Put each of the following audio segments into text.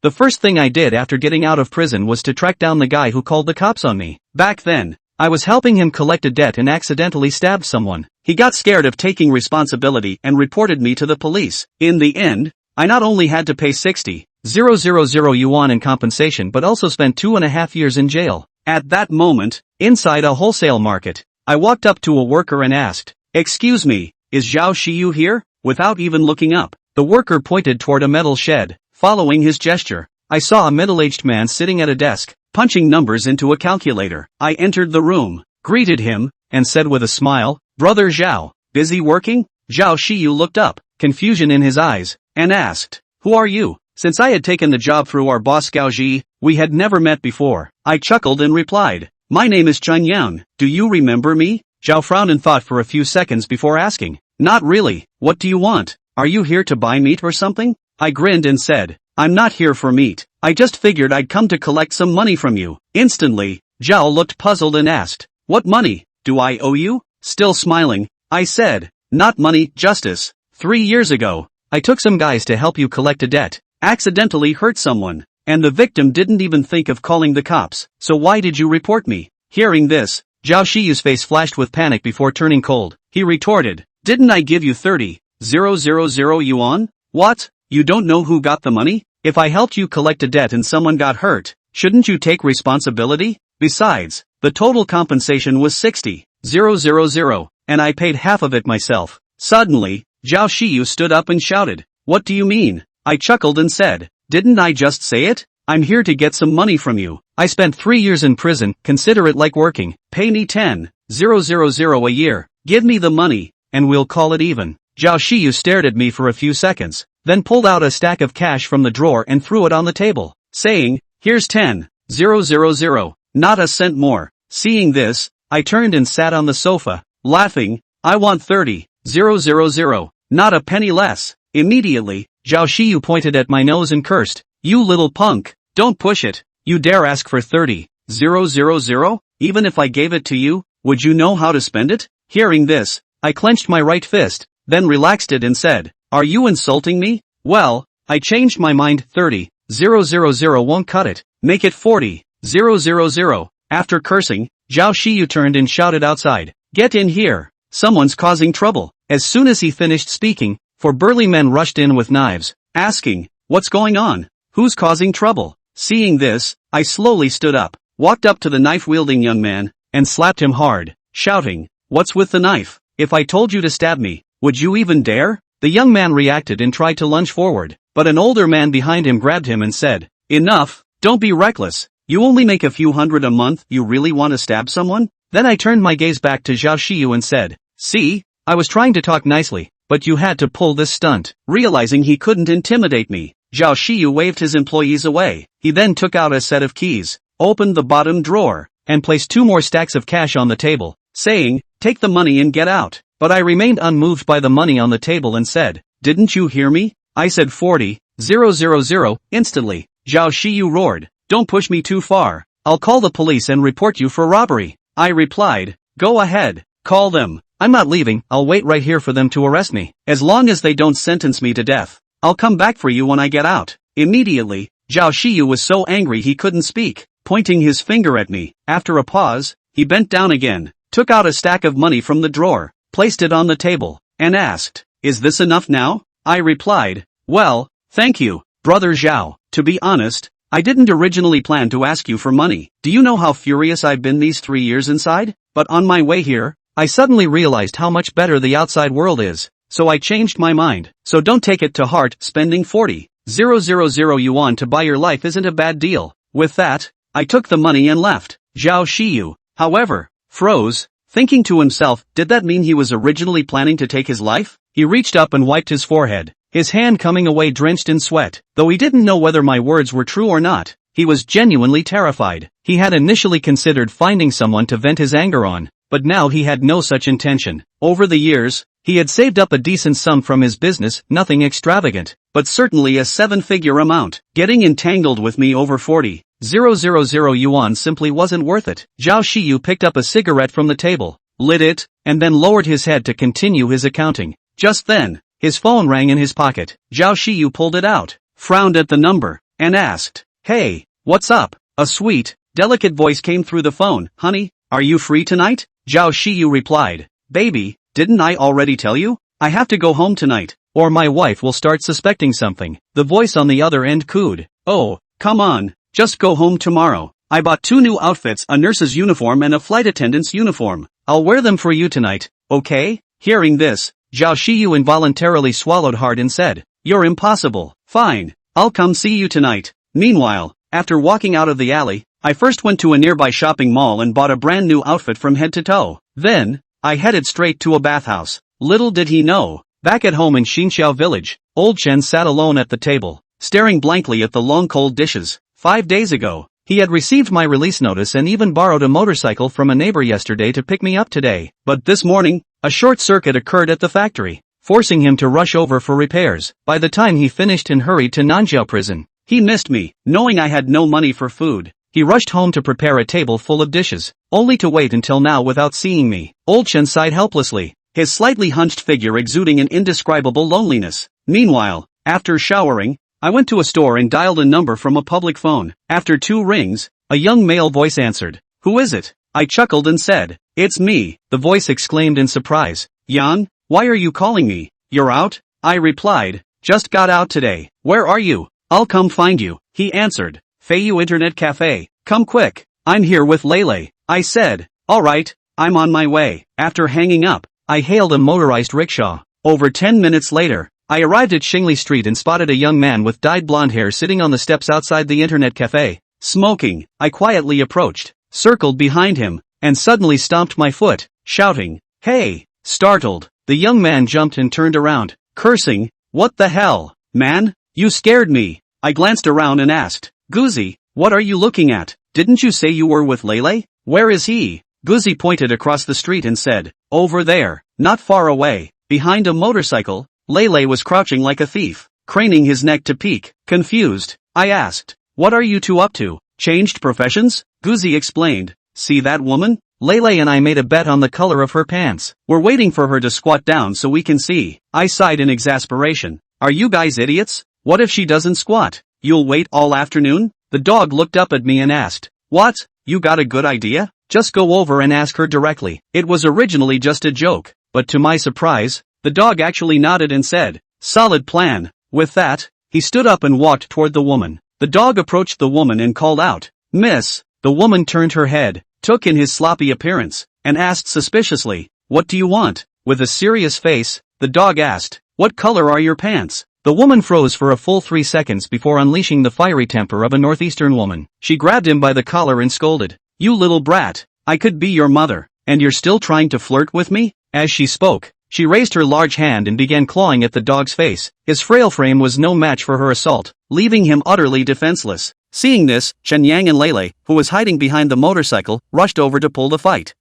The first thing I did after getting out of prison was to track down the guy who called the cops on me. Back then, I was helping him collect a debt and accidentally stabbed someone. He got scared of taking responsibility and reported me to the police. In the end, I not only had to pay 60,000 yuan in compensation but also spent 2.5 years in jail. At that moment, inside a wholesale market, I walked up to a worker and asked, "Excuse me, is Xiao Xiu here?" Without even looking up, the worker pointed toward a metal shed. Following his gesture, I saw a middle-aged man sitting at a desk, punching numbers into a calculator. I entered the room, greeted him, and said with a smile, "Brother Xiao, busy working?" Xiao Xiu looked up, confusion in his eyes, and asked, "Who are you?" Since I had taken the job through our boss Gao Ji, we had never met before. I chuckled and replied, "My name is Chen Yang, do you remember me?" Zhao frowned and thought for a few seconds before asking, "Not really, what do you want? Are you here to buy meat or something?" I grinned and said, "I'm not here for meat, I just figured I'd come to collect some money from you." Instantly, Zhao looked puzzled and asked, "What money do I owe you?" Still smiling, I said, "Not money, justice. 3 years ago, I took some guys to help you collect a debt, accidentally hurt someone, and the victim didn't even think of calling the cops, so why did you report me?" Hearing this, Zhao Xiu's face flashed with panic before turning cold. He retorted, "Didn't I give you 30,000 yuan? What? You don't know who got the money? If I helped you collect a debt and someone got hurt, shouldn't you take responsibility? Besides, the total compensation was 60,000, and I paid half of it myself." Suddenly, Zhao Xiu stood up and shouted, "What do you mean?" I chuckled and said, "Didn't I just say it? I'm here to get some money from you. I spent 3 years in prison, consider it like working. Pay me 10,000 a year, give me the money, and we'll call it even." Zhao Xiu stared at me for a few seconds, then pulled out a stack of cash from the drawer and threw it on the table, saying, "Here's 10,000, not a cent more." Seeing this, I turned and sat on the sofa, laughing, "I want 30,000, not a penny less." Immediately, Zhao Xiu pointed at my nose and cursed, "You little punk, don't push it. You dare ask for 30,000? Even if I gave it to you, would you know how to spend it?" Hearing this, I clenched my right fist, then relaxed it and said, "Are you insulting me? Well, I changed my mind. 30,000 won't cut it. Make it 40,000. After cursing, Zhao Xiu turned and shouted outside, "Get in here. Someone's causing trouble." As soon as he finished speaking, 4 burly men rushed in with knives, asking, "What's going on? Who's causing trouble?" Seeing this, I slowly stood up, walked up to the knife-wielding young man, and slapped him hard, shouting, "What's with the knife? If I told you to stab me, would you even dare?" The young man reacted and tried to lunge forward, but an older man behind him grabbed him and said, "Enough, don't be reckless. You only make a few hundred a month, you really want to stab someone?" Then I turned my gaze back to Zhao Xiu and said, "See, I was trying to talk nicely, but you had to pull this stunt." Realizing he couldn't intimidate me, Zhao Xiu waved his employees away. He then took out a set of keys, opened the bottom drawer, and placed 2 more stacks of cash on the table, saying, "Take the money and get out." But I remained unmoved by the money on the table and said, "Didn't you hear me? I said 40,000. Instantly, Zhao Xiu roared, "Don't push me too far. I'll call the police and report you for robbery." I replied, "Go ahead, call them. I'm not leaving, I'll wait right here for them to arrest me. As long as they don't sentence me to death, I'll come back for you when I get out." Immediately, Zhao Xiu was so angry he couldn't speak, pointing his finger at me. After a pause, he bent down again, took out a stack of money from the drawer, placed it on the table, and asked, "Is this enough now?" I replied, "Well, thank you, brother Zhao. To be honest, I didn't originally plan to ask you for money. Do you know how furious I've been these 3 years inside? But on my way here, I suddenly realized how much better the outside world is, so I changed my mind. So don't take it to heart, spending 40,000 yuan to buy your life isn't a bad deal." With that, I took the money and left. Zhao Xiu, however, froze, thinking to himself, did that mean he was originally planning to take his life? He reached up and wiped his forehead, his hand coming away drenched in sweat. Though he didn't know whether my words were true or not, he was genuinely terrified. He had initially considered finding someone to vent his anger on, but now he had no such intention. Over the years, he had saved up a decent sum from his business, nothing extravagant, but certainly a 7-figure amount. Getting entangled with me over 40,000 yuan simply wasn't worth it. Zhao Xiu picked up a cigarette from the table, lit it, and then lowered his head to continue his accounting. Just then, his phone rang in his pocket. Zhao Xiu pulled it out, frowned at the number, and asked, "Hey, what's up?" A sweet, delicate voice came through the phone. "Honey, are you free tonight?" Xiao Xiu replied. "Baby, didn't I already tell you? I have to go home tonight, or my wife will start suspecting something." The voice on the other end cooed. "Oh, come on, just go home tomorrow. I bought 2 new outfits, a nurse's uniform and a flight attendant's uniform. I'll wear them for you tonight, okay?" Hearing this, Xiao Xiu involuntarily swallowed hard and said, "You're impossible. Fine, I'll come see you tonight." Meanwhile, after walking out of the alley, I first went to a nearby shopping mall and bought a brand new outfit from head to toe. Then, I headed straight to a bathhouse. Little did he know, back at home in Xinxiao village, old Chen sat alone at the table, staring blankly at the long cold dishes. 5 days ago, he had received my release notice and even borrowed a motorcycle from a neighbor yesterday to pick me up today. But this morning, a short circuit occurred at the factory, forcing him to rush over for repairs. By the time he finished and hurried to Nanjiao prison, he missed me. Knowing I had no money for food, he rushed home to prepare a table full of dishes, only to wait until now without seeing me. Old Chen sighed helplessly, his slightly hunched figure exuding an indescribable loneliness. Meanwhile, after showering, I went to a store and dialed a number from a public phone. After 2 rings, a young male voice answered. "Who is it?" I chuckled and said, "It's me." The voice exclaimed in surprise. "Yan, why are you calling me? You're out?" I replied, "Just got out today." "Where are you?" "I'll come find you," he answered. "Feiyu Internet Cafe, come quick. I'm here with Lele." I said, "Alright, I'm on my way." After hanging up, I hailed a motorized rickshaw. Over 10 minutes later, I arrived at Xingli Street and spotted a young man with dyed blonde hair sitting on the steps outside the internet cafe, smoking. I quietly approached, circled behind him, and suddenly stomped my foot, shouting, "Hey!" Startled, the young man jumped and turned around, cursing, "What the hell, man? You scared me." I glanced around and asked, "Guzi, what are you looking at? Didn't you say you were with Lele? Where is he?" Guzi pointed across the street and said, "Over there, not far away." Behind a motorcycle, Lele was crouching like a thief, craning his neck to peek. Confused, I asked, "What are you two up to? Changed professions?" Guzi explained, "See that woman? Lele and I made a bet on the color of her pants. We're waiting for her to squat down so we can see." I sighed in exasperation. "Are you guys idiots? What if she doesn't squat? You'll wait all afternoon?" The dog looked up at me and asked, "What? You got a good idea? Just go over and ask her directly." It was originally just a joke, but to my surprise, the dog actually nodded and said, "Solid plan." With that, he stood up and walked toward the woman. The dog approached the woman and called out, "Miss." The woman turned her head, took in his sloppy appearance, and asked suspiciously, "What do you want?" With a serious face, the dog asked, "What color are your pants?" The woman froze for a full 3 seconds before unleashing the fiery temper of a northeastern woman. She grabbed him by the collar and scolded, "You little brat, I could be your mother, and you're still trying to flirt with me?" As she spoke, she raised her large hand and began clawing at the dog's face. His frail frame was no match for her assault, leaving him utterly defenseless. Seeing this, Chen Yang and Lele, who was hiding behind the motorcycle, rushed over to pull the fight.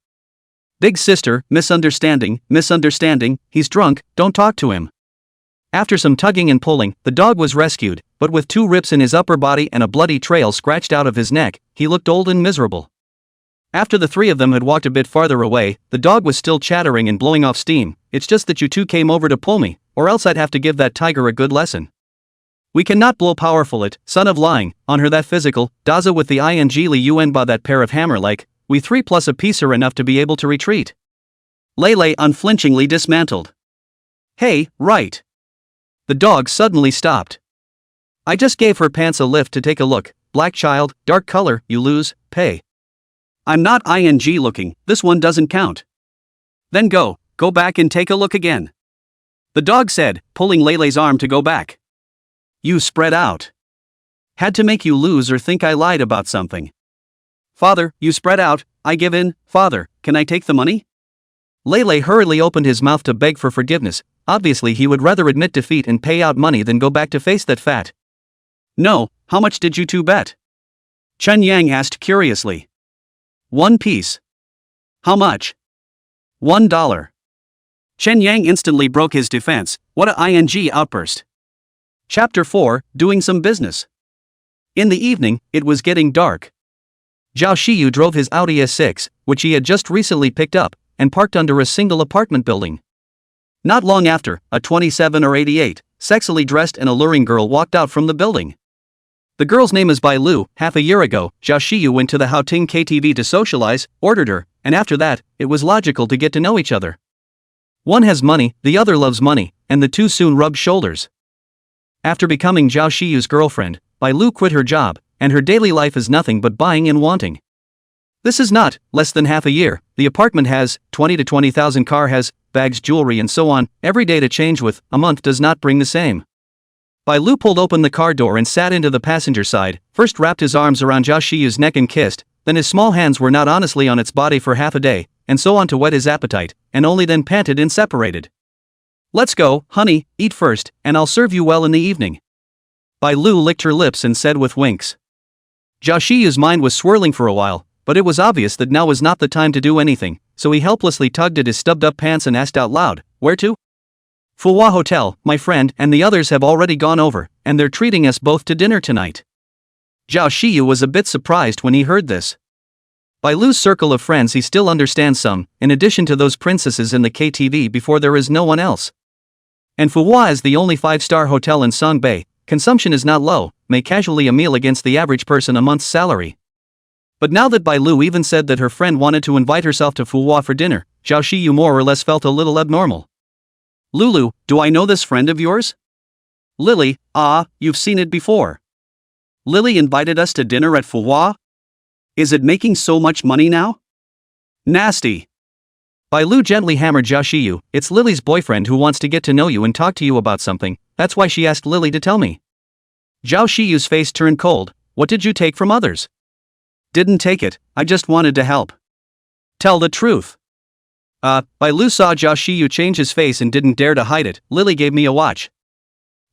"Big sister, misunderstanding, he's drunk, don't talk to him." After some tugging and pulling, the dog was rescued, but with 2 rips in his upper body and a bloody trail scratched out of his neck, he looked old and miserable. After the 3 of them had walked a bit farther away, the dog was still chattering and blowing off steam. "It's just that you two came over to pull me, or else I'd have to give that tiger a good lesson. We cannot blow powerful it, son of lying, on her that physical, Daza with the ing li yun ba that pair of hammer like, we 3 plus a piece are enough to be able to retreat." Lele unflinchingly dismantled. "Hey, right." The dog suddenly stopped. "I just gave her pants a lift to take a look, black child, dark color, you lose, pay." "I'm not ing looking, this one doesn't count." "Then go back and take a look again," the dog said, pulling Lele's arm to go back. "You spread out. Had to make you lose or think I lied about something." "Father, you spread out, I give in." "Father, can I take the money?" Lele hurriedly opened his mouth to beg for forgiveness. Obviously he would rather admit defeat and pay out money than go back to face that fat. "No, how much did you two bet?" Chen Yang asked curiously. "1 piece." "How much?" $1. Chen Yang instantly broke his defense. What a ing outburst. Chapter 4, Doing Some Business. In the evening, it was getting dark. Xiao Xiu drove his Audi S6, which he had just recently picked up, and parked under a single apartment building. Not long after, a 27 or 88, sexily dressed and alluring girl walked out from the building. The girl's name is Bai Lu. Half a year ago, Xiao Xiu went to the Haoting KTV to socialize, ordered her, and after that, it was logical to get to know each other. One has money, the other loves money, and the two soon rubbed shoulders. After becoming Xiao Xiu's girlfriend, Bai Lu quit her job, and her daily life is nothing but buying and wanting. This is not less than half a year. The apartment has 20 to 20,000, car has bags, jewelry and so on, every day to change with, a month does not bring the same. Bai Lu pulled open the car door and sat into the passenger side, first wrapped his arms around Xiao Xiu's neck and kissed, then his small hands were not honestly on its body for half a day, and so on to whet his appetite, and only then panted and separated. Let's go, honey, eat first, and I'll serve you well in the evening. Bai Lu licked her lips and said with winks. Xiao Xiu's mind was swirling for a while, but it was obvious that now was not the time to do anything, so he helplessly tugged at his stubbed-up pants and asked out loud, "Where to?" "Fuhua Hotel, my friend and the others have already gone over, and they're treating us both to dinner tonight." Xiao Xiu was a bit surprised when he heard this. By Lu's circle of friends he still understands some, in addition to those princesses in the KTV before there is no one else. And Fuhua is the only 5-star hotel in Songbei, consumption is not low, may casually a meal against the average person a month's salary. But now that Bai Lu even said that her friend wanted to invite herself to Fuhua for dinner, Xiao Xiu more or less felt a little abnormal. "Lulu, do I know this friend of yours?" "Lily, you've seen it before. Lily invited us to dinner at Fuhua? Is it making so much money now?" "Nasty." Bai Lu gently hammered Xiao Xiu. "It's Lily's boyfriend who wants to get to know you and talk to you about something, that's why she asked Lily to tell me." Xiao Xiu's face turned cold. "What did you take from others?" "Didn't take it, I just wanted to help." "Tell the truth." Bai Lu saw Xiao Xiu change his face and didn't dare to hide it. "Lily gave me a watch."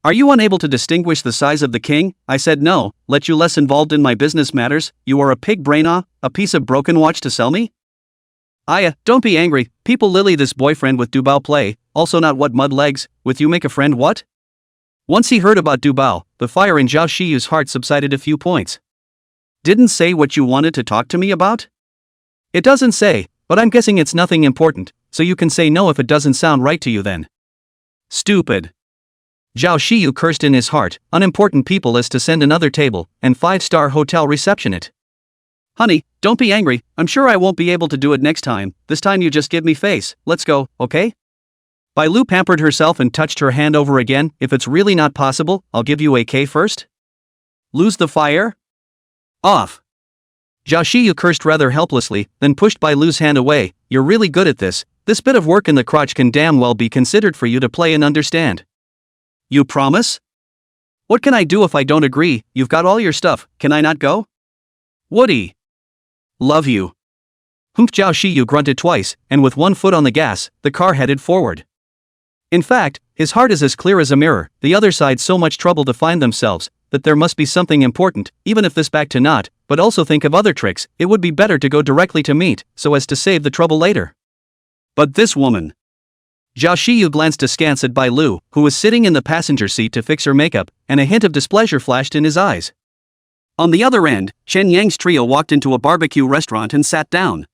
"Are you unable to distinguish the size of the king?" I said. "No, let you less involved in my business matters, you are a pig brain, a piece of broken watch to sell me?" Don't be angry, people Lily this boyfriend with Dubao play, also not what mud legs, with you make a friend what?" Once he heard about Dubao, the fire in Xiao Xiu's heart subsided a few points. "Didn't say what you wanted to talk to me about?" "It doesn't say, but I'm guessing it's nothing important, so you can say no if it doesn't sound right to you then." "Stupid." Xiao Xiu cursed in his heart, unimportant people is to send another table, and 5-star hotel reception it. "Honey, don't be angry, I'm sure I won't be able to do it next time, this time you just give me face, let's go, okay?" Bai Lu pampered herself and touched her hand over again. "If it's really not possible, I'll give you a K first." "Lose the fire?" "Off." Xiao Xiu cursed rather helplessly, then pushed Bai Lu's hand away. "You're really good at this bit of work in the crotch can damn well be considered for you to play and understand." "You promise?" "What can I do if I don't agree? You've got all your stuff, can I not go?" "Woody." "Love you." Xiao Xiu grunted twice, and with one foot on the gas, the car headed forward. In fact, his heart is as clear as a mirror, the other side so much trouble to find themselves, that there must be something important, even if this back to not, but also think of other tricks, it would be better to go directly to meet, so as to save the trouble later. But this woman. Xiao Xiu glanced askance at Bai Lu, who was sitting in the passenger seat to fix her makeup, and a hint of displeasure flashed in his eyes. On the other end, Chen Yang's trio walked into a barbecue restaurant and sat down.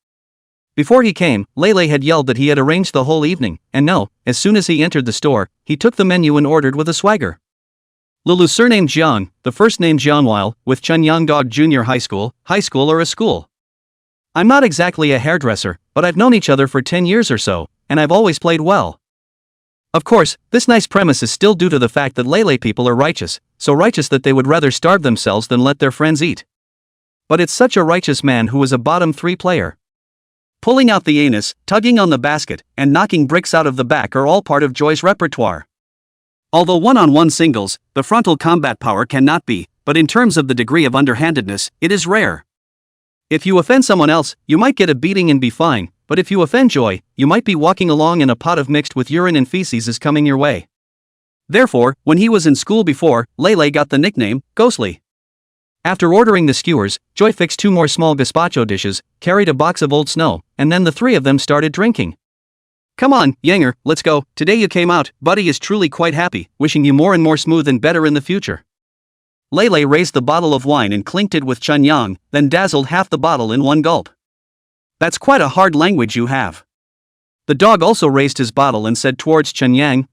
Before he came, Lele had yelled that he had arranged the whole evening, and no, as soon as he entered the store, he took the menu and ordered with a swagger. Lulu surnamed Jiang, the first name Jianwhile, with Chen Yangdog Junior High School or a school. "I'm not exactly a hairdresser, but I've known each other for 10 years or so, and I've always played well." Of course, this nice premise is still due to the fact that Lele people are righteous, so righteous that they would rather starve themselves than let their friends eat. But it's such a righteous man who is a bottom 3 player. Pulling out the anus, tugging on the basket, and knocking bricks out of the back are all part of Joy's repertoire. Although one-on-one singles, the frontal combat power cannot be, but in terms of the degree of underhandedness, it is rare. If you offend someone else, you might get a beating and be fine, but if you offend Joy, you might be walking along and a pot of mixed with urine and feces is coming your way. Therefore, when he was in school before, Lele got the nickname, Ghostly. After ordering the skewers, Joy fixed 2 more small gazpacho dishes, carried a box of old snow, and then the 3 of them started drinking. "Come on, Yanger, let's go, today you came out, Buddy is truly quite happy, wishing you more and more smooth and better in the future." Lele raised the bottle of wine and clinked it with Chen Yang, then dazzled half the bottle in one gulp. "That's quite a hard language you have." The dog also raised his bottle and said towards Chen Yang,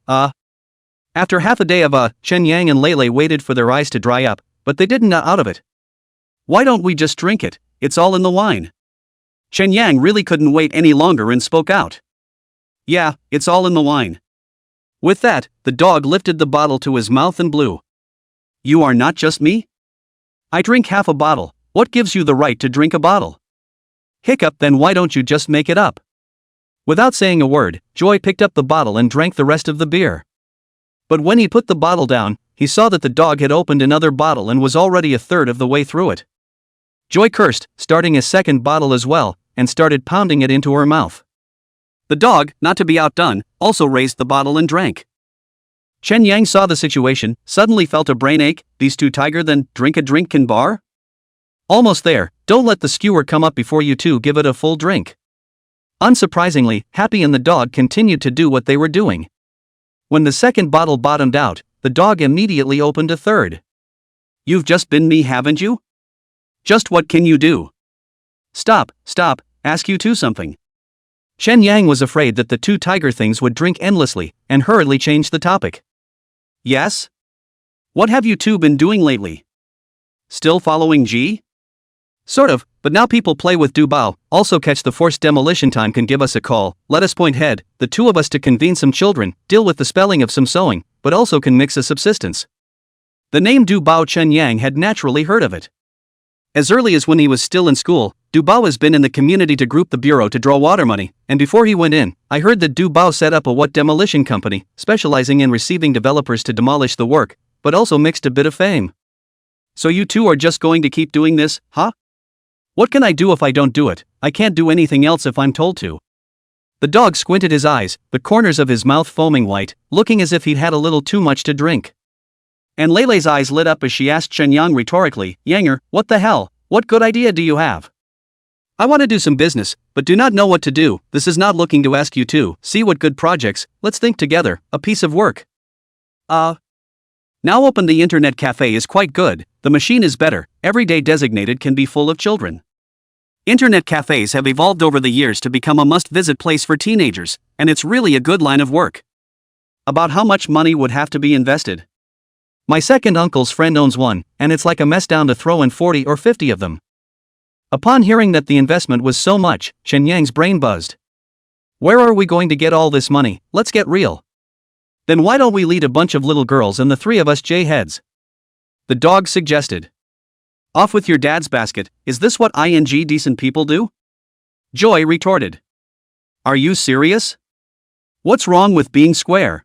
After half a day of Chen Yang and Lele waited for their eyes to dry up, but they didn't out of it. Why don't we just drink it? It's all in the wine. Chen Yang really couldn't wait any longer and spoke out. Yeah, it's all in the wine. With that, the dog lifted the bottle to his mouth and blew. You are not just me? I drink half a bottle. What gives you the right to drink a bottle? Hiccup, then why don't you just make it up? Without saying a word, Joy picked up the bottle and drank the rest of the beer. But when he put the bottle down, he saw that the dog had opened another bottle and was already a third of the way through it. Joy cursed, starting a second bottle as well, and started pounding it into her mouth. The dog, not to be outdone, also raised the bottle and drank. Chen Yang saw the situation, suddenly felt a brain ache. These two tiger then drink a drink can bar? Almost there, don't let the skewer come up before you two give it a full drink. Unsurprisingly, Happy and the dog continued to do what they were doing. When the second bottle bottomed out, the dog immediately opened a third. You've just been me, haven't you? Just what can you do? Stop, ask you two something. Chen Yang was afraid that the two tiger things would drink endlessly, and hurriedly changed the topic. Yes? What have you two been doing lately? Still following G? Sort of, but now people play with Du Bao. Also catch the forced demolition time can give us a call, let us point head, the two of us to convene some children, deal with the spelling of some sewing, but also can mix a subsistence. The name Du Bao Chen Yang had naturally heard of it. As early as when he was still in school, Du Bao has been in the community to group the bureau to draw water money, and before he went in, I heard that Du Bao set up a demolition company, specializing in receiving developers to demolish the work, but also mixed a bit of fame. So you two are just going to keep doing this, huh? What can I do if I don't do it? I can't do anything else if I'm told to. The dog squinted his eyes, the corners of his mouth foaming white, looking as if he'd had a little too much to drink. And Lele's eyes lit up as she asked Chen Yang rhetorically, Yanger, what the hell? What good idea do you have? I want to do some business, but do not know what to do. This is not looking to ask you to see what good projects, let's think together, a piece of work. Now open the internet cafe is quite good, the machine is better, every day designated can be full of children. Internet cafes have evolved over the years to become a must-visit place for teenagers, and it's really a good line of work. About how much money would have to be invested? My second uncle's friend owns one, and it's like a mess down to throw in 40 or 50 of them. Upon hearing that the investment was so much, Chen Yang's brain buzzed. Where are we going to get all this money? Let's get real. Then why don't we lead a bunch of little girls and the three of us J-heads? The dog suggested. Off with your dad's basket, is this what decent people do? Joy retorted. Are you serious? What's wrong with being square?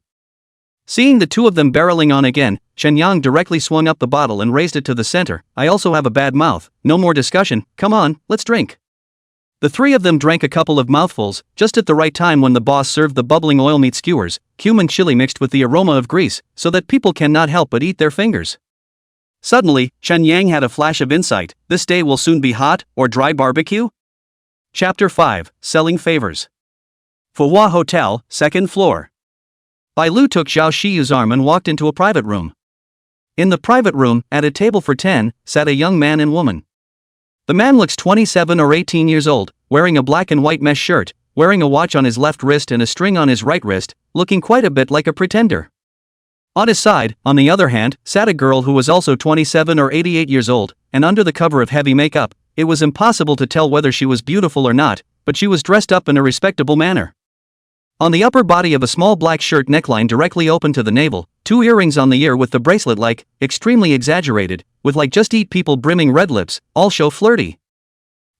Seeing the two of them barreling on again, Chen Yang directly swung up the bottle and raised it to the center. I also have a bad mouth, no more discussion, come on, let's drink. The three of them drank a couple of mouthfuls, just at the right time when the boss served the bubbling oil meat skewers, cumin chili mixed with the aroma of grease, so that people cannot help but eat their fingers. Suddenly, Chen Yang had a flash of insight, this day will soon be hot, or dry barbecue? Chapter 5, Selling Favors. Fuhua Hotel, 2nd floor. Bai Lu took Xiao Xiu's arm and walked into a private room. In the private room, at a table for 10, sat a young man and woman. The man looks 27 or 18 years old, wearing a black and white mesh shirt, wearing a watch on his left wrist and a string on his right wrist, looking quite a bit like a pretender. On his side, on the other hand, sat a girl who was also 27 or 88 years old, and under the cover of heavy makeup, it was impossible to tell whether she was beautiful or not, but she was dressed up in a respectable manner. On the upper body of a small black shirt neckline directly open to the navel, 2 earrings on the ear with the bracelet extremely exaggerated, with just eat people brimming red lips, all show flirty.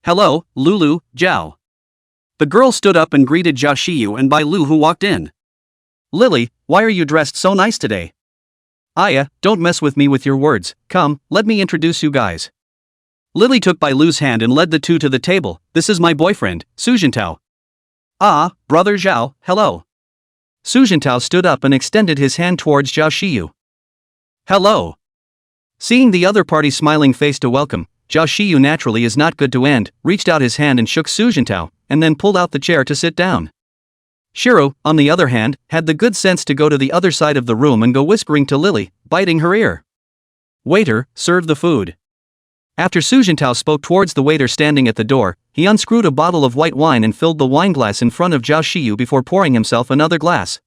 Hello, Lulu, Zhao. The girl stood up and greeted Xiao Xiu and Bai Lu who walked in. Lily, why are you dressed so nice today? Aya, don't mess with me with your words, come, let me introduce you guys. Lily took Bai Lu's hand and led the two to the table. This is my boyfriend, Su Jintao. Ah, brother Zhao, hello. Su Jintao stood up and extended his hand towards Xiao Xiu. Hello. Seeing the other party smiling face to welcome, Xiao Xiu naturally is not good to end, reached out his hand and shook Su Jintao, and then pulled out the chair to sit down. Shiro, on the other hand, had the good sense to go to the other side of the room and go whispering to Lily, biting her ear. Waiter, serve the food. After Su Jintao spoke towards the waiter standing at the door, he unscrewed a bottle of white wine and filled the wine glass in front of Xiao Xiu before pouring himself another glass.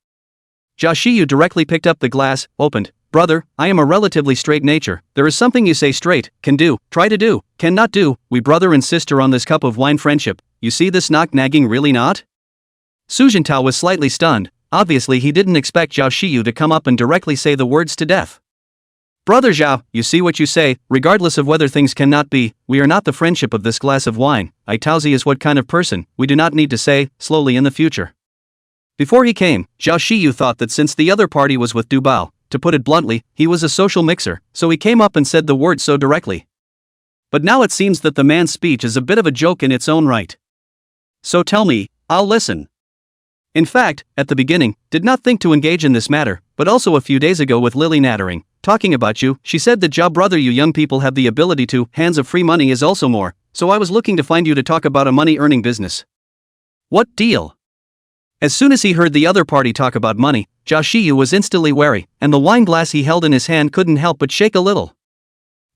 Xiao Xiu directly picked up the glass, opened, Brother, I am a relatively straight nature. There is something you say straight, can do, try to do, cannot do, we brother and sister on this cup of wine friendship, you see this knock nagging really not? Su Jintao was slightly stunned. Obviously he didn't expect Xiao Xiu to come up and directly say the words to death. Brother Xiao, you see what you say, regardless of whether things cannot be, we are not the friendship of this glass of wine, I Taozi is what kind of person, we do not need to say, slowly in the future. Before he came, Xiao Xiu thought that since the other party was with Du Bao, to put it bluntly, he was a social mixer, so he came up and said the words so directly. But now it seems that the man's speech is a bit of a joke in its own right. So tell me, I'll listen. In fact, at the beginning, did not think to engage in this matter, but also a few days ago with Lily nattering, talking about you, she said that Zhao brother you young people have the ability to, hands of free money is also more, so I was looking to find you to talk about a money-earning business. What deal? As soon as he heard the other party talk about money, Xiao Xiu was instantly wary, and the wine glass he held in his hand couldn't help but shake a little.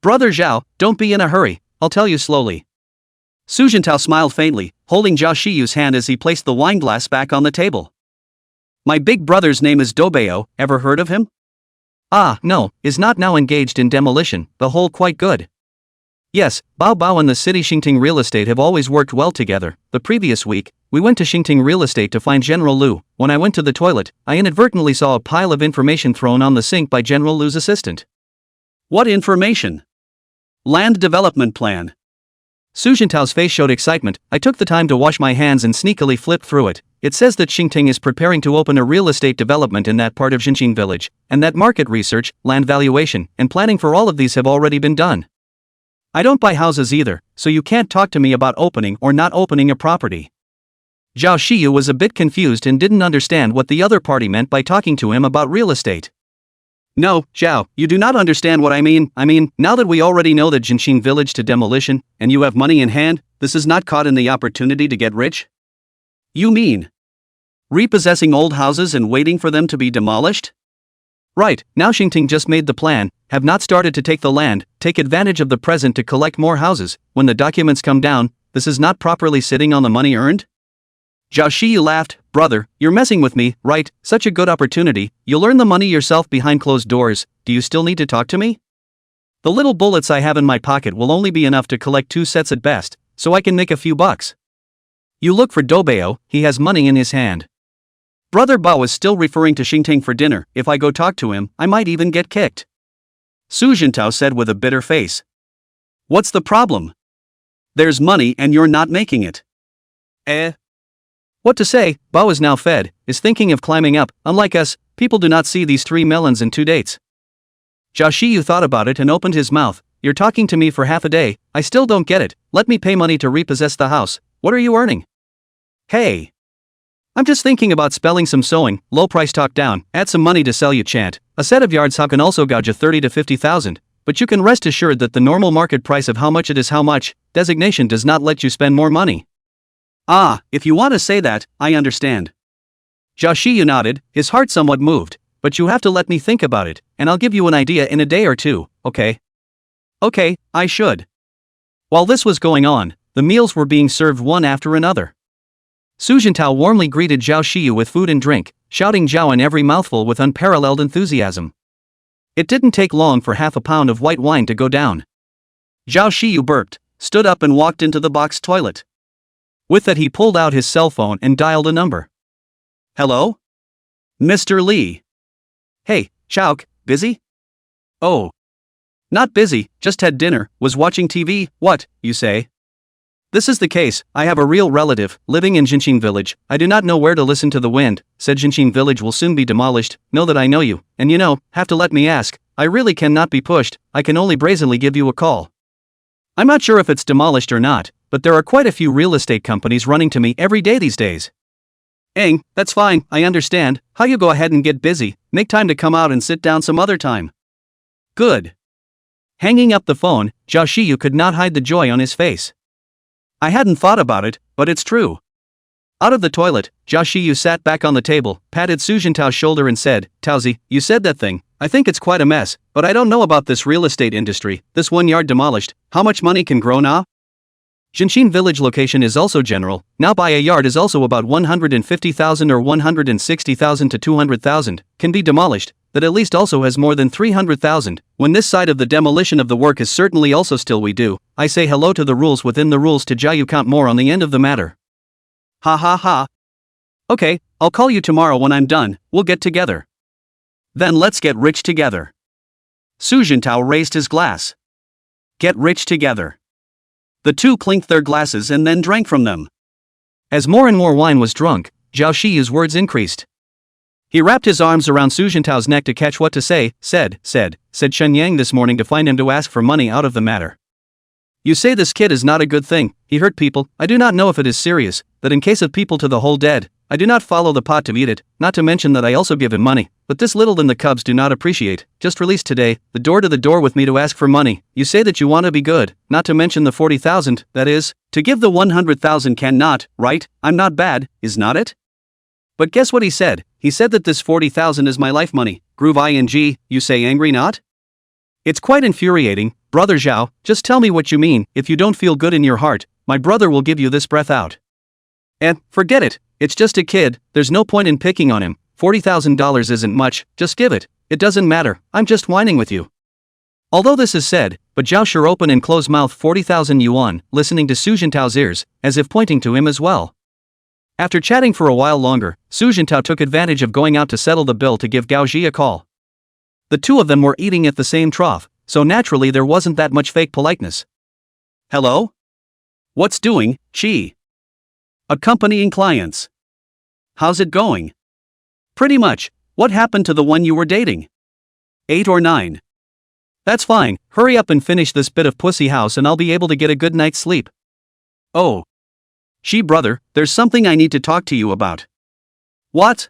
Brother Zhao, don't be in a hurry, I'll tell you slowly. Su Jintao smiled faintly, holding Xiao Xiu's hand as he placed the wine glass back on the table. My big brother's name is Dobeo, ever heard of him? Ah, no, is not now engaged in demolition, the whole quite good. Yes, Bao Bao and the city Xingting Real Estate have always worked well together. The previous week, we went to Xingting Real Estate to find General Lu. When I went to the toilet, I inadvertently saw a pile of information thrown on the sink by General Lu's assistant. What information? Land development plan. Su Jintao's face showed excitement. I took the time to wash my hands and sneakily flipped through it. It says that Xingting is preparing to open a real estate development in that part of Xinqing village, and that market research, land valuation, and planning for all of these have already been done. I don't buy houses either, so you can't talk to me about opening or not opening a property. Xiao Xiu was a bit confused and didn't understand what the other party meant by talking to him about real estate. No, Zhao, you do not understand what I mean. Now that we already know that Jinqing village to demolition, and you have money in hand, this is not caught in the opportunity to get rich? You mean repossessing old houses and waiting for them to be demolished? Right, now Xingting just made the plan, have not started to take the land, take advantage of the present to collect more houses. When the documents come down, this is not properly sitting on the money earned? Xiao Xiu laughed. Brother, you're messing with me, right? Such a good opportunity, you'll earn the money yourself behind closed doors. Do you still need to talk to me? The little bullets I have in my pocket will only be enough to collect 2 sets at best, so I can make a few bucks. You look for Dobeo, he has money in his hand. Brother Bao is still referring to Xingting for dinner. If I go talk to him, I might even get kicked. Su Jintao said with a bitter face. What's the problem? There's money and you're not making it. What to say? Bao is now fed, is thinking of climbing up. Unlike us, people do not see these 3 melons and 2 dates. Xiao Xiu thought about it and opened his mouth. You're talking to me for half a day, I still don't get it. Let me pay money to repossess the house. What are you earning? Hey. I'm just thinking about spelling some sewing, low price talk down, add some money to sell you chant. A set of yards how can also gouge a 30 to 50,000, but you can rest assured that the normal market price of how much it is how much, designation does not let you spend more money. Ah, if you want to say that, I understand. Xiao Xiu nodded, his heart somewhat moved, but you have to let me think about it, and I'll give you an idea in a day or 2, okay? Okay, I should. While this was going on, the meals were being served one after another. Su Jintao warmly greeted Xiao Xiu with food and drink, shouting Zhao in every mouthful with unparalleled enthusiasm. It didn't take long for half a pound of white wine to go down. Xiao Xiu burped, stood up and walked into the box toilet. With that he pulled out his cell phone and dialed a number. Hello? Mr. Li. Hey, Shauk, busy? Oh. Not busy, just had dinner, was watching TV, what, you say? This is the case, I have a real relative, living in Jinqing village, I do not know where to listen to the wind, said Jinqing village will soon be demolished, know that I know you, and have to let me ask, I really cannot be pushed, I can only brazenly give you a call. I'm not sure if it's demolished or not, but there are quite a few real estate companies running to me every day these days. That's fine, I understand, how you go ahead and get busy, make time to come out and sit down some other time. Good. Hanging up the phone, Xiao Xiu could not hide the joy on his face. I hadn't thought about it, but it's true. Out of the toilet, Xiao Xiu sat back on the table, patted Su Jintao's shoulder and said, Taozi, you said that thing, I think it's quite a mess, but I don't know about this real estate industry, this 1 yard demolished, how much money can grow now? Jinqing village location is also general, now buy a yard is also about 150,000 or 160,000 to 200,000, can be demolished, that at least also has more than 300,000, when this side of the demolition of the work is certainly also still we do, I say hello to the rules within the rules to Xiao Xiu count more on the end of the matter. Ha ha ha. Okay, I'll call you tomorrow when I'm done, we'll get together. Then let's get rich together. Su Jintao raised his glass. Get rich together. The two clinked their glasses and then drank from them. As more and more wine was drunk, Xiao Xiu's words increased. He wrapped his arms around Su Jintao's neck to catch what to say, said Chen Yang this morning to find him to ask for money out of the matter. You say this kid is not a good thing, he hurt people, I do not know if it is serious, that in case of people to the whole dead, I do not follow the pot to eat it, not to mention that I also give him money, but this little than the cubs do not appreciate, just released today, the door to the door with me to ask for money, you say that you want to be good, not to mention the 40,000, that is, to give the 100,000 cannot, right, I'm not bad, is not it? But guess what he said that this 40,000 is my life money, groove ing, you say angry not? It's quite infuriating, brother Xiao, just tell me what you mean, if you don't feel good in your heart, my brother will give you this breath out. Forget it, it's just a kid, there's no point in picking on him, $40,000 isn't much, just give it, it doesn't matter, I'm just whining with you. Although this is said, but Zhao sure open and close mouth 40,000 yuan, listening to Su Jintao's ears, as if pointing to him as well. After chatting for a while longer, Su Jintao took advantage of going out to settle the bill to give Gao Ji a call. The two of them were eating at the same trough, so naturally there wasn't that much fake politeness. Hello? What's doing, Chi? Accompanying clients. How's it going? Pretty much, what happened to the one you were dating? 8 or 9. That's fine, hurry up and finish this bit of pussy house and I'll be able to get a good night's sleep. Oh. She brother, there's something I need to talk to you about. What?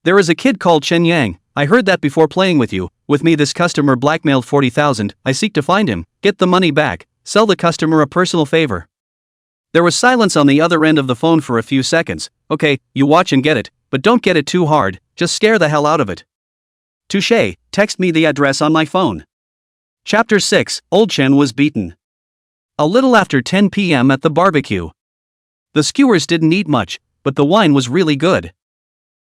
There is a kid called Chen Yang, I heard that before playing with you, with me this customer blackmailed 40,000, I seek to find him, get the money back, sell the customer a personal favor. There was silence on the other end of the phone for a few seconds, okay, you watch and get it, but don't get it too hard, just scare the hell out of it. Touché, text me the address on my phone. Chapter 6, Old Chen was beaten. A little after 10 p.m. at the barbecue. The skewers didn't eat much, but the wine was really good.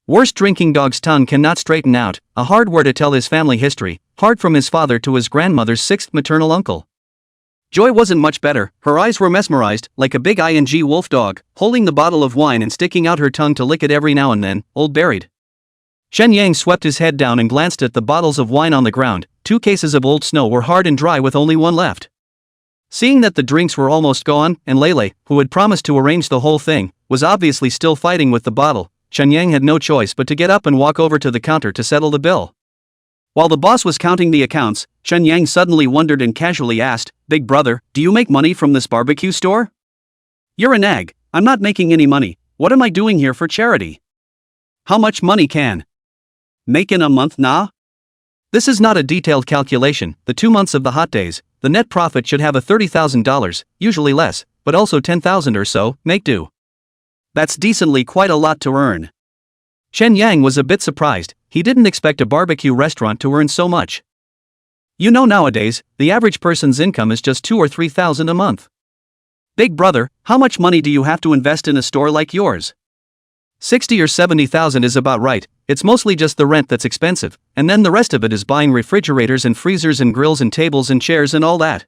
Worst drinking dog's tongue cannot straighten out, a hard word to tell his family history, hard from his father to his grandmother's 6th maternal uncle. Joy wasn't much better, her eyes were mesmerized, like a big ing wolf dog, holding the bottle of wine and sticking out her tongue to lick it every now and then, old buried. Chen Yang swept his head down and glanced at the bottles of wine on the ground, 2 cases of old snow were hard and dry with only one left. Seeing that the drinks were almost gone, and Lele, who had promised to arrange the whole thing, was obviously still fighting with the bottle, Chen Yang had no choice but to get up and walk over to the counter to settle the bill. While the boss was counting the accounts, Chen Yang suddenly wondered and casually asked, Big brother, do you make money from this barbecue store? You're a nag, I'm not making any money, what am I doing here for charity? How much money can make in a month, nah? This is not a detailed calculation, the 2 months of the hot days, the net profit should have a $30,000, usually less, but also 10,000 or so, make do. That's decently quite a lot to earn. Chen Yang was a bit surprised, he didn't expect a barbecue restaurant to earn so much. You know nowadays, the average person's income is just 2,000 or 3,000 a month. Big brother, how much money do you have to invest in a store like yours? 60 or 70,000 is about right, it's mostly just the rent that's expensive, and then the rest of it is buying refrigerators and freezers and grills and tables and chairs and all that.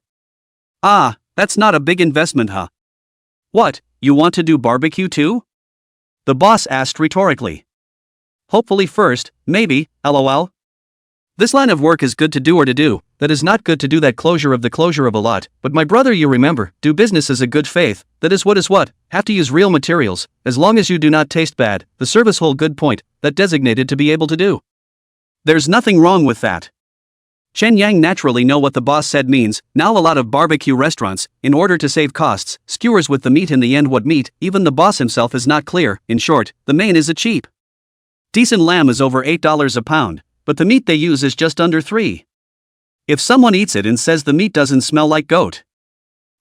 Ah, that's not a big investment, huh? What, you want to do barbecue too? The boss asked rhetorically. Hopefully first, maybe, lol. This line of work is good to do or to do, that is not good to do that closure of a lot, but my brother you remember, do business is a good faith, that is what, have to use real materials, as long as you do not taste bad, the service whole good point, that designated to be able to do. There's nothing wrong with that. Chen Yang naturally know what the boss said means, now a lot of barbecue restaurants, in order to save costs, skewers with the meat in the end what meat, even the boss himself is not clear, in short, the main is a cheap. Decent lamb is over $8 a pound, but the meat they use is just under $3. If someone eats it and says the meat doesn't smell like goat.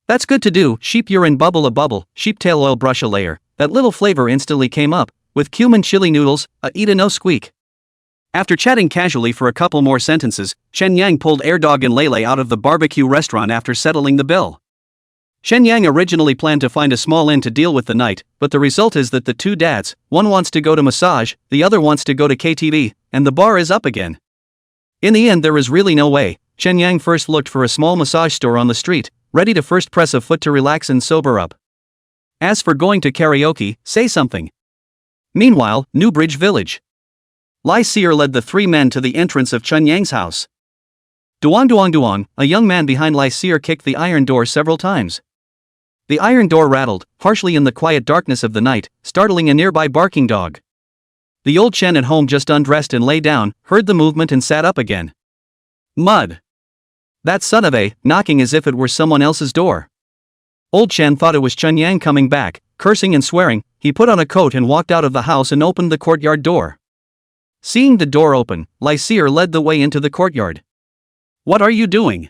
That's good to do, sheep urine bubble a bubble, sheep tail oil brush a layer, that little flavor instantly came up, with cumin chili noodles, eat a no squeak. After chatting casually for a couple more sentences, Chen Yang pulled Air Dog and Lele out of the barbecue restaurant after settling the bill. Chen Yang originally planned to find a small inn to deal with the night, but the result is that the two dads, one wants to go to massage, the other wants to go to KTV, and the bar is up again. In the end, there is really no way. Chen Yang first looked for a small massage store on the street, ready to first press a foot to relax and sober up. As for going to karaoke, say something. Meanwhile, New Bridge Village. Lai Seer led the three men to the entrance of Chen Yang's house. Duang duang duang, a young man behind Lai Seer kicked the iron door several times. The iron door rattled, harshly in the quiet darkness of the night, startling a nearby barking dog. The old Chen at home just undressed and lay down, heard the movement and sat up again. Mud. That son of a, knocking as if it were someone else's door. Old Chen thought it was Chen Yang coming back, cursing and swearing. He put on a coat and walked out of the house and opened the courtyard door. Seeing the door open, Lai Seer led the way into the courtyard. What are you doing?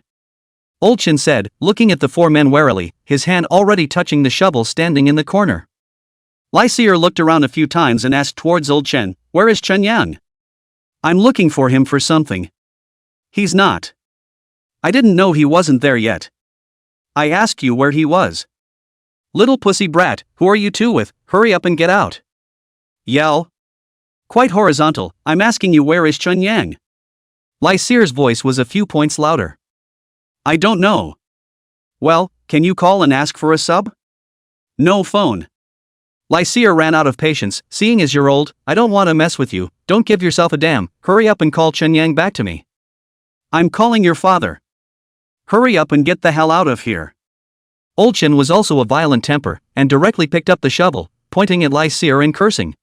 Old Chen said, looking at the four men warily, his hand already touching the shovel standing in the corner. Lai Seer looked around a few times and asked towards Old Chen, where is Chen Yang? I'm looking for him for something. He's not. I didn't know he wasn't there yet. I asked you where he was. Little pussy brat, who are you two with? Hurry up and get out. Yell. Quite horizontal, I'm asking you where is Chen Yang? Lai Seer's voice was a few points louder. I don't know. Well, can you call and ask for a sub? No phone. Lai Seer ran out of patience, seeing as you're old, I don't want to mess with you, don't give yourself a damn, hurry up and call Chen Yang back to me. I'm calling your father. Hurry up and get the hell out of here. Old Chen was also a violent temper, and directly picked up the shovel, pointing at Lai Seer and cursing.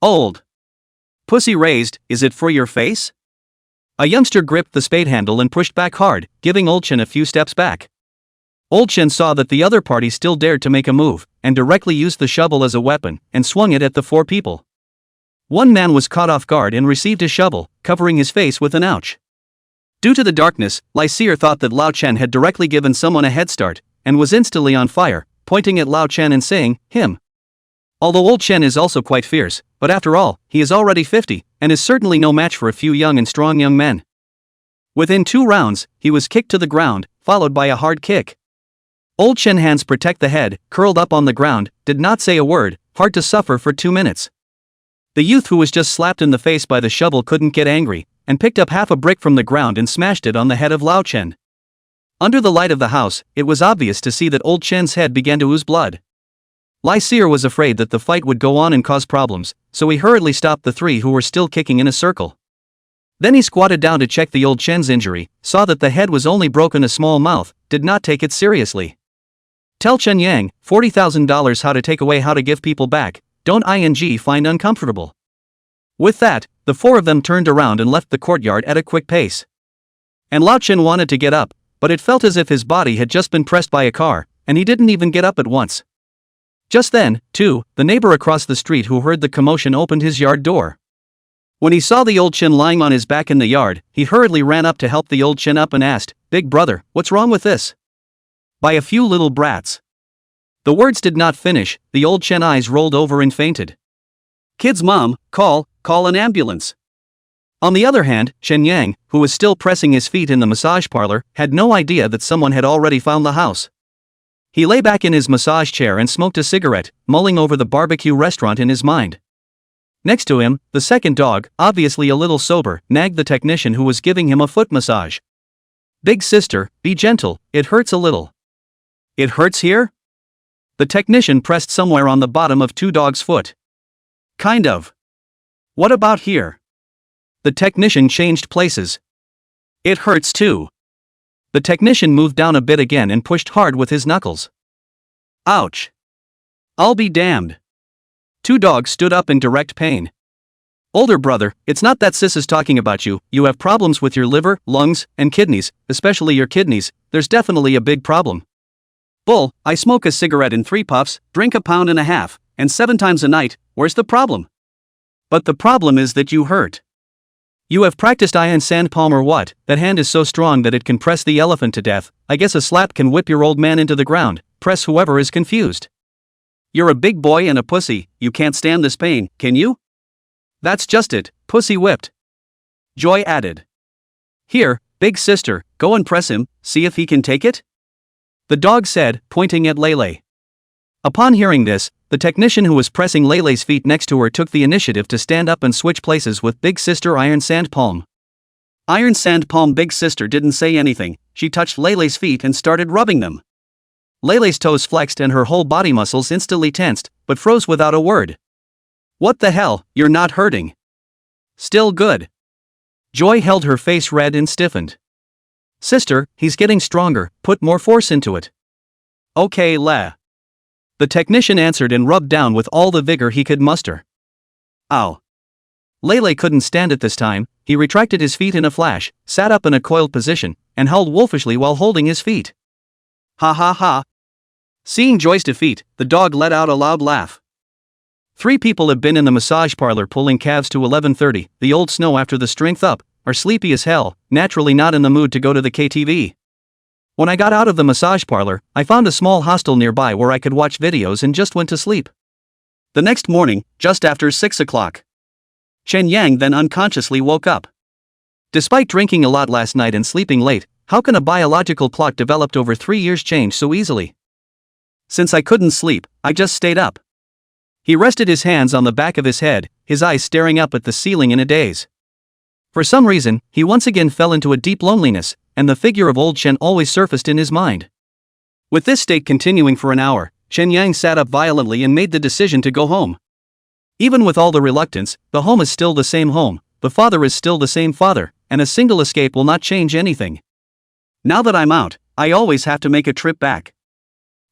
Old. Pussy raised, is it for your face? A youngster gripped the spade handle and pushed back hard, giving Old Chen a few steps back. Old Chen saw that the other party still dared to make a move, and directly used the shovel as a weapon, and swung it at the four people. One man was caught off guard and received a shovel, covering his face with an ouch. Due to the darkness, Lai Seer thought that Lao Chen had directly given someone a head start, and was instantly on fire, pointing at Lao Chen and saying, him. Although Old Chen is also quite fierce, but after all, he is already 50, and is certainly no match for a few young and strong young men. Within 2 rounds, he was kicked to the ground, followed by a hard kick. Old Chen hands protect the head, curled up on the ground, did not say a word, hard to suffer for 2 minutes. The youth who was just slapped in the face by the shovel couldn't get angry, and picked up half a brick from the ground and smashed it on the head of Lao Chen. Under the light of the house, it was obvious to see that Old Chen's head began to ooze blood. Lai Seer was afraid that the fight would go on and cause problems, so he hurriedly stopped the 3 who were still kicking in a circle. Then he squatted down to check the Old Chen's injury, saw that the head was only broken a small mouth, did not take it seriously. Tell Chen Yang, $40,000 how to take away how to give people back, don't ing find uncomfortable. With that, the 4 of them turned around and left the courtyard at a quick pace. And Lao Chen wanted to get up, but it felt as if his body had just been pressed by a car, and he didn't even get up at once. Just then, too, the neighbor across the street who heard the commotion opened his yard door. When he saw the Old Chen lying on his back in the yard, he hurriedly ran up to help the Old Chen up and asked, Big brother, what's wrong with this? By a few little brats. The words did not finish, the Old Chen eyes rolled over and fainted. Kid's mom, call an ambulance. On the other hand, Chen Yang, who was still pressing his feet in the massage parlor, had no idea that someone had already found the house. He lay back in his massage chair and smoked a cigarette, mulling over the barbecue restaurant in his mind. Next to him, the second dog, obviously a little sober, nagged the technician who was giving him a foot massage. Big sister, be gentle, it hurts a little. It hurts here? The technician pressed somewhere on the bottom of 2 dogs' foot. Kind of. What about here? The technician changed places. It hurts too. The technician moved down a bit again and pushed hard with his knuckles. Ouch. I'll be damned. 2 dogs stood up in direct pain. Older brother, it's not that sis is talking about you, you have problems with your liver, lungs, and kidneys, especially your kidneys, there's definitely a big problem. Bull, I smoke a cigarette in 3 puffs, drink 1.5 pounds, and 7 times a night, where's the problem? But the problem is that you hurt. You have practiced iron sand palm or what? That hand is so strong that it can press the elephant to death, I guess a slap can whip your old man into the ground, press whoever is confused. You're a big boy and a pussy, you can't stand this pain, can you? That's just it, pussy whipped. Joy added. Here, big sister, go and press him, see if he can take it? The dog said, pointing at Lele. Upon hearing this, the technician who was pressing Lele's feet next to her took the initiative to stand up and switch places with Big Sister Iron Sand Palm. Iron Sand Palm big sister didn't say anything, she touched Lele's feet and started rubbing them. Lele's toes flexed and her whole body muscles instantly tensed, but froze without a word. What the hell, you're not hurting. Still good. Joy held her face red and stiffened. Sister, he's getting stronger, put more force into it. Okay, Le. The technician answered and rubbed down with all the vigor he could muster. Ow. Lele couldn't stand it this time, he retracted his feet in a flash, sat up in a coiled position, and howled wolfishly while holding his feet. Ha ha ha. Seeing Joy's defeat, the dog let out a loud laugh. 3 people have been in the massage parlor pulling calves to 11:30, the old snow after the strength up, are sleepy as hell, naturally not in the mood to go to the KTV. When I got out of the massage parlor, I found a small hostel nearby where I could watch videos and just went to sleep. The next morning, just after 6 o'clock. Chen Yang then unconsciously woke up. Despite drinking a lot last night and sleeping late, how can a biological clock developed over 3 years change so easily? Since I couldn't sleep, I just stayed up. He rested his hands on the back of his head, his eyes staring up at the ceiling in a daze. For some reason, he once again fell into a deep loneliness, and the figure of old Chen always surfaced in his mind. With this state continuing for an hour, Chen Yang sat up violently and made the decision to go home. Even with all the reluctance, the home is still the same home, the father is still the same father, and a single escape will not change anything. Now that I'm out, I always have to make a trip back.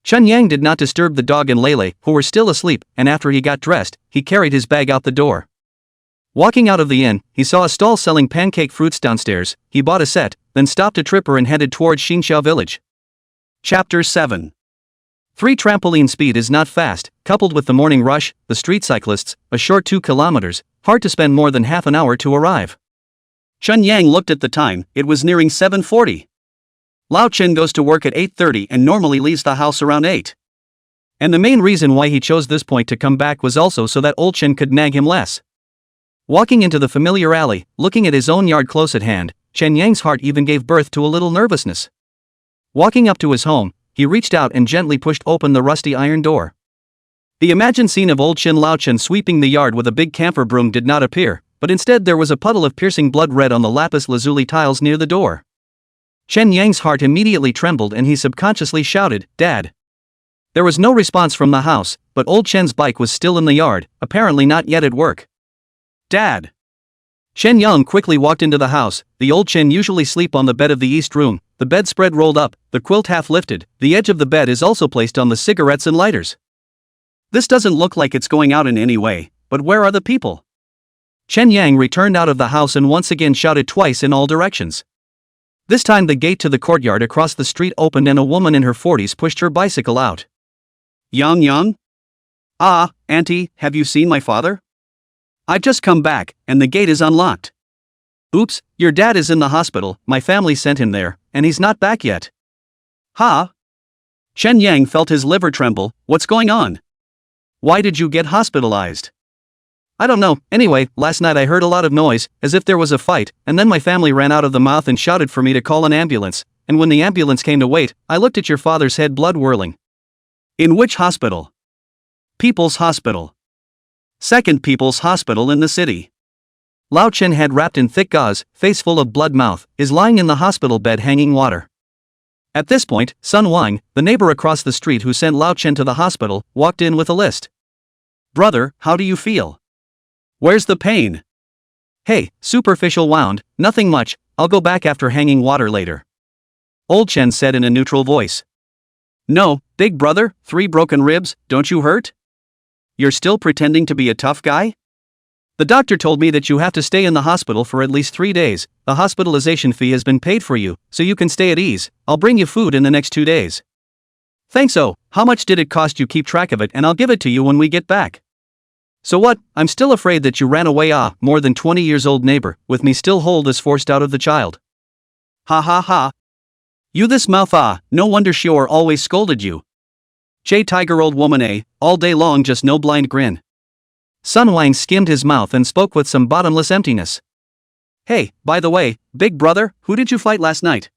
Chen Yang did not disturb the dog and Lele, who were still asleep, and after he got dressed, he carried his bag out the door. Walking out of the inn, he saw a stall selling pancake fruits downstairs, he bought a set, then stopped a tripper and headed towards Xinxiao village. Chapter 7. 3 trampoline speed is not fast, coupled with the morning rush, the street cyclists, a short 2 kilometers, hard to spend more than half an hour to arrive. Chen Yang looked at the time, it was nearing 7:40. Lao Chen goes to work at 8:30 and normally leaves the house around 8. And the main reason why he chose this point to come back was also so that old Chen could nag him less. Walking into the familiar alley, looking at his own yard close at hand, Chen Yang's heart even gave birth to a little nervousness. Walking up to his home, he reached out and gently pushed open the rusty iron door. The imagined scene of old Chen Lao Chen sweeping the yard with a big camphor broom did not appear, but instead there was a puddle of piercing blood red on the lapis lazuli tiles near the door. Chen Yang's heart immediately trembled and he subconsciously shouted, "Dad!" There was no response from the house, but old Chen's bike was still in the yard, apparently not yet at work. "Dad!" Chen Yang quickly walked into the house. The old Chen usually sleep on the bed of the east room, the bedspread rolled up, the quilt half lifted, the edge of the bed is also placed on the cigarettes and lighters. This doesn't look like it's going out in any way, but where are the people? Chen Yang returned out of the house and once again shouted twice in all directions. This time the gate to the courtyard across the street opened and a woman in her 40s pushed her bicycle out. Yang? Ah, auntie, have you seen my father? I've just come back, and the gate is unlocked. Oops, your dad is in the hospital, my family sent him there, and he's not back yet. Huh? Chen Yang felt his liver tremble, what's going on? Why did you get hospitalized? I don't know, anyway, last night I heard a lot of noise, as if there was a fight, and then my family ran out of the mouth and shouted for me to call an ambulance, and when the ambulance came to wait, I looked at your father's head, blood whirling. In which hospital? People's Hospital. Second People's Hospital in the city. Lao Chen, head wrapped in thick gauze, face full of blood mouth, is lying in the hospital bed hanging water. At this point, Sun Wang, the neighbor across the street who sent Lao Chen to the hospital, walked in with a list. Brother, how do you feel? Where's the pain? Hey, superficial wound, nothing much, I'll go back after hanging water later. Old Chen said in a neutral voice. No, big brother, 3 broken ribs, don't you hurt? You're still pretending to be a tough guy? The doctor told me that you have to stay in the hospital for at least 3 days, the hospitalization fee has been paid for you, so you can stay at ease, I'll bring you food in the next 2 days. Thanks. Oh, how much did it cost you? Keep track of it and I'll give it to you when we get back. So what, I'm still afraid that you ran away. Ah, more than 20 years old neighbor, with me still hold is forced out of the child. Ha ha ha. You this mouth. Ah, no wonder Xior always scolded you. Jay tiger old woman. All day long just no blind grin. Sun Wang skimmed his mouth and spoke with some bottomless emptiness. Hey, by the way, big brother, who did you fight last night?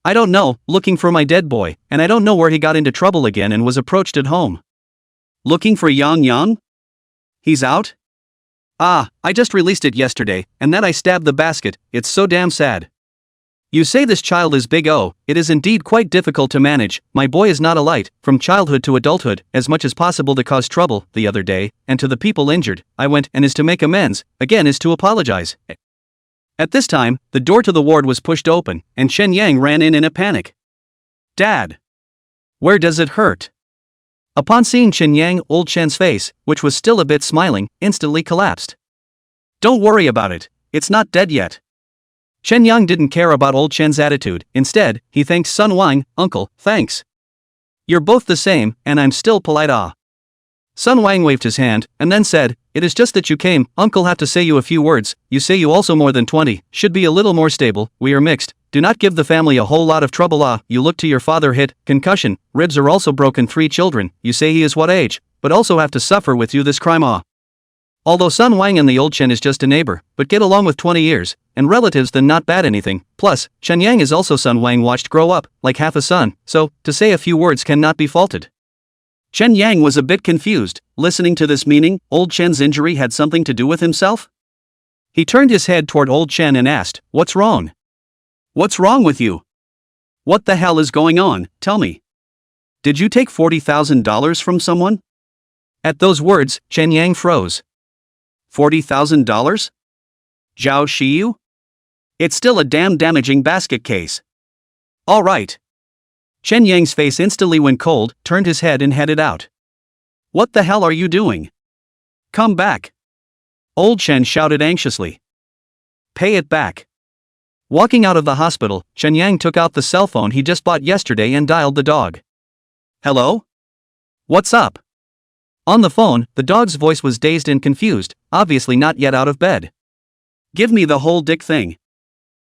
I don't know, looking for my dead boy, and I don't know where he got into trouble again and was approached at home. Looking for Yang? He's out? Ah, I just released it yesterday, and then I stabbed the basket, it's so damn sad. You say this child is big O, it is indeed quite difficult to manage, my boy is not a light, from childhood to adulthood, as much as possible to cause trouble, the other day, and to the people injured, I went and is to make amends, again is to apologize. At this time, the door to the ward was pushed open, and Chen Yang ran in a panic. Dad! Where does it hurt? Upon seeing Chen Yang, old Chen's face, which was still a bit smiling, instantly collapsed. Don't worry about it, it's not dead yet. Chen Yang didn't care about old Chen's attitude, instead, he thanked Sun Wang, uncle, thanks. You're both the same, and I'm still polite ah. Sun Wang waved his hand, and then said, it is just that you came, uncle have to say you a few words, you say you also more than 20, should be a little more stable, we are mixed, do not give the family a whole lot of trouble ah, you look to your father hit, concussion, ribs are also broken 3 children, you say he is what age, but also have to suffer with you this crime ah. Although Sun Wang and the old Chen is just a neighbor, but get along with 20 years, and relatives then not bad anything, plus, Chen Yang is also Sun Wang watched grow up, like half a son, so, to say a few words cannot be faulted. Chen Yang was a bit confused, listening to this meaning, old Chen's injury had something to do with himself? He turned his head toward old Chen and asked, what's wrong? What's wrong with you? What the hell is going on, tell me. Did you take $40,000 from someone? At those words, Chen Yang froze. $40,000? Xiao Xiu? It's still a damn damaging basket case. All right. Chen Yang's face instantly went cold, turned his head and headed out. What the hell are you doing? Come back. Old Chen shouted anxiously. Pay it back. Walking out of the hospital, Chen Yang took out the cell phone he just bought yesterday and dialed the dog. Hello? What's up? On the phone, the dog's voice was dazed and confused, obviously not yet out of bed. Give me the whole dick thing.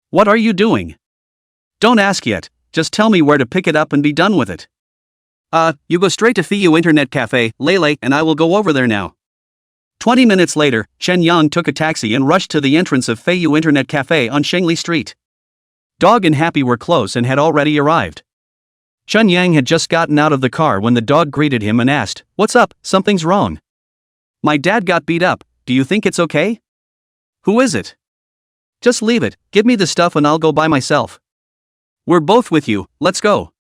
What are you doing? Don't ask yet, just tell me where to pick it up and be done with it. You go straight to Fiyu Internet Cafe, Lele, and I will go over there now. 20 minutes later, Chen Yang took a taxi and rushed to the entrance of Feiyu Internet Cafe on Shengli Street. Dog and Happy were close and had already arrived. Chen Yang had just gotten out of the car when the dog greeted him and asked, what's up, something's wrong. My dad got beat up, do you think it's okay? Who is it? Just leave it, give me the stuff and I'll go by myself. We're both with you, let's go.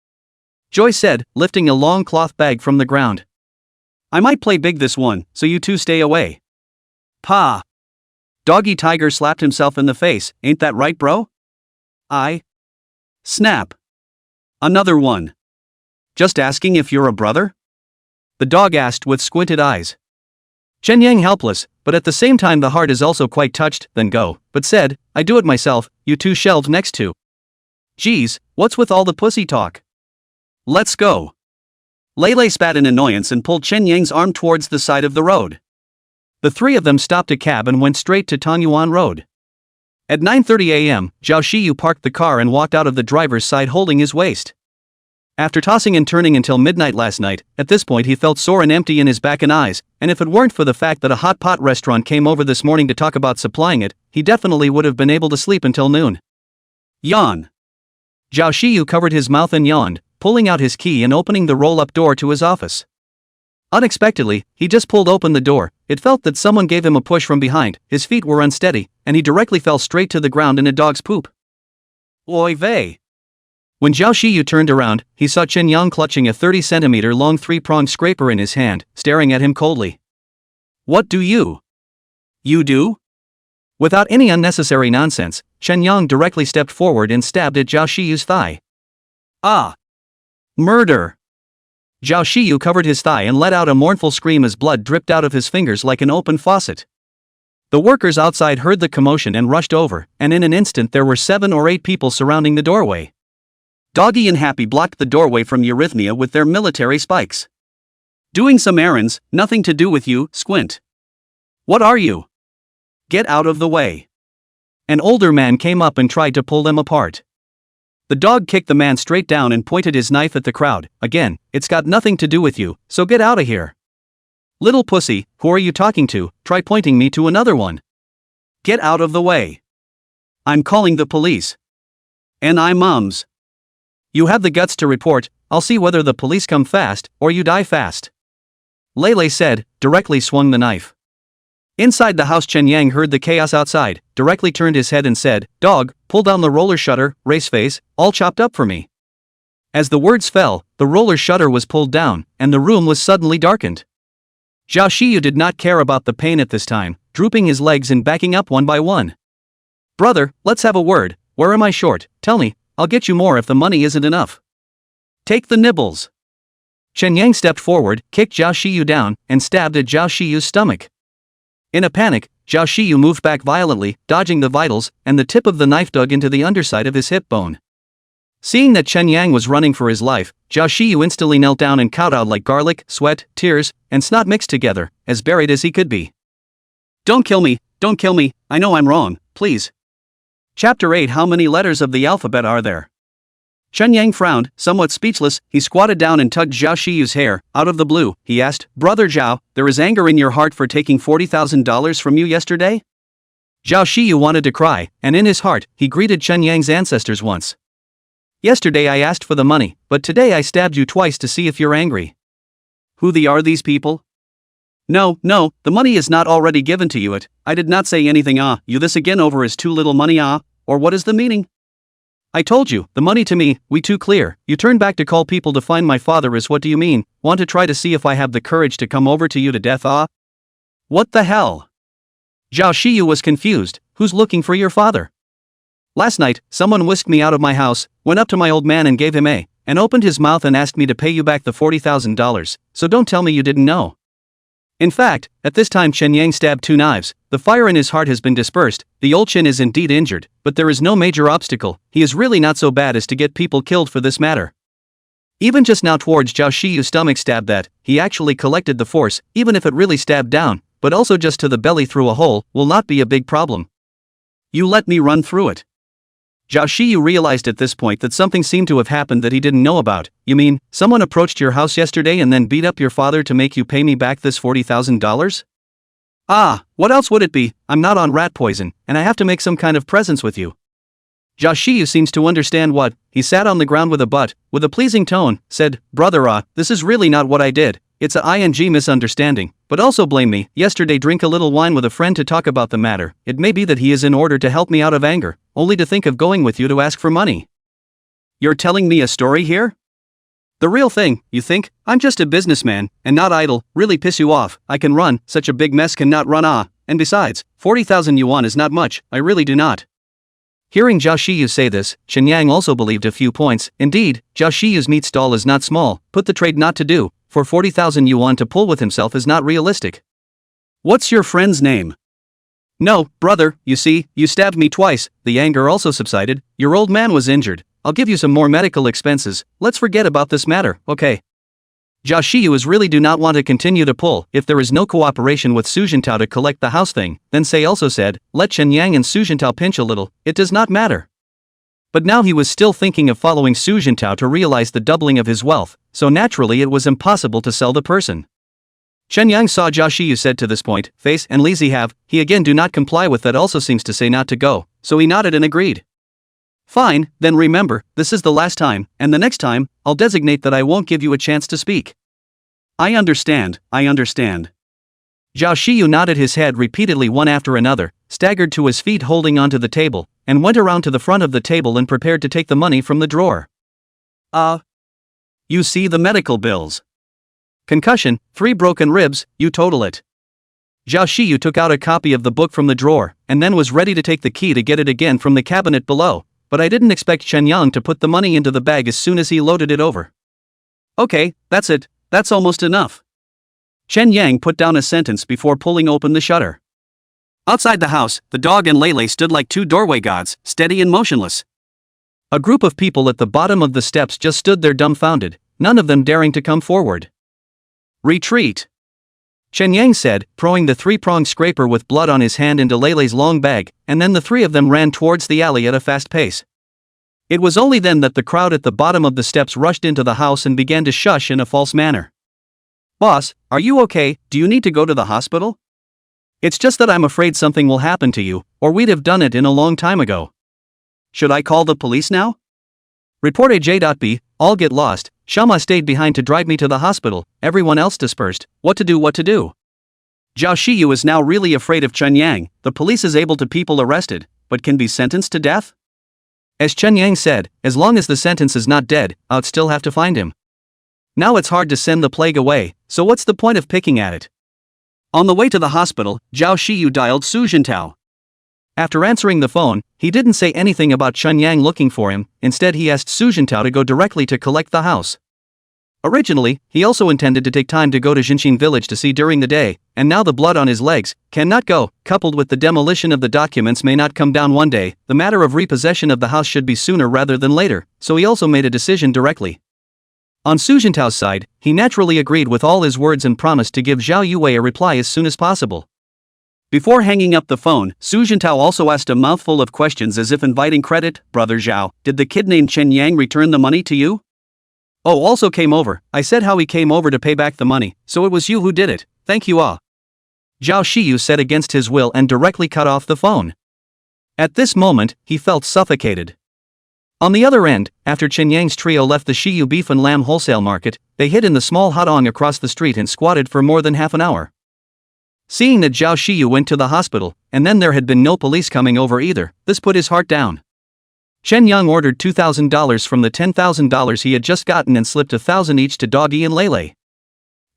Joy said, lifting a long cloth bag from the ground. I might play big this one, so you two stay away. Pa! Doggy Tiger slapped himself in the face, ain't that right bro? Snap. Another one. Just asking if you're a brother? The dog asked with squinted eyes. Chen Yang helpless, but at the same time the heart is also quite touched, then go, but said, I do it myself, you two shelved next to. Geez, what's with all the pussy talk? Let's go. Lele spat in annoyance and pulled Chen Yang's arm towards the side of the road. The three of them stopped a cab and went straight to Tangyuan Road. At 9:30 a.m., Xiao Xiu parked the car and walked out of the driver's side holding his waist. After tossing and turning until midnight last night, at this point he felt sore and empty in his back and eyes, and if it weren't for the fact that a hot pot restaurant came over this morning to talk about supplying it, he definitely would have been able to sleep until noon. Yawn. Xiao Xiu covered his mouth and yawned, pulling out his key and opening the roll-up door to his office. Unexpectedly, he just pulled open the door, it felt that someone gave him a push from behind, his feet were unsteady, and he directly fell straight to the ground in a dog's poop. Oy vey. When Xiao Xiu turned around, he saw Chen Yang clutching a 30-centimeter long 3-pronged scraper in his hand, staring at him coldly. What do you? You do? Without any unnecessary nonsense, Chen Yang directly stepped forward and stabbed at Xiao Xiu's thigh. Ah! Murder! Xiao Xiu covered his thigh and let out a mournful scream as blood dripped out of his fingers like an open faucet. The workers outside heard the commotion and rushed over, and in an instant there were 7 or 8 people surrounding the doorway. Doggy and Happy blocked the doorway from Eurythmia with their military spikes. Doing some errands, nothing to do with you, Squint. What are you? Get out of the way. An older man came up and tried to pull them apart. The dog kicked the man straight down and pointed his knife at the crowd. Again, it's got nothing to do with you, so get out of here. Little pussy, who are you talking to? Try pointing me to another one. Get out of the way. I'm calling the police. And I'm mums. You have the guts to report, I'll see whether the police come fast, or you die fast. Lele said, directly swung the knife. Inside the house, Chen Yang heard the chaos outside, directly turned his head and said, "Dog, pull down the roller shutter, race face, all chopped up for me." As the words fell, the roller shutter was pulled down, and the room was suddenly darkened. Xiao Xiu did not care about the pain at this time, drooping his legs and backing up one by one. "Brother, let's have a word. Where am I short? Tell me, I'll get you more if the money isn't enough. Take the nibbles." Chen Yang stepped forward, kicked Xiao Xiu down, and stabbed at Xiao Xiu's stomach. In a panic, Xiao Xiu moved back violently, dodging the vitals, and the tip of the knife dug into the underside of his hip bone. Seeing that Chen Yang was running for his life, Xiao Xiu instantly knelt down and kowtowed like garlic, sweat, tears, and snot mixed together, as buried as he could be. "Don't kill me, don't kill me, I know I'm wrong, please." Chapter 8. How many letters of the alphabet are there? Chen Yang frowned, somewhat speechless. He squatted down and tugged Xiao Xiu's hair. Out of the blue, he asked, "Brother Zhao, there is anger in your heart for taking $40,000 from you yesterday?" Xiao Xiu wanted to cry, and in his heart, he greeted Chen Yang's ancestors once. "Yesterday I asked for the money, but today I stabbed you twice to see if you're angry." "Who are these people?" No, the money is not already given to you. I did not say anything. You this again over is too little money. Or what is the meaning? I told you, the money to me, we too clear. You turn back to call people to find my father is what do you mean? Want to try to see if I have the courage to come over to you to death? What the hell? Xiao Xiu was confused. Who's looking for your father? Last night, someone whisked me out of my house, went up to my old man and gave him and opened his mouth and asked me to pay you back the $40,000, so don't tell me you didn't know. In fact, at this time Chen Yang stabbed 2 knives, the fire in his heart has been dispersed, the old Chen is indeed injured, but there is no major obstacle, he is really not so bad as to get people killed for this matter. Even just now towards Xiao Xiu's stomach stab that, he actually collected the force, even if it really stabbed down, but also just to the belly through a hole, will not be a big problem. You let me run through it. Xiao Xiu realized at this point that something seemed to have happened that he didn't know about. You mean, someone approached your house yesterday and then beat up your father to make you pay me back this $40,000? What else would it be? I'm not on rat poison, and I have to make some kind of presents with you. Xiao Xiu seems to understand what, he sat on the ground with a pleasing tone, said, "Brother, this is really not what I did, it's a ing misunderstanding, but also blame me. Yesterday drink a little wine with a friend to talk about the matter, it may be that he is in order to help me out of anger, only to think of going with you to ask for money." You're telling me a story here? The real thing, you think? I'm just a businessman, and not idle, really piss you off, I can run, such a big mess cannot run and besides, 40,000 yuan is not much, I really do not. Hearing Xiao Xiu say this, Chen Yang also believed a few points. Indeed, Xiao Xiu's meat stall is not small, put the trade not to do, for 40,000 yuan to pull with himself is not realistic. What's your friend's name? No, brother, you see, you stabbed me twice, the anger also subsided, your old man was injured, I'll give you some more medical expenses, let's forget about this matter, okay? Xiao Xiu really do not want to continue to pull. If there is no cooperation with Su Jintao to collect the house thing, then Sei also said, let Chen Yang and Su Jintao pinch a little, it does not matter. But now he was still thinking of following Su Jintao to realize the doubling of his wealth, so naturally it was impossible to sell the person. Chen Yang saw Xiao Xiu said to this point, face and lazy have, he again do not comply with that also seems to say not to go, so he nodded and agreed. Fine, then remember, this is the last time, and the next time, I'll designate that I won't give you a chance to speak. I understand. Xiao Xiu nodded his head repeatedly one after another, staggered to his feet holding onto the table, and went around to the front of the table and prepared to take the money from the drawer. You see the medical bills. Concussion, 3 broken ribs, you total it. Xiao Xiu took out a copy of the book from the drawer, and then was ready to take the key to get it again from the cabinet below, but I didn't expect Chen Yang to put the money into the bag as soon as he loaded it over. Okay, that's it, that's almost enough. Chen Yang put down a sentence before pulling open the shutter. Outside the house, the dog and Lele stood like 2 doorway gods, steady and motionless. A group of people at the bottom of the steps just stood there dumbfounded, none of them daring to come forward. Retreat. Chen Yang said, throwing the 3-pronged scraper with blood on his hand into Lele's long bag, and then the 3 of them ran towards the alley at a fast pace. It was only then that the crowd at the bottom of the steps rushed into the house and began to shush in a false manner. Boss, are you okay? Do you need to go to the hospital? It's just that I'm afraid something will happen to you, or we'd have done it in a long time ago. Should I call the police now? Report AJ.B, all get lost, Shama stayed behind to drive me to the hospital, everyone else dispersed, what to do? Xiao Xiu is now really afraid of Chen Yang. The police is able to people arrested, but can be sentenced to death? As Chen Yang said, as long as the sentence is not dead, I'd still have to find him. Now it's hard to send the plague away, so what's the point of picking at it? On the way to the hospital, Xiao Xiu dialed Su Jintao. After answering the phone, he didn't say anything about Chen Yang looking for him. Instead he asked Su Jintao to go directly to collect the house. Originally, he also intended to take time to go to Jinxin village to see during the day, and now the blood on his legs cannot go, coupled with the demolition of the documents may not come down one day. The matter of repossession of the house should be sooner rather than later, so he also made a decision directly. On Su Jintao's side, he naturally agreed with all his words and promised to give Zhao Yue a reply as soon as possible. Before hanging up the phone, Su Jintao also asked a mouthful of questions as if inviting credit. Brother Zhao, did the kid named Chen Yang return the money to you? Oh, also came over. I said how he came over to pay back the money, so it was you who did it. Thank you ah. Xiao Xiu said against his will and directly cut off the phone. At this moment, he felt suffocated. On the other end, after Chen Yang's trio left the Xiu beef and lamb wholesale market, they hid in the small hutong across the street and squatted for more than half an hour. Seeing that Xiao Xiu went to the hospital, and then there had been no police coming over either, this put his heart down. Chen Yang ordered $2,000 from the $10,000 he had just gotten and slipped $1,000 each to Doggy and Lele.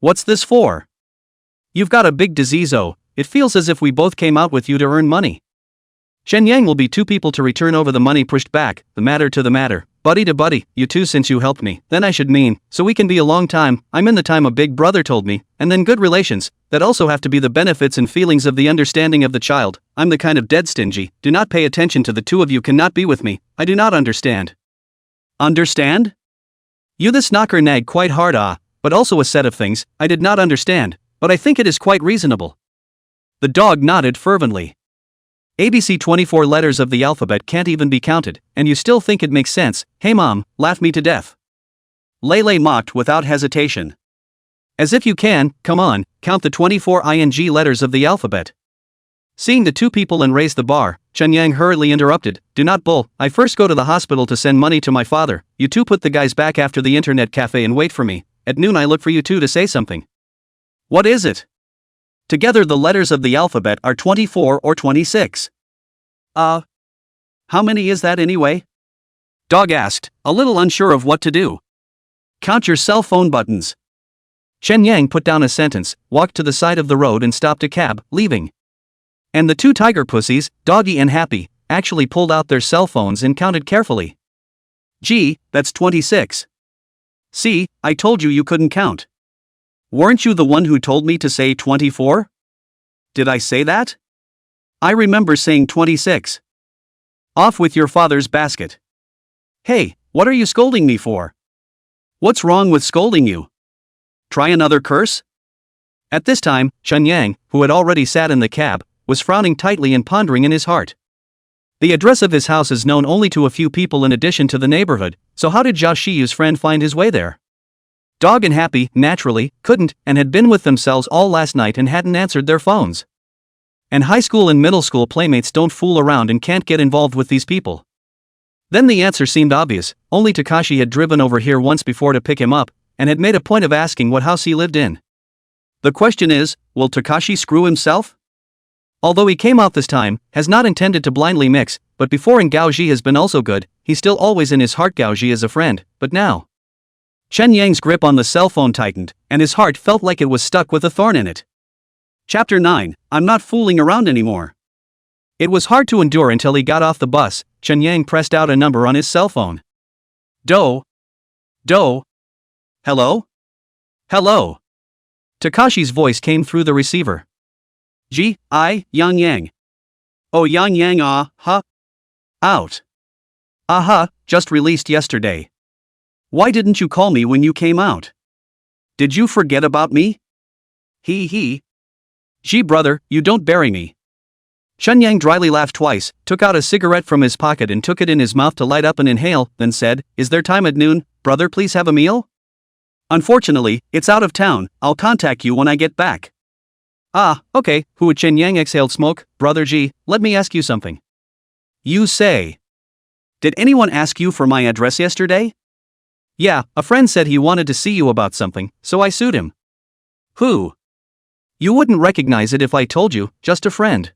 What's this for? You've got a big disease oh, it feels as if we both came out with you to earn money. Chen Yang will be two people to return over the money pushed back, the matter to the matter, buddy to buddy, you two since you helped me, then I should mean, so we can be a long time, I'm in the time a big brother told me, and then good relations, that also have to be the benefits and feelings of the understanding of the child, I'm the kind of dead stingy, do not pay attention to the two of you cannot be with me, I do not understand. Understand? You this knocker nag quite hard ah, but also a set of things, I did not understand, but I think it is quite reasonable. The dog nodded fervently. ABC 24 letters of the alphabet can't even be counted, and you still think it makes sense, hey mom, laugh me to death. Lele mocked without hesitation. As if you can, come on, count the 24 ing letters of the alphabet. Seeing the two people and raise the bar, Chen Yang hurriedly interrupted, do not bull, I first go to the hospital to send money to my father, you two put the guys back after the internet cafe and wait for me, at noon I look for you two to say something. What is it? Together the letters of the alphabet are 24 or 26. How many is that anyway? Dog asked, a little unsure of what to do. Count your cell phone buttons. Chen Yang put down a sentence, walked to the side of the road and stopped a cab, leaving. And the two tiger pussies, Doggy and Happy, actually pulled out their cell phones and counted carefully. Gee, that's 26. See, I told you you couldn't count. Weren't you the one who told me to say 24? Did I say that? I remember saying 26. Off with your father's basket. Hey, what are you scolding me for? What's wrong with scolding you? Try another curse? At this time, Chen Yang, who had already sat in the cab, was frowning tightly and pondering in his heart. The address of his house is known only to a few people in addition to the neighborhood, so how did Xiao Xiu's friend find his way there? Dog and Happy, naturally, couldn't, and had been with themselves all last night and hadn't answered their phones. And high school and middle school playmates don't fool around and can't get involved with these people. Then the answer seemed obvious, only Takashi had driven over here once before to pick him up, and had made a point of asking what house he lived in. The question is, will Takashi screw himself? Although he came out this time, has not intended to blindly mix, but before in Gaoji has been also good, he's still always in his heart Gaoji as a friend, but now. Chen Yang's grip on the cell phone tightened, and his heart felt like it was stuck with a thorn in it. Chapter 9, I'm not fooling around anymore. It was hard to endure until he got off the bus. Chen Yang pressed out a number on his cell phone. Do. Hello? Hello. Takashi's voice came through the receiver. Yang Yang. Oh Yang Yang Out. Aha, just released yesterday. Why didn't you call me when you came out? Did you forget about me? Gee brother, you don't bury me. Chen Yang dryly laughed twice, took out a cigarette from his pocket and took it in his mouth to light up and inhale, then said, is there time at noon, brother please have a meal? Unfortunately, it's out of town, I'll contact you when I get back. Okay, Chen Yang exhaled smoke, brother G, let me ask you something. You say. Did anyone ask you for my address yesterday? Yeah, a friend said he wanted to see you about something, so I sued him. Who? You wouldn't recognize it if I told you, just a friend.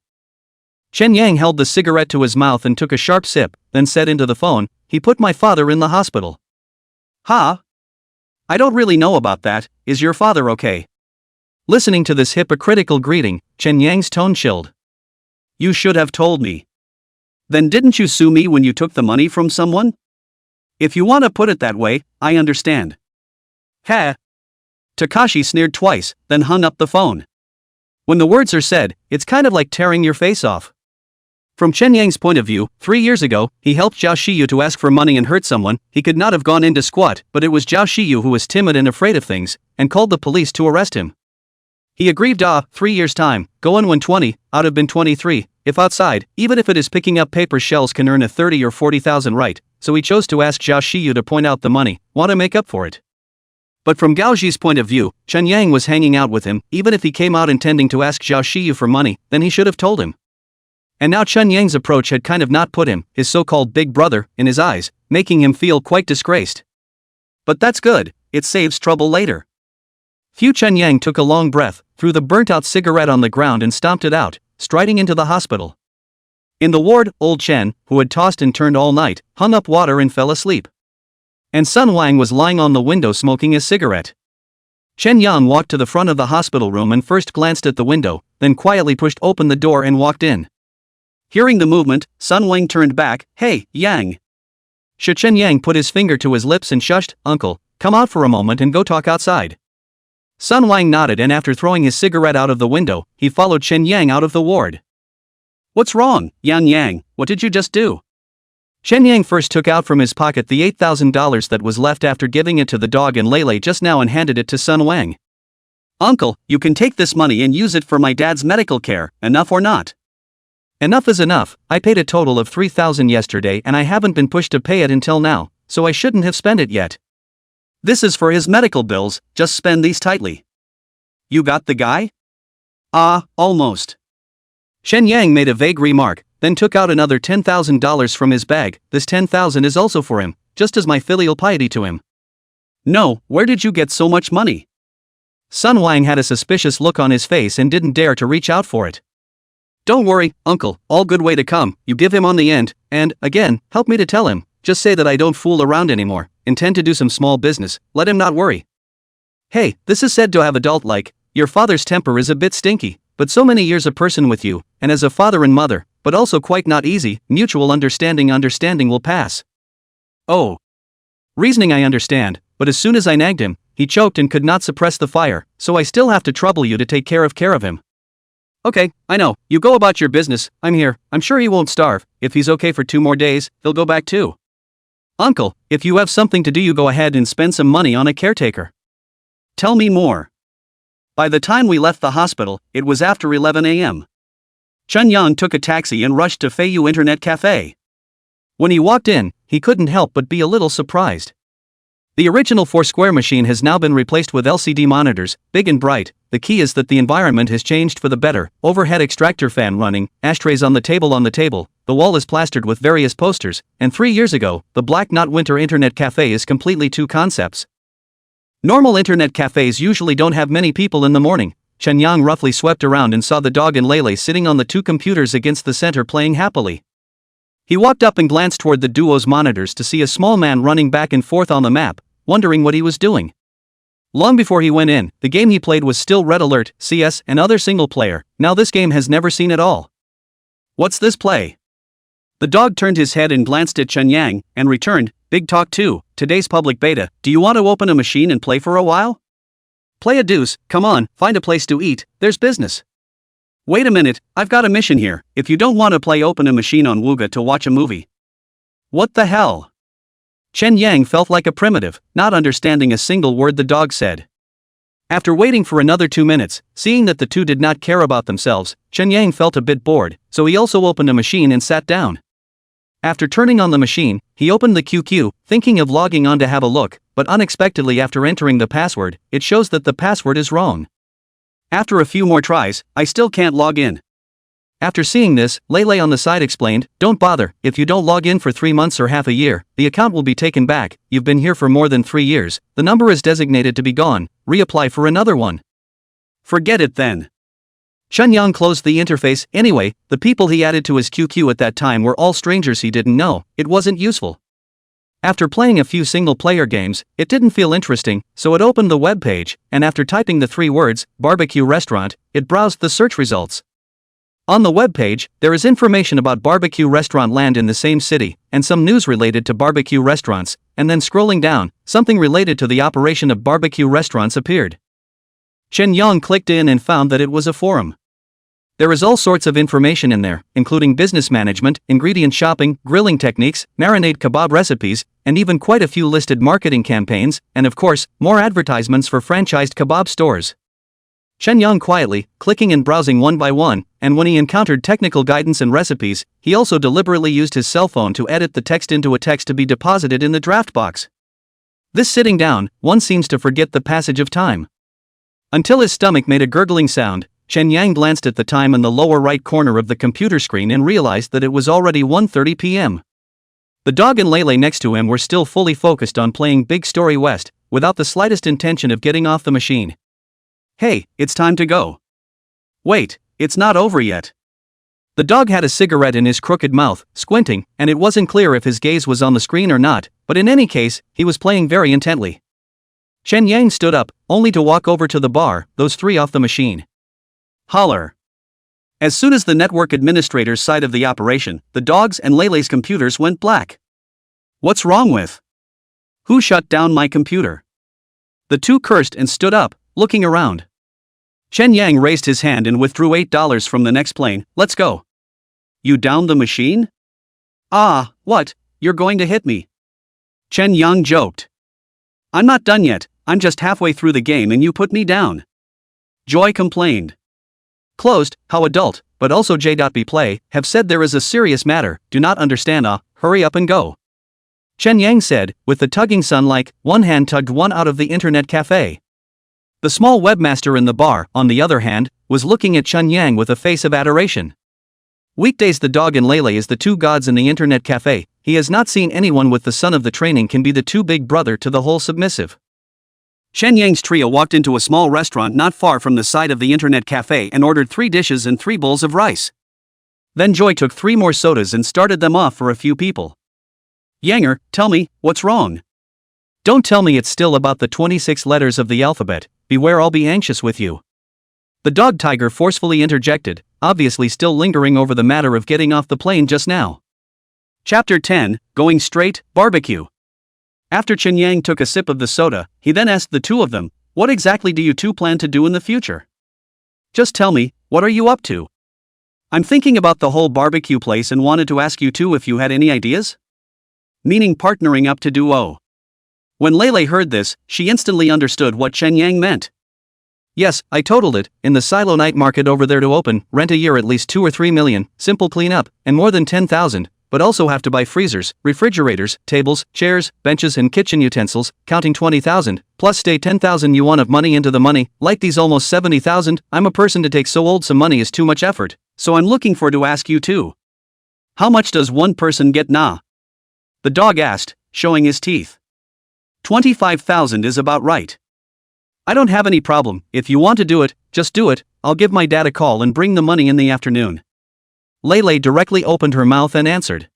Chen Yang held the cigarette to his mouth and took a sharp sip, then said into the phone, he put my father in the hospital. Huh? I don't really know about that, is your father okay? Listening to this hypocritical greeting, Chen Yang's tone chilled. You should have told me. Then didn't you sue me when you took the money from someone? If you want to put it that way, I understand. Heh. Takashi sneered twice, then hung up the phone. When the words are said, it's kind of like tearing your face off. From Chen Yang's point of view, 3 years ago, he helped Xiao Xiu to ask for money and hurt someone. He could not have gone in to squat, but it was Xiao Xiu who was timid and afraid of things, and called the police to arrest him. He aggrieved 3 years time, go on when 20, out have been 23, if outside, even if it is picking up paper shells can earn a 30 or 40,000 right, so he chose to ask Xiao Xiu to point out the money, want to make up for it. But from Gaoji's point of view, Chen Yang was hanging out with him, even if he came out intending to ask Xiao Xiu for money, then he should have told him. And now Chen Yang's approach had kind of not put him, his so-called big brother, in his eyes, making him feel quite disgraced. But that's good, it saves trouble later. Chen Yang took a long breath, threw the burnt-out cigarette on the ground and stomped it out, striding into the hospital. In the ward, old Chen, who had tossed and turned all night, hung up water and fell asleep. And Sun Wang was lying on the window smoking a cigarette. Chen Yang walked to the front of the hospital room and first glanced at the window, then quietly pushed open the door and walked in. Hearing the movement, Sun Wang turned back, hey, Yang. Chen Yang put his finger to his lips and shushed, uncle, come out for a moment and go talk outside. Sun Wang nodded and after throwing his cigarette out of the window, he followed Chen Yang out of the ward. What's wrong, Yang? What did you just do? Chen Yang first took out from his pocket the $8,000 that was left after giving it to the dog and Lele just now and handed it to Sun Wang. Uncle, you can take this money and use it for my dad's medical care, enough or not? Enough is enough, I paid a total of $3,000 yesterday and I haven't been pushed to pay it until now, so I shouldn't have spent it yet. This is for his medical bills, just spend these tightly. You got the guy? Almost. Chen Yang made a vague remark, then took out another $10,000 from his bag. This $10,000 is also for him, just as my filial piety to him. No, where did you get so much money? Sun Wang had a suspicious look on his face and didn't dare to reach out for it. Don't worry, uncle, all good way to come, you give him on the end, and, again, help me to tell him, just say that I don't fool around anymore, intend to do some small business, let him not worry. Hey, this is said to have adult-like, your father's temper is a bit stinky, but so many years a person with you, and as a father and mother, but also quite not easy, mutual understanding will pass. Oh. Reasoning I understand, but as soon as I nagged him, he choked and could not suppress the fire, so I still have to trouble you to take care of him. Okay, I know, you go about your business, I'm here, I'm sure he won't starve, if he's okay for 2 more days, he'll go back too. Uncle, if you have something to do you go ahead and spend some money on a caretaker. Tell me more. By the time we left the hospital, it was after 11 a.m. Chen Yang took a taxi and rushed to Feiyu Internet Cafe. When he walked in, he couldn't help but be a little surprised. The original 4-square machine has now been replaced with LCD monitors, big and bright. The key is that the environment has changed for the better, overhead extractor fan running, ashtrays on the table, the wall is plastered with various posters, and 3 years ago, the Black Knot Winter Internet Cafe is completely 2 concepts. Normal internet cafes usually don't have many people in the morning. Chen Yang roughly swept around and saw the dog and Lele sitting on the 2 computers against the center playing happily. He walked up and glanced toward the duo's monitors to see a small man running back and forth on the map, wondering what he was doing. Long before he went in, the game he played was still Red Alert, CS, and other single player. Now this game has never seen it all. What's this play? The dog turned his head and glanced at Chen Yang, and returned, Big Talk 2, today's public beta, do you want to open a machine and play for a while? Play a deuce, come on, find a place to eat, there's business. Wait a minute, I've got a mission here, if you don't want to play open a machine on Wooga to watch a movie. What the hell? Chen Yang felt like a primitive, not understanding a single word the dog said. After waiting for another 2 minutes, seeing that the 2 did not care about themselves, Chen Yang felt a bit bored, so he also opened a machine and sat down. After turning on the machine, he opened the QQ, thinking of logging on to have a look, but unexpectedly after entering the password, it shows that the password is wrong. After a few more tries, I still can't log in. After seeing this, Lele on the side explained, don't bother, if you don't log in for 3 months or half a year, the account will be taken back, you've been here for more than 3 years, the number is designated to be gone, reapply for another one. Forget it then. Chen Yang closed the interface. Anyway, the people he added to his QQ at that time were all strangers he didn't know. It wasn't useful. After playing a few single-player games, it didn't feel interesting, so it opened the web page, and after typing the 3 words, barbecue restaurant, it browsed the search results. On the web page, there is information about barbecue restaurant land in the same city, and some news related to barbecue restaurants, and then scrolling down, something related to the operation of barbecue restaurants appeared. Chen Yang clicked in and found that it was a forum. There is all sorts of information in there, including business management, ingredient shopping, grilling techniques, marinade kebab recipes, and even quite a few listed marketing campaigns, and of course, more advertisements for franchised kebab stores. Chen Yang quietly, clicking and browsing one by one, and when he encountered technical guidance and recipes, he also deliberately used his cell phone to edit the text into a text to be deposited in the draft box. This sitting down, one seems to forget the passage of time. Until his stomach made a gurgling sound, Chen Yang glanced at the time in the lower right corner of the computer screen and realized that it was already 1:30 p.m. The dog and Lele next to him were still fully focused on playing Big Story West, without the slightest intention of getting off the machine. Hey, it's time to go. Wait, it's not over yet. The dog had a cigarette in his crooked mouth, squinting, and it wasn't clear if his gaze was on the screen or not, but in any case, he was playing very intently. Chen Yang stood up, only to walk over to the bar, those 3 off the machine. Holler. As soon as the network administrator's side of the operation, the dog's and Lele's computers went black. What's wrong with? Who shut down my computer? The 2 cursed and stood up, looking around. Chen Yang raised his hand and withdrew $8 from the next plane. Let's go. You downed the machine? Ah, what, you're going to hit me. Chen Yang joked. I'm not done yet, I'm just halfway through the game and you put me down. Joy complained. Closed, how adult, but also J.B Play, have said there is a serious matter, do not understand hurry up and go. Chen Yang said, with the tugging son like, one hand tugged one out of the internet cafe. The small webmaster in the bar, on the other hand, was looking at Chen Yang with a face of adoration. Weekdays the dog and Lele is the 2 gods in the internet cafe, he has not seen anyone with the son of the training can be the 2 big brother to the whole submissive. Chen Yang's trio walked into a small restaurant not far from the side of the internet cafe and ordered 3 dishes and 3 bowls of rice. Then Joy took 3 more sodas and started them off for a few people. Yanger, tell me, what's wrong? Don't tell me it's still about the 26 letters of the alphabet, beware I'll be anxious with you. The dog tiger forcefully interjected, obviously still lingering over the matter of getting off the plane just now. Chapter 10, Going Straight, Barbecue. After Chen Yang took a sip of the soda, he then asked the 2 of them, what exactly do you 2 plan to do in the future? Just tell me, what are you up to? I'm thinking about the whole barbecue place and wanted to ask you 2 if you had any ideas? Meaning partnering up to duo. When Lele heard this, she instantly understood what Chen Yang meant. Yes, I totaled it, in the silo night market over there to open, rent a year at least 2 or 3 million, simple cleanup, and more than 10,000, but also have to buy freezers, refrigerators, tables, chairs, benches and kitchen utensils, counting 20,000, plus stay 10,000 yuan of money into the money, like these almost 70,000, I'm a person to take so old some money is too much effort, so I'm looking for to ask you too. How much does one person get na? The dog asked, showing his teeth. 25,000 is about right. I don't have any problem, if you want to do it, just do it, I'll give my dad a call and bring the money in the afternoon. Lele directly opened her mouth and answered.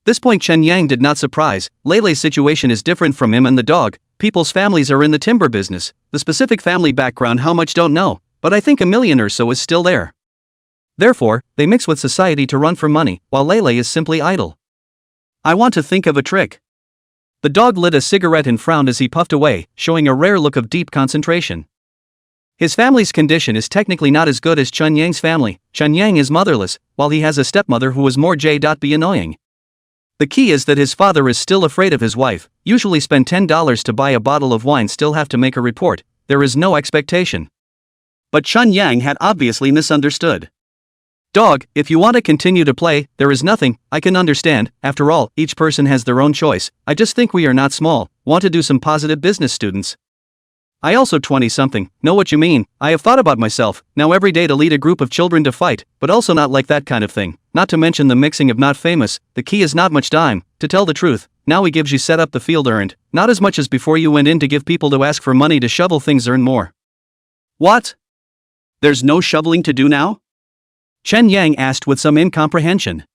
This point Chen Yang did not surprise, Lele's situation is different from him and the dog, people's families are in the timber business, the specific family background how much don't know, but I think $1 million or so is still there. Therefore, they mix with society to run for money, while Lele is simply idle. I want to think of a trick. The dog lit a cigarette and frowned as he puffed away, showing a rare look of deep concentration. His family's condition is technically not as good as Chen Yang's family. Chen Yang is motherless, while he has a stepmother who is more J.B annoying. The key is that his father is still afraid of his wife, usually spend $10 to buy a bottle of wine still have to make a report, there is no expectation. But Chen Yang had obviously misunderstood. Dog, if you want to continue to play, there is nothing, I can understand, after all, each person has their own choice, I just think we are not small, want to do some positive business students. I also 20-something, know what you mean, I have thought about myself, now every day to lead a group of children to fight, but also not like that kind of thing, not to mention the mixing of not famous, the key is not much dime, to tell the truth, now he gives you set up the field earned, not as much as before you went in to give people to ask for money to shovel things earn more. What? There's no shoveling to do now? Chen Yang asked with some incomprehension.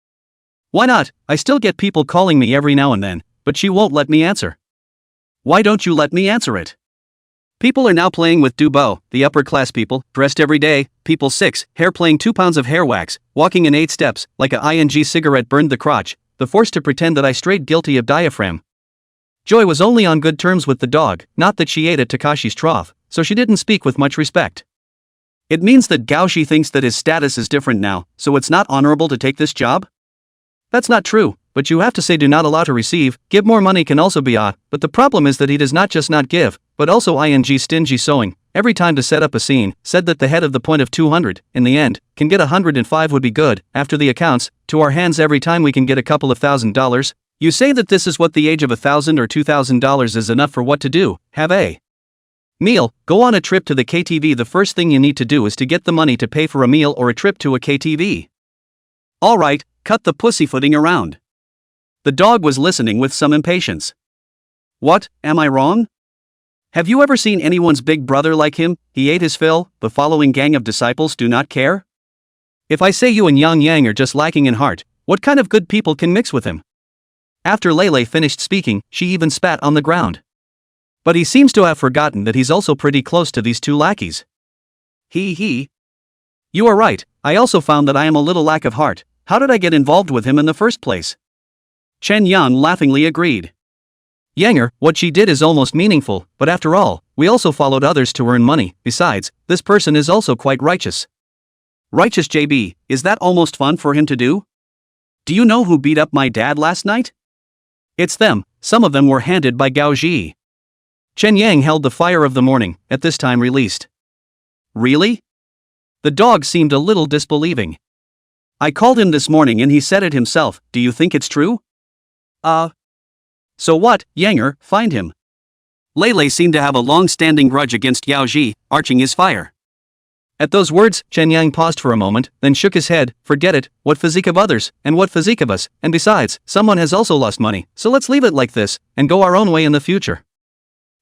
Why not? I still get people calling me every now and then, but she won't let me answer. Why don't you let me answer it? People are now playing with Dubo, the upper class people, dressed every day, people 6, hair playing 2 pounds of hair wax, walking in 8 steps, like a ing cigarette burned the crotch, the force to pretend that I straight guilty of diaphragm. Joy was only on good terms with the dog, not that she ate at Takashi's trough, so she didn't speak with much respect. It means that Gaoshi thinks that his status is different now, so it's not honorable to take this job? That's not true, but you have to say do not allow to receive, give more money can also be but the problem is that he does not just not give, but also ing stingy sewing, every time to set up a scene, said that the head of the point of 200, in the end, can get 105 would be good, after the accounts, to our hands every time we can get a couple of $1,000. You say that this is what the age of $1,000 or $2,000 is enough for what to do, have a meal, go on a trip to the KTV. The first thing you need to do is to get the money to pay for a meal or a trip to a KTV. Alright, cut the pussyfooting around. The dog was listening with some impatience. What, am I wrong? Have you ever seen anyone's big brother like him? He ate his fill, the following gang of disciples do not care? If I say you and Yang Yang are just lacking in heart, what kind of good people can mix with him? After Lele finished speaking, she even spat on the ground. But he seems to have forgotten that he's also pretty close to these 2 lackeys. He. You are right, I also found that I am a little lack of heart. How did I get involved with him in the first place? Chen Yang laughingly agreed. Yanger, what she did is almost meaningful, but after all, we also followed others to earn money. Besides, this person is also quite righteous. Righteous JB, is that almost fun for him to do? Do you know who beat up my dad last night? It's them, some of them were handed by Gao Ji. Chen Yang held the fire of the morning, at this time released. Really? The dog seemed a little disbelieving. I called him this morning and he said it himself, do you think it's true? So what, Yanger, find him. Lele seemed to have a long-standing grudge against Yao Ji, arching his fire. At those words, Chen Yang paused for a moment, then shook his head, forget it, what physique of others, and what physique of us, and besides, someone has also lost money, so let's leave it like this, and go our own way in the future.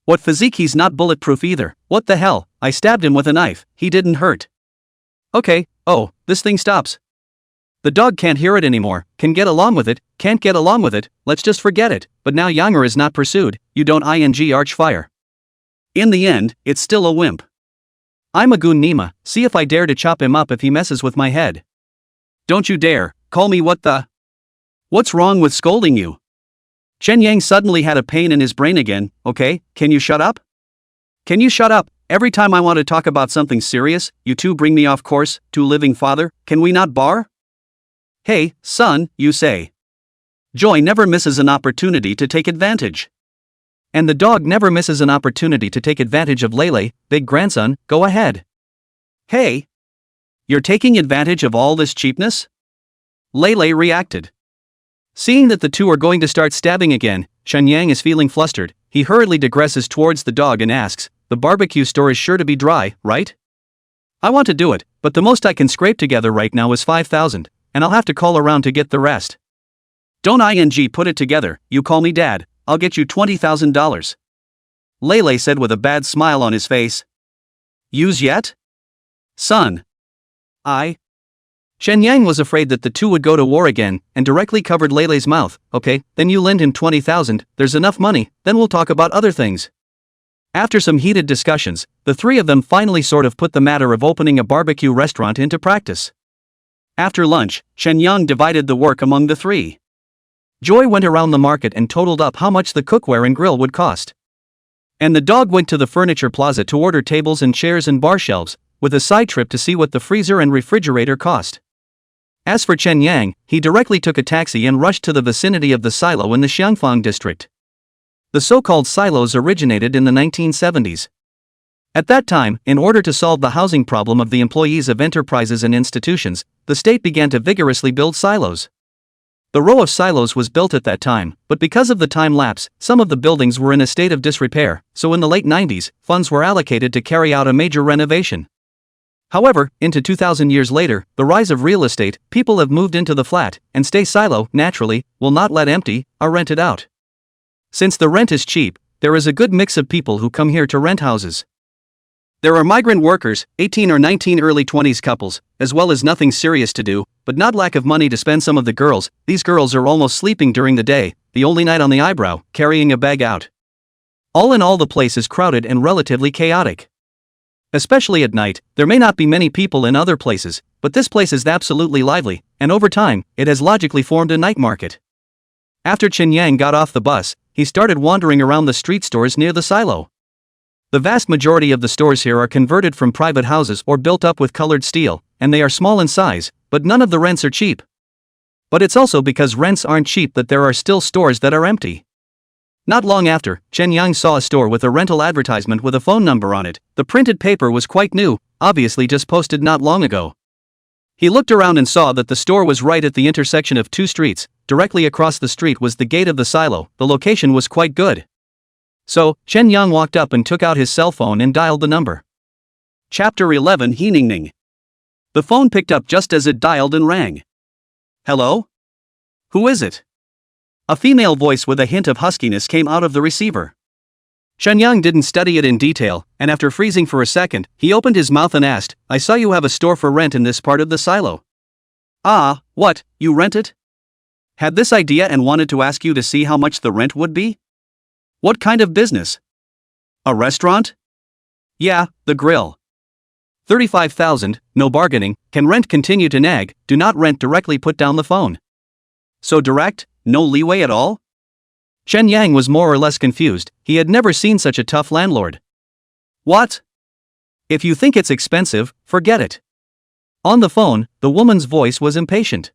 What physique, he's not bulletproof either, what the hell, I stabbed him with a knife, he didn't hurt. Okay, oh, this thing stops. The dog can't hear it anymore, can get along with it, can't get along with it, let's just forget it, but now Yanger is not pursued, you don't ing arch fire. In the end, it's still a wimp. I'm a goon Nima, see if I dare to chop him up if he messes with my head. Don't you dare, call me what the? What's wrong with scolding you? Chen Yang suddenly had a pain in his brain again, okay, can you shut up? Can you shut up? Every time I want to talk about something serious, you two bring me off course, to living father, can we not bar? Hey, son, you say. Joy never misses an opportunity to take advantage. And the dog never misses an opportunity to take advantage of Lele, big grandson, go ahead. Hey! You're taking advantage of all this cheapness? Lele reacted. Seeing that the two are going to start stabbing again, Chen Yang is feeling flustered, he hurriedly digresses towards the dog and asks, the barbecue store is sure to be dry, right? I want to do it, but the most I can scrape together right now is 5,000. And I'll have to call around to get the rest. Don't ing put it together, you call me dad, I'll get you $20,000. Lele said with a bad smile on his face. Use yet? Son. Chen Yang was afraid that the two would go to war again, and directly covered Lele's mouth. Okay, then you lend him 20,000, there's enough money, then we'll talk about other things. After some heated discussions, the 3 of them finally sort of put the matter of opening a barbecue restaurant into practice. After lunch, Chen Yang divided the work among the 3. Joy went around the market and totaled up how much the cookware and grill would cost. And the dog went to the furniture plaza to order tables and chairs and bar shelves, with a side trip to see what the freezer and refrigerator cost. As for Chen Yang, he directly took a taxi and rushed to the vicinity of the silo in the Xiangfang district. The so-called silos originated in the 1970s. At that time, in order to solve the housing problem of the employees of enterprises and institutions, the state began to vigorously build silos. The row of silos was built at that time, but because of the time lapse, some of the buildings were in a state of disrepair, so in the late 90s, funds were allocated to carry out a major renovation. However, into 2,000 years later, the rise of real estate, people have moved into the flat, and stay silo, naturally, will not let empty, are rented out. Since the rent is cheap, there is a good mix of people who come here to rent houses. There are migrant workers, 18 or 19 early 20s couples, as well as nothing serious to do, but not lack of money to spend. Some of the girls, these girls are almost sleeping during the day, the only night on the eyebrow, carrying a bag out. All in all, the place is crowded and relatively chaotic. Especially at night, there may not be many people in other places, but this place is absolutely lively, and over time, it has logically formed a night market. After Chen Yang got off the bus, he started wandering around the street stores near the silo. The vast majority of the stores here are converted from private houses or built up with colored steel, and they are small in size, but none of the rents are cheap. But it's also because rents aren't cheap that there are still stores that are empty. Not long after, Chen Yang saw a store with a rental advertisement with a phone number on it. The printed paper was quite new, obviously just posted not long ago. He looked around and saw that the store was right at the intersection of two streets. Directly across the street was the gate of the silo. The location was quite good. So, Chen Yang walked up and took out his cell phone and dialed the number. Chapter 11 Heeningning. The phone picked up just as it dialed and rang. Hello? Who is it? A female voice with a hint of huskiness came out of the receiver. Chen Yang didn't study it in detail, and after freezing for a second, he opened his mouth and asked, I saw you have a store for rent in this part of the silo. Ah, what, you rent it? Had this idea and wanted to ask you to see how much the rent would be? What kind of business? A restaurant? Yeah, the grill. 35,000, no bargaining, can rent continue to nag, do not rent directly put down the phone. So direct, no leeway at all? Chen Yang was more or less confused, he had never seen such a tough landlord. What? If you think it's expensive, forget it. On the phone, the woman's voice was impatient.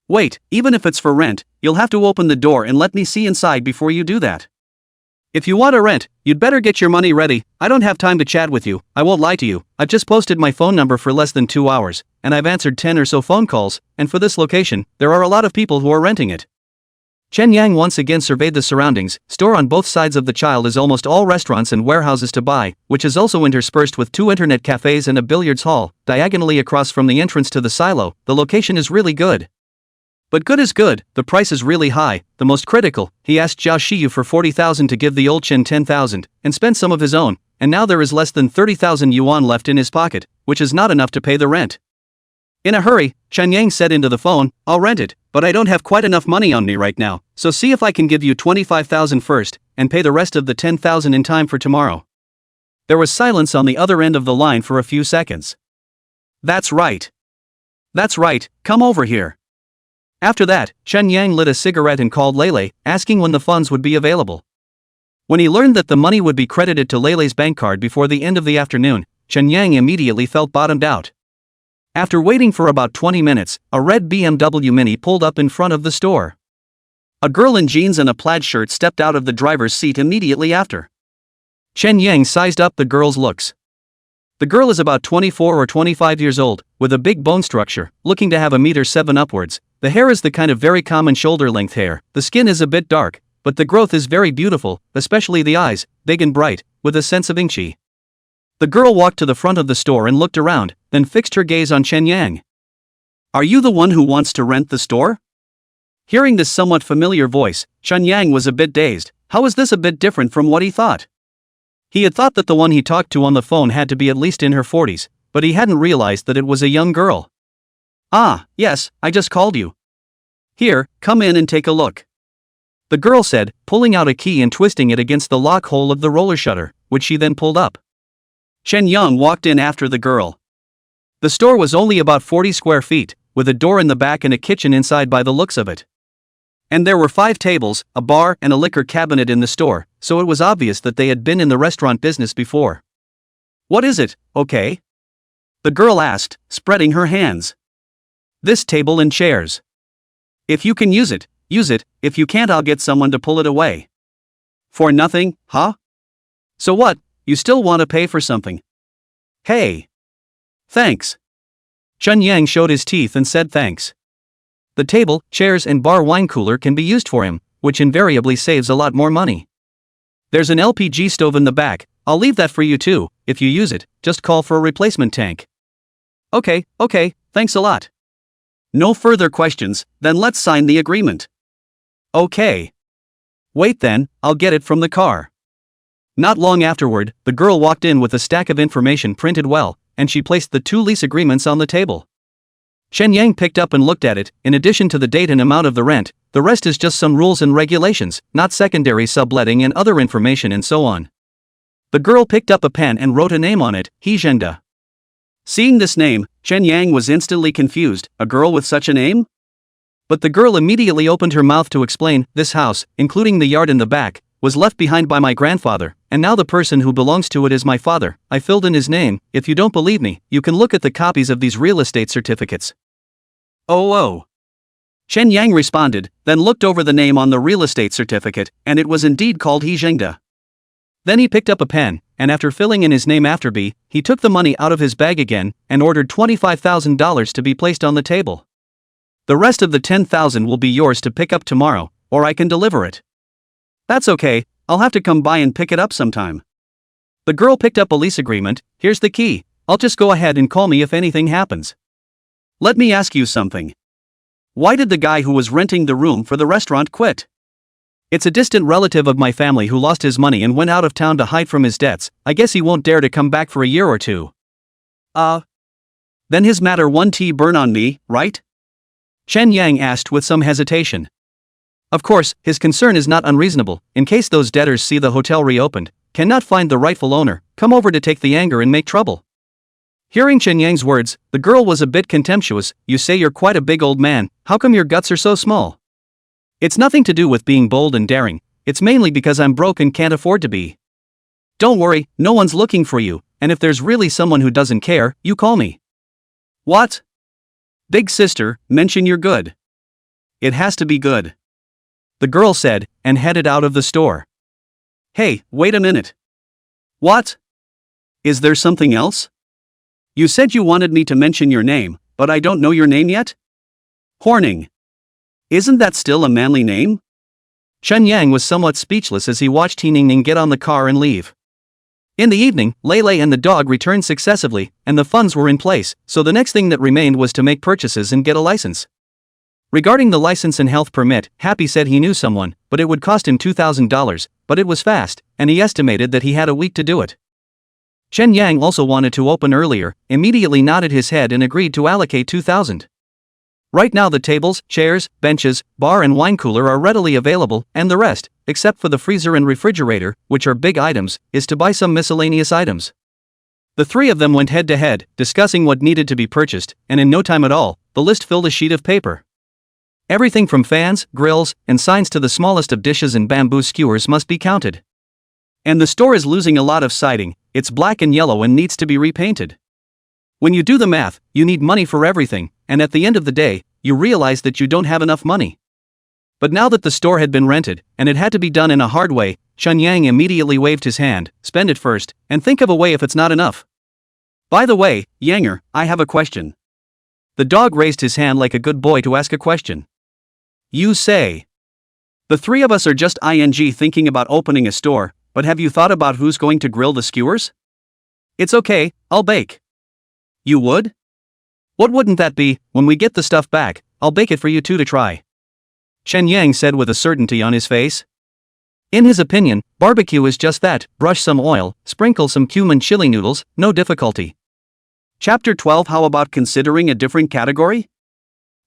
Wait, even if it's for rent, you'll have to open the door and let me see inside before you do that. If you want to rent, you'd better get your money ready. I don't have time to chat with you, I won't lie to you. I've just posted my phone number for less than 2 hours, and I've answered 10 or so phone calls, and for this location, there are a lot of people who are renting it. Chen Yang once again surveyed the surroundings. Store on both sides of the child is almost all restaurants and warehouses to buy, which is also interspersed with 2 internet cafes and a billiards hall, diagonally across from the entrance to the silo. The location is really good. But good is good, the price is really high. The most critical, he asked Xiao Xiu for 40,000 to give the old Chen 10,000, and spend some of his own, and now there is less than 30,000 yuan left in his pocket, which is not enough to pay the rent. In a hurry, Chen Yang said into the phone, I'll rent it, but I don't have quite enough money on me right now, so see if I can give you 25,000 first, and pay the rest of the 10,000 in time for tomorrow. There was silence on the other end of the line for a few seconds. That's right. That's right, come over here. After that, Chen Yang lit a cigarette and called Lele, asking when the funds would be available. When he learned that the money would be credited to Lele's bank card before the end of the afternoon, Chen Yang immediately felt bottomed out. After waiting for about 20 minutes, a red BMW Mini pulled up in front of the store. A girl in jeans and a plaid shirt stepped out of the driver's seat immediately after. Chen Yang sized up the girl's looks. The girl is about 24 or 25 years old, with a big bone structure, looking to have 1.7 meters upwards. The hair is the kind of very common shoulder-length hair. The skin is a bit dark, but the growth is very beautiful, especially the eyes, big and bright, with a sense of ingqi. The girl walked to the front of the store and looked around, then fixed her gaze on Chen Yang. Are you the one who wants to rent the store? Hearing this somewhat familiar voice, Chen Yang was a bit dazed. How is this a bit different from what he thought? He had thought that the one he talked to on the phone had to be at least in her 40s, but he hadn't realized that it was a young girl. Ah, yes, I just called you. Here, come in and take a look. The girl said, pulling out a key and twisting it against the lock hole of the roller shutter, which she then pulled up. Chen Yang walked in after the girl. The store was only about 40 square feet, with a door in the back and a kitchen inside by the looks of it. And there were 5 tables, a bar and a liquor cabinet in the store, so it was obvious that they had been in the restaurant business before. What is it, okay? The girl asked, spreading her hands. This table and chairs. If you can use it, if you can't I'll get someone to pull it away. For nothing, huh? So what, you still want to pay for something? Hey. Thanks. Chen Yang showed his teeth and said thanks. The table, chairs and bar wine cooler can be used for him, which invariably saves a lot more money. There's an LPG stove in the back, I'll leave that for you too. If you use it, just call for a replacement tank. Okay, thanks a lot. No further questions, then let's sign the agreement. Okay. Wait then, I'll get it from the car. Not long afterward, the girl walked in with a stack of information printed well, and she placed the 2 lease agreements on the table. Chen Yang picked up and looked at it. In addition to the date and amount of the rent, the rest is just some rules and regulations, not secondary subletting and other information and so on. The girl picked up a pen and wrote a name on it, He Zhengde. Seeing this name, Chen Yang was instantly confused. A girl with such a name? But the girl immediately opened her mouth to explain. This house, including the yard in the back, was left behind by my grandfather, and now the person who belongs to it is my father. I filled in his name. If you don't believe me, you can look at the copies of these real estate certificates. Oh. Chen Yang responded, then looked over the name on the real estate certificate, and it was indeed called He Zhengde. Then he picked up a pen, and after filling in his name after B, he took the money out of his bag again, and ordered $25,000 to be placed on the table. The rest of the $10,000 will be yours to pick up tomorrow, or I can deliver it. That's okay, I'll have to come by and pick it up sometime. The girl picked up a lease agreement. Here's the key, I'll just go ahead and call me if anything happens. Let me ask you something. Why did the guy who was renting the room for the restaurant quit? It's a distant relative of my family who lost his money and went out of town to hide from his debts. I guess he won't dare to come back for a year or two. Then his matter won't burn on me, right? Chen Yang asked with some hesitation. Of course, his concern is not unreasonable. In case those debtors see the hotel reopened, cannot find the rightful owner, come over to take the anger and make trouble. Hearing Chen Yang's words, the girl was a bit contemptuous. You say you're quite a big old man, how come your guts are so small? It's nothing to do with being bold and daring, it's mainly because I'm broke and can't afford to be. Don't worry, no one's looking for you, and if there's really someone who doesn't care, you call me. What? Big sister, mention you're good. It has to be good. The girl said, and headed out of the store. Hey, wait a minute. What? Is there something else? You said you wanted me to mention your name, but I don't know your name yet? Horning. Isn't that still a manly name? Chen Yang was somewhat speechless as he watched He Ningning get on the car and leave. In the evening, Lei and the dog returned successively, and the funds were in place, so the next thing that remained was to make purchases and get a license. Regarding the license and health permit, Happy said he knew someone, but it would cost him $2,000, but it was fast, and he estimated that he had a week to do it. Chen Yang also wanted to open earlier, immediately nodded his head and agreed to allocate $2,000. Right now the tables, chairs, benches, bar and wine cooler are readily available, and the rest, except for the freezer and refrigerator, which are big items, is to buy some miscellaneous items. The three of them went head to head, discussing what needed to be purchased, and in no time at all, the list filled a sheet of paper. Everything from fans, grills, and signs to the smallest of dishes and bamboo skewers must be counted. And the store is losing a lot of siding, it's black and yellow and needs to be repainted. When you do the math, you need money for everything, and at the end of the day, you realize that you don't have enough money. But now that the store had been rented, and it had to be done in a hard way, Chen Yang immediately waved his hand. Spend it first, and think of a way if it's not enough. By the way, Yanger, I have a question. The dog raised his hand like a good boy to ask a question. You say. The three of us are just thinking about opening a store, but have you thought about who's going to grill the skewers? It's okay, I'll bake. You would? What wouldn't that be? When we get the stuff back, I'll bake it for you two to try. Chen Yang said with a certainty on his face. In his opinion, barbecue is just that, brush some oil, sprinkle some cumin chili noodles, no difficulty. Chapter 12. How about considering a different category?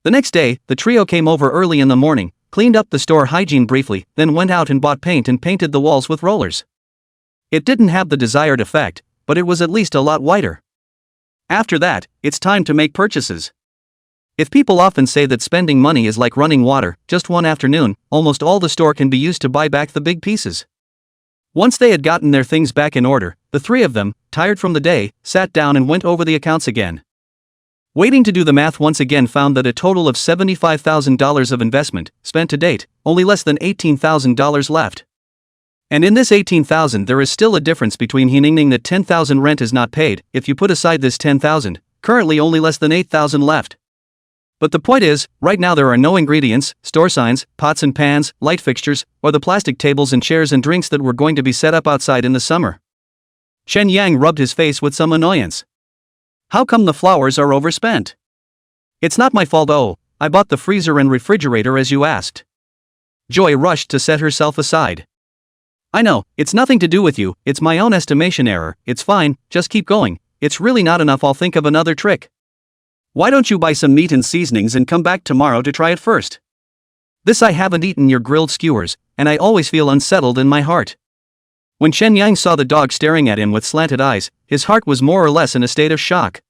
The next day, the trio came over early in the morning, cleaned up the store hygiene briefly, then went out and bought paint and painted the walls with rollers. It didn't have the desired effect, but it was at least a lot whiter. After that, it's time to make purchases. If people often say that spending money is like running water, just one afternoon, almost all the store can be used to buy back the big pieces. Once they had gotten their things back in order, the three of them, tired from the day, sat down and went over the accounts again. Waiting to do the math once again found that a total of $75,000 of investment, spent to date, only less than $18,000 left. And in this $18,000 there is still a difference between He Ningning that $10,000 rent is not paid. If you put aside this $10,000, currently only less than $8,000 left. But the point is, right now there are no ingredients, store signs, pots and pans, light fixtures, or the plastic tables and chairs and drinks that were going to be set up outside in the summer. Chen Yang rubbed his face with some annoyance. How come the flowers are overspent? It's not my fault. Oh, I bought the freezer and refrigerator as you asked. Joy rushed to set herself aside. I know, it's nothing to do with you, it's my own estimation error, it's fine, just keep going, it's really not enough, I'll think of another trick. Why don't you buy some meat and seasonings and come back tomorrow to try it first? This I haven't eaten your grilled skewers, and I always feel unsettled in my heart. When Chen Yang saw the dog staring at him with slanted eyes, his heart was more or less in a state of shock.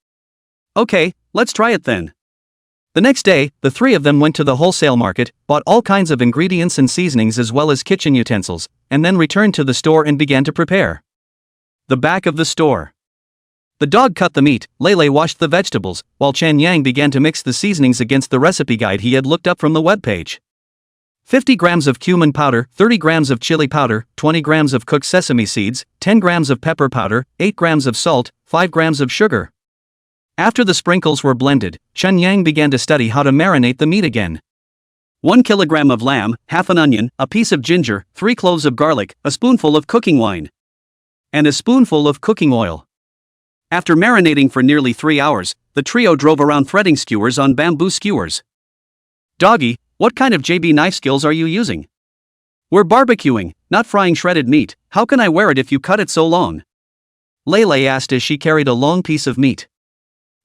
Okay, let's try it then. The next day, the three of them went to the wholesale market, bought all kinds of ingredients and seasonings as well as kitchen utensils, and then returned to the store and began to prepare. The back of the store. The dog cut the meat, Lele washed the vegetables, while Chen Yang began to mix the seasonings against the recipe guide he had looked up from the webpage. 50 grams of cumin powder, 30 grams of chili powder, 20 grams of cooked sesame seeds, 10 grams of pepper powder, 8 grams of salt, 5 grams of sugar. After the sprinkles were blended, Chen Yang began to study how to marinate the meat again. 1 kilogram of lamb, half an onion, a piece of ginger, 3 cloves of garlic, a spoonful of cooking wine, and a spoonful of cooking oil. After marinating for nearly 3 hours, the trio drove around threading skewers on bamboo skewers. Doggy, what kind of JB knife skills are you using? We're barbecuing, not frying shredded meat, how can I wear it if you cut it so long? Lele asked as she carried a long piece of meat.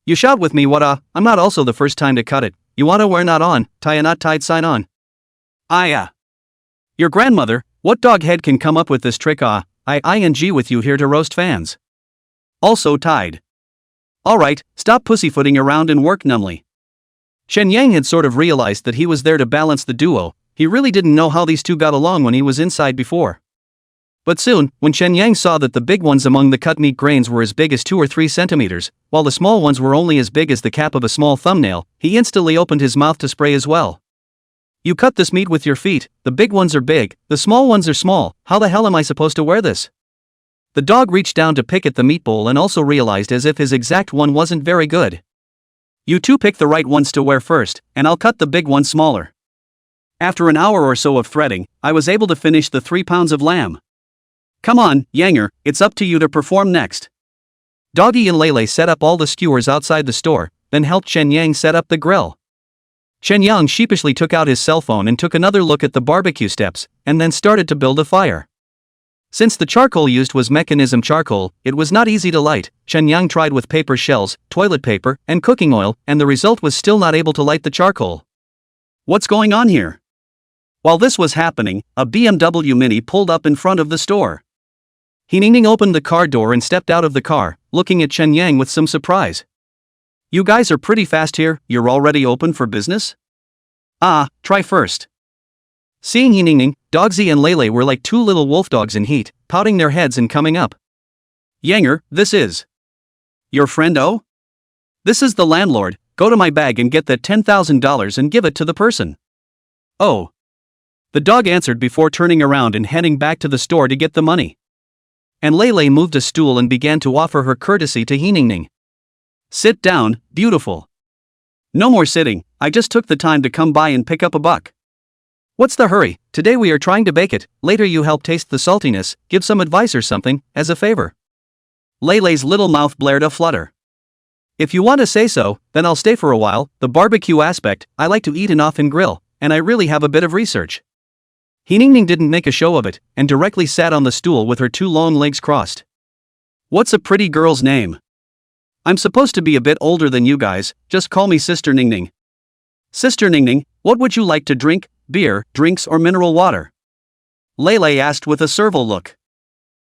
You shout with me I'm not also the first time to cut it, you wanna wear not on, tie a knot tied sign on. Your grandmother, what dog head can come up with this trick ing with you here to roast fans. Also tied. Alright, stop pussyfooting around and work numbly. Chen Yang had sort of realized that he was there to balance the duo, he really didn't know how these two got along when he was inside before. But soon, when Chen Yang saw that the big ones among the cut meat grains were as big as 2 or 3 centimeters, while the small ones were only as big as the cap of a small thumbnail, he instantly opened his mouth to spray as well. You cut this meat with your feet, the big ones are big, the small ones are small, how the hell am I supposed to wear this? The dog reached down to pick at the meat bowl and also realized as if his exact one wasn't very good. You two pick the right ones to wear first, and I'll cut the big one smaller. After an hour or so of threading, I was able to finish the 3 pounds of lamb. Come on, Yanger, it's up to you to perform next. Doggy and Lele set up all the skewers outside the store, then helped Chen Yang set up the grill. Chen Yang sheepishly took out his cell phone and took another look at the barbecue steps, and then started to build a fire. Since the charcoal used was mechanism charcoal, it was not easy to light. Chen Yang tried with paper shells, toilet paper, and cooking oil, and the result was still not able to light the charcoal. What's going on here? While this was happening, a BMW Mini pulled up in front of the store. Hiningning opened the car door and stepped out of the car, looking at Chen Yang with some surprise. You guys are pretty fast here, you're already open for business? Try first. Seeing Hiningning, Dogsy and Lele were like 2 little wolf dogs in heat, pouting their heads and coming up. Yanger, this is your friend O? This is the landlord, go to my bag and get that $10,000 and give it to the person. Oh. The dog answered before turning around and heading back to the store to get the money. And Lele moved a stool and began to offer her courtesy to Hiningning. Sit down, beautiful. No more sitting, I just took the time to come by and pick up a buck. What's the hurry? Today we are trying to bake it, later you help taste the saltiness, give some advice or something, as a favor. Lele's little mouth blared a flutter. If you want to say so, then I'll stay for a while, the barbecue aspect, I like to eat and often grill, and I really have a bit of research. Hiningning didn't make a show of it, and directly sat on the stool with her 2 long legs crossed. What's a pretty girl's name? I'm supposed to be a bit older than you guys, just call me Sister Ningning. Sister Ningning, what would you like to drink? Beer, drinks or mineral water? Lele asked with a servile look.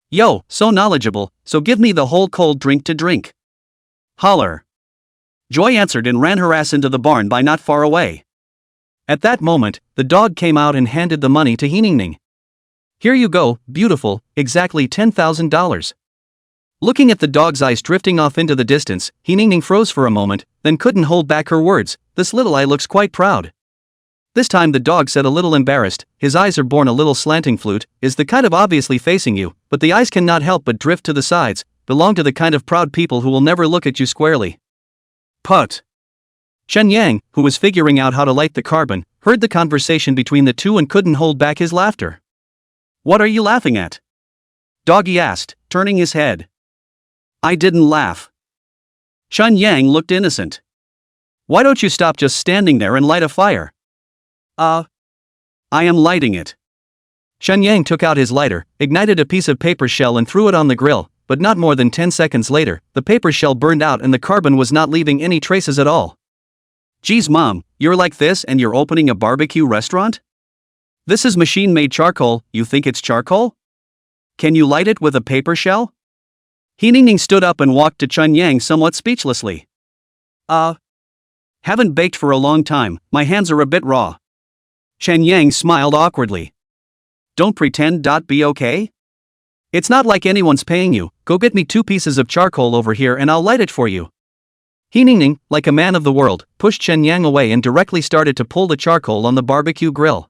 Yo, so knowledgeable, so give me the whole cold drink to drink. Holler. Joy answered and ran her ass into the barn by not far away. At that moment, the dog came out and handed the money to Hiningning. Here you go, beautiful, exactly $10,000. Looking at the dog's eyes drifting off into the distance, Hiningning froze for a moment, then couldn't hold back her words, this little eye looks quite proud. This time the dog said a little embarrassed, his eyes are born a little slanting flute, is the kind of obviously facing you, but the eyes cannot help but drift to the sides, belong to the kind of proud people who will never look at you squarely. Put. Chen Yang, who was figuring out how to light the carbon, heard the conversation between the two and couldn't hold back his laughter. What are you laughing at? Doggy asked, turning his head. I didn't laugh. Chen Yang looked innocent. Why don't you stop just standing there and light a fire? I am lighting it. Chen Yang took out his lighter, ignited a piece of paper shell and threw it on the grill, but not more than 10 seconds later, the paper shell burned out and the carbon was not leaving any traces at all. Geez mom, you're like this and you're opening a barbecue restaurant? This is machine-made charcoal, you think it's charcoal? Can you light it with a paper shell? He stood up and walked to Chen Yang somewhat speechlessly. Haven't baked for a long time, my hands are a bit raw. Chen Yang smiled awkwardly. Don't pretend. Be okay? It's not like anyone's paying you, go get me 2 pieces of charcoal over here and I'll light it for you. He, like a man of the world, pushed Chen Yang away and directly started to pull the charcoal on the barbecue grill.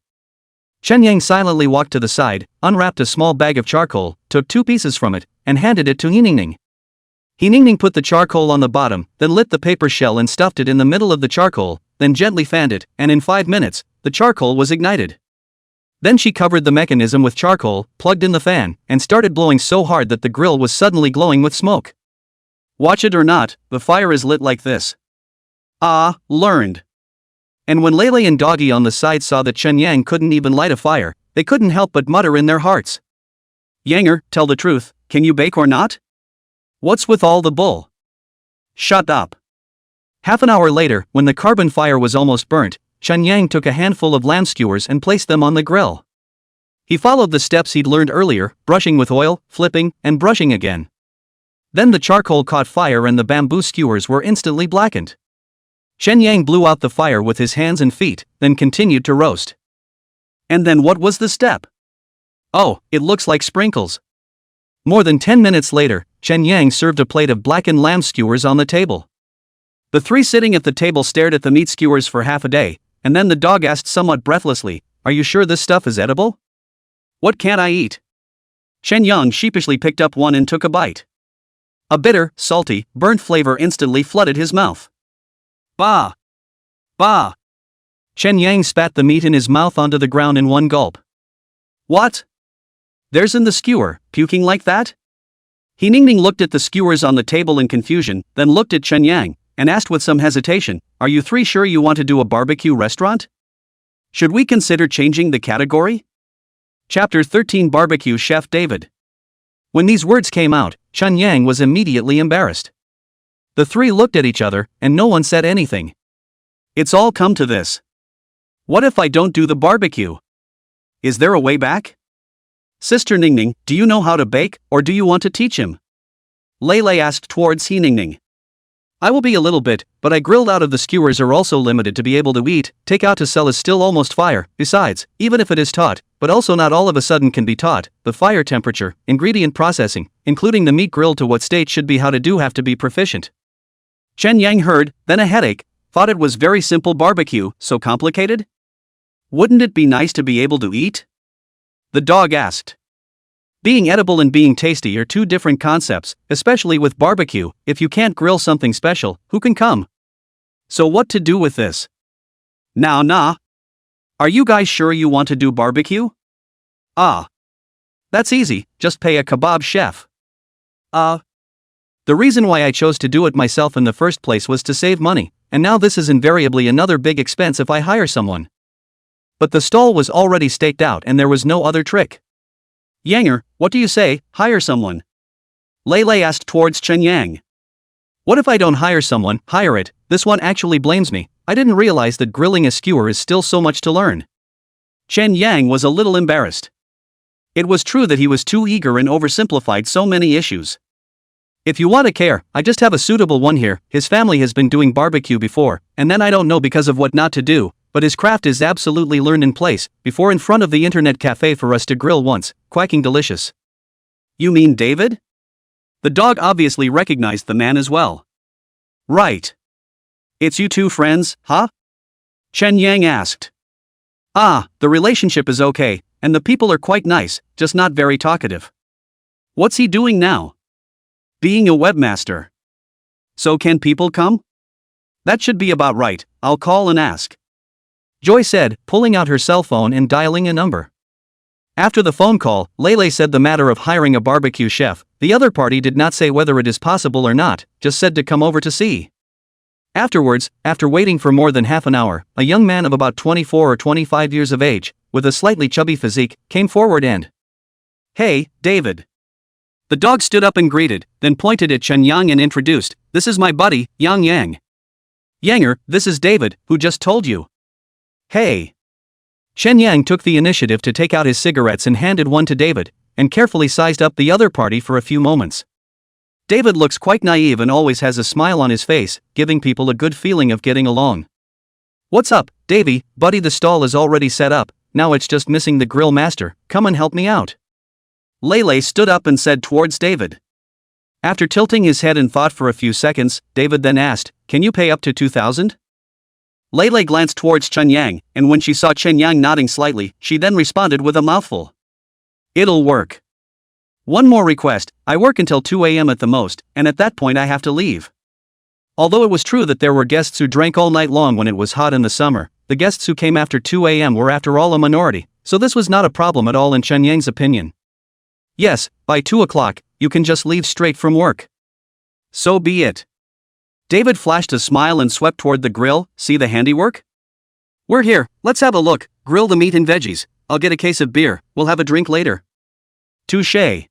Chen Yang silently walked to the side, unwrapped a small bag of charcoal, took 2 pieces from it, and handed it to He. He put the charcoal on the bottom, then lit the paper shell and stuffed it in the middle of the charcoal, then gently fanned it, and in 5 minutes, the charcoal was ignited. Then she covered the mechanism with charcoal, plugged in the fan, and started blowing so hard that the grill was suddenly glowing with smoke. Watch it or not, the fire is lit like this. Learned. And when Lele and Doggy on the side saw that Chen Yang couldn't even light a fire, they couldn't help but mutter in their hearts. Yanger, tell the truth, can you bake or not? What's with all the bull? Shut up. Half an hour later, when the carbon fire was almost burnt, Chen Yang took a handful of lamb skewers and placed them on the grill. He followed the steps he'd learned earlier, brushing with oil, flipping, and brushing again. Then the charcoal caught fire and the bamboo skewers were instantly blackened. Chen Yang blew out the fire with his hands and feet, then continued to roast. And then what was the step? Oh, it looks like sprinkles. More than 10 minutes later, Chen Yang served a plate of blackened lamb skewers on the table. The 3 sitting at the table stared at the meat skewers for half a day, and then the dog asked somewhat breathlessly, "Are you sure this stuff is edible? What can't I eat?" Chen Yang sheepishly picked up one and took a bite. A bitter, salty, burnt flavor instantly flooded his mouth. Bah! Bah! Chen Yang spat the meat in his mouth onto the ground in one gulp. What? There's in the skewer, puking like that? He looked at the skewers on the table in confusion, then looked at Chen Yang, and asked with some hesitation, "Are you 3 sure you want to do a barbecue restaurant? Should we consider changing the category?" Chapter 13 Barbecue Chef David. When these words came out, Chen Yang was immediately embarrassed. The 3 looked at each other, and no one said anything. It's all come to this. What if I don't do the barbecue? Is there a way back? Sister Ningning, do you know how to bake, or do you want to teach him? Lele asked towards He Ningning. I will be a little bit, but I grilled out of the skewers are also limited to be able to eat, take out to sell is still almost fire, besides, even if it is taught, but also not all of a sudden can be taught, the fire temperature, ingredient processing, including the meat grilled to what state should be how to do have to be proficient. Chen Yang heard, then a headache, thought it was very simple barbecue, so complicated? Wouldn't it be nice to be able to eat? The dog asked. Being edible and being tasty are 2 different concepts, especially with barbecue. If you can't grill something special, who can come? So what to do with this? Nah. Are you guys sure you want to do barbecue? That's easy, just pay a kebab chef. The reason why I chose to do it myself in the first place was to save money, and now this is invariably another big expense if I hire someone. But the stall was already staked out and there was no other trick. Yanger, what do you say, hire someone? Lele asked towards Chen Yang. What if I don't hire someone, hire it? This one actually blames me, I didn't realize that grilling a skewer is still so much to learn. Chen Yang was a little embarrassed. It was true that he was too eager and oversimplified so many issues. If you want to care, I just have a suitable one here. His family has been doing barbecue before, and then I don't know because of what not to do, but his craft is absolutely learned in place, before in front of the internet cafe for us to grill once, quacking delicious. You mean David? The dog obviously recognized the man as well. Right. It's you 2 friends, huh? Chen Yang asked. The relationship is okay, and the people are quite nice, just not very talkative. What's he doing now? Being a webmaster. So can people come? That should be about right, I'll call and ask. Joy said, pulling out her cell phone and dialing a number. After the phone call, Lele said the matter of hiring a barbecue chef. The other party did not say whether it is possible or not, just said to come over to see. Afterwards, after waiting for more than half an hour, a young man of about 24 or 25 years of age, with a slightly chubby physique, came forward and, "Hey, David." The dog stood up and greeted, then pointed at Chen Yang and introduced, "This is my buddy, Yang Yang. Yanger, this is David, who just told you." "Hey." Chen Yang took the initiative to take out his cigarettes and handed one to David, and carefully sized up the other party for a few moments. David looks quite naive and always has a smile on his face, giving people a good feeling of getting along. "What's up, Davey, buddy? The stall is already set up, now it's just missing the grill master, come and help me out." Lele stood up and said towards David. After tilting his head in thought for a few seconds, David then asked, "Can you pay up to 2,000? Lele glanced towards Chen Yang, and when she saw Chen Yang nodding slightly, she then responded with a mouthful. "It'll work. One more request, I work until 2 a.m. at the most, and at that point I have to leave." Although it was true that there were guests who drank all night long when it was hot in the summer, the guests who came after 2 a.m. were after all a minority, so this was not a problem at all in Chen Yang's opinion. Yes, by 2 o'clock, you can just leave straight from work. So be it. David flashed a smile and swept toward the grill. "See the handiwork? We're here, let's have a look, grill the meat and veggies, I'll get a case of beer, we'll have a drink later." Touché.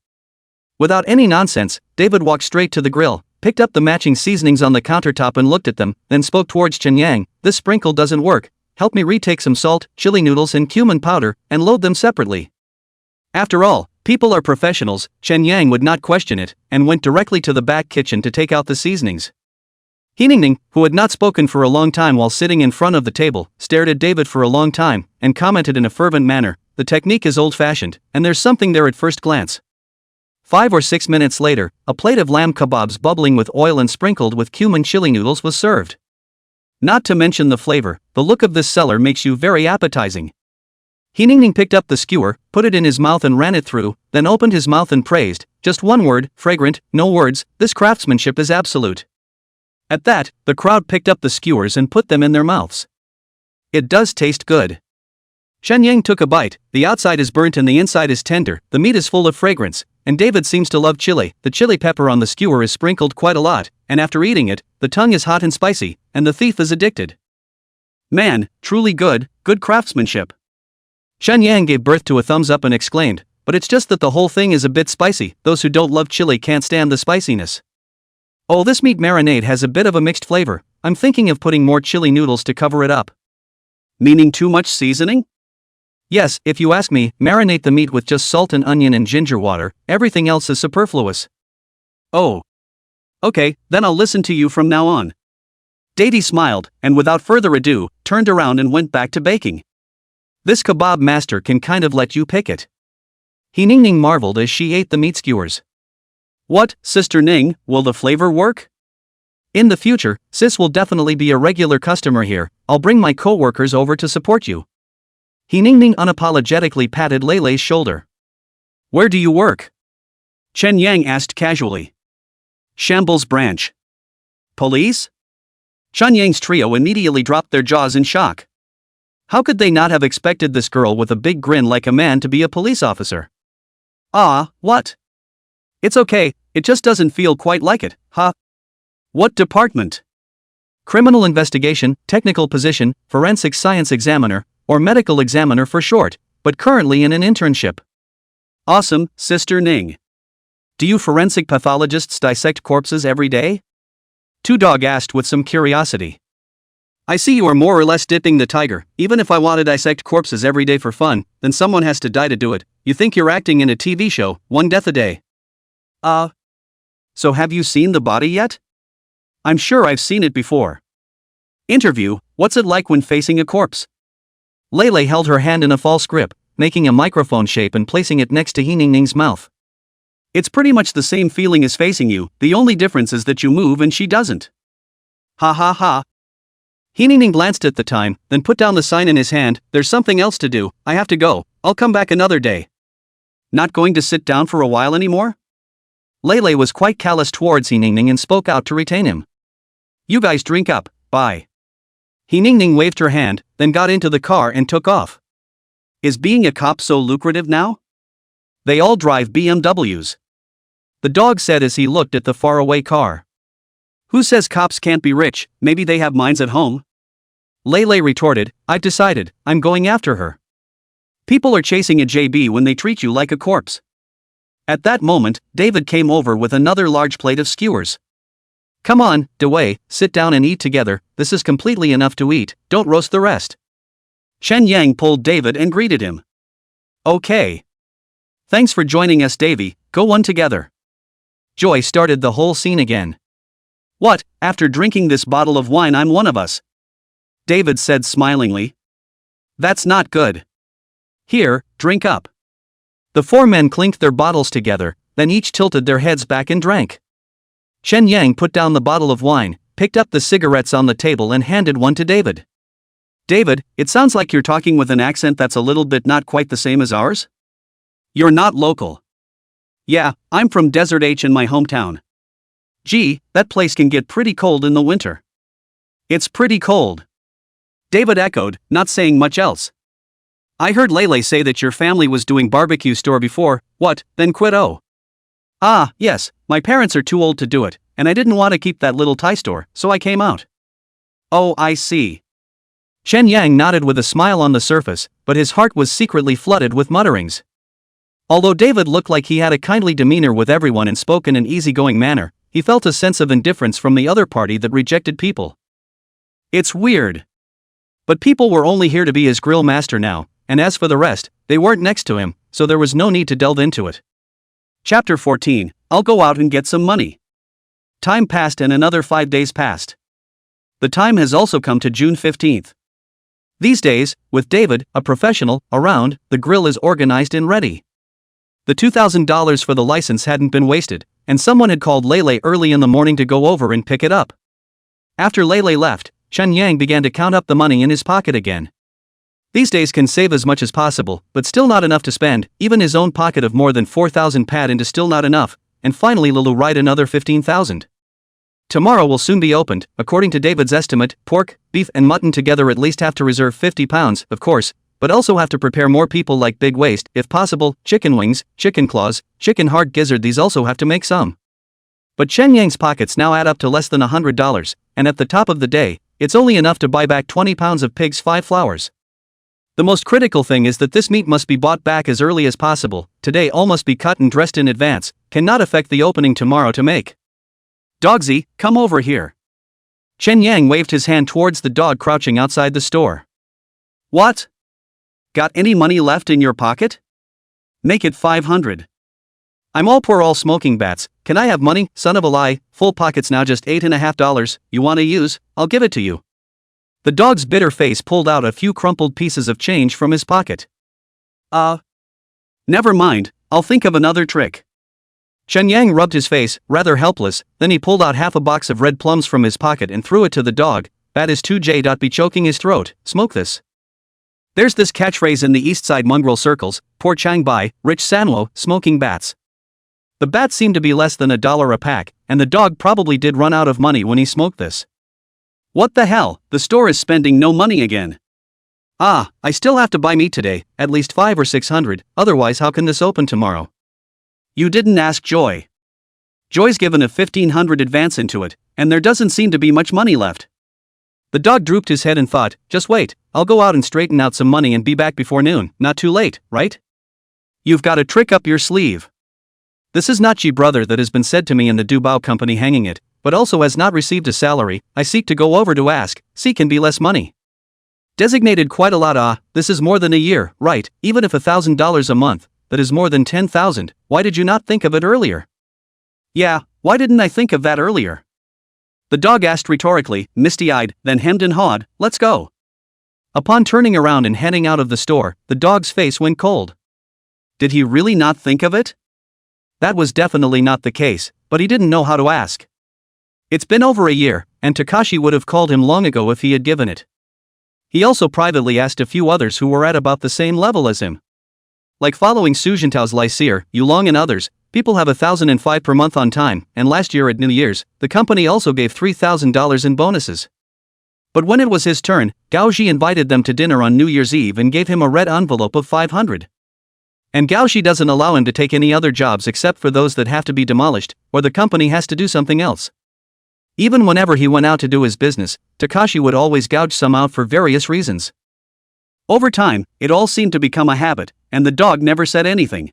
Without any nonsense, David walked straight to the grill, picked up the matching seasonings on the countertop and looked at them, then spoke towards Chen Yang. "This sprinkle doesn't work, help me retake some salt, chili noodles and cumin powder, and load them separately." After all, people are professionals. Chen Yang would not question it, and went directly to the back kitchen to take out the seasonings. Hiningning, who had not spoken for a long time while sitting in front of the table, stared at David for a long time, and commented in a fervent manner, "The technique is old-fashioned, and there's something there at first glance." 5 or 6 minutes later, a plate of lamb kebabs bubbling with oil and sprinkled with cumin chili noodles was served. Not to mention the flavor, the look of this cellar makes you very appetizing. Hiningning picked up the skewer, put it in his mouth and ran it through, then opened his mouth and praised, "Just one word, fragrant, no words, this craftsmanship is absolute." At that, the crowd picked up the skewers and put them in their mouths. "It does taste good." Chen Yang took a bite. "The outside is burnt and the inside is tender, the meat is full of fragrance, and David seems to love chili. The chili pepper on the skewer is sprinkled quite a lot, and after eating it, the tongue is hot and spicy, and the thief is addicted. Man, truly good craftsmanship." Chen Yang gave birth to a thumbs up and exclaimed, "But it's just that the whole thing is a bit spicy, those who don't love chili can't stand the spiciness. Oh, this meat marinade has a bit of a mixed flavor, I'm thinking of putting more chili noodles to cover it up." "Meaning too much seasoning?" "Yes, if you ask me, marinate the meat with just salt and onion and ginger water, everything else is superfluous." "Oh. Okay, then I'll listen to you from now on." Daddy smiled, and without further ado, turned around and went back to baking. "This kebab master can kind of let you pick it." Hiningning marveled as she ate the meat skewers. "What, Sister Ning, will the flavor work?" "In the future, sis will definitely be a regular customer here, I'll bring my co-workers over to support you." Hiningning unapologetically patted Lele's shoulder. "Where do you work?" Chen Yang asked casually. "Shambles branch." "Police?" Chen Yang's trio immediately dropped their jaws in shock. How could they not have expected this girl with a big grin like a man to be a police officer? "Ah, what? It's okay, it just doesn't feel quite like it, huh?" "What department?" "Criminal investigation, technical position, forensic science examiner, or medical examiner for short, but currently in an internship." "Awesome, Sister Ning. Do you forensic pathologists dissect corpses every day?" Two Dog asked with some curiosity. "I see you are more or less dipping the tiger. Even if I want to dissect corpses every day for fun, then someone has to die to do it. You think you're acting in a TV show, one death a day." So have you seen the body yet?" "I'm sure I've seen it before." Interview, what's it like when facing a corpse? Lele held her hand in a false grip, making a microphone shape and placing it next to Hiningning's mouth. "It's pretty much the same feeling as facing you, the only difference is that you move and she doesn't." "Ha ha ha." Hiningning glanced at the time, then put down the sign in his hand. "There's something else to do, I have to go, I'll come back another day." "Not going to sit down for a while anymore?" Lele was quite callous towards Hiningning and spoke out to retain him. "You guys drink up, bye." Hiningning waved her hand, then got into the car and took off. Is being a cop so lucrative now? They all drive BMWs. The dog said as he looked at the faraway car. Who says cops can't be rich? Maybe they have mines at home? Lele retorted, I've decided, I'm going after her. People are chasing a JB when they treat you like a corpse. At that moment, David came over with another large plate of skewers. Come on, Dewey, sit down and eat together, this is completely enough to eat, don't roast the rest. Chen Yang pulled David and greeted him. Okay. Thanks for joining us, Davy, go one together. Joy started the whole scene again. What, after drinking this bottle of wine I'm one of us? David said smilingly. That's not good. Here, drink up. The four men clinked their bottles together, then each tilted their heads back and drank. Chen Yang put down the bottle of wine, picked up the cigarettes on the table and handed one to David. David, it sounds like you're talking with an accent that's a little bit not quite the same as ours? You're not local. Yeah, I'm from Desert H in my hometown. Gee, that place can get pretty cold in the winter. It's pretty cold. David echoed, not saying much else. I heard Lele say that your family was doing barbecue store before, what, then quit? Oh. Ah, yes, my parents are too old to do it, and I didn't want to keep that little Thai store, so I came out. Oh, I see. Chen Yang nodded with a smile on the surface, but his heart was secretly flooded with mutterings. Although David looked like he had a kindly demeanor with everyone and spoke in an easygoing manner, he felt a sense of indifference from the other party that rejected people. It's weird. But people were only here to be his grill master now, and as for the rest, they weren't next to him, so there was no need to delve into it. Chapter 14, I'll go out and get some money. Time passed and another 5 days passed. The time has also come to June 15th. These days, with David, a professional, around, the grill is organized and ready. The $2,000 for the license hadn't been wasted, and someone had called Lele early in the morning to go over and pick it up. After Lele left, Chen Yang began to count up the money in his pocket again. These days can save as much as possible, but still not enough to spend, even his own pocket of more than 4,000 pad into still not enough, and finally Lulu write another 15,000. Tomorrow will soon be opened, according to David's estimate, pork, beef and mutton together at least have to reserve 50 pounds, of course, but also have to prepare more people like Big Waist, if possible, chicken wings, chicken claws, chicken heart gizzard these also have to make some. But Chen Yang's pockets now add up to less than $100, and at the top of the day, it's only enough to buy back 20 pounds of pig's 5 flours. The most critical thing is that this meat must be bought back as early as possible, today all must be cut and dressed in advance, cannot affect the opening tomorrow to make. Dogsy, come over here. Chen Yang waved his hand towards the dog crouching outside the store. What? Got any money left in your pocket? Make it 500. I'm all poor all smoking bats, can I have money, son of a lie, full pockets now just $8.50, you wanna use, I'll give it to you. The dog's bitter face pulled out a few crumpled pieces of change from his pocket. Never mind, I'll think of another trick. Chen Yang rubbed his face, rather helpless, then he pulled out half a box of red plums from his pocket and threw it to the dog. That is 2J. Be choking his throat, smoke this. There's this catchphrase in the East Side mongrel circles, poor Chang Bai, rich Sanwo, smoking bats. The bats seemed to be less than $1 a pack, and the dog probably did run out of money when he smoked this. What the hell, the store is spending no money again. I still have to buy meat today, at least 500 or 600, otherwise how can this open tomorrow? You didn't ask Joy. Joy's given a 1,500 advance into it, and there doesn't seem to be much money left. The dog drooped his head and thought, just wait, I'll go out and straighten out some money and be back before noon, not too late, right? You've got a trick up your sleeve. This is not G brother that has been said to me in the Dubao company hanging it, but also has not received a salary, I seek to go over to ask, see can be less money. Designated quite a lot this is more than a year, right, even if $1,000 a month, that is more than 10,000, why did you not think of it earlier? Yeah, why didn't I think of that earlier? The dog asked rhetorically, misty-eyed, then hemmed and hawed, let's go. Upon turning around and heading out of the store, the dog's face went cold. Did he really not think of it? That was definitely not the case, but he didn't know how to ask. It's been over a year, and Takashi would have called him long ago if he had given it. He also privately asked a few others who were at about the same level as him. Like following Sujintao's Lyseer, Yulong and others, people have 1,005 per month on time, and last year at New Year's, the company also gave $3,000 in bonuses. But when it was his turn, Gaoji invited them to dinner on New Year's Eve and gave him a red envelope of 500. And Gaoji doesn't allow him to take any other jobs except for those that have to be demolished, or the company has to do something else. Even whenever he went out to do his business, Takashi would always gouge some out for various reasons. Over time, it all seemed to become a habit, and the dog never said anything.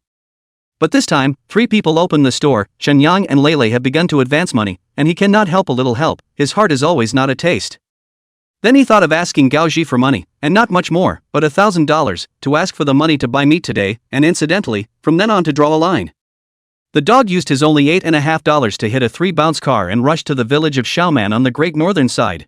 But this time, 3 people opened the store. Shenyang and Lele have begun to advance money, and he cannot help a little help. His heart is always not a taste. Then he thought of asking Gao Ji for money, and not much more, but $1,000, to ask for the money to buy meat today, and incidentally, from then on to draw a line. The dog used his only $8.50 to hit a 3-bounce car and rushed to the village of Xiaoman on the Great Northern side.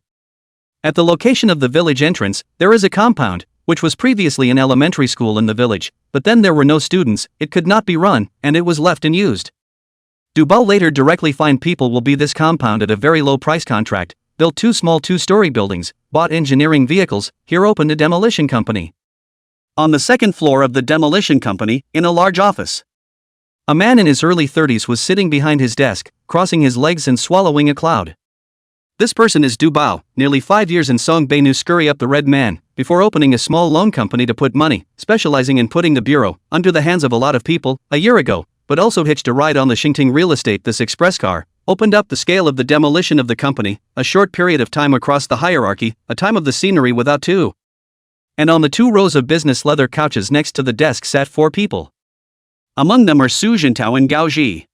At the location of the village entrance, there is a compound, which was previously an elementary school in the village, but then there were no students, it could not be run, and it was left unused. Dubao later directly find people will be this compound at a very low price contract, built 2 small 2-story buildings, bought engineering vehicles, here opened a demolition company. On the 2nd floor of the demolition company, in a large office, a man in his early 30s was sitting behind his desk, crossing his legs and swallowing a cloud. This person is Dubao, nearly 5 years in Songbainu scurry up the red man, before opening a small loan company to put money, specializing in putting the bureau under the hands of a lot of people, a year ago, but also hitched a ride on the Xingting real estate. This express car opened up the scale of the demolition of the company, a short period of time across the hierarchy, a time of the scenery without 2. And on the 2 rows of business leather couches next to the desk sat 4 people. Among them are Su Jintao and Gao Ji.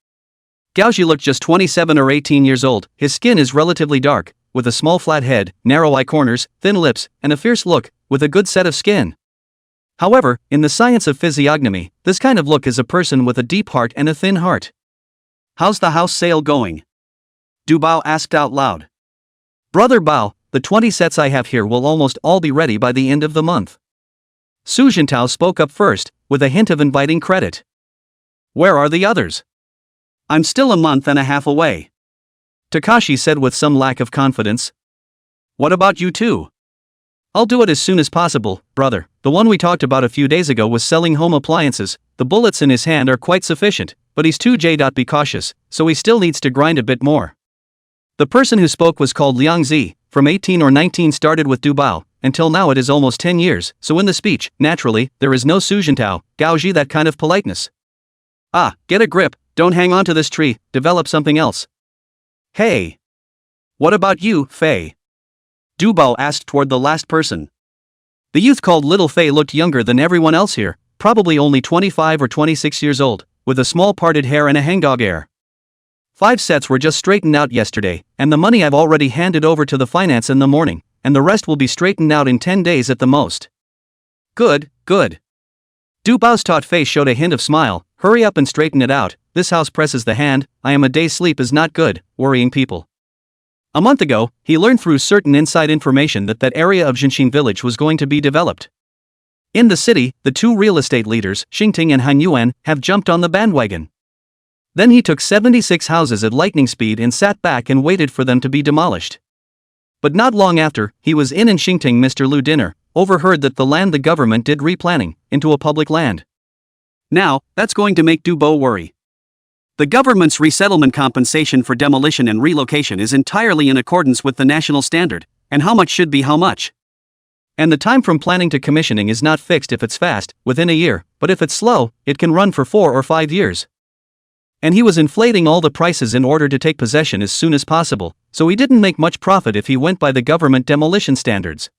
Gao Ji looked just 27 or 18 years old. His skin is relatively dark, with a small flat head, narrow eye corners, thin lips, and a fierce look, with a good set of skin. However, in the science of physiognomy, this kind of look is a person with a deep heart and a thin heart. "How's the house sale going?" Dubao asked out loud. "Brother Bao, the 20 sets I have here will almost all be ready by the end of the month." Su Jintao spoke up first, with a hint of inviting credit. "Where are the others?" "I'm still a month and a half away," Takashi said with some lack of confidence. "What about you two?" "I'll do it as soon as possible, brother. The one we talked about a few days ago was selling home appliances. The bullets in his hand are quite sufficient, but he's too be cautious, so he still needs to grind a bit more." The person who spoke was called Liang Zi, from 18 or 19 started with Dubao, until now it is almost 10 years, so in the speech, naturally, there is no Su Jintao, Gao Ji that kind of politeness. "Ah, get a grip, don't hang on to this tree, develop something else." "Hey. What about you, Fei?" Dubao asked toward the last person. The youth called Little Fei looked younger than everyone else here, probably only 25 or 26 years old, with a small parted hair and a hangdog air. 5 sets were just straightened out yesterday, and the money I've already handed over to the finance in the morning, and the rest will be straightened out in 10 days at the most. "Good, good." Dubao's taut face showed a hint of smile. "Hurry up and straighten it out, this house presses the hand, I am a day's sleep is not good, worrying people." A month ago, he learned through certain inside information that area of Jinxing village was going to be developed. In the city, the 2 real estate leaders, Xingting and Han Yuan, have jumped on the bandwagon. Then he took 76 houses at lightning speed and sat back and waited for them to be demolished. But not long after, he was in Xingting Mr. Lu dinner, overheard that the land the government did replanning, into a public land. Now, that's going to make Dubao worry. The government's resettlement compensation for demolition and relocation is entirely in accordance with the national standard, and how much should be how much. And the time from planning to commissioning is not fixed if it's fast, within a year, but if it's slow, it can run for 4 or 5 years. And he was inflating all the prices in order to take possession as soon as possible, so he didn't make much profit if he went by the government demolition standards.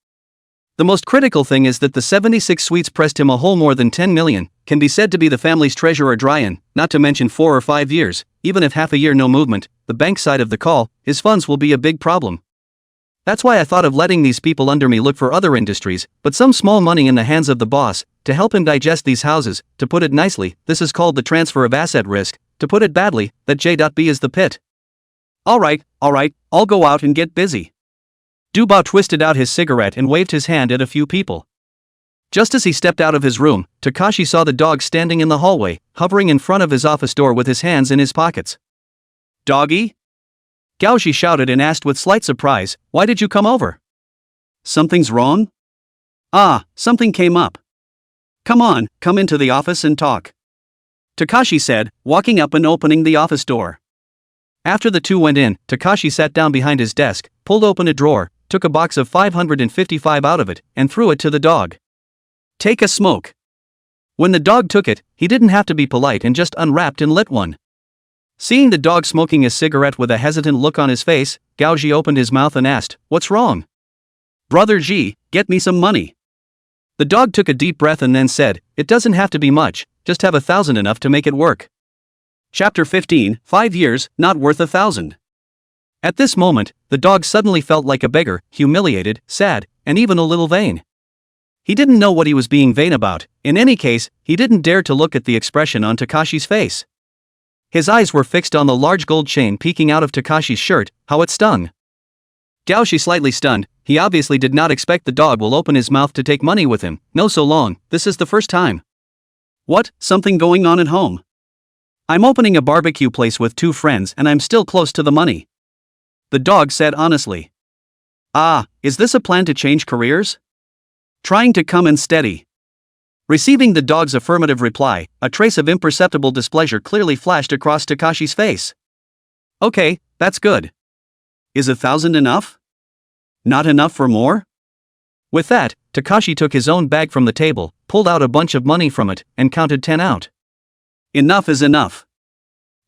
The most critical thing is that the 76 suites pressed him a whole more than 10 million, can be said to be the family's treasure or dry-in, not to mention 4 or 5 years, even if half a year no movement, the bank side of the call, his funds will be a big problem. That's why I thought of letting these people under me look for other industries, but some small money in the hands of the boss, to help him digest these houses. To put it nicely, this is called the transfer of asset risk. To put it badly, that J.B is the pit. Alright, I'll go out and get busy." Dubao twisted out his cigarette and waved his hand at a few people. Just as he stepped out of his room, Takashi saw the dog standing in the hallway, hovering in front of his office door with his hands in his pockets. "Doggy?" Gaoji shouted and asked with slight surprise, "Why did you come over?" "Something's wrong?" "Ah, something came up." "Come on, come into the office and talk," Takashi said, walking up and opening the office door. After the 2 went in, Takashi sat down behind his desk, pulled open a drawer, took a box of 555 out of it, and threw it to the dog. "Take a smoke." When the dog took it, he didn't have to be polite and just unwrapped and lit one. Seeing the dog smoking a cigarette with a hesitant look on his face, Gao Ji opened his mouth and asked, "What's wrong?" "Brother Ji, get me some money." The dog took a deep breath and then said, "It doesn't have to be much, just have 1,000 enough to make it work." Chapter 15, 5 years, not worth 1,000. At this moment, the dog suddenly felt like a beggar, humiliated, sad, and even a little vain. He didn't know what he was being vain about. In any case, he didn't dare to look at the expression on Takashi's face. His eyes were fixed on the large gold chain peeking out of Takashi's shirt. How it stung. Gao Shi slightly stunned. He obviously did not expect the dog will open his mouth to take money with him. No, so long, this is the first time. What, something going on at home? I'm opening a barbecue place with 2 friends and I'm still close to the money. The dog said honestly. Ah, is this a plan to change careers? Trying to come in steady. Receiving the dog's affirmative reply, a trace of imperceptible displeasure clearly flashed across Takashi's face. Okay, that's good. Is 1,000 enough? Not enough for more? With that, Takashi took his own bag from the table, pulled out a bunch of money from it, and counted 10 out. Enough is enough.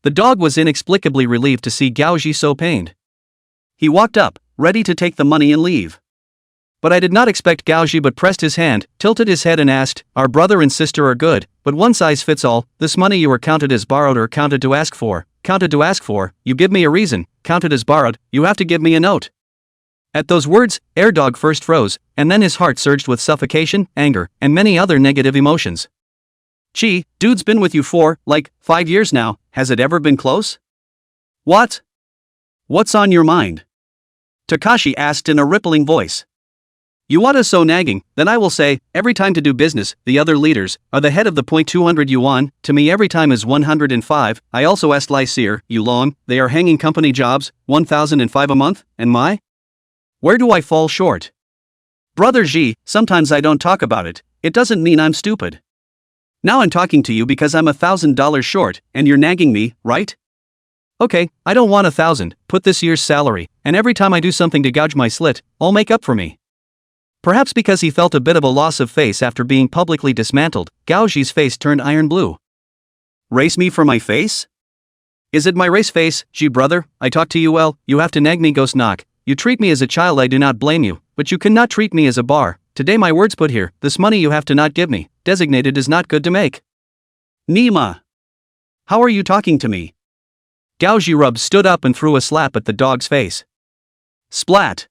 The dog was inexplicably relieved to see Gao Ji so pained. He walked up, ready to take the money and leave. But I did not expect Gao Ji but pressed his hand, tilted his head and asked, "Our brother and sister are good, but one size fits all. This money you were counted as borrowed or counted to ask for? Counted to ask for, you give me a reason. Counted as borrowed, you have to give me a note." At those words, Airdog first froze, and then his heart surged with suffocation, anger, and many other negative emotions. "Gee, dude's been with you for, 5 years now, has it ever been close?" "What? What's on your mind?" Takashi asked in a rippling voice. "You want us so nagging, then I will say, every time to do business, the other leaders, are the head of the point 200 yuan, to me every time is 105, I also asked Lai Seer, Yulong, they are hanging company jobs, 1,005 a month, and my? Where do I fall short? Brother Ji, sometimes I don't talk about it, it doesn't mean I'm stupid. Now I'm talking to you because I'm $1,000 short, and you're nagging me, right? Okay, I don't want 1,000, put this year's salary, and every time I do something to gouge my slit, I'll make up for me." Perhaps because he felt a bit of a loss of face after being publicly dismantled, Gao Ji's face turned iron blue. "Race me for my face? Is it my race face, Ji brother? I talk to you well, you have to nag me ghost knock. You treat me as a child, I do not blame you, but you cannot treat me as a bar. Today my words put here, this money you have to not give me, designated is not good to make." "Nima! How are you talking to me?" Gao Ji stood up and threw a slap at the dog's face. Splat!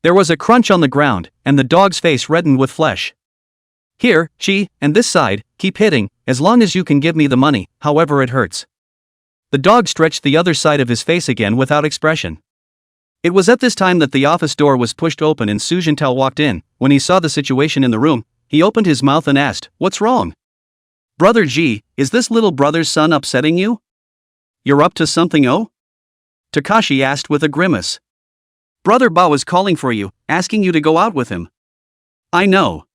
There was a crunch on the ground, and the dog's face reddened with flesh. "Here, Chi, and this side, keep hitting, as long as you can give me the money, however it hurts." The dog stretched the other side of his face again without expression. It was at this time that the office door was pushed open and Su Jintao walked in. When he saw the situation in the room, he opened his mouth and asked, "What's wrong? Brother Ji, is this little brother's son upsetting you? You're up to something, oh?" Takashi asked with a grimace. "Brother Ba was calling for you, asking you to go out with him." "I know."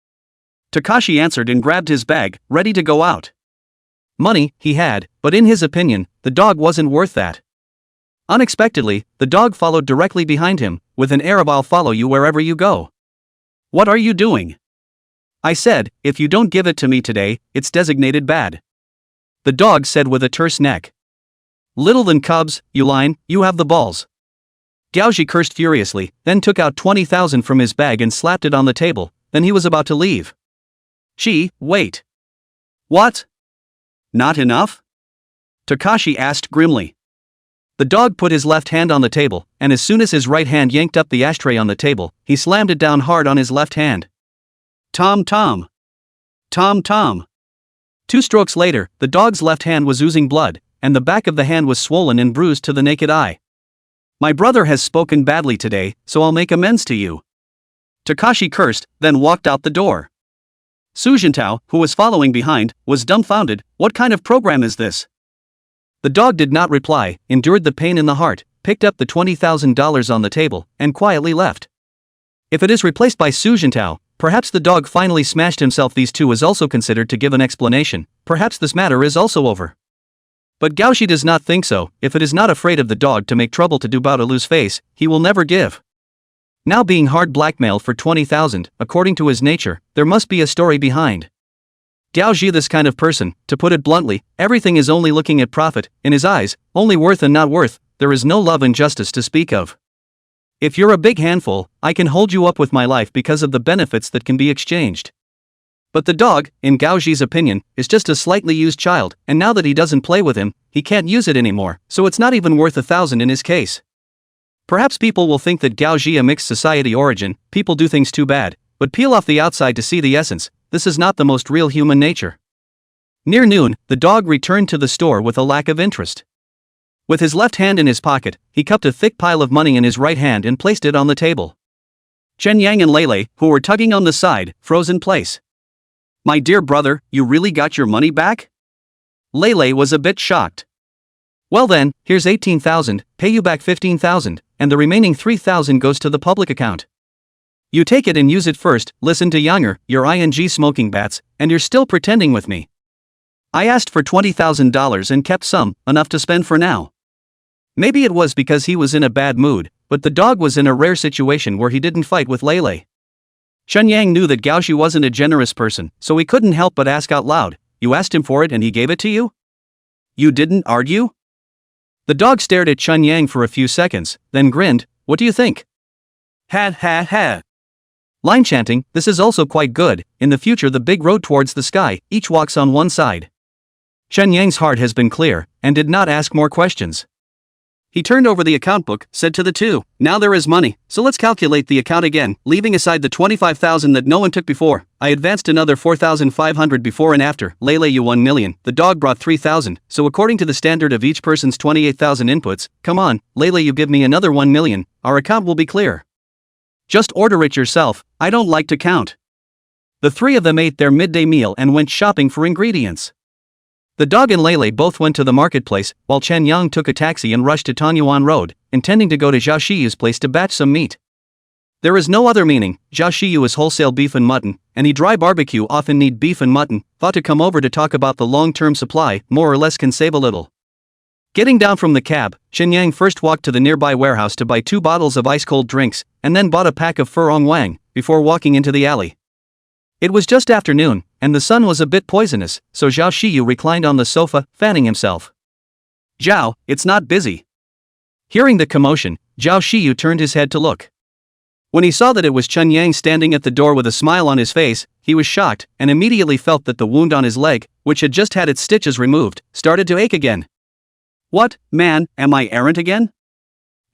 Takashi answered and grabbed his bag, ready to go out. Money, he had, but in his opinion, the dog wasn't worth that. Unexpectedly, the dog followed directly behind him, with an air of "I'll follow you wherever you go." "What are you doing?" "I said, if you don't give it to me today, it's designated bad." The dog said with a terse neck. "Little than cubs, Uline, you have the balls." Gao Ji cursed furiously, then took out 20,000 from his bag and slapped it on the table, then he was about to leave. "Chi, wait." "What? Not enough?" Takashi asked grimly. The dog put his left hand on the table, and as soon as his right hand yanked up the ashtray on the table, he slammed it down hard on his left hand. Tom tom. Tom tom. 2 strokes later, the dog's left hand was oozing blood, and the back of the hand was swollen and bruised to the naked eye. "My brother has spoken badly today, so I'll make amends to you." Takashi cursed, then walked out the door. Su Jintao, who was following behind, was dumbfounded. What kind of program is this? The dog did not reply, endured the pain in the heart, picked up the $20,000 on the table, and quietly left. If it is replaced by Su Jintao, perhaps the dog finally smashed himself. These two is also considered to give an explanation. Perhaps this matter is also over. But Gao Shi does not think so. If it is not afraid of the dog to make trouble to do bow to lose face, he will never give. Now being hard blackmailed for 20,000, according to his nature, there must be a story behind. Gao Ji this kind of person, to put it bluntly, everything is only looking at profit, in his eyes, only worth and not worth, there is no love and justice to speak of. If you're a big handful, I can hold you up with my life because of the benefits that can be exchanged. But the dog, in Gao Ji's opinion, is just a slightly used child, and now that he doesn't play with him, he can't use it anymore, so it's not even worth 1,000 in his case. Perhaps people will think that Gao Ji a mixed society origin, people do things too bad, but peel off the outside to see the essence, this is not the most real human nature. Near noon, the dog returned to the store with a lack of interest. With his left hand in his pocket, he cupped a thick pile of money in his right hand and placed it on the table. Chen Yang and Lei, who were tugging on the side, froze in place. My dear brother, you really got your money back? Lei was a bit shocked. Well then, here's 18,000, pay you back 15,000, and the remaining 3,000 goes to the public account. You take it and use it first, listen to Younger, your ing smoking bats, and you're still pretending with me. I asked for $20,000 and kept some, enough to spend for now. Maybe it was because he was in a bad mood, but the dog was in a rare situation where he didn't fight with Lei. Chen Yang knew that Gao Ji wasn't a generous person, so he couldn't help but ask out loud, you asked him for it and he gave it to you? You didn't argue? The dog stared at Chen Yang for a few seconds, then grinned, what do you think? Ha ha ha. Line chanting, this is also quite good, in the future the big road towards the sky, each walks on one side. Chen Yang's heart has been clear, and did not ask more questions. He turned over the account book, said to the two, now there is money, so let's calculate the account again, leaving aside the 25,000 that no one took before. I advanced another 4,500 before and after. Lei you 1 million, the dog brought 3,000, so according to the standard of each person's 28,000 inputs, come on, Lei you give me another 1 million, our account will be clear. Just order it yourself, I don't like to count. The three of them ate their midday meal and went shopping for ingredients. The dog and Lei both went to the marketplace, while Chen Yang took a taxi and rushed to Tanyuan Road, intending to go to Xiao Xiu's place to batch some meat. There is no other meaning, Xiao Xiu is wholesale beef and mutton, and he dry barbecue often need beef and mutton, thought to come over to talk about the long-term supply, more or less can save a little. Getting down from the cab, Chen Yang first walked to the nearby warehouse to buy 2 bottles of ice-cold drinks, and then bought a pack of furong wang, before walking into the alley. It was just afternoon, and the sun was a bit poisonous, so Xiao Xiu reclined on the sofa, fanning himself. Zhao, it's not busy. Hearing the commotion, Xiao Xiu turned his head to look. When he saw that it was Chen Yang standing at the door with a smile on his face, he was shocked, and immediately felt that the wound on his leg, which had just had its stitches removed, started to ache again. What, man, am I errant again?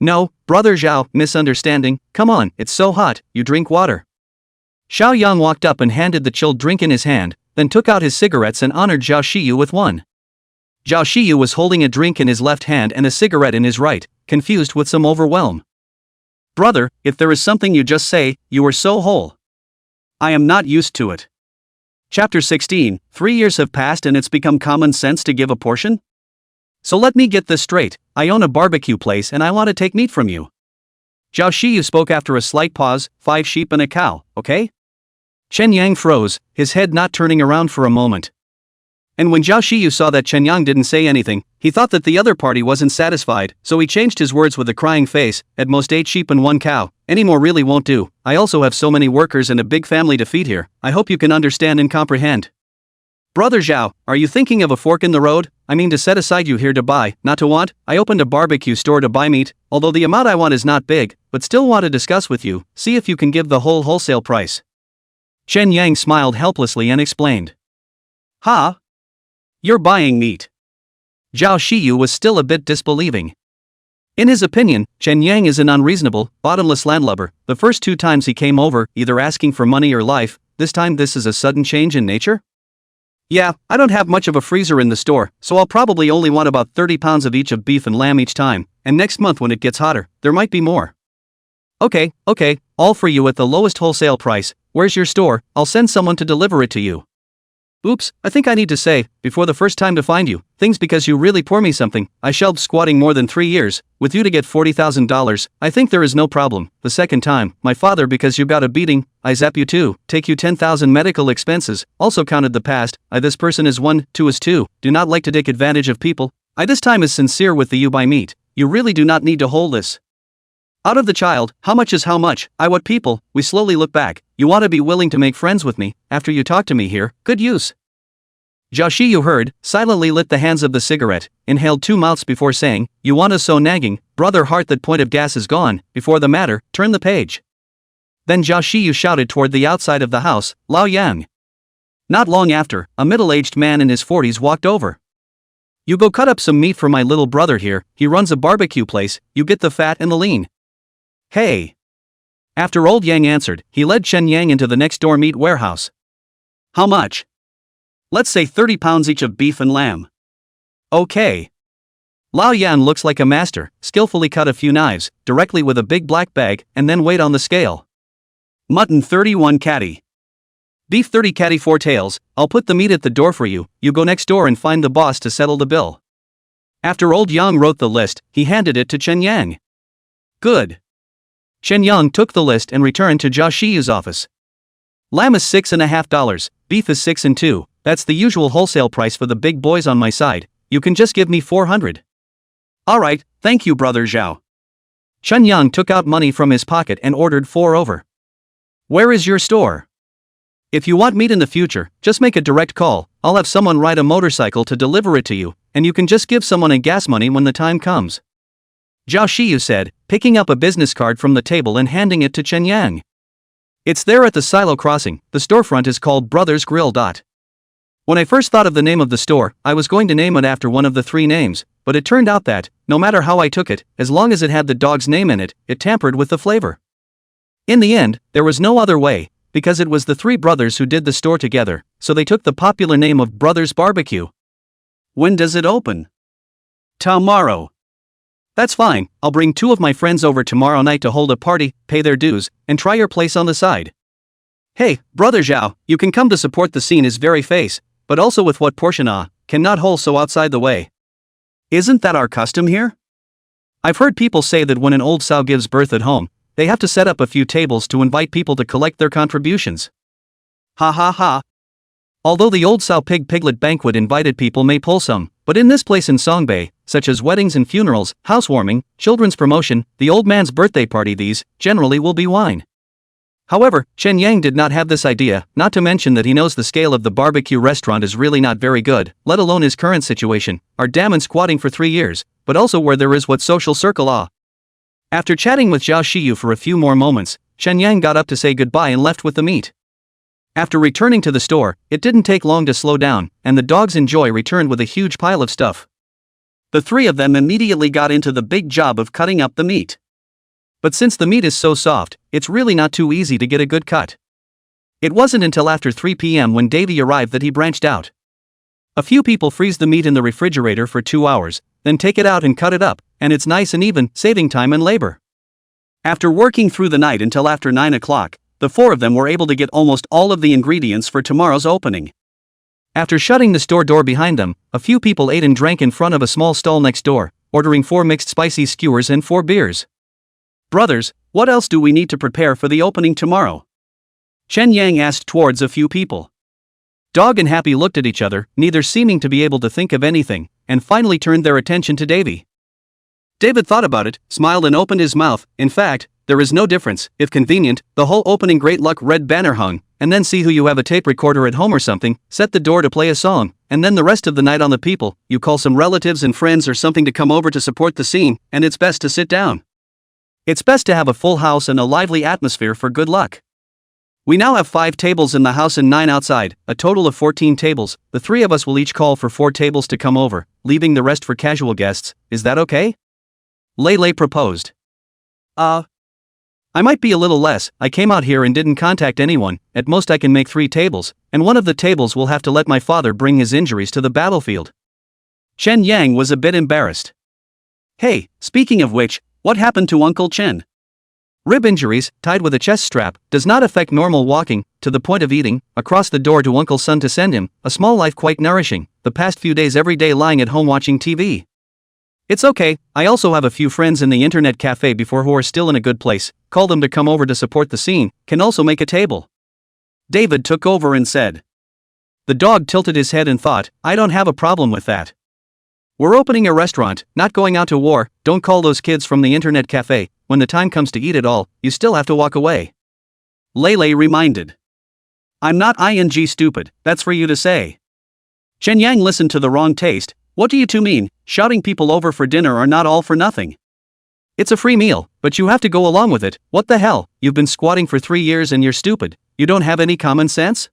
No, brother Zhao, misunderstanding, come on, it's so hot, you drink water. Xiao Yang walked up and handed the chilled drink in his hand, then took out his cigarettes and honored Xiao Xiu with one. Xiao Xiu was holding a drink in his left hand and a cigarette in his right, confused with some overwhelm. Brother, if there is something you just say, you are so whole. I am not used to it. Chapter 16, 3 years have passed and it's become common sense to give a portion? So let me get this straight, I own a barbecue place and I want to take meat from you. Xiao Xiu spoke after a slight pause, 5 sheep and a cow, okay? Chen Yang froze, his head not turning around for a moment. And when Xiao Xiu saw that Chen Yang didn't say anything, he thought that the other party wasn't satisfied, so he changed his words with a crying face, at most 8 sheep and 1 cow, any more really won't do, I also have so many workers and a big family to feed here, I hope you can understand and comprehend. Brother Zhao, are you thinking of a fork in the road? I mean to set aside you here to buy, not to want? I opened a barbecue store to buy meat, although the amount I want is not big, but still want to discuss with you, see if you can give the whole wholesale price. Chen Yang smiled helplessly and explained. Ha? You're buying meat. Xiao Xiu was still a bit disbelieving. In his opinion, Chen Yang is an unreasonable, bottomless landlubber. The first 2 times he came over, either asking for money or life, this time this is a sudden change in nature? Yeah, I don't have much of a freezer in the store, so I'll probably only want about 30 pounds of each of beef and lamb each time, and next month when it gets hotter, there might be more. Okay, all for you at the lowest wholesale price, where's your store, I'll send someone to deliver it to you. Oops, I think I need to say, before the first time to find you, things because you really pour me something, I shelved squatting more than 3 years, with you to get $40,000, I think there is no problem, the second time, my father because you got a beating, I zap you too, take you 10,000 medical expenses, also counted the past, I this person is 1, 2 is 2, do not like to take advantage of people, I this time is sincere with the you buy meat, you really do not need to hold this. Out of the child, how much is how much, I what people, we slowly look back, you want to be willing to make friends with me, after you talk to me here, good use. Xiao Xiu heard, silently lit the hands of the cigarette, inhaled 2 mouths before saying, "You want us so nagging, brother heart that point of gas is gone, before the matter, turn the page." Then Xiao Xiu shouted toward the outside of the house, "Lao Yang." Not long after, a middle-aged man in his 40s walked over. "You go cut up some meat for my little brother here, he runs a barbecue place, you get the fat and the lean." "Hey." After old Yang answered, he led Chen Yang into the next-door meat warehouse. "How much?" "Let's say 30 pounds each of beef and lamb." "Okay." Lao Yan looks like a master, skillfully cut a few knives, directly with a big black bag, and then weighed on the scale. "Mutton 31 catty. Beef 30 catty 4 tails, I'll put the meat at the door for you, you go next door and find the boss to settle the bill." After old Yang wrote the list, he handed it to Chen Yang. "Good." Chen Yang took the list and returned to Xiao Xiu's office. "Lamb is $6.50, beef is 6 and 2, that's the usual wholesale price for the big boys on my side, you can just give me 400. "Alright, thank you brother Zhao." Chen Yang took out money from his pocket and ordered 4 over. "Where is your store?" "If you want meat in the future, just make a direct call, I'll have someone ride a motorcycle to deliver it to you, and you can just give someone a gas money when the time comes," Xiao Xiu said, picking up a business card from the table and handing it to Chen Yang. "It's there at the silo crossing, the storefront is called Brothers Grill. When I first thought of the name of the store, I was going to name it after one of the 3 names, but it turned out that, no matter how I took it, as long as it had the dog's name in it, it tampered with the flavor. In the end, there was no other way, because it was the 3 brothers who did the store together, so they took the popular name of Brothers Barbecue." "When does it open?" "Tomorrow." "That's fine, I'll bring 2 of my friends over tomorrow night to hold a party, pay their dues, and try your place on the side." "Hey, brother Zhao, you can come to support the scene is very face, but also with what portion cannot hold so outside the way. Isn't that our custom here? I've heard people say that when an old sow gives birth at home, they have to set up a few tables to invite people to collect their contributions." "Ha ha ha." Although the old sow piglet banquet invited people may pull some, but in this place in Songbei, such as weddings and funerals, housewarming, children's promotion, the old man's birthday party, these, generally will be wine. However, Chen Yang did not have this idea, not to mention that he knows the scale of the barbecue restaurant is really not very good, let alone his current situation, are damn and squatting for 3 years, but also where there is what social circle After chatting with Xiao Xiu for a few more moments, Chen Yang got up to say goodbye and left with the meat. After returning to the store, it didn't take long to slow down, and the dogs in joy returned with a huge pile of stuff. The 3 of them immediately got into the big job of cutting up the meat. But since the meat is so soft, it's really not too easy to get a good cut. It wasn't until after 3 p.m. when Davy arrived that he branched out. A few people freeze the meat in the refrigerator for 2 hours, then take it out and cut it up, and it's nice and even, saving time and labor. After working through the night until after 9 o'clock, the 4 of them were able to get almost all of the ingredients for tomorrow's opening. After shutting the store door behind them, a few people ate and drank in front of a small stall next door, ordering 4 mixed spicy skewers and 4 beers. "Brothers, what else do we need to prepare for the opening tomorrow?" Chen Yang asked towards a few people. Dog and Happy looked at each other, neither seeming to be able to think of anything, and finally turned their attention to Davy. David thought about it, smiled and opened his mouth. "In fact, there is no difference, if convenient, the whole opening great luck red banner hung, and then see who you have a tape recorder at home or something, set the door to play a song, and then the rest of the night on the people, you call some relatives and friends or something to come over to support the scene, and it's best to sit down. It's best to have a full house and a lively atmosphere for good luck. We now have 5 tables in the house and 9 outside, a total of 14 tables, the 3 of us will each call for 4 tables to come over, leaving the rest for casual guests, is that okay?" Lei proposed. I might be a little less, I came out here and didn't contact anyone, at most I can make 3 tables, and one of the tables will have to let my father bring his injuries to the battlefield." Chen Yang was a bit embarrassed. "Hey, speaking of which, what happened to Uncle Chen? Rib injuries, tied with a chest strap, does not affect normal walking, to the point of eating, across the door to Uncle's son to send him, a small life quite nourishing, the past few days every day lying at home watching TV. It's okay, I also have a few friends in the internet cafe before who are still in a good place, call them to come over to support the scene, can also make a table." David took over and said. The dog tilted his head and thought, I don't have a problem with that. We're opening a restaurant, not going out to war, don't call those kids from the internet cafe, when the time comes to eat it all, you still have to walk away. Lei reminded. I'm not ing stupid, that's for you to say. Chen Yang listened to the wrong taste. What do you two mean? Shouting people over for dinner are not all for nothing. It's a free meal, but you have to go along with it. What the hell? You've been squatting for 3 years and you're stupid. You don't have any common sense?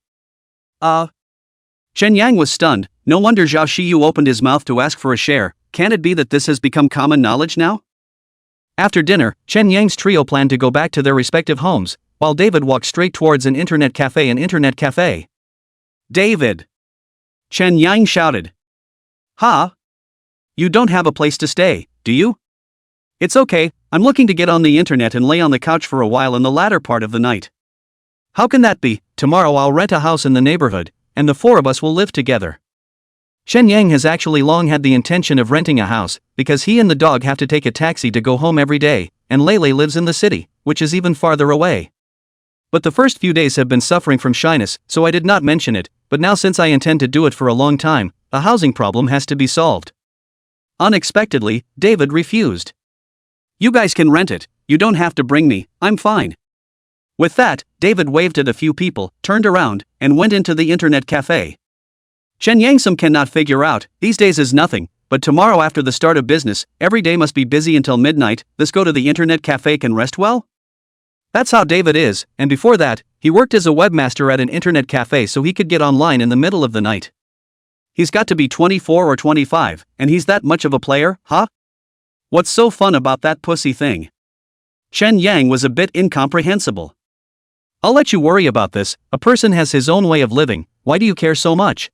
Chen Yang was stunned. No wonder Xiao Xiu opened his mouth to ask for a share. Can it be that this has become common knowledge now? After dinner, Chen Yang's trio planned to go back to their respective homes, while David walked straight towards an internet cafe. David! Chen Yang shouted. Huh? You don't have a place to stay, do you? It's okay, I'm looking to get on the internet and lay on the couch for a while in the latter part of the night. How can that be? Tomorrow I'll rent a house in the neighborhood, and the 4 of us will live together. Chen Yang has actually long had the intention of renting a house, because he and the dog have to take a taxi to go home every day, and Lele lives in the city, which is even farther away. But the first few days have been suffering from shyness, so I did not mention it, but now since I intend to do it for a long time, a housing problem has to be solved. Unexpectedly, David refused. You guys can rent it, you don't have to bring me, I'm fine. With that, David waved at a few people, turned around, and went into the internet cafe. Chen Yangsum cannot figure out, these days is nothing, but tomorrow after the start of business, every day must be busy until midnight, this go to the internet cafe can rest well? That's how David is, and before that, he worked as a webmaster at an internet cafe so he could get online in the middle of the night. He's got to be 24 or 25, and he's that much of a player, huh? What's so fun about that pussy thing? Chen Yang was a bit incomprehensible. I'll let you worry about this, a person has his own way of living, why do you care so much?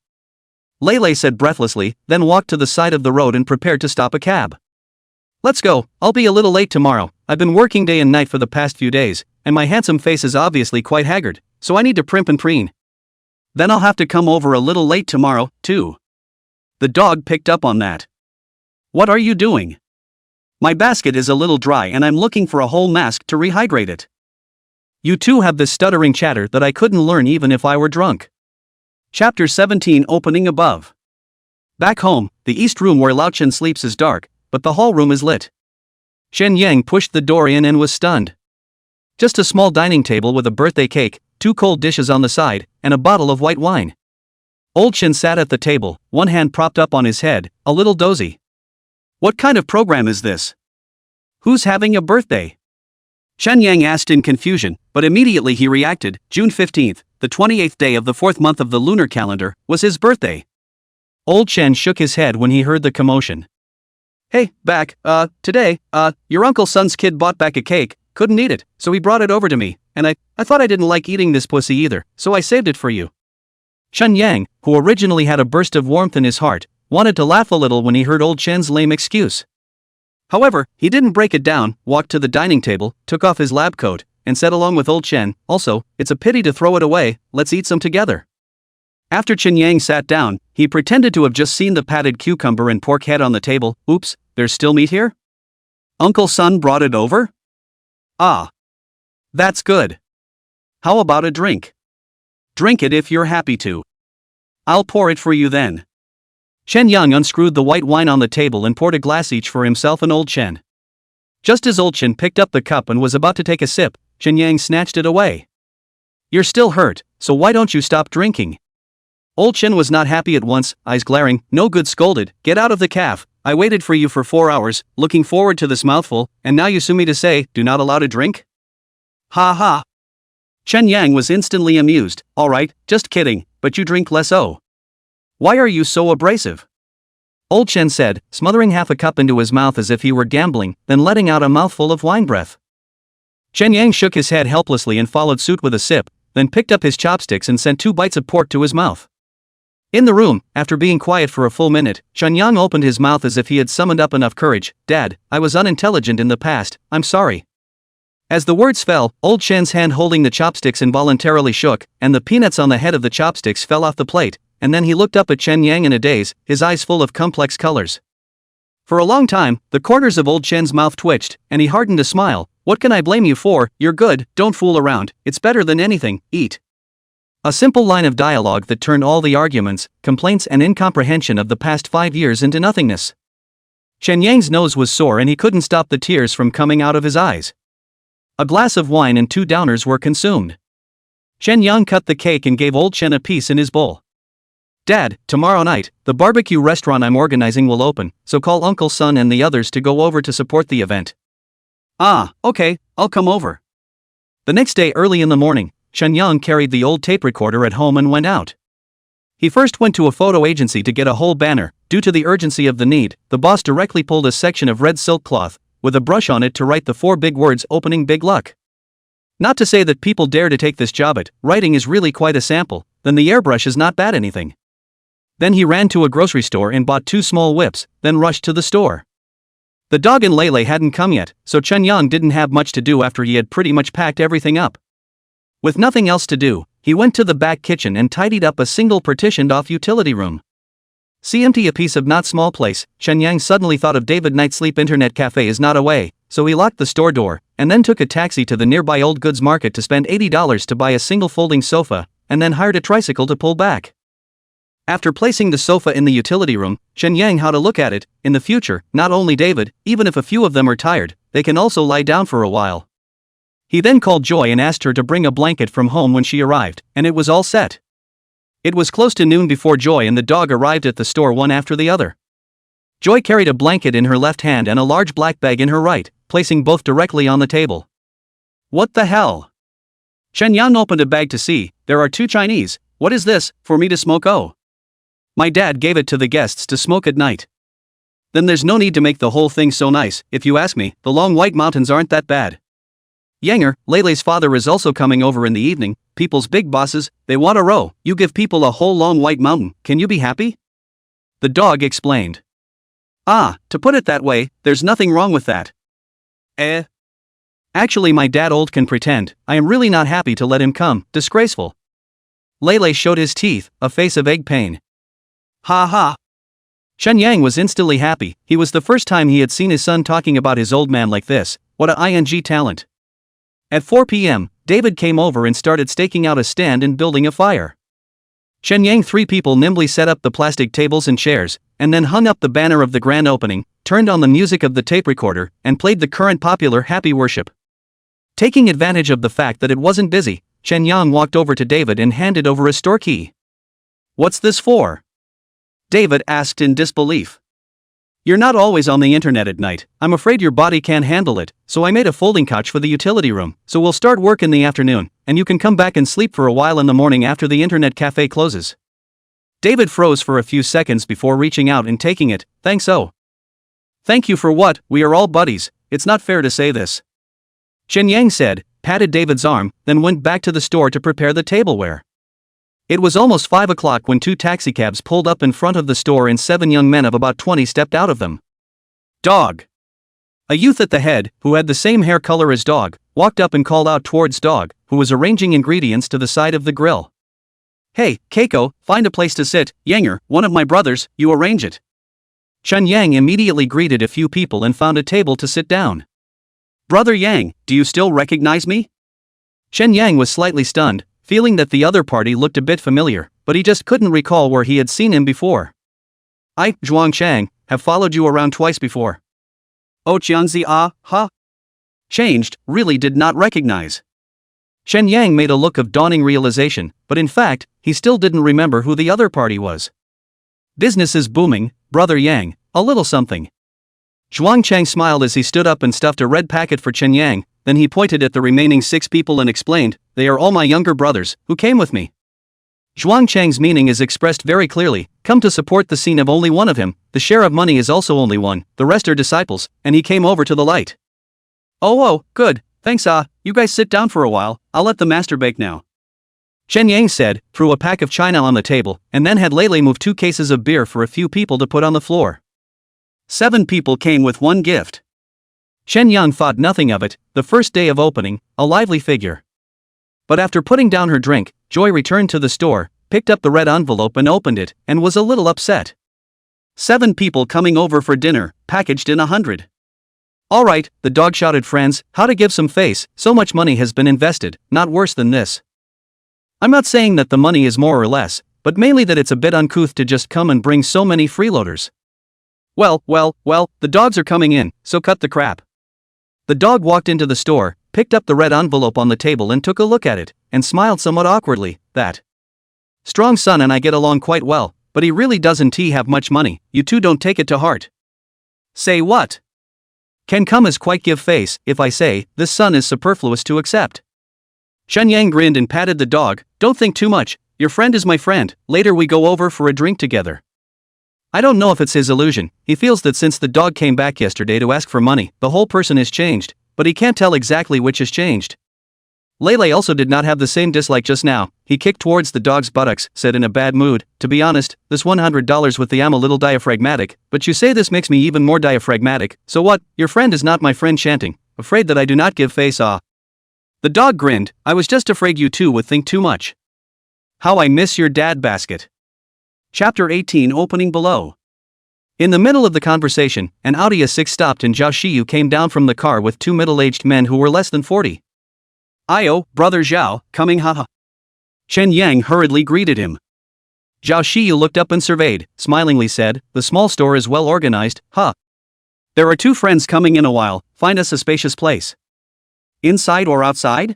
Lele said breathlessly, then walked to the side of the road and prepared to stop a cab. Let's go, I'll be a little late tomorrow, I've been working day and night for the past few days, and my handsome face is obviously quite haggard, so I need to primp and preen. Then I'll have to come over a little late tomorrow, too. The dog picked up on that. What are you doing? My basket is a little dry and I'm looking for a whole mask to rehydrate it. You two have this stuttering chatter that I couldn't learn even if I were drunk. Chapter 17 opening above. Back home, the east room where Lao Chen sleeps is dark, but the hall room is lit. Chen Yang pushed the door in and was stunned. Just a small dining table with a birthday cake, 2 cold dishes on the side, and a bottle of white wine. Old Chen sat at the table, one hand propped up on his head, a little dozy. What kind of program is this? Who's having a birthday? Chen Yang asked in confusion, but immediately he reacted. June 15th, the 28th day of the 4th month of the lunar calendar, was his birthday. Old Chen shook his head when he heard the commotion. Hey, today, your uncle's son's kid bought back a cake, couldn't eat it, so he brought it over to me, and I thought I didn't like eating this pussy either, so I saved it for you. Chen Yang, who originally had a burst of warmth in his heart, wanted to laugh a little when he heard old Chen's lame excuse. However, he didn't break it down, walked to the dining table, took off his lab coat, and said along with old Chen, also, it's a pity to throw it away, let's eat some together. After Chen Yang sat down, he pretended to have just seen the patted cucumber and pork head on the table. Oops, there's still meat here? Uncle Son brought it over? Ah. That's good. How about a drink? Drink it if you're happy to. I'll pour it for you then. Chen Yang unscrewed the white wine on the table and poured a glass each for himself and old Chen. Just as old Chen picked up the cup and was about to take a sip, Chen Yang snatched it away. You're still hurt, so why don't you stop drinking? Old Chen was not happy at once, eyes glaring. No good, scolded, get out of the caf, I waited for you for 4 hours, looking forward to this mouthful, and now you sue me to say, do not allow to drink? Ha ha. Chen Yang was instantly amused. Alright, just kidding, but you drink less. Oh. Why are you so abrasive? Old Chen said, smothering half a cup into his mouth as if he were gambling, then letting out a mouthful of wine breath. Chen Yang shook his head helplessly and followed suit with a sip, then picked up his chopsticks and sent 2 bites of pork to his mouth. In the room, after being quiet for a full minute, Chen Yang opened his mouth as if he had summoned up enough courage. Dad, I was unintelligent in the past, I'm sorry. As the words fell, old Chen's hand holding the chopsticks involuntarily shook, and the peanuts on the head of the chopsticks fell off the plate, and then he looked up at Chen Yang in a daze, his eyes full of complex colors. For a long time, the corners of old Chen's mouth twitched, and he hardened a smile. What can I blame you for? You're good, don't fool around, it's better than anything, eat. A simple line of dialogue that turned all the arguments, complaints and incomprehension of the past 5 years into nothingness. Chen Yang's nose was sore and he couldn't stop the tears from coming out of his eyes. A glass of wine and 2 downers were consumed. Chen Yang cut the cake and gave old Chen a piece in his bowl. Dad, tomorrow night, the barbecue restaurant I'm organizing will open, so call Uncle Son and the others to go over to support the event. Ah, okay, I'll come over. The next day early in the morning, Chen Yang carried the old tape recorder at home and went out. He first went to a photo agency to get a whole banner. Due to the urgency of the need, the boss directly pulled a section of red silk cloth, with a brush on it to write the 4 big words opening big luck. Not to say that people dare to take this job, writing is really quite a sample, then the airbrush is not bad anything. Then he ran to a grocery store and bought 2 small whips, then rushed to the store. The dog and Lele hadn't come yet, so Chen Yang didn't have much to do after he had pretty much packed everything up. With nothing else to do, he went to the back kitchen and tidied up a single partitioned-off utility room. See empty a piece of not small place, Chen Yang suddenly thought of David Night Sleep Internet Cafe is not away, so he locked the store door, and then took a taxi to the nearby old goods market to spend $80 to buy a single folding sofa, and then hired a tricycle to pull back. After placing the sofa in the utility room, Chen Yang had to look at it. In the future, not only David, even if a few of them are tired, they can also lie down for a while. He then called Joy and asked her to bring a blanket from home when she arrived, and it was all set. It was close to noon before Joy and the dog arrived at the store one after the other. Joy carried a blanket in her left hand and a large black bag in her right, placing both directly on the table. What the hell? Chen Yang opened a bag to see. There are 2 Chinese. What is this, for me to smoke? Oh. My dad gave it to the guests to smoke at night. Then there's no need to make the whole thing so nice. If you ask me, the long white mountains aren't that bad. Yanger, Lele's father, is also coming over in the evening. People's big bosses, they want a row. You give people a whole long white mountain, can you be happy? The dog explained. Ah, to put it that way, there's nothing wrong with that. Actually my dad old can pretend. I am really not happy to let him come, disgraceful. Lele showed his teeth, a face of egg pain. Ha ha. Chen Yang was instantly happy. He was the first time he had seen his son talking about his old man like this. What a ing talent. At 4 p.m., David came over and started staking out a stand and building a fire. Chen Yang 3 people nimbly set up the plastic tables and chairs, and then hung up the banner of the grand opening, turned on the music of the tape recorder, and played the current popular Happy Worship. Taking advantage of the fact that it wasn't busy, Chen Yang walked over to David and handed over a store key. What's this for? David asked in disbelief. You're not always on the internet at night. I'm afraid your body can't handle it, so I made a folding couch for the utility room, so we'll start work in the afternoon, and you can come back and sleep for a while in the morning after the internet cafe closes. David froze for a few seconds before reaching out and taking it. Thanks. Oh. Thank you for what? We are all buddies. It's not fair to say this. Chen Yang said, patted David's arm, then went back to the store to prepare the tableware. It was almost 5 o'clock when 2 taxicabs pulled up in front of the store and 7 young men of about 20 stepped out of them. Dog. A youth at the head, who had the same hair color as Dog, walked up and called out towards Dog, who was arranging ingredients to the side of the grill. Hey, Keiko, find a place to sit. Yanger, one of my brothers, you arrange it. Chen Yang immediately greeted a few people and found a table to sit down. Brother Yang, do you still recognize me? Chen Yang was slightly stunned, feeling that the other party looked a bit familiar, but he just couldn't recall where he had seen him before. I, Zhuang Chang, have followed you around twice before. Oh Qianzi huh? Changed, really did not recognize. Chen Yang made a look of dawning realization, but in fact, he still didn't remember who the other party was. Business is booming, Brother Yang, a little something. Zhuang Chang smiled as he stood up and stuffed a red packet for Chen Yang. Then he pointed at the remaining 6 people and explained, they are all my younger brothers, who came with me. Zhuang Chang's meaning is expressed very clearly, come to support the scene of only one of him, the share of money is also only one, the rest are disciples, and he came over to the light. Oh, good, thanks you guys sit down for a while, I'll let the master bake now. Chen Yang said, threw a pack of china on the table, and then had Lele move 2 cases of beer for a few people to put on the floor. 7 people came with 1 gift. Chen Yang thought nothing of it, the first day of opening, a lively figure. But after putting down her drink, Joy returned to the store, picked up the red envelope and opened it, and was a little upset. 7 people coming over for dinner, packaged in 100. Alright, the dog shouted, friends, how to give some face, so much money has been invested, not worse than this. I'm not saying that the money is more or less, but mainly that it's a bit uncouth to just come and bring so many freeloaders. Well, the dogs are coming in, so cut the crap. The dog walked into the store, picked up the red envelope on the table and took a look at it, and smiled somewhat awkwardly, that. Strong son and I get along quite well, but he really doesn't have much money, you two don't take it to heart. Say what? Can come as quite give face, if I say, this son is superfluous to accept. Chen Yang grinned and patted the dog, don't think too much, your friend is my friend, later we go over for a drink together. I don't know if it's his illusion, he feels that since the dog came back yesterday to ask for money, the whole person has changed, but he can't tell exactly which has changed. Lele also did not have the same dislike just now, he kicked towards the dog's buttocks, said in a bad mood, to be honest, this $100 with the am a little diaphragmatic, but you say this makes me even more diaphragmatic, so what, your friend is not my friend chanting, afraid that I do not give face ah. The dog grinned, I was just afraid you two would think too much. How I miss your dad basket. Chapter 18 opening below. In the middle of the conversation, an Audi A6 stopped and Xiao Xiu came down from the car with two middle-aged men who were less than 40. Io, brother Xiao, coming haha. Chen Yang hurriedly greeted him. Xiao Xiu looked up and surveyed, smilingly said, the small store is well organized, huh. There are two friends coming in a while, find us a spacious place. Inside or outside?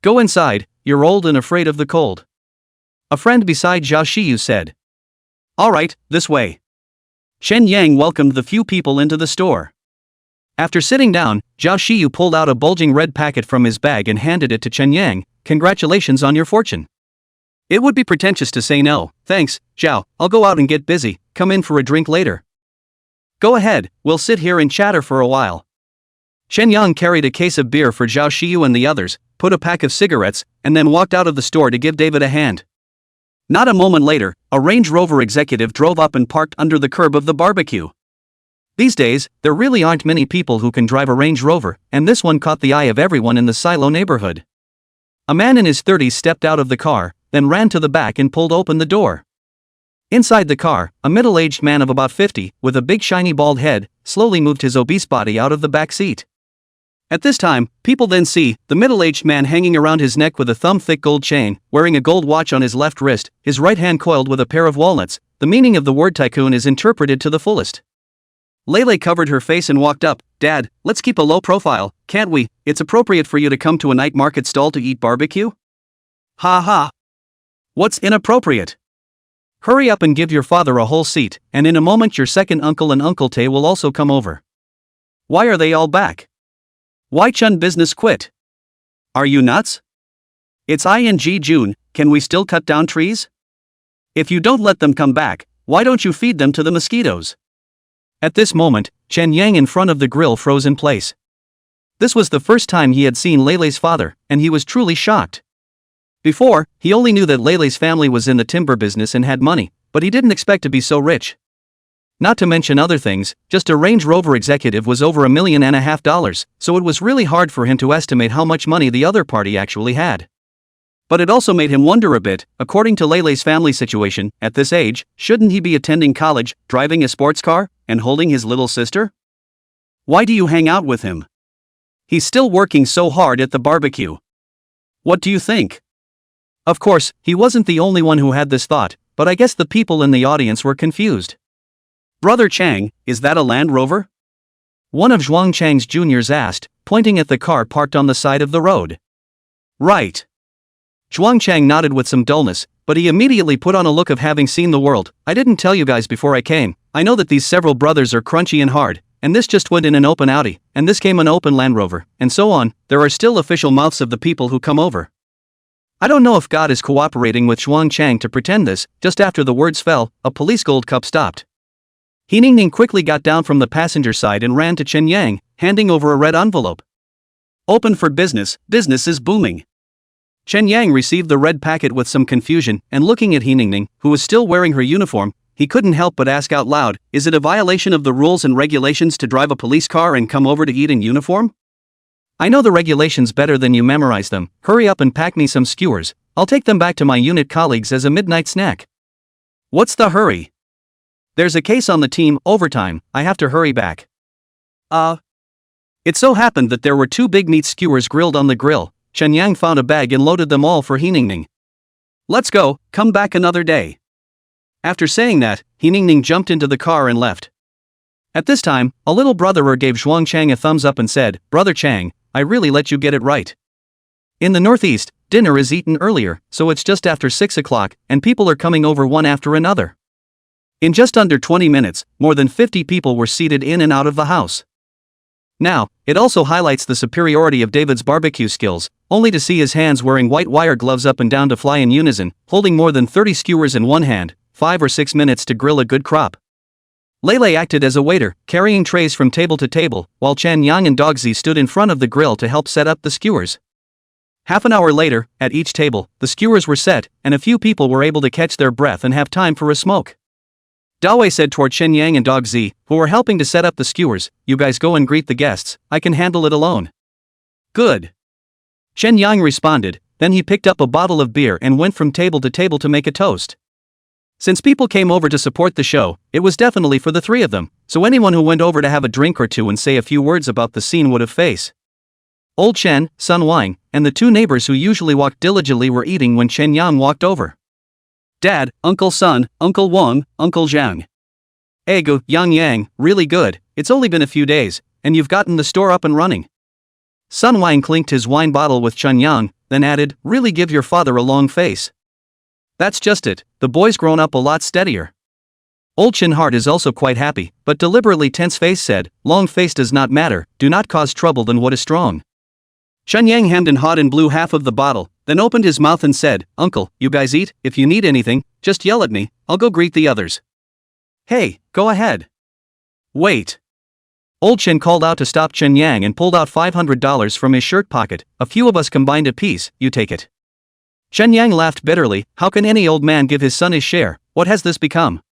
Go inside, you're old and afraid of the cold. A friend beside Xiao Xiu said. Alright, this way. Chen Yang welcomed the few people into the store. After sitting down, Xiao Xiu pulled out a bulging red packet from his bag and handed it to Chen Yang, congratulations on your fortune. It would be pretentious to say no, thanks, Xiao, I'll go out and get busy, come in for a drink later. Go ahead, we'll sit here and chatter for a while. Chen Yang carried a case of beer for Xiao Xiu and the others, put a pack of cigarettes, and then walked out of the store to give David a hand. Not a moment later, a Range Rover executive drove up and parked under the curb of the barbecue. These days, there really aren't many people who can drive a Range Rover, and this one caught the eye of everyone in the Silo neighborhood. A man in his 30s stepped out of the car, then ran to the back and pulled open the door. Inside the car, a middle-aged man of about 50, with a big shiny bald head, slowly moved his obese body out of the back seat. At this time, people then see the middle-aged man hanging around his neck with a thumb-thick gold chain, wearing a gold watch on his left wrist, his right hand coiled with a pair of walnuts. The meaning of the word tycoon is interpreted to the fullest. Lele covered her face and walked up. Dad, let's keep a low profile, can't we? It's appropriate for you to come to a night market stall to eat barbecue? Ha ha. What's inappropriate? Hurry up and give your father a whole seat, and in a moment your second uncle and Uncle Tay will also come over. Why are they all back? Why Chun business quit? Are you nuts? It's ING June, can we still cut down trees? If you don't let them come back, why don't you feed them to the mosquitoes? At this moment, Chen Yang in front of the grill froze in place. This was the first time he had seen Lele's father, and he was truly shocked. Before, he only knew that Lele's family was in the timber business and had money, but he didn't expect to be so rich. Not to mention other things, just a Range Rover executive was over $1.5 million, so it was really hard for him to estimate how much money the other party actually had. But it also made him wonder a bit, according to Lele's family situation, at this age, shouldn't he be attending college, driving a sports car, and holding his little sister? Why do you hang out with him? He's still working so hard at the barbecue. What do you think? Of course, he wasn't the only one who had this thought, but I guess the people in the audience were confused. Brother Chang, is that a Land Rover? One of Zhuang Chang's juniors asked, pointing at the car parked on the side of the road. Right. Zhuang Chang nodded with some dullness, but he immediately put on a look of having seen the world. I didn't tell you guys before I came, I know that these several brothers are crunchy and hard, and this just went in an open Audi, and this came an open Land Rover, and so on. There are still official mouths of the people who come over. I don't know if God is cooperating with Zhuang Chang to pretend this. Just after the words fell, a police gold cup stopped. He Ningning quickly got down from the passenger side and ran to Chen Yang, handing over a red envelope. Open for business, business is booming. Chen Yang received the red packet with some confusion, and looking at He Ningning, who was still wearing her uniform, he couldn't help but ask out loud, is it a violation of the rules and regulations to drive a police car and come over to eat in uniform? I know the regulations better than you memorize them. Hurry up and pack me some skewers, I'll take them back to my unit colleagues as a midnight snack. What's the hurry? There's a case on the team, overtime, I have to hurry back. It so happened that there were 2 big meat skewers grilled on the grill. Chen Yang found a bag and loaded them all for He Ningning. Let's go, come back another day. After saying that, He Ningning jumped into the car and left. At this time, a little brotherer gave Zhuang Chang a thumbs up and said, Brother Chang, I really let you get it right. In the Northeast, dinner is eaten earlier, so it's just after 6 o'clock, and people are coming over one after another. In just under 20 minutes, more than 50 people were seated in and out of the house. Now, it also highlights the superiority of David's barbecue skills, only to see his hands wearing white wire gloves up and down to fly in unison, holding more than 30 skewers in one hand, 5 or 6 minutes to grill a good crop. Lele acted as a waiter, carrying trays from table to table, while Chen Yang and Dogzi stood in front of the grill to help set up the skewers. Half an hour later, at each table, the skewers were set, and a few people were able to catch their breath and have time for a smoke. Dawei said toward Chen Yang and Dogzi, who were helping to set up the skewers, "You guys go and greet the guests, I can handle it alone." "Good." Chen Yang responded, then he picked up a bottle of beer and went from table to make a toast. Since people came over to support the show, it was definitely for the three of them, so anyone who went over to have a drink or two and say a few words about the scene would have face. Old Chen, Sun Wang, and the two neighbors who usually walked diligently were eating when Chen Yang walked over. "Dad, Uncle Sun, Uncle Wang, Uncle Zhang. Ego, Yang Yang, really good, it's only been a few days, and you've gotten the store up and running." Sun Wang clinked his wine bottle with Chen Yang, then added, "Really give your father a long face." "That's just it, the boy's grown up a lot steadier." Old Chen Heart is also quite happy, but deliberately tense face said, "Long face does not matter, do not cause trouble than what is strong." Chen Yang hemmed and hawed and blew half of the bottle, then opened his mouth and said, "Uncle, you guys eat, if you need anything, just yell at me, I'll go greet the others." "Hey, go ahead." "Wait." Old Chen called out to stop Chen Yang and pulled out $500 from his shirt pocket. "A few of us combined a piece, you take it." Chen Yang laughed bitterly, "How can any old man give his son his share, what has this become?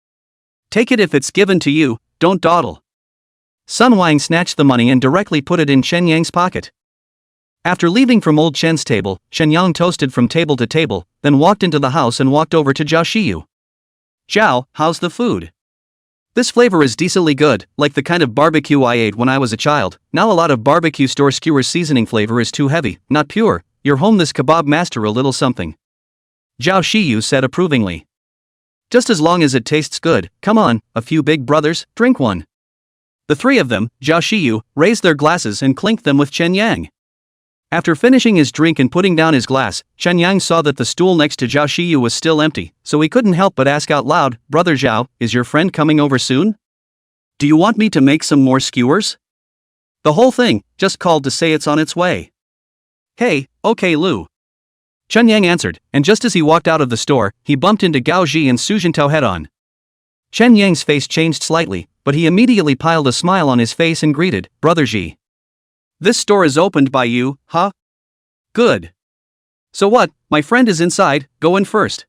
Take it if it's given to you, don't dawdle." Sun Wang snatched the money and directly put it in Chen Yang's pocket. After leaving from old Chen's table, Chen Yang toasted from table to table, then walked into the house and walked over to Xiao Xiu. "Zhao, how's the food?" "This flavor is decently good, like the kind of barbecue I ate when I was a child. Now a lot of barbecue store skewers seasoning flavor is too heavy, not pure. You're home this kebab master a little something." Xiao Xiu said approvingly. "Just as long as it tastes good, come on, a few big brothers, drink one." The three of them, Xiao Xiu, raised their glasses and clinked them with Chen Yang. After finishing his drink and putting down his glass, Chen Yang saw that the stool next to Xiao Xiu was still empty, so he couldn't help but ask out loud, "Brother Zhao, is your friend coming over soon? Do you want me to make some more skewers?" "The whole thing, just called to say it's on its way." "Hey, okay Lu." Chen Yang answered, and just as he walked out of the store, he bumped into Gao Ji and Su Jintao head-on. Chen Yang's face changed slightly, but he immediately piled a smile on his face and greeted, "Brother Ji. This store is opened by you, huh? Good. So what, my friend is inside, go in first."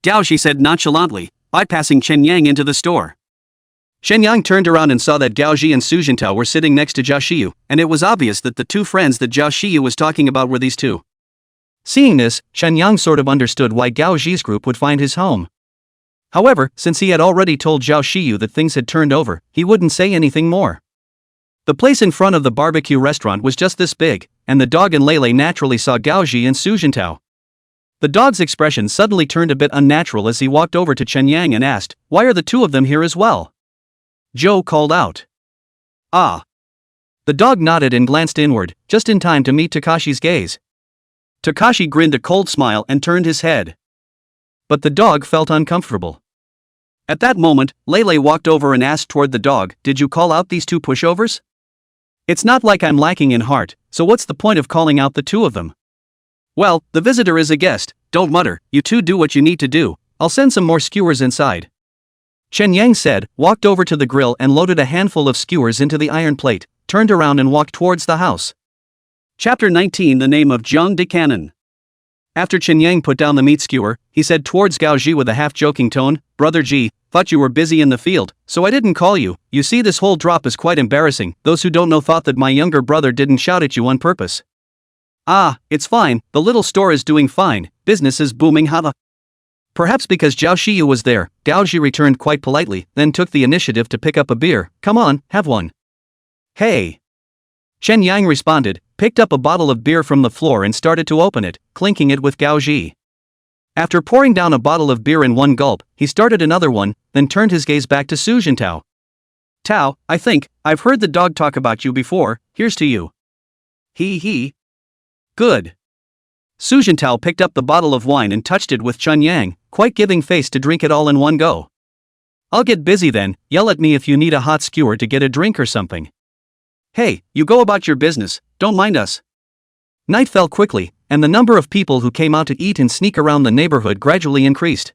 Gao Ji said nonchalantly, bypassing Chen Yang into the store. Chen Yang turned around and saw that Gao Ji and Su Jintao were sitting next to Xiao Xiu, and it was obvious that the two friends that Xiao Xiu was talking about were these two. Seeing this, Chen Yang sort of understood why Gao Ji's group would find his home. However, since he had already told Xiao Xiu that things had turned over, he wouldn't say anything more. The place in front of the barbecue restaurant was just this big, and the dog and Lele naturally saw Gao Ji and Su Jintao. The dog's expression suddenly turned a bit unnatural as he walked over to Chen Yang and asked, "Why are the two of them here as well?" Zhou called out. "Ah." The dog nodded and glanced inward, just in time to meet Takashi's gaze. Takashi grinned a cold smile and turned his head. But the dog felt uncomfortable. At that moment, Lele walked over and asked toward the dog, "Did you call out these two pushovers? It's not like I'm lacking in heart, so what's the point of calling out the two of them?" "Well, the visitor is a guest, don't mutter, you two do what you need to do, I'll send some more skewers inside." Chen Yang said, walked over to the grill and loaded a handful of skewers into the iron plate, turned around and walked towards the house. Chapter 19 The Name of Zhang de Cannon. After Chen Yang put down the meat skewer, he said towards Gao Ji with a half-joking tone, "Brother Ji, thought you were busy in the field, so I didn't call you. You see this whole drop is quite embarrassing, those who don't know thought that my younger brother didn't shout at you on purpose." "Ah, it's fine, the little store is doing fine, business is booming hava." Perhaps because Xiao Xiu was there, Gao Ji returned quite politely, then took the initiative to pick up a beer. "Come on, have one." "Hey." Chen Yang responded, picked up a bottle of beer from the floor and started to open it, clinking it with Gao Ji. After pouring down a bottle of beer in one gulp, he started another one, then turned his gaze back to Su Jintao. "Tao, I think, I've heard the dog talk about you before, here's to you." He. "Good." Su Jintao picked up the bottle of wine and touched it with Chen Yang, quite giving face to drink it all in one go. I'll get busy then, yell at me if you need a hot skewer to get a drink or something. Hey, you go about your business, don't mind us. Night fell quickly, and the number of people who came out to eat and sneak around the neighborhood gradually increased.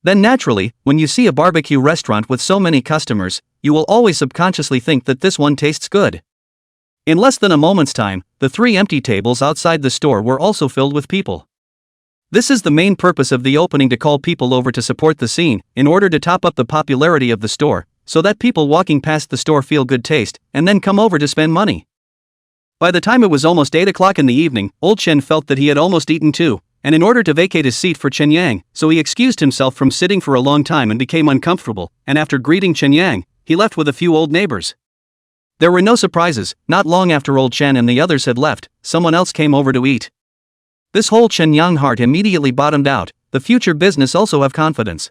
Then naturally, when you see a barbecue restaurant with so many customers, you will always subconsciously think that this one tastes good. In less than a moment's time, the 3 empty tables outside the store were also filled with people. This is the main purpose of the opening, to call people over to support the scene, in order to top up the popularity of the store, so that people walking past the store feel good taste, and then come over to spend money. By the time it was almost 8 o'clock in the evening, old Chen felt that he had almost eaten too, and in order to vacate his seat for Chen Yang, so he excused himself from sitting for a long time and became uncomfortable, and after greeting Chen Yang, he left with a few old neighbors. There were no surprises. Not long after old Chen and the others had left, someone else came over to eat. This whole Chen Yang heart immediately bottomed out. The future business also have confidence.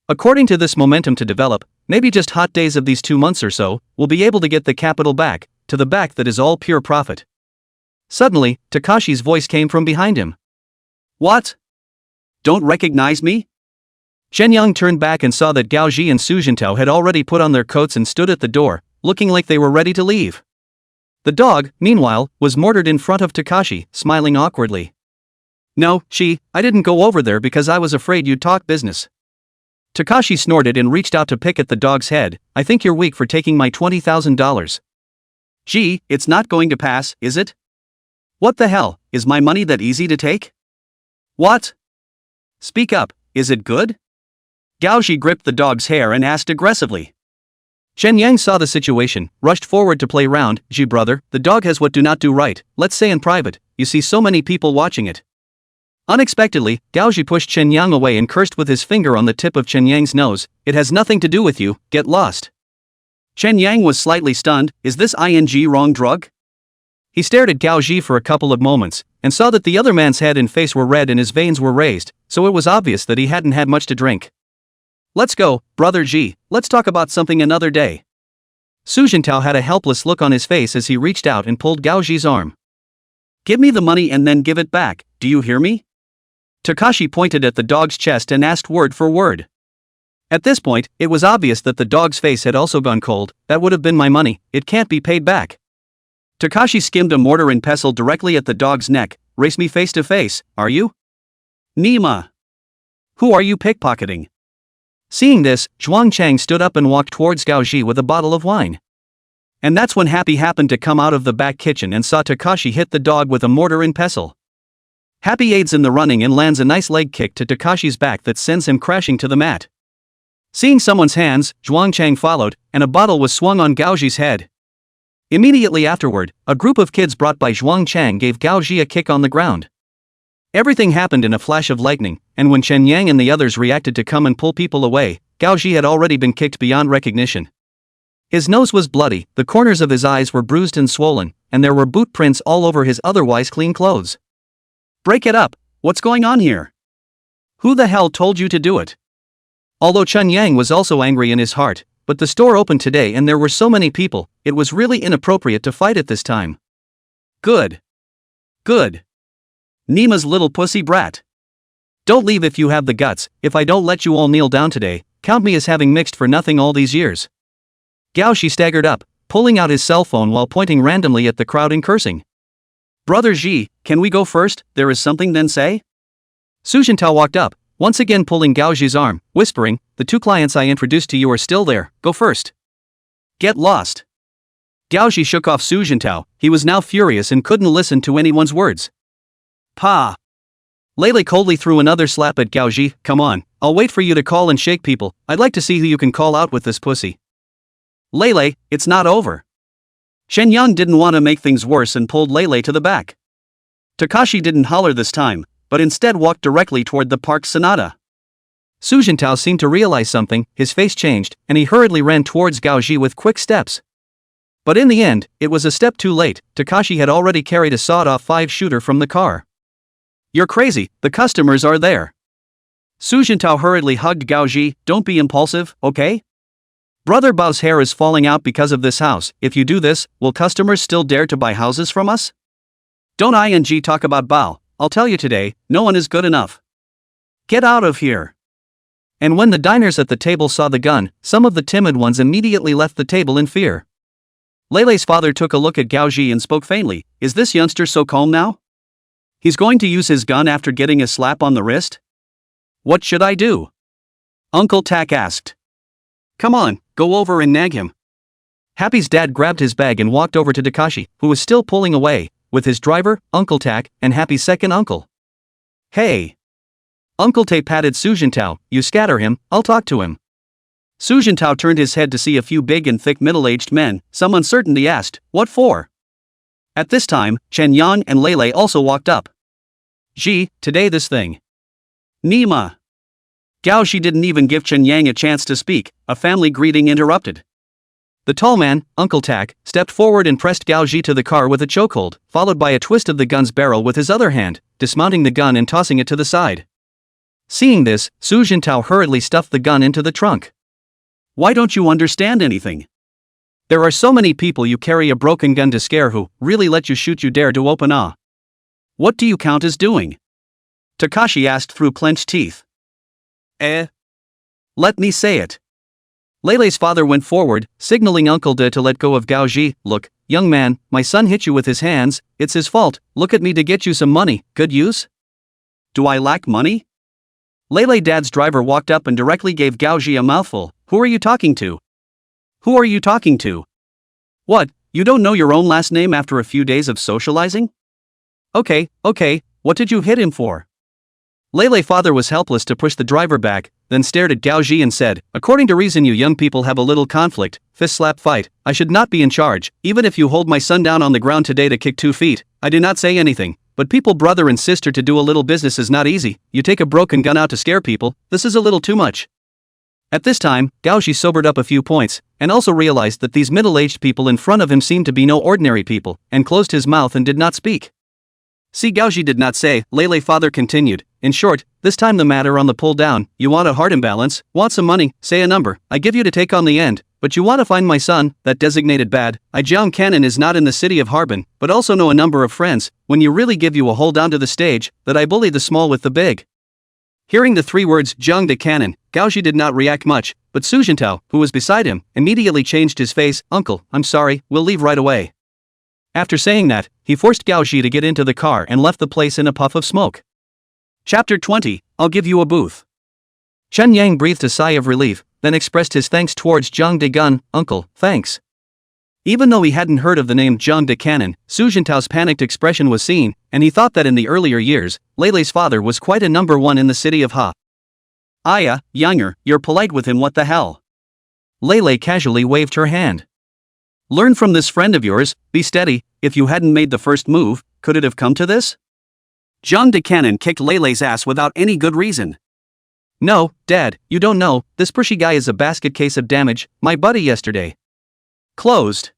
According to this momentum to develop, maybe just hot days of these 2 months or so, we'll be able to get the capital back, to the back that is all pure profit. Suddenly, Takashi's voice came from behind him. What? Don't recognize me? Chen Yang turned back and saw that Gao Ji and Su Jintao had already put on their coats and stood at the door, looking like they were ready to leave. The dog, meanwhile, was mortared in front of Takashi, smiling awkwardly. No, I didn't go over there because I was afraid you'd talk business. Takashi snorted and reached out to pick at the dog's head. I think you're weak for taking my $20,000. Gee, it's not going to pass, is it? What the hell, is my money that easy to take? What? Speak up, is it good? Gao Ji gripped the dog's hair and asked aggressively. Chen Yang saw the situation, rushed forward to play round. Ji brother, the dog has what do not do right, let's say in private, you see so many people watching it. Unexpectedly, Gao Ji pushed Chen Yang away and cursed with his finger on the tip of Chen Yang's nose. It has nothing to do with you, get lost. Chen Yang was slightly stunned. Is this ing wrong drug? He stared at Gao Ji for a couple of moments, and saw that the other man's head and face were red and his veins were raised, so it was obvious that he hadn't had much to drink. Let's go, brother Ji, let's talk about something another day. Su Jintao had a helpless look on his face as he reached out and pulled Gao Ji's arm. Give me the money and then give it back, do you hear me? Takashi pointed at the dog's chest and asked word for word. At this point, it was obvious that the dog's face had also gone cold. That would have been my money, it can't be paid back. Takashi skimmed a mortar and pestle directly at the dog's neck. Race me face to face, are you? Nima. Who are you pickpocketing? Seeing this, Zhuang Chang stood up and walked towards Gao Ji with a bottle of wine. And that's when Happy happened to come out of the back kitchen and saw Takashi hit the dog with a mortar and pestle. Happy aids in the running and lands a nice leg kick to Takashi's back that sends him crashing to the mat. Seeing someone's hands, Zhuang Chang followed, and a bottle was swung on Gao Ji's head. Immediately afterward, a group of kids brought by Zhuang Chang gave Gao Ji a kick on the ground. Everything happened in a flash of lightning, and when Chen Yang and the others reacted to come and pull people away, Gao Ji had already been kicked beyond recognition. His nose was bloody, the corners of his eyes were bruised and swollen, and there were boot prints all over his otherwise clean clothes. Break it up, what's going on here? Who the hell told you to do it? Although Chen Yang was also angry in his heart, but the store opened today and there were so many people, it was really inappropriate to fight at this time. Good. Good. Nima's little pussy brat. Don't leave if you have the guts. If I don't let you all kneel down today, count me as having mixed for nothing all these years. Gao Ji staggered up, pulling out his cell phone while pointing randomly at the crowd and cursing. Brother Ji, can we go first? There is something then say? Su Jintao walked up, once again pulling Gao Ji's arm, whispering, the 2 clients I introduced to you are still there, go first. Get lost. Gao Ji shook off Su Jintao. He was now furious and couldn't listen to anyone's words. Pa! Lele coldly threw another slap at Gao Ji. Come on, I'll wait for you to call and shake people. I'd like to see who you can call out with this pussy. Lele, it's not over. Shen Yang didn't want to make things worse and pulled Lele to the back. Takashi didn't holler this time, but instead walked directly toward the park Sonata. Su Jintao seemed to realize something, his face changed, and he hurriedly ran towards Gao Ji with quick steps. But in the end, it was a step too late. Takashi had already carried a sawed-off 5-shooter from the car. You're crazy, the customers are there. Su Jintao hurriedly hugged Gao Ji. Don't be impulsive, okay? Brother Bao's hair is falling out because of this house. If you do this, will customers still dare to buy houses from us? Don't ing talk about Bao. I'll tell you today, no one is good enough. Get out of here. And when the diners at the table saw the gun, some of the timid ones immediately left the table in fear. Leilei's father took a look at Gao Ji and spoke faintly, "Is this youngster so calm now? He's going to use his gun after getting a slap on the wrist? What should I do?" Uncle Tak asked. "Come on, go over and nag him." Happy's dad grabbed his bag and walked over to Takashi, who was still pulling away, with his driver, Uncle Tak, and Happy's second uncle. "Hey!" Uncle Tai patted Sujintao, "You scatter him, I'll talk to him." Sujintao turned his head to see a few big and thick middle-aged men. Some uncertainty asked, "What for?" At this time, Chen Yang and Leilei also walked up. "Ji, today this thing." "Nima." Gao Shi didn't even give Chen Yang a chance to speak, a family greeting interrupted. The tall man, Uncle Tak, stepped forward and pressed Gao Ji to the car with a chokehold, followed by a twist of the gun's barrel with his other hand, dismounting the gun and tossing it to the side. Seeing this, Su Jintao hurriedly stuffed the gun into the trunk. "Why don't you understand anything? There are so many people you carry a broken gun to scare who really let you shoot, you dare to open a. What do you count as doing?" Takashi asked through clenched teeth. Let me say it." Leilei's father went forward, signaling Uncle De to let go of Gao Ji. "Look, young man, my son hit you with his hands, it's his fault, look at me to get you some money, good use?" "Do I lack money?" Leilei dad's driver walked up and directly gave Gao Ji a mouthful. "Who are you talking to? Who are you talking to? What, you don't know your own last name after a few days of socializing? Okay, what did you hit him for?" Leilei father was helpless to push the driver back, then stared at Gao Ji and said, "According to reason you young people have a little conflict, fist slap fight, I should not be in charge, even if you hold my son down on the ground today to kick 2 feet, I do not say anything, but people brother and sister to do a little business is not easy, you take a broken gun out to scare people, this is a little too much." At this time, Gao Ji sobered up a few points, and also realized that these middle-aged people in front of him seemed to be no ordinary people, and closed his mouth and did not speak. See, Gao Ji did not say, Leilei father continued, "In short, this time the matter on the pull down, you want a heart imbalance, want some money, say a number, I give you to take on the end, but you want to find my son, that designated bad, Jiang Cannon is not in the city of Harbin, but also know a number of friends, when you really give you a hold onto the stage, that I bully the small with the big." Hearing the 3 words Jiang de Cannon, Gao Ji did not react much, but Su Jintao, who was beside him, immediately changed his face. "Uncle, I'm sorry, we'll leave right away." After saying that, he forced Gao Ji to get into the car and left the place in a puff of smoke. Chapter 20, I'll give you a booth. Chen Yang breathed a sigh of relief, then expressed his thanks towards Jiang de Gun. "Uncle, thanks." Even though he hadn't heard of the name Jiang de Cannon, Su Jintao's panicked expression was seen, and he thought that in the earlier years, Leilei's father was quite a number 1 in the city of Ha. "Aya, Younger, you're polite with him, what the hell?" Leilei casually waved her hand. "Learn from this friend of yours, be steady, if you hadn't made the first move, could it have come to this?" Jiang de Cannon kicked Leilei's ass without any good reason. "No, Dad, you don't know, this pushy guy is a basket case of damage, my buddy yesterday." Closed.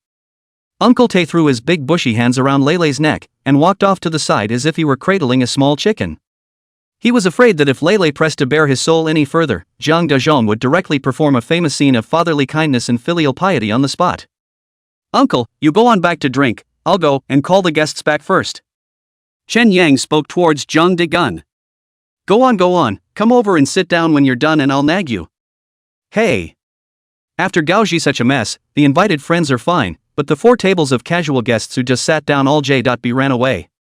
Uncle Tay threw his big bushy hands around Leilei's neck, and walked off to the side as if he were cradling a small chicken. He was afraid that if Leilei pressed to bare his soul any further, Jiang Dezhong would directly perform a famous scene of fatherly kindness and filial piety on the spot. "Uncle, you go on back to drink, I'll go and call the guests back first." Chen Yang spoke towards Jiang de Gun. Go on, come over and sit down when you're done and I'll nag you." "Hey." After Gao Ji such a mess, the invited friends are fine, but the 4 tables of casual guests who just sat down all J.B ran away.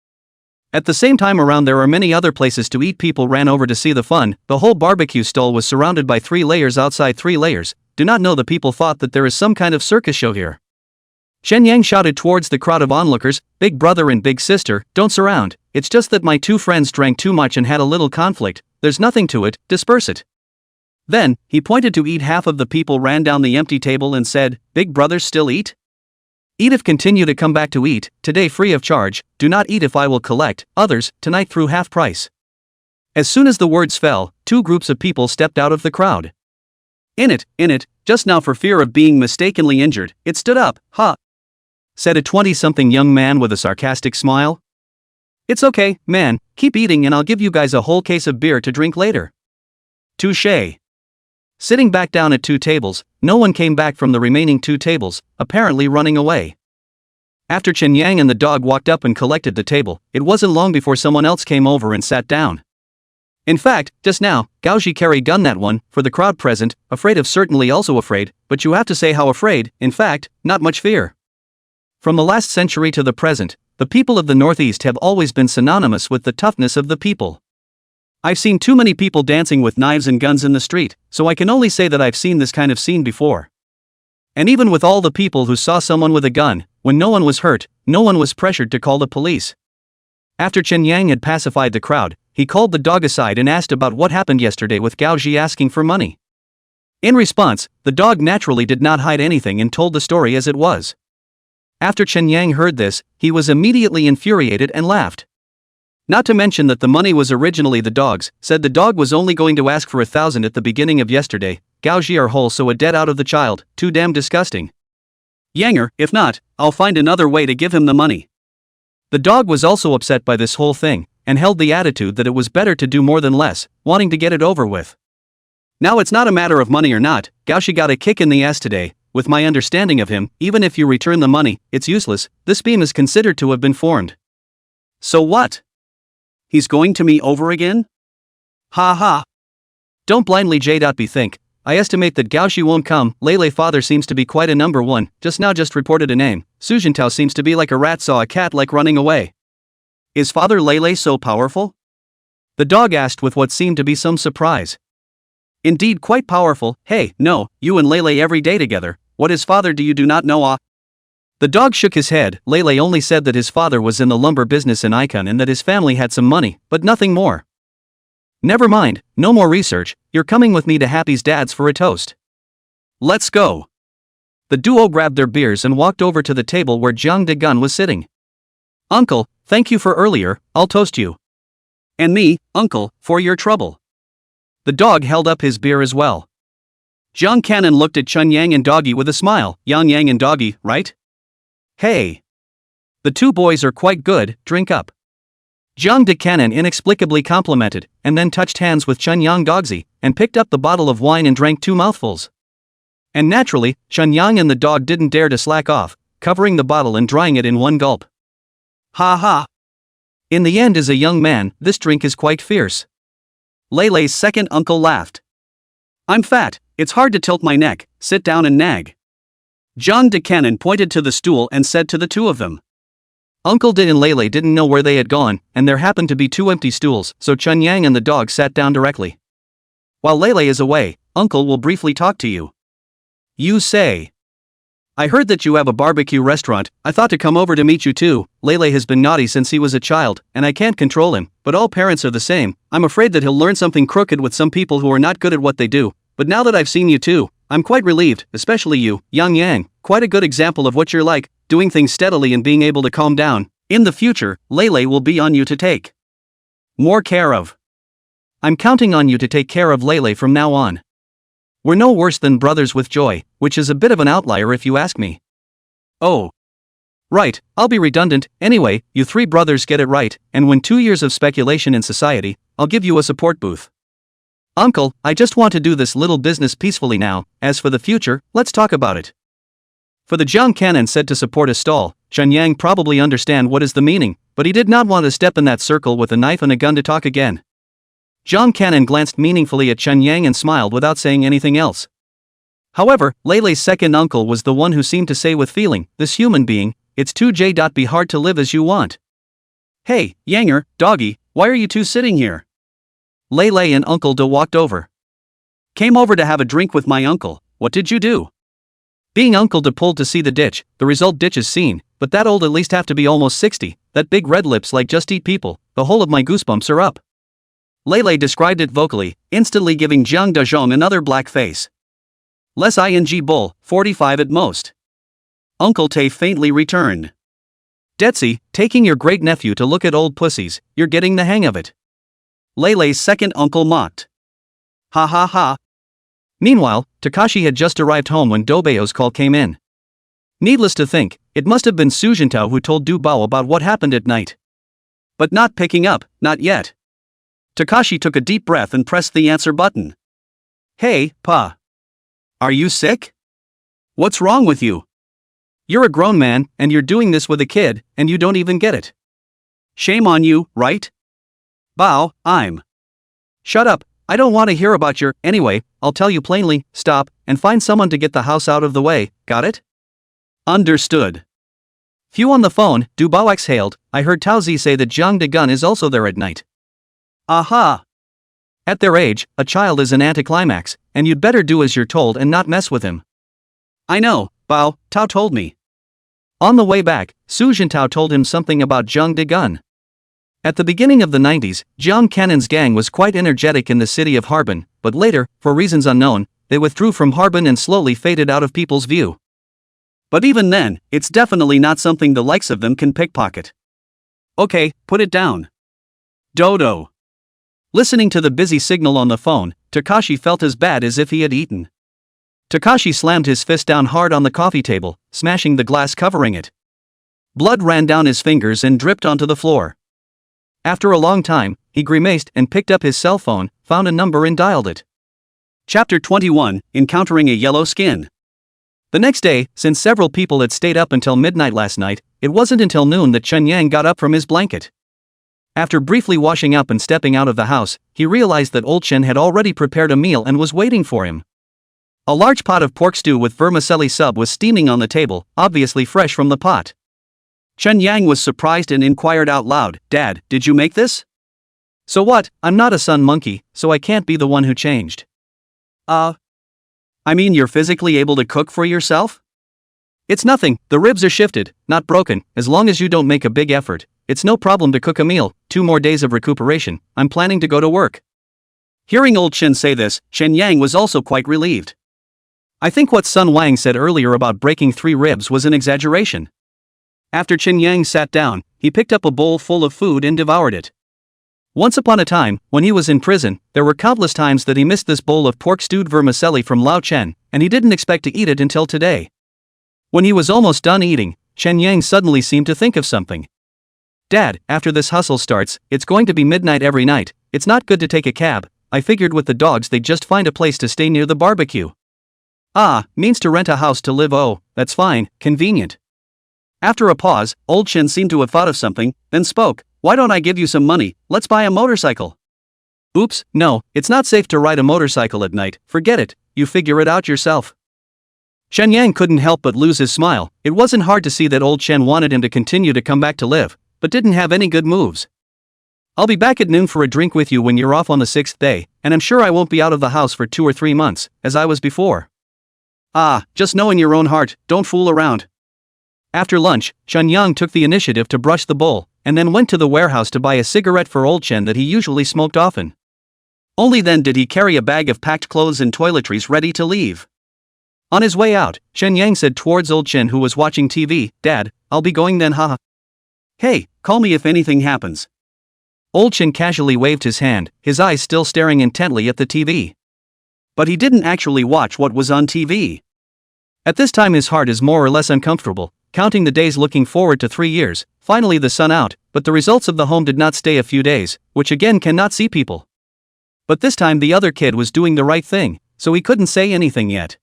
At the same time around there are many other places to eat. People ran over to see the fun. The whole barbecue stall was surrounded by 3 layers outside 3 layers. Do not know the people thought that there is some kind of circus show here. Chen Yang shouted towards the crowd of onlookers, "Big brother and big sister, don't surround, it's just that my 2 friends drank too much and had a little conflict, there's nothing to it, disperse it." Then, he pointed to eat. Half of the people ran down the empty table and said, "Big brothers still eat? Eat if continue to come back to eat, today free of charge, do not eat if I will collect, others, tonight through half price." As soon as the words fell, 2 groups of people stepped out of the crowd. In it, just now for fear of being mistakenly injured, it stood up, "Ha!" said a 20-something young man with a sarcastic smile. "It's okay, man, keep eating and I'll give you guys a whole case of beer to drink later." Touché. Sitting back down at 2 tables, no one came back from the remaining 2 tables, apparently running away. After Chen Yang and the dog walked up and collected the table, it wasn't long before someone else came over and sat down. In fact, just now, Gaoji carried gun that one, for the crowd present, afraid of certainly also afraid, but you have to say how afraid, in fact, not much fear. From the last century to the present, the people of the Northeast have always been synonymous with the toughness of the people. I've seen too many people dancing with knives and guns in the street, so I can only say that I've seen this kind of scene before. And even with all the people who saw someone with a gun, when no one was hurt, no one was pressured to call the police. After Chen Yang had pacified the crowd, he called the dog aside and asked about what happened yesterday with Gaoji asking for money. In response, the dog naturally did not hide anything and told the story as it was. After Chen Yang heard this, he was immediately infuriated and laughed. Not to mention that the money was originally the dog's, said the dog was only going to ask for 1,000 at the beginning of yesterday. Gaoji are whole, so a debt out of the child, too damn disgusting. Yanger, if not, I'll find another way to give him the money. The dog was also upset by this whole thing, and held the attitude that it was better to do more than less, wanting to get it over with. Now it's not a matter of money or not, Gaoji got a kick in the ass today. With my understanding of him, even if you return the money, it's useless. This beam is considered to have been formed. So what? He's going to me over again? Ha ha. Don't blindly bethink. I estimate that Gaoshi won't come. Lele father seems to be quite a number one, just reported a name. Sujintao seems to be like a rat saw a cat like running away. Is Father Lele so powerful? The dog asked with what seemed to be some surprise. Indeed quite powerful. Hey, no, you and Lele every day together. What his father do you do not know? The dog shook his head. Lele only said that his father was in the lumber business in Icon and that his family had some money, but nothing more. Never mind, no more research, you're coming with me to Happy's dad's for a toast. Let's go. The duo grabbed their beers and walked over to the table where Jiang Degun was sitting. Uncle, thank you for earlier, I'll toast you. And me, uncle, for your trouble. The dog held up his beer as well. Jiang Cannon looked at Chun Yang and Doggy with a smile. Yang Yang and Doggy, right? Hey. The two boys are quite good, drink up. Jiang de Cannon inexplicably complimented, and then touched hands with Chun Yang Dogzy, and picked up the bottle of wine and drank 2 mouthfuls. And naturally, Chun Yang and the dog didn't dare to slack off, covering the bottle and drying it in one gulp. Ha ha. In the end, as a young man, this drink is quite fierce. Lele's second uncle laughed. I'm fat, it's hard to tilt my neck, sit down and nag. Jiang de Cannon pointed to the stool and said to the two of them. Uncle De and Lele didn't know where they had gone, and there happened to be 2 empty stools, so Chun Yang and the dog sat down directly. While Lele is away, Uncle will briefly talk to you. You say. I heard that you have a barbecue restaurant. I thought to come over to meet you too. Lele has been naughty since he was a child, and I can't control him, but all parents are the same. I'm afraid that he'll learn something crooked with some people who are not good at what they do, but now that I've seen you too, I'm quite relieved, especially you, Yang Yang, quite a good example of what you're like, doing things steadily and being able to calm down. In the future, Lele will be on you to take more care of. I'm counting on you to take care of Lele from now on. We're no worse than brothers with joy, which is a bit of an outlier if you ask me. Oh. Right, I'll be redundant. Anyway, you 3 brothers get it right, and when 2 years of speculation in society, I'll give you a support booth. Uncle, I just want to do this little business peacefully now. As for the future, let's talk about it. For the Jiang Cannon said to support a stall, Chun Yang probably understand what is the meaning, but he did not want to step in that circle with a knife and a gun to talk again. Jiang Cannon glanced meaningfully at Chun Yang and smiled without saying anything else. However, Lele's second uncle was the one who seemed to say with feeling, this human being, it's too be hard to live as you want. Hey, Yanger, Doggy, why are you two sitting here? Lele and Uncle De walked over. Came over to have a drink with my uncle. What did you do? Being Uncle De pulled to see the ditch, the result ditch is seen, but that old at least have to be almost 60, that big red lips like just eat people, the whole of my goosebumps are up. Lele described it vocally, instantly giving Jiang Dezhong another black face. Less ing bull, 45 at most. Uncle Tay faintly returned. Detsy, taking your great nephew to look at old pussies, you're getting the hang of it. Lele's second uncle mocked. Ha ha ha. Meanwhile, Takashi had just arrived home when Dobeo's call came in. Needless to think, it must have been Su Jintao who told Du Bao about what happened at night. But not picking up, not yet. Takashi took a deep breath and pressed the answer button. Hey, Pa. Are you sick? What's wrong with you? You're a grown man, and you're doing this with a kid, and you don't even get it. Shame on you, right? Bao, I'm. Shut up, I don't want to hear about your, anyway, I'll tell you plainly, stop, and find someone to get the house out of the way, got it? Understood. Few on the phone, Du Bao exhaled, I heard Tao Zi say that Zhang Degun is also there at night. Aha! At their age, a child is an anticlimax, and you'd better do as you're told and not mess with him. I know, Bao, Tao told me. On the way back, Su Jintao told him something about Zhang Degun. At the beginning of the 90s, Jiang Cannon's gang was quite energetic in the city of Harbin, but later, for reasons unknown, they withdrew from Harbin and slowly faded out of people's view. But even then, it's definitely not something the likes of them can pickpocket. Okay, put it down. Dodo. Listening to the busy signal on the phone, Takashi felt as bad as if he had eaten. Takashi slammed his fist down hard on the coffee table, smashing the glass covering it. Blood ran down his fingers and dripped onto the floor. After a long time, he grimaced and picked up his cell phone, found a number and dialed it. Chapter 21, Encountering a Yellow Skin. The next day, since several people had stayed up until midnight last night, it wasn't until noon that Chen Yang got up from his blanket. After briefly washing up and stepping out of the house, he realized that old Chen had already prepared a meal and was waiting for him. A large pot of pork stew with vermicelli sub was steaming on the table, obviously fresh from the pot. Chen Yang was surprised and inquired out loud, Dad, did you make this? So what, I'm not a sun monkey, so I can't be the one who changed. I mean you're physically able to cook for yourself? It's nothing, the ribs are shifted, not broken, as long as you don't make a big effort. It's no problem to cook a meal, 2 more days of recuperation, I'm planning to go to work. Hearing old Chen say this, Chen Yang was also quite relieved. I think what Sun Wang said earlier about breaking 3 ribs was an exaggeration. After Chen Yang sat down, he picked up a bowl full of food and devoured it. Once upon a time, when he was in prison, there were countless times that he missed this bowl of pork stewed vermicelli from Lao Chen, and he didn't expect to eat it until today. When he was almost done eating, Chen Yang suddenly seemed to think of something. Dad, after this hustle starts, it's going to be midnight every night, it's not good to take a cab, I figured with the dogs they'd just find a place to stay near the barbecue. Means to rent a house to live, oh, that's fine, convenient. After a pause, old Chen seemed to have thought of something, then spoke, why don't I give you some money, let's buy a motorcycle. Oops, no, it's not safe to ride a motorcycle at night, forget it, you figure it out yourself. Chen Yang couldn't help but lose his smile, it wasn't hard to see that old Chen wanted him to continue to come back to live, but didn't have any good moves. I'll be back at noon for a drink with you when you're off on the 6th day, and I'm sure I won't be out of the house for 2 or 3 months, as I was before. Just know in your own heart, don't fool around. After lunch, Chen Yang took the initiative to brush the bowl, and then went to the warehouse to buy a cigarette for old Chen that he usually smoked often. Only then did he carry a bag of packed clothes and toiletries ready to leave. On his way out, Chen Yang said towards old Chen who was watching TV, Dad, I'll be going then haha. Hey, call me if anything happens. Old Chen casually waved his hand, his eyes still staring intently at the TV. But he didn't actually watch what was on TV. At this time his heart is more or less uncomfortable, counting the days looking forward to 3 years, finally the sun out, but the results of the home did not stay a few days, which again cannot see people. But this time the other kid was doing the right thing, so he couldn't say anything yet.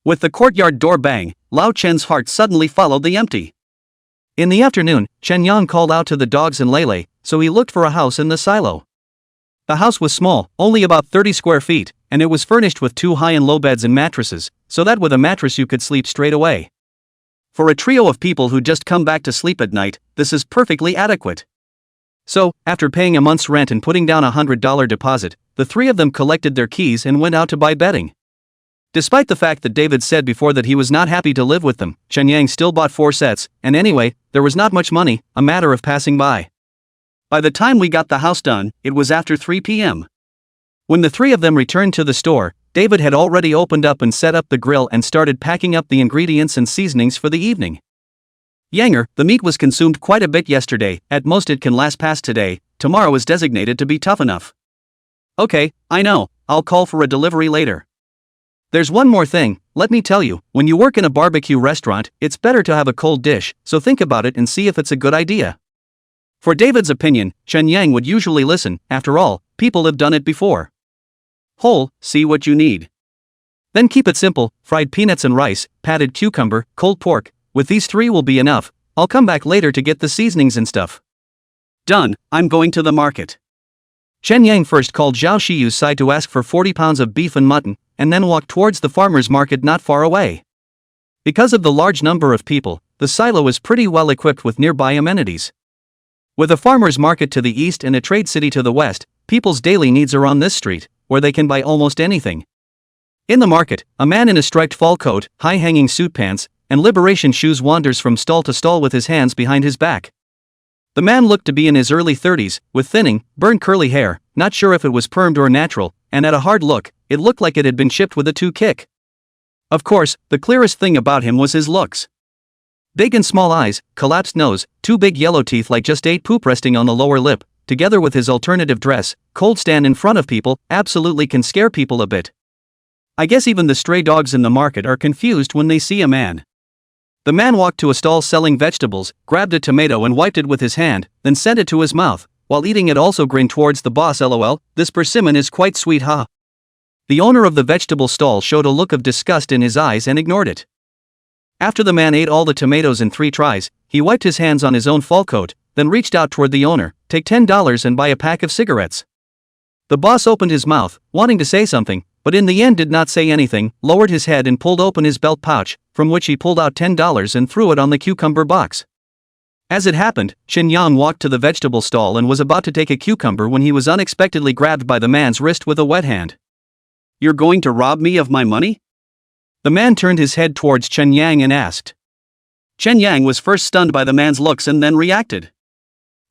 With the courtyard door bang, Lao Chen's heart suddenly followed the empty. In the afternoon, Chen Yang called out to the dogs and Lele, so he looked for a house in the silo. The house was small, only about 30 square feet, and it was furnished with 2 high and low beds and mattresses, so that with a mattress you could sleep straight away. For a trio of people who just come back to sleep at night, this is perfectly adequate. So, after paying a month's rent and putting down $100 deposit, the 3 of them collected their keys and went out to buy bedding. Despite the fact that David said before that he was not happy to live with them, Chen Yang still bought 4 sets, and anyway, there was not much money, a matter of passing by. By the time we got the house done, it was after 3 p.m. When the 3 of them returned to the store, David had already opened up and set up the grill and started packing up the ingredients and seasonings for the evening. Yanger, the meat was consumed quite a bit yesterday, at most it can last past today, tomorrow is designated to be tough enough. Okay, I know, I'll call for a delivery later. There's one more thing, let me tell you, when you work in a barbecue restaurant, it's better to have a cold dish, so think about it and see if it's a good idea. For David's opinion, Chen Yang would usually listen, after all, people have done it before. Whole, see what you need. Then keep it simple, fried peanuts and rice, patted cucumber, cold pork, with these 3 will be enough, I'll come back later to get the seasonings and stuff. Done, I'm going to the market. Chen Yang first called Xiao Xiu's side to ask for 40 pounds of beef and mutton, and then walked towards the farmer's market not far away. Because of the large number of people, the silo is pretty well equipped with nearby amenities. With a farmer's market to the east and a trade city to the west, people's daily needs are on this street, where they can buy almost anything. In the market, a man in a striped fall coat, high-hanging suit pants, and liberation shoes wanders from stall to stall with his hands behind his back. The man looked to be in his early 30s, with thinning, burned curly hair, not sure if it was permed or natural, and at a hard look, it looked like it had been chipped with a 2-kick. Of course, the clearest thing about him was his looks. Big and small eyes, collapsed nose, 2 big yellow teeth like just ate poop resting on the lower lip, together with his alternative dress, cold stand in front of people, absolutely can scare people a bit. I guess even the stray dogs in the market are confused when they see a man. The man walked to a stall selling vegetables, grabbed a tomato and wiped it with his hand, then sent it to his mouth, while eating it also grinned towards the boss. LOL, this persimmon is quite sweet, huh? The owner of the vegetable stall showed a look of disgust in his eyes and ignored it. After the man ate all the tomatoes in 3 tries, he wiped his hands on his own fall coat, then reached out toward the owner, take $10 and buy a pack of cigarettes. The boss opened his mouth, wanting to say something, but in the end did not say anything, lowered his head and pulled open his belt pouch, from which he pulled out $10 and threw it on the cucumber box. As it happened, Chen Yang walked to the vegetable stall and was about to take a cucumber when he was unexpectedly grabbed by the man's wrist with a wet hand. "You're going to rob me of my money?" The man turned his head towards Chen Yang and asked. Chen Yang was first stunned by the man's looks and then reacted.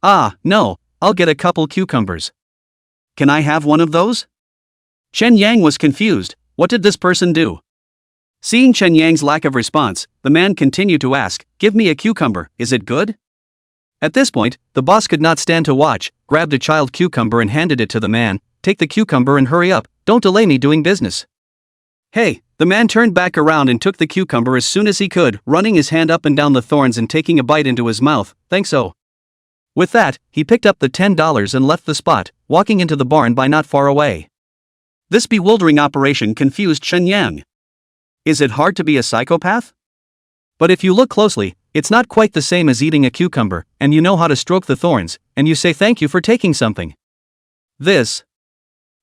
"Ah, no, I'll get a couple cucumbers. Can I have one of those?" Chen Yang was confused. What did this person do? Seeing Chen Yang's lack of response, the man continued to ask, "Give me a cucumber, is it good?" At this point, the boss could not stand to watch, grabbed a child cucumber and handed it to the man. "Take the cucumber and hurry up, don't delay me doing business." "Hey," the man turned back around and took the cucumber as soon as he could, running his hand up and down the thorns and taking a bite into his mouth. "Thanks oh." With that, he picked up the $10 and left the spot, walking into the barn by not far away. This bewildering operation confused Chen Yang. Is it hard to be a psychopath? But if you look closely, it's not quite the same as eating a cucumber, and you know how to stroke the thorns, and you say thank you for taking something. This.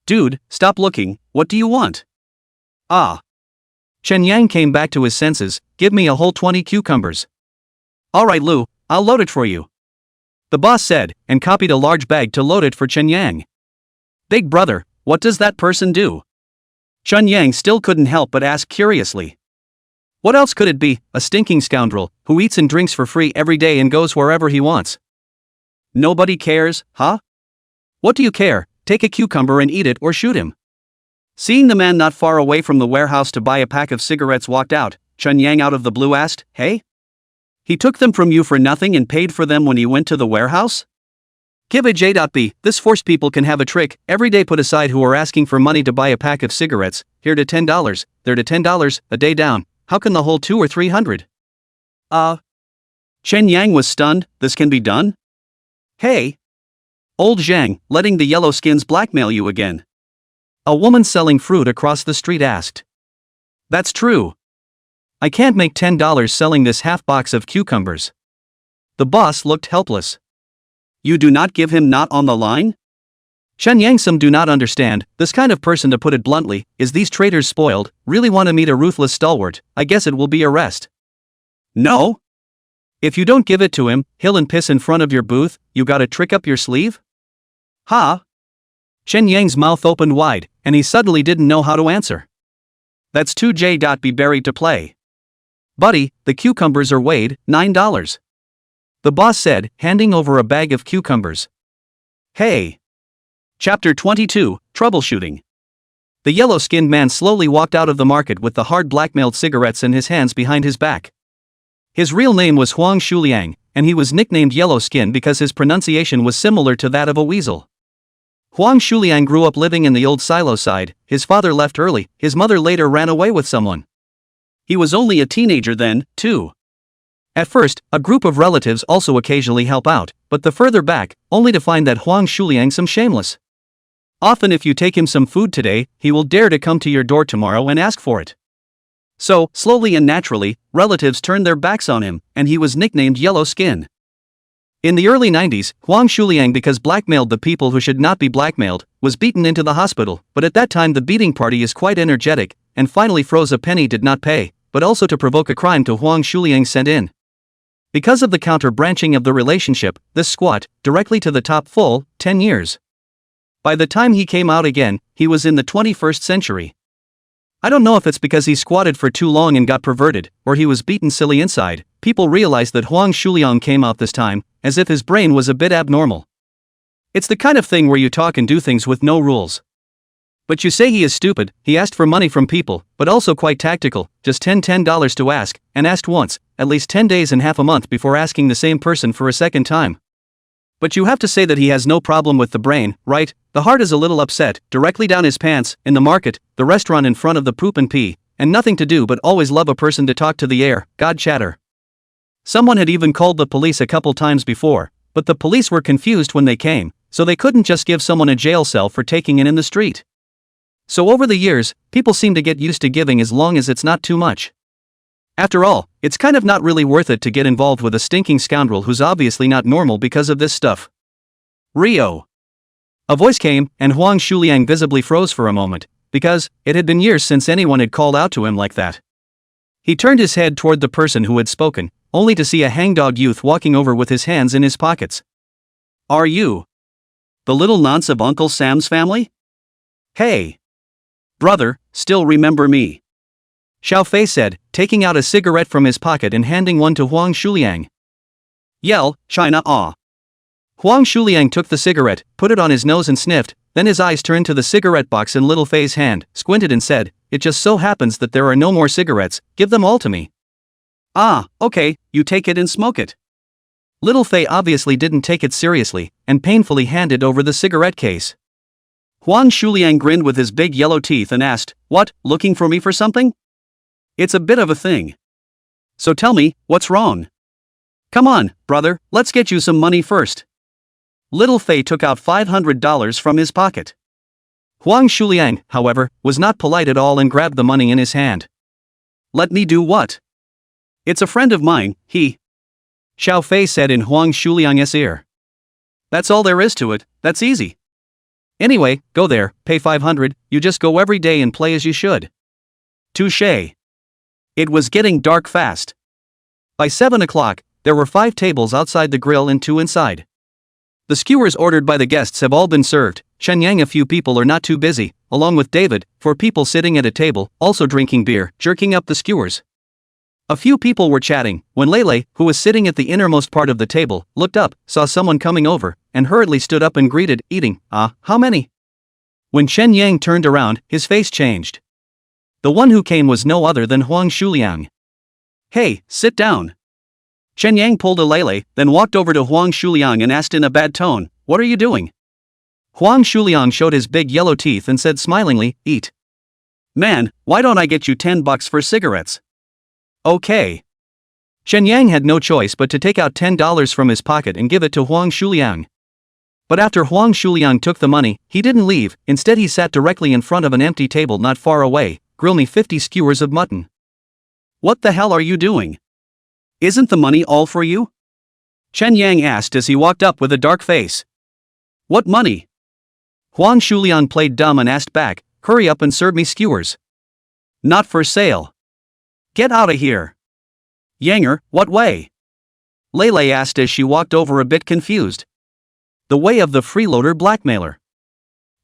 Dude, stop looking, what do you want? Ah. Chen Yang came back to his senses. Give me a whole 20 cucumbers. Alright Lu, I'll load it for you. The boss said, and copied a large bag to load it for Chen Yang. Big brother, what does that person do? Chen Yang still couldn't help but ask curiously. What else could it be? A stinking scoundrel, who eats and drinks for free every day and goes wherever he wants. Nobody cares, huh? What do you care? Take a cucumber and eat it or shoot him. Seeing the man not far away from the warehouse to buy a pack of cigarettes walked out, Chen Yang out of the blue asked, "Hey? He took them from you for nothing and paid for them when he went to the warehouse? Give a J.B. This force people can have a trick, every day put aside who are asking for money to buy a pack of cigarettes, here to $10, there to $10, a day down, how can the whole 200 or 300? Chen Yang was stunned, this can be done? Hey! Old Zhang, letting the yellow skins blackmail you again. A woman selling fruit across the street asked. That's true. I can't make $10 selling this half box of cucumbers. The boss looked helpless. You do not give him not on the line? Chen Yang some do not understand, this kind of person to put it bluntly, is these traitors spoiled, really want to meet a ruthless stalwart, I guess it will be arrest. No? If you don't give it to him, he'll and piss in front of your booth, you got a trick up your sleeve? Huh? Chen Yang's mouth opened wide, and he suddenly didn't know how to answer. That's 2J.B buried to play. Buddy, the cucumbers are weighed, $9. The boss said, handing over a bag of cucumbers. Hey! Chapter 22, Troubleshooting. The yellow-skinned man slowly walked out of the market with the hard blackmailed cigarettes in his hands behind his back. His real name was Huang Shuliang, and he was nicknamed Yellow Skin because his pronunciation was similar to that of a weasel. Huang Shuliang grew up living in the old silo side, his father left early, his mother later ran away with someone. He was only a teenager then, too. At first, a group of relatives also occasionally help out, but the further back, only to find that Huang Shuliang some shameless. Often if you take him some food today, he will dare to come to your door tomorrow and ask for it. So, slowly and naturally, relatives turned their backs on him, and he was nicknamed Yellow Skin. In the early 90s, Huang Shuliang, because blackmailed the people who should not be blackmailed, was beaten into the hospital, but at that time the beating party is quite energetic, and finally froze a penny did not pay, but also to provoke a crime to Huang Shuliang sent in. Because of the counter-branching of the relationship, this squat, directly to the top full, 10 years. By the time he came out again, he was in the 21st century. I don't know if it's because he squatted for too long and got perverted, or he was beaten silly inside. People realized that Huang Shuliang came out this time, as if his brain was a bit abnormal. It's the kind of thing where you talk and do things with no rules. But you say he is stupid. He asked for money from people, but also quite tactical, just $10 to ask, and asked once, at least 10 days and half a month before asking the same person for a second time. But you have to say that he has no problem with the brain, right? The heart is a little upset, directly down his pants, in the market, the restaurant in front of the poop and pee, and nothing to do but always love a person to talk to the air, God chatter. Someone had even called the police a couple times before, but the police were confused when they came, so they couldn't just give someone a jail cell for taking it in the street. So over the years, people seem to get used to giving as long as it's not too much. After all, it's kind of not really worth it to get involved with a stinking scoundrel who's obviously not normal because of this stuff. Rio. A voice came, and Huang Shuliang visibly froze for a moment, because it had been years since anyone had called out to him like that. He turned his head toward the person who had spoken, only to see a hangdog youth walking over with his hands in his pockets. Are you the little nonce of Uncle Sam's family? Hey. Brother, still remember me? Xiao Fei said, taking out a cigarette from his pocket and handing one to Huang Shuliang. Yell, China ah. Huang Shuliang took the cigarette, put it on his nose and sniffed, then his eyes turned to the cigarette box in Little Fei's hand, squinted and said, it just so happens that there are no more cigarettes, give them all to me. Ah, okay, you take it and smoke it. Little Fei obviously didn't take it seriously, and painfully handed over the cigarette case. Huang Shuliang grinned with his big yellow teeth and asked, what, looking for me for something? It's a bit of a thing. So tell me, what's wrong? Come on, brother, let's get you some money first. Little Fei took out $500 from his pocket. Huang Shuliang, however, was not polite at all and grabbed the money in his hand. Let me do what? It's a friend of mine, he. Xiao Fei said in Huang Shuliang's ear. That's all there is to it, that's easy. Anyway, go there, pay $500, you just go every day and play as you should. Touché. It was getting dark fast. By 7 o'clock, there were 5 tables outside the grill and 2 inside. The skewers ordered by the guests have all been served. Chen Yang, a few people are not too busy, along with David, 4 people sitting at a table, also drinking beer, jerking up the skewers. A few people were chatting, when Lele, who was sitting at the innermost part of the table, looked up, saw someone coming over, and hurriedly stood up and greeted, eating, how many? When Chen Yang turned around, his face changed. The one who came was no other than Huang Shuliang. Hey, sit down. Chen Yang pulled a Lele, then walked over to Huang Shuliang and asked in a bad tone, what are you doing? Huang Shuliang showed his big yellow teeth and said smilingly, eat. Man, why don't I get you $10 for cigarettes? Okay. Chen Yang had no choice but to take out $10 from his pocket and give it to Huang Shuliang. But after Huang Shuliang took the money, he didn't leave, instead he sat directly in front of an empty table not far away. Grill me 50 skewers of mutton. What the hell are you doing? Isn't the money all for you? Chen Yang asked as he walked up with a dark face. What money? Huang Shuliang played dumb and asked back, hurry up and serve me skewers. Not for sale. Get out of here. Yanger, what way? Lele asked as she walked over a bit confused. The way of the freeloader blackmailer.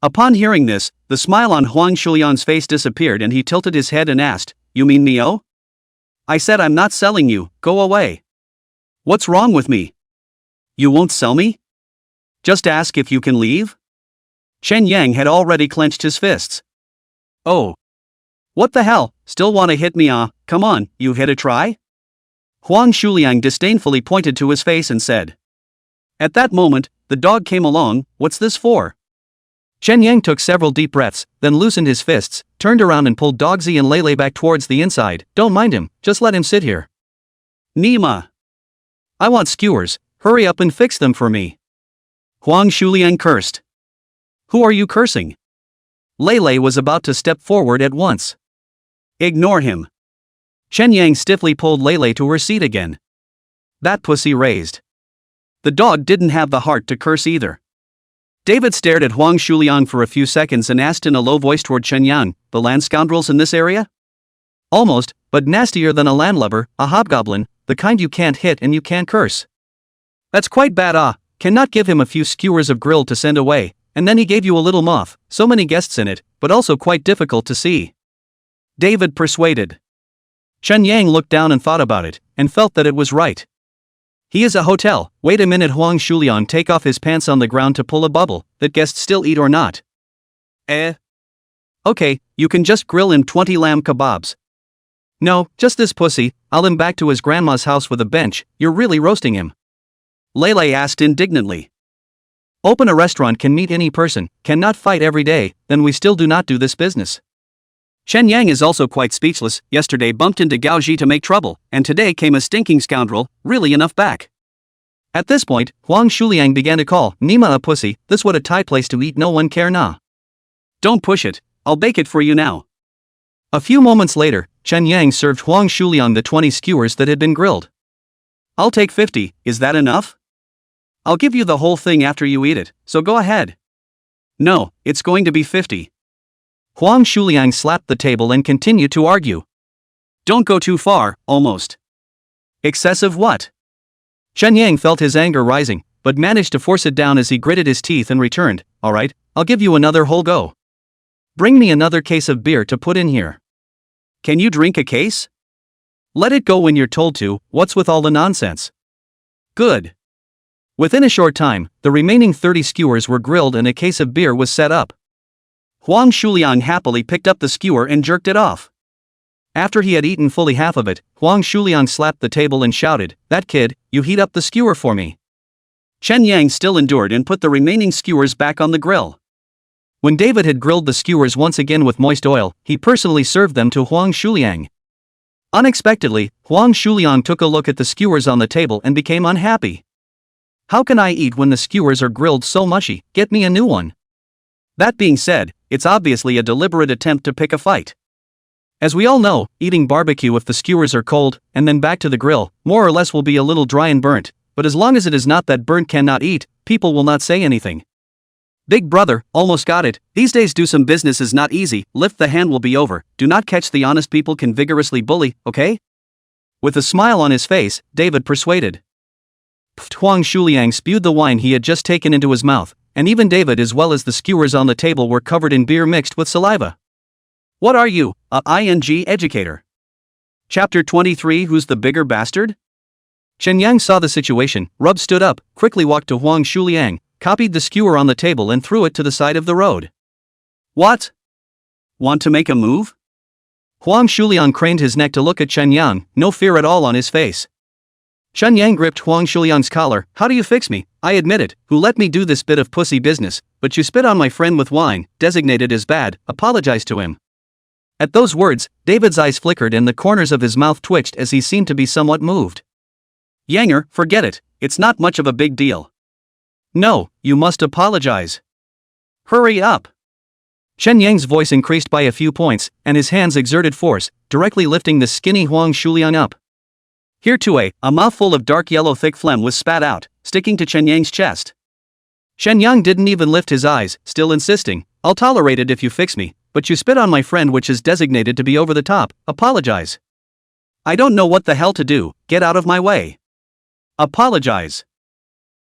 Upon hearing this, the smile on Huang Shuliang's face disappeared and he tilted his head and asked, you mean me oh? I said I'm not selling you, go away. What's wrong with me? You won't sell me? Just ask if you can leave? Chen Yang had already clenched his fists. Oh. What the hell, still wanna hit me come on, you hit a try? Huang Shuliang disdainfully pointed to his face and said. At that moment, the dog came along, what's this for? Chen Yang took several deep breaths, then loosened his fists, turned around and pulled Dogsy and Lele back towards the inside. Don't mind him, just let him sit here. Nima. I want skewers, hurry up and fix them for me. Huang Shuliang cursed. Who are you cursing? Lele was about to step forward at once. Ignore him. Chen Yang stiffly pulled Lele to her seat again. That pussy raised. The dog didn't have the heart to curse either. David stared at Huang Shuliang for a few seconds and asked in a low voice toward Chen Yang, "The land scoundrels in this area?" "Almost, but nastier than a landlubber, a hobgoblin, the kind you can't hit and you can't curse." "That's quite bad. Cannot give him a few skewers of grill to send away, and then he gave you a little moth, so many guests in it, but also quite difficult to see," David persuaded. Chen Yang looked down and thought about it, and felt that it was right. "He is a hotel. Wait a minute." Huang Shuliang take off his pants on the ground to pull a bubble, "that guests still eat or not?" Okay, you can just grill him 20 lamb kebabs." "No, just this pussy. I'll him back to his grandma's house with a bench. You're really roasting him," Lele asked indignantly. "Open a restaurant can meet any person, cannot fight every day, then we still do not do this business." Chen Yang is also quite speechless. Yesterday bumped into Gao Ji to make trouble, and today came a stinking scoundrel, really enough back. At this point, Huang Shuliang began to call Nima a pussy. "This what a Thai place to eat, no one care nah. Don't push it, I'll bake it for you now." A few moments later, Chen Yang served Huang Shuliang the 20 skewers that had been grilled. "I'll take 50, is that enough?" "I'll give you the whole thing after you eat it, so go ahead." "No, it's going to be 50. Huang Shuliang slapped the table and continued to argue. "Don't go too far, almost." "Excessive what?" Chen Yang felt his anger rising, but managed to force it down as he gritted his teeth and returned, "Alright, I'll give you another whole go. Bring me another case of beer to put in here." "Can you drink a case?" "Let it go when you're told to, what's with all the nonsense?" "Good." Within a short time, the remaining 30 skewers were grilled and a case of beer was set up. Huang Shuliang happily picked up the skewer and jerked it off. After he had eaten fully half of it, Huang Shuliang slapped the table and shouted, "That kid, you heat up the skewer for me." Chen Yang still endured and put the remaining skewers back on the grill. When David had grilled the skewers once again with moist oil, he personally served them to Huang Shuliang. Unexpectedly, Huang Shuliang took a look at the skewers on the table and became unhappy. "How can I eat when the skewers are grilled so mushy? Get me a new one." That being said, it's obviously a deliberate attempt to pick a fight. As we all know, eating barbecue if the skewers are cold, and then back to the grill, more or less will be a little dry and burnt, but as long as it is not that burnt cannot eat, people will not say anything. "Big brother, almost got it. These days do some business is not easy, lift the hand will be over, do not catch the honest people can vigorously bully, okay?" With a smile on his face, David persuaded. Huang Shuliang spewed the wine he had just taken into his mouth, and even David as well as the skewers on the table were covered in beer mixed with saliva. "What are you, a ing educator?" Chapter 23 Who's the bigger bastard? Chen Yang saw the situation, stood up, quickly walked to Huang Shuliang, copied the skewer on the table and threw it to the side of the road. "What? Want to make a move?" Huang Shuliang craned his neck to look at Chen Yang, no fear at all on his face. Chen Yang gripped Huang Shuliang's collar. "How do you fix me? I admit it, who let me do this bit of pussy business, but you spit on my friend with wine, designated as bad, apologize to him." At those words, David's eyes flickered and the corners of his mouth twitched as he seemed to be somewhat moved. "Yanger, forget it, it's not much of a big deal." "No, you must apologize." "Hurry up." Chen Yang's voice increased by a few points, and his hands exerted force, directly lifting the skinny Huang Shuliang up. Here too a mouthful of dark yellow thick phlegm was spat out, sticking to Chen Yang's chest. Chen Yang didn't even lift his eyes, still insisting, "I'll tolerate it if you fix me, but you spit on my friend which is designated to be over the top, apologize." "I don't know what the hell to do, get out of my way." "Apologize."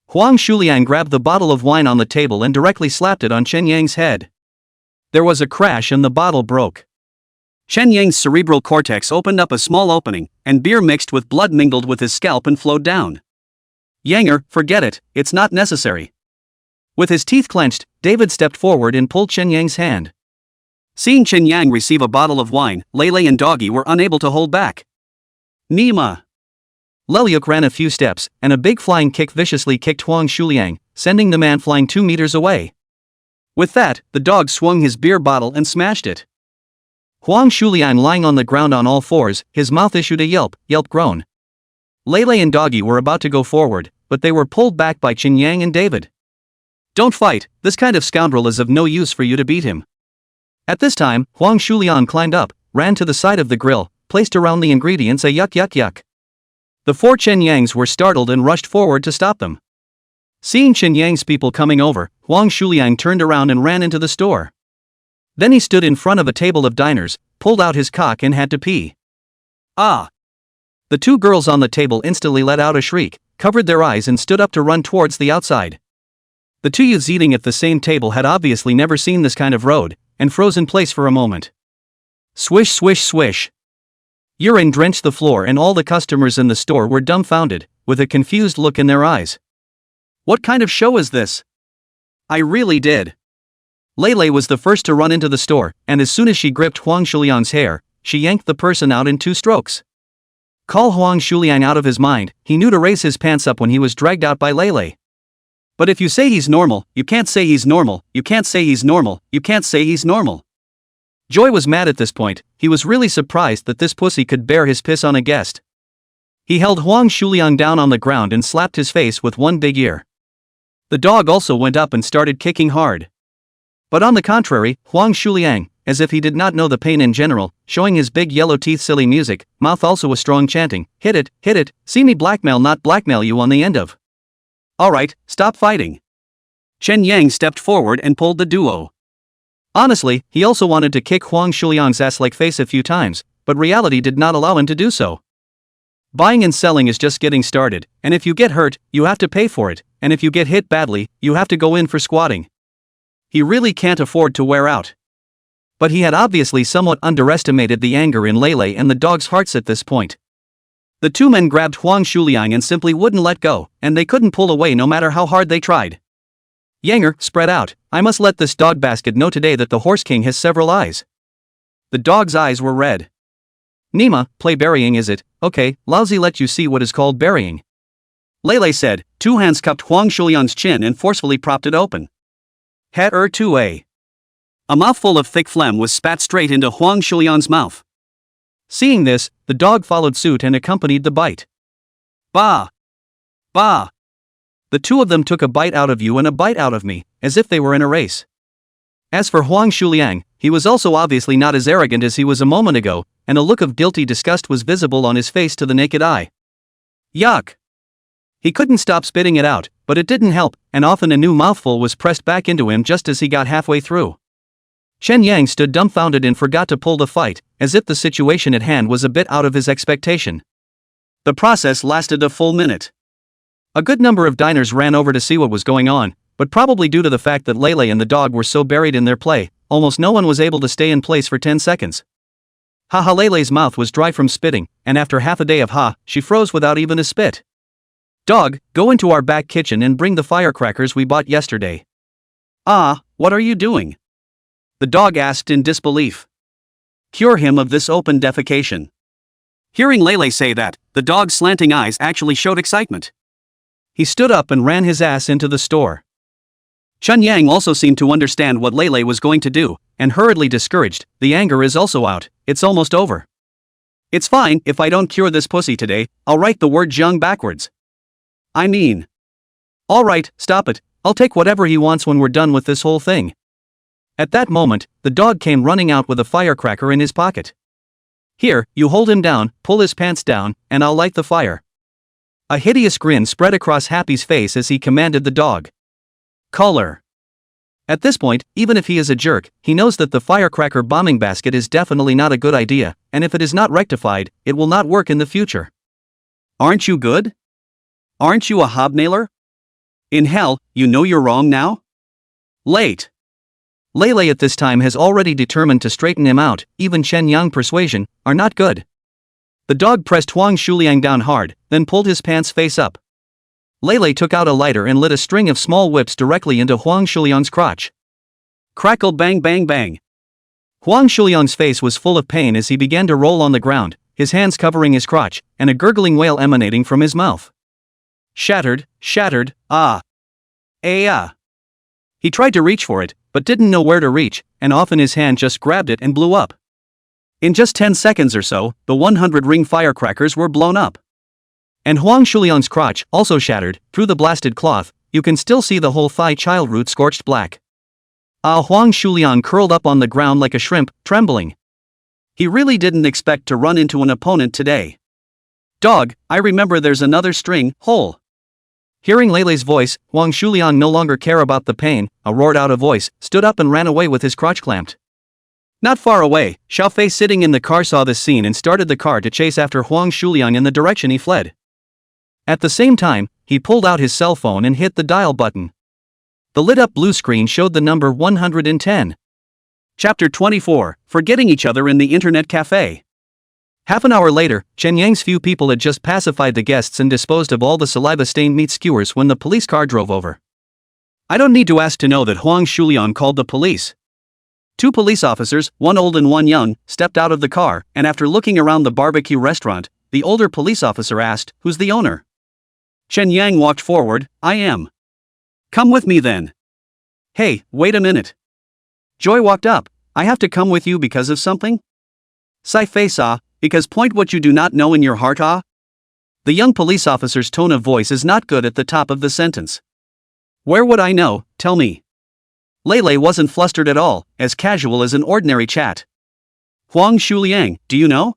Huang Shuliang grabbed the bottle of wine on the table and directly slapped it on Chen Yang's head. There was a crash and the bottle broke. Chen Yang's cerebral cortex opened up a small opening, and beer mixed with blood mingled with his scalp and flowed down. "Yanger, forget it, it's not necessary." With his teeth clenched, David stepped forward and pulled Chen Yang's hand. Seeing Chen Yang receive a bottle of wine, Lele and Doggy were unable to hold back. "Nima!" Lelyuk ran a few steps, and a big flying kick viciously kicked Huang Shuliang, sending the man flying 2 meters away. With that, the dog swung his beer bottle and smashed it. Huang Shuliang lying on the ground on all fours, his mouth issued a yelp groan. Lele and Doggy were about to go forward, but they were pulled back by Chen Yang and David. "Don't fight, this kind of scoundrel is of no use for you to beat him." At this time, Huang Shuliang climbed up, ran to the side of the grill, placed around the ingredients a yuck. The 4 Chen Yangs were startled and rushed forward to stop them. Seeing Chen Yang's people coming over, Huang Shuliang turned around and ran into the store. Then he stood in front of a table of diners, pulled out his cock and had to pee. Ah! The two girls on the table instantly let out a shriek, covered their eyes and stood up to run towards the outside. The two youths eating at the same table had obviously never seen this kind of road, and froze in place for a moment. Swish swish swish. Urine drenched the floor and all the customers in the store were dumbfounded, with a confused look in their eyes. What kind of show is this? I really did. Lei was the first to run into the store, and as soon as she gripped Huang Shuliang's hair, she yanked the person out in 2 strokes. Call Huang Shuliang out of his mind, he knew to raise his pants up when he was dragged out by Lei. But if you say he's normal, you can't say he's normal, you can't say he's normal, you can't say he's normal. Joy was mad at this point, he was really surprised that this pussy could bear his piss on a guest. He held Huang Shuliang down on the ground and slapped his face with one big ear. The dog also went up and started kicking hard. But on the contrary, Huang Shuliang, as if he did not know the pain in general, showing his big yellow teeth silly music, mouth also was strong chanting, hit it, see me blackmail not blackmail you on the end of. Alright, stop fighting. Chen Yang stepped forward and pulled the duo. Honestly, he also wanted to kick Huang Shuliang's ass like face a few times, but reality did not allow him to do so. Buying and selling is just getting started, and if you get hurt, you have to pay for it, and if you get hit badly, you have to go in for squatting. He really can't afford to wear out. But he had obviously somewhat underestimated the anger in Lei and the dog's hearts at this point. The two men grabbed Huang Shuliang and simply wouldn't let go, and they couldn't pull away no matter how hard they tried. Yanger, spread out, I must let this dog bastard know today that the Horse King has several eyes. The dog's eyes were red. Nima, play burying is it? Okay, lousy let you see what is called burying. Lei said, 2 hands cupped Huang Shuliang's chin and forcefully propped it open. Het 2a. A mouthful of thick phlegm was spat straight into Huang Shuliang's mouth. Seeing this, the dog followed suit and accompanied the bite. Bah! Bah! The two of them took a bite out of you and a bite out of me, as if they were in a race. As for Huang Shuliang, he was also obviously not as arrogant as he was a moment ago, and a look of guilty disgust was visible on his face to the naked eye. Yuck! He couldn't stop spitting it out, but it didn't help, and often a new mouthful was pressed back into him just as he got halfway through. Chen Yang stood dumbfounded and forgot to pull the fight, as if the situation at hand was a bit out of his expectation. The process lasted a full minute. A good number of diners ran over to see what was going on, but probably due to the fact that Lei and the dog were so buried in their play, almost no one was able to stay in place for 10 seconds. Haha, Lei's mouth was dry from spitting, and after half a day of she froze without even a spit. Dog, go into our back kitchen and bring the firecrackers we bought yesterday. Ah, what are you doing? The dog asked in disbelief. Cure him of this open defecation. Hearing Lei say that, the dog's slanting eyes actually showed excitement. He stood up and ran his ass into the store. Chen Yang also seemed to understand what Lei was going to do, and hurriedly discouraged, the anger is also out, it's almost over. It's fine, if I don't cure this pussy today, I'll write the word Zheng backwards. I mean. Alright, stop it, I'll take whatever he wants when we're done with this whole thing. At that moment, the dog came running out with a firecracker in his pocket. Here, you hold him down, pull his pants down, and I'll light the fire. A hideous grin spread across Happy's face as he commanded the dog. Color. At this point, even if he is a jerk, he knows that the firecracker bombing basket is definitely not a good idea, and if it is not rectified, it will not work in the future. Aren't you good? Aren't you a hobnailer? In hell, you know you're wrong now? Late. Lei at this time has already determined to straighten him out, even Chen Yang persuasion, are not good. The dog pressed Huang Shuliang down hard, then pulled his pants face up. Lei took out a lighter and lit a string of small whips directly into Huang Shuliang's crotch. Crackle bang bang bang. Huang Shuliang's face was full of pain as he began to roll on the ground, his hands covering his crotch, and a gurgling wail emanating from his mouth. Shattered, ah. Ah. He tried to reach for it, but didn't know where to reach, and often his hand just grabbed it and blew up. In just 10 seconds or so, the 100-ring firecrackers were blown up. And Huang Shuliang's crotch, also shattered, through the blasted cloth, you can still see the whole thigh child root scorched black. Huang Shuliang curled up on the ground like a shrimp, trembling. He really didn't expect to run into an opponent today. Dog, I remember there's another string, hole. Hearing Leilei's voice, Huang Shuliang no longer cared about the pain, roared out a voice, stood up and ran away with his crotch clamped. Not far away, Xiao Fei sitting in the car saw this scene and started the car to chase after Huang Shuliang in the direction he fled. At the same time, he pulled out his cell phone and hit the dial button. The lit-up blue screen showed the number 110. Chapter 24, Forgetting Each Other in the Internet Cafe. Half an hour later, Chen Yang's few people had just pacified the guests and disposed of all the saliva-stained meat skewers when the police car drove over. I don't need to ask to know that Huang Shuliang called the police. 2 police officers, one old and one young, stepped out of the car, and after looking around the barbecue restaurant, the older police officer asked, "Who's the owner?" Chen Yang walked forward, "I am." "Come with me then." "Hey, wait a minute." Joy walked up, "I have to come with you because of something?" Sai Fei saw, "Because point what you do not know in your heart, ah?" The young police officer's tone of voice is not good at the top of the sentence. "Where would I know, tell me." Leilei wasn't flustered at all, as casual as an ordinary chat. "Huang Shuliang, do you know?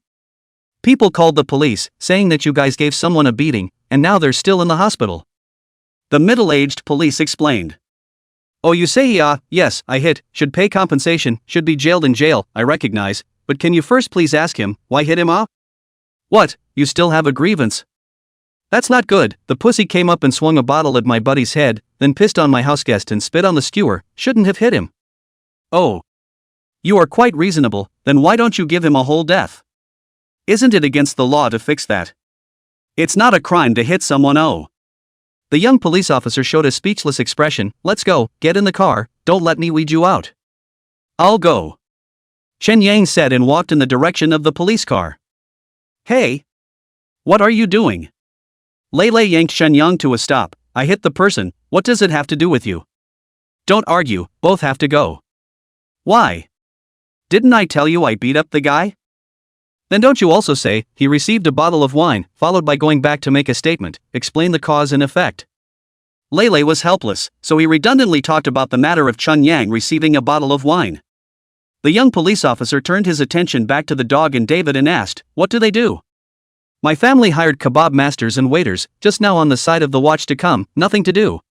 People called the police, saying that you guys gave someone a beating, and now they're still in the hospital." The middle-aged police explained. "Oh, you say yes, I hit, should pay compensation, should be jailed in jail, I recognize, but can you first please ask him, why hit him off?" "What, you still have a grievance?" "That's not good, the pussy came up and swung a bottle at my buddy's head, then pissed on my houseguest and spit on the skewer, shouldn't have hit him." "Oh. You are quite reasonable, then why don't you give him a whole death? Isn't it against the law to fix that? It's not a crime to hit someone, oh." The young police officer showed a speechless expression. "Let's go, get in the car, don't let me weed you out." "I'll go," Chen Yang said and walked in the direction of the police car. "Hey! What are you doing?" Leilei yanked Chen Yang to a stop. "I hit the person, what does it have to do with you?" "Don't argue, both have to go." "Why? Didn't I tell you I beat up the guy?" "Then don't you also say, he received a bottle of wine, followed by going back to make a statement, explain the cause and effect." Leilei was helpless, so he redundantly talked about the matter of Chen Yang receiving a bottle of wine. The young police officer turned his attention back to the dog and David and asked, "What do they do?" "My family hired kebab masters and waiters, just now on the side of the watch to come, nothing to do."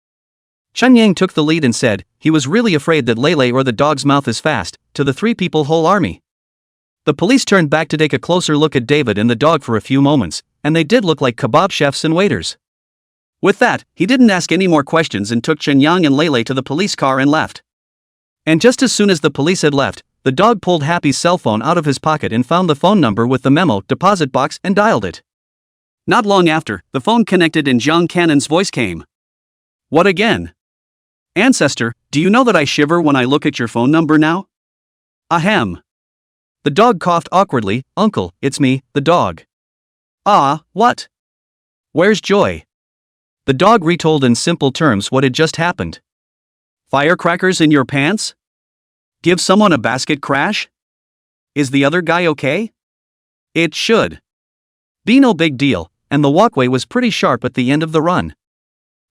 Chen Yang took the lead and said, he was really afraid that Leilei or the dog's mouth is fast, to the 3 people whole army. The police turned back to take a closer look at David and the dog for a few moments, and they did look like kebab chefs and waiters. With that, he didn't ask any more questions and took Chen Yang and Leilei to the police car and left. And just as soon as the police had left, the dog pulled Happy's cell phone out of his pocket and found the phone number with the memo deposit box and dialed it. Not long after, the phone connected and Jiang Cannon's voice came. "What again? Ancestor, do you know that I shiver when I look at your phone number now?" "Ahem." The dog coughed awkwardly. "Uncle, it's me, the dog." "Ah, what? Where's Joy?" The dog retold in simple terms what had just happened. "Firecrackers in your pants? Give someone a basket crash? Is the other guy okay?" "It should be no big deal, and the walkway was pretty sharp at the end of the run."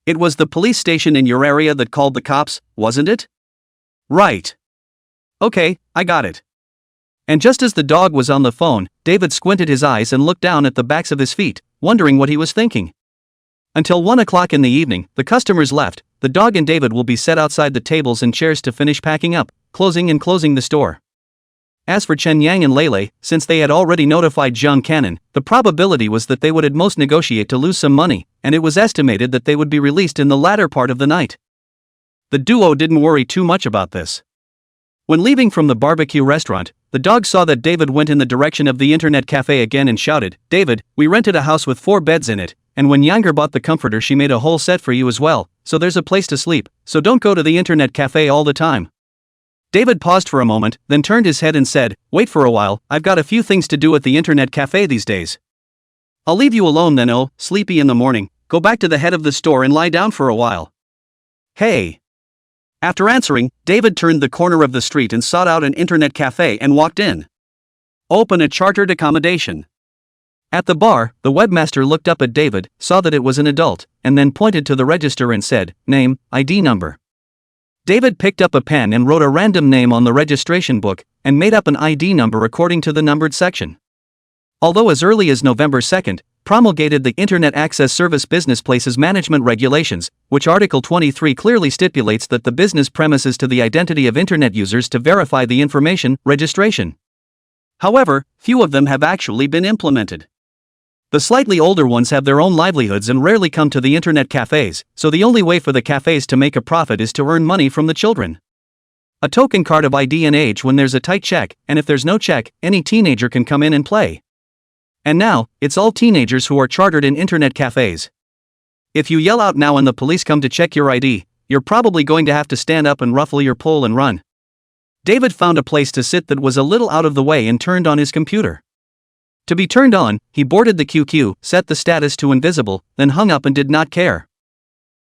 "It was the police station in your area that called the cops, wasn't it?" "Right. Okay, I got it." And just as the dog was on the phone, David squinted his eyes and looked down at the backs of his feet, wondering what he was thinking. Until 1 o'clock in the evening, the customers left. The dog and David will be set outside the tables and chairs to finish packing up, closing the store. As for Chen Yang and Leilei, since they had already notified Jiang Cannon, the probability was that they would at most negotiate to lose some money, and it was estimated that they would be released in the latter part of the night. The duo didn't worry too much about this. When leaving from the barbecue restaurant, the dog saw that David went in the direction of the internet cafe again and shouted, "David, we rented a house with 4 beds in it, and when Younger bought the comforter she made a whole set for you as well, so there's a place to sleep, so don't go to the internet cafe all the time." David paused for a moment, then turned his head and said, "Wait for a while, I've got a few things to do at the internet cafe these days. I'll leave you alone then. Oh, sleepy in the morning, go back to the head of the store and lie down for a while." "Hey." After answering, David turned the corner of the street and sought out an internet cafe and walked in. "Open a chartered accommodation." At the bar, the webmaster looked up at David, saw that it was an adult, and then pointed to the register and said, "Name, ID number." David picked up a pen and wrote a random name on the registration book, and made up an ID number according to the numbered section. Although as early as November 2nd, promulgated the Internet Access Service Business Places Management Regulations, which Article 23 clearly stipulates that the business premises to the identity of Internet users to verify the information registration. However, few of them have actually been implemented. The slightly older ones have their own livelihoods and rarely come to the internet cafes, so the only way for the cafes to make a profit is to earn money from the children. A token card of ID and age when there's a tight check, and if there's no check, any teenager can come in and play. And now, it's all teenagers who are chartered in internet cafes. If you yell out now and the police come to check your ID, you're probably going to have to stand up and ruffle your pole and run. David found a place to sit that was a little out of the way and turned on his computer. To be turned on, he boarded the QQ, set the status to invisible, then hung up and did not care.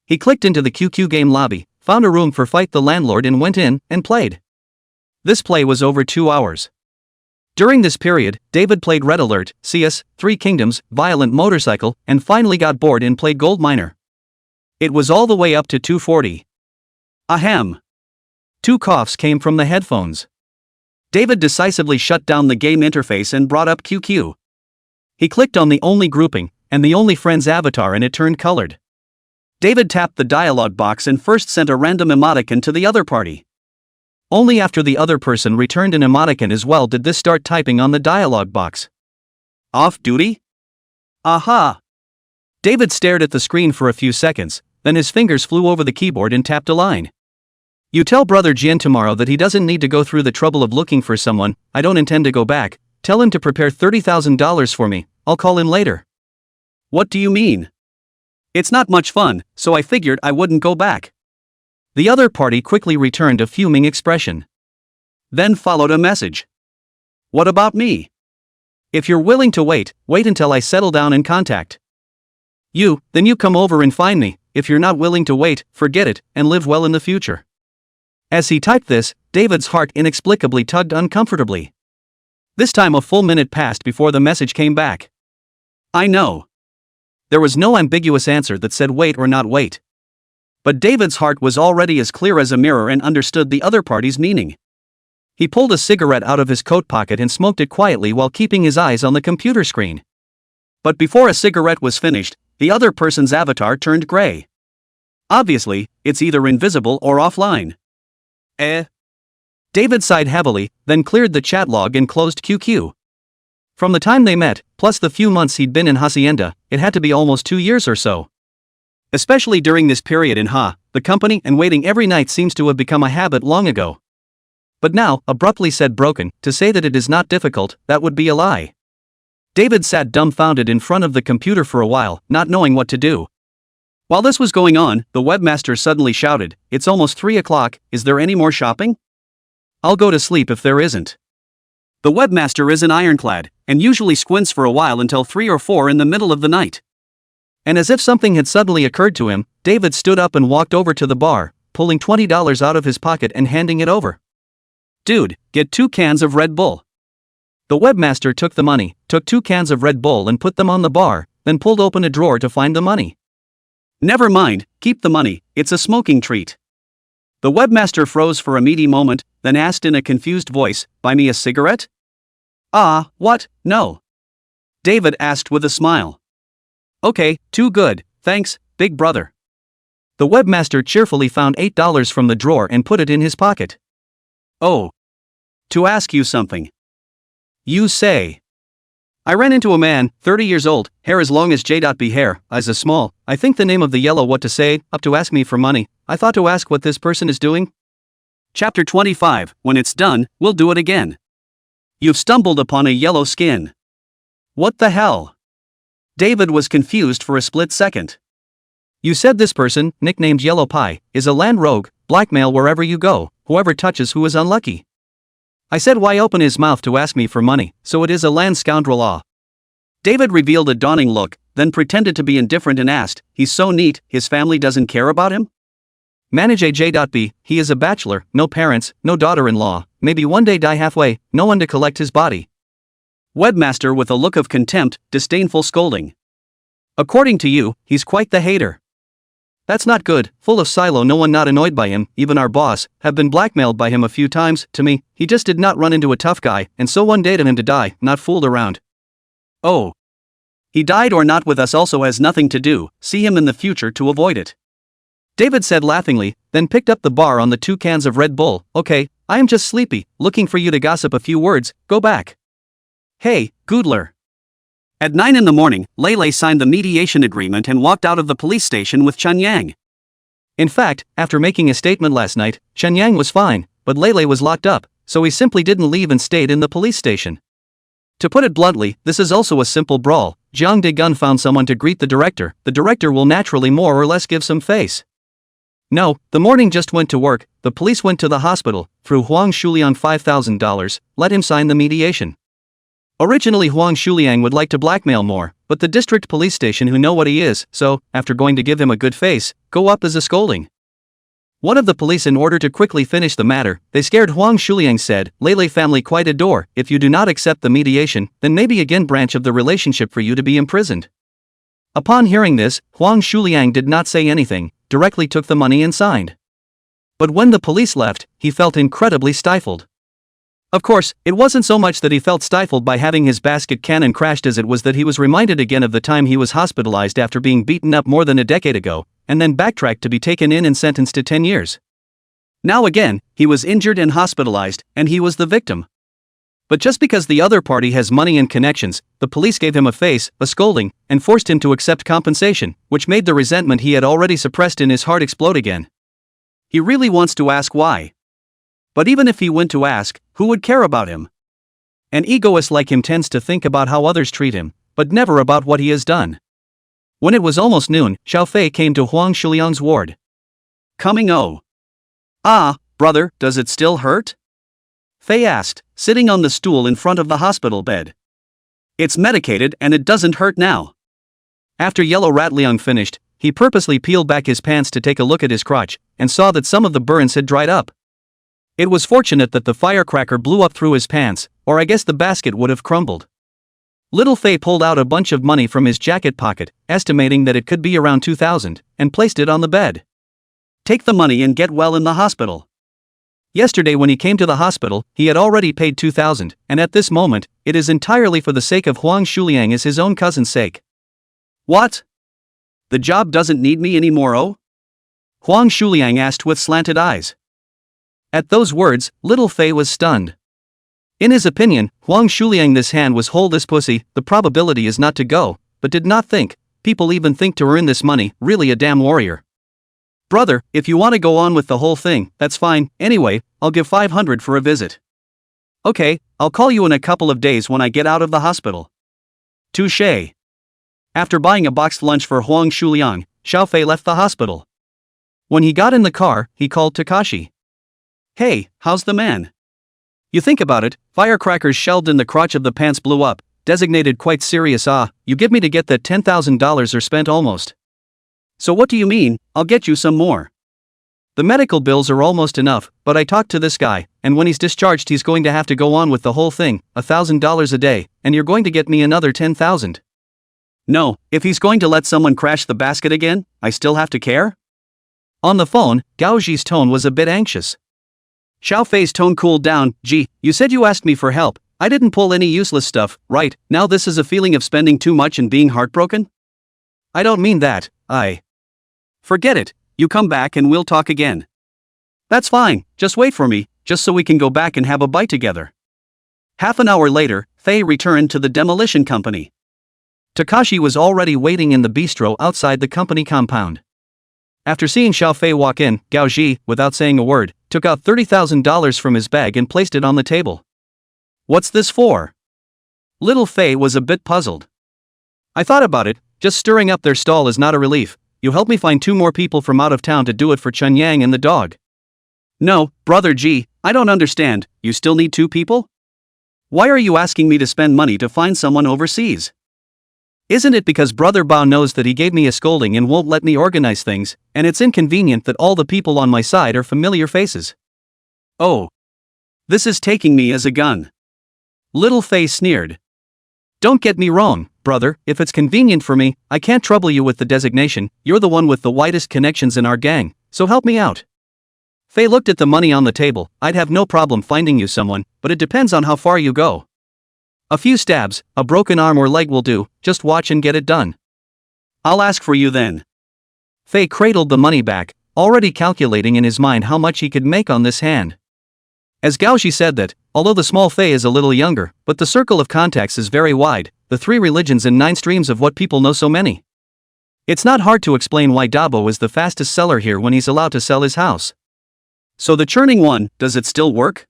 He clicked into the QQ game lobby, found a room for Fight the Landlord and went in, and played. This play was over 2 hours. During this period, David played Red Alert, CS, Three Kingdoms, Violent Motorcycle, and finally got bored and played Gold Miner. It was all the way up to 240. Ahem. 2 coughs came from the headphones. David decisively shut down the game interface and brought up QQ. He clicked on the only grouping, and the only friend's avatar, and it turned colored. David tapped the dialog box and first sent a random emoticon to the other party. Only after the other person returned an emoticon as well did this start typing on the dialog box. Off duty? Aha! David stared at the screen for a few seconds, then his fingers flew over the keyboard and tapped a line. You tell Brother Jian tomorrow that he doesn't need to go through the trouble of looking for someone. I don't intend to go back. Tell him to prepare $30,000 for me. I'll call him later. What do you mean? It's not much fun, so I figured I wouldn't go back. The other party quickly returned a fuming expression. Then followed a message. What about me? If you're willing to wait until I settle down and contact you, then you come over and find me. If you're not willing to wait, forget it, and live well in the future. As he typed this, David's heart inexplicably tugged uncomfortably. This time a full minute passed before the message came back. I know. There was no ambiguous answer that said wait or not wait. But David's heart was already as clear as a mirror and understood the other party's meaning. He pulled a cigarette out of his coat pocket and smoked it quietly while keeping his eyes on the computer screen. But before a cigarette was finished, the other person's avatar turned gray. Obviously, it's either invisible or offline. David sighed heavily, then cleared the chat log and closed QQ. From the time they met, plus the few months he'd been in Hacienda, it had to be almost 2 years or so. Especially during this period in the company and waiting every night seems to have become a habit long ago. But now, abruptly said broken, to say that it is not difficult, that would be a lie. David sat dumbfounded in front of the computer for a while, not knowing what to do. While this was going on, the webmaster suddenly shouted, "It's almost 3 o'clock, is there any more shopping? I'll go to sleep if there isn't." The webmaster is an ironclad, and usually squints for a while until 3 or 4 in the middle of the night. And as if something had suddenly occurred to him, David stood up and walked over to the bar, pulling $20 out of his pocket and handing it over. "Dude, get 2 cans of Red Bull." The webmaster took the money, took 2 cans of Red Bull and put them on the bar, then pulled open a drawer to find the money. "Never mind, keep the money, it's a smoking treat." The webmaster froze for a meaty moment, then asked in a confused voice, "Buy me a cigarette?" What? No. David asked with a smile. "Okay, too good, thanks, big brother." The webmaster cheerfully found $8 from the drawer and put it in his pocket. "Oh. To ask you something." "You say." "I ran into a man, 30 years old, hair as long as J.B. hair, eyes as small, I think the name of the yellow what to say, up to ask me for money, I thought to ask what this person is doing." Chapter 25, when it's done, we'll do it again. You've stumbled upon a yellow skin. What the hell? David was confused for a split second. You said this person, nicknamed Yellow Pie, is a land rogue, blackmail wherever you go, whoever touches who is unlucky. I said why open his mouth to ask me for money, so it is a land scoundrel. David revealed a dawning look, then pretended to be indifferent and asked, he's so neat, his family doesn't care about him? Manage AJ.B, he is a bachelor, no parents, no daughter-in-law, maybe one day die halfway, no one to collect his body. Webmaster with a look of contempt, disdainful scolding. According to you, he's quite the hater. That's not good, full of silo, no one not annoyed by him, even our boss, have been blackmailed by him a few times, to me, he just did not run into a tough guy, and so one day to him to die, not fooled around. Oh. He died or not with us also has nothing to do, see him in the future to avoid it. David said laughingly, then picked up the bar on the 2 cans of Red Bull. Okay, I am just sleepy, looking for you to gossip a few words, go back. Hey, Goodler. At 9 in the morning, Lele signed the mediation agreement and walked out of the police station with Chen Yang. In fact, after making a statement last night, Chen Yang was fine, but Lele was locked up, so he simply didn't leave and stayed in the police station. To put it bluntly, this is also a simple brawl. Jiang Dagun found someone to greet the director will naturally more or less give some face. No, the morning just went to work, the police went to the hospital, threw Huang Shuliang $5,000, let him sign the mediation. Originally Huang Shuliang would like to blackmail more, but the district police station who know what he is, so, after going to give him a good face, go up as a scolding. One of the police in order to quickly finish the matter, they scared Huang Shuliang said, Lele family quite adore, if you do not accept the mediation, then maybe again branch of the relationship for you to be imprisoned. Upon hearing this, Huang Shuliang did not say anything, directly took the money and signed. But when the police left, he felt incredibly stifled. Of course, it wasn't so much that he felt stifled by having his basket cannon crashed as it was that he was reminded again of the time he was hospitalized after being beaten up more than a decade ago, and then backtracked to be taken in and sentenced to 10 years. Now again, he was injured and hospitalized, and he was the victim. But just because the other party has money and connections, the police gave him a face, a scolding, and forced him to accept compensation, which made the resentment he had already suppressed in his heart explode again. He really wants to ask why. But even if he went to ask, who would care about him? An egoist like him tends to think about how others treat him, but never about what he has done. When it was almost noon, Xiao Fei came to Huang Shuliang's ward. Coming oh. Ah, brother, does it still hurt? Fei asked, sitting on the stool in front of the hospital bed. It's medicated and it doesn't hurt now. After Yellow Rat Liang finished, he purposely peeled back his pants to take a look at his crotch, and saw that some of the burns had dried up. It was fortunate that the firecracker blew up through his pants, or I guess the basket would have crumbled. Little Fei pulled out a bunch of money from his jacket pocket, estimating that it could be around 2,000, and placed it on the bed. Take the money and get well in the hospital. Yesterday when he came to the hospital, he had already paid 2,000, and at this moment, it is entirely for the sake of Huang Shuliang as his own cousin's sake. What? The job doesn't need me anymore, oh? Huang Shuliang asked with slanted eyes. At those words, Little Fei was stunned. In his opinion, Huang Shuliang this hand was hold this pussy, the probability is not to go, but did not think, people even think to earn this money, really a damn warrior. Brother, if you want to go on with the whole thing, that's fine, anyway, I'll give 500 for a visit. Okay, I'll call you in a couple of days when I get out of the hospital. Touché. After buying a boxed lunch for Huang Shuliang, Xiao Fei left the hospital. When he got in the car, he called Takashi. Hey, how's the man? You think about it, firecrackers shelled in the crotch of the pants blew up, designated quite serious you give me to get that $10,000 or spent almost. So what do you mean, I'll get you some more. The medical bills are almost enough, but I talked to this guy, and when he's discharged he's going to have to go on with the whole thing, $1,000 a day, and you're going to get me another 10,000. No, if he's going to let someone crash the basket again, I still have to care? On the phone, Gao Ji's tone was a bit anxious. Xiao Fei's tone cooled down. Gee, you said you asked me for help, I didn't pull any useless stuff, right? Now this is a feeling of spending too much and being heartbroken? I don't mean that, Forget it, you come back and we'll talk again. That's fine, just wait for me, just so we can go back and have a bite together. Half an hour later, Fei returned to the demolition company. Takashi was already waiting in the bistro outside the company compound. After seeing Xiao Fei walk in, Gao Ji, without saying a word, took out $30,000 from his bag and placed it on the table. What's this for? Little Fei was a bit puzzled. I thought about it, just stirring up their stall is not a relief. You help me find 2 more people from out of town to do it for Chen Yang and the dog. No, brother Ji, I don't understand, you still need 2 people? Why are you asking me to spend money to find someone overseas? Isn't it because Brother Bao knows that he gave me a scolding and won't let me organize things, and it's inconvenient that all the people on my side are familiar faces? Oh. This is taking me as a gun. Little Fei sneered. Don't get me wrong, brother, if it's convenient for me, I can't trouble you with the designation, you're the one with the widest connections in our gang, so help me out. Fei looked at the money on the table. I'd have no problem finding you someone, but it depends on how far you go. A few stabs, a broken arm or leg will do, just watch and get it done. I'll ask for you then. Fei cradled the money back, already calculating in his mind how much he could make on this hand. As Gao Xi said that, although the small Fei is a little younger, but the circle of contacts is very wide, the 3 religions and 9 streams of what people know so many. It's not hard to explain why Dabo is the fastest seller here when he's allowed to sell his house. So the churning one, does it still work?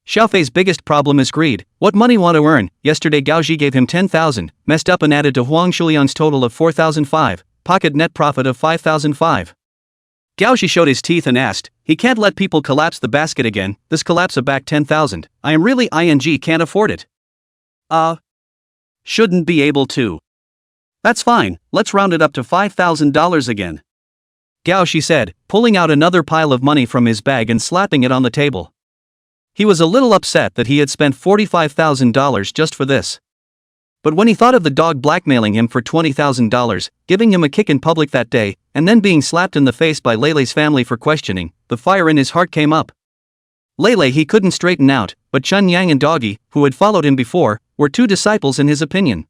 Xiao Fei's biggest problem is greed. What money want to earn? Yesterday Gao Xi gave him 10,000, messed up and added to Huang Shuliang's total of 4,005, pocket net profit of 5,005. Gao Xi showed his teeth and asked, he can't let people collapse the basket again, this collapse back 10,000, I am really can't afford it. Shouldn't be able to. That's fine, let's round it up to $5,000 again. Gao Xi said, pulling out another pile of money from his bag and slapping it on the table. He was a little upset that he had spent $45,000 just for this. But when he thought of the dog blackmailing him for $20,000, giving him a kick in public that day, and then being slapped in the face by Leilei's family for questioning, the fire in his heart came up. Leilei he couldn't straighten out, but Chen Yang and Doggy, who had followed him before, were 2 disciples in his opinion.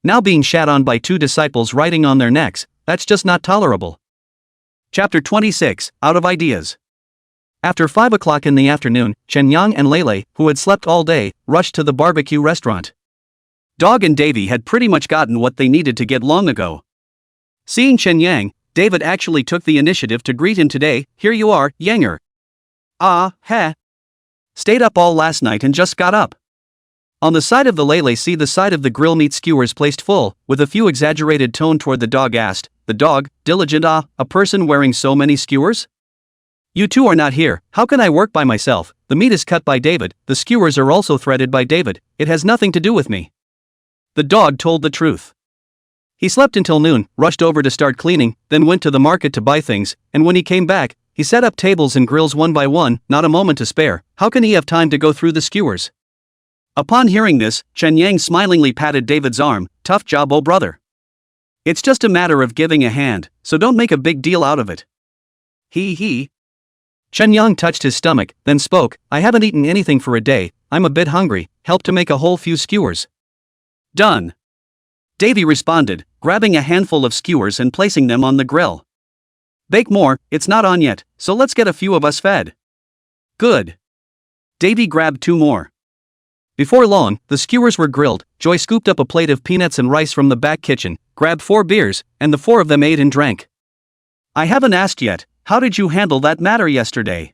Now being shat on by 2 disciples riding on their necks, that's just not tolerable. Chapter 26, Out of Ideas. After 5 o'clock in the afternoon, Chen Yang and Leilei, who had slept all day, rushed to the barbecue restaurant. Dog and Davy had pretty much gotten what they needed to get long ago. Seeing Chen Yang, David actually took the initiative to greet him today. Here you are, Yanger. Heh. Stayed up all last night and just got up. On the side of the Leilei see the side of the grill meat skewers placed full, with a few exaggerated tone toward the dog asked, the dog, diligent a person wearing so many skewers? You 2 are not here, how can I work by myself? The meat is cut by David, the skewers are also threaded by David, it has nothing to do with me. The dog told the truth. He slept until noon, rushed over to start cleaning, then went to the market to buy things, and when he came back, he set up tables and grills one by one, not a moment to spare. How can he have time to go through the skewers? Upon hearing this, Chen Yang smilingly patted David's arm, tough job brother. It's just a matter of giving a hand, so don't make a big deal out of it. He. Chen Yang touched his stomach, then spoke, I haven't eaten anything for a day, I'm a bit hungry, help to make a whole few skewers. Done. Davy responded, grabbing a handful of skewers and placing them on the grill. Bake more, it's not on yet, so let's get a few of us fed. Good. Davy grabbed 2 more. Before long, the skewers were grilled. Joy scooped up a plate of peanuts and rice from the back kitchen, grabbed 4 beers, and the 4 of them ate and drank. I haven't asked yet, how did you handle that matter yesterday?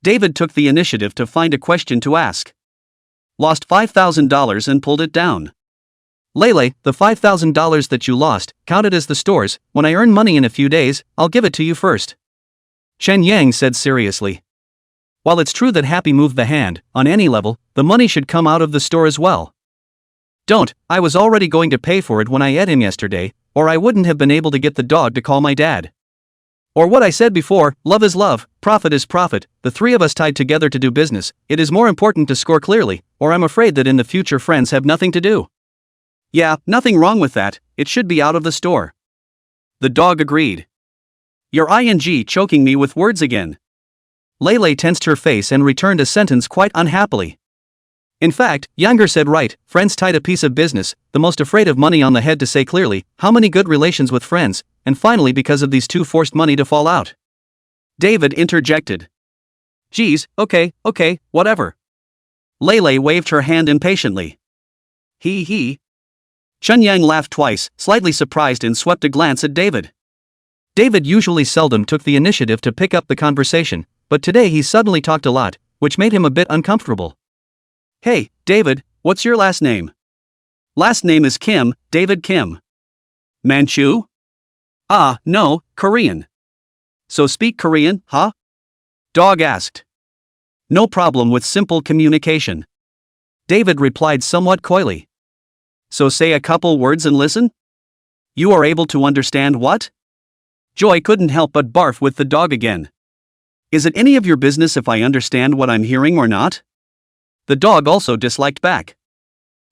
David took the initiative to find a question to ask. Lost $5,000 and pulled it down. Leilei, the $5,000 that you lost, counted as the stores. When I earn money in a few days, I'll give it to you first. Chen Yang said seriously. While it's true that Happy moved the hand, on any level, the money should come out of the store as well. Don't, I was already going to pay for it when I ate him yesterday, or I wouldn't have been able to get the dog to call my dad. Or what I said before, love is love, profit is profit, the 3 of us tied together to do business, it is more important to score clearly, or I'm afraid that in the future friends have nothing to do. Yeah, nothing wrong with that, it should be out of the store. The dog agreed. You're choking me with words again. Leilei tensed her face and returned a sentence quite unhappily. In fact, Younger said right, friends tied a piece of business, the most afraid of money on the head to say clearly, how many good relations with friends, and finally because of these 2 forced money to fall out. David interjected. Geez, okay, whatever. Leilei waved her hand impatiently. He. Chen Yang laughed twice, slightly surprised and swept a glance at David. David usually seldom took the initiative to pick up the conversation, but today he suddenly talked a lot, which made him a bit uncomfortable. Hey, David, what's your last name? Last name is Kim, David Kim. Manchu? No, Korean. So speak Korean, huh? Dog asked. No problem with simple communication. David replied somewhat coyly. So say a couple words and listen? You are able to understand what? Joy couldn't help but barf with the dog again. Is it any of your business if I understand what I'm hearing or not? The dog also disliked back.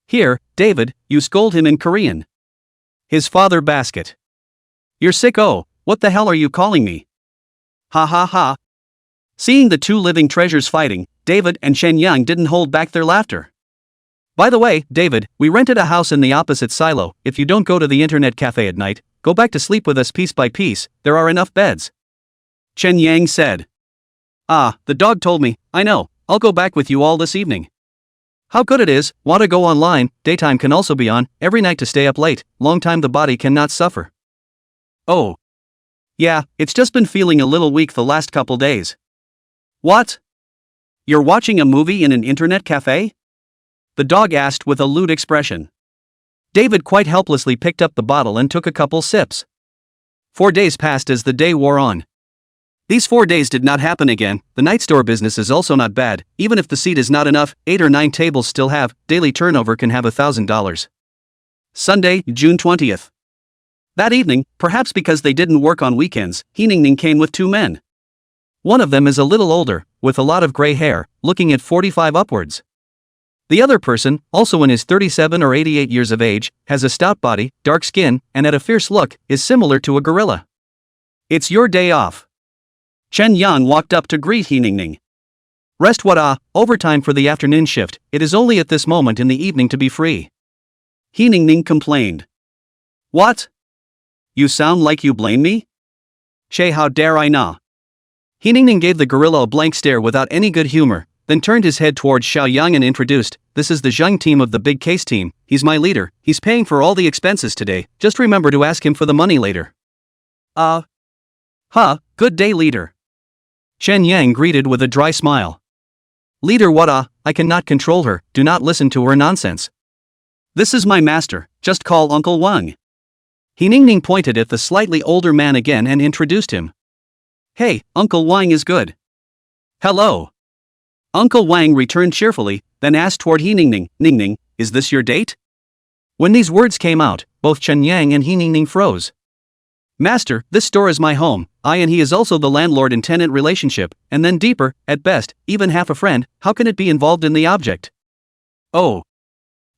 Here, David, you scold him in Korean. His father basket. You're sick what the hell are you calling me? Ha ha ha. Seeing the 2 living treasures fighting, David and Chen Yang didn't hold back their laughter. By the way, David, we rented a house in the opposite silo. If you don't go to the internet cafe at night, go back to sleep with us piece by piece, there are enough beds. Chen Yang said. Ah, the dog told me, I know, I'll go back with you all this evening. How good it is, want to go online, daytime can also be on, every night to stay up late, long time the body cannot suffer. Oh. Yeah, it's just been feeling a little weak the last couple days. What? You're watching a movie in an internet cafe? The dog asked with a lewd expression. David quite helplessly picked up the bottle and took a couple sips. 4 days passed as the day wore on. These 4 days did not happen again. The night store business is also not bad, even if the seat is not enough, 8 or 9 tables still have, daily turnover can have $1,000. Sunday, June 20th. That evening, perhaps because they didn't work on weekends, Heeningning came with 2 men. One of them is a little older, with a lot of gray hair, looking at 45 upwards. The other person, also in his 37 or 88 years of age, has a stout body, dark skin, and at a fierce look, is similar to a gorilla. It's your day off. Chen Yang walked up to greet Heeningning. Rest what overtime for the afternoon shift, it is only at this moment in the evening to be free. Heeningning complained. What? You sound like you blame me? She, how dare I na? Heeningning gave the gorilla a blank stare without any good humor, then turned his head towards Xiao Yang and introduced, this is the Zhang team of the big case team, he's my leader, he's paying for all the expenses today, just remember to ask him for the money later. Good day leader. Chen Yang greeted with a dry smile. Leader what I cannot control her, do not listen to her nonsense. This is my master, just call Uncle Wang. Heeningning pointed at the slightly older man again and introduced him. Hey, Uncle Wang is good. Hello. Uncle Wang returned cheerfully, then asked toward Heeningning, Ningning, is this your date? When these words came out, both Chen Yang and Heeningning froze. Master, this store is my home, I and he is also the landlord and tenant relationship, and then deeper, at best, even half a friend, how can it be involved in the object? Oh.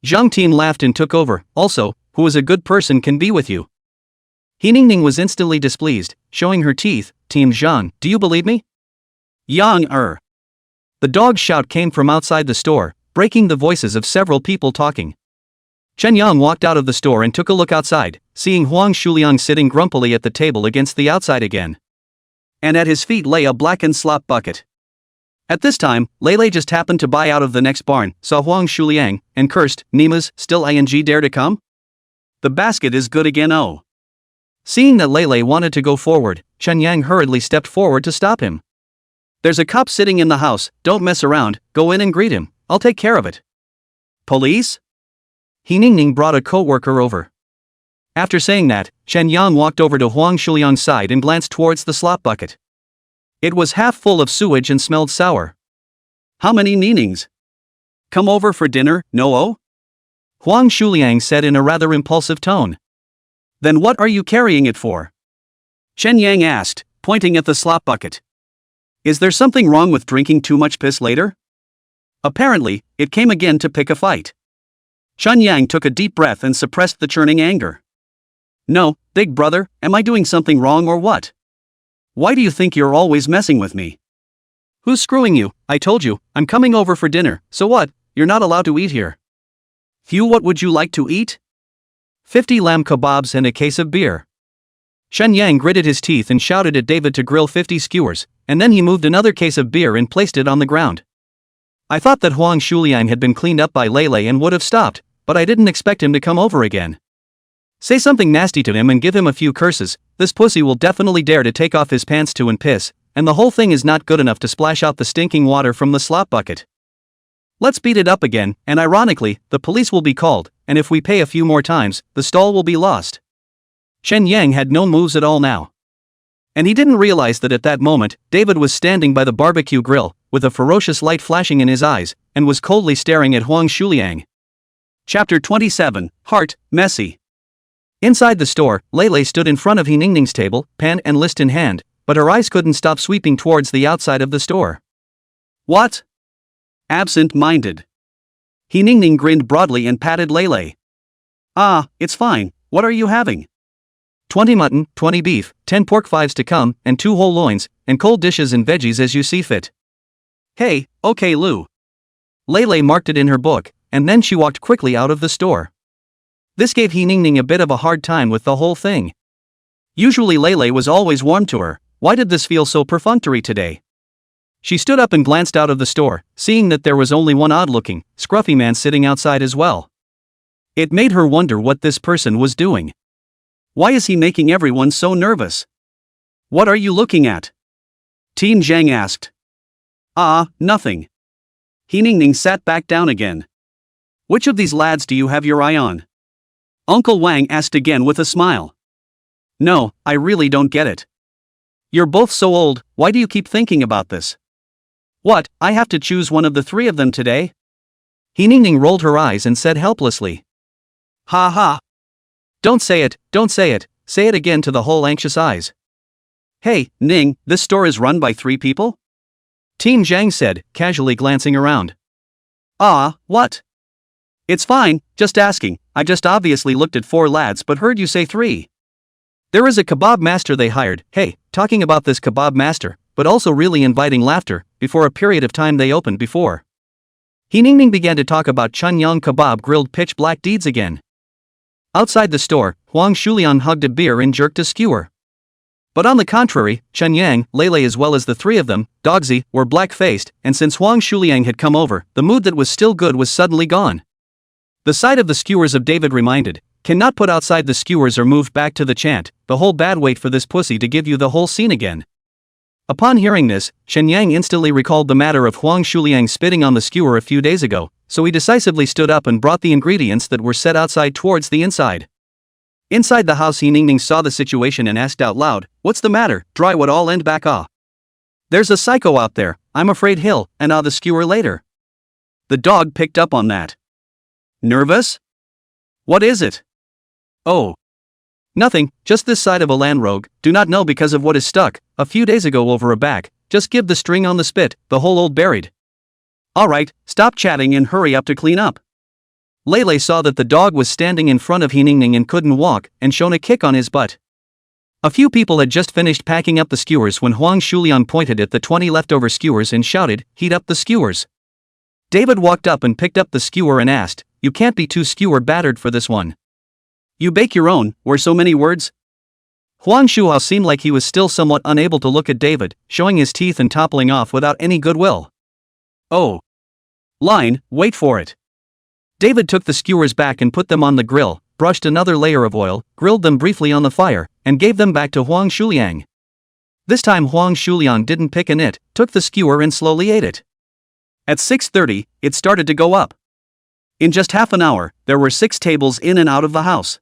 Zhang Tin laughed and took over, also, who is a good person can be with you. Heeningning was instantly displeased, showing her teeth, Team Zhang, do you believe me? Yang The dog's shout came from outside the store, breaking the voices of several people talking. Chen Yang walked out of the store and took a look outside, seeing Huang Shuliang sitting grumpily at the table against the outside again. And at his feet lay a blackened slop bucket. At this time, Lele just happened to buy out of the next barn, saw Huang Shuliang, and cursed, Nima's, still ing dare to come? The basket is good again oh. Seeing that Lele wanted to go forward, Chen Yang hurriedly stepped forward to stop him. There's a cop sitting in the house, don't mess around, go in and greet him, I'll take care of it. Police? Heeningning brought a co-worker over. After saying that, Chen Yang walked over to Huang Shuliang's side and glanced towards the slop bucket. It was half full of sewage and smelled sour. How many Neenings? Come over for dinner, no? Huang Shuliang said in a rather impulsive tone. Then what are you carrying it for? Chen Yang asked, pointing at the slop bucket. Is there something wrong with drinking too much piss later? Apparently, it came again to pick a fight. Chen Yang took a deep breath and suppressed the churning anger. No, big brother, am I doing something wrong or what? Why do you think you're always messing with me? Who's screwing you? I told you, I'm coming over for dinner, so what? You're not allowed to eat here. Phew, what would you like to eat? 50 lamb kebabs and a case of beer. Chen Yang gritted his teeth and shouted at David to grill 50 skewers, and then he moved another case of beer and placed it on the ground. I thought that Huang Shuliang had been cleaned up by Lele and would have stopped, but I didn't expect him to come over again. Say something nasty to him and give him a few curses, this pussy will definitely dare to take off his pants too and piss, and the whole thing is not good enough to splash out the stinking water from the slop bucket. Let's beat it up again, and ironically, the police will be called, and if we pay a few more times, the stall will be lost. Chen Yang had no moves at all now. And he didn't realize that at that moment, David was standing by the barbecue grill, with a ferocious light flashing in his eyes, and was coldly staring at Huang Shuliang. Chapter 27, Heart, Messy. Inside the store, Lele stood in front of Heeningning's table, pen and list in hand, but her eyes couldn't stop sweeping towards the outside of the store. What? Absent-minded. Heeningning grinned broadly and patted Lele. Ah, it's fine, what are you having? 20 mutton, 20 beef, 10 pork 5s to come, and 2 whole loins, and cold dishes and veggies as you see fit. Hey, okay Lou. Lele marked it in her book, and then she walked quickly out of the store. This gave He Ningning a bit of a hard time with the whole thing. Usually Lele was always warm to her, why did this feel so perfunctory today? She stood up and glanced out of the store, seeing that there was only one odd-looking, scruffy man sitting outside as well. It made her wonder what this person was doing. Why is he making everyone so nervous? What are you looking at? Tin Zhang asked. Nothing. He Ningning sat back down again. Which of these lads do you have your eye on? Uncle Wang asked again with a smile. No, I really don't get it. You're both so old, why do you keep thinking about this? What, I have to choose one of the three of them today? He Ningning rolled her eyes and said helplessly. Ha ha. Don't say it, say it again to the whole anxious eyes. Hey, Ning, this store is run by 3 people? Tin Zhang said, casually glancing around. What? It's fine, just asking, I just obviously looked at 4 lads but heard you say 3. There is a kebab master they hired, hey, talking about this kebab master, but also really inviting laughter, before a period of time they opened before. He Ningning began to talk about Chunyang kebab grilled pitch black deeds again. Outside the store, Huang Shuliang hugged a beer and jerked a skewer. But on the contrary, Chunyang, Lele as well as the 3 of them, Dogzi, were black-faced, and since Huang Shuliang had come over, the mood that was still good was suddenly gone. The sight of the skewers of David reminded, cannot put outside the skewers or moved back to the chant, the whole bad wait for this pussy to give you the whole scene again. Upon hearing this, Chen Yang instantly recalled the matter of Huang Shuliang spitting on the skewer a few days ago, so he decisively stood up and brought the ingredients that were set outside towards the inside. Inside the house He Ningning saw the situation and asked out loud, what's the matter, dry what all end back There's a psycho out there, I'm afraid he'll, and the skewer later. The dog picked up on that. Nervous? What is it? Oh. Nothing, just this side of a land rogue, do not know because of what is stuck, a few days ago over a back, just give the string on the spit, the whole old buried. Alright, stop chatting and hurry up to clean up. Lele saw that the dog was standing in front of He Ningning and couldn't walk, and shown a kick on his butt. A few people had just finished packing up the skewers when Huang Shuliang pointed at the 20 leftover skewers and shouted, heat up the skewers. David walked up and picked up the skewer and asked, you can't be too skewer battered for this one. You bake your own, were so many words? Huang Shuhao seemed like he was still somewhat unable to look at David, showing his teeth and toppling off without any goodwill. Oh. Line, wait for it. David took the skewers back and put them on the grill, brushed another layer of oil, grilled them briefly on the fire, and gave them back to Huang Shuliang. This time Huang Shuliang didn't pick a nit, took the skewer and slowly ate it. At 6:30, it started to go up. In just half an hour, there were 6 tables in and out of the house.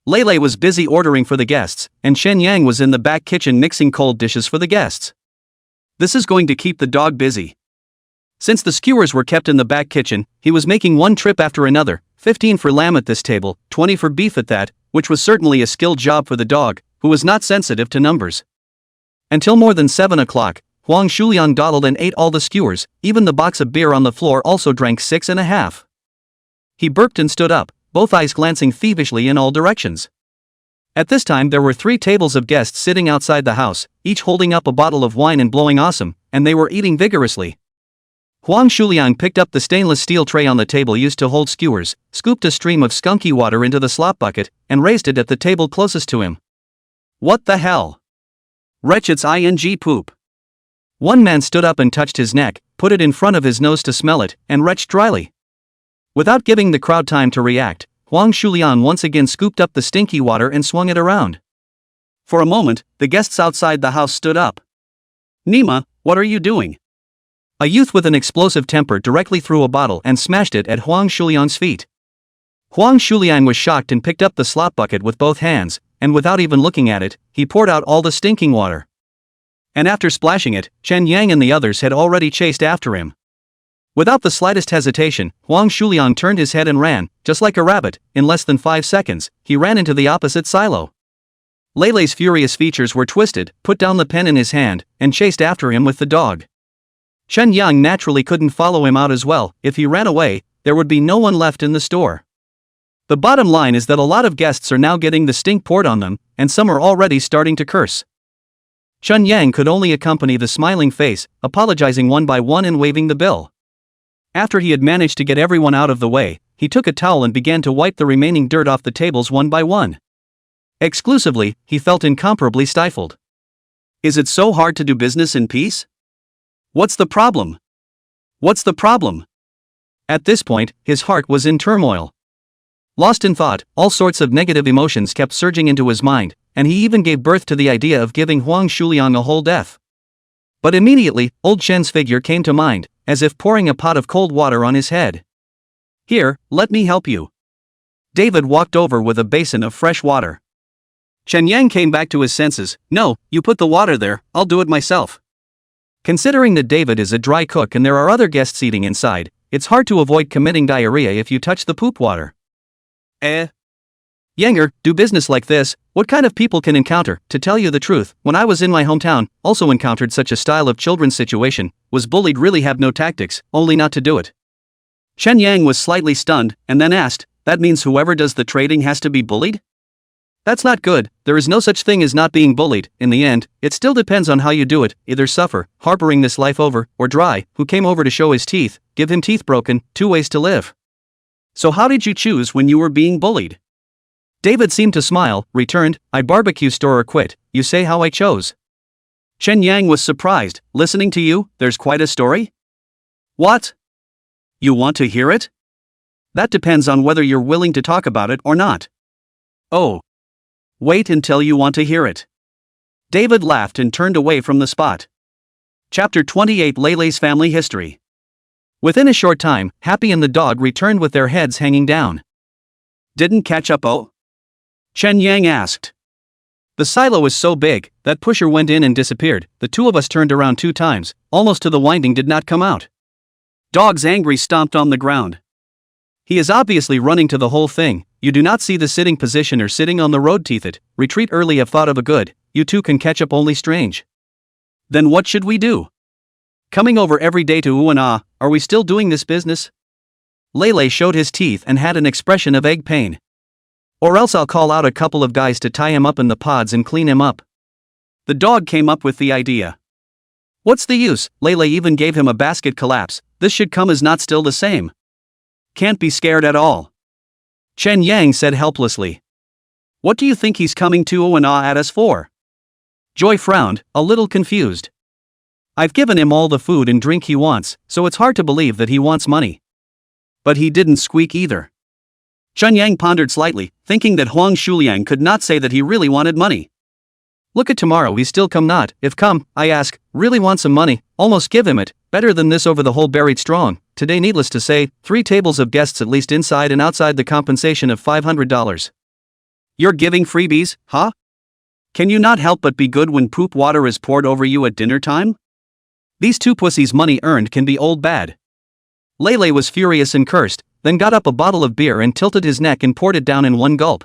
Lele was busy ordering for the guests, and Shen Yang was in the back kitchen mixing cold dishes for the guests. This is going to keep the dog busy. Since the skewers were kept in the back kitchen, he was making one trip after another, 15 for lamb at this table, 20 for beef at that, which was certainly a skilled job for the dog, who was not sensitive to numbers. Until more than 7 o'clock, Huang Shuliang dawdled and ate all the skewers, even the box of beer on the floor also drank 6.5. He burped and stood up, both eyes glancing thievishly in all directions. At this time there were 3 tables of guests sitting outside the house, each holding up a bottle of wine and blowing awesome, and they were eating vigorously. Huang Shuliang picked up the stainless steel tray on the table used to hold skewers, scooped a stream of skunky water into the slop bucket, and raised it at the table closest to him. What the hell? Wretched's ing poop. One man stood up and touched his neck, put it in front of his nose to smell it, and retched dryly. Without giving the crowd time to react, Huang Shuliang once again scooped up the stinky water and swung it around. For a moment, the guests outside the house stood up. Nima, what are you doing? A youth with an explosive temper directly threw a bottle and smashed it at Huang Shuliang's feet. Huang Shuliang was shocked and picked up the slop bucket with both hands, and without even looking at it, he poured out all the stinking water. And after splashing it, Chen Yang and the others had already chased after him. Without the slightest hesitation, Huang Shuliang turned his head and ran, just like a rabbit. In less than 5 seconds, he ran into the opposite silo. Lele's furious features were twisted, put down the pen in his hand, and chased after him with the dog. Chen Yang naturally couldn't follow him out as well. If he ran away, there would be no one left in the store. The bottom line is that a lot of guests are now getting the stink poured on them, and some are already starting to curse. Chen Yang could only accompany the smiling face, apologizing one by one and waiving the bill. After he had managed to get everyone out of the way, he took a towel and began to wipe the remaining dirt off the tables one by one. Exclusively, he felt incomparably stifled. Is it so hard to do business in peace? What's the problem? What's the problem? At this point, his heart was in turmoil. Lost in thought, all sorts of negative emotions kept surging into his mind, and he even gave birth to the idea of giving Huang Shuliang a whole death. But immediately, old Chen's figure came to mind, as if pouring a pot of cold water on his head. Here, let me help you. David walked over with a basin of fresh water. Chen Yang came back to his senses. No, you put the water there, I'll do it myself. Considering that David is a dry cook and there are other guests eating inside, it's hard to avoid committing diarrhea if you touch the poop water. Yanger, do business like this, what kind of people can encounter? To tell you the truth, when I was in my hometown, also encountered such a style of children's situation, was bullied really have no tactics, only not to do it. Chen Yang was slightly stunned, and then asked, that means whoever does the trading has to be bullied? That's not good, there is no such thing as not being bullied. In the end, it still depends on how you do it, either suffer, harboring this life over, or Dry, who came over to show his teeth, give him teeth broken, 2 ways to live. So how did you choose when you were being bullied? David seemed to smile, returned, I barbecue store or quit, you say how I chose. Chen Yang was surprised, listening to you, there's quite a story? What? You want to hear it? That depends on whether you're willing to talk about it or not. Oh. Wait until you want to hear it. David laughed and turned away from the spot. Chapter 28 Leilei's Family History. Within a short time, Happy and the dog returned with their heads hanging down. Didn't catch up, oh? Chen Yang asked. The silo is so big, that pusher went in and disappeared, the two of us turned around 2 times, almost to the winding did not come out. Dog's angry stomped on the ground. He is obviously running to the whole thing, you do not see the sitting position or sitting on the road teeth it, retreat early have thought of a good, you two can catch up only strange. Then what should we do? Coming over every day to ooh and ah, are we still doing this business? Leilei showed his teeth and had an expression of egg pain. Or else I'll call out a couple of guys to tie him up in the pods and clean him up. The dog came up with the idea. What's the use? Leilei even gave him a basket collapse, this should come as not still the same. Can't be scared at all. Chen Yang said helplessly. What do you think he's coming to ooh and ah at us for? Joy frowned, a little confused. I've given him all the food and drink he wants, so it's hard to believe that he wants money. But he didn't squeak either. Chen Yang pondered slightly, thinking that Huang Shuliang could not say that he really wanted money. Look at tomorrow, he still come not, if come, I ask, really want some money, almost give him it, better than this over the whole buried strong. Today needless to say, 3 tables of guests at least inside and outside the compensation of $500. You're giving freebies, huh? Can you not help but be good when poop water is poured over you at dinner time? These 2 pussies' money earned can be old bad. Leilei was furious and cursed, then got up a bottle of beer and tilted his neck and poured it down in one gulp.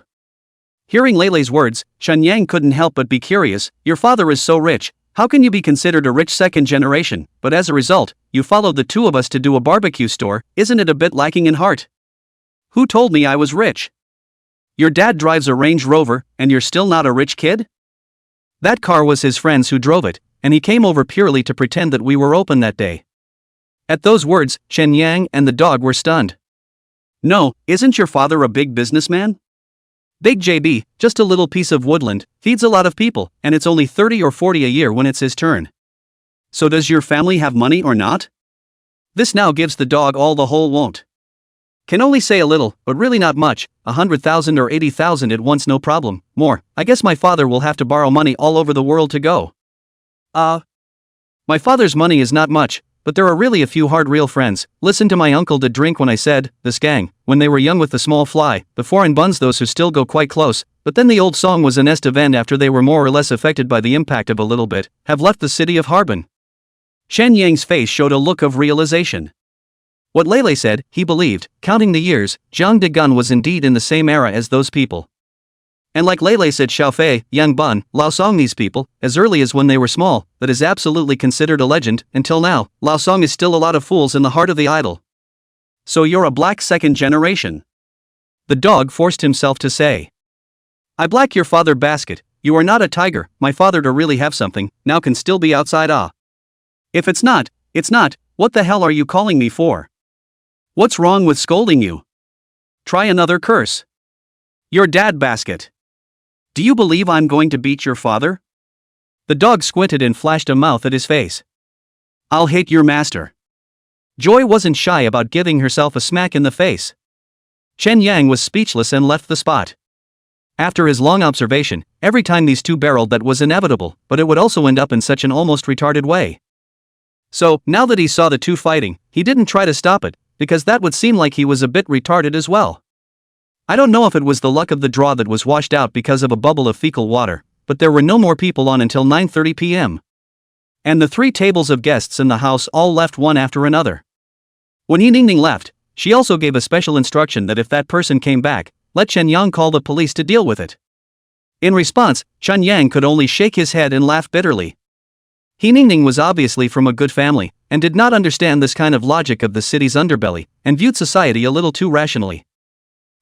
Hearing Leilei's words, Chen Yang couldn't help but be curious, your father is so rich, how can you be considered a rich second generation, but as a result, you followed the 2 of us to do a barbecue store, isn't it a bit lacking in heart? Who told me I was rich? Your dad drives a Range Rover, and you're still not a rich kid? That car was his friend's who drove it, and he came over purely to pretend that we were open that day. At those words, Chen Yang and the dog were stunned. No, isn't your father a big businessman? Big JB, just a little piece of woodland, feeds a lot of people, and it's only 30 or 40 a year when it's his turn. So does your family have money or not? This now gives the dog all the whole won't. Can only say a little, but really not much, 100,000 or 80,000 at once no problem, more, I guess my father will have to borrow money all over the world to go. My father's money is not much, but there are really a few hard real friends. Listen to my uncle did drink when I said, this gang, when they were young with the small fly, the foreign buns those who still go quite close, but then the old song was an est event after they were more or less affected by the impact of a little bit, have left the city of Harbin. Chen Yang's face showed a look of realization. What Leilei said, he believed, counting the years, Zhang Degun was indeed in the same era as those people. And like Leilei said Xiaofei, Yang Bun, Lao Song these people, as early as when they were small, that is absolutely considered a legend, until now, Lao Song is still a lot of fools in the heart of the idol. So you're a black second generation. The dog forced himself to say. I black your father basket, you are not a tiger, my father to really have something, now can still be outside If it's not, what the hell are you calling me for? What's wrong with scolding you? Try another curse. Your dad basket. Do you believe I'm going to beat your father? The dog squinted and flashed a mouth at his face. I'll hate your master. Joy wasn't shy about giving herself a smack in the face. Chen Yang was speechless and left the spot. After his long observation, every time these two barreled that was inevitable, but it would also end up in such an almost retarded way. So, now that he saw the two fighting, he didn't try to stop it, because that would seem like he was a bit retarded as well. I don't know if it was the luck of the draw that was washed out because of a bubble of fecal water, but there were no more people on until 9:30 p.m. And the 3 tables of guests in the house all left one after another. When Yiningning left, she also gave a special instruction that if that person came back, let Chen Yang call the police to deal with it. In response, Chen Yang could only shake his head and laugh bitterly. Yiningning was obviously from a good family, and did not understand this kind of logic of the city's underbelly, and viewed society a little too rationally.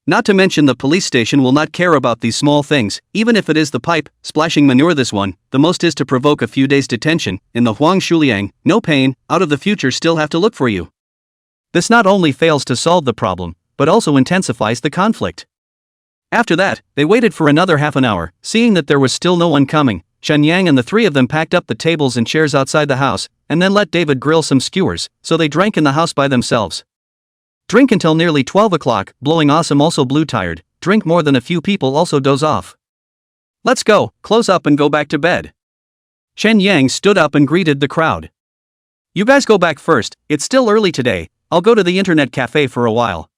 Not to mention the police station will not care about these small things, even if it is the pipe, splashing manure. This one, the most is to provoke a few days detention, in the Huang Shuliang, no pain, out of the future still have to look for you. This not only fails to solve the problem, but also intensifies the conflict. After that, they waited for another half an hour, seeing that there was still no one coming. Chen Yang and the 3 of them packed up the tables and chairs outside the house, and then let David grill some skewers, so they drank in the house by themselves. Drink until nearly 12 o'clock, blowing awesome also blue tired, drink more than a few people also doze off. Let's go, close up and go back to bed. Chen Yang stood up and greeted the crowd. You guys go back first, it's still early today, I'll go to the internet cafe for a while.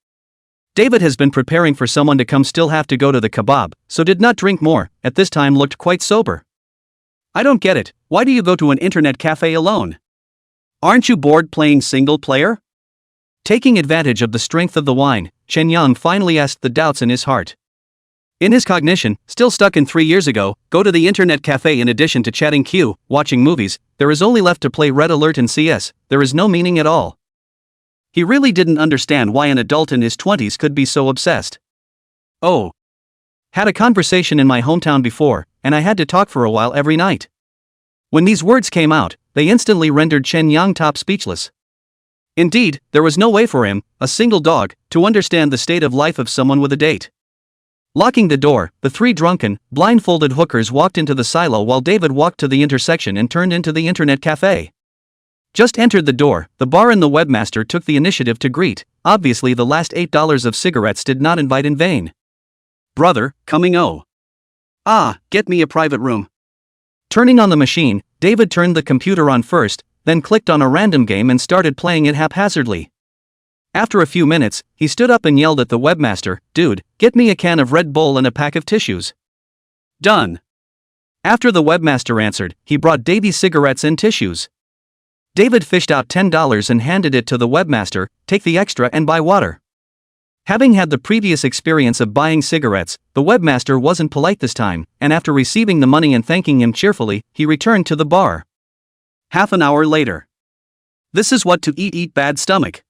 David has been preparing for someone to come, still have to go to the kebab, so did not drink more, at this time looked quite sober. I don't get it, why do you go to an internet cafe alone? Aren't you bored playing single player? Taking advantage of the strength of the wine, Chen Yang finally asked the doubts in his heart. In his cognition, still stuck in 3 years ago, go to the internet cafe in addition to chatting Q, watching movies, there is only left to play Red Alert and CS, there is no meaning at all. He really didn't understand why an adult in his 20s could be so obsessed. Oh. Had a conversation in my hometown before, and I had to talk for a while every night. When these words came out, they instantly rendered Chen Yang top speechless. Indeed, there was no way for him, a single dog, to understand the state of life of someone with a date. Locking the door, the 3 drunken, blindfolded hookers walked into the silo while David walked to the intersection and turned into the internet cafe. Just entered the door, the bar and the webmaster took the initiative to greet. Obviously the last $8 of cigarettes did not invite in vain. Brother, coming oh. Ah, get me a private room. Turning on the machine, David turned the computer on first, then clicked on a random game and started playing it haphazardly. After a few minutes, he stood up and yelled at the webmaster, dude, get me a can of Red Bull and a pack of tissues. Done. After the webmaster answered, he brought Davy cigarettes and tissues. David fished out $10 and handed it to the webmaster, take the extra and buy water. Having had the previous experience of buying cigarettes, the webmaster wasn't polite this time, and after receiving the money and thanking him cheerfully, he returned to the bar. Half an hour later. This is what to eat bad stomach.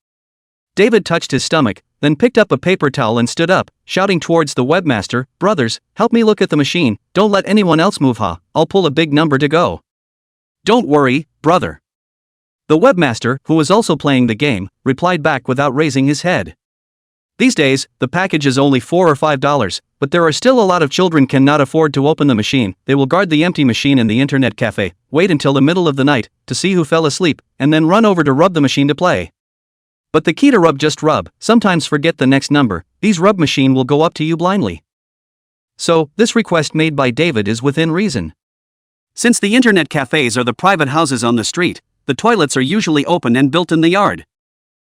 David touched his stomach, then picked up a paper towel and stood up, shouting towards the webmaster, brothers, help me look at the machine, don't let anyone else move I'll pull a big number to go. Don't worry, brother. The webmaster, who was also playing the game, replied back without raising his head. These days, the package is only $4 or $5, but there are still a lot of children cannot afford to open the machine. They will guard the empty machine in the internet cafe, wait until the middle of the night, to see who fell asleep, and then run over to rub the machine to play. But the key to rub, just rub, sometimes forget the next number, these rub machine will go up to you blindly. So, this request made by David is within reason. Since the internet cafes are the private houses on the street, the toilets are usually open and built in the yard.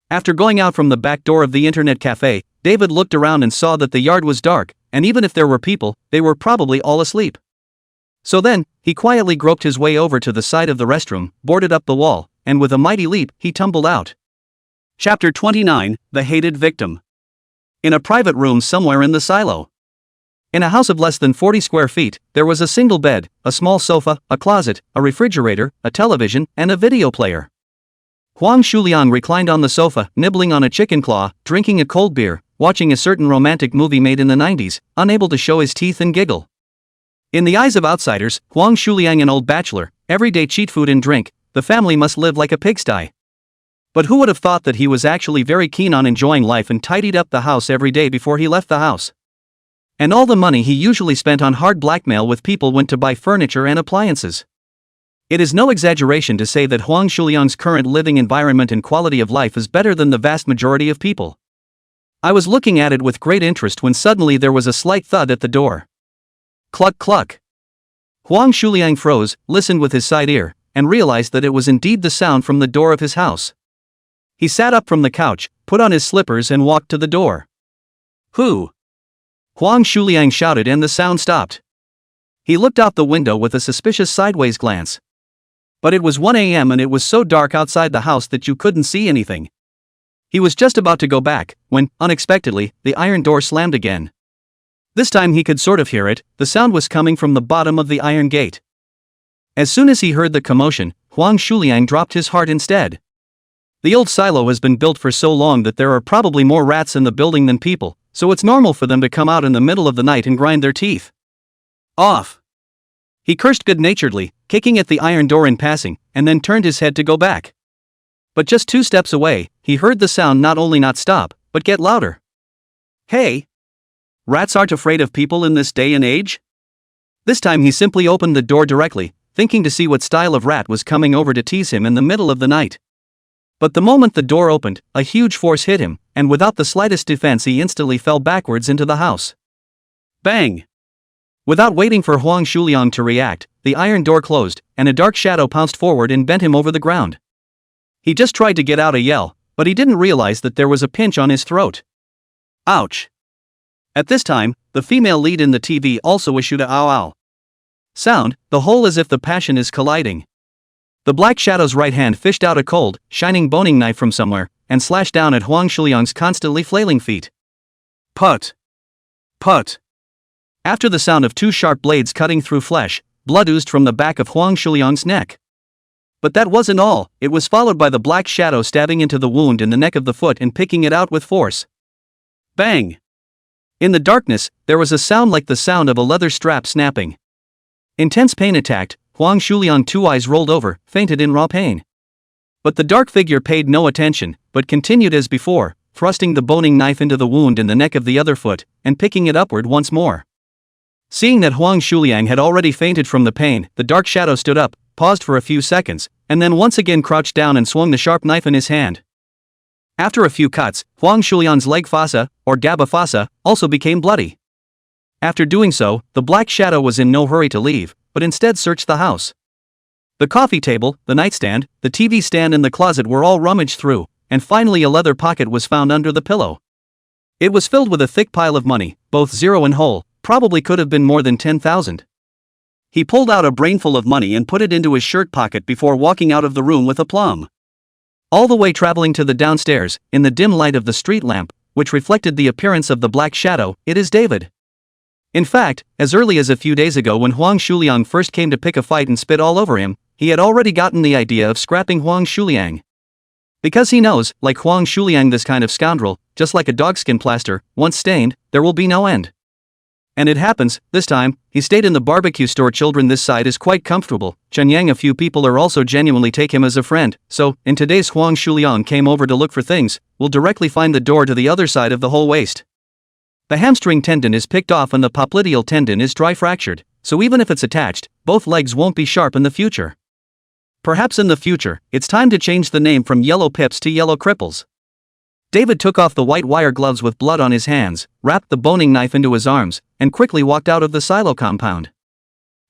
After going out from the back door of the internet cafe, David looked around and saw that the yard was dark, and even if there were people, they were probably all asleep. So then, he quietly groped his way over to the side of the restroom, boarded up the wall, and with a mighty leap, he tumbled out. Chapter 29, The Hated Victim. In a private room somewhere in the silo. In a house of less than 40 square feet, there was a single bed, a small sofa, a closet, a refrigerator, a television, and a video player. Huang Shuliang reclined on the sofa, nibbling on a chicken claw, drinking a cold beer, watching a certain romantic movie made in the 90s, unable to show his teeth and giggle. In the eyes of outsiders, Huang Shuliang an old bachelor, everyday cheat food and drink, the family must live like a pigsty. But who would have thought that he was actually very keen on enjoying life and tidied up the house every day before he left the house. And all the money he usually spent on hard blackmail with people went to buy furniture and appliances. It is no exaggeration to say that Huang Shuliang's current living environment and quality of life is better than the vast majority of people. I was looking at it with great interest when suddenly there was a slight thud at the door. Cluck cluck. Huang Shuliang froze, listened with his side ear, and realized that it was indeed the sound from the door of his house. He sat up from the couch, put on his slippers and walked to the door. Who? Huang Shuliang shouted and the sound stopped. He looked out the window with a suspicious sideways glance. But it was 1 a.m. and it was so dark outside the house that you couldn't see anything. He was just about to go back, when, unexpectedly, the iron door slammed again. This time he could sort of hear it, the sound was coming from the bottom of the iron gate. As soon as he heard the commotion, Huang Shuliang dropped his heart instead. The old silo has been built for so long that there are probably more rats in the building than people, so it's normal for them to come out in the middle of the night and grind their teeth. Off! He cursed good-naturedly, kicking at the iron door in passing, and then turned his head to go back. But just 2 steps away, he heard the sound not only not stop, but get louder. Hey! Rats aren't afraid of people in this day and age? This time he simply opened the door directly, thinking to see what style of rat was coming over to tease him in the middle of the night. But the moment the door opened, a huge force hit him, and without the slightest defense he instantly fell backwards into the house. Bang! Without waiting for Huang Shuliang to react, the iron door closed, and a dark shadow pounced forward and bent him over the ground. He just tried to get out a yell, but he didn't realize that there was a pinch on his throat. Ouch! At this time, the female lead in the TV also issued a ow ow sound, the whole as if the passion is colliding. The black shadow's right hand fished out a cold, shining boning knife from somewhere, and slashed down at Huang Shuliang's constantly flailing feet. Put! Put! After the sound of 2 sharp blades cutting through flesh, blood oozed from the back of Huang Shuliang's neck. But that wasn't all, it was followed by the black shadow stabbing into the wound in the neck of the foot and picking it out with force. Bang! In the darkness, there was a sound like the sound of a leather strap snapping. Intense pain attacked, Huang Shuliang 2 eyes rolled over, fainted in raw pain. But the dark figure paid no attention, but continued as before, thrusting the boning knife into the wound in the neck of the other foot, and picking it upward once more. Seeing that Huang Shuliang had already fainted from the pain, the dark shadow stood up, paused for a few seconds, and then once again crouched down and swung the sharp knife in his hand. After a few cuts, Huang Shuliang's leg fossa, or gaba fossa, also became bloody. After doing so, the black shadow was in no hurry to leave, but instead searched the house. The coffee table, the nightstand, the TV stand and the closet were all rummaged through, and finally a leather pocket was found under the pillow. It was filled with a thick pile of money, both zero and whole, probably could have been more than 10,000. He pulled out a brainful of money and put it into his shirt pocket before walking out of the room with aplomb. All the way traveling to the downstairs, in the dim light of the street lamp, which reflected the appearance of the black shadow, it is David. In fact, as early as a few days ago when Huang Shuliang first came to pick a fight and spit all over him, he had already gotten the idea of scrapping Huang Shuliang. Because he knows, like Huang Shuliang, this kind of scoundrel, just like a dogskin plaster, once stained, there will be no end. And it happens, this time, he stayed in the barbecue store. Children, this side is quite comfortable. Chen Yang, a few people are also genuinely take him as a friend, so, in today's Huang Shuliang came over to look for things, will directly find the door to the other side of the whole waist. The hamstring tendon is picked off and the popliteal tendon is dry fractured, so even if it's attached, both legs won't be sharp in the future. Perhaps in the future, it's time to change the name from yellow pips to yellow cripples. David took off the white wire gloves with blood on his hands, wrapped the boning knife into his arms, and quickly walked out of the silo compound.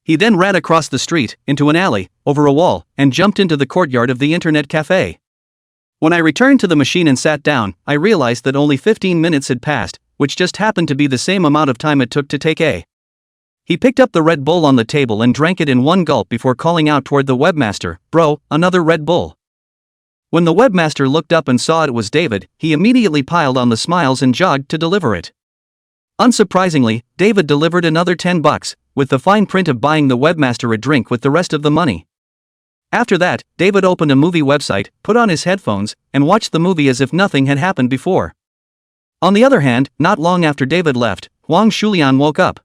He then ran across the street, into an alley, over a wall, and jumped into the courtyard of the internet cafe. When I returned to the machine and sat down, I realized that only 15 minutes had passed, which just happened to be the same amount of time it took to take a. He picked up the Red Bull on the table and drank it in one gulp before calling out toward the webmaster, "Bro, another Red Bull." When the webmaster looked up and saw it was David, he immediately piled on the smiles and jogged to deliver it. Unsurprisingly, David delivered another $10, with the fine print of buying the webmaster a drink with the rest of the money. After that, David opened a movie website, put on his headphones, and watched the movie as if nothing had happened before. On the other hand, not long after David left, Huang Shuliang woke up.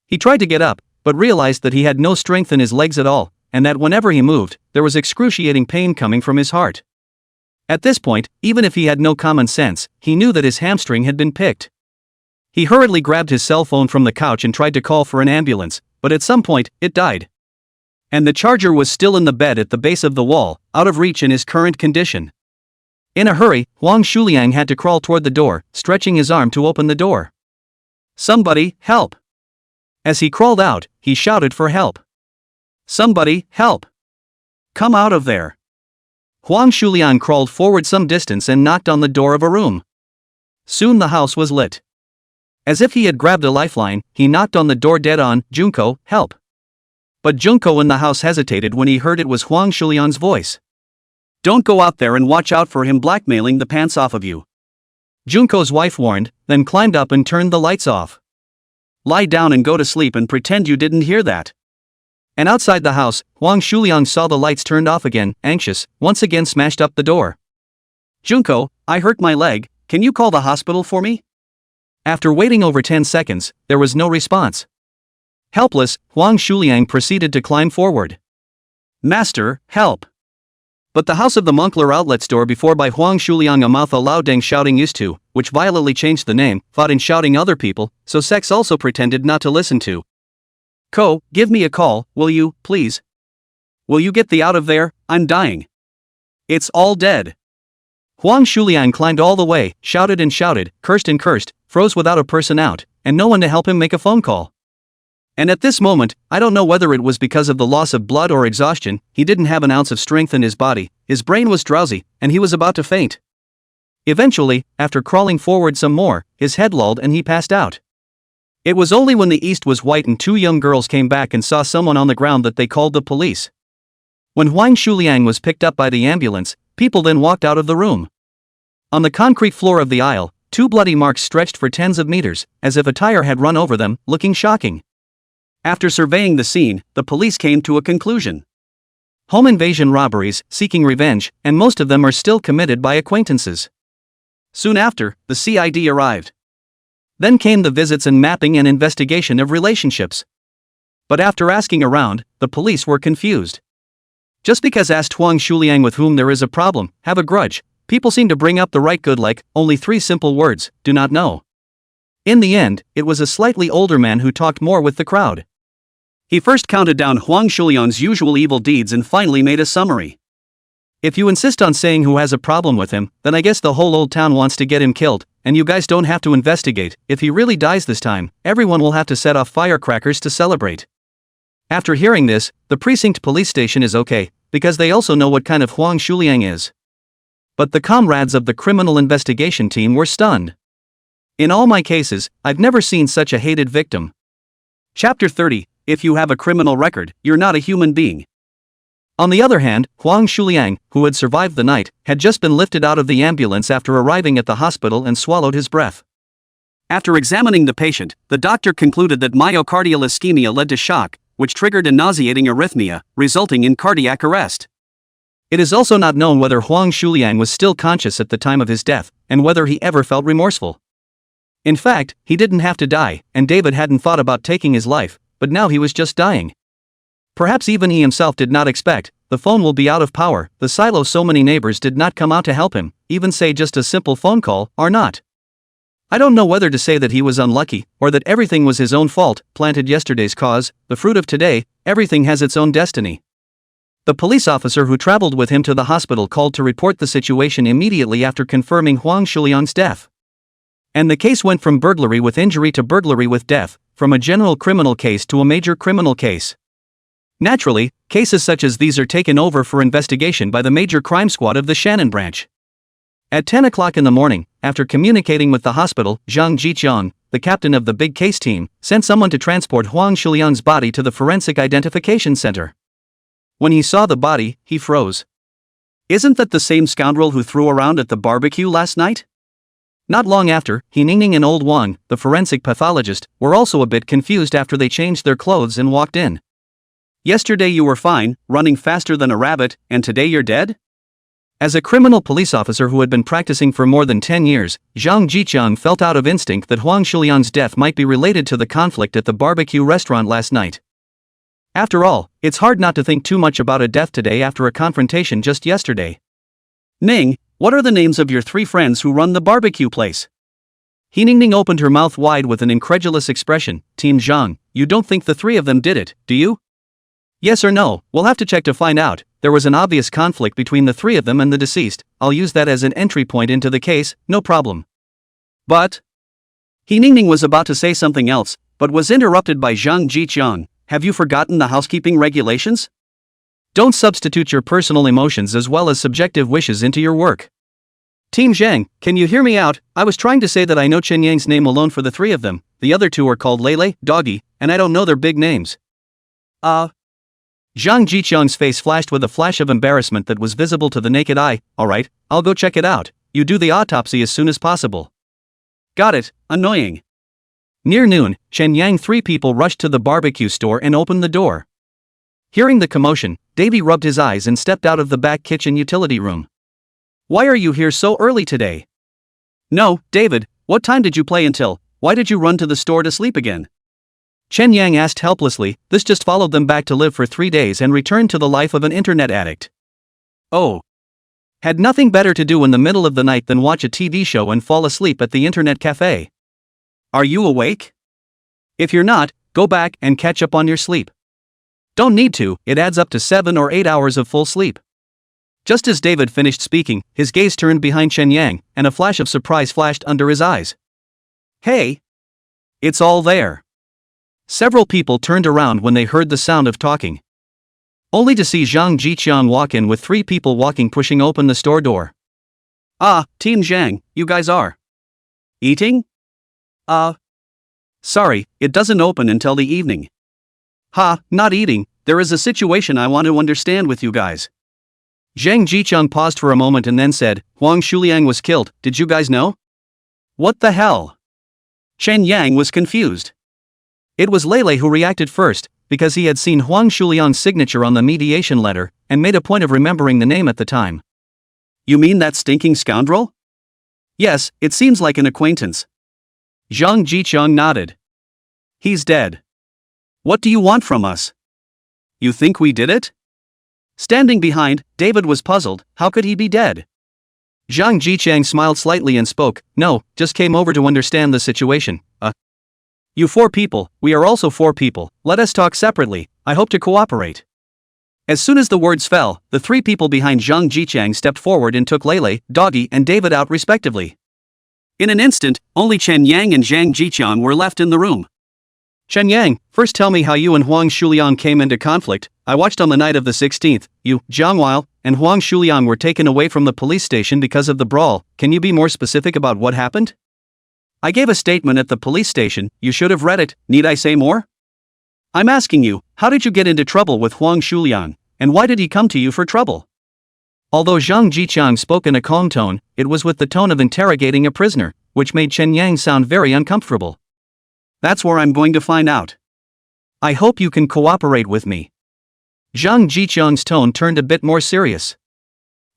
He tried to get up, but realized that he had no strength in his legs at all, and that whenever he moved, there was excruciating pain coming from his heart. At this point, even if he had no common sense, he knew that his hamstring had been picked. He hurriedly grabbed his cell phone from the couch and tried to call for an ambulance, but at some point, it died. And the charger was still in the bed at the base of the wall, out of reach in his current condition. In a hurry, Huang Shuliang had to crawl toward the door, stretching his arm to open the door. "Somebody, help!" As he crawled out, he shouted for help. "Somebody, help! Come out of there!" Huang Shuliang crawled forward some distance and knocked on the door of a room. Soon the house was lit. As if he had grabbed a lifeline, he knocked on the door dead on, "Junko, help!" But Junko in the house hesitated when he heard it was Huang Shuliang's voice. "Don't go out there and watch out for him blackmailing the pants off of you," Junko's wife warned, then climbed up and turned the lights off. "Lie down and go to sleep and pretend you didn't hear that." And outside the house, Huang Shuliang saw the lights turned off again, anxious, once again smashed up the door. "Junko, I hurt my leg, can you call the hospital for me?" After waiting over 10 seconds, there was no response. Helpless, Huang Shuliang proceeded to climb forward. "Master, help!" But the house of the Moncler outlet store before by Huang Shuliang a mouth allowed Deng shouting used to, which violently changed the name, fought in shouting other people, so Sex also pretended not to listen to. "Ko, give me a call, will you, please? Will you get the out of there, I'm dying. It's all dead." Huang Shuliang climbed all the way, shouted and shouted, cursed and cursed, froze without a person out, and no one to help him make a phone call. And at this moment, I don't know whether it was because of the loss of blood or exhaustion, he didn't have an ounce of strength in his body, his brain was drowsy, and he was about to faint. Eventually, after crawling forward some more, his head lulled and he passed out. It was only when the east was white and two young girls came back and saw someone on the ground that they called the police. When Huang Shuliang was picked up by the ambulance, people then walked out of the room. On the concrete floor of the aisle, two bloody marks stretched for tens of meters, as if a tire had run over them, looking shocking. After surveying the scene, the police came to a conclusion. Home invasion robberies, seeking revenge, and most of them are still committed by acquaintances. Soon after, the CID arrived. Then came the visits and mapping and investigation of relationships. But after asking around, the police were confused. Just because asked Huang Shuliang with whom there is a problem, have a grudge, people seem to bring up the right good like, only 3 simple words, do not know. In the end, it was a slightly older man who talked more with the crowd. He first counted down Huang Shuliang's usual evil deeds and finally made a summary. "If you insist on saying who has a problem with him, then I guess the whole old town wants to get him killed, and you guys don't have to investigate. If he really dies this time, everyone will have to set off firecrackers to celebrate." After hearing this, the precinct police station is okay, because they also know what kind of Huang Shuliang is. But the comrades of the criminal investigation team were stunned. "In all my cases, I've never seen such a hated victim." Chapter 30. If you have a criminal record, you're not a human being. On the other hand, Huang Shuliang, who had survived the night, had just been lifted out of the ambulance after arriving at the hospital and swallowed his breath. After examining the patient, the doctor concluded that myocardial ischemia led to shock, which triggered a nauseating arrhythmia, resulting in cardiac arrest. It is also not known whether Huang Shuliang was still conscious at the time of his death, and whether he ever felt remorseful. In fact, he didn't have to die, and David hadn't thought about taking his life, but now he was just dying. Perhaps even he himself did not expect, the phone will be out of power, the silo so many neighbors did not come out to help him, even say just a simple phone call, or not. I don't know whether to say that he was unlucky, or that everything was his own fault, planted yesterday's cause, the fruit of today, everything has its own destiny. The police officer who traveled with him to the hospital called to report the situation immediately after confirming Huang Shuliang's death. And the case went from burglary with injury to burglary with death, from a general criminal case to a major criminal case. Naturally, cases such as these are taken over for investigation by the major crime squad of the Shannon branch. At 10 o'clock in the morning, after communicating with the hospital, Zhang Jiqiang, the captain of the big case team, sent someone to transport Huang Shuliang's body to the Forensic Identification Center. When he saw the body, he froze. "Isn't that the same scoundrel who threw around at the barbecue last night?" Not long after, He Ningning and old Wang, the forensic pathologist, were also a bit confused after they changed their clothes and walked in. "Yesterday you were fine, running faster than a rabbit, and today you're dead?" As a criminal police officer who had been practicing for more than 10 years, Zhang Jiqiang felt out of instinct that Huang Shuliang's death might be related to the conflict at the barbecue restaurant last night. After all, it's hard not to think too much about a death today after a confrontation just yesterday. "Ning, what are the names of your 3 friends who run the barbecue place? Ningning opened her mouth wide with an incredulous expression. Team Zhang, you don't think the 3 of them did it, do you? Yes or no, we'll have to check to find out. There was an obvious conflict between the 3 of them and the deceased. I'll use that as an entry point into the case, no problem. But Ningning was about to say something else, but was interrupted by Zhang Jiqiang. Have you forgotten the housekeeping regulations? Don't substitute your personal emotions as well as subjective wishes into your work. Team Zhang, can you hear me out? I was trying to say that I know Chen Yang's name alone for the 3 of them. The other 2 are called Lele, Doggy, and I don't know their big names. Zhang Jiqiang's face flashed with a flash of embarrassment that was visible to the naked eye. Alright, I'll go check it out. You do the autopsy as soon as possible. Got it, annoying. Near noon, Chen Yang 3 people rushed to the barbecue store and opened the door. Hearing the commotion, Davy rubbed his eyes and stepped out of the back kitchen utility room. Why are you here so early today? No, David, what time did you play until? Why did you run to the store to sleep again? Chen Yang asked helplessly. This just followed them back to live for 3 days and returned to the life of an internet addict. Oh. Had nothing better to do in the middle of the night than watch a TV show and fall asleep at the internet cafe. Are you awake? If you're not, go back and catch up on your sleep. Don't need to, it adds up to 7 or 8 hours of full sleep. Just as David finished speaking, his gaze turned behind Chen Yang, and a flash of surprise flashed under his eyes. Hey! It's all there. Several people turned around when they heard the sound of talking. Only to see Zhang Jiqiang walk in with 3 people walking pushing open the store door. Ah, Team Zhang, you guys are eating? Sorry, it doesn't open until the evening. Ha, not eating, there is a situation I want to understand with you guys. Zhang Jiqiang paused for a moment and then said, Huang Shuliang was killed, did you guys know? What the hell? Chen Yang was confused. It was Lele who reacted first, because he had seen Huang Shuliang's signature on the mediation letter, and made a point of remembering the name at the time. You mean that stinking scoundrel? Yes, it seems like an acquaintance. Zhang Jiqiang nodded. He's dead. What do you want from us? You think we did it? Standing behind, David was puzzled. How could he be dead? Zhang Jiqiang smiled slightly and spoke. No, just came over to understand the situation. You 4 people, we are also 4 people, let us talk separately, I hope to cooperate. As soon as the words fell, the 3 people behind Zhang Jiqiang stepped forward and took Lele, Doggy and David out respectively. In an instant, only Chen Yang and Zhang Jiqiang were left in the room. Chen Yang, first tell me how you and Huang Shuliang came into conflict. I watched on the night of the 16th, you, Zhang Weil, and Huang Shuliang were taken away from the police station because of the brawl. Can you be more specific about what happened? I gave a statement at the police station, you should have read it, need I say more? I'm asking you, how did you get into trouble with Huang Shuliang, and why did he come to you for trouble? Although Zhang Jiqiang spoke in a calm tone, it was with the tone of interrogating a prisoner, which made Chen Yang sound very uncomfortable. That's where I'm going to find out. I hope you can cooperate with me. Zhang Jiqiang's tone turned a bit more serious.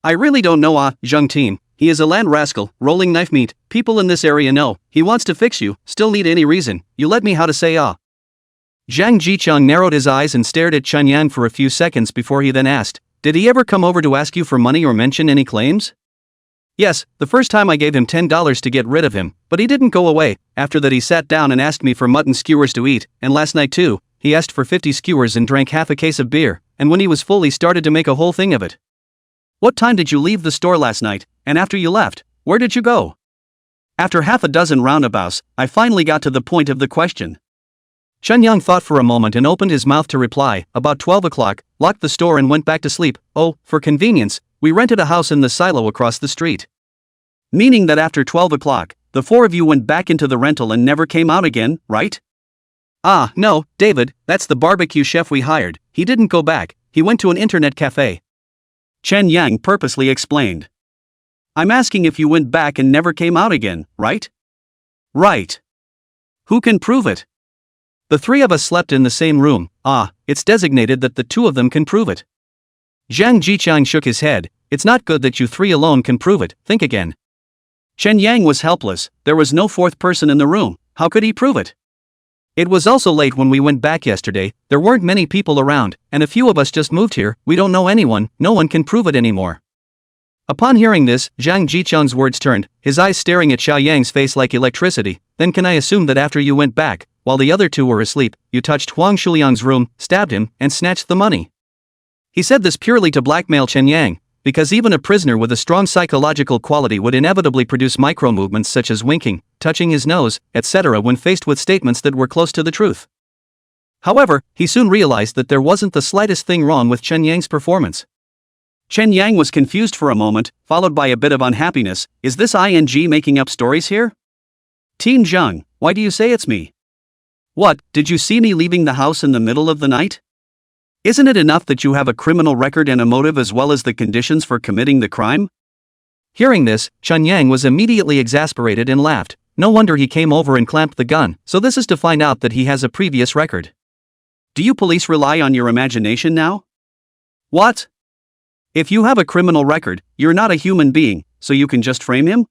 I really don't know Zhang team, he is a land rascal, rolling knife meat, people in this area know, he wants to fix you, still need any reason, you let me how to say Zhang Jiqiang narrowed his eyes and stared at Chen Yang for a few seconds before he then asked, did he ever come over to ask you for money or mention any claims? Yes, the first time I gave him $10 to get rid of him, but he didn't go away. After that he sat down and asked me for mutton skewers to eat, and last night too, he asked for 50 skewers and drank half a case of beer, and when he was full he started to make a whole thing of it. What time did you leave the store last night, and after you left, where did you go? After half a dozen roundabouts, I finally got to the point of the question. Chen Yang thought for a moment and opened his mouth to reply, about 12 o'clock, locked the store and went back to sleep. Oh, for convenience, we rented a house in the silo across the street. Meaning that after 12 o'clock, the 4 of you went back into the rental and never came out again, right? No, David, that's the barbecue chef we hired, he didn't go back, he went to an internet cafe. Chen Yang purposely explained. I'm asking if you went back and never came out again, right? Right. Who can prove it? The 3 of us slept in the same room. It's designated that the 2 of them can prove it. Zhang Jiqiang shook his head. It's not good that you 3 alone can prove it, think again. Chen Yang was helpless, there was no 4th person in the room, how could he prove it? It was also late when we went back yesterday, there weren't many people around, and a few of us just moved here, we don't know anyone, no one can prove it anymore. Upon hearing this, Zhang Jicheng's words turned, his eyes staring at Xiao Yang's face like electricity. Then can I assume that after you went back, while the other two were asleep, you touched Huang Shuliang's room, stabbed him, and snatched the money? He said this purely to blackmail Chen Yang, because even a prisoner with a strong psychological quality would inevitably produce micro-movements such as winking, touching his nose, etc. when faced with statements that were close to the truth. However, he soon realized that there wasn't the slightest thing wrong with Chen Yang's performance. Chen Yang was confused for a moment, followed by a bit of unhappiness. Is this ING making up stories here? Team Zhang, why do you say it's me? What, did you see me leaving the house in the middle of the night? Isn't it enough that you have a criminal record and a motive as well as the conditions for committing the crime? Hearing this, Chen Yang was immediately exasperated and laughed. No wonder he came over and clamped the gun, so this is to find out that he has a previous record. Do you police rely on your imagination now? What? If you have a criminal record, you're not a human being, so you can just frame him?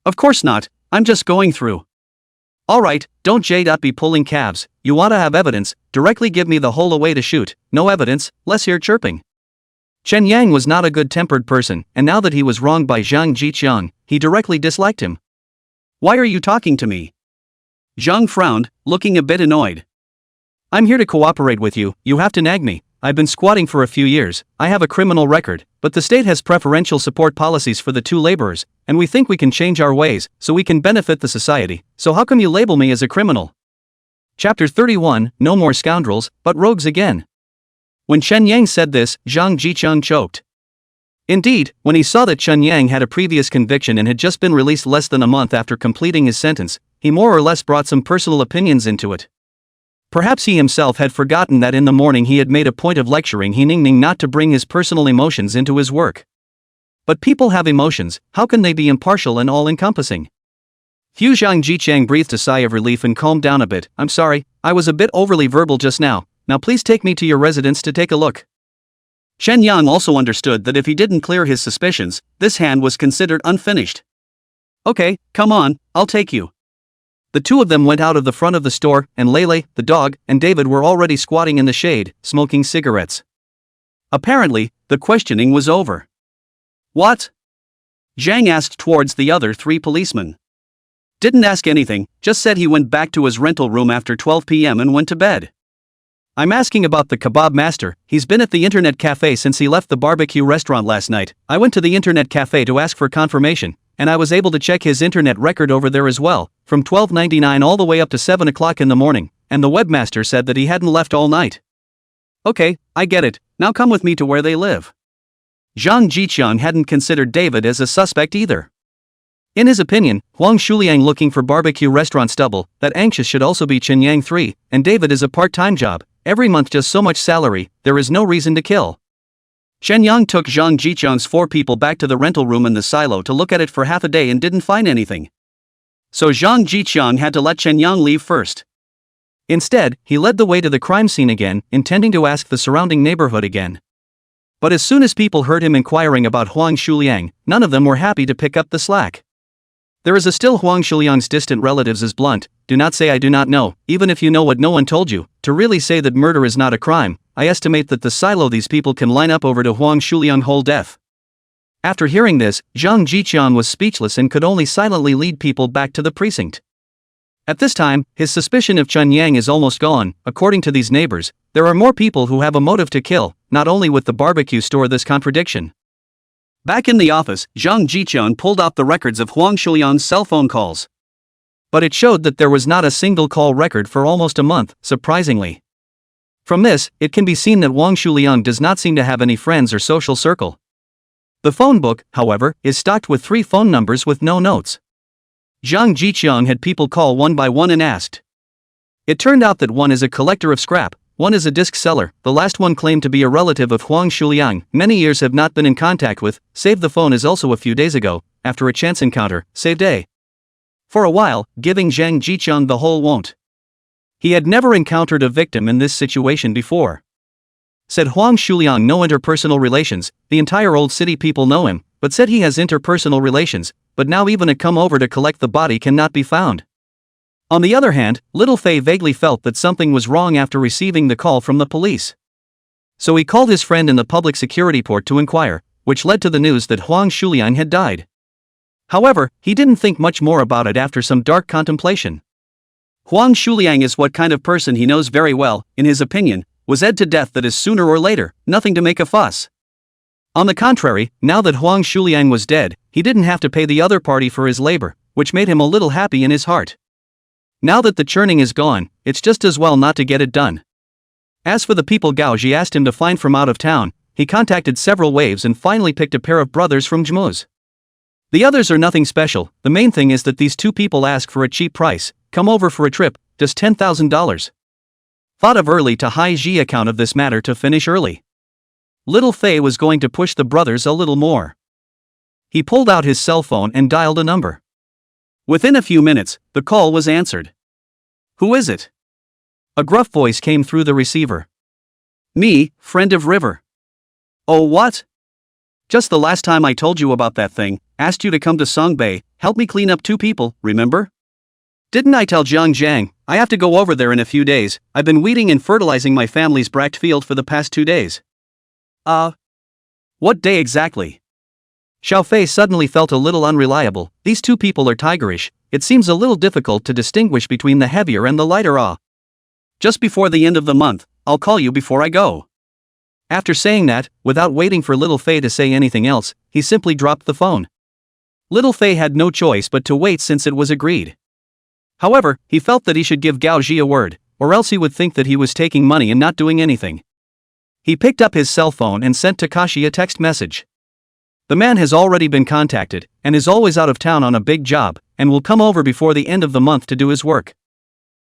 Of course not, I'm just going through. Alright, don't be pulling cabs, you wanna have evidence, directly give me the hole away to shoot, no evidence, less here chirping. Chen Yang was not a good-tempered person, and now that he was wronged by Zhang Jicheng, he directly disliked him. Why are you talking to me? Zhang frowned, looking a bit annoyed. I'm here to cooperate with you, you have to nag me. I've been squatting for a few years, I have a criminal record, but the state has preferential support policies for the two laborers, and we think we can change our ways, so we can benefit the society, so how come you label me as a criminal? Chapter 31, No more scoundrels, but rogues again. When Chen Yang said this, Zhang Jicheng choked. Indeed, when he saw that Chen Yang had a previous conviction and had just been released less than a month after completing his sentence, he more or less brought some personal opinions into it. Perhaps he himself had forgotten that in the morning he had made a point of lecturing He Ningning not to bring his personal emotions into his work. But people have emotions, how can they be impartial and all-encompassing? Zhang Jicheng breathed a sigh of relief and calmed down a bit. I'm sorry, I was a bit overly verbal just now please take me to your residence to take a look. Chen Yang also understood that if he didn't clear his suspicions, this hand was considered unfinished. Okay, come on, I'll take you. The two of them went out of the front of the store, and Lele, the dog, and David were already squatting in the shade, smoking cigarettes. Apparently, the questioning was over. What? Zhang asked towards the other three policemen. Didn't ask anything, just said he went back to his rental room after 12 p.m. and went to bed. I'm asking about the kebab master, he's been at the internet cafe since he left the barbecue restaurant last night. I went to the internet cafe to ask for confirmation, and I was able to check his internet record over there as well, from 12:99 all the way up to 7 o'clock in the morning, and the webmaster said that he hadn't left all night. Okay, I get it, now come with me to where they live. Zhang Jicheng hadn't considered David as a suspect either. In his opinion, Huang Shuliang looking for barbecue restaurant stubble, that anxious should also be Chen Yang 3, and David is a part-time job, every month just so much salary, there is no reason to kill. Chen Yang took Zhang Jicheng's 4 people back to the rental room in the silo to look at it for half a day and didn't find anything. So Zhang Jicheng had to let Chen Yang leave first. Instead, he led the way to the crime scene again, intending to ask the surrounding neighborhood again. But as soon as people heard him inquiring about Huang Shuliang, none of them were happy to pick up the slack. There is a still Huang Shuliang's distant relatives is blunt, do not say I do not know, even if you know what no one told you, to really say that murder is not a crime. I estimate that the silo these people can line up over to Huang Shuliang whole death. After hearing this, Zhang Jicheng was speechless and could only silently lead people back to the precinct. At this time, his suspicion of Chen Yang is almost gone. According to these neighbors, there are more people who have a motive to kill, not only with the barbecue store this contradiction. Back in the office, Zhang Jicheng pulled out the records of Huang Shuliang's cell phone calls. But it showed that there was not a single call record for almost a month, surprisingly. From this, it can be seen that Huang Shuliang does not seem to have any friends or social circle. The phone book, however, is stocked with 3 phone numbers with no notes. Zhang Jicheng had people call one by one and asked. It turned out that one is a collector of scrap, one is a disc seller, the last one claimed to be a relative of Huang Shuliang, many years have not been in contact with, saved the phone is also a few days ago, after a chance encounter, saved a. For a while, giving Zhang Jicheng the whole won't. He had never encountered a victim in this situation before. Said Huang Shuliang no interpersonal relations, the entire old city people know him, but said he has interpersonal relations, but now even a come over to collect the body cannot be found. On the other hand, Little Fei vaguely felt that something was wrong after receiving the call from the police. So he called his friend in the public security port to inquire, which led to the news that Huang Shuliang had died. However, he didn't think much more about it after some dark contemplation. Huang Shuliang is what kind of person he knows very well, in his opinion, was ed to death, that is sooner or later, nothing to make a fuss. On the contrary, now that Huang Shuliang was dead, he didn't have to pay the other party for his labor, which made him a little happy in his heart. Now that the churning is gone, it's just as well not to get it done. As for the people Gao Ji asked him to find from out of town, he contacted several waves and finally picked a pair of brothers from Jmo's. The others are nothing special, the main thing is that these two people ask for a cheap price, come over for a trip, just $10,000. Thought of early to high Ji account of this matter to finish early. Little Fei was going to push the brothers a little more. He pulled out his cell phone and dialed a number. Within a few minutes, the call was answered. Who is it? A gruff voice came through the receiver. Me, friend of River. Oh what? Just the last time I told you about that thing, asked you to come to Songbei, help me clean up 2 people, remember? Didn't I tell Jiang Jiang, I have to go over there in a few days, I've been weeding and fertilizing my family's bract field for the past 2 days. What day exactly? Xiao Fei suddenly felt a little unreliable, these 2 people are tigerish, it seems a little difficult to distinguish between the heavier and the lighter Just before the end of the month, I'll call you before I go. After saying that, without waiting for Little Fei to say anything else, he simply dropped the phone. Little Fei had no choice but to wait since it was agreed. However, he felt that he should give Gao Ji a word, or else he would think that he was taking money and not doing anything. He picked up his cell phone and sent Takashi a text message. The man has already been contacted, and is always out of town on a big job, and will come over before the end of the month to do his work.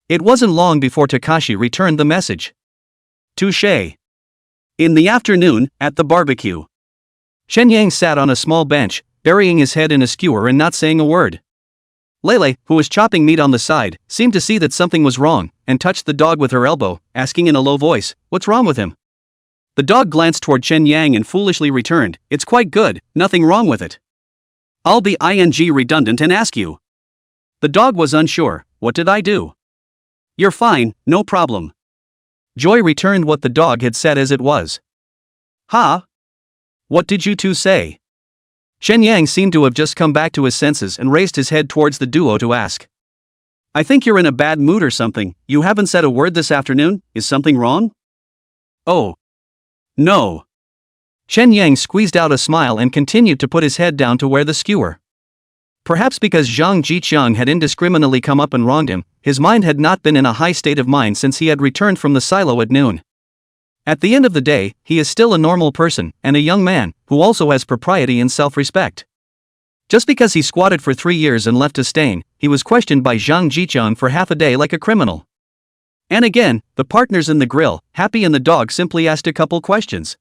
It wasn't long before Takashi returned the message. Touché. In the afternoon, at the barbecue. Shen Yang sat on a small bench, burying his head in a skewer and not saying a word. Lele, who was chopping meat on the side, seemed to see that something was wrong, and touched the dog with her elbow, asking in a low voice, "What's wrong with him?" The dog glanced toward Chen Yang and foolishly returned, "It's quite good, nothing wrong with it." I'll be redundant and ask you. The dog was unsure, "What did I do?" "You're fine, no problem." Joy returned what the dog had said as it was. "Huh? What did you two say?" Chen Yang seemed to have just come back to his senses and raised his head towards the duo to ask. "I think you're in a bad mood or something, you haven't said a word this afternoon, is something wrong?" "Oh. No." Chen Yang squeezed out a smile and continued to put his head down to wear the skewer. Perhaps because Zhang Jiqiang had indiscriminately come up and wronged him, his mind had not been in a high state of mind since he had returned from the silo at noon. At the end of the day, he is still a normal person, and a young man, who also has propriety and self-respect. Just because he squatted for 3 years and left a stain, he was questioned by Zhang Jiqiang for half a day like a criminal. And again, the partners in the grill, Happy and the dog, simply asked a couple questions.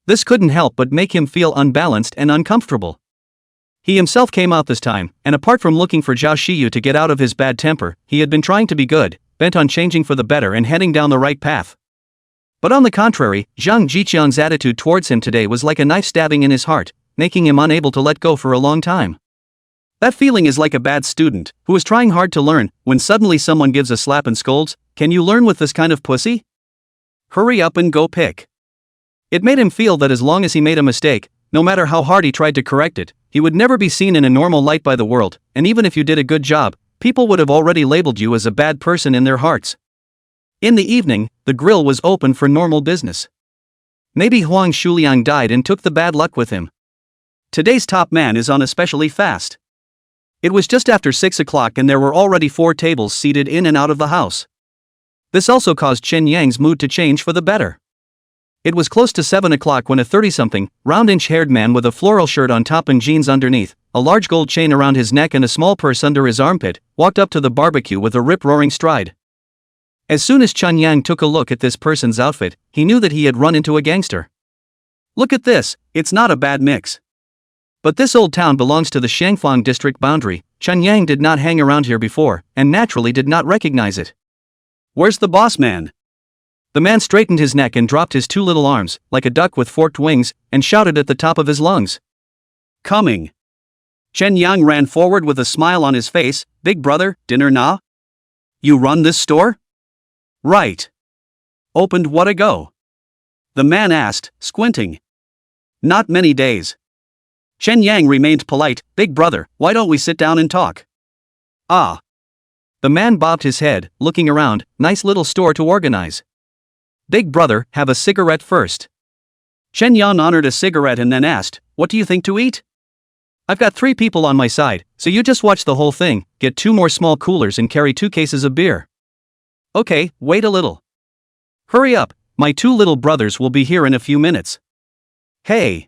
This couldn't help but make him feel unbalanced and uncomfortable. He himself came out this time, and apart from looking for Xiao Xiu to get out of his bad temper, he had been trying to be good, bent on changing for the better and heading down the right path. But on the contrary, Zhang Jiqiang's attitude towards him today was like a knife stabbing in his heart, making him unable to let go for a long time. That feeling is like a bad student, who is trying hard to learn, when suddenly someone gives a slap and scolds, "Can you learn with this kind of pussy? Hurry up and go pick." It made him feel that as long as he made a mistake, no matter how hard he tried to correct it, he would never be seen in a normal light by the world, and even if you did a good job, people would have already labeled you as a bad person in their hearts. In the evening, the grill was open for normal business. Maybe Huang Shuliang died and took the bad luck with him. Today's top man is on especially fast. It was just after 6 o'clock and there were already 4 tables seated in and out of the house. This also caused Chen Yang's mood to change for the better. It was close to 7 o'clock when a 30-something, round-inch-haired man with a floral shirt on top and jeans underneath, a large gold chain around his neck and a small purse under his armpit, walked up to the barbecue with a rip-roaring stride. As soon as Chen Yang took a look at this person's outfit, he knew that he had run into a gangster. Look at this, it's not a bad mix. But this old town belongs to the Shangfang district boundary. Chen Yang did not hang around here before, and naturally did not recognize it. "Where's the boss man?" The man straightened his neck and dropped his 2 little arms, like a duck with forked wings, and shouted at the top of his lungs. "Coming." Chen Yang ran forward with a smile on his face. "Big brother, dinner na? You run this store?" "Right." "Opened what ago?" the man asked, squinting. Not many days. Chen Yang remained polite. Big brother, why don't we sit down and talk? Ah. The man bobbed his head, looking around. Nice little store to organize. Big brother, have a cigarette first. Chen Yang honored a cigarette and then asked, what do you think to eat? I've got 3 people on my side, so you just watch the whole thing, get 2 more small coolers and carry 2 cases of beer. Okay, wait a little. Hurry up, my 2 little brothers will be here in a few minutes. Hey.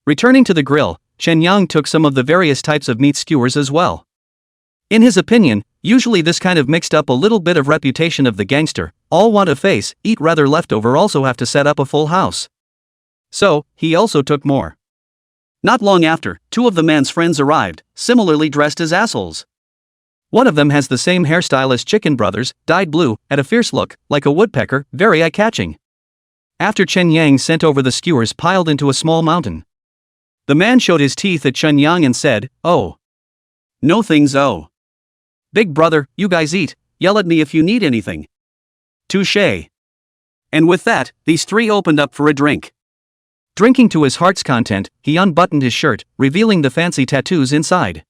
Returning to the grill, Chen Yang took some of the various types of meat skewers as well. In his opinion, usually this kind of mixed up a little bit of reputation of the gangster, all want a face, eat rather leftover also have to set up a full house. So, he also took more. Not long after, 2 of the man's friends arrived, similarly dressed as assholes. One of them has the same hairstyle as Chicken Brothers, dyed blue, had a fierce look, like a woodpecker, very eye-catching. After Chen Yang sent over the skewers piled into a small mountain. The man showed his teeth at Chen Yang and said, oh. No things oh. Big brother, you guys eat, yell at me if you need anything. Touché. And with that, these 3 opened up for a drink. Drinking to his heart's content, he unbuttoned his shirt, revealing the fancy tattoos inside.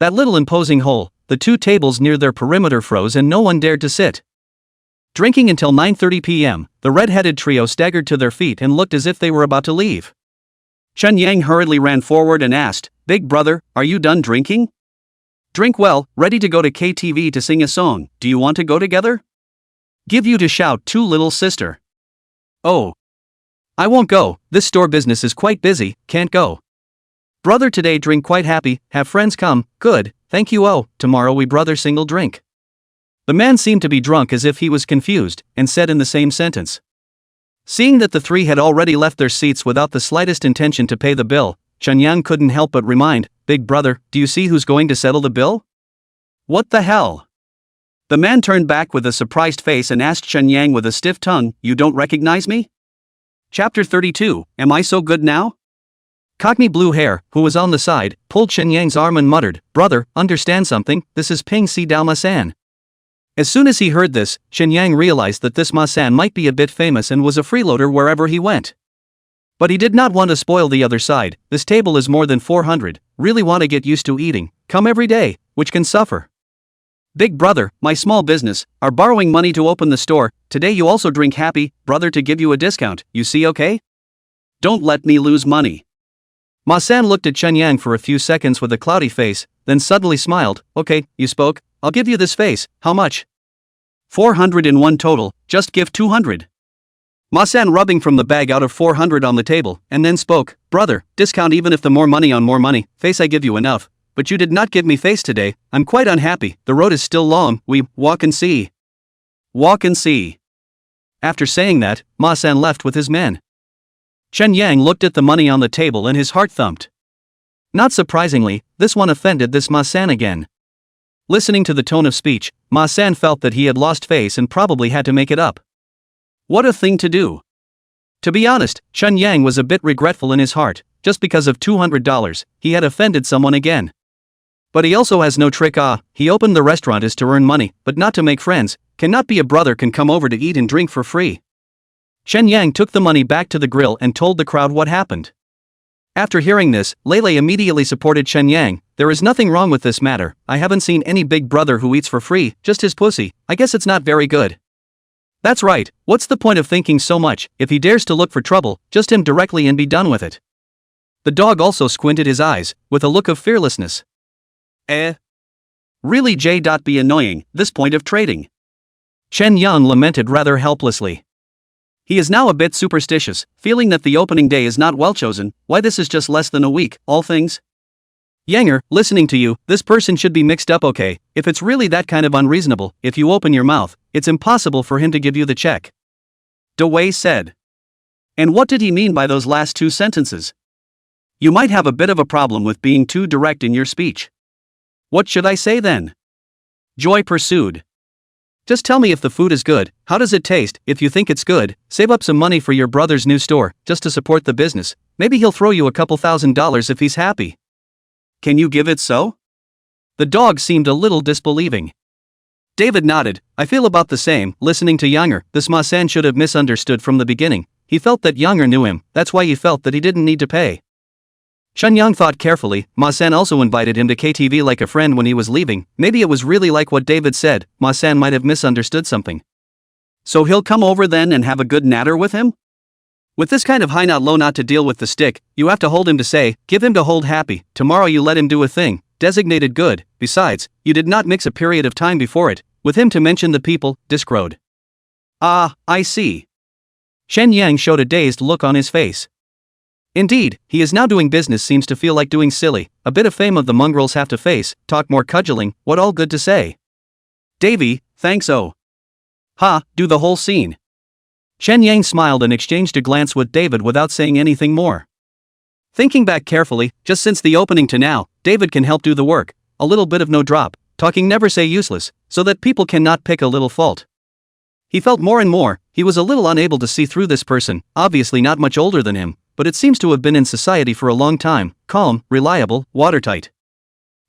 That little imposing hole, the 2 tables near their perimeter froze and no one dared to sit. Drinking until 9:30 p.m., the red-headed trio staggered to their feet and looked as if they were about to leave. Chen Yang hurriedly ran forward and asked, Big brother, are you done drinking? Drink well, ready to go to KTV to sing a song, do you want to go together? Give you to shout to little sister. Oh. I won't go, this store business is quite busy, can't go. Brother today drink quite happy, have friends come, good, thank you oh, tomorrow we brother single drink. The man seemed to be drunk as if he was confused, and said in the same sentence. Seeing that the 3 had already left their seats without the slightest intention to pay the bill, Chen Yang couldn't help but remind, Big brother, do you see who's going to settle the bill? What the hell? The man turned back with a surprised face and asked Chen Yang with a stiff tongue, you don't recognize me? Chapter 32, Am I so good now? Cockney Blue Hair, who was on the side, pulled Chen Yang's arm and muttered, Brother, understand something, this is Ping Si Dao Ma-san. As soon as he heard this, Chen Yang realized that this Ma-san might be a bit famous and was a freeloader wherever he went. But he did not want to spoil the other side, this table is more than 400, really want to get used to eating, come every day, which can suffer. Big brother, my small business, are borrowing money to open the store, today you also drink happy, brother to give you a discount, you see okay? Don't let me lose money. Ma-san looked at Chen Yang for a few seconds with a cloudy face, then suddenly smiled, okay, you spoke, I'll give you this face, how much? 401 total, just give 200. Ma-san rubbing from the bag out of 400 on the table, and then spoke, brother, discount even if the more money on more money, face I give you enough. But you did not give me face today, I'm quite unhappy, the road is still long, we walk and see. Walk and see. After saying that, Ma-san left with his men. Chen Yang looked at the money on the table and his heart thumped. Not surprisingly, this one offended this Ma-san again. Listening to the tone of speech, Ma-san felt that he had lost face and probably had to make it up. What a thing to do. To be honest, Chen Yang was a bit regretful in his heart, just because of $200, he had offended someone again. But he also has no trick he opened the restaurant is to earn money, but not to make friends, cannot be a brother can come over to eat and drink for free. Chen Yang took the money back to the grill and told the crowd what happened. After hearing this, Lele immediately supported Chen Yang, there is nothing wrong with this matter, I haven't seen any big brother who eats for free, just his pussy, I guess it's not very good. That's right, what's the point of thinking so much, if he dares to look for trouble, just him directly and be done with it. The dog also squinted his eyes, with a look of fearlessness. Really be annoying, this point of trading. Chen Yang lamented rather helplessly. He is now a bit superstitious, feeling that the opening day is not well chosen, why this is just less than a week, all things. Yanger, listening to you, this person should be mixed up okay, if it's really that kind of unreasonable, if you open your mouth, it's impossible for him to give you the check. De Wei said. And what did he mean by those last 2 sentences? You might have a bit of a problem with being too direct in your speech. What should I say then? Joy pursued. Just tell me if the food is good, how does it taste, if you think it's good, save up some money for your brother's new store, just to support the business, maybe he'll throw you a couple $1,000s if he's happy. Can you give it so? The dog seemed a little disbelieving. David nodded, I feel about the same, listening to Yanger, this Ma-san should have misunderstood from the beginning, he felt that Younger knew him, that's why he felt that he didn't need to pay. Chen Yang thought carefully. Ma-san also invited him to KTV like a friend when he was leaving. Maybe it was really like what David said, Ma-san might have misunderstood something. So he'll come over then and have a good natter with him? With this kind of high not low not to deal with the stick, you have to hold him to say, give him to hold happy, tomorrow you let him do a thing, designated good, besides, you did not mix a period of time before it, with him to mention the people, discrowed. Ah, I see. Shen Yang showed a dazed look on his face. Indeed, he is now doing business seems to feel like doing silly, a bit of fame of the mongrels have to face, talk more cudgeling, what all good to say. Davy, thanks oh. Ha, do the whole scene. Shen Yang smiled and exchanged a glance with David without saying anything more. Thinking back carefully, just since the opening to now, David can help do the work, a little bit of no drop, talking never say useless, so that people cannot pick a little fault. He felt more and more, he was a little unable to see through this person, obviously not much older than him, but it seems to have been in society for a long time, calm, reliable, watertight.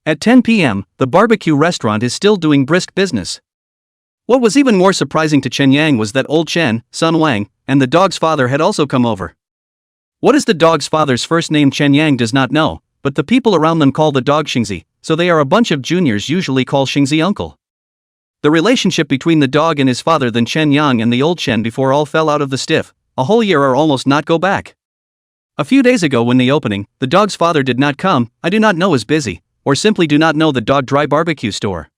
At 10 p.m., the barbecue restaurant is still doing brisk business. What was even more surprising to Chen Yang was that old Chen, Sun Wang, and the dog's father had also come over. What is the dog's father's first name Chen Yang does not know, but the people around them call the dog Xingzi, so they are a bunch of juniors usually call Xingzi uncle. The relationship between the dog and his father than Chen Yang and the old Chen before all fell out of the stiff, a whole year or almost not go back. A few days ago when the opening, the dog's father did not come, I do not know is busy, or simply do not know the dog dry barbecue store.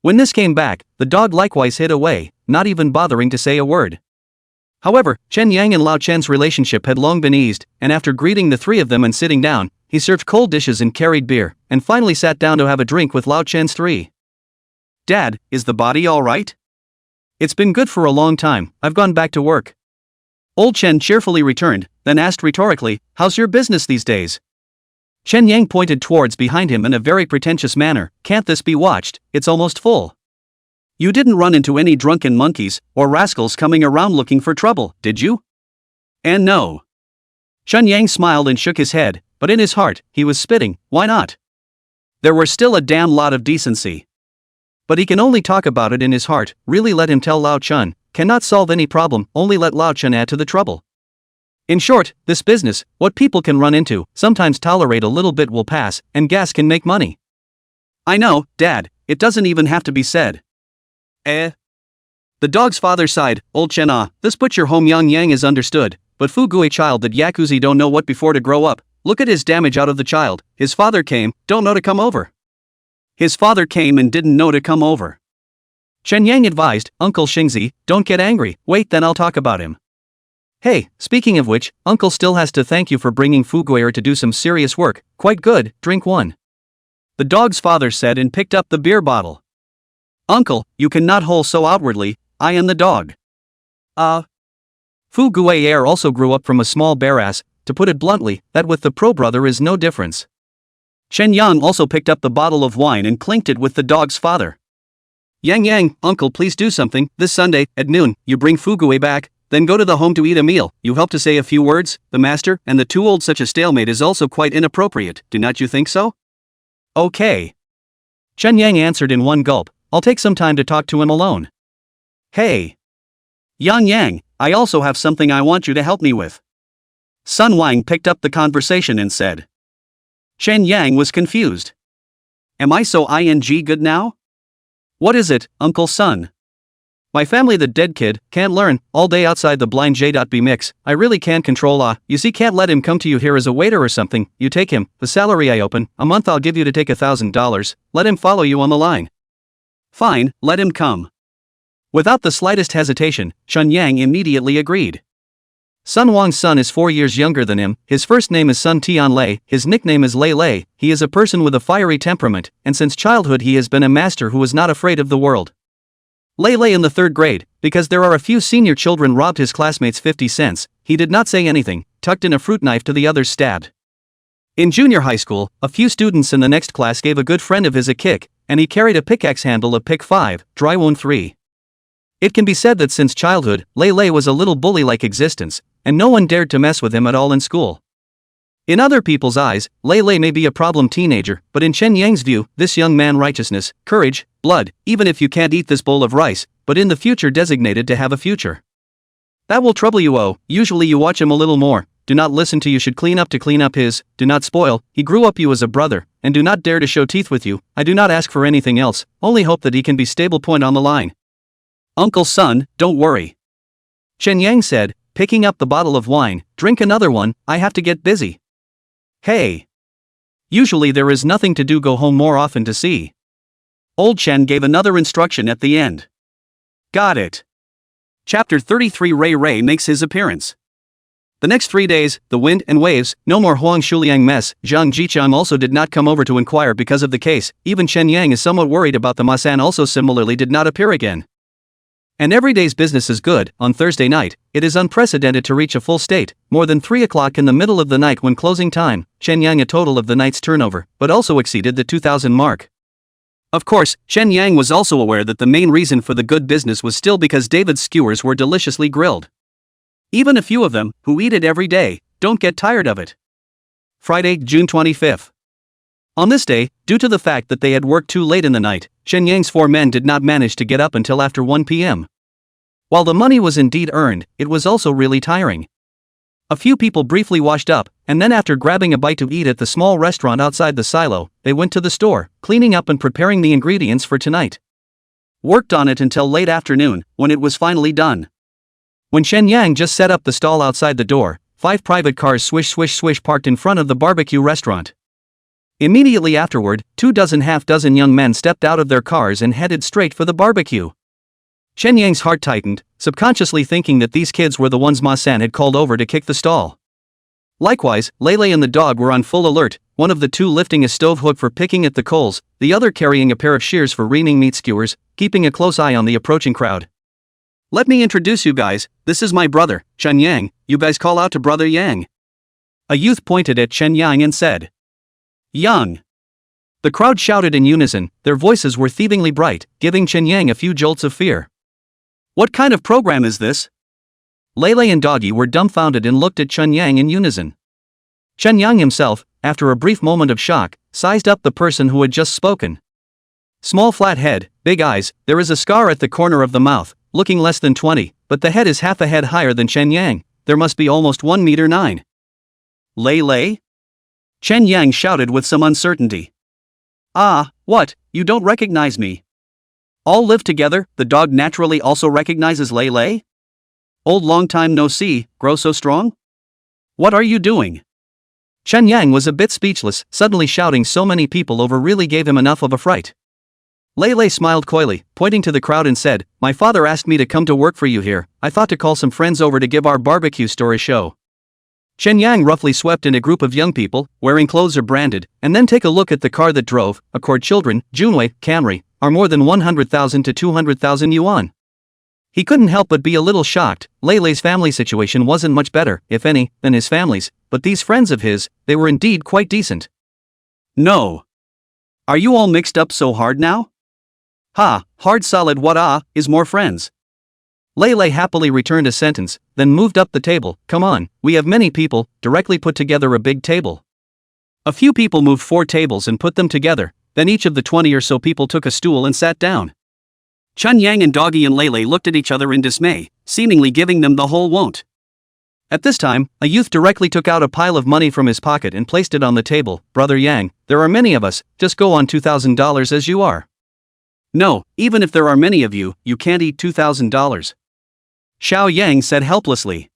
When this came back, the dog likewise hid away, not even bothering to say a word. However, Chen Yang and Lao Chen's relationship had long been eased, and after greeting the three of them and sitting down, he served cold dishes and carried beer, and finally sat down to have a drink with Lao Chen's three. Dad, is the body all right? It's been good for a long time, I've gone back to work. Old Chen cheerfully returned, then asked rhetorically, how's your business these days? Chen Yang pointed towards behind him in a very pretentious manner, can't this be watched, it's almost full. You didn't run into any drunken monkeys, or rascals coming around looking for trouble, did you? And no. Chen Yang smiled and shook his head, but in his heart, he was spitting, why not? There were still a damn lot of decency. But he can only talk about it in his heart, really let him tell Lao Chen, cannot solve any problem, only let Lao Chen add to the trouble. In short, this business, what people can run into, sometimes tolerate a little bit will pass, and gas can make money. I know, Dad, it doesn't even have to be said. The dog's father sighed, old Chen this butcher home Yang is understood, but Fugui child that Yakuza don't know what before to grow up, look at his damage out of the child, his father came, don't know to come over. His father came and didn't know to come over. Chen Yang advised, Uncle Xingzi, don't get angry, wait then I'll talk about him. Hey, speaking of which, Uncle still has to thank you for bringing Fuguier to do some serious work, quite good, drink one. The dog's father said and picked up the beer bottle. Uncle, you cannot hold so outwardly, I am the dog. Fuguier also grew up from a small bear ass, to put it bluntly, that with the pro brother is no difference. Chen Yang also picked up the bottle of wine and clinked it with the dog's father. Yang, Uncle please do something, this Sunday, at noon, you bring Fugui back, then go to the home to eat a meal, you help to say a few words, the master, and the too old such a stalemate is also quite inappropriate, do not you think so? Okay. Chen Yang answered in one gulp, I'll take some time to talk to him alone. Hey. Yang, I also have something I want you to help me with. Sun Wang picked up the conversation and said. Chen Yang was confused. Am I so good now? What is it, Uncle Sun? My family the dead kid, can't learn, all day outside the blind J.B mix, I really can't control you see can't let him come to you here as a waiter or something, you take him, the salary I open, a month I'll give you to take $1,000, let him follow you on the line. Fine, let him come. Without the slightest hesitation, Chen Yang immediately agreed. Sun Wang's son is 4 years younger than him, his first name is Sun Tianlei, his nickname is Lei Lei, he is a person with a fiery temperament, and since childhood he has been a master who is not afraid of the world. Lei Lei in the 3rd grade, because there are a few senior children robbed his classmates 50 cents, he did not say anything, tucked in a fruit knife to the others stabbed. In junior high school, a few students in the next class gave a good friend of his a kick, and he carried a pickaxe handle of pick 5, dry wound 3. It can be said that since childhood, Lei Lei was a little bully-like existence, and no one dared to mess with him at all in school. In other people's eyes, Lei Lei may be a problem teenager, but in Chen Yang's view, this young man righteousness, courage, blood, even if you can't eat this bowl of rice, but in the future designated to have a future. That will trouble you. Oh, usually you watch him a little more. Do not listen to you should clean up his, do not spoil, he grew up you as a brother, and do not dare to show teeth with you. I do not ask for anything else, only hope that he can be stable point on the line. Uncle's son, don't worry. Chen Yang said, picking up the bottle of wine, drink another one, I have to get busy. Hey. Usually there is nothing to do, go home more often to see. Old Chen gave another instruction at the end. Got it. Chapter 33 Ray Ray makes his appearance. The next 3 days, the wind and waves, no more Huang Shuliang mess. Zhang Jichang also did not come over to inquire because of the case. Even Chen Yang is somewhat worried about the Masan also similarly did not appear again. And every day's business is good. On Thursday night, it is unprecedented to reach a full state, more than 3 o'clock in the middle of the night when closing time, Chen Yang a total of the night's turnover, but also exceeded the 2,000 mark. Of course, Chen Yang was also aware that the main reason for the good business was still because David's skewers were deliciously grilled. Even a few of them, who eat it every day, don't get tired of it. Friday, June 25th. On this day, due to the fact that they had worked too late in the night, Chen Yang's 4 men did not manage to get up until after 1 p.m. While the money was indeed earned, it was also really tiring. A few people briefly washed up, and then after grabbing a bite to eat at the small restaurant outside the silo, they went to the store, cleaning up and preparing the ingredients for tonight. Worked on it until late afternoon, when it was finally done. When Chen Yang just set up the stall outside the door, 5 private cars swish swish swish parked in front of the barbecue restaurant. Immediately afterward, 24 young men stepped out of their cars and headed straight for the barbecue. Chen Yang's heart tightened, subconsciously thinking that these kids were the ones Ma San had called over to kick the stall. Likewise, Lele and the dog were on full alert, one of the 2 lifting a stove hook for picking at the coals, the other carrying a pair of shears for reaming meat skewers, keeping a close eye on the approaching crowd. Let me introduce you guys, this is my brother, Chen Yang, you guys call out to brother Yang. A youth pointed at Chen Yang and said. Yang. The crowd shouted in unison, their voices were thievingly bright, giving Chen Yang a few jolts of fear. What kind of program is this? Lele and Doggy were dumbfounded and looked at Chen Yang in unison. Chen Yang himself, after a brief moment of shock, sized up the person who had just spoken. Small flat head, big eyes, there is a scar at the corner of the mouth, looking less than 20, but the head is half a head higher than Chen Yang, there must be almost 1 meter 9. Lei? Chen Yang shouted with some uncertainty. Ah, what, you don't recognize me? All live together, the dog naturally also recognizes Lei? Old long time no see, grow so strong? What are you doing? Chen Yang was a bit speechless, suddenly shouting so many people over really gave him enough of a fright. Lele smiled coyly, pointing to the crowd and said, my father asked me to come to work for you here, I thought to call some friends over to give our barbecue store a show. Chen Yang roughly swept in a group of young people, wearing clothes or branded, and then take a look at the car that drove, accord children, Junwei, Camry, are more than 100,000 to 200,000 yuan. He couldn't help but be a little shocked. Lele's family situation wasn't much better, if any, than his family's, but these friends of his, they were indeed quite decent. No. Are you all mixed up so hard now? Ha, hard solid what is more friends. Lele happily returned a sentence, then moved up the table, come on, we have many people, directly put together a big table. A few people moved 4 tables and put them together, then each of the 20 or so people took a stool and sat down. Chen Yang and Doggy and Lele looked at each other in dismay, seemingly giving them the whole won't. At this time, a youth directly took out a pile of money from his pocket and placed it on the table. Brother Yang, there are many of us, just go on $2,000 as you are. No, even if there are many of you, you can't eat $2,000. Xiao Yang said helplessly.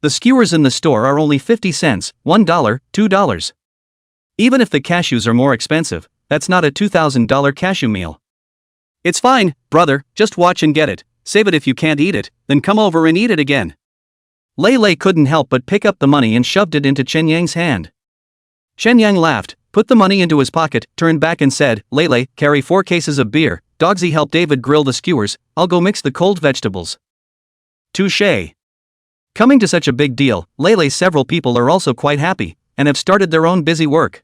The skewers in the store are only 50 cents, $1, $2. Even if the cashews are more expensive, that's not a $2,000 cashew meal. It's fine, brother, just watch and get it, save it if you can't eat it, then come over and eat it again. Lele couldn't help but pick up the money and shoved it into Chen Yang's hand. Chen Yang laughed, put the money into his pocket, turned back and said, Lele, carry 4 cases of beer, Dogsy help David grill the skewers, I'll go mix the cold vegetables. Touché. Coming to such a big deal, Lele's several people are also quite happy, and have started their own busy work.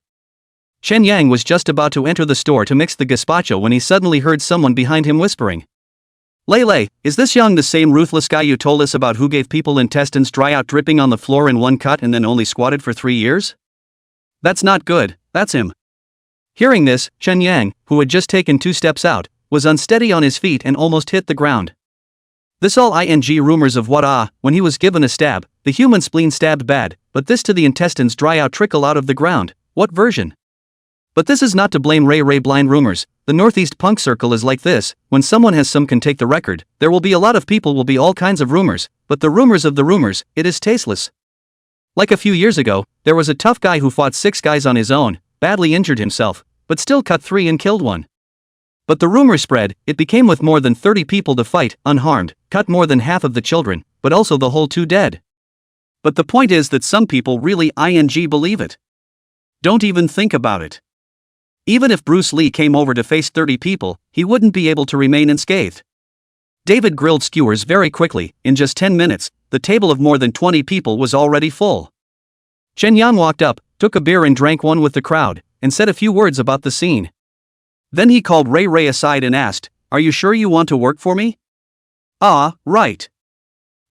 Chen Yang was just about to enter the store to mix the gazpacho when he suddenly heard someone behind him whispering. Lele, is this Yang the same ruthless guy you told us about who gave people intestines dry out dripping on the floor in one cut and then only squatted for 3 years? That's not good, that's him. Hearing this, Chen Yang, who had just taken 2 steps out, was unsteady on his feet and almost hit the ground. This all ing rumors of what when he was given a stab, the human spleen stabbed bad, but this to the intestines dry out trickle out of the ground, what version? But this is not to blame Ray blind rumors, the Northeast punk circle is like this, when someone has some can take the record, there will be a lot of people will be all kinds of rumors, but the rumors of the rumors, it is tasteless. Like a few years ago, there was a tough guy who fought 6 guys on his own, badly injured himself, but still cut 3 and killed 1. But the rumor spread, it became with more than 30 people to fight, unharmed, cut more than half of the children, but also the whole 2 dead. But the point is that some people really believe it. Don't even think about it. Even if Bruce Lee came over to face 30 people, he wouldn't be able to remain unscathed. David grilled skewers very quickly, in just 10 minutes, the table of more than 20 people was already full. Chen Yang walked up, took a beer and drank one with the crowd, and said a few words about the scene. Then he called Ray aside and asked, "Are you sure you want to work for me?" "Ah, right."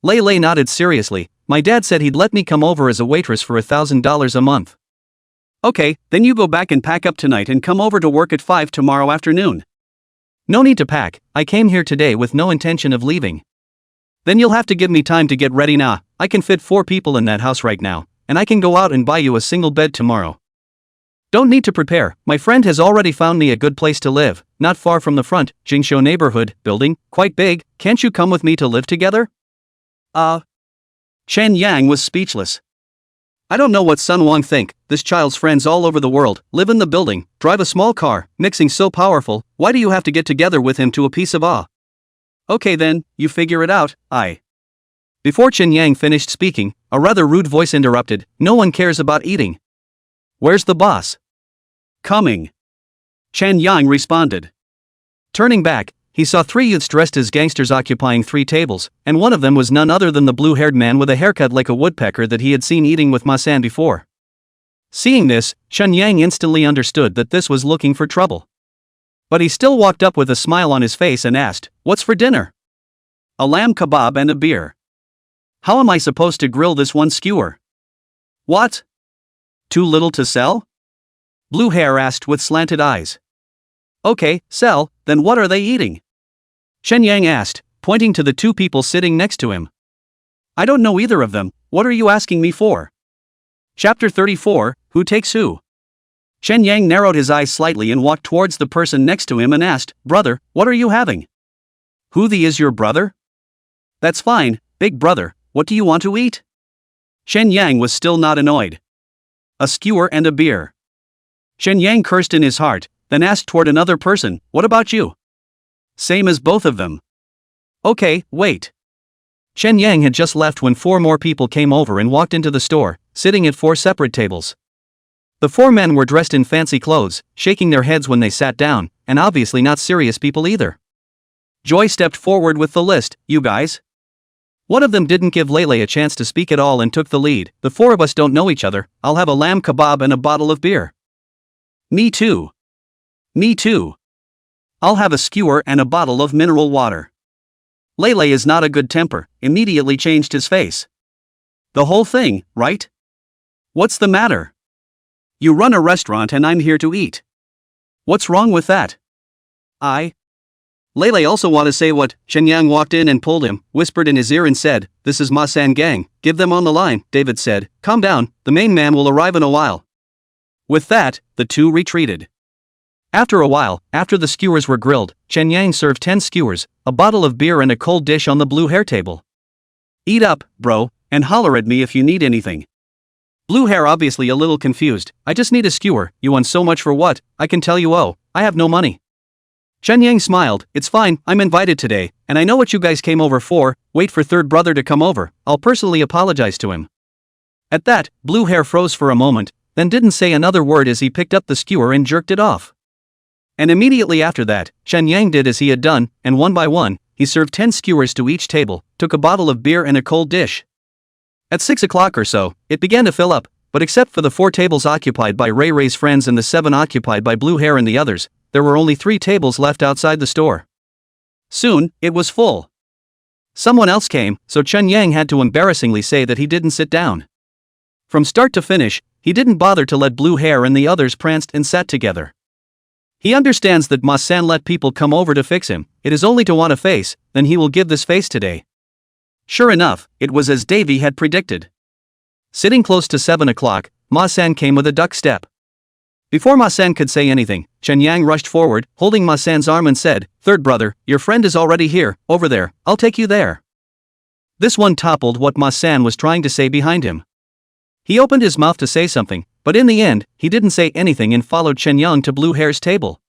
Lei nodded seriously, "My dad said he'd let me come over as a waitress for $1,000 a month." "Okay, then you go back and pack up tonight and come over to work at 5 tomorrow afternoon." "No need to pack, I came here today with no intention of leaving." "Then you'll have to give me time to get ready now, I can fit 4 people in that house right now, and I can go out and buy you a single bed tomorrow." "Don't need to prepare, my friend has already found me a good place to live, not far from the front, Jingshou neighborhood, building, quite big, can't you come with me to live together?" Chen Yang was speechless. I don't know what Sun Wang think, this child's friends all over the world, live in the building, drive a small car, mixing so powerful, why do you have to get together with him to a piece of Okay then, you figure it out, Before Chen Yang finished speaking, a rather rude voice interrupted, "No one cares about eating." "Where's the boss?" "Coming." Chen Yang responded. Turning back, he saw 3 youths dressed as gangsters occupying 3 tables, and one of them was none other than the blue-haired man with a haircut like a woodpecker that he had seen eating with Ma-san before. Seeing this, Chen Yang instantly understood that this was looking for trouble. But he still walked up with a smile on his face and asked, "What's for dinner?" "A lamb kebab and a beer." "How am I supposed to grill this one skewer?" "What? Too little to sell?" Blue Hair asked with slanted eyes. "Okay, sell, then what are they eating?" Chen Yang asked, pointing to the 2 people sitting next to him. "I don't know either of them, what are you asking me for?" Chapter 34, Who Takes Who? Chen Yang narrowed his eyes slightly and walked towards the person next to him and asked, "Brother, what are you having?" "Who is your brother?" "That's fine, big brother, what do you want to eat?" Chen Yang was still not annoyed. "A skewer and a beer." Chen Yang cursed in his heart, then asked toward another person, "What about you?" "Same as both of them." "Okay, wait." Chen Yang had just left when 4 more people came over and walked into the store, sitting at 4 separate tables. The 4 men were dressed in fancy clothes, shaking their heads when they sat down, and obviously not serious people either. Joy stepped forward with the list, "You guys?" One of them didn't give Lei a chance to speak at all and took the lead, "The 4 of us don't know each other, I'll have a lamb kebab and a bottle of beer." "Me too." "Me too." "I'll have a skewer and a bottle of mineral water." Lei is not a good temper, immediately changed his face. "The whole thing, right? What's the matter? You run a restaurant and I'm here to eat. What's wrong with that?" Lei also want to say what. Chen Yang walked in and pulled him, whispered in his ear and said, "This is Ma-san gang, give them on the line." David said, "Calm down, the main man will arrive in a while." With that, the 2 retreated. After a while, after the skewers were grilled, Chen Yang served 10 skewers, a bottle of beer and a cold dish on the blue hair table. "Eat up, bro, and holler at me if you need anything." Blue Hair obviously a little confused, "I just need a skewer, you want so much for what? I can tell you I have no money." Chen Yang smiled, "It's fine, I'm invited today, and I know what you guys came over for, wait for third brother to come over, I'll personally apologize to him." At that, Blue Hair froze for a moment, then didn't say another word as he picked up the skewer and jerked it off. And immediately after that, Chen Yang did as he had done, and one by one, he served 10 skewers to each table, took a bottle of beer and a cold dish. At 6 o'clock or so, it began to fill up, but except for the 4 tables occupied by Ray's friends and the 7 occupied by Blue Hair and the others, there were only 3 tables left outside the store. Soon, it was full. Someone else came, so Chen Yang had to embarrassingly say that he didn't sit down. From start to finish, he didn't bother to let Blue Hair and the others pranced and sat together. He understands that Ma-san let people come over to fix him, it is only to want a face, then he will give this face today. Sure enough, it was as Davy had predicted. Sitting close to 7 o'clock, Ma-san came with a duck step. Before Ma-san could say anything, Chen Yang rushed forward, holding Ma-san's arm and said, "Third brother, your friend is already here, over there, I'll take you there." This one toppled what Ma-san was trying to say behind him. He opened his mouth to say something, but in the end, he didn't say anything and followed Chen Yang to Blue Hair's table.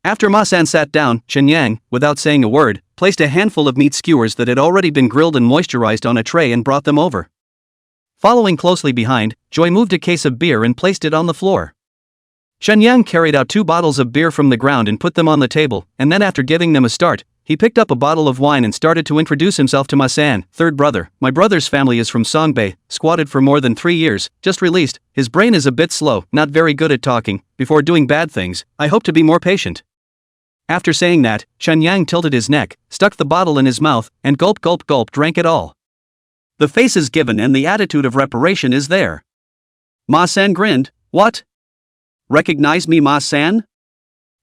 After Ma-san sat down, Chen Yang, without saying a word, placed a handful of meat skewers that had already been grilled and moisturized on a tray and brought them over. Following closely behind, Joy moved a case of beer and placed it on the floor. Chen Yang carried out 2 bottles of beer from the ground and put them on the table, and then after giving them a start, he picked up a bottle of wine and started to introduce himself to Ma-san. "Third brother, my brother's family is from Songbei, squatted for more than 3 years, just released, his brain is a bit slow, not very good at talking, before doing bad things, I hope to be more patient." After saying that, Chen Yang tilted his neck, stuck the bottle in his mouth, and gulp gulp gulp drank it all. The face is given and the attitude of reparation is there. Ma-san grinned, "What? Recognize me, Ma-san?"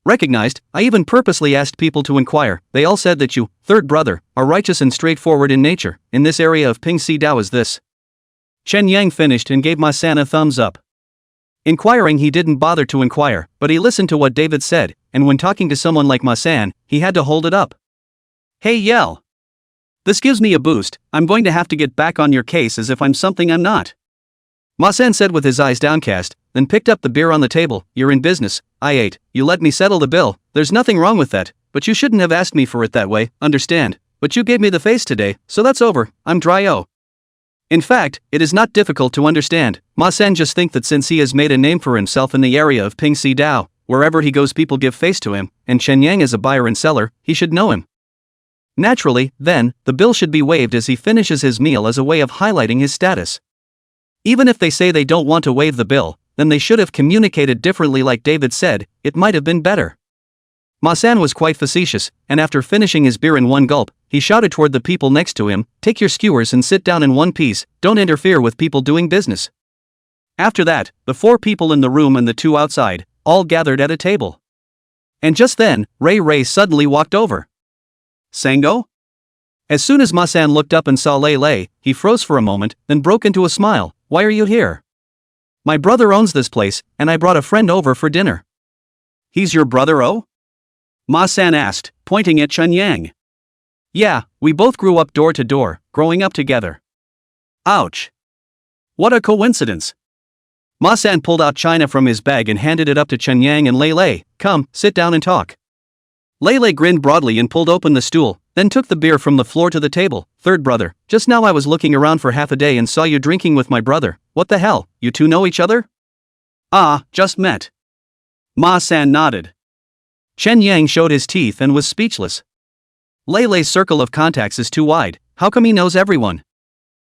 "Recognized, I even purposely asked people to inquire, they all said that you, third brother, are righteous and straightforward in nature, in this area of Ping Si Dao is this." Chen Yang finished and gave Ma-san a thumbs up. Inquiring, he didn't bother to inquire, but he listened to what David said, and when talking to someone like Ma-san, he had to hold it up. "Hey Yell. This gives me a boost, I'm going to have to get back on your case as if I'm something I'm not." Ma-san said with his eyes downcast, then picked up the beer on the table. "You're in business, I ate, you let me settle the bill, there's nothing wrong with that, but you shouldn't have asked me for it that way, understand, but you gave me the face today, so that's over, I'm dry-o." In fact, it is not difficult to understand, Ma-san just think that since he has made a name for himself in the area of Ping Si Dao, wherever he goes people give face to him, and Chen Yang is a buyer and seller, he should know him. Naturally, then, the bill should be waived as he finishes his meal as a way of highlighting his status. Even if they say they don't want to waive the bill, then they should have communicated differently like David said, it might have been better. Ma-san was quite facetious, and after finishing his beer in one gulp, he shouted toward the people next to him, "Take your skewers and sit down in one piece, don't interfere with people doing business." After that, the 4 people in the room and the 2 outside, all gathered at a table. And just then, Ray suddenly walked over. "Sango?" As soon as Ma-san looked up and saw Lei, he froze for a moment, then broke into a smile. "Why are you here?" "My brother owns this place, and I brought a friend over for dinner." "He's your brother, oh?" Ma-san asked, pointing at Chen Yang. "Yeah, we both grew up door to door, growing up together." "Ouch. What a coincidence." Ma-san pulled out china from his bag and handed it up to Chen Yang and Lei. "Come, sit down and talk." Lei grinned broadly and pulled open the stool, then took the beer from the floor to the table. "Third brother, just now I was looking around for half a day and saw you drinking with my brother, what the hell, you two know each other?" "Ah, just met." Ma-san nodded. Chen Yang showed his teeth and was speechless. Lei's circle of contacts is too wide, how come he knows everyone?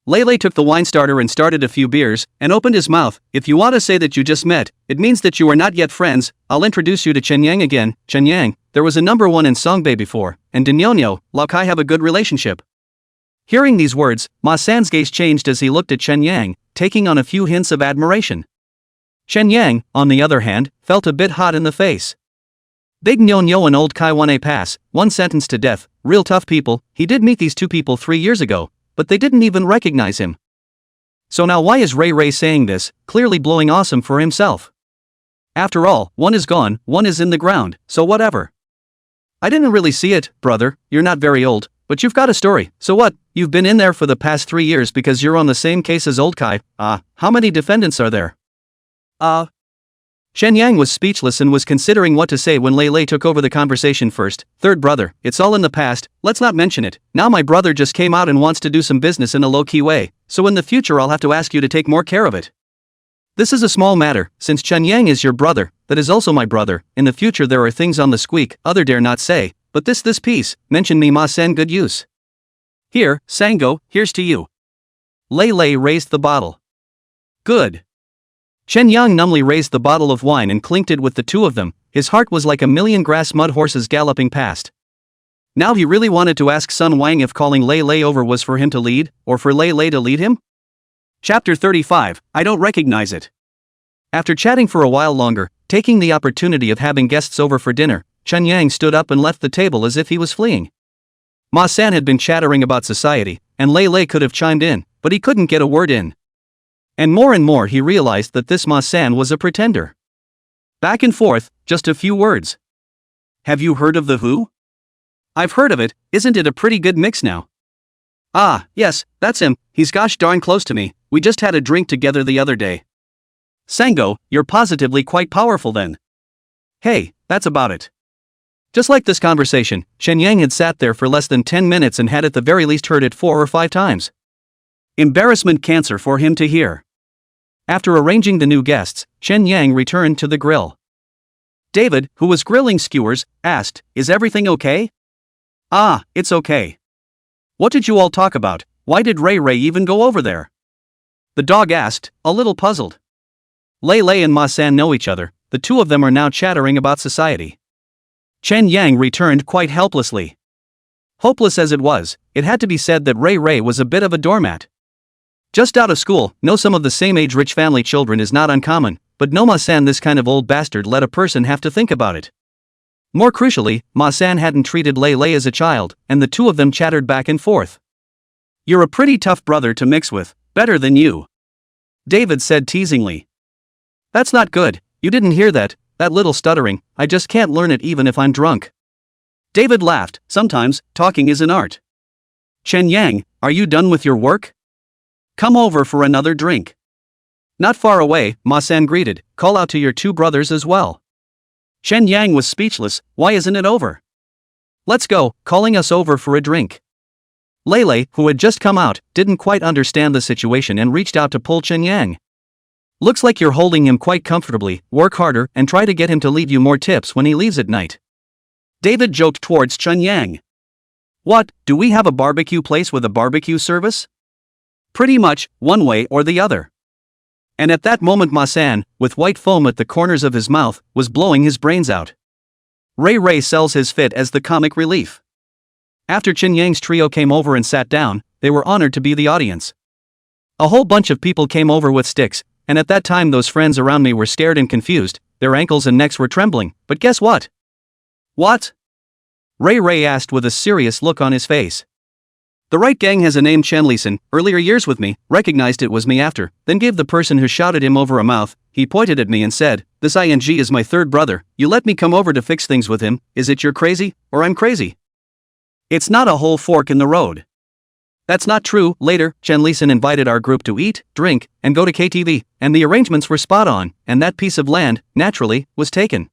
Lei took the wine starter and started a few beers, and opened his mouth. "If you want to say that you just met, it means that you are not yet friends, I'll introduce you to Chen Yang again. Chen Yang, there was a number 1 in Songbei before, and Denyonyo, Lao Kai have a good relationship." Hearing these words, Ma-san's gaze changed as he looked at Chen Yang, taking on a few hints of admiration. Chen Yang, on the other hand, felt a bit hot in the face. Big Nyonyo and old Kai Wane pass, 1 sentenced to death, real tough people. He did meet these 2 people 3 years ago, but they didn't even recognize him. So now why is Ray saying this, clearly blowing awesome for himself? After all, 1 is gone, 1 is in the ground, so whatever. "I didn't really see it, brother, you're not very old, but you've got a story, so what, you've been in there for the past 3 years because you're on the same case as old Kai, how many defendants are there?" Chen Yang was speechless and was considering what to say when Lei took over the conversation first. "Third brother, it's all in the past, let's not mention it, now my brother just came out and wants to do some business in a low-key way, so in the future I'll have to ask you to take more care of it. This is a small matter, since Chen Yang is your brother, that is also my brother, in the future there are things on the squeak, other dare not say, but this piece, mention me Ma-san good use. Here, Sango, here's to you." Lei raised the bottle. "Good." Chen Yang numbly raised the bottle of wine and clinked it with the 2 of them, his heart was like a million grass mud horses galloping past. Now he really wanted to ask Sun Wang if calling Lei over was for him to lead, or for Lei to lead him? Chapter 35, I don't recognize it. After chatting for a while longer, Taking the opportunity of having guests over for dinner, Chen Yang stood up and left the table as if he was fleeing. Ma-san had been chattering about society, and Lei Lei could have chimed in, but he couldn't get a word in. And more he realized that this Ma-san was a pretender. Back and forth, just a few words. Have you heard of The Who? I've heard of it, isn't it a pretty good mix now? Ah, yes, that's him, he's gosh darn close to me, we just had a drink together the other day. Sango, you're positively quite powerful then. Hey, that's about it. Just like this conversation, Chen Yang had sat there for less than 10 minutes and had at the very least heard it 4 or 5 times. Embarrassment cancer for him to hear. After arranging the new guests, Chen Yang returned to the grill. David, who was grilling skewers, asked, "Is everything okay?" "Ah, it's okay." "What did you all talk about? Why did Ray Ray even go over there?" The dog asked, a little puzzled. Lei Lei and Ma-san know each other, the two of them are now chattering about society. Chen Yang returned quite helplessly. Hopeless as it was, it had to be said that Ray Ray was a bit of a doormat. Just out of school, know some of the same age rich family children is not uncommon, but no Ma-san this kind of old bastard let a person have to think about it. More crucially, Ma-san hadn't treated Lei Lei as a child, and the two of them chattered back and forth. "You're a pretty tough brother to mix with, better than you," David said teasingly. "That's not good, you didn't hear that little stuttering, I just can't learn it even if I'm drunk." David laughed, sometimes, talking is an art. "Chen Yang, are you done with your work? Come over for another drink." Not far away, Ma-san greeted, "Call out to your two brothers as well." Chen Yang was speechless, "Why isn't it over?" "Let's go, calling us over for a drink." Lei Lei, who had just come out, didn't quite understand the situation and reached out to pull Chen Yang. "Looks like you're holding him quite comfortably, work harder and try to get him to leave you more tips when he leaves at night." David joked towards Chen Yang. "What, do we have a barbecue place with a barbecue service?" "Pretty much, one way or the other." And at that moment Ma-san, with white foam at the corners of his mouth, was blowing his brains out. Ray Ray sells his fit as the comic relief. After Chen Yang's trio came over and sat down, they were honored to be the audience. A whole bunch of people came over with sticks, and at that time those friends around me were scared and confused, their ankles and necks were trembling, but guess what? "What?" Ray Ray asked with a serious look on his face. "The right gang has a name Chen Lisan, earlier years with me, recognized it was me after, then gave the person who shouted him over a mouth, he pointed at me and said, 'This ing is my third brother, you let me come over to fix things with him, is it you're crazy, or I'm crazy?' It's not a whole fork in the road." "That's not true." Later, Chen Lisan invited our group to eat, drink, and go to KTV, and the arrangements were spot on, and that piece of land, naturally, was taken.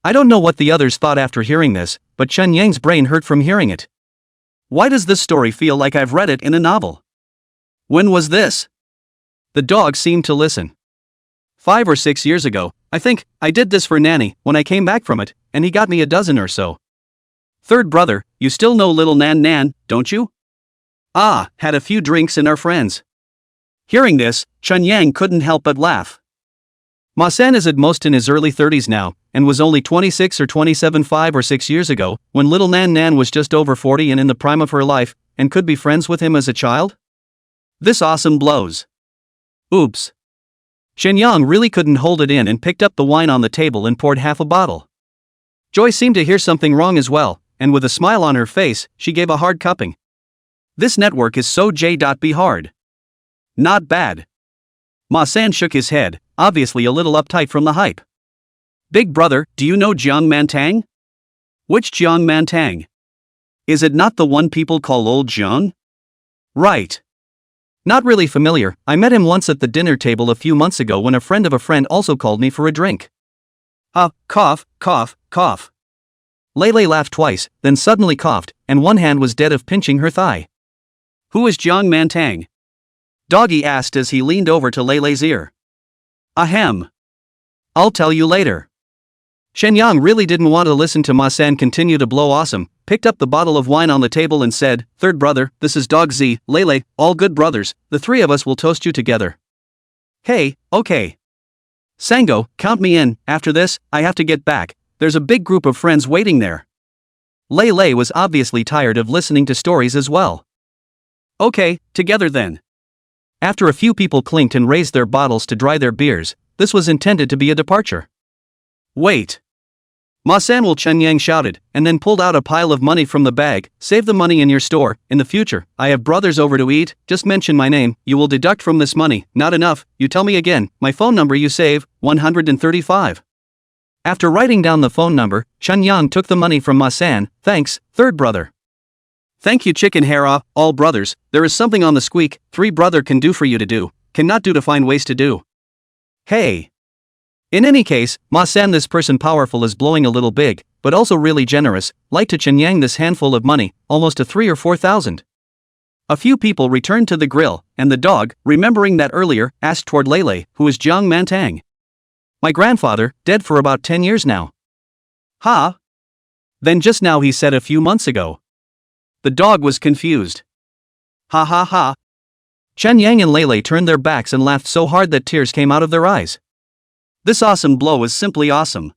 I don't know what the others thought after hearing this, but Chen Yang's brain hurt from hearing it. Why does this story feel like I've read it in a novel? When was this? The dog seemed to listen. 5 or 6 years ago, I think, I did this for Nanny, when I came back from it, and he got me a dozen or so. Third brother, you still know little Nan, don't you? Ah, had a few drinks and are friends. Hearing this, Chen Yang couldn't help but laugh. Ma-san is at most in his early 30s now, and was only 26 or 27 5 or 6 years ago, when little Nan was just over 40 and in the prime of her life, and could be friends with him as a child? This awesome blows. Oops. Shen Yang really couldn't hold it in and picked up the wine on the table and poured half a bottle. Joy seemed to hear something wrong as well, and with a smile on her face, she gave a hard cupping. This network is so J.B hard. Not bad. Ma-san shook his head, obviously a little uptight from the hype. Big brother, do you know Jiang Mantang? Which Jiang Mantang? Is it not the one people call Old Jiang? Right. Not really familiar, I met him once at the dinner table a few months ago when a friend of a friend also called me for a drink. Cough, cough, cough. Lei Lei laughed twice, then suddenly coughed, and one hand was dead of pinching her thigh. Who is Jiang Mantang? Doggy asked as he leaned over to Lei Lei's ear. Ahem. I'll tell you later. Shen Yang really didn't want to listen to Ma-san continue to blow awesome, picked up the bottle of wine on the table and said, Third brother, this is Dog Z, Lei Lei, all good brothers, the three of us will toast you together. Hey, okay. Sango, count me in, after this, I have to get back, there's a big group of friends waiting there. Lei Lei was obviously tired of listening to stories as well. Okay, together then. After a few people clinked and raised their bottles to dry their beers, this was intended to be a departure. Wait. Ma-san, will Chen Yang shouted, and then pulled out a pile of money from the bag. Save the money in your store. In the future, I have brothers over to eat. Just mention my name. You will deduct from this money. Not enough. You tell me again. My phone number you save. 135. After writing down the phone number, Chen Yang took the money from Ma-san. Thanks, third brother. Thank you, chicken hair off, all brothers. There is something on the squeak. Three brother can do for you to do. Cannot do to find ways to do. Hey. In any case, Ma-san, this person powerful is blowing a little big, but also really generous, like to Chen Yang this handful of money, almost to 3 or 4,000. A few people returned to the grill, and the dog, remembering that earlier, asked toward Lele, who is Jiang Mantang. My grandfather, dead for about 10 years now. Ha? Then just now he said a few months ago. The dog was confused. Ha ha ha. Chen Yang and Lele turned their backs and laughed so hard that tears came out of their eyes. This awesome blow is simply awesome.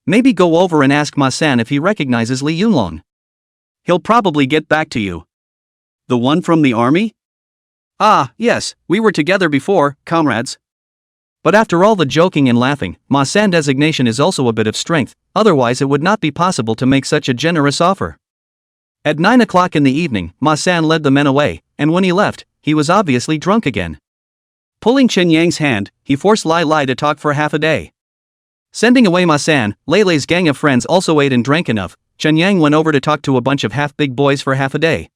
Maybe go over and ask Ma-san if he recognizes Li Yunlong. He'll probably get back to you. The one from the army? Ah, yes, we were together before, comrades. But after all the joking and laughing, Ma-san designation is also a bit of strength, otherwise it would not be possible to make such a generous offer. At 9 o'clock in the evening, Ma-san led the men away, and when he left, he was obviously drunk again. Pulling Chen Yang's hand, he forced Lai Lai to talk for half a day. Sending away Ma-san, Lele's gang of friends also ate and drank enough. Chen Yang went over to talk to a bunch of half-big boys for half a day.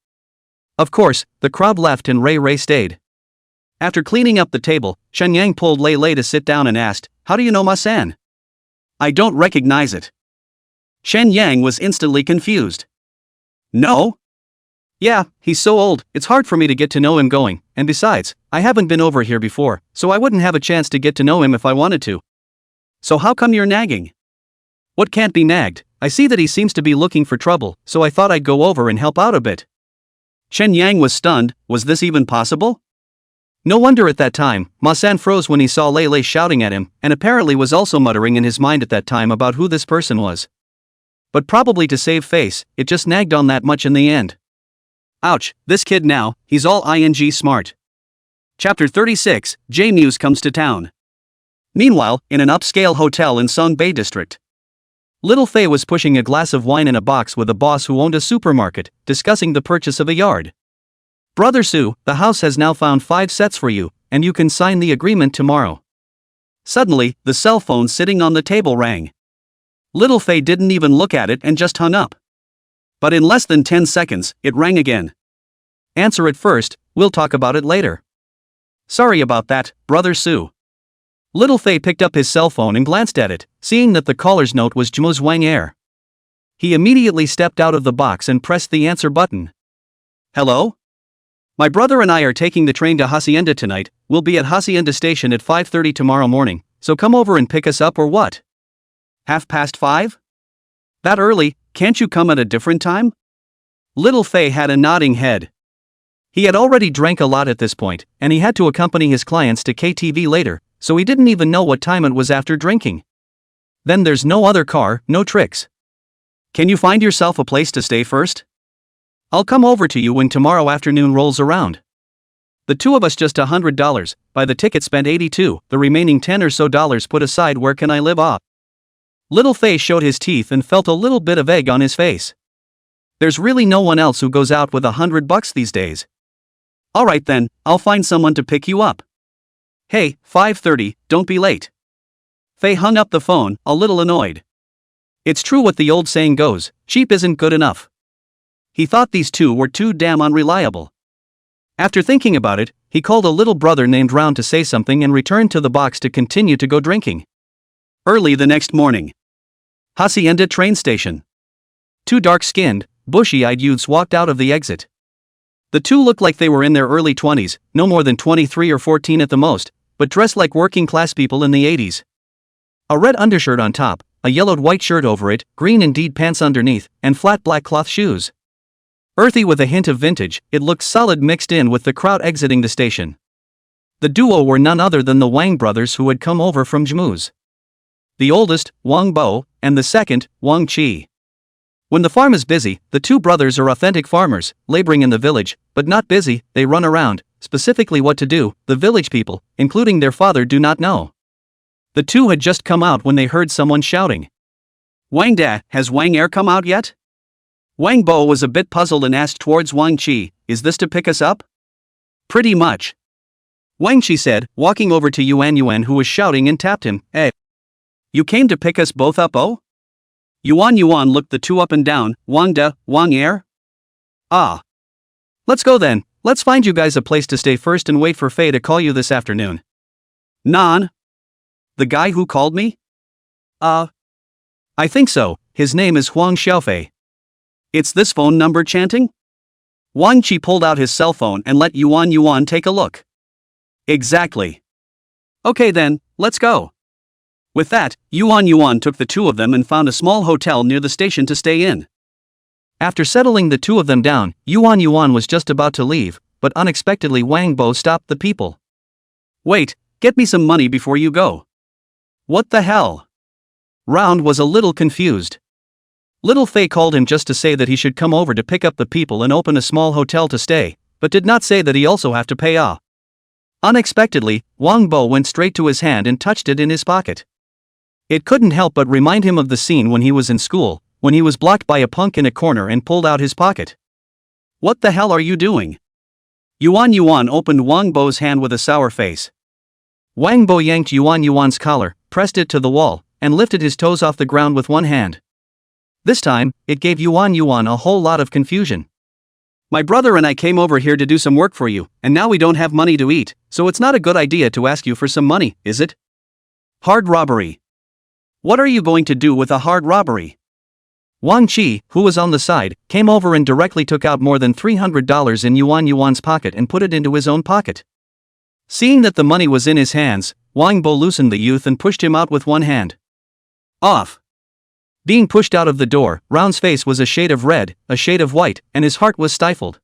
Of course, the crowd left and Ray stayed. After cleaning up the table, Chen Yang pulled Lele to sit down and asked, "How do you know Ma-san?" "I don't recognize it." Chen Yang was instantly confused. "No?" "Yeah, he's so old, it's hard for me to get to know him going, and besides, I haven't been over here before, so I wouldn't have a chance to get to know him if I wanted to." "So how come you're nagging?" "What can't be nagged? I see that he seems to be looking for trouble, so I thought I'd go over and help out a bit." Chen Yang was stunned. Was this even possible? No wonder at that time, Ma-san froze when he saw Lele shouting at him, and apparently was also muttering in his mind at that time about who this person was. But probably to save face, it just nagged on that much in the end. Ouch, this kid now, he's all ing smart. Chapter 36, J-Muse comes to town. Meanwhile, in an upscale hotel in Songbei district. Little Fei was pushing a glass of wine in a box with a boss who owned a supermarket, discussing the purchase of a yard. "Brother Su, the house has now found 5 sets for you, and you can sign the agreement tomorrow." Suddenly, the cell phone sitting on the table rang. Little Fei didn't even look at it and just hung up. But in less than 10 seconds, it rang again. "Answer it first, we'll talk about it later." "Sorry about that, Brother Su." Little Fei picked up his cell phone and glanced at it, seeing that the caller's note was Jmo's Wang Er. He immediately stepped out of the box and pressed the answer button. "Hello? My brother and I are taking the train to Hacienda tonight. We'll be at Hacienda Station at 5:30 tomorrow morning, so come over and pick us up or what? 5:30? That early? Can't you come at a different time?" Little Fei had a nodding head. He had already drank a lot at this point, and he had to accompany his clients to KTV later, so he didn't even know what time it was after drinking. Then there's no other car, no tricks. "Can you find yourself a place to stay first? I'll come over to you when tomorrow afternoon rolls around. The two of us just $100, by the ticket spent 82, the remaining 10 or so dollars put aside. Where can I live off?" Little Fei showed his teeth and felt a little bit of egg on his face. There's really no one else who goes out with $100 these days. "Alright then, I'll find someone to pick you up." "Hey, 5:30, don't be late." Fei hung up the phone, a little annoyed. It's true what the old saying goes, cheap isn't good enough. He thought these two were too damn unreliable. After thinking about it, he called a little brother named round to say something and returned to the box to continue to go drinking. Early the next morning. Hacienda train station. 2 dark-skinned, bushy-eyed youths walked out of the exit. The two looked like they were in their early 20s, no more than 23 or 14 at the most, but dressed like working-class people in the 80s. A red undershirt on top, a yellowed white shirt over it, green indeed pants underneath, and flat black cloth shoes. Earthy with a hint of vintage, it looked solid mixed in with the crowd exiting the station. The duo were none other than the Wang brothers who had come over from Jmu's. The oldest, Wang Bo, and the second, Wang Qi. When the farm is busy, the two brothers are authentic farmers, laboring in the village, but not busy, they run around. Specifically what to do, the village people, including their father, do not know. The two had just come out when they heard someone shouting. Wang Da, has Wang Er come out yet? Wang Bo was a bit puzzled and asked towards Wang Qi, is this to pick us up? Pretty much. Wang Qi said, walking over to Yuan Yuan who was shouting and tapped him, hey. You came to pick us both up, oh? Yuan Yuan looked the two up and down, Wang Da, Wang Er? Ah. Let's go then, let's find you guys a place to stay first and wait for Fei to call you this afternoon. Nan? The guy who called me? I think so, his name is Huang Xiaofei. It's this phone number chanting? Wang Qi pulled out his cell phone and let Yuan Yuan take a look. Exactly. Okay then, let's go. With that, Yuan Yuan took the two of them and found a small hotel near the station to stay in. After settling the two of them down, Yuan Yuan was just about to leave, but unexpectedly Wang Bo stopped the people. Wait, get me some money before you go. What the hell? Round was a little confused. Little Fei called him just to say that he should come over to pick up the people and open a small hotel to stay, but did not say that he also have to pay off. Unexpectedly, Wang Bo went straight to his hand and touched it in his pocket. It couldn't help but remind him of the scene when he was in school, when he was blocked by a punk in a corner and pulled out his pocket. What the hell are you doing? Yuan Yuan opened Wang Bo's hand with a sour face. Wang Bo yanked Yuan Yuan's collar, pressed it to the wall, and lifted his toes off the ground with one hand. This time, it gave Yuan Yuan a whole lot of confusion. My brother and I came over here to do some work for you, and now we don't have money to eat, so it's not a good idea to ask you for some money, is it? Hard robbery. What are you going to do with a hard robbery? Wang Qi, who was on the side, came over and directly took out more than $300 in Yuan Yuan's pocket and put it into his own pocket. Seeing that the money was in his hands, Wang Bo loosened the youth and pushed him out with one hand. Off. Being pushed out of the door, Round's face was a shade of red, a shade of white, and his heart was stifled.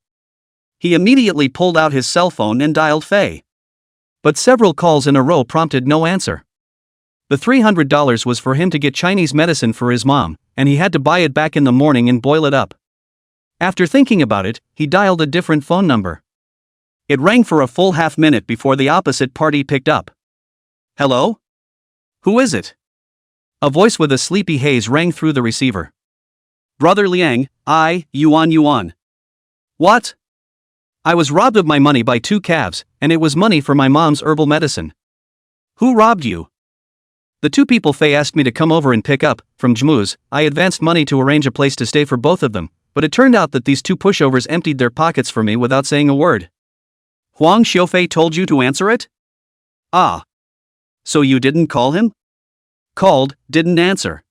He immediately pulled out his cell phone and dialed Fei. But several calls in a row prompted no answer. The $300 was for him to get Chinese medicine for his mom, and he had to buy it back in the morning and boil it up. After thinking about it, he dialed a different phone number. It rang for a full half-minute before the opposite party picked up. Hello? Who is it? A voice with a sleepy haze rang through the receiver. Brother Liang, Yuan Yuan. What? I was robbed of my money by two calves, and it was money for my mom's herbal medicine. Who robbed you? The two people Fei asked me to come over and pick up, from Jmu's. I advanced money to arrange a place to stay for both of them, but it turned out that these two pushovers emptied their pockets for me without saying a word. Huang Xiaofei told you to answer it? Ah. So you didn't call him? Called, didn't answer.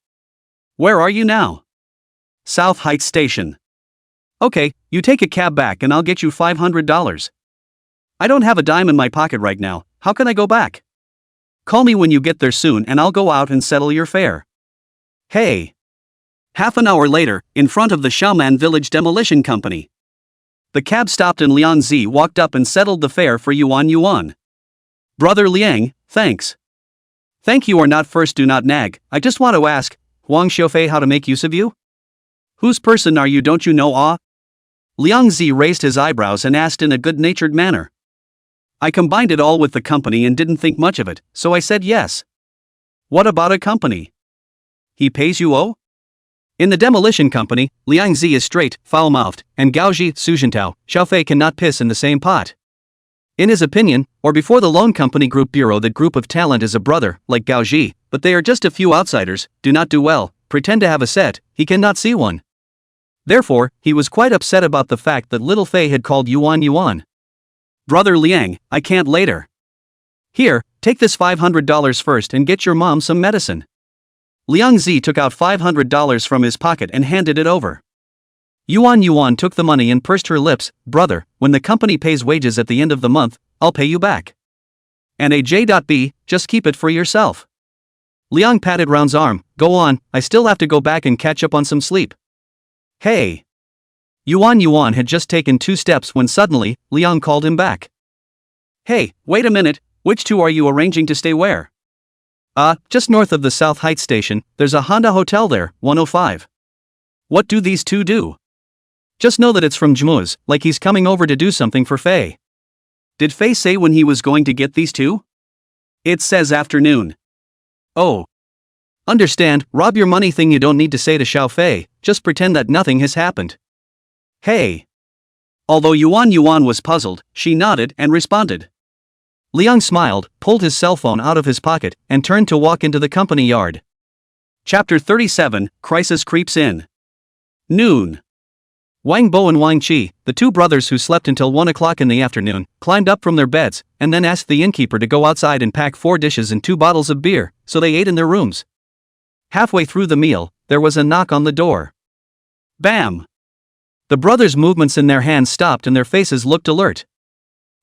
Where are you now? South Heights Station. Okay, you take a cab back and I'll get you $500. I don't have a dime in my pocket right now, how can I go back? Call me when you get there soon and I'll go out and settle your fare. Hey. Half an hour later, in front of the Xiaoman Village Demolition Company. The cab stopped and Liang Zi walked up and settled the fare for Yuan Yuan. Brother Liang, thanks. Thank you or not first do not nag, I just want to ask, Huang Xiaofei how to make use of you? Whose person are you don't you know Liang Zi raised his eyebrows and asked in a good-natured manner. I combined it all with the company and didn't think much of it, so I said yes. What about a company? He pays you In the demolition company, Liang Zi is straight, foul-mouthed, and Gaoji, Sujintao, Xiaofei cannot piss in the same pot. In his opinion, or before the loan company group bureau that group of talent is a brother, like Gaoji, but they are just a few outsiders, do not do well, pretend to have a set, he cannot see one. Therefore, he was quite upset about the fact that little Fei had called Yuan Yuan. Brother Liang, I can't later. Here, take this $500 first and get your mom some medicine. Liang Zi took out $500 from his pocket and handed it over. Yuan Yuan took the money and pursed her lips, brother, when the company pays wages at the end of the month, I'll pay you back. And AJ.B, just keep it for yourself. Liang patted Round's arm, go on, I still have to go back and catch up on some sleep. Hey. Yuan Yuan had just taken 2 steps when suddenly, Liang called him back. Hey, wait a minute, which two are you arranging to stay where? Just north of the South Heights station, there's a Honda hotel there, 105. What do these two do? Just know that it's from Jmu's, like he's coming over to do something for Fei. Did Fei say when he was going to get these two? It says afternoon. Oh. Understand, rob your money thing you don't need to say to Xiao Fei, just pretend that nothing has happened. Hey. Although Yuan was puzzled, she nodded and responded. Liang smiled, pulled his cell phone out of his pocket, and turned to walk into the company yard. Chapter 37, Crisis Creeps In. Noon. Wang Bo and Wang Qi, the two brothers who slept until 1 o'clock in the afternoon, climbed up from their beds, and then asked the innkeeper to go outside and pack 4 dishes and 2 bottles of beer, so they ate in their rooms. Halfway through the meal, there was a knock on the door. Bam! The brothers' movements in their hands stopped and their faces looked alert.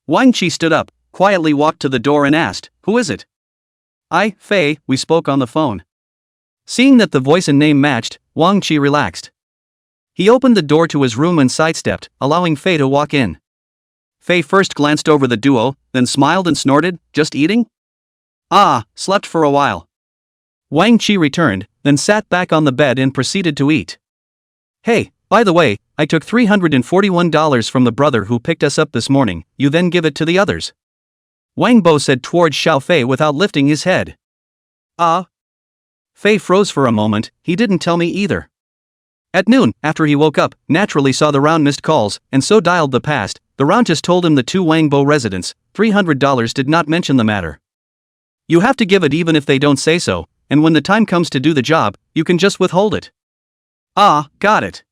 Wang Qi stood up, quietly walked to the door and asked, "Who is it?" "I, Fei, we spoke on the phone." Seeing that the voice and name matched, Wang Qi relaxed. He opened the door to his room and sidestepped, allowing Fei to walk in. Fei first glanced over the duo, then smiled and snorted, "Just eating?" "Ah, slept for a while." Wang Qi returned, then sat back on the bed and proceeded to eat. "Hey, by the way, I took $341 from the brother who picked us up this morning, you then give it to the others." Wang Bo said towards Xiao Fei without lifting his head. Fei froze for a moment, he didn't tell me either. At noon, after he woke up, naturally saw the round missed calls, and so dialed the past. The round just told him the 2 Wang Bo residents, $300 did not mention the matter. You have to give it even if they don't say so, and when the time comes to do the job, you can just withhold it. Ah, got it.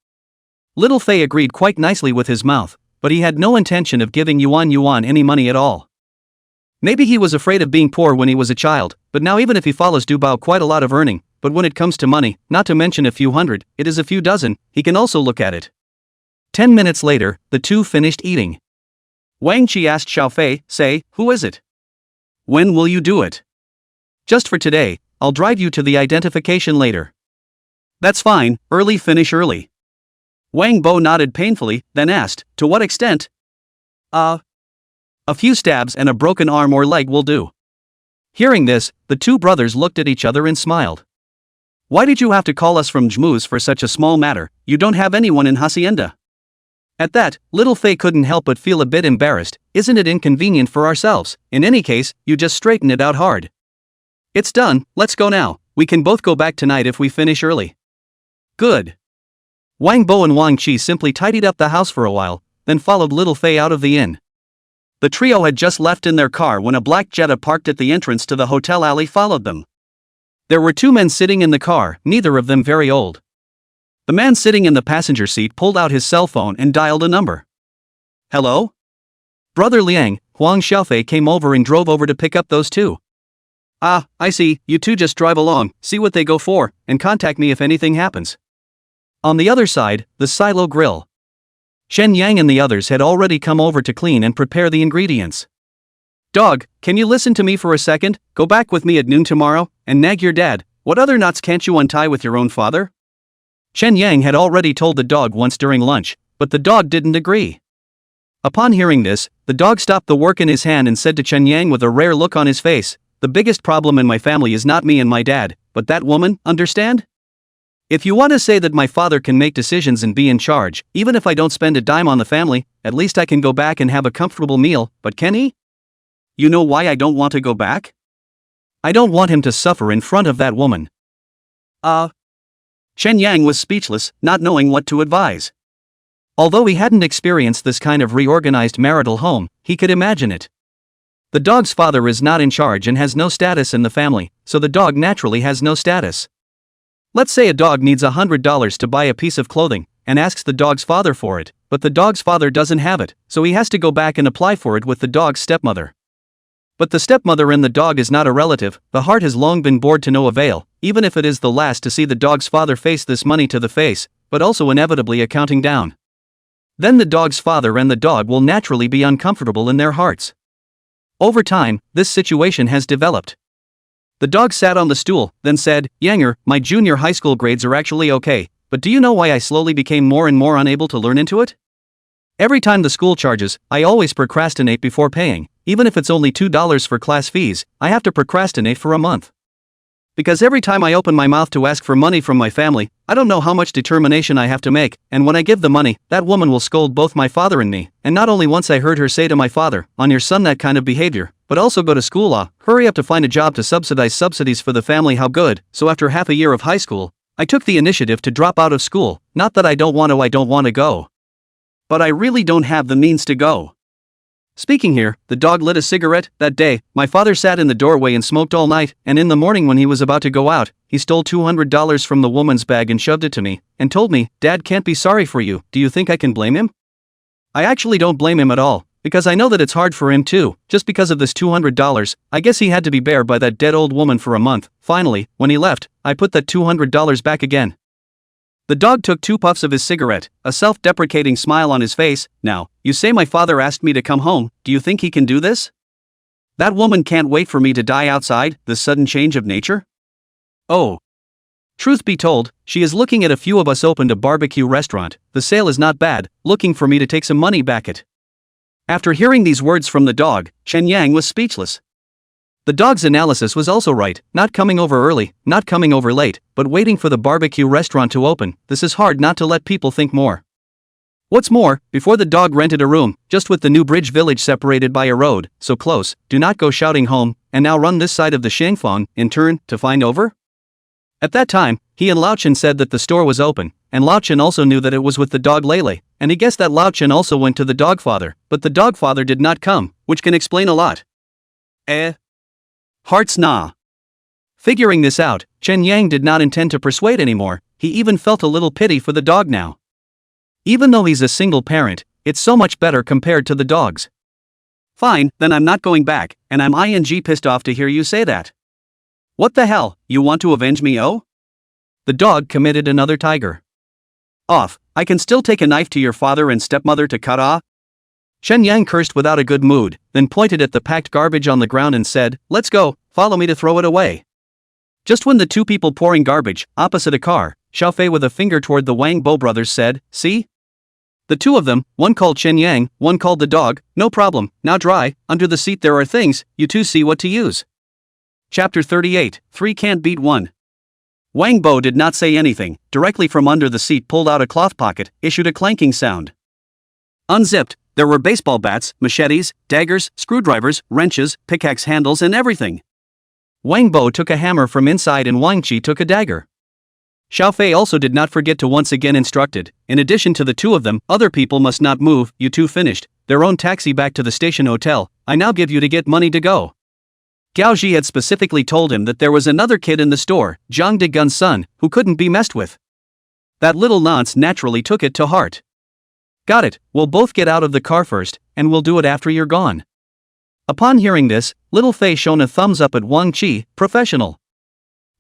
Little Fei agreed quite nicely with his mouth, but he had no intention of giving Yuan any money at all. Maybe he was afraid of being poor when he was a child, but now even if he follows Dubao quite a lot of earning, but when it comes to money, not to mention a few hundred, it is a few dozen, he can also look at it. 10 minutes later, the two finished eating. Wang Qi asked Xiao Fei, "Say, who is it? When will you do it?" "Just for today, I'll drive you to the identification later." "That's fine, early finish early." Wang Bo nodded painfully, then asked, "To what extent?" A few stabs and a broken arm or leg will do." Hearing this, the two brothers looked at each other and smiled. "Why did you have to call us from Jmu's for such a small matter? You don't have anyone in Hacienda." At that, little Fei couldn't help but feel a bit embarrassed. "Isn't it inconvenient for ourselves? In any case, you just straighten it out hard." "It's done, let's go now, we can both go back tonight if we finish early." "Good." Wang Bo and Wang Qi simply tidied up the house for a while, then followed little Fei out of the inn. The trio had just left in their car when a black Jetta parked at the entrance to the hotel alley followed them. There were 2 men sitting in the car, neither of them very old. The man sitting in the passenger seat pulled out his cell phone and dialed a number. "Hello? Brother Liang, Huang Xiaofei came over and drove over to pick up those 2. "Ah, I see, you 2 just drive along, see what they go for, and contact me if anything happens." On the other side, the silo grill. Chen Yang and the others had already come over to clean and prepare the ingredients. "Dog, can you listen to me for a second? Go back with me at noon tomorrow, and nag your dad. What other knots can't you untie with your own father?" Chen Yang had already told the dog once during lunch, but the dog didn't agree. Upon hearing this, the dog stopped the work in his hand and said to Chen Yang with a rare look on his face, "The biggest problem in my family is not me and my dad, but that woman, understand? If you want to say that my father can make decisions and be in charge, even if I don't spend a dime on the family, at least I can go back and have a comfortable meal, but can he? You know why I don't want to go back? I don't want him to suffer in front of that woman." Chen Yang was speechless, not knowing what to advise. Although he hadn't experienced this kind of reorganized marital home, he could imagine it. The dog's father is not in charge and has no status in the family, so the dog naturally has no status. Let's say a dog needs $100 to buy a piece of clothing, and asks the dog's father for it, but the dog's father doesn't have it, so he has to go back and apply for it with the dog's stepmother. But the stepmother and the dog is not a relative, the heart has long been bored to no avail, even if it is the last to see the dog's father face this money to the face, but also inevitably a counting down. Then the dog's father and the dog will naturally be uncomfortable in their hearts. Over time, this situation has developed. The dog sat on the stool, then said, "Yanger, my junior high school grades are actually okay, but do you know why I slowly became more and more unable to learn into it? Every time the school charges, I always procrastinate before paying, even if it's only $2 for class fees, I have to procrastinate for a month. Because every time I open my mouth to ask for money from my family, I don't know how much determination I have to make, and when I give the money, that woman will scold both my father and me, and not only once I heard her say to my father, 'On your son that kind of behavior,' but also go to school. Hurry up to find a job to subsidize subsidies for the family. How good. So after half a year of high school, I took the initiative to drop out of school. Not that I don't want to go. But I really don't have the means to go. Speaking here, the dog lit a cigarette. That day, my father sat in the doorway and smoked all night, and in the morning when he was about to go out, he stole $200 from the woman's bag and shoved it to me, and told me, "Dad can't be sorry for you." Do you think I can blame him? I actually don't blame him at all, because I know that it's hard for him too. Just because of this $200, I guess he had to be bared by that dead old woman for a month. Finally, when he left, I put that $200 back again. The dog took 2 puffs of his cigarette, a self-deprecating smile on his face. Now, you say my father asked me to come home. Do you think he can do this? That woman can't wait for me to die outside. The sudden change of nature? Oh. Truth be told, she is looking at a few of us opened a barbecue restaurant. The sale is not bad, looking for me to take some money back it. After hearing these words from the dog, Chen Yang was speechless. The dog's analysis was also right, not coming over early, not coming over late, but waiting for the barbecue restaurant to open. This is hard not to let people think more. What's more, before the dog rented a room, just with the new bridge village separated by a road, so close, do not go shouting home, and now run this side of the Shangfang, in turn, to find over? At that time, he and Lao Chen said that the store was open, and Lao Chen also knew that it was with the dog Lele, and he guessed that Lao Chen also went to the dog father, but the dog father did not come, which can explain a lot. Hearts nah. Figuring this out, Chen Yang did not intend to persuade anymore. He even felt a little pity for the dog now. Even though he's a single parent, it's so much better compared to the dogs. Fine, then I'm not going back, and I'm pissed off to hear you say that. What the hell, you want to avenge me? Oh? The dog committed another tiger. Off, I can still take a knife to your father and stepmother to cut off. Chen Yang cursed without a good mood, then pointed at the packed garbage on the ground and said, "Let's go, follow me to throw it away." Just when the 2 people pouring garbage, opposite a car, Xiao Fei with a finger toward the Wang Bo brothers said, "See? The 2 of them, one called Chen Yang, one called the dog. No problem, now dry, under the seat there are things, you 2 see what to use." Chapter 38, 3 Can't Beat 1. Wang Bo did not say anything. Directly from under the seat pulled out a cloth pocket, issued a clanking sound. Unzipped, there were baseball bats, machetes, daggers, screwdrivers, wrenches, pickaxe handles and everything. Wang Bo took a hammer from inside and Wang Qi took a dagger. Xiao Fei also did not forget to once again instructed, in addition to the 2 of them, other people must not move. You 2 finished their own taxi back to the station hotel. I now give you to get money to go. Gao Ji had specifically told him that there was another kid in the store, Zhang Degun's son, who couldn't be messed with. That little nonce naturally took it to heart. Got it, we'll both get out of the car first, and we'll do it after you're gone. Upon hearing this, Little Fei shone a thumbs up at Wang Qi, professional.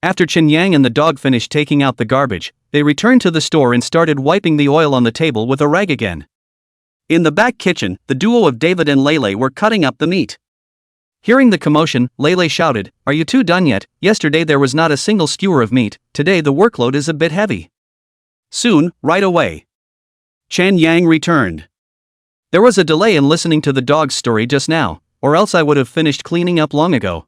After Chen Yang and the dog finished taking out the garbage, they returned to the store and started wiping the oil on the table with a rag again. In the back kitchen, the duo of David and Lele were cutting up the meat. Hearing the commotion, Lele shouted, "Are you 2 done yet? Yesterday there was not a single skewer of meat, today the workload is a bit heavy." Soon, right away. Chen Yang returned. There was a delay in listening to the dog's story just now, or else I would have finished cleaning up long ago.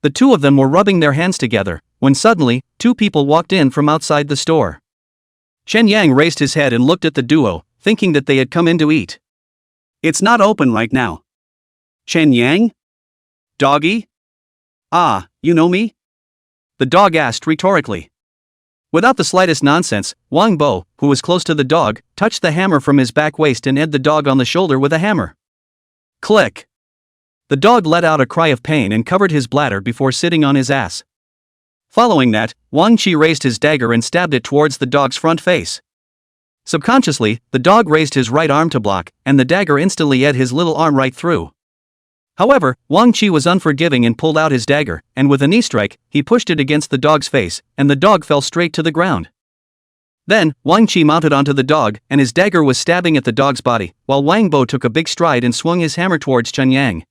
The 2 of them were rubbing their hands together, when suddenly, 2 people walked in from outside the store. Chen Yang raised his head and looked at the duo, thinking that they had come in to eat. "It's not open right now." "Chen Yang? Doggy? Ah, you know me?" the dog asked rhetorically. Without the slightest nonsense, Wang Bo, who was close to the dog, touched the hammer from his back waist and hit the dog on the shoulder with a hammer. Click! The dog let out a cry of pain and covered his bladder before sitting on his ass. Following that, Wang Qi raised his dagger and stabbed it towards the dog's front face. Subconsciously, the dog raised his right arm to block, and the dagger instantly ate his little arm right through. However, Wang Qi was unforgiving and pulled out his dagger, and with a knee strike, he pushed it against the dog's face, and the dog fell straight to the ground. Then, Wang Qi mounted onto the dog, and his dagger was stabbing at the dog's body, while Wang Bo took a big stride and swung his hammer towards Chen Yang.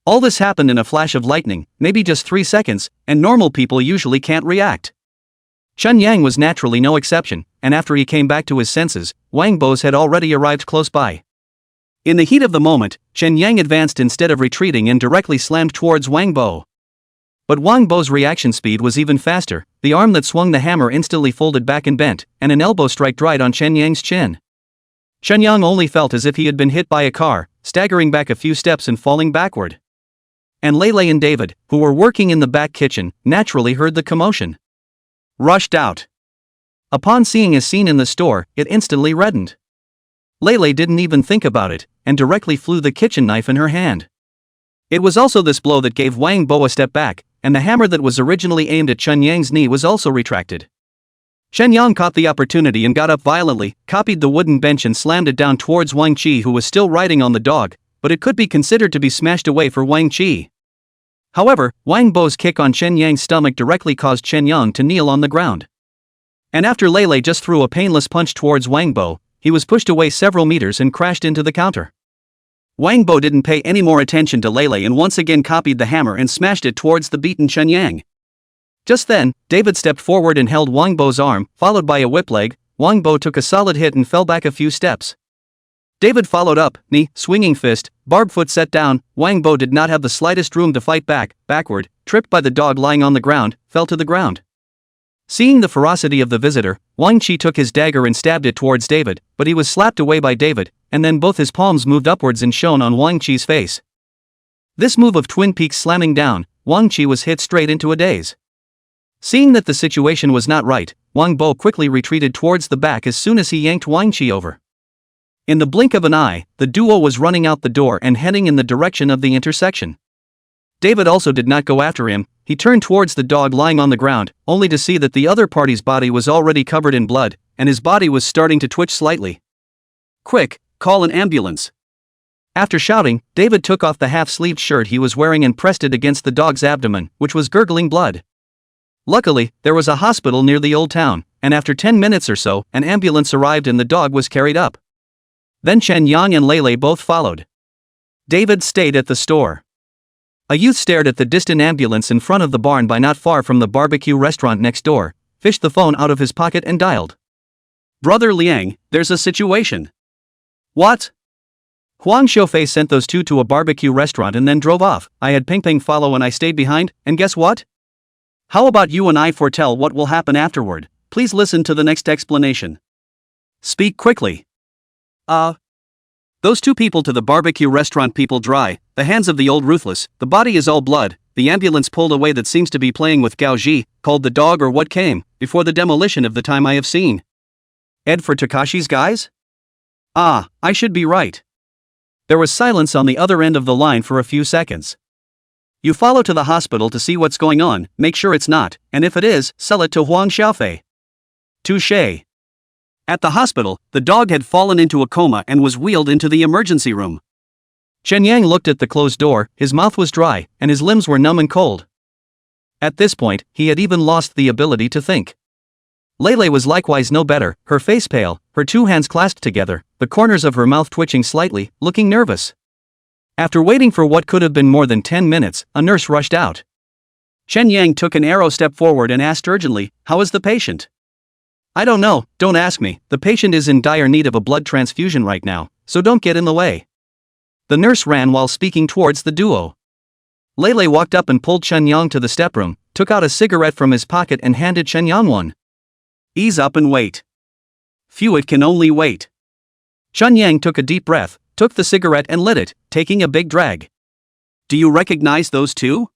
All this happened in a flash of lightning, maybe just 3 seconds, and normal people usually can't react. Chen Yang was naturally no exception, and after he came back to his senses, Wang Bo's had already arrived close by. In the heat of the moment, Chen Yang advanced instead of retreating and directly slammed towards Wang Bo. But Wang Bo's reaction speed was even faster. The arm that swung the hammer instantly folded back and bent, and an elbow strike dried on Chen Yang's chin. Chen Yang only felt as if he had been hit by a car, staggering back a few steps and falling backward. And Lele and David, who were working in the back kitchen, naturally heard the commotion. Rushed out. Upon seeing a scene in the store, it instantly reddened. Lele didn't even think about it, and directly flew the kitchen knife in her hand. It was also this blow that gave Wang Bo a step back, and the hammer that was originally aimed at Chen Yang's knee was also retracted. Chen Yang caught the opportunity and got up violently, copied the wooden bench and slammed it down towards Wang Qi, who was still riding on the dog, but it could be considered to be smashed away for Wang Qi. However, Wang Bo's kick on Chen Yang's stomach directly caused Chen Yang to kneel on the ground. And after Lele just threw a painless punch towards Wang Bo, he was pushed away several meters and crashed into the counter. Wang Bo didn't pay any more attention to Lele and once again copied the hammer and smashed it towards the beaten Chen Yang. Just then, David stepped forward and held Wang Bo's arm, followed by a whip leg. Wang Bo took a solid hit and fell back a few steps. David followed up, knee, swinging fist, barbed foot set down. Wang Bo did not have the slightest room to fight back, backward, tripped by the dog lying on the ground, fell to the ground. Seeing the ferocity of the visitor, Wang Qi took his dagger and stabbed it towards David, but he was slapped away by David, and then both his palms moved upwards and shone on Wang Qi's face. This move of Twin Peaks slamming down, Wang Qi was hit straight into a daze. Seeing that the situation was not right, Wang Bo quickly retreated towards the back as soon as he yanked Wang Qi over. In the blink of an eye, the duo was running out the door and heading in the direction of the intersection. David also did not go after him. He turned towards the dog lying on the ground, only to see that the other party's body was already covered in blood, and his body was starting to twitch slightly. Quick, call an ambulance. After shouting, David took off the half-sleeved shirt he was wearing and pressed it against the dog's abdomen, which was gurgling blood. Luckily, there was a hospital near the old town, and after 10 minutes or so, an ambulance arrived and the dog was carried up. Then Chen Yang and Lele both followed. David stayed at the store. A youth stared at the distant ambulance in front of the barn by not far from the barbecue restaurant next door, fished the phone out of his pocket and dialed. Brother Liang, there's a situation. What? Huang Xiaofei sent those two to a barbecue restaurant and then drove off. I had Ping Ping follow and I stayed behind, and guess what? How about you and I foretell what will happen afterward? Please listen to the next explanation. Speak quickly. Those two people to the barbecue restaurant, people dry, the hands of the old ruthless, the body is all blood, the ambulance pulled away that seems to be playing with Gao Ji, called the dog or what came, before the demolition of the time I have seen. Ed for Takashi's guys? Ah, I should be right. There was silence on the other end of the line for a few seconds. You follow to the hospital to see what's going on, make sure it's not, and if it is, sell it to Huang Xiaofei. Touché. At the hospital, the dog had fallen into a coma and was wheeled into the emergency room. Chen Yang looked at the closed door, his mouth was dry, and his limbs were numb and cold. At this point, he had even lost the ability to think. Lele was likewise no better, her face pale, her two hands clasped together, the corners of her mouth twitching slightly, looking nervous. After waiting for what could have been more than 10 minutes, a nurse rushed out. Chen Yang took an arrow step forward and asked urgently, "How is the patient?" "I don't know, don't ask me, the patient is in dire need of a blood transfusion right now, so don't get in the way." The nurse ran while speaking towards the duo. Lele walked up and pulled Chen Yang to the step-room, took out a cigarette from his pocket and handed Chen Yang one. "Ease up and wait." "Phew, it can only wait." Chen Yang took a deep breath, took the cigarette and lit it, taking a big drag. "Do you recognize those two?"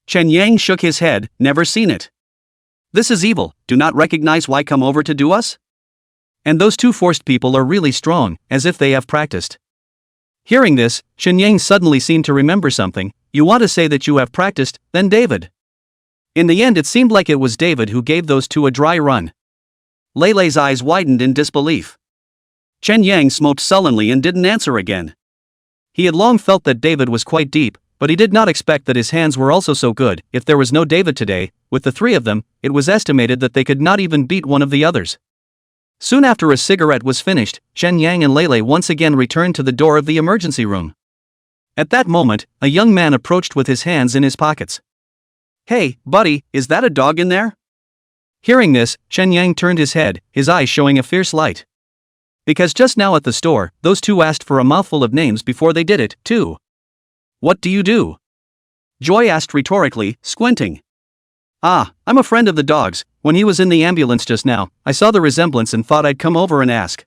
Chen Yang shook his head, "Never seen it." "This is evil, do not recognize why come over to do us?" "And those two forced people are really strong, as if they have practiced." Hearing this, Chen Yang suddenly seemed to remember something. "You want to say that you have practiced, then David?" In the end it seemed like it was David who gave those two a dry run. Lele's eyes widened in disbelief. Chen Yang smoked sullenly and didn't answer again. He had long felt that David was quite deep, but he did not expect that his hands were also so good. If there was no David today, with the three of them, it was estimated that they could not even beat one of the others. Soon after a cigarette was finished, Chen Yang and Lele once again returned to the door of the emergency room. At that moment, a young man approached with his hands in his pockets. "Hey, buddy, is that a dog in there?" Hearing this, Chen Yang turned his head, his eyes showing a fierce light. Because just now at the store, those two asked for a mouthful of names before they did it, too. "What do you do?" Joy asked rhetorically, squinting. "Ah, I'm a friend of the dog's. When he was in the ambulance just now, I saw the resemblance and thought I'd come over and ask."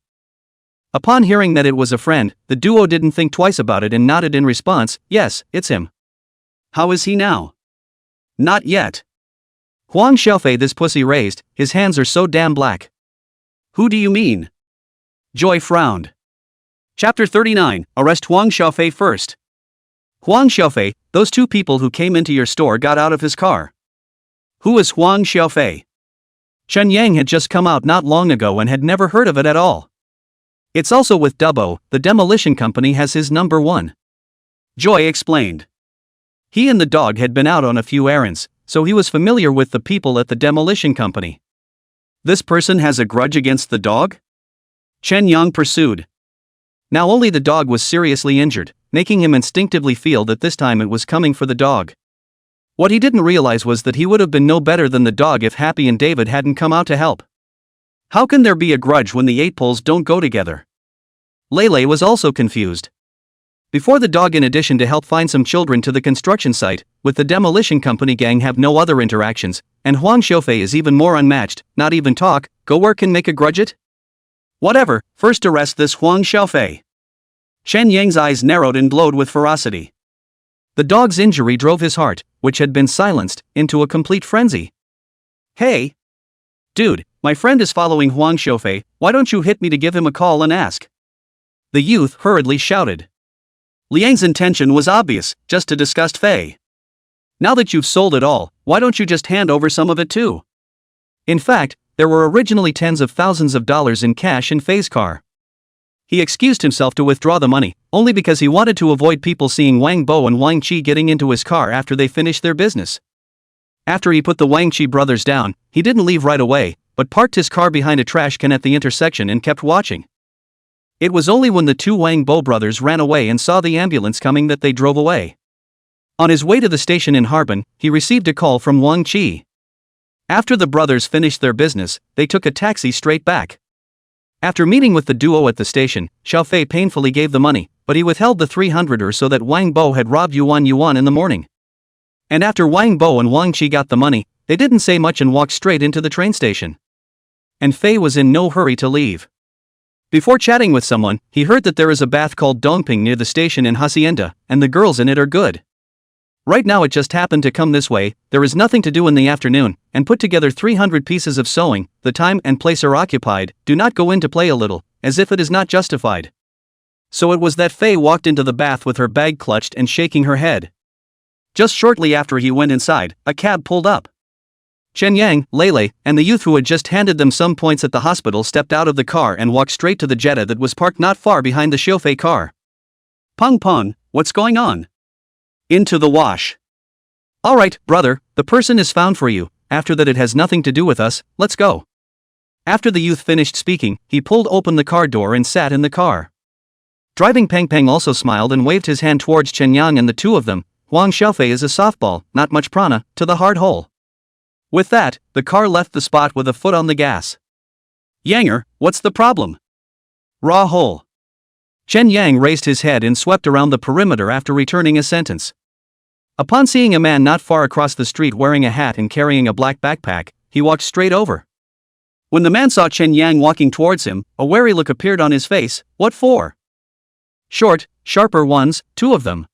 Upon hearing that it was a friend, the duo didn't think twice about it and nodded in response, "Yes, it's him." How is he now? Not yet. Huang Xiaofei, this pussy raised, his hands are so damn black. Who do you mean? Joy frowned. Chapter 39, Arrest Huang Xiaofei first. Huang Xiaofei, those two people who came into your store got out of his car. Who is Huang Xiaofei? Chen Yang had just come out not long ago and had never heard of it at all. It's also with Dubbo, the demolition company has his number one. Joy explained. He and the dog had been out on a few errands, so he was familiar with the people at the demolition company. This person has a grudge against the dog? Chen Yang pursued. Now only the dog was seriously injured, making him instinctively feel that this time it was coming for the dog. What he didn't realize was that he would have been no better than the dog if Happy and David hadn't come out to help. How can there be a grudge when the eight poles don't go together? Lele was also confused. Before the dog, in addition to help find some children to the construction site, with the demolition company gang have no other interactions, and Huang Xiaofei is even more unmatched, not even talk, go work and make a grudge it? Whatever, first arrest this Huang Xiaofei. Chen Yang's eyes narrowed and glowed with ferocity. The dog's injury drove his heart, which had been silenced, into a complete frenzy. Hey! Dude, my friend is following Huang Xiaofei, why don't you hit me to give him a call and ask? The youth hurriedly shouted. Liang's intention was obvious, just to disgust Fei. Now that you've sold it all, why don't you just hand over some of it too? In fact, there were originally tens of thousands of dollars in cash in Fei's car. He excused himself to withdraw the money, only because he wanted to avoid people seeing Wang Bo and Wang Qi getting into his car after they finished their business. After he put the Wang Qi brothers down, he didn't leave right away, but parked his car behind a trash can at the intersection and kept watching. It was only when the two Wang Bo brothers ran away and saw the ambulance coming that they drove away. On his way to the station in Harbin, he received a call from Wang Qi. After the brothers finished their business, they took a taxi straight back. After meeting with the duo at the station, Xiaofei painfully gave the money, but he withheld the 300 or so that Wang Bo had robbed Yuan in the morning. And after Wang Bo and Wang Qi got the money, they didn't say much and walked straight into the train station. And Fei was in no hurry to leave. Before chatting with someone, he heard that there is a bath called Dongping near the station in Hacienda, and the girls in it are good. Right now it just happened to come this way, there is nothing to do in the afternoon, and put together 300 pieces of sewing, the time and place are occupied, do not go in to play a little, as if it is not justified. So it was that Fei walked into the bath with her bag clutched and shaking her head. Just shortly after he went inside, a cab pulled up. Chen Yang, Lele, and the youth who had just handed them some points at the hospital stepped out of the car and walked straight to the Jetta that was parked not far behind the Xiaofei car. Peng Peng, what's going on? Into the wash. Alright, brother, the person is found for you, after that it has nothing to do with us, let's go. After the youth finished speaking, he pulled open the car door and sat in the car. Driving Peng Peng also smiled and waved his hand towards Chen Yang and the two of them. Huang Xiaofei is a softball, not much prana, to the hard hole. With that, the car left the spot with a foot on the gas. Yanger, what's the problem? Raw hole. Chen Yang raised his head and swept around the perimeter after returning a sentence. Upon seeing a man not far across the street wearing a hat and carrying a black backpack, he walked straight over. When the man saw Chen Yang walking towards him, a wary look appeared on his face. What for? Short, sharper ones, two of them.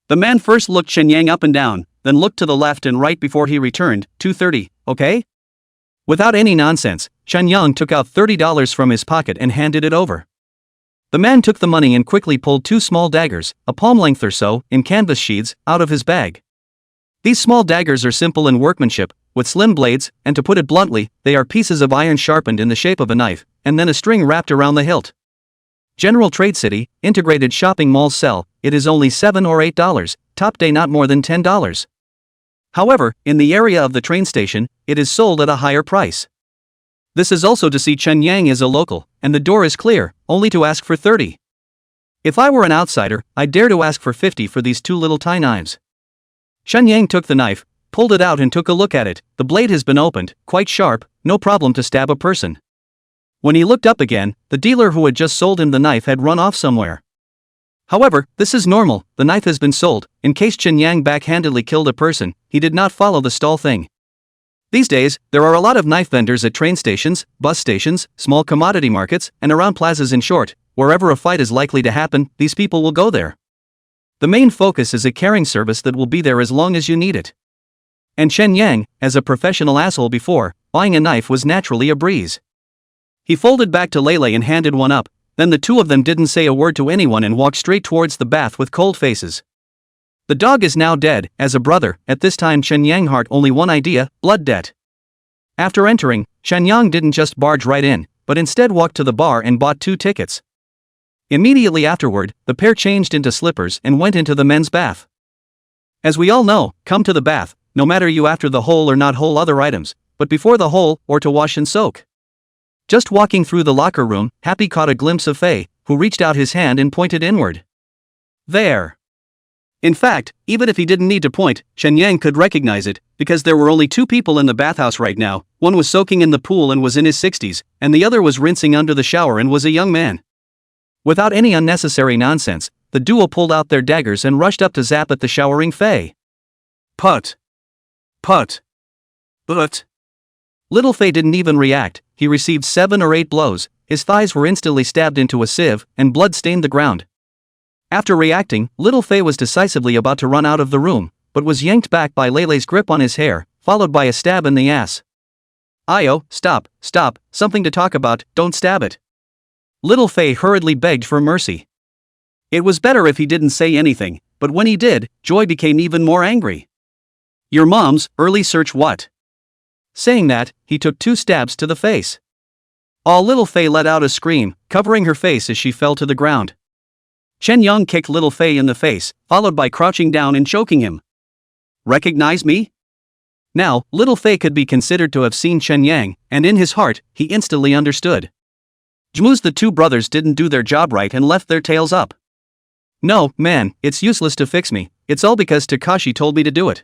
The man first looked Chen Yang up and down, then looked to the left and right before he returned. 230, okay? Without any nonsense, Chen Yang took out $30 from his pocket and handed it over. The man took the money and quickly pulled two small daggers, a palm length or so, in canvas sheaths, out of his bag. These small daggers are simple in workmanship, with slim blades, and to put it bluntly, they are pieces of iron sharpened in the shape of a knife, and then a string wrapped around the hilt. General Trade City, integrated shopping malls sell, it is only $7 or $8, top day not more than $10. However, in the area of the train station, it is sold at a higher price. This is also to see Chen Yang is a local, and the door is clear, only to ask for 30. If I were an outsider, I'd dare to ask for 50 for these two little tie knives. Chen Yang took the knife, pulled it out and took a look at it. The blade has been opened, quite sharp, no problem to stab a person. When he looked up again, the dealer who had just sold him the knife had run off somewhere. However, this is normal, the knife has been sold. In case Chen Yang backhandedly killed a person, he did not follow the stall thing. These days, there are a lot of knife vendors at train stations, bus stations, small commodity markets, and around plazas. In short, wherever a fight is likely to happen, these people will go there. The main focus is a caring service that will be there as long as you need it. And Chen Yang, as a professional asshole before, buying a knife was naturally a breeze. He folded back to Lele and handed one up, then the two of them didn't say a word to anyone and walked straight towards the bath with cold faces. The dog is now dead, as a brother. At this time Chen Yang had only one idea: blood debt. After entering, Chen Yang didn't just barge right in, but instead walked to the bar and bought 2 tickets. Immediately afterward, the pair changed into slippers and went into the men's bath. As we all know, come to the bath, no matter you after the hole or not hole other items, but before the hole, or to wash and soak. Just walking through the locker room, Happy caught a glimpse of Fei, who reached out his hand and pointed inward. There. In fact, even if he didn't need to point, Chen Yang could recognize it, because there were only 2 people in the bathhouse right now. One was soaking in the pool and was in his 60s, and the other was rinsing under the shower and was a young man. Without any unnecessary nonsense, the duo pulled out their daggers and rushed up to zap at the showering Fei. Put. Put. But. Little Fei didn't even react. He received 7 or 8 blows, his thighs were instantly stabbed into a sieve, and blood stained the ground. After reacting, Little Fei was decisively about to run out of the room, but was yanked back by Lele's grip on his hair, followed by a stab in the ass. Ayo, stop, something to talk about, don't stab it. Little Fei hurriedly begged for mercy. It was better if he didn't say anything, but when he did, Joy became even more angry. Your mom's early search what? Saying that, he took 2 stabs to the face. Little Fei let out a scream, covering her face as she fell to the ground. Chen Yang kicked Little Fei in the face, followed by crouching down and choking him. Recognize me? Now, Little Fei could be considered to have seen Chen Yang, and in his heart, he instantly understood. Jmu's the 2 brothers didn't do their job right and left their tails up. No, man, it's useless to fix me, it's all because Takashi told me to do it.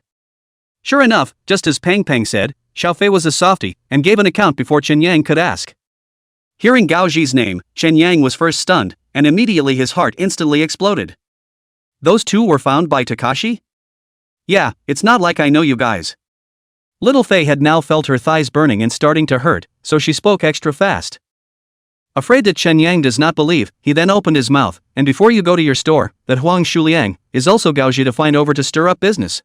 Sure enough, just as Pang Pang said, Xiao Fei was a softie, and gave an account before Chen Yang could ask. Hearing Gao Ji's name, Chen Yang was first stunned, and immediately his heart instantly exploded. Those 2 were found by Takashi? Yeah, it's not like I know you guys. Little Fei had now felt her thighs burning and starting to hurt, so she spoke extra fast. Afraid that Chen Yang does not believe, he then opened his mouth, and before you go to your store, that Huang Shuliang is also Gao Ji to find over to stir up business.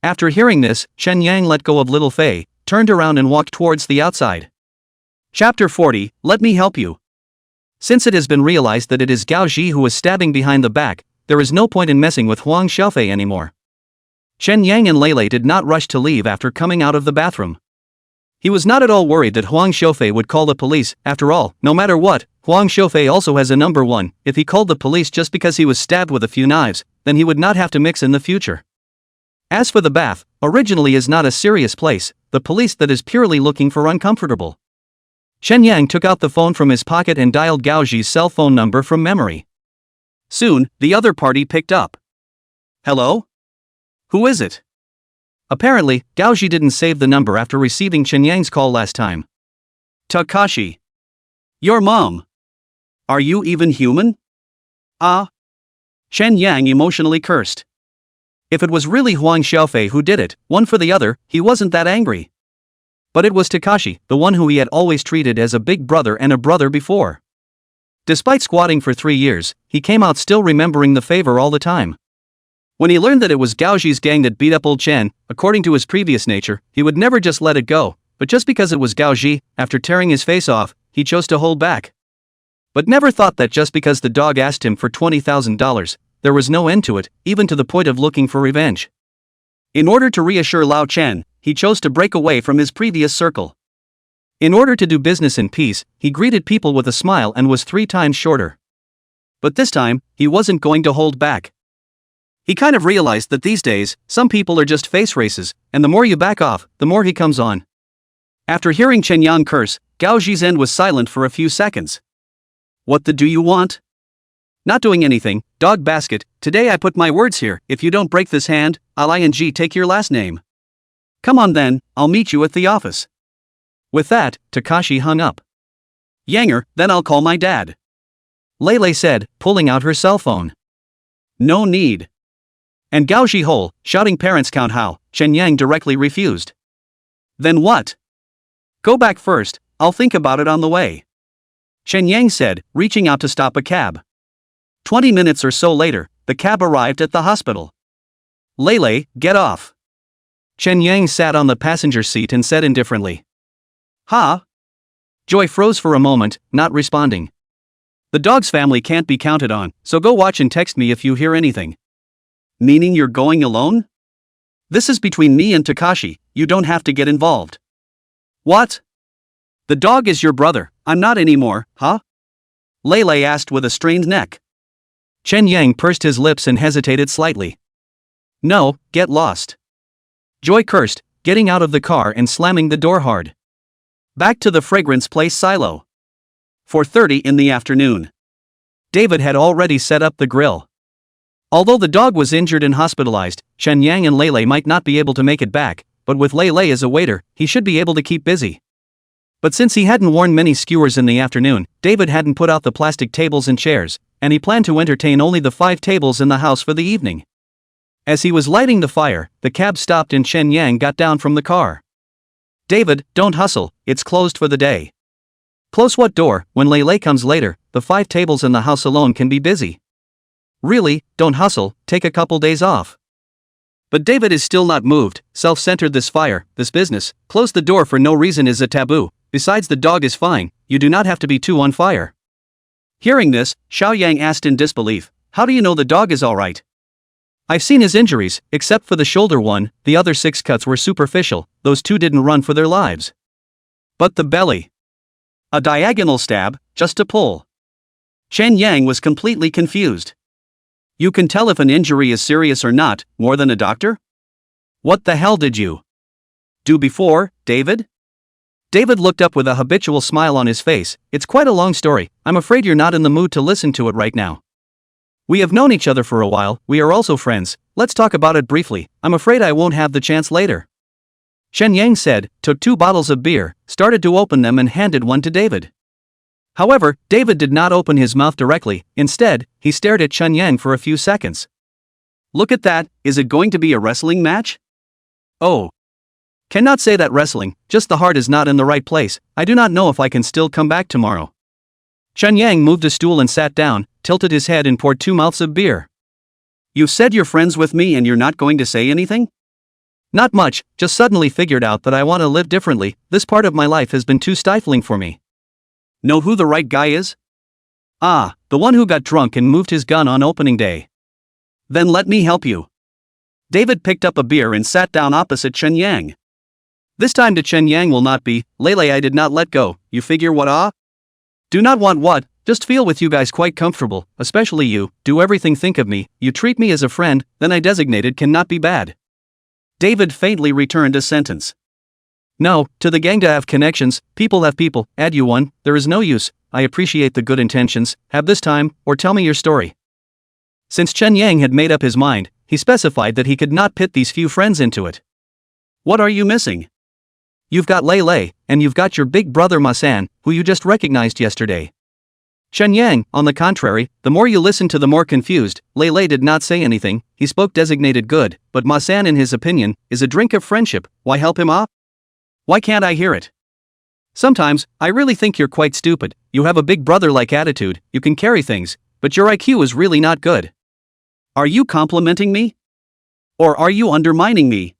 After hearing this, Chen Yang let go of Little Fei, turned around and walked towards the outside. Chapter 40, Let me help you. Since it has been realized that it is Gao Ji who was stabbing behind the back, there is no point in messing with Huang Xiaofei anymore. Chen Yang and Lele did not rush to leave after coming out of the bathroom. He was not at all worried that Huang Xiaofei would call the police. After all, no matter what, Huang Xiaofei also has a number 1. If he called the police just because he was stabbed with a few knives, then he would not have to mix in the future. As for the bath, originally is not a serious place, the police that is purely looking for uncomfortable. Chen Yang took out the phone from his pocket and dialed Gao Ji's cell phone number from memory. Soon, the other party picked up. Hello? Who is it? Apparently, Gao Ji didn't save the number after receiving Chen Yang's call last time. Takashi. Your mom. Are you even human? Ah. Chen Yang emotionally cursed. If it was really Huang Xiaofei who did it, one for the other, he wasn't that angry. But it was Takashi, the one who he had always treated as a big brother and a brother before. Despite squatting for 3 years, he came out still remembering the favor all the time. When he learned that it was Gao Ji's gang that beat up old Chen, according to his previous nature, he would never just let it go, but just because it was Gao Ji, after tearing his face off, he chose to hold back. But never thought that just because the dog asked him for $20,000, there was no end to it, even to the point of looking for revenge. In order to reassure Lao Chen, he chose to break away from his previous circle. In order to do business in peace, he greeted people with a smile and was 3 times shorter. But this time, he wasn't going to hold back. He kind of realized that these days, some people are just face races, and the more you back off, the more he comes on. After hearing Chen Yang curse, Gao Ji's end was silent for a few seconds. What the do you want? Not doing anything, dog basket, today I put my words here, if you don't break this hand, I'll ing take your last name. Come on then, I'll meet you at the office. With that, Takashi hung up. Yanger, then I'll call my dad. Lele said, pulling out her cell phone. No need. And Gao Ji shouting parents count how, Chen Yang directly refused. Then what? Go back first, I'll think about it on the way. Chen Yang said, reaching out to stop a cab. 20 minutes or so later, the cab arrived at the hospital. Lele, get off. Chen Yang sat on the passenger seat and said indifferently. Huh? Joy froze for a moment, not responding. The dog's family can't be counted on, so go watch and text me if you hear anything. Meaning you're going alone? This is between me and Takashi, you don't have to get involved. What? The dog is your brother, I'm not anymore, huh? Lele asked with a strained neck. Chen Yang pursed his lips and hesitated slightly. No, get lost. Joy cursed, getting out of the car and slamming the door hard. Back to the fragrance place silo. 4:30 in the afternoon. David had already set up the grill. Although the dog was injured and hospitalized, Chen Yang and Lele might not be able to make it back, but with Lele as a waiter, he should be able to keep busy. But since he hadn't worn many skewers in the afternoon, David hadn't put out the plastic tables and chairs, and he planned to entertain only the 5 tables in the house for the evening. As he was lighting the fire, the cab stopped and Chen Yang got down from the car. David, don't hustle, it's closed for the day. Close what door? When Lele comes later, the 5 tables in the house alone can be busy. Really, don't hustle, take a couple days off. But David is still not moved, self-centered. This fire, this business, close the door for no reason is a taboo, besides the dog is fine, you do not have to be too on fire. Hearing this, Xiao Yang asked in disbelief, how do you know the dog is alright? I've seen his injuries, except for the shoulder one, the other 6 cuts were superficial, those 2 didn't run for their lives. But the belly. A diagonal stab, just a pull. Chen Yang was completely confused. You can tell if an injury is serious or not, more than a doctor? What the hell did you do before, David? David looked up with a habitual smile on his face. It's quite a long story, I'm afraid you're not in the mood to listen to it right now. We have known each other for a while, we are also friends, let's talk about it briefly, I'm afraid I won't have the chance later. Chen Yang said, took 2 bottles of beer, started to open them and handed one to David. However, David did not open his mouth directly, instead, he stared at Chen Yang for a few seconds. Look at that, is it going to be a wrestling match? Oh. Cannot say that wrestling, just the heart is not in the right place, I do not know if I can still come back tomorrow. Chen Yang moved a stool and sat down, tilted his head and poured 2 mouths of beer. You said you're friends with me and you're not going to say anything? Not much, just suddenly figured out that I want to live differently, this part of my life has been too stifling for me. Know who the right guy is? Ah, the one who got drunk and moved his gun on opening day. Then let me help you. David picked up a beer and sat down opposite Chen Yang. This time to Chen Yang will not be, Lele I did not let go, you figure what Do not want what, just feel with you guys quite comfortable, especially you, do everything think of me, you treat me as a friend, then I designated cannot be bad. David faintly returned a sentence. No, to the gang to have connections, people have people, add you one, there is no use, I appreciate the good intentions, have this time, or tell me your story. Since Chen Yang had made up his mind, he specified that he could not pit these few friends into it. What are you missing? You've got Lele, and you've got your big brother Masan, who you just recognized yesterday. Chen Yang, on the contrary, the more you listen to the more confused, Lele did not say anything, he spoke designated good, but Masan in his opinion, is a drink of friendship, why help him up? Why can't I hear it? Sometimes, I really think you're quite stupid, you have a big brother-like attitude, you can carry things, but your IQ is really not good. Are you complimenting me? Or are you undermining me?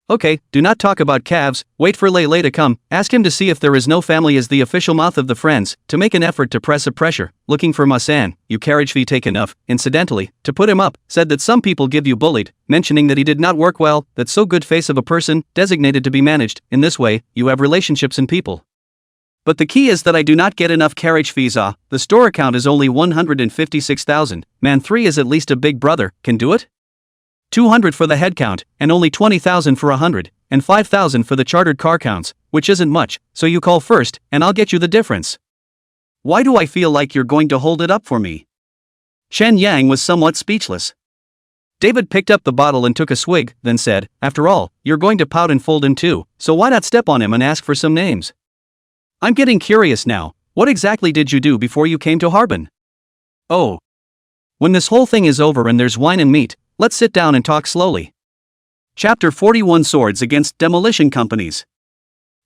Okay, do not talk about calves, wait for Lele to come, ask him to see if there is no family as the official mouth of the friends, to make an effort to press a pressure, looking for Masan, you carriage fee take enough, incidentally, to put him up, said that some people give you bullied, mentioning that he did not work well, that so good face of a person, designated to be managed, in this way, you have relationships and people. But the key is that I do not get enough carriage fees the store account is only 156,000, man 3 is at least a big brother, can do it? 200 for the head count, and only 20,000 for 100, and 5,000 for the chartered car counts, which isn't much, so you call first, and I'll get you the difference. Why do I feel like you're going to hold it up for me? Chen Yang was somewhat speechless. David picked up the bottle and took a swig, then said, after all, you're going to pout and fold in two, so why not step on him and ask for some names? I'm getting curious now, what exactly did you do before you came to Harbin? Oh. When this whole thing is over and there's wine and meat, let's sit down and talk slowly. Chapter 41 Swords Against Demolition Companies.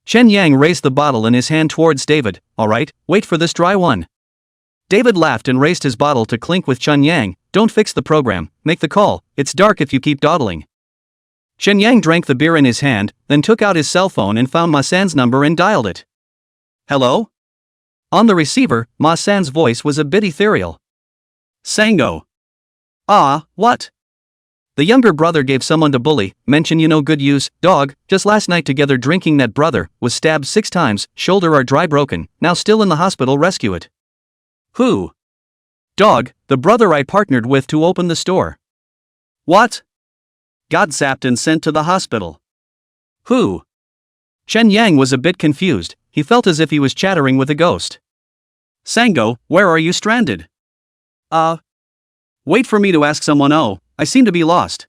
Chen Yang raised the bottle in his hand towards David, alright, wait for this dry one. David laughed and raised his bottle to clink with Chen Yang, don't fix the program, make the call, it's dark if you keep dawdling. Chen Yang drank the beer in his hand, then took out his cell phone and found Ma San's number and dialed it. Hello? On the receiver, Ma San's voice was a bit ethereal. Sango. Ah, what? The younger brother gave someone to bully, mention you know good use, dog, just last night together drinking that brother, was stabbed 6 times, shoulder are dry broken, now still in the hospital rescue it. Who? Dog, the brother I partnered with to open the store. What? Got zapped and sent to the hospital. Who? Chen Yang was a bit confused, he felt as if he was chattering with a ghost. Sango, where are you stranded? Wait for me to ask someone. Oh, I seem to be lost.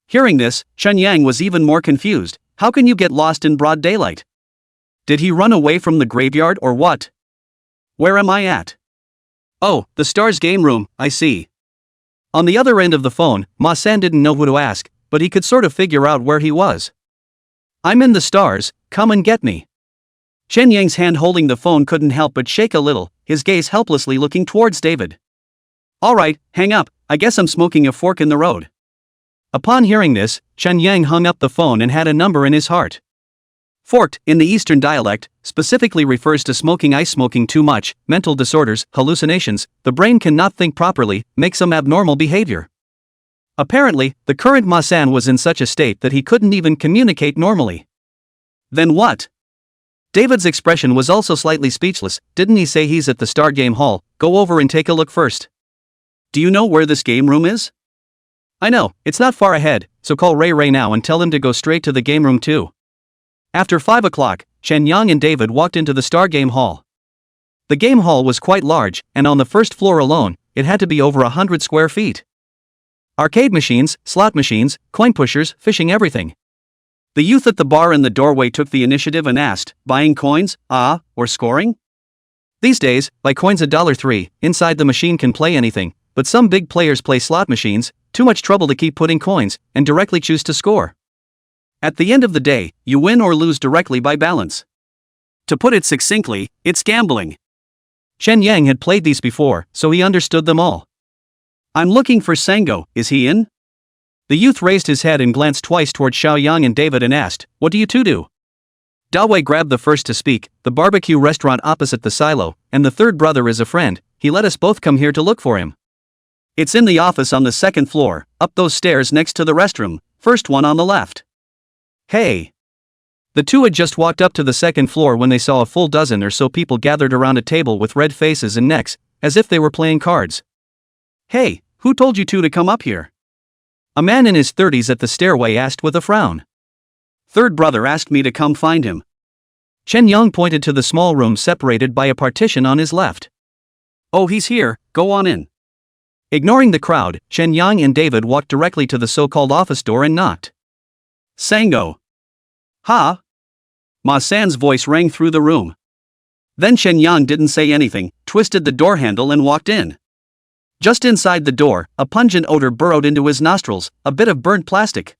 Hearing this, Chen Yang was even more confused. How can you get lost in broad daylight? Did he run away from the graveyard or what? Where am I at? Oh, the Stars game room, I see. On the other end of the phone, Ma San didn't know who to ask, but he could sort of figure out where he was. I'm in the Stars, come and get me. Chen Yang's hand holding the phone couldn't help but shake a little, his gaze helplessly looking towards David. Alright, hang up, I guess I'm smoking a fork in the road. Upon hearing this, Chen Yang hung up the phone and had a number in his heart. Forked, in the Eastern dialect, specifically refers to smoking ice, smoking too much, mental disorders, hallucinations, the brain cannot think properly, make some abnormal behavior. Apparently, the current Ma San was in such a state that he couldn't even communicate normally. Then what? David's expression was also slightly speechless. Didn't he say he's at the Star Game Hall? Go over and take a look first. Do you know where this game room is? I know, it's not far ahead, so call Ray now and tell him to go straight to the game room too. After 5 o'clock, Chen Yang and David walked into the Star Game Hall. The game hall was quite large, and on the first floor alone, it had to be over 100 square feet. Arcade machines, slot machines, coin pushers, fishing, everything. The youth at the bar in the doorway took the initiative and asked, buying coins, or scoring? These days, buy coins $1.03, inside the machine can play anything, but some big players play slot machines, too much trouble to keep putting coins, and directly choose to score. At the end of the day, you win or lose directly by balance. To put it succinctly, it's gambling. Chen Yang had played these before, so he understood them all. I'm looking for Sango, is he in? The youth raised his head and glanced twice toward Xiao Yang and David and asked, what do you two do? Dawei grabbed the first to speak, the barbecue restaurant opposite the silo, and the third brother is a friend, he let us both come here to look for him. It's in the office on the 2nd floor, up those stairs next to the restroom, first one on the left. Hey! The two had just walked up to the 2nd floor when they saw a full dozen or so people gathered around a table with red faces and necks, as if they were playing cards. Hey, who told you two to come up here? A man in his 30s at the stairway asked with a frown. Third brother asked me to come find him. Chen Yang pointed to the small room separated by a partition on his left. Oh, he's here, go on in. Ignoring the crowd, Chen Yang and David walked directly to the so-called office door and knocked. Sango. Ha? Ma San's voice rang through the room. Then Chen Yang didn't say anything, twisted the door handle and walked in. Just inside the door, a pungent odor burrowed into his nostrils, a bit of burnt plastic.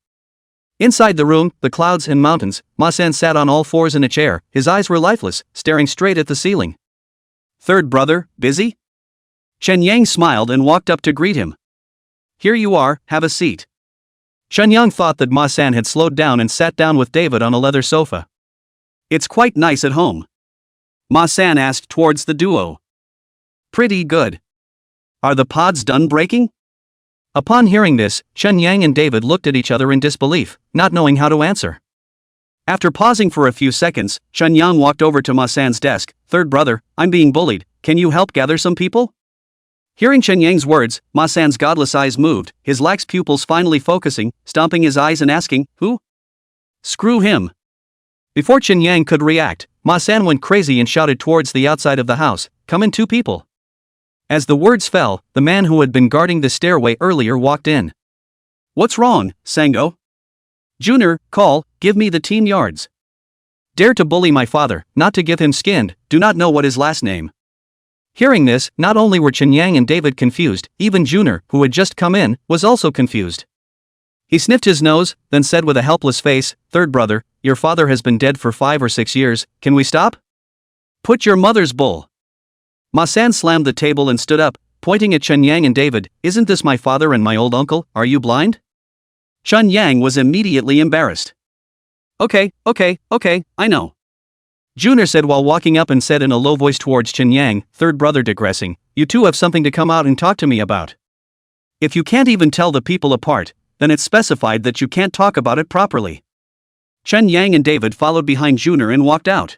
Inside the room, the clouds and mountains, Ma San sat on all fours in a chair, his eyes were lifeless, staring straight at the ceiling. Third brother, busy? Chen Yang smiled and walked up to greet him. Here you are, have a seat. Chen Yang thought that Ma San had slowed down and sat down with David on a leather sofa. It's quite nice at home. Ma San asked towards the duo. Pretty good. Are the pods done breaking? Upon hearing this, Chen Yang and David looked at each other in disbelief, not knowing how to answer. After pausing for a few seconds, Chen Yang walked over to Ma San's desk. Third brother, I'm being bullied, can you help gather some people? Hearing Chen Yang's words, Ma San's godless eyes moved, his lax pupils finally focusing, stomping his eyes and asking, who? Screw him. Before Chen Yang could react, Ma San went crazy and shouted towards the outside of the house, come in 2 people. As the words fell, the man who had been guarding the stairway earlier walked in. What's wrong, Sango? Junior, call, give me the team yards. Dare to bully my father, not to give him skinned, do not know what his last name. Hearing this, not only were Chen Yang and David confused, even Junior, who had just come in, was also confused. He sniffed his nose, then said with a helpless face, Third brother, your father has been dead for 5 or 6 years, can we stop? Put your mother's bull. Ma San slammed the table and stood up. pointing at Chen Yang and David, "Isn't this my father and my old uncle? Are you blind?" Chen Yang was immediately embarrassed. Okay, I know. Junior said while walking up and said in a low voice towards Chen Yang, third brother digressing, "You two have something to come out and talk to me about. If you can't even tell the people apart, then it's specified that you can't talk about it properly." Chen Yang and David followed behind Junior and walked out.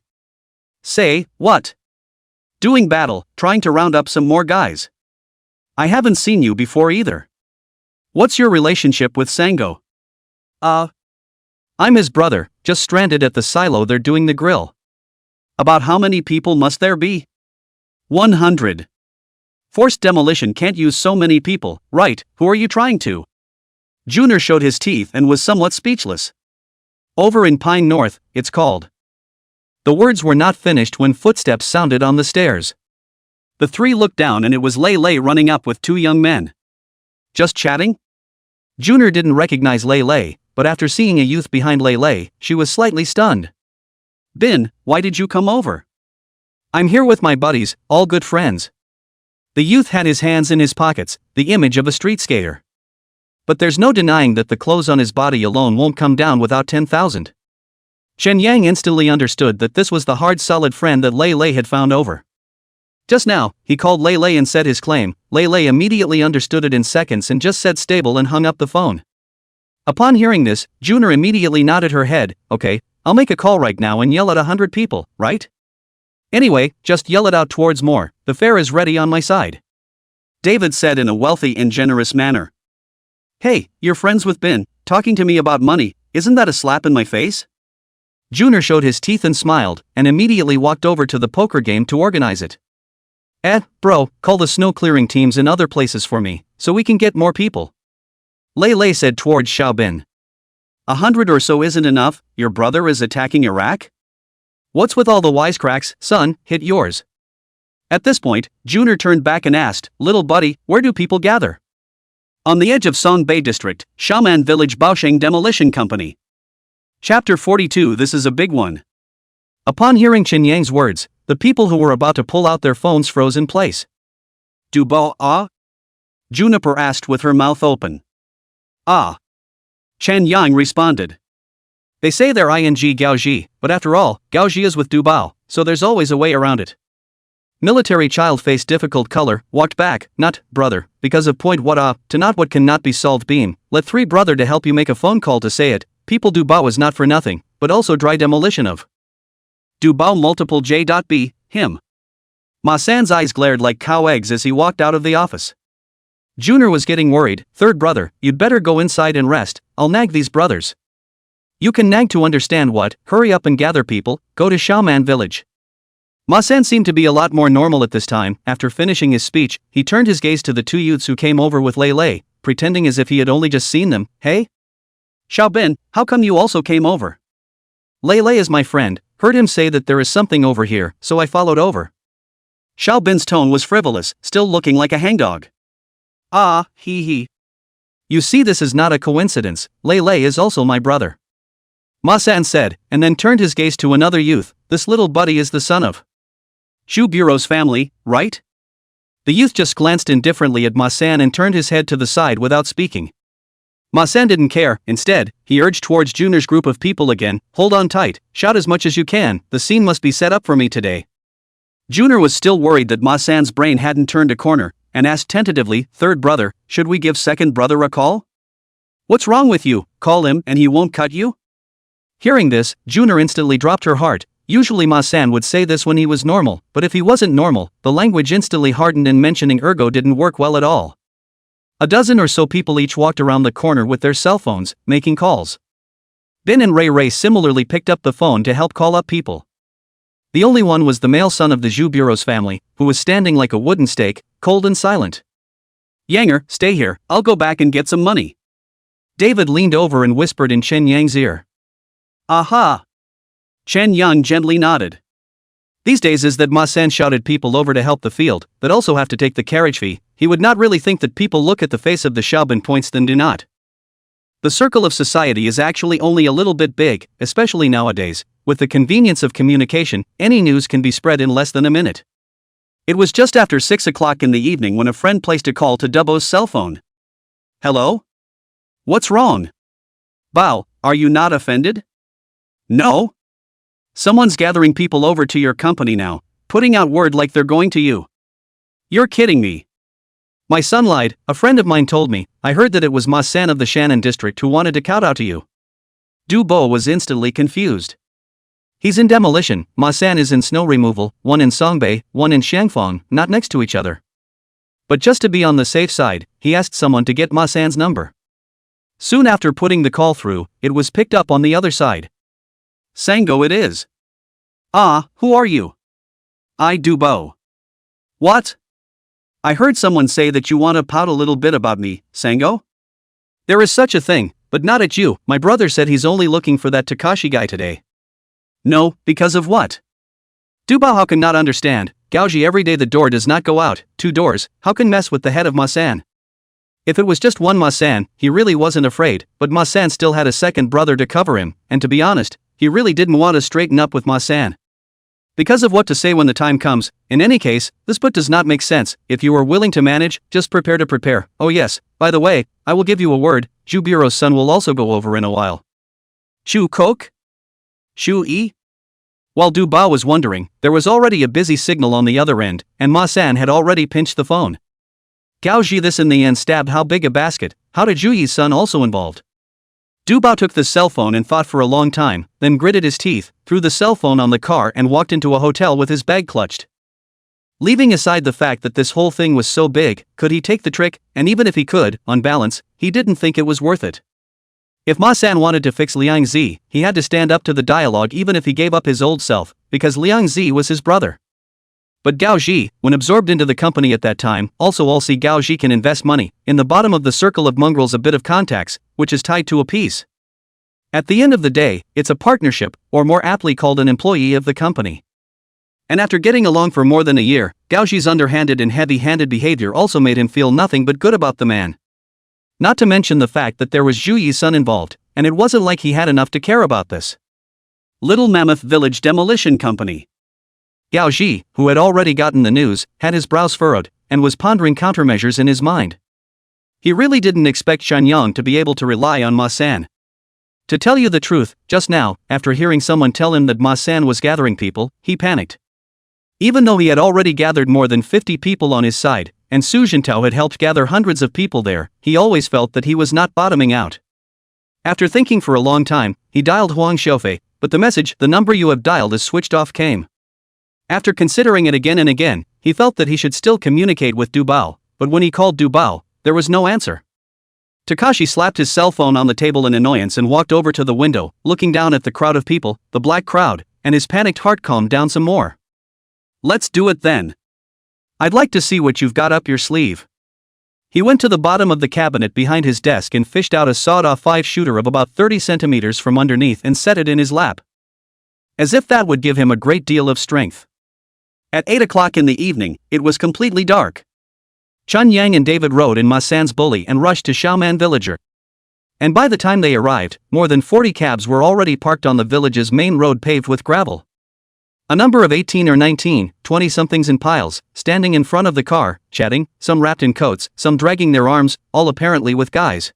Say, what? Doing battle, trying to round up some more guys. I haven't seen you before either. What's your relationship with Sango? I'm his brother, just stranded at the silo. They're doing the grill. About how many people must there be? 100. Forced demolition can't use so many people, right? Who are you trying to? Junior showed his teeth and was somewhat speechless. Over in Pine North, it's called. The words were not finished when footsteps sounded on the stairs. The three looked down and it was Lei Lei running up with two young men. Just chatting? Junior didn't recognize Lei Lei, but after seeing a youth behind Lei Lei, she was slightly stunned. Bin, why did you come over? I'm here with my buddies, all good friends. The youth had his hands in his pockets, the image of a street skater. But there's no denying that the clothes on his body alone won't come down without 10,000. Chen Yang instantly understood that this was the hard solid friend that Lei Lei had found over. Just now, he called Lei Lei and said his claim. Lei Lei immediately understood it in seconds and just said stable and hung up the phone. Upon hearing this, Junior immediately nodded her head. Okay, I'll make a call right now and yell at 100 people, right? Anyway, just yell it out towards more. The fare is ready on my side. David said in a wealthy and generous manner. Hey, you're friends with Bin, talking to me about money, isn't that a slap in my face? Junior showed his teeth and smiled, and immediately walked over to the poker game to organize it. Bro, call the snow clearing teams in other places for me, so we can get more people. Lei Lei said towards Xiao Bin. 100 or so isn't enough, your brother is attacking Iraq? What's with all the wisecracks, son, hit yours. At this point, Junior turned back and asked, little buddy, where do people gather? On the edge of Songbei District, Xiaoman Village Baosheng Demolition Company. Chapter 42. This is a big one. Upon hearing Chen Yang's words, the people who were about to pull out their phones froze in place. Du bao? Juniper asked with her mouth open. Ah. Chen Yang responded. They say they're ing Gaoji, but after all, Gaoji is with Du bao, so there's always a way around it. Military child faced difficult color, walked back, not, brother, because of point what to not what cannot be solved beam, let three brother to help you make a phone call to say it, people Du bao is not for nothing, but also dry demolition of. Du bao multiple J.B, him. Ma San's eyes glared like cow eggs as he walked out of the office. Junior was getting worried. Third brother, you'd better go inside and rest, I'll nag these brothers. You can nag to understand what, hurry up and gather people, go to Xiaoman Village. Ma San seemed to be a lot more normal at this time. After finishing his speech, he turned his gaze to the two youths who came over with Lei Lei, pretending as if he had only just seen them. Hey? Xiao Bin, how come you also came over? Lei Lei is my friend, heard him say that there is something over here, so I followed over. Xiao Bin's tone was frivolous, still looking like a hangdog. Ah, he. You see, this is not a coincidence, Lei Lei is also my brother. Ma San said, and then turned his gaze to another youth. This little buddy is the son of Xu Bureau's family, right? The youth just glanced indifferently at Ma San and turned his head to the side without speaking. Ma San didn't care. Instead, he urged towards Junior's group of people again, hold on tight, shout as much as you can, the scene must be set up for me today. Junior was still worried that Ma San's brain hadn't turned a corner, and asked tentatively, third brother, should we give second brother a call? What's wrong with you, call him and he won't cut you? Hearing this, Junior instantly dropped her heart. Usually Ma San would say this when he was normal, but if he wasn't normal, the language instantly hardened and mentioning ergo didn't work well at all. A dozen or so people each walked around the corner with their cell phones, making calls. Bin and Ray Ray similarly picked up the phone to help call up people. The only one was the male son of the Xu Bureau's family, who was standing like a wooden stake, cold and silent. Yanger, stay here, I'll go back and get some money. David leaned over and whispered in Chen Yang's ear. Aha! Chen Yang gently nodded. These days is that Ma San shouted people over to help the field, that also have to take the carriage fee. He would not really think that people look at the face of the Xiaobin points than do not. The circle of society is actually only a little bit big, especially nowadays. With the convenience of communication, any news can be spread in less than a minute. It was just after 6 o'clock in the evening when a friend placed a call to Dubbo's cell phone. Hello? What's wrong? Bao, are you not offended? No? Someone's gathering people over to your company now, putting out word like they're going to you. You're kidding me. My son lied, a friend of mine told me. I heard that it was Ma-san of the Shannon district who wanted to kowtow to you. Dubbo was instantly confused. He's in demolition, Ma-san is in snow removal, one in Songbei, one in Shangfang, not next to each other. But just to be on the safe side, he asked someone to get Ma-san's number. Soon after putting the call through, it was picked up on the other side. Sango it is. Ah, who are you? I Dubbo. What? I heard someone say that you want to pout a little bit about me, Sango? There is such a thing, but not at you. My brother said he's only looking for that Takashi guy today. No, because of what? Dubao how can not understand, Gaoji every day the door does not go out, 2 doors, how can mess with the head of Ma-san? If it was just one Ma-san, he really wasn't afraid, but Ma-san still had a second brother to cover him, and to be honest, he really didn't want to straighten up with Ma-san. Because of what to say when the time comes, in any case, this but does not make sense. If you are willing to manage, just prepare to prepare. Oh yes, by the way, I will give you a word, Jubiro's son will also go over in a while. Shu Kok? Shu E? While Du Bao was wondering, there was already a busy signal on the other end, and Ma-san had already pinched the phone. Gao Ji this in the end stabbed how big a basket, how did Zhu Yi's son also involved? Du Bao took the cell phone and thought for a long time, then gritted his teeth, threw the cell phone on the car and walked into a hotel with his bag clutched. Leaving aside the fact that this whole thing was so big, could he take the trick, and even if he could, on balance, he didn't think it was worth it. If Ma-san wanted to fix Liang Zi, he had to stand up to the dialogue even if he gave up his old self, because Liang Zi was his brother. But Gao Ji, when absorbed into the company at that time, also all see Gao Ji can invest money, in the bottom of the circle of mongrels a bit of contacts, which is tied to a piece. At the end of the day, it's a partnership, or more aptly called an employee of the company. And after getting along for more than a year, Gao Ji's underhanded and heavy-handed behavior also made him feel nothing but good about the man. Not to mention the fact that there was Zhu Yi's son involved, and it wasn't like he had enough to care about this. Little Mammoth Village Demolition Company. Gao Ji, who had already gotten the news, had his brows furrowed, and was pondering countermeasures in his mind. He really didn't expect Shan Yang to be able to rely on Ma-san. To tell you the truth, just now, after hearing someone tell him that Ma-san was gathering people, he panicked. Even though he had already gathered more than 50 people on his side, and Su Jintao had helped gather hundreds of people there, he always felt that he was not bottoming out. After thinking for a long time, he dialed Huang Xiaofei, but the message, "The number you have dialed is switched off," came. After considering it again and again, he felt that he should still communicate with Du Bao, but when he called Du Bao, there was no answer. Takashi slapped his cell phone on the table in annoyance and walked over to the window, looking down at the crowd of people, the black crowd, and his panicked heart calmed down some more. Let's do it then. I'd like to see what you've got up your sleeve. He went to the bottom of the cabinet behind his desk and fished out a sawed-off 5-shooter of about 30 centimeters from underneath and set it in his lap. As if that would give him a great deal of strength. At 8 o'clock in the evening, it was completely dark. Chun Yang and David rode in Ma-san's bully and rushed to Xiaoman Villager. And by the time they arrived, more than 40 cabs were already parked on the village's main road paved with gravel. A number of 18 or 19, 20-somethings in piles, standing in front of the car, chatting, some wrapped in coats, some dragging their arms, all apparently with guys.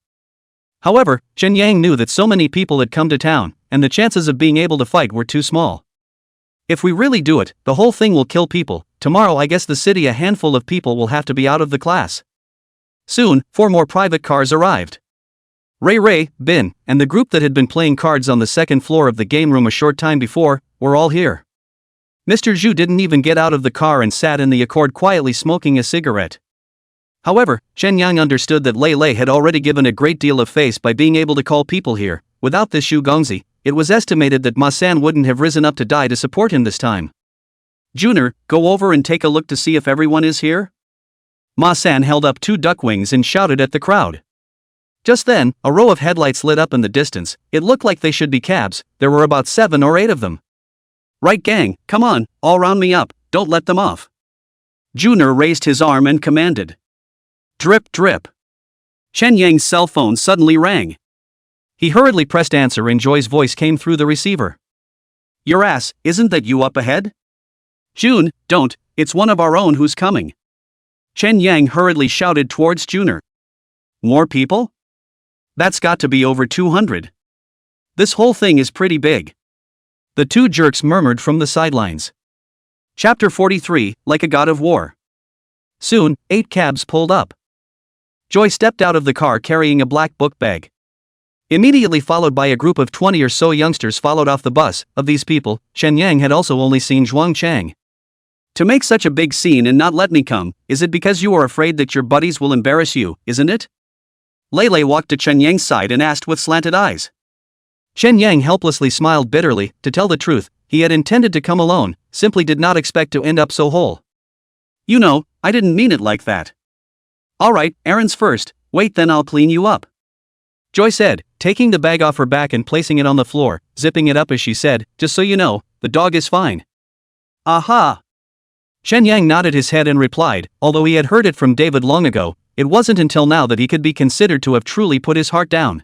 However, Chen Yang knew that so many people had come to town, and the chances of being able to fight were too small. If we really do it, the whole thing will kill people. Tomorrow I guess the city a handful of people will have to be out of the class. Soon, 4 more private cars arrived. Ray, Bin, and the group that had been playing cards on the second floor of the game room a short time before, were all here. Mr. Zhu didn't even get out of the car and sat in the accord quietly smoking a cigarette. However, Chen Yang understood that Lei Lei had already given a great deal of face by being able to call people here. Without this Xu Gongzi, it was estimated that Ma-san wouldn't have risen up to die to support him this time. Junior, go over and take a look to see if everyone is here? Ma-san held up 2 duck wings and shouted at the crowd. Just then, a row of headlights lit up in the distance. It looked like they should be cabs. There were about 7 or 8 of them. Right gang, come on, all round me up, don't let them off. Junior raised his arm and commanded. Drip drip. Chen Yang's cell phone suddenly rang. He hurriedly pressed answer and Joy's voice came through the receiver. Your ass, isn't that you up ahead? June, don't, it's one of our own who's coming. Chen Yang hurriedly shouted towards Juner. More people? That's got to be over 200. This whole thing is pretty big. The two jerks murmured from the sidelines. Chapter 43, Like a God of War. Soon, 8 cabs pulled up. Joy stepped out of the car carrying a black book bag. Immediately followed by a group of 20 or so youngsters followed off the bus. Of these people, Chen Yang had also only seen Zhuang Chang. To make such a big scene and not let me come, is it because you are afraid that your buddies will embarrass you, isn't it? Lei walked to Chen Yang's side and asked with slanted eyes. Chen Yang helplessly smiled bitterly. To tell the truth, he had intended to come alone, simply did not expect to end up so whole. You know, I didn't mean it like that. Alright, errands first, wait then I'll clean you up. Joy said, taking the bag off her back and placing it on the floor, zipping it up as she said, just so you know, the dog is fine. Aha! Chen Yang nodded his head and replied, although he had heard it from David long ago, it wasn't until now that he could be considered to have truly put his heart down.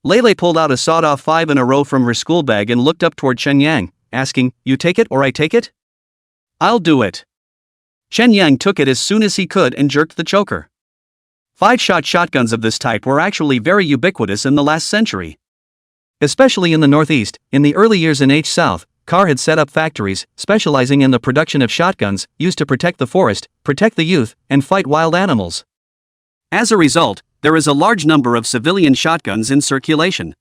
Lei pulled out a sawed-off 5 in a row from her school bag and looked up toward Chen Yang, asking, you take it or I take it? I'll do it. Chen Yang took it as soon as he could and jerked the choker. 5-shot shotguns of this type were actually very ubiquitous in the last century. Especially in the Northeast, in the early years in H South, Carr had set up factories, specializing in the production of shotguns, used to protect the forest, protect the youth, and fight wild animals. As a result, there is a large number of civilian shotguns in circulation.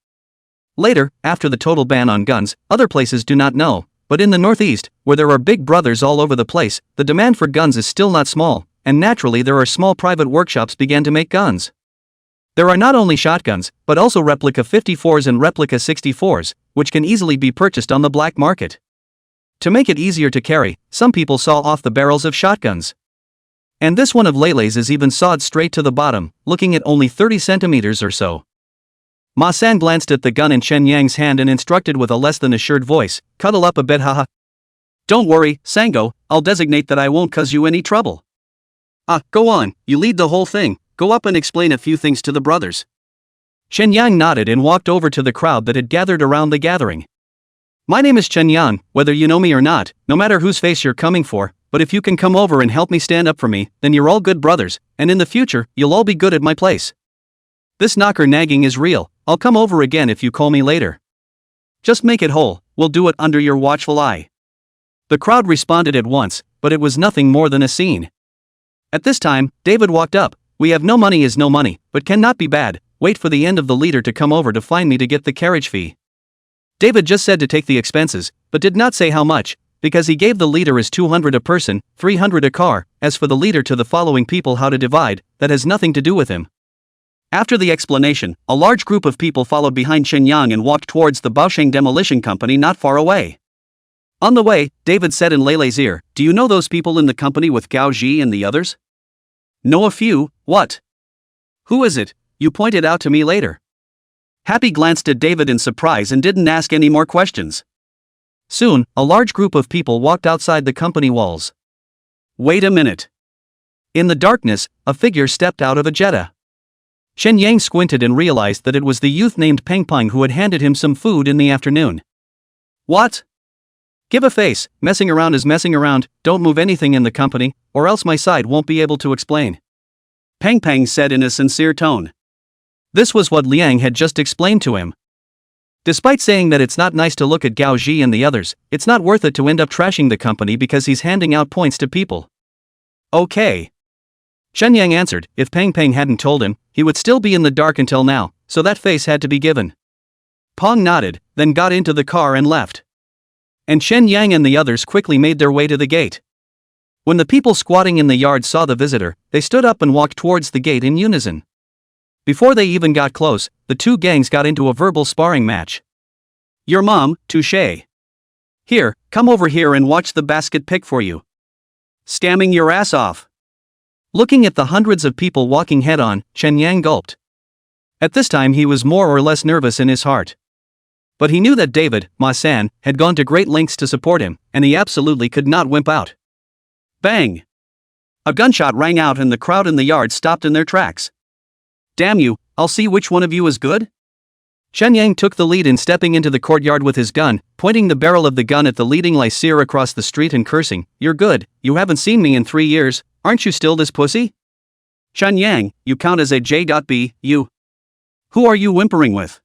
Later, after the total ban on guns, other places do not know, but in the Northeast, where there are big brothers all over the place, the demand for guns is still not small, and naturally there are small private workshops began to make guns. There are not only shotguns, but also replica 54s and replica 64s, which can easily be purchased on the black market. To make it easier to carry, some people saw off the barrels of shotguns. And this one of Lei's is even sawed straight to the bottom, looking at only 30 centimeters or so. Ma San glanced at the gun in Chen Yang's hand and instructed with a less than assured voice, cuddle up a bit haha. Don't worry, Sango, I'll designate that I won't cause you any trouble. Go on, you lead the whole thing, go up and explain a few things to the brothers. Chen Yang nodded and walked over to the crowd that had gathered around the gathering. My name is Chen Yang, whether you know me or not, no matter whose face you're coming for, but if you can come over and help me stand up for me, then you're all good brothers, and in the future, you'll all be good at my place. This knocker nagging is real, I'll come over again if you call me later. Just make it whole, we'll do it under your watchful eye. The crowd responded at once, but it was nothing more than a scene. At this time, David walked up. We have no money is no money, but cannot be bad, wait for the end of the leader to come over to find me to get the carriage fee. David just said to take the expenses, but did not say how much, because he gave the leader as 200 a person, 300 a car, as for the leader to the following people how to divide, that has nothing to do with him. After the explanation, a large group of people followed behind Chen Yang and walked towards the Baosheng Demolition Company not far away. On the way, David said in Lei's ear, do you know those people in the company with Gao Ji and the others? Know a few, what? Who is it? You pointed out to me later. Happy glanced at David in surprise and didn't ask any more questions. Soon, a large group of people walked outside the company walls. Wait a minute. In the darkness, a figure stepped out of a Jetta. Chen Yang squinted and realized that it was the youth named Peng Peng who had handed him some food in the afternoon. What? Give a face, messing around is messing around, don't move anything in the company, or else my side won't be able to explain. Peng Peng said in a sincere tone. This was what Liang had just explained to him. Despite saying that it's not nice to look at Gao Ji and the others, it's not worth it to end up trashing the company because he's handing out points to people. Okay. Chen Yang answered, if Peng Peng hadn't told him, he would still be in the dark until now, so that face had to be given. Peng nodded, then got into the car and left. And Chen Yang and the others quickly made their way to the gate. When the people squatting in the yard saw the visitor, they stood up and walked towards the gate in unison. Before they even got close, the two gangs got into a verbal sparring match. Your mom, touche. Here, come over here and watch the basket pick for you. Scamming your ass off. Looking at the hundreds of people walking head-on, Chen Yang gulped. At this time he was more or less nervous in his heart. But he knew that David, Ma San, had gone to great lengths to support him, and he absolutely could not wimp out. Bang! A gunshot rang out and the crowd in the yard stopped in their tracks. Damn you, I'll see which one of you is good? Chen Yang took the lead in stepping into the courtyard with his gun, pointing the barrel of the gun at the leading lyceer across the street and cursing, "You're good, you haven't seen me in 3 years, aren't you still this pussy? Chen Yang, you count as a J.B, you. Who are you whimpering with?"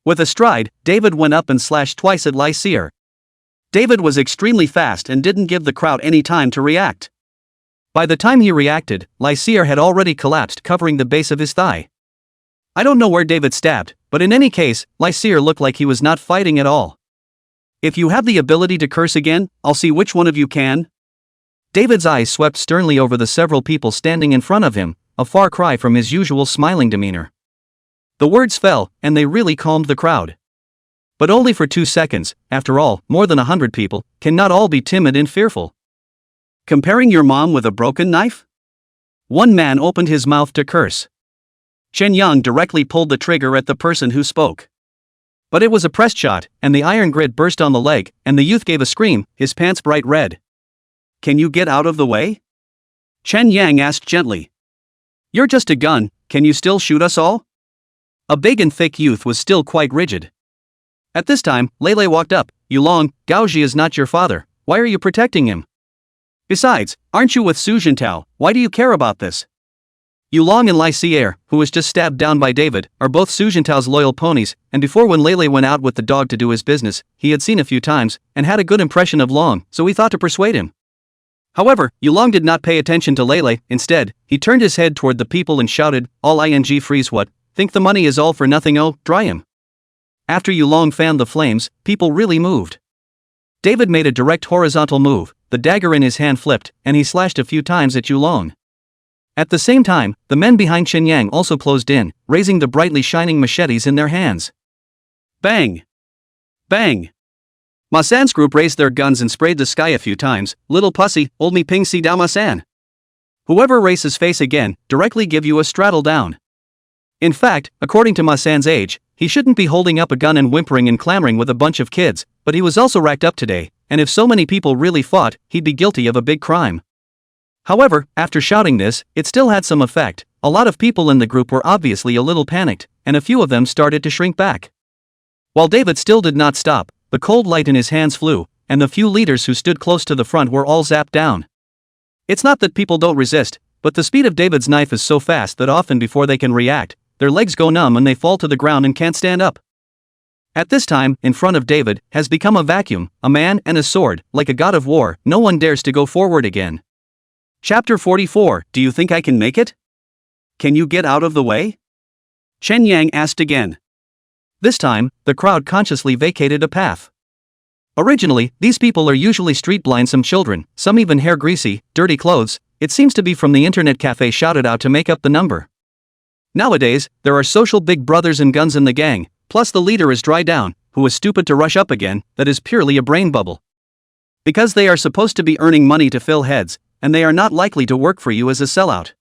With a stride, David went up and slashed twice at lyceer. David was extremely fast and didn't give the crowd any time to react. By the time he reacted, lyceer had already collapsed, covering the base of his thigh. I don't know where David stabbed, but in any case, lyceer looked like he was not fighting at all. "If you have the ability to curse again, I'll see which one of you can." David's eyes swept sternly over the several people standing in front of him, a far cry from his usual smiling demeanor. The words fell, and they really calmed the crowd. But only for 2 seconds. After all, more than 100 people cannot all be timid and fearful. Comparing your mom with a broken knife? One man opened his mouth to curse. Chen Yang directly pulled the trigger at the person who spoke. But it was a pressed shot, and the iron grid burst on the leg, and the youth gave a scream, his pants bright red. "Can you get out of the way?" Chen Yang asked gently. "You're just a gun, can you still shoot us all?" A big and thick youth was still quite rigid. At this time, Lele walked up. "Yulong, Gaoji is not your father, why are you protecting him? Besides, aren't you with Su Jintao, why do you care about this?" Yulong and Lycier, who was just stabbed down by David, are both Su Jintao's loyal ponies, and before when Lele went out with the dog to do his business, he had seen a few times, and had a good impression of Long, so he thought to persuade him. However, Yulong did not pay attention to Lele. Instead, he turned his head toward the people and shouted, "All ing freeze what? Think the money is all for nothing? Oh, dry him." After Yulong fanned the flames, people really moved. David made a direct horizontal move, the dagger in his hand flipped, and he slashed a few times at Yulong. At the same time, the men behind Chen Yang also closed in, raising the brightly shining machetes in their hands. Bang! Bang! Ma San's group raised their guns and sprayed the sky a few times. "Little pussy, old me ping si da Ma San. Whoever races face again, directly give you a straddle down." In fact, according to Ma San's age, he shouldn't be holding up a gun and whimpering and clamoring with a bunch of kids, but he was also racked up today, and if so many people really fought, he'd be guilty of a big crime. However, after shouting this, it still had some effect. A lot of people in the group were obviously a little panicked, and a few of them started to shrink back. While David still did not stop, the cold light in his hands flew, and the few leaders who stood close to the front were all zapped down. It's not that people don't resist, but the speed of David's knife is so fast that often before they can react, their legs go numb and they fall to the ground and can't stand up. At this time, in front of David, has become a vacuum, a man and a sword, like a god of war. No one dares to go forward again. Chapter 44, Do you think I can make it? Can you get out of the way? Chen Yang asked again. This time, the crowd consciously vacated a path. Originally, these people are usually street blind, some children, some even hair greasy, dirty clothes. It seems to be from the internet cafe shouted out to make up the number. Nowadays, there are social big brothers and guns in the gang, plus the leader is dry down, who is stupid to rush up again, that is purely a brain bubble. Because they are supposed to be earning money to fill heads, and they are not likely to work for you as a sellout.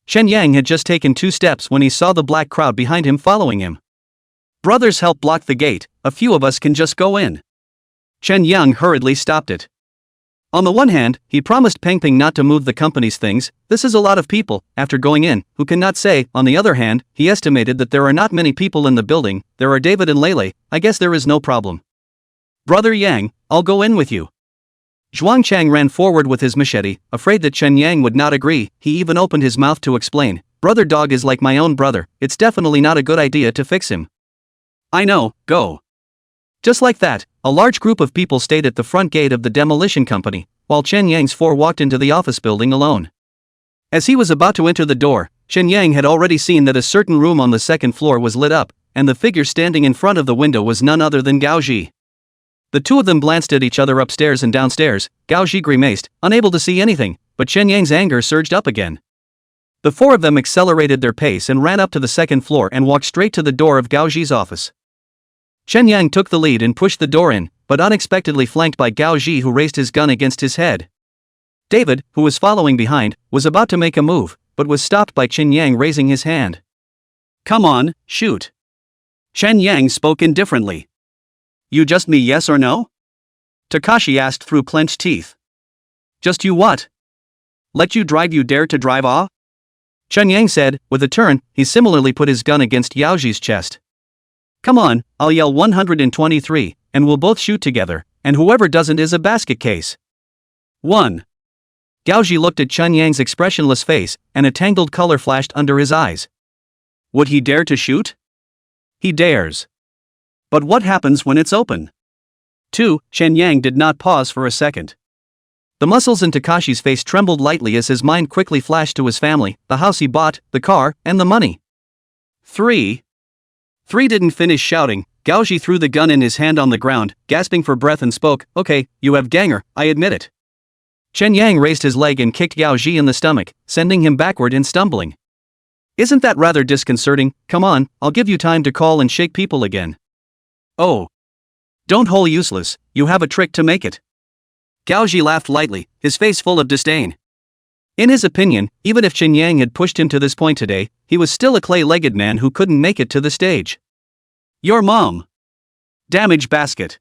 Chen Yang had just taken 2 steps when he saw the black crowd behind him following him. "Brothers, help block the gate, a few of us can just go in." Chen Yang hurriedly stopped it. On the one hand, he promised Peng Peng not to move the company's things. This is a lot of people, after going in, who cannot say. On the other hand, he estimated that there are not many people in the building. There are David and Lele, I guess there is no problem. "Brother Yang, I'll go in with you." Zhuang Chang ran forward with his machete, afraid that Chen Yang would not agree. He even opened his mouth to explain. "Brother dog is like my own brother, it's definitely not a good idea to fix him." "I know, go." Just like that, a large group of people stayed at the front gate of the demolition company, while Chen Yang's 4 walked into the office building alone. As he was about to enter the door, Chen Yang had already seen that a certain room on the 2nd floor was lit up, and the figure standing in front of the window was none other than Gao Ji. The two of them glanced at each other upstairs and downstairs. Gao Ji grimaced, unable to see anything, but Chen Yang's anger surged up again. The 4 of them accelerated their pace and ran up to the 2nd floor and walked straight to the door of Gao Ji's office. Chen Yang took the lead and pushed the door in, but unexpectedly flanked by Gao Ji, who raised his gun against his head. David, who was following behind, was about to make a move, but was stopped by Chen Yang raising his hand. "Come on, shoot." Chen Yang spoke indifferently. "You just me, yes or no?" Takashi asked through clenched teeth. "Just you what? Let you drive, you dare to drive ah?" Chen Yang said. With a turn, he similarly put his gun against Yao Ji's chest. Come on, I'll yell 123, and we'll both shoot together, and whoever doesn't is a basket case. 1. Gaoji looked at Chen Yang's expressionless face, and a tangled color flashed under his eyes. Would he dare to shoot? He dares. But what happens when it's open? 2. Chen Yang did not pause for a second. The muscles in Takashi's face trembled lightly as his mind quickly flashed to his family, the house he bought, the car, and the money. 3. 3 didn't finish shouting. Gaoji threw the gun in his hand on the ground, gasping for breath and spoke, "Okay, you have ganger, I admit it." Chen Yang raised his leg and kicked Gaoji in the stomach, sending him backward and stumbling. Isn't that rather disconcerting? Come on, I'll give you time to call and shake people again. Oh. Don't hold useless, you have a trick to make it. Gaoji laughed lightly, his face full of disdain. In his opinion, even if Chen Yang had pushed him to this point today, he was still a clay-legged man who couldn't make it to the stage. Your mom. Damage basket.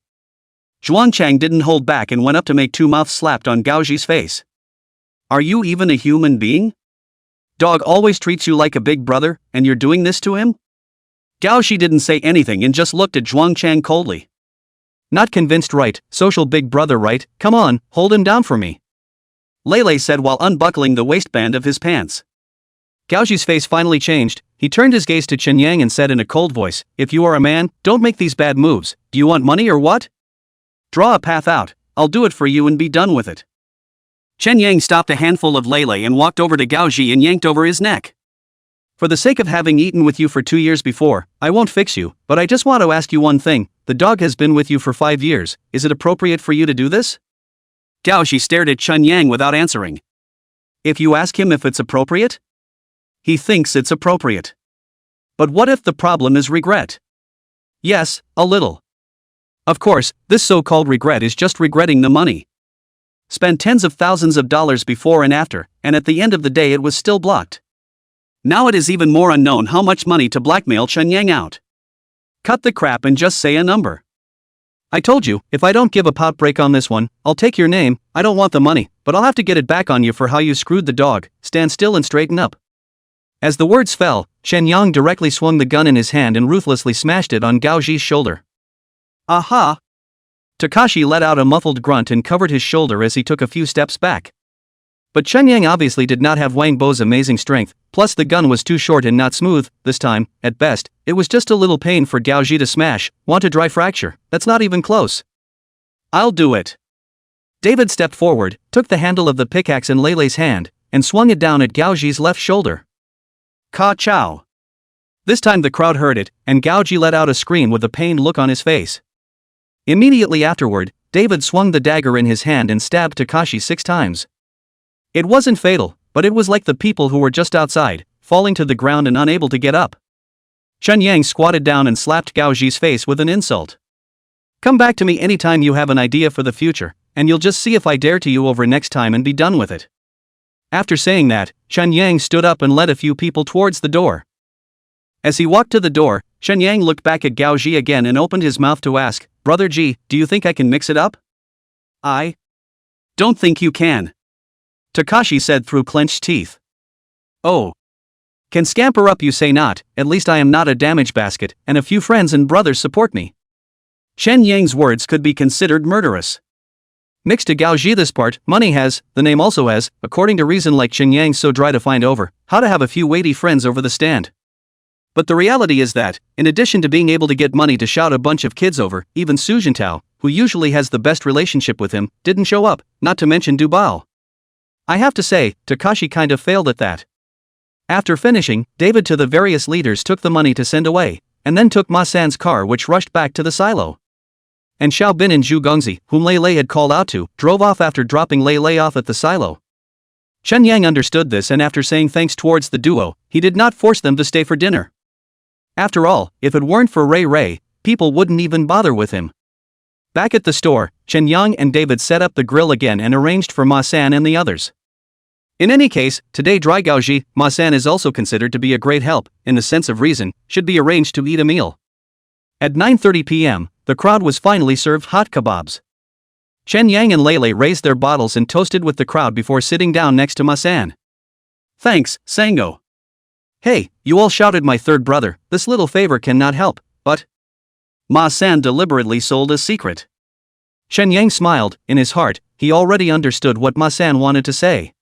Zhuangchang didn't hold back and went up to make 2 mouths slapped on Gaoji's face. Are you even a human being? Dog always treats you like a big brother, and you're doing this to him? Gaoji didn't say anything and just looked at Zhuangchang coldly. Not convinced, right? Social big brother, right? Come on, hold him down for me. Lele said while unbuckling the waistband of his pants. Gaoji's face finally changed. He turned his gaze to Chen Yang and said in a cold voice, "If you are a man, don't make these bad moves. Do you want money or what? Draw a path out, I'll do it for you and be done with it." Chen Yang stopped a handful of Lele and walked over to Gaoji and yanked over his neck. For the sake of having eaten with you for 2 years before, I won't fix you, but I just want to ask you one thing. The dog has been with you for 5 years, is it appropriate for you to do this? Gaoji stared at Chen Yang without answering. If you ask him if it's appropriate? He thinks it's appropriate. But what if the problem is regret? Yes, a little. Of course, this so-called regret is just regretting the money. Spent tens of thousands of dollars before and after, and at the end of the day it was still blocked. Now it is even more unknown how much money to blackmail Chen Yang out. Cut the crap and just say a number. I told you, if I don't give a pot break on this one, I'll take your name. I don't want the money, but I'll have to get it back on you for how you screwed the dog. Stand still and straighten up. As the words fell, Chen Yang directly swung the gun in his hand and ruthlessly smashed it on Gaoji's shoulder. Aha! Takashi let out a muffled grunt and covered his shoulder as he took a few steps back. But Chen Yang obviously did not have Wang Bo's amazing strength, plus the gun was too short and not smooth. This time, at best, it was just a little pain for Gaoji to smash. Want a dry fracture? That's not even close. I'll do it. David stepped forward, took the handle of the pickaxe in Lele's hand, and swung it down at Gaoji's left shoulder. Ka chow. This time the crowd heard it, and Gaoji let out a scream with a pained look on his face. Immediately afterward, David swung the dagger in his hand and stabbed Takashi 6 times. It wasn't fatal, but it was like the people who were just outside, falling to the ground and unable to get up. Chen Yang squatted down and slapped Gaoji's face with an insult. Come back to me anytime you have an idea for the future, and you'll just see if I dare to you over next time and be done with it. After saying that, Chen Yang stood up and led a few people towards the door. As he walked to the door, Chen Yang looked back at Gaoji again and opened his mouth to ask, "Brother Ji, do you think I can mix it up?" I don't think you can. Takashi said through clenched teeth. Oh. Can scamper up, you say not, at least I am not a damage basket, and a few friends and brothers support me. Chen Yang's words could be considered murderous. Next to Gaoji, this part, money has, the name also has, according to reason like Chen Yang so dry to find over, how to have a few weighty friends over the stand. But the reality is that, in addition to being able to get money to shout a bunch of kids over, even Su Jintao, who usually has the best relationship with him, didn't show up, not to mention Dubao. I have to say, Takashi kind of failed at that. After finishing, David to the various leaders took the money to send away, and then took Ma-san's car which rushed back to the silo. And Xiao Bin and Zhu Gongzi, whom Lei had called out to, drove off after dropping Lei off at the silo. Chen Yang understood this and after saying thanks towards the duo, he did not force them to stay for dinner. After all, if it weren't for Ray, people wouldn't even bother with him. Back at the store, Chen Yang and David set up the grill again and arranged for Ma-san and the others. In any case, today Dry Gaoji, Ma-san is also considered to be a great help, in the sense of reason, should be arranged to eat a meal. At 9:30 p.m., the crowd was finally served hot kebabs. Chen Yang and Lei raised their bottles and toasted with the crowd before sitting down next to Ma-san. Thanks, Sango. Hey, you all shouted my third brother, this little favor cannot help, but... Ma San deliberately sold a secret. Chen Yang smiled. In his heart, he already understood what Ma San wanted to say.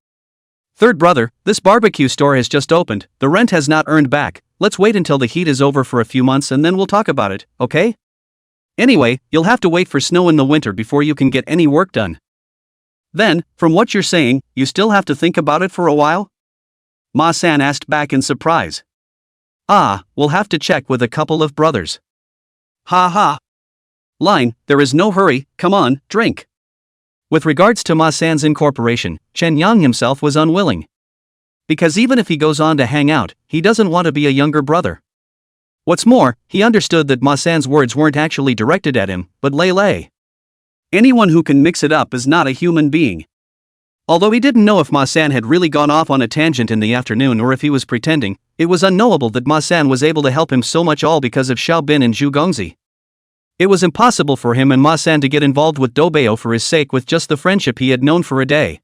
Third brother, this barbecue store has just opened, the rent has not earned back, let's wait until the heat is over for a few months and then we'll talk about it, okay? Anyway, you'll have to wait for snow in the winter before you can get any work done. Then, from what you're saying, you still have to think about it for a while? Ma San asked back in surprise. Ah, we'll have to check with a couple of brothers. Ha ha. Line, there is no hurry, come on, drink. With regards to Ma San's incorporation, Chen Yang himself was unwilling. Because even if he goes on to hang out, he doesn't want to be a younger brother. What's more, he understood that Ma San's words weren't actually directed at him, but Lei Lei. Anyone who can mix it up is not a human being. Although he didn't know if Ma San had really gone off on a tangent in the afternoon or if he was pretending, it was unknowable that Ma San was able to help him so much, all because of Xiao Bin and Zhu Gongzi. It was impossible for him and Ma San to get involved with Doubeo for his sake with just the friendship he had known for a day.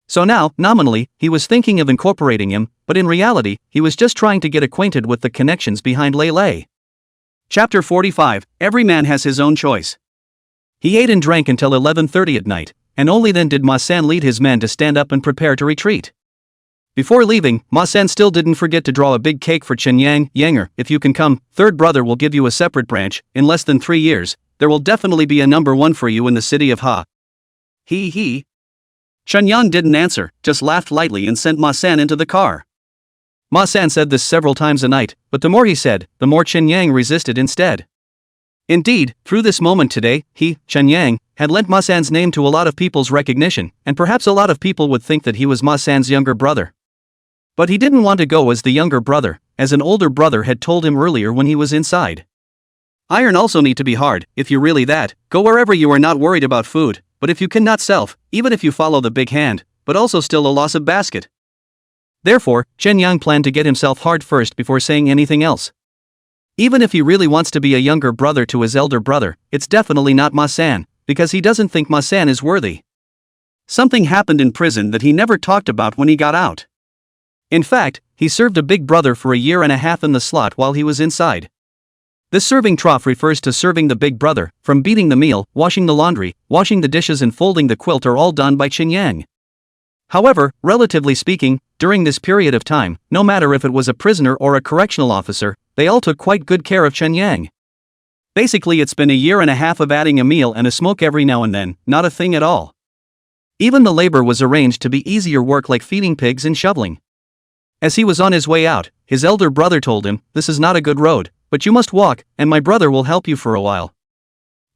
So now, nominally, he was thinking of incorporating him, but in reality, he was just trying to get acquainted with the connections behind Lei Lei. Chapter 45, Every Man Has His Own Choice. He ate and drank until 11:30 at night, and only then did Ma San lead his men to stand up and prepare to retreat. Before leaving, Ma San still didn't forget to draw a big cake for Chen Yang. Yanger, if you can come, third brother will give you a separate branch, in less than 3 years, there will definitely be a number 1 for you in the city of Ha. He. Chen Yang didn't answer, just laughed lightly and sent Ma San into the car. Ma San said this several times a night, but the more he said, the more Chen Yang resisted instead. Indeed, through this moment today, he, Chen Yang, had lent Ma San's name to a lot of people's recognition, and perhaps a lot of people would think that he was Ma San's younger brother. But he didn't want to go as the younger brother, as an older brother had told him earlier when he was inside. Iron also need to be hard, if you're really that, go wherever you are not worried about food, but if you cannot self, even if you follow the big hand, but also still a loss of basket. Therefore, Chen Yang planned to get himself hard first before saying anything else. Even if he really wants to be a younger brother to his elder brother, it's definitely not Ma San, because he doesn't think Ma San is worthy. Something happened in prison that he never talked about when he got out. In fact, he served a big brother for 1.5 years in the slot while he was inside. This serving trough refers to serving the big brother, from beating the meal, washing the laundry, washing the dishes and folding the quilt are all done by Chen Yang. However, relatively speaking, during this period of time, no matter if it was a prisoner or a correctional officer, they all took quite good care of Chen Yang. Basically, it's been 1.5 years of adding a meal and a smoke every now and then, not a thing at all. Even the labor was arranged to be easier work like feeding pigs and shoveling. As he was on his way out, his elder brother told him, "This is not a good road, but you must walk, and my brother will help you for a while."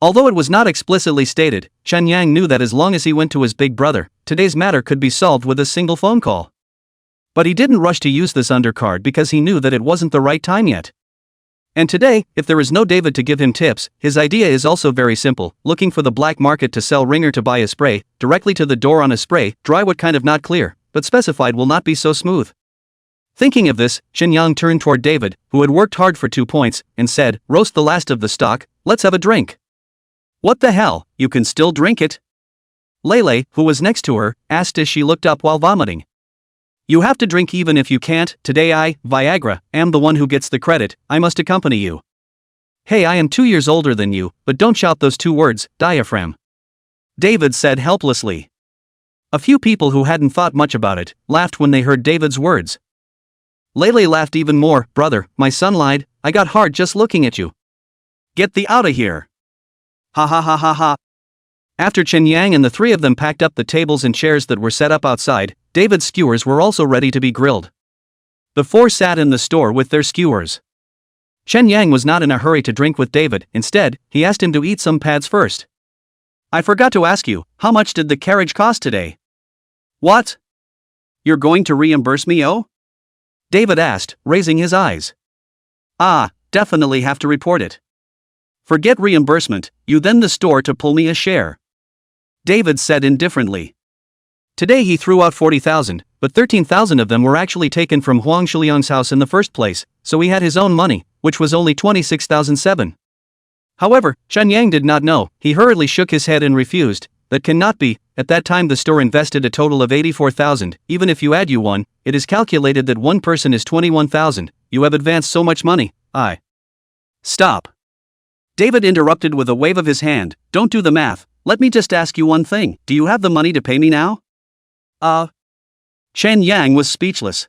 Although it was not explicitly stated, Chen Yang knew that as long as he went to his big brother, today's matter could be solved with a single phone call. But he didn't rush to use this undercard because he knew that it wasn't the right time yet. And today, if there is no David to give him tips, his idea is also very simple, looking for the black market to sell ringer to buy a spray, directly to the door on a spray, dry what kind of not clear, but specified will not be so smooth. Thinking of this, Chen Yang turned toward David, who had worked hard for 2 points, and said, "Roast the last of the stock, let's have a drink." "What the hell, you can still drink it?" Lei Lei, who was next to her, asked as she looked up while vomiting. "You have to drink even if you can't, today I, Viagra, am the one who gets the credit, I must accompany you." "Hey, I am 2 years older than you, but don't shout those 2 words, diaphragm," David said helplessly. A few people who hadn't thought much about it, laughed when they heard David's words. Lei Lei laughed even more. "Brother, my son lied, I got hard just looking at you. Get thee outta here." Ha ha ha ha ha. After Chen Yang and the 3 of them packed up the tables and chairs that were set up outside, David's skewers were also ready to be grilled. The 4 sat in the store with their skewers. Chen Yang was not in a hurry to drink with David, instead, he asked him to eat some pads first. "I forgot to ask you, how much did the carriage cost today?" "What? You're going to reimburse me, oh?" David asked, raising his eyes. "Ah, definitely have to report it." "Forget reimbursement, you then the store to pull me a share," David said indifferently. Today he threw out 40,000, but 13,000 of them were actually taken from Huang Shiliang's house in the first place, so he had his own money, which was only 26,007. However, Chen Yang did not know, he hurriedly shook his head and refused. "That cannot be, at that time the store invested a total of 84,000, even if you add you one, it is calculated that one person is 21,000, you have advanced so much money, I..." "Stop. David interrupted with a wave of his hand. Don't do the math, let me just ask you one thing, do you have the money to pay me now? Chen Yang was speechless.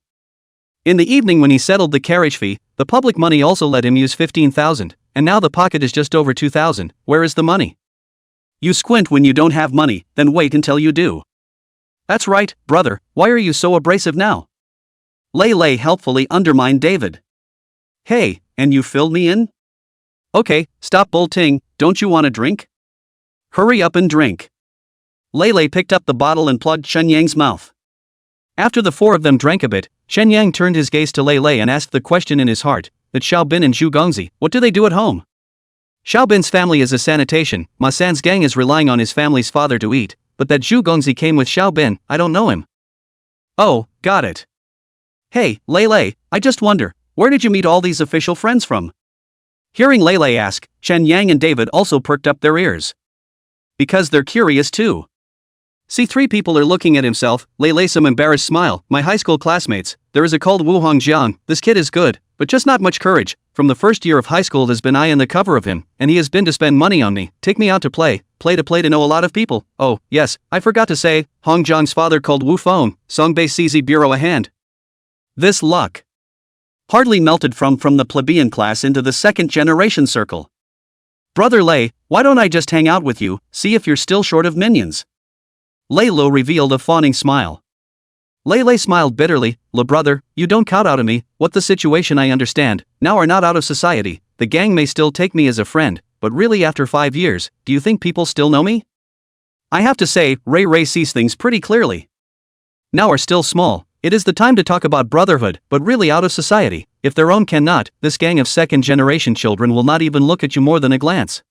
In the evening when he settled the carriage fee, the public money also let him use 15,000, and now the pocket is just over 2,000, where is the money? You squint when you don't have money, then wait until you do. That's right, brother, why are you so abrasive now? Lei Lei helpfully undermined David. Hey, and you filled me in? Okay, stop bolting, don't you want a drink? Hurry up and drink. Lei Lei picked up the bottle and plugged Chen Yang's mouth. After the four of them drank a bit, Chen Yang turned his gaze to Lei Lei and asked the question in his heart, that Xiao Bin and Zhu Gongzi, what do they do at home? Xiao Bin's family is a sanitation, Ma San's gang is relying on his family's father to eat, but that Zhu Gongzi came with Xiao Bin, I don't know him. Oh, got it. Hey, Lei Lei, I just wonder, where did you meet all these official friends from? Hearing Lei Lei ask, Chen Yang and David also perked up their ears. Because they're curious too. See, three people are looking at himself, Lei Lei some embarrassed smile, my high school classmates, there is a called Wu Hongjiang, this kid is good, but just not much courage, from the first year of high school has been I on the cover of him, and he has been to spend money on me, take me out to play to know a lot of people, oh, yes, I forgot to say, Hongjiang's father called Wu Feng, Songbei CZ Bureau a hand. This luck hardly melted from the plebeian class into the second generation circle. Brother Lei, why don't I just hang out with you, see if you're still short of minions? Lei Lo revealed a fawning smile. Lei Lei smiled bitterly, Le brother, you don't count out of me, what the situation I understand, now are not out of society, the gang may still take me as a friend, but really after 5 years, do you think people still know me? I have to say, Ray sees things pretty clearly. Now are still small, it is the time to talk about brotherhood, but really out of society, if their own cannot, this gang of second generation children will not even look at you more than a glance.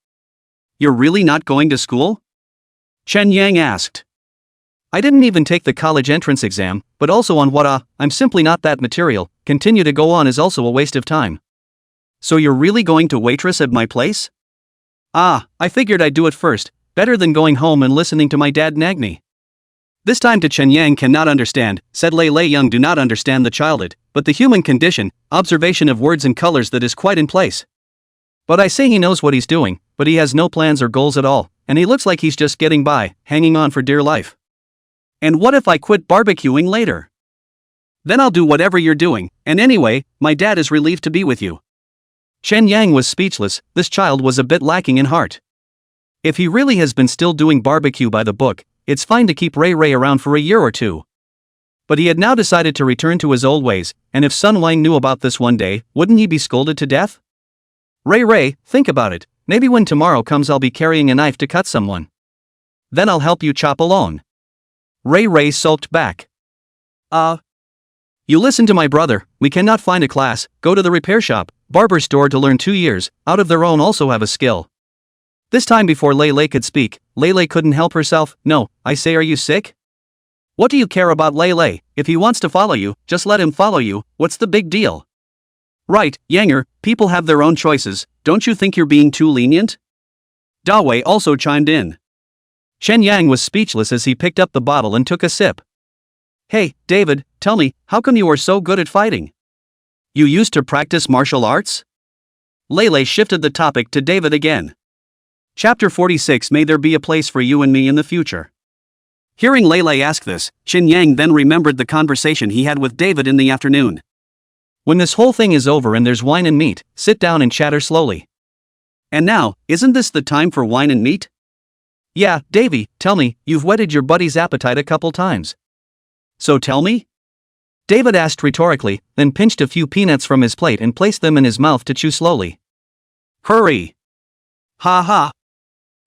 You're really not going to school? Chen Yang asked. I didn't even take the college entrance exam, but also on what I'm simply not that material, continue to go on is also a waste of time. So you're really going to waitress at my place? I figured I'd do it first, better than going home and listening to my dad nag me. This time to Chen Yang cannot understand, said Lei Lei Young do not understand the childhood, but the human condition, observation of words and colors that is quite in place. But I say he knows what he's doing, but he has no plans or goals at all, and he looks like he's just getting by, hanging on for dear life. And what if I quit barbecuing later? Then I'll do whatever you're doing, and anyway, my dad is relieved to be with you. Chen Yang was speechless, this child was a bit lacking in heart. If he really has been still doing barbecue by the book, it's fine to keep Ray around for a year or two. But he had now decided to return to his old ways, and if Sun Wang knew about this one day, wouldn't he be scolded to death? Ray, think about it, maybe when tomorrow comes I'll be carrying a knife to cut someone. Then I'll help you chop alone. Ray sulked back. You listen to my brother, we cannot find a class, go to the repair shop, barber store to learn 2 years, out of their own also have a skill. This time before Lei Lei could speak, Lei Lei couldn't help herself, no, I say are you sick? What do you care about Lei Lei, if he wants to follow you, just let him follow you, what's the big deal? Right, Yanger, people have their own choices, don't you think you're being too lenient? Da Wei also chimed in. Chen Yang was speechless as he picked up the bottle and took a sip. Hey, David, tell me, how come you are so good at fighting? You used to practice martial arts? Lei Lei shifted the topic to David again. Chapter 46 May there be a place for you and me in the future. Hearing Lei Lei ask this, Chen Yang then remembered the conversation he had with David in the afternoon. When this whole thing is over and there's wine and meat, sit down and chatter slowly. And now, isn't this the time for wine and meat? Yeah, Davy, tell me, you've whetted your buddy's appetite a couple times. So tell me? David asked rhetorically, then pinched a few peanuts from his plate and placed them in his mouth to chew slowly. Hurry! Ha ha!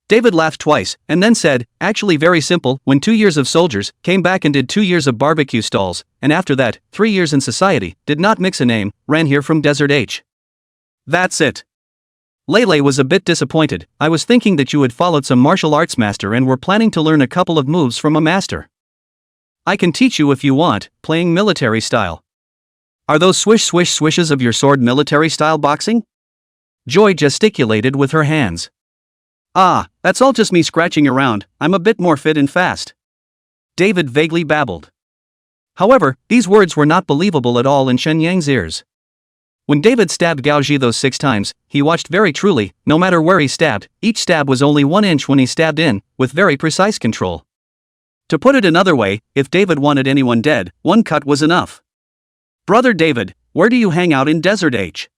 David laughed twice, and then said, actually very simple, when 2 years of soldiers, came back and did 2 years of barbecue stalls, and after that, 3 years in society, did not mix a name, ran here from Desert H. That's it. Lei Lei was a bit disappointed, I was thinking that you had followed some martial arts master and were planning to learn a couple of moves from a master. I can teach you if you want, playing military style. Are those swishes of your sword military style boxing? Joy gesticulated with her hands. That's all just me scratching around, I'm a bit more fit and fast. David vaguely babbled. However, these words were not believable at all in Chen Yang's ears. When David stabbed Gaoji those 6 times, he watched very truly, no matter where he stabbed, each stab was only 1 inch when he stabbed in, with very precise control. To put it another way, if David wanted anyone dead, 1 cut was enough. "Brother David, where do you hang out in Desert H?"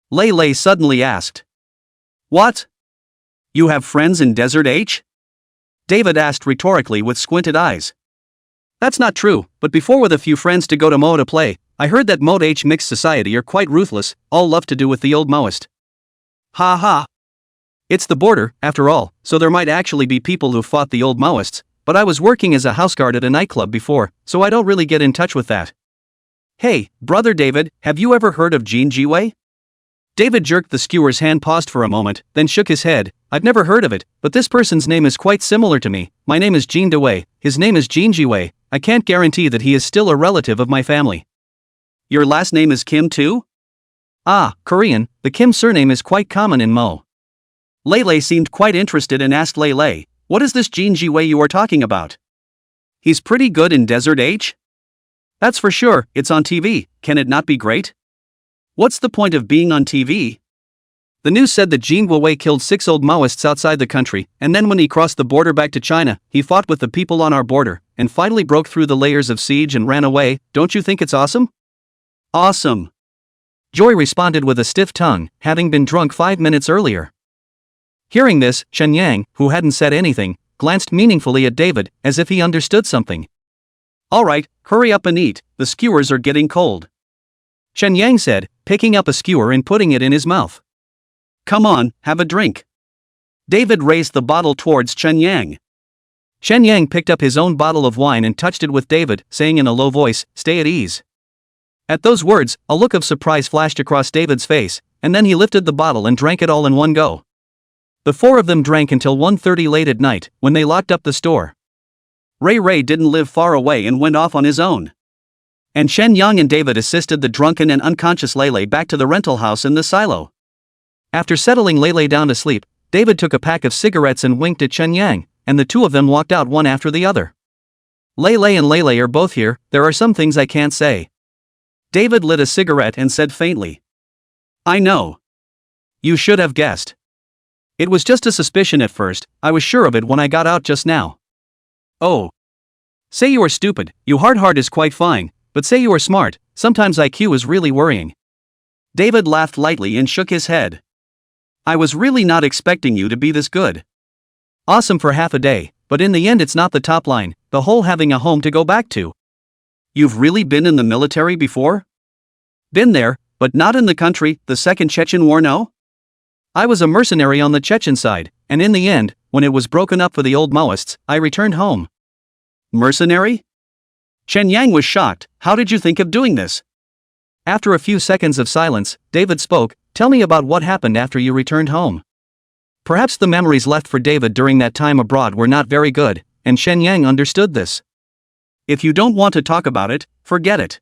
Lei Lei suddenly asked. "What? You have friends in Desert H?" David asked rhetorically with squinted eyes. "That's not true, but before with a few friends to go to Mo to play, I heard that Mo H mixed society are quite ruthless, all love to do with the old Maoist." "Ha ha. It's the border, after all, so there might actually be people who fought the old Maoists, but I was working as a houseguard at a nightclub before, so I don't really get in touch with that." "Hey, brother David, have you ever heard of Jean Jiwei?" David jerked the skewer's hand, paused for a moment, then shook his head. "I've never heard of it, but this person's name is quite similar to me. My name is Jean Dewei, his name is Jean Jiwei. I can't guarantee that he is still a relative of my family." "Your last name is Kim too?" "Ah, Korean, the Kim surname is quite common in Mo." Lei Lei seemed quite interested and asked Lei Lei, "What is this Jean Jiwei you are talking about? He's pretty good in Desert H?" "That's for sure, it's on TV, can it not be great?" "What's the point of being on TV?" "The news said that Jean Guowei killed 6 old Maoists outside the country, and then when he crossed the border back to China, he fought with the people on our border, and finally broke through the layers of siege and ran away. Don't you think it's awesome?" "Awesome," Joy responded with a stiff tongue, having been drunk 5 minutes earlier. Hearing this, Chen Yang, who hadn't said anything, glanced meaningfully at David, as if he understood something. "All right, hurry up and eat, the skewers are getting cold," Chen Yang said, picking up a skewer and putting it in his mouth. "Come on, have a drink." David raised the bottle towards Chen Yang. Chen Yang picked up his own bottle of wine and touched it with David, saying in a low voice, "Stay at ease." At those words, a look of surprise flashed across David's face, and then he lifted the bottle and drank it all in one go. The 4 of them drank until 1:30 late at night, when they locked up the store. Ray Ray didn't live far away and went off on his own. And Shen Yang and David assisted the drunken and unconscious Lei Lei back to the rental house in the silo. After settling Lei Lei down to sleep, David took a pack of cigarettes and winked at Chen Yang, and the 2 of them walked out one after the other. "Lei Lei and Lei Lei are both here, there are some things I can't say." David lit a cigarette and said faintly, "I know. You should have guessed. It was just a suspicion at first, I was sure of it when I got out just now." "Oh. Say you are stupid, your hard heart is quite fine, but say you are smart, sometimes IQ is really worrying." David laughed lightly and shook his head. "I was really not expecting you to be this good. Awesome for half a day, but in the end it's not the top line, the whole having a home to go back to." "You've really been in the military before?" "Been there, but not in the country, the Second Chechen War, no? I was a mercenary on the Chechen side, and in the end, when it was broken up for the old Maoists, I returned home." "Mercenary?" Chen Yang was shocked. "How did you think of doing this?" After a few seconds of silence, David spoke, "Tell me about what happened after you returned home." Perhaps the memories left for David during that time abroad were not very good, and Shen Yang understood this. "If you don't want to talk about it, forget it."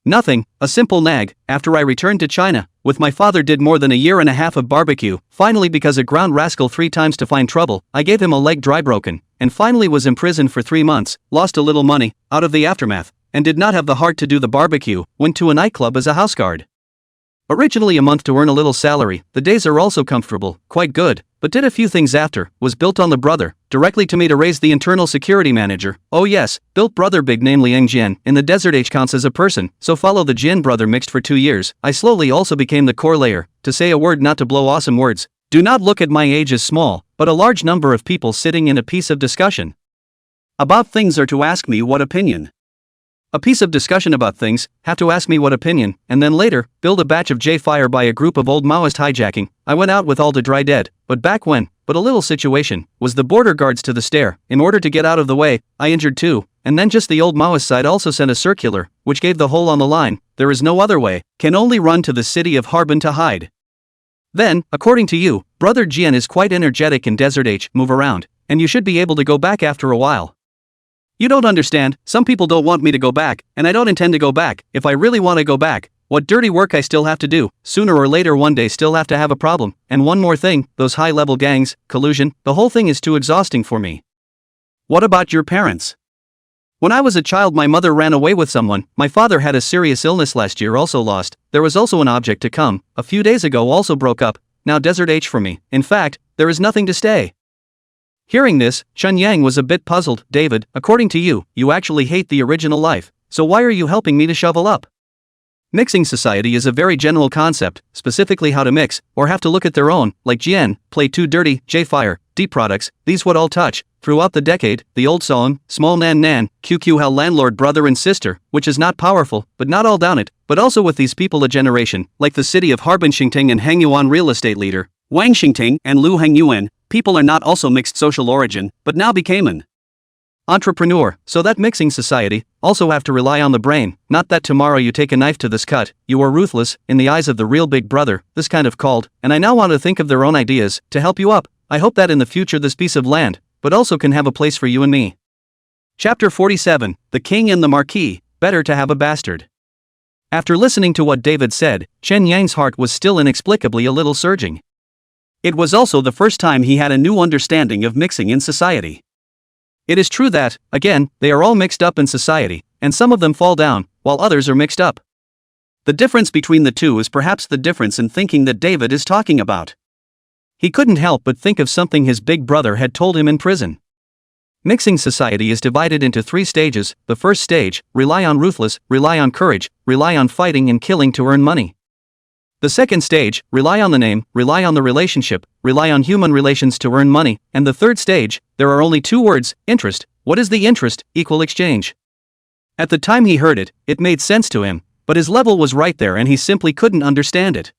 "Nothing, a simple nag. After I returned to China, with my father did more than a year and a half of barbecue, finally because a ground rascal 3 times to find trouble, I gave him a leg dry broken, and finally was imprisoned for 3 months, lost a little money, out of the aftermath, and did not have the heart to do the barbecue, went to a nightclub as a houseguard. Originally a month to earn a little salary, the days are also comfortable, quite good, but did a few things after, was built on the brother, directly to me to raise the internal security manager, oh yes, built brother big namely Eng Jian, in the Desert H counts as a person, so follow the Jin brother mixed for 2 years, I slowly also became the core layer, to say a word not to blow awesome words, do not look at my age as small, but a large number of people sitting in a piece of discussion about things are to ask me what opinion. A piece of discussion about things, have to ask me what opinion, and then later, build a batch of J-fire by a group of old Maoist hijacking. I went out with all the dry dead, but back when, but a little situation, was the border guards to the stair, in order to get out of the way, I injured 2, and then just the old Maoist side also sent a circular, which gave the hole on the line, there is no other way, can only run to the city of Harbin to hide. Then, according to you, brother Jian is quite energetic in Desert H, move around, and you should be able to go back after a while. You don't understand, some people don't want me to go back, and I don't intend to go back. If I really want to go back, what dirty work I still have to do, sooner or later one day still have to have a problem, and one more thing, those high-level gangs, collusion, the whole thing is too exhausting for me. What about your parents? When I was a child, my mother ran away with someone, my father had a serious illness last year, also lost, there was also an object to come, a few days ago also broke up, now desert H for me, in fact, there is nothing to stay. Hearing this, Chen Yang was a bit puzzled. David, according to you, you actually hate the original life, so why are you helping me to shovel up? Mixing society is a very general concept, specifically how to mix, or have to look at their own, like Jian, play too dirty, J-Fire, D products, these would all touch, throughout the decade, the old song, small nan nan, QQ hell landlord brother and sister, which is not powerful, but not all down it, but also with these people a generation, like the city of Harbin Xingting and Hangyuan real estate leader, Wang Xingting and Lu Hangyuan, people are not also mixed social origin, but now became an entrepreneur, so that mixing society, also have to rely on the brain, not that tomorrow you take a knife to this cut, you are ruthless, in the eyes of the real big brother, this kind of called, and I now want to think of their own ideas, to help you up, I hope that in the future this piece of land, but also can have a place for you and me. Chapter 47, The King and the Marquis, Better to Have a Bastard. After listening to what David said, Chen Yang's heart was still inexplicably a little surging. It was also the first time he had a new understanding of mixing in society. It is true that, again, they are all mixed up in society, and some of them fall down, while others are mixed up. The difference between the two is perhaps the difference in thinking that David is talking about. He couldn't help but think of something his big brother had told him in prison. Mixing society is divided into 3 stages. The first stage, rely on ruthless, rely on courage, rely on fighting and killing to earn money. The second stage, rely on the name, rely on the relationship, rely on human relations to earn money, and the third stage, there are only 2 words, interest. What is the interest? Equal exchange. At the time he heard it, it made sense to him, but his level was right there and he simply couldn't understand it.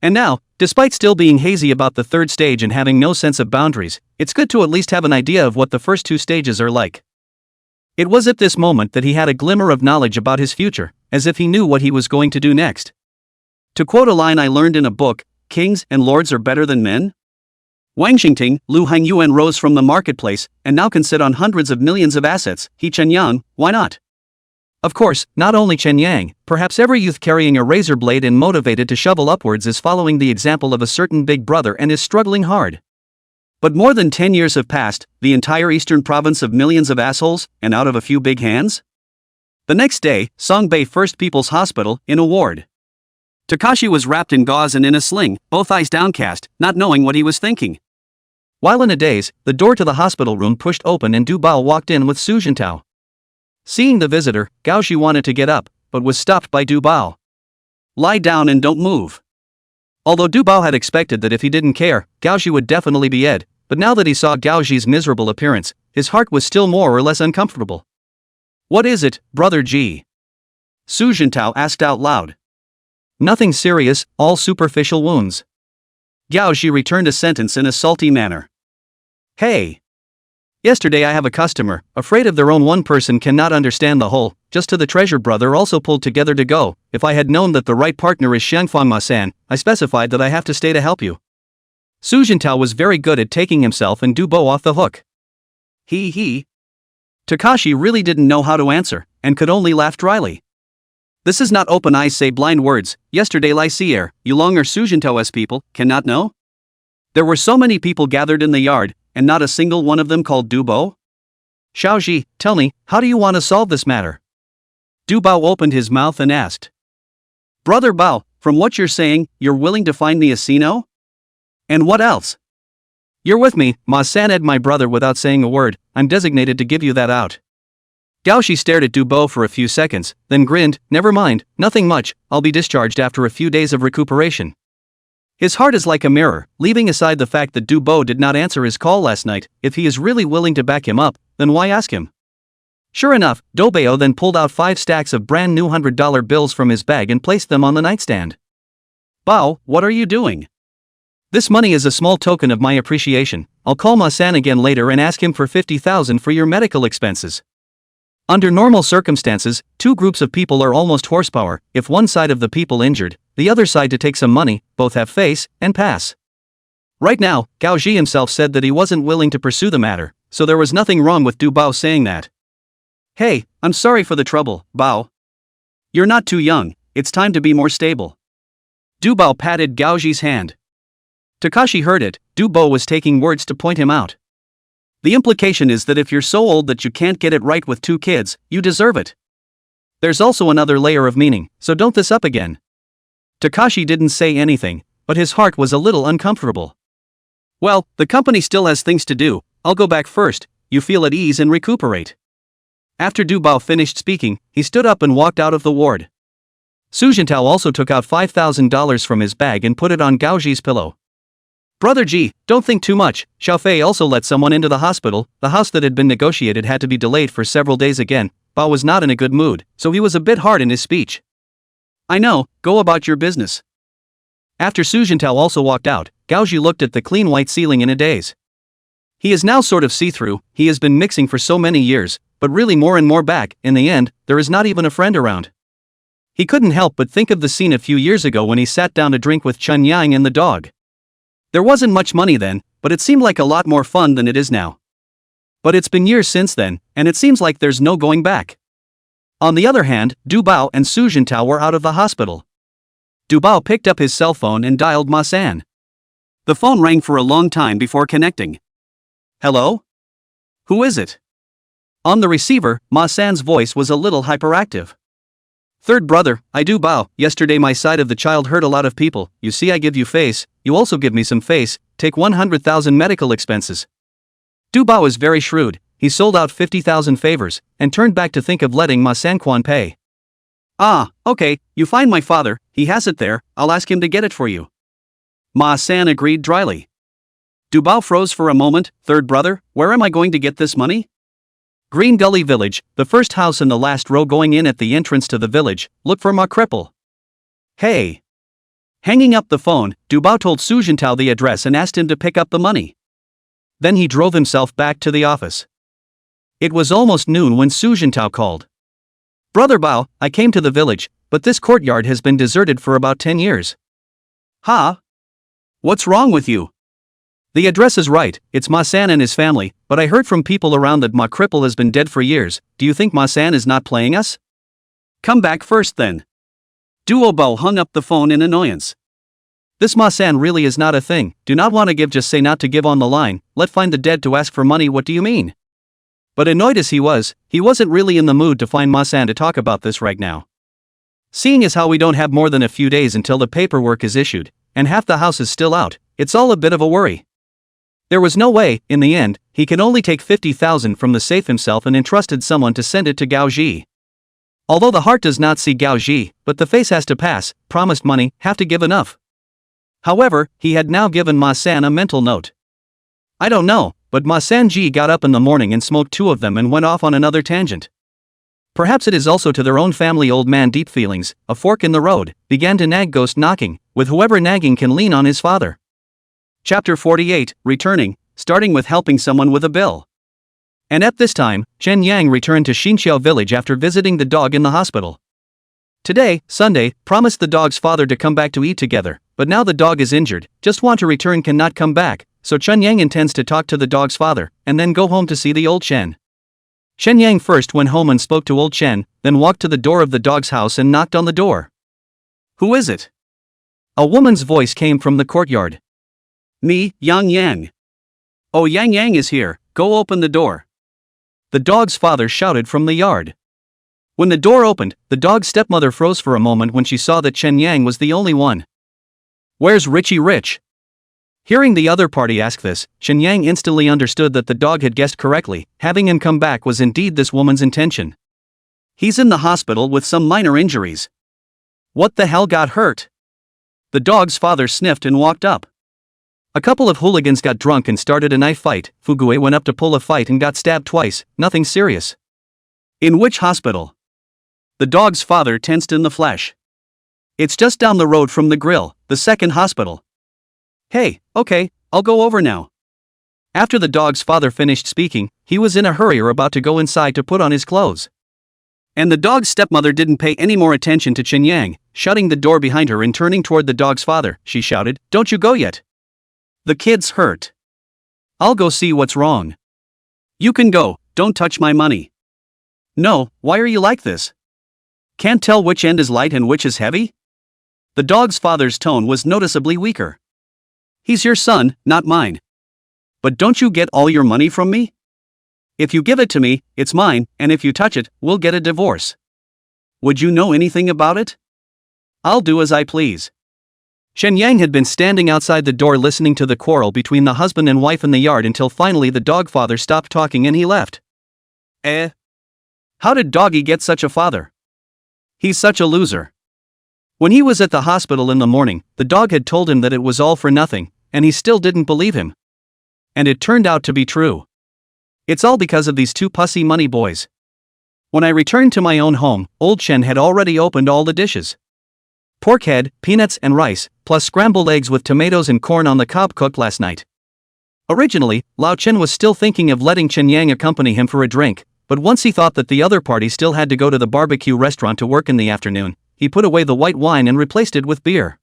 And now, despite still being hazy about the third stage and having no sense of boundaries, it's good to at least have an idea of what the first 2 stages are like. It was at this moment that he had a glimmer of knowledge about his future, as if he knew what he was going to do next. To quote a line I learned in a book, kings and lords are better than men? Wang Xingting, Lu Hangyuan rose from the marketplace, and now can sit on hundreds of millions of assets. He Chen Yang, why not? Of course, not only Chen Yang, perhaps every youth carrying a razor blade and motivated to shovel upwards is following the example of a certain big brother and is struggling hard. But more than 10 years have passed, the entire eastern province of millions of assholes, and out of a few big hands? The next day, Songbei First People's Hospital, in a ward. Takashi was wrapped in gauze and in a sling, both eyes downcast, not knowing what he was thinking. While in a daze, the door to the hospital room pushed open and Du Bao walked in with Su Jintao. Seeing the visitor, Gao Xi wanted to get up, but was stopped by Du Bao. Lie down and don't move. Although Du Bao had expected that if he didn't care, Gao Xi would definitely be dead, but now that he saw Gao Xi's miserable appearance, his heart was still more or less uncomfortable. What is it, Brother Ji? Su Jintao asked out loud. Nothing serious, all superficial wounds. Gao Xi returned a sentence in a salty manner. Hey! Yesterday I have a customer, afraid of their own, one person cannot understand the whole, just to the treasure brother also pulled together to go. If I had known that the right partner is Xiangfang Ma-san, I specified that I have to stay to help you. Su Jintao was very good at taking himself and Du Bo off the hook. He. Takashi really didn't know how to answer, and could only laugh dryly. This is not open eyes say blind words. Yesterday Lycier, Yulong or Su Jintao's people, cannot know? There were so many people gathered in the yard, and not a single one of them called Du Bo? Xiaoji, tell me, how do you want to solve this matter? Du Bao opened his mouth and asked. Brother Bao, from what you're saying, you're willing to find me a Sino? And what else? You're with me, Ma-san ed my brother without saying a word, I'm designated to give you that out. Gao Xi stared at Du Bo for a few seconds, then grinned, never mind, nothing much, I'll be discharged after a few days of recuperation. His heart is like a mirror, leaving aside the fact that Du Bo did not answer his call last night. If he is really willing to back him up, then why ask him? Sure enough, Dobeo then pulled out 5 stacks of brand new $100 bills from his bag and placed them on the nightstand. Bao, what are you doing? This money is a small token of my appreciation. I'll call Ma-san again later and ask him for 50,000 for your medical expenses. Under normal circumstances, 2 groups of people are almost horsepower. If one side of the people injured, the other side to take some money, both have face and pass. Right now, Gao Xi himself said that he wasn't willing to pursue the matter, so there was nothing wrong with Du Bao saying that. Hey, I'm sorry for the trouble, Bao. You're not too young, it's time to be more stable. Du Bao patted Gao Xi's hand. Takashi heard it. Du Bo was taking words to point him out. The implication is that if you're so old that you can't get it right with 2 kids, you deserve it. There's also another layer of meaning, so don't this up again. Takashi didn't say anything, but his heart was a little uncomfortable. Well, the company still has things to do, I'll go back first, you feel at ease and recuperate. After Du Bao finished speaking, he stood up and walked out of the ward. Su Jintao also took out $5,000 from his bag and put it on Gao Ji's pillow. Brother Ji, don't think too much, Xiao Fei also let someone into the hospital. The house that had been negotiated had to be delayed for several days again. Bao was not in a good mood, so he was a bit hard in his speech. I know, go about your business. After Su Jintao also walked out, Gao Ji looked at the clean white ceiling in a daze. He is now sort of see-through, he has been mixing for so many years, but really more and more back, in the end, there is not even a friend around. He couldn't help but think of the scene a few years ago when he sat down to drink with Chen Yang and the dog. There wasn't much money then, but it seemed like a lot more fun than it is now. But it's been years since then, and it seems like there's no going back. On the other hand, Du Bao and Su Jintao were out of the hospital. Du Bao picked up his cell phone and dialed Ma San. The phone rang for a long time before connecting. Hello? Who is it? On the receiver, Ma San's voice was a little hyperactive. Third brother, I Du Bao, yesterday my side of the child hurt a lot of people, you see I give you face, you also give me some face, take 100,000 medical expenses. Du Bao is very shrewd, he sold out 50,000 favors, and turned back to think of letting Ma San Quan pay. Ah, okay, you find my father, he has it there, I'll ask him to get it for you. Ma San agreed dryly. Du Bao froze for a moment. Third brother, where am I going to get this money? Green Gully Village, the first house in the last row going in at the entrance to the village, look for Ma Cripple. Hey. Hanging up the phone, Du Bao told Su Jintao the address and asked him to pick up the money. Then he drove himself back to the office. It was almost noon when Su Jintao called. Brother Bao, I came to the village, but this courtyard has been deserted for about 10 years. Huh? What's wrong with you? The address is right, it's Ma San and his family, but I heard from people around that Ma Cripple has been dead for years. Do you think Ma San is not playing us? Come back first then. Duo Bao hung up the phone in annoyance. This Ma San really is not a thing, do not want to give, just say not to give on the line, let find the dead to ask for money, what do you mean? But annoyed as he wasn't really in the mood to find Ma San to talk about this right now. Seeing as how we don't have more than a few days until the paperwork is issued, and half the house is still out, it's all a bit of a worry. There was no way, in the end, he can only take 50,000 from the safe himself and entrusted someone to send it to Gao Ji. Although the heart does not see Gao Ji, but the face has to pass, promised money, have to give enough. However, he had now given Ma San a mental note. I don't know, but Ma San Ji got up in the morning and smoked 2 of them and went off on another tangent. Perhaps it is also to their own family old man deep feelings, a fork in the road, began to nag ghost knocking, with whoever nagging can lean on his father. Chapter 48, Returning, starting with helping someone with a bill. And at this time, Chen Yang returned to Xinqiao village after visiting the dog in the hospital. Today, Sunday, promised the dog's father to come back to eat together, but now the dog is injured, just want to return cannot come back, so Chen Yang intends to talk to the dog's father, and then go home to see the old Chen. Chen Yang first went home and spoke to old Chen, then walked to the door of the dog's house and knocked on the door. Who is it? A woman's voice came from the courtyard. Me, Yang Yang. Oh, Yang Yang is here, go open the door. The dog's father shouted from the yard. When the door opened, the dog's stepmother froze for a moment when she saw that Chen Yang was the only one. Where's Richie Rich? Hearing the other party ask this, Chen Yang instantly understood that the dog had guessed correctly, having him come back was indeed this woman's intention. He's in the hospital with some minor injuries. What the hell got hurt? The dog's father sniffed and walked up. A couple of hooligans got drunk and started a knife fight. Fugue went up to pull a fight and got stabbed twice, nothing serious. In which hospital? The dog's father tensed in the flesh. It's just down the road from the grill, the second hospital. Hey, okay, I'll go over now. After the dog's father finished speaking, he was in a hurry or about to go inside to put on his clothes. And the dog's stepmother didn't pay any more attention to Chen Yang, shutting the door behind her and turning toward the dog's father, she shouted, "Don't you go yet. The kid's hurt. I'll go see what's wrong." "You can go, don't touch my money." "No, why are you like this? Can't tell which end is light and which is heavy?" The dog's father's tone was noticeably weaker. "He's your son, not mine. But don't you get all your money from me? If you give it to me, it's mine, and if you touch it, we'll get a divorce. Would you know anything about it? I'll do as I please. Chen Yang had been standing outside the door listening to the quarrel between the husband and wife in the yard until finally the dog father stopped talking and he left. How did Doggy get such a father? He's such a loser. When he was at the hospital in the morning, the dog had told him that it was all for nothing, and he still didn't believe him. And it turned out to be true. It's all because of these two pussy money boys. When I returned to my own home, old Chen had already opened all the dishes. Pork head, peanuts and rice, plus scrambled eggs with tomatoes and corn on the cob cooked last night. Originally, Lao Chen was still thinking of letting Chen Yang accompany him for a drink, but once he thought that the other party still had to go to the barbecue restaurant to work in the afternoon, he put away the white wine and replaced it with beer.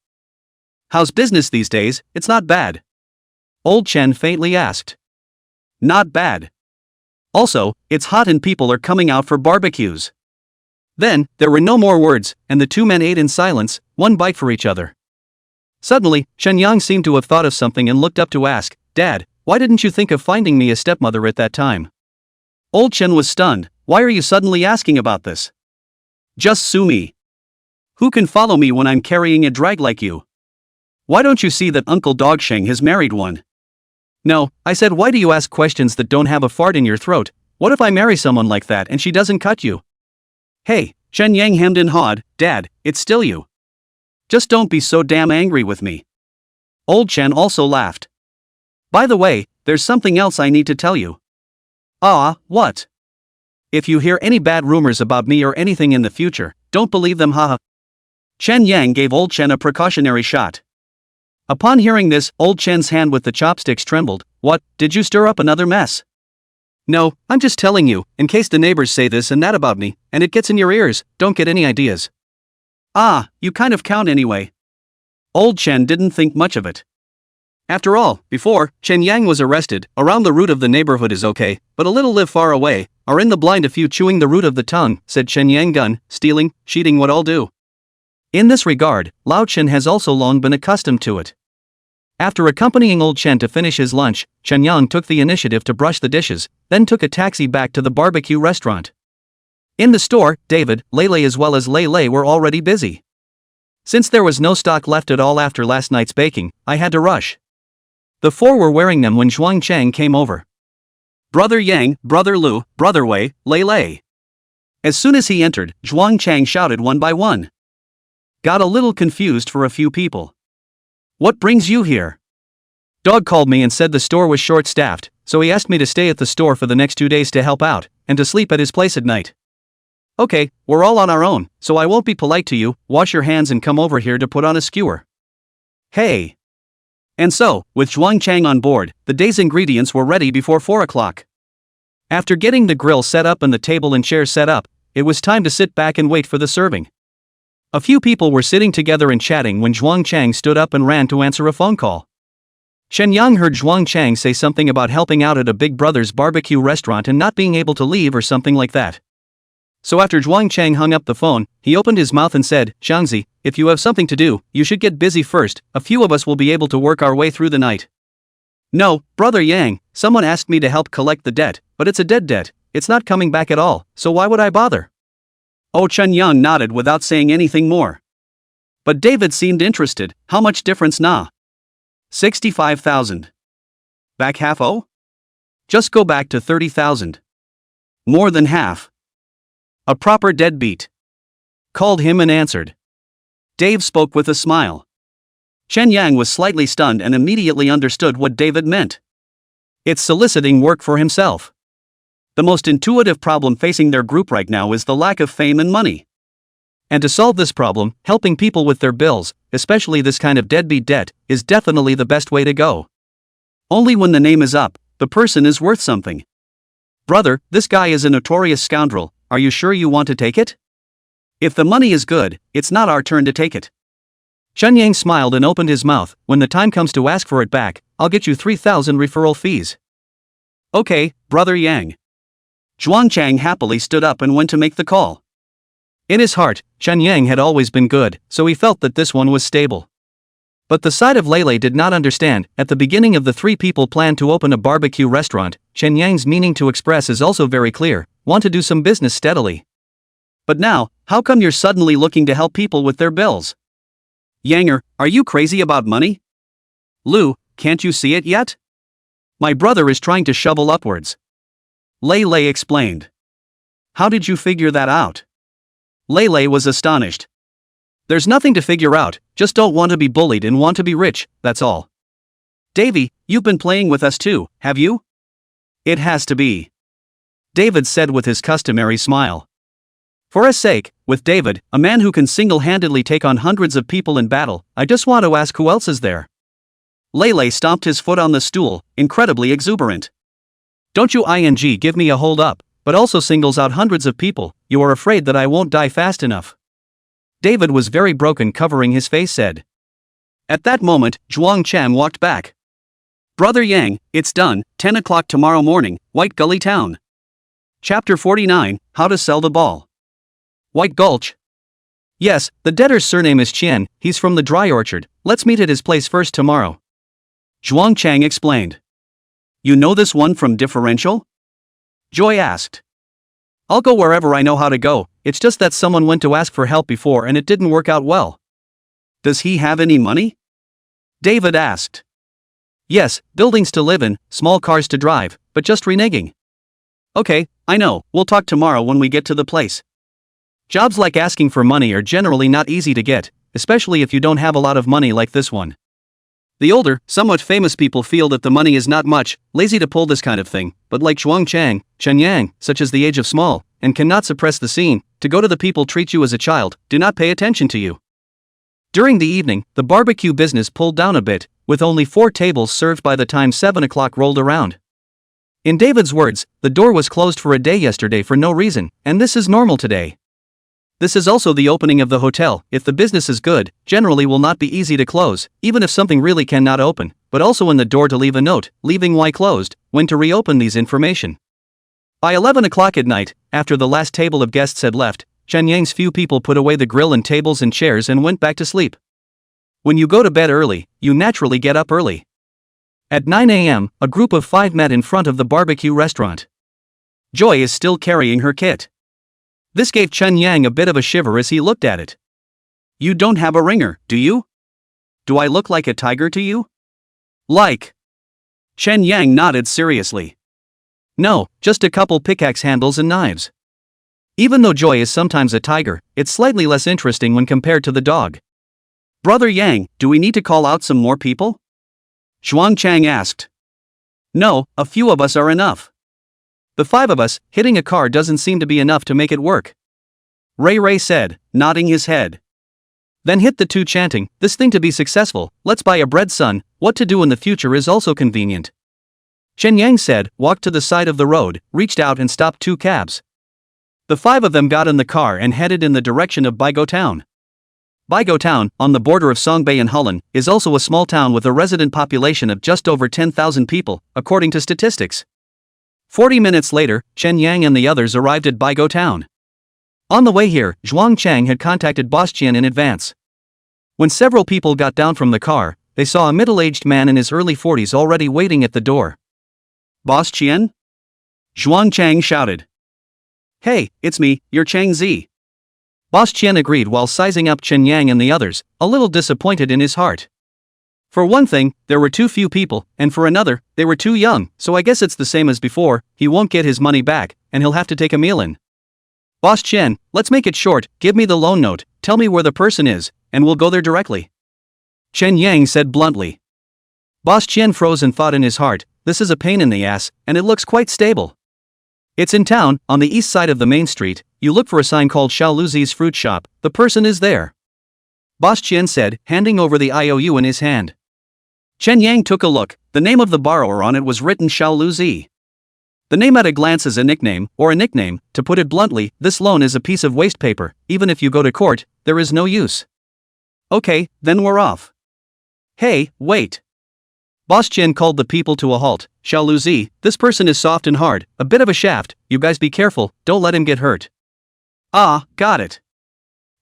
How's business these days? It's not bad. Old Chen faintly asked. Not bad. Also, it's hot and people are coming out for barbecues. Then, there were no more words, and the two men ate in silence, one bite for each other. Suddenly, Chen Yang seemed to have thought of something and looked up to ask, Dad, why didn't you think of finding me a stepmother at that time? Old Chen was stunned. Why are you suddenly asking about this? Just sue me. Who can follow me when I'm carrying a drag like you? Why don't you see that Uncle Dog Sheng has married one? No, I said why do you ask questions that don't have a fart in your throat? What if I marry someone like that and she doesn't cut you? Hey, Chen Yang hemmed and hawed, Dad, it's still you. Just don't be so damn angry with me. Old Chen also laughed. By the way, there's something else I need to tell you. What? If you hear any bad rumors about me or anything in the future, don't believe them, haha. Chen Yang gave Old Chen a precautionary shot. Upon hearing this, Old Chen's hand with the chopsticks trembled. What, did you stir up another mess? No, I'm just telling you, in case the neighbors say this and that about me, and it gets in your ears, don't get any ideas. You kind of count anyway. Old Chen didn't think much of it. After all, before, Chen Yang was arrested, around the root of the neighborhood is okay, but a little live far away, are in the blind a few chewing the root of the tongue, said Chen Yang gun, stealing, cheating what all do. In this regard, Lao Chen has also long been accustomed to it. After accompanying Old Chen to finish his lunch, Chen Yang took the initiative to brush the dishes, then took a taxi back to the barbecue restaurant. In the store, David, Lele as well as Lele were already busy. Since there was no stock left at all after last night's baking, I had to rush. The four were wearing them when Zhuang Chang came over. Brother Yang, Brother Lu, Brother Wei, Lele. As soon as he entered, Zhuang Chang shouted one by one. Got a little confused for a few people. What brings you here? Dog called me and said the store was short-staffed, so he asked me to stay at the store for the next 2 days to help out, and to sleep at his place at night. Okay, we're all on our own, so I won't be polite to you, wash your hands and come over here to put on a skewer. Hey! And so, with Zhuang Chang on board, the day's ingredients were ready before 4 o'clock. After getting the grill set up and the table and chairs set up, it was time to sit back and wait for the serving. A few people were sitting together and chatting when Zhuang Chang stood up and ran to answer a phone call. Shen Yang heard Zhuang Chang say something about helping out at a Big Brother's barbecue restaurant and not being able to leave or something like that. So after Zhuang Chang hung up the phone, he opened his mouth and said, Xiangzi, if you have something to do, you should get busy first, a few of us will be able to work our way through the night. No, Brother Yang, someone asked me to help collect the debt, but it's a dead debt, it's not coming back at all, so why would I bother? Oh, Chen Yang nodded without saying anything more. But David seemed interested. How much difference na? 65,000. Back half oh? Just go back to 30,000. More than half. A proper deadbeat. Called him and answered. Dave spoke with a smile. Chen Yang was slightly stunned and immediately understood what David meant. It's soliciting work for himself. The most intuitive problem facing their group right now is the lack of fame and money. And to solve this problem, helping people with their bills, especially this kind of deadbeat debt, is definitely the best way to go. Only when the name is up, the person is worth something. Brother, this guy is a notorious scoundrel, are you sure you want to take it? If the money is good, it's not our turn to take it. Chen Yang smiled and opened his mouth. When the time comes to ask for it back, I'll get you 3,000 referral fees. Okay, Brother Yang. Zhuang Chang happily stood up and went to make the call. In his heart, Chen Yang had always been good, so he felt that this one was stable. But the side of Lele did not understand. At the beginning of the three people planned to open a barbecue restaurant, Chen Yang's meaning to express is also very clear, want to do some business steadily. But now, how come you're suddenly looking to help people with their bills? Yanger, are you crazy about money? Lu, can't you see it yet? My brother is trying to shovel upwards. Lele explained. How did you figure that out? Lele was astonished. There's nothing to figure out, just don't want to be bullied and want to be rich, that's all. Davy, you've been playing with us too, have you? It has to be. David said with his customary smile. For his sake, with David, a man who can single-handedly take on hundreds of people in battle, I just want to ask who else is there. Lele stomped his foot on the stool, incredibly exuberant. Don't you give me a hold up, but also singles out hundreds of people, you are afraid that I won't die fast enough. David was very broken, covering his face said. At that moment, Zhuang Chen walked back. Brother Yang, it's done, 10 o'clock tomorrow morning, White Gully Town. Chapter 49, How to Sell the Ball. White Gulch. Yes, the debtor's surname is Chen, he's from the dry orchard, let's meet at his place first tomorrow. Zhuang Chang explained. You know this one from differential? Joy asked. I'll go wherever I know how to go, it's just that someone went to ask for help before and it didn't work out well. Does he have any money? David asked. Yes, buildings to live in, small cars to drive, but just reneging. Okay, I know, we'll talk tomorrow when we get to the place. Jobs like asking for money are generally not easy to get, especially if you don't have a lot of money like this one. The older, somewhat famous people feel that the money is not much, lazy to pull this kind of thing, but like Zhuang Chang, Chen Yang, such as the age of small, and cannot suppress the scene, to go to the people treat you as a child, do not pay attention to you. During the evening, the barbecue business pulled down a bit, with only 4 tables served by the time 7 o'clock rolled around. In David's words, the door was closed for a day yesterday for no reason, and this is normal today. This is also the opening of the hotel. If the business is good, generally will not be easy to close, even if something really cannot open, but also in the door to leave a note, leaving why closed, when to reopen these information. By 11 o'clock at night, after the last table of guests had left, Chen Yang's few people put away the grill and tables and chairs and went back to sleep. When you go to bed early, you naturally get up early. At 9 a.m., a group of 5 met in front of the barbecue restaurant. Joy is still carrying her kit. This gave Chen Yang a bit of a shiver as he looked at it. You don't have a ringer, do you? Do I look like a tiger to you? Like. Chen Yang nodded seriously. No, just a couple pickaxe handles and knives. Even though Joy is sometimes a tiger, it's slightly less interesting when compared to the dog. Brother Yang, do we need to call out some more people? Zhuang Chang asked. No, a few of us are enough. The 5 of us, hitting a car doesn't seem to be enough to make it work. Ray said, nodding his head. Then hit the 2 chanting, this thing to be successful, let's buy a bread son, what to do in the future is also convenient. Chen Yang said, walked to the side of the road, reached out and stopped 2 cabs. The 5 of them got in the car and headed in the direction of Baigo Town. Baigo Town, on the border of Songbei and Hulun, is also a small town with a resident population of just over 10,000 people, according to statistics. 40 minutes later, Chen Yang and the others arrived at Baigo Town. On the way here, Zhuang Chang had contacted Boss Chen in advance. When several people got down from the car, they saw a middle-aged man in his early 40s already waiting at the door. Boss Chen? Zhuang Chang shouted. Hey, it's me, your Chang Zi. Boss Chen agreed while sizing up Chen Yang and the others, a little disappointed in his heart. For one thing, there were too few people, and for another, they were too young, so I guess it's the same as before, he won't get his money back, and he'll have to take a meal in. Boss Chen, let's make it short, give me the loan note, tell me where the person is, and we'll go there directly. Chen Yang said bluntly. Boss Chen froze and thought in his heart, this is a pain in the ass, and it looks quite stable. It's in town, on the east side of the main street, you look for a sign called Xiao Luzi's fruit shop, the person is there. Boss Chen said, handing over the IOU in his hand. Chen Yang took a look, the name of the borrower on it was written Xiao Luzi. The name at a glance is a nickname, to put it bluntly, this loan is a piece of waste paper, even if you go to court, there is no use. Okay, then we're off. Hey, wait. Boss Chen called the people to a halt, Xiao Luzi, this person is soft and hard, a bit of a shaft, you guys be careful, don't let him get hurt. Ah, got it.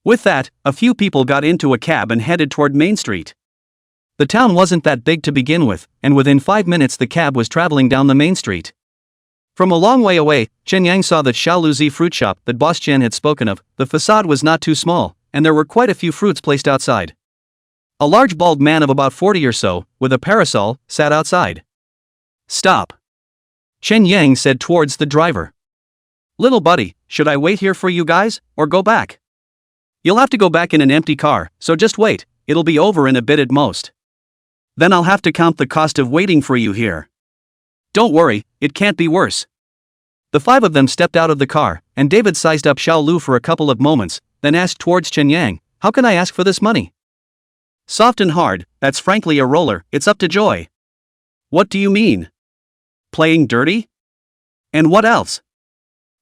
With that, a few people got into a cab and headed toward Main Street. The town wasn't that big to begin with, and within 5 minutes the cab was traveling down the main street. From a long way away, Chen Yang saw that Xiaoluzi fruit shop that Boss Chen had spoken of. The facade was not too small, and there were quite a few fruits placed outside. A large bald man of about 40 or so, with a parasol, sat outside. "Stop," Chen Yang said towards the driver. "Little buddy, should I wait here for you guys, or go back?" "You'll have to go back in an empty car, so just wait, it'll be over in a bit at most. Then I'll have to count the cost of waiting for you here. Don't worry, it can't be worse." The 5 of them stepped out of the car, and David sized up Xiao Lu for a couple of moments, then asked towards Chen Yang, "How can I ask for this money?" "Soft and hard, that's frankly a roller, it's up to Joy." "What do you mean? Playing dirty? And what else?"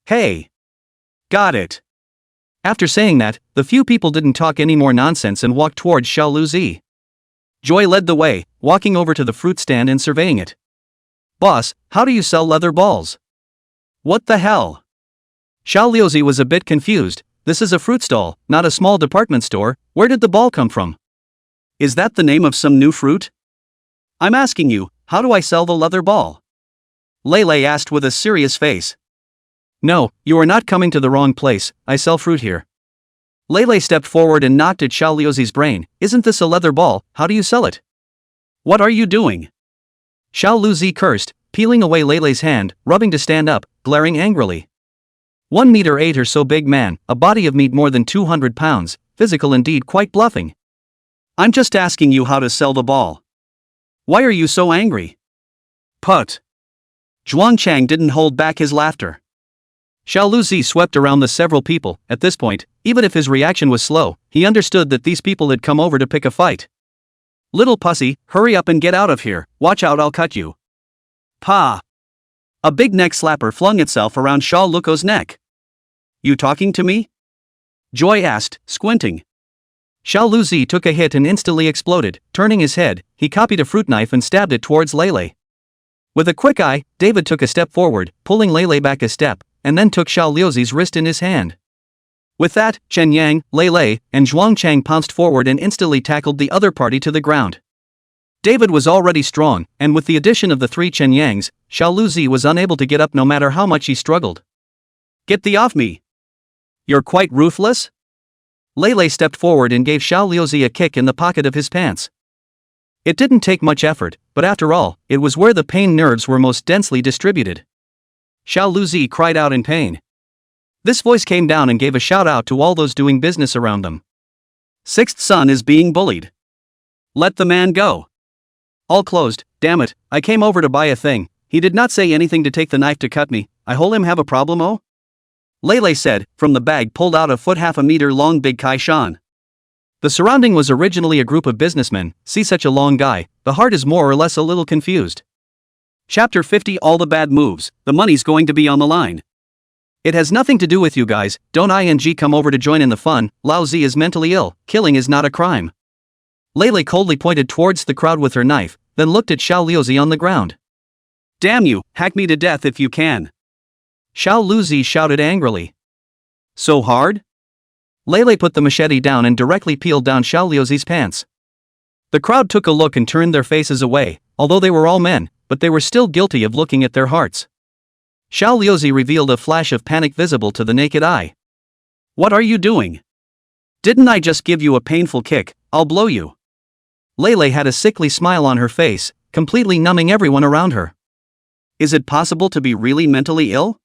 "Hey. Got it." After saying that, the few people didn't talk any more nonsense and walked towards Xiaoluzi. Joy led the way, walking over to the fruit stand and surveying it. "Boss, how do you sell leather balls?" "What the hell?" Xiaoluzi was a bit confused. "This is a fruit stall, not a small department store. Where did the ball come from? Is that the name of some new fruit? I'm asking you, how do I sell the leather ball?" Lele asked with a serious face. "No, you are not coming to the wrong place, I sell fruit here." Lele stepped forward and knocked at Xiaoluzi's brain. "Isn't this a leather ball, how do you sell it?" "What are you doing?" Xiaoluzi cursed, peeling away Lele's hand, rubbing to stand up, glaring angrily. 1 meter 8 or so big man, a body of meat more than 200 pounds, physical indeed quite bluffing. "I'm just asking you how to sell the ball. Why are you so angry?" "Put." Zhuangchang didn't hold back his laughter. Xiaoluzi swept around the several people. At this point, even if his reaction was slow, he understood that these people had come over to pick a fight. "Little pussy, hurry up and get out of here, watch out, I'll cut you." "Pa!" A big neck slapper flung itself around Xiao Luko's neck. "You talking to me?" Joy asked, squinting. Xiaoluzi took a hit and instantly exploded. Turning his head, he copied a fruit knife and stabbed it towards Lele. With a quick eye, David took a step forward, pulling Lele back a step, and then took Xiaoluzi's wrist in his hand. With that, Chen Yang, Lele, and Zhuangchang pounced forward and instantly tackled the other party to the ground. David was already strong, and with the addition of the 3 Chen Yangs, Xiaoluzi was unable to get up no matter how much he struggled. "Get thee off me! You're quite ruthless?" Lele stepped forward and gave Xiaoluzi a kick in the pocket of his pants. It didn't take much effort, but after all, it was where the pain nerves were most densely distributed. Xiaoluzi cried out in pain. This voice came down and gave a shout out to all those doing business around them. "Sixth son is being bullied. Let the man go." "All closed, damn it, I came over to buy a thing, he did not say anything to take the knife to cut me, I hole him have a problem oh?" Lele said, from the bag pulled out a foot half a meter long big Kai Shan. The surrounding was originally a group of businessmen. See such a long guy, the heart is more or less a little confused. Chapter 50 All the bad moves, the money's going to be on the line. It has nothing to do with you guys, don't ing come over to join in the fun, Lao Zi is mentally ill, killing is not a crime. Lele coldly pointed towards the crowd with her knife, then looked at Xiaoluzi on the ground. "Damn you, hack me to death if you can." Xiaoluzi shouted angrily. "So hard?" Lele put the machete down and directly peeled down Xiaoluzi's pants. The crowd took a look and turned their faces away, although they were all men, but they were still guilty of looking at their hearts. Xiaoluzi revealed a flash of panic visible to the naked eye. "What are you doing? Didn't I just give you a painful kick? I'll blow you." Lele had a sickly smile on her face, completely numbing everyone around her. Is it possible to be really mentally ill?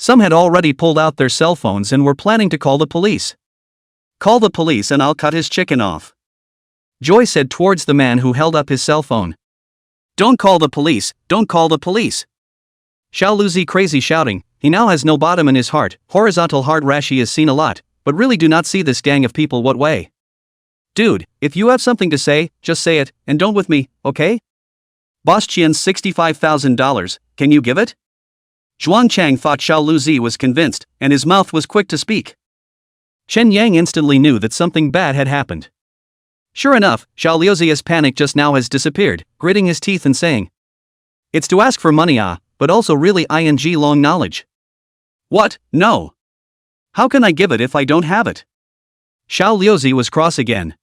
Some had already pulled out their cell phones and were planning to call the police. "Call the police and I'll cut his chicken off," Joy said towards the man who held up his cell phone. "Don't call the police, don't call the police." Xiaoluzi crazy shouting, he now has no bottom in his heart, horizontal hard rash he has seen a lot, but really do not see this gang of people what way. "Dude, if you have something to say, just say it, and don't with me, okay? Boss Qian's $65,000, can you give it?" Zhuangchang thought Xiaoluzi was convinced, and his mouth was quick to speak. Chen Yang instantly knew that something bad had happened. Sure enough, Xiaoluzi's panic just now has disappeared, gritting his teeth and saying, "It's to ask for money but also really ing long knowledge." "What, no. How can I give it if I don't have it?" Xiaoluzi was cross again.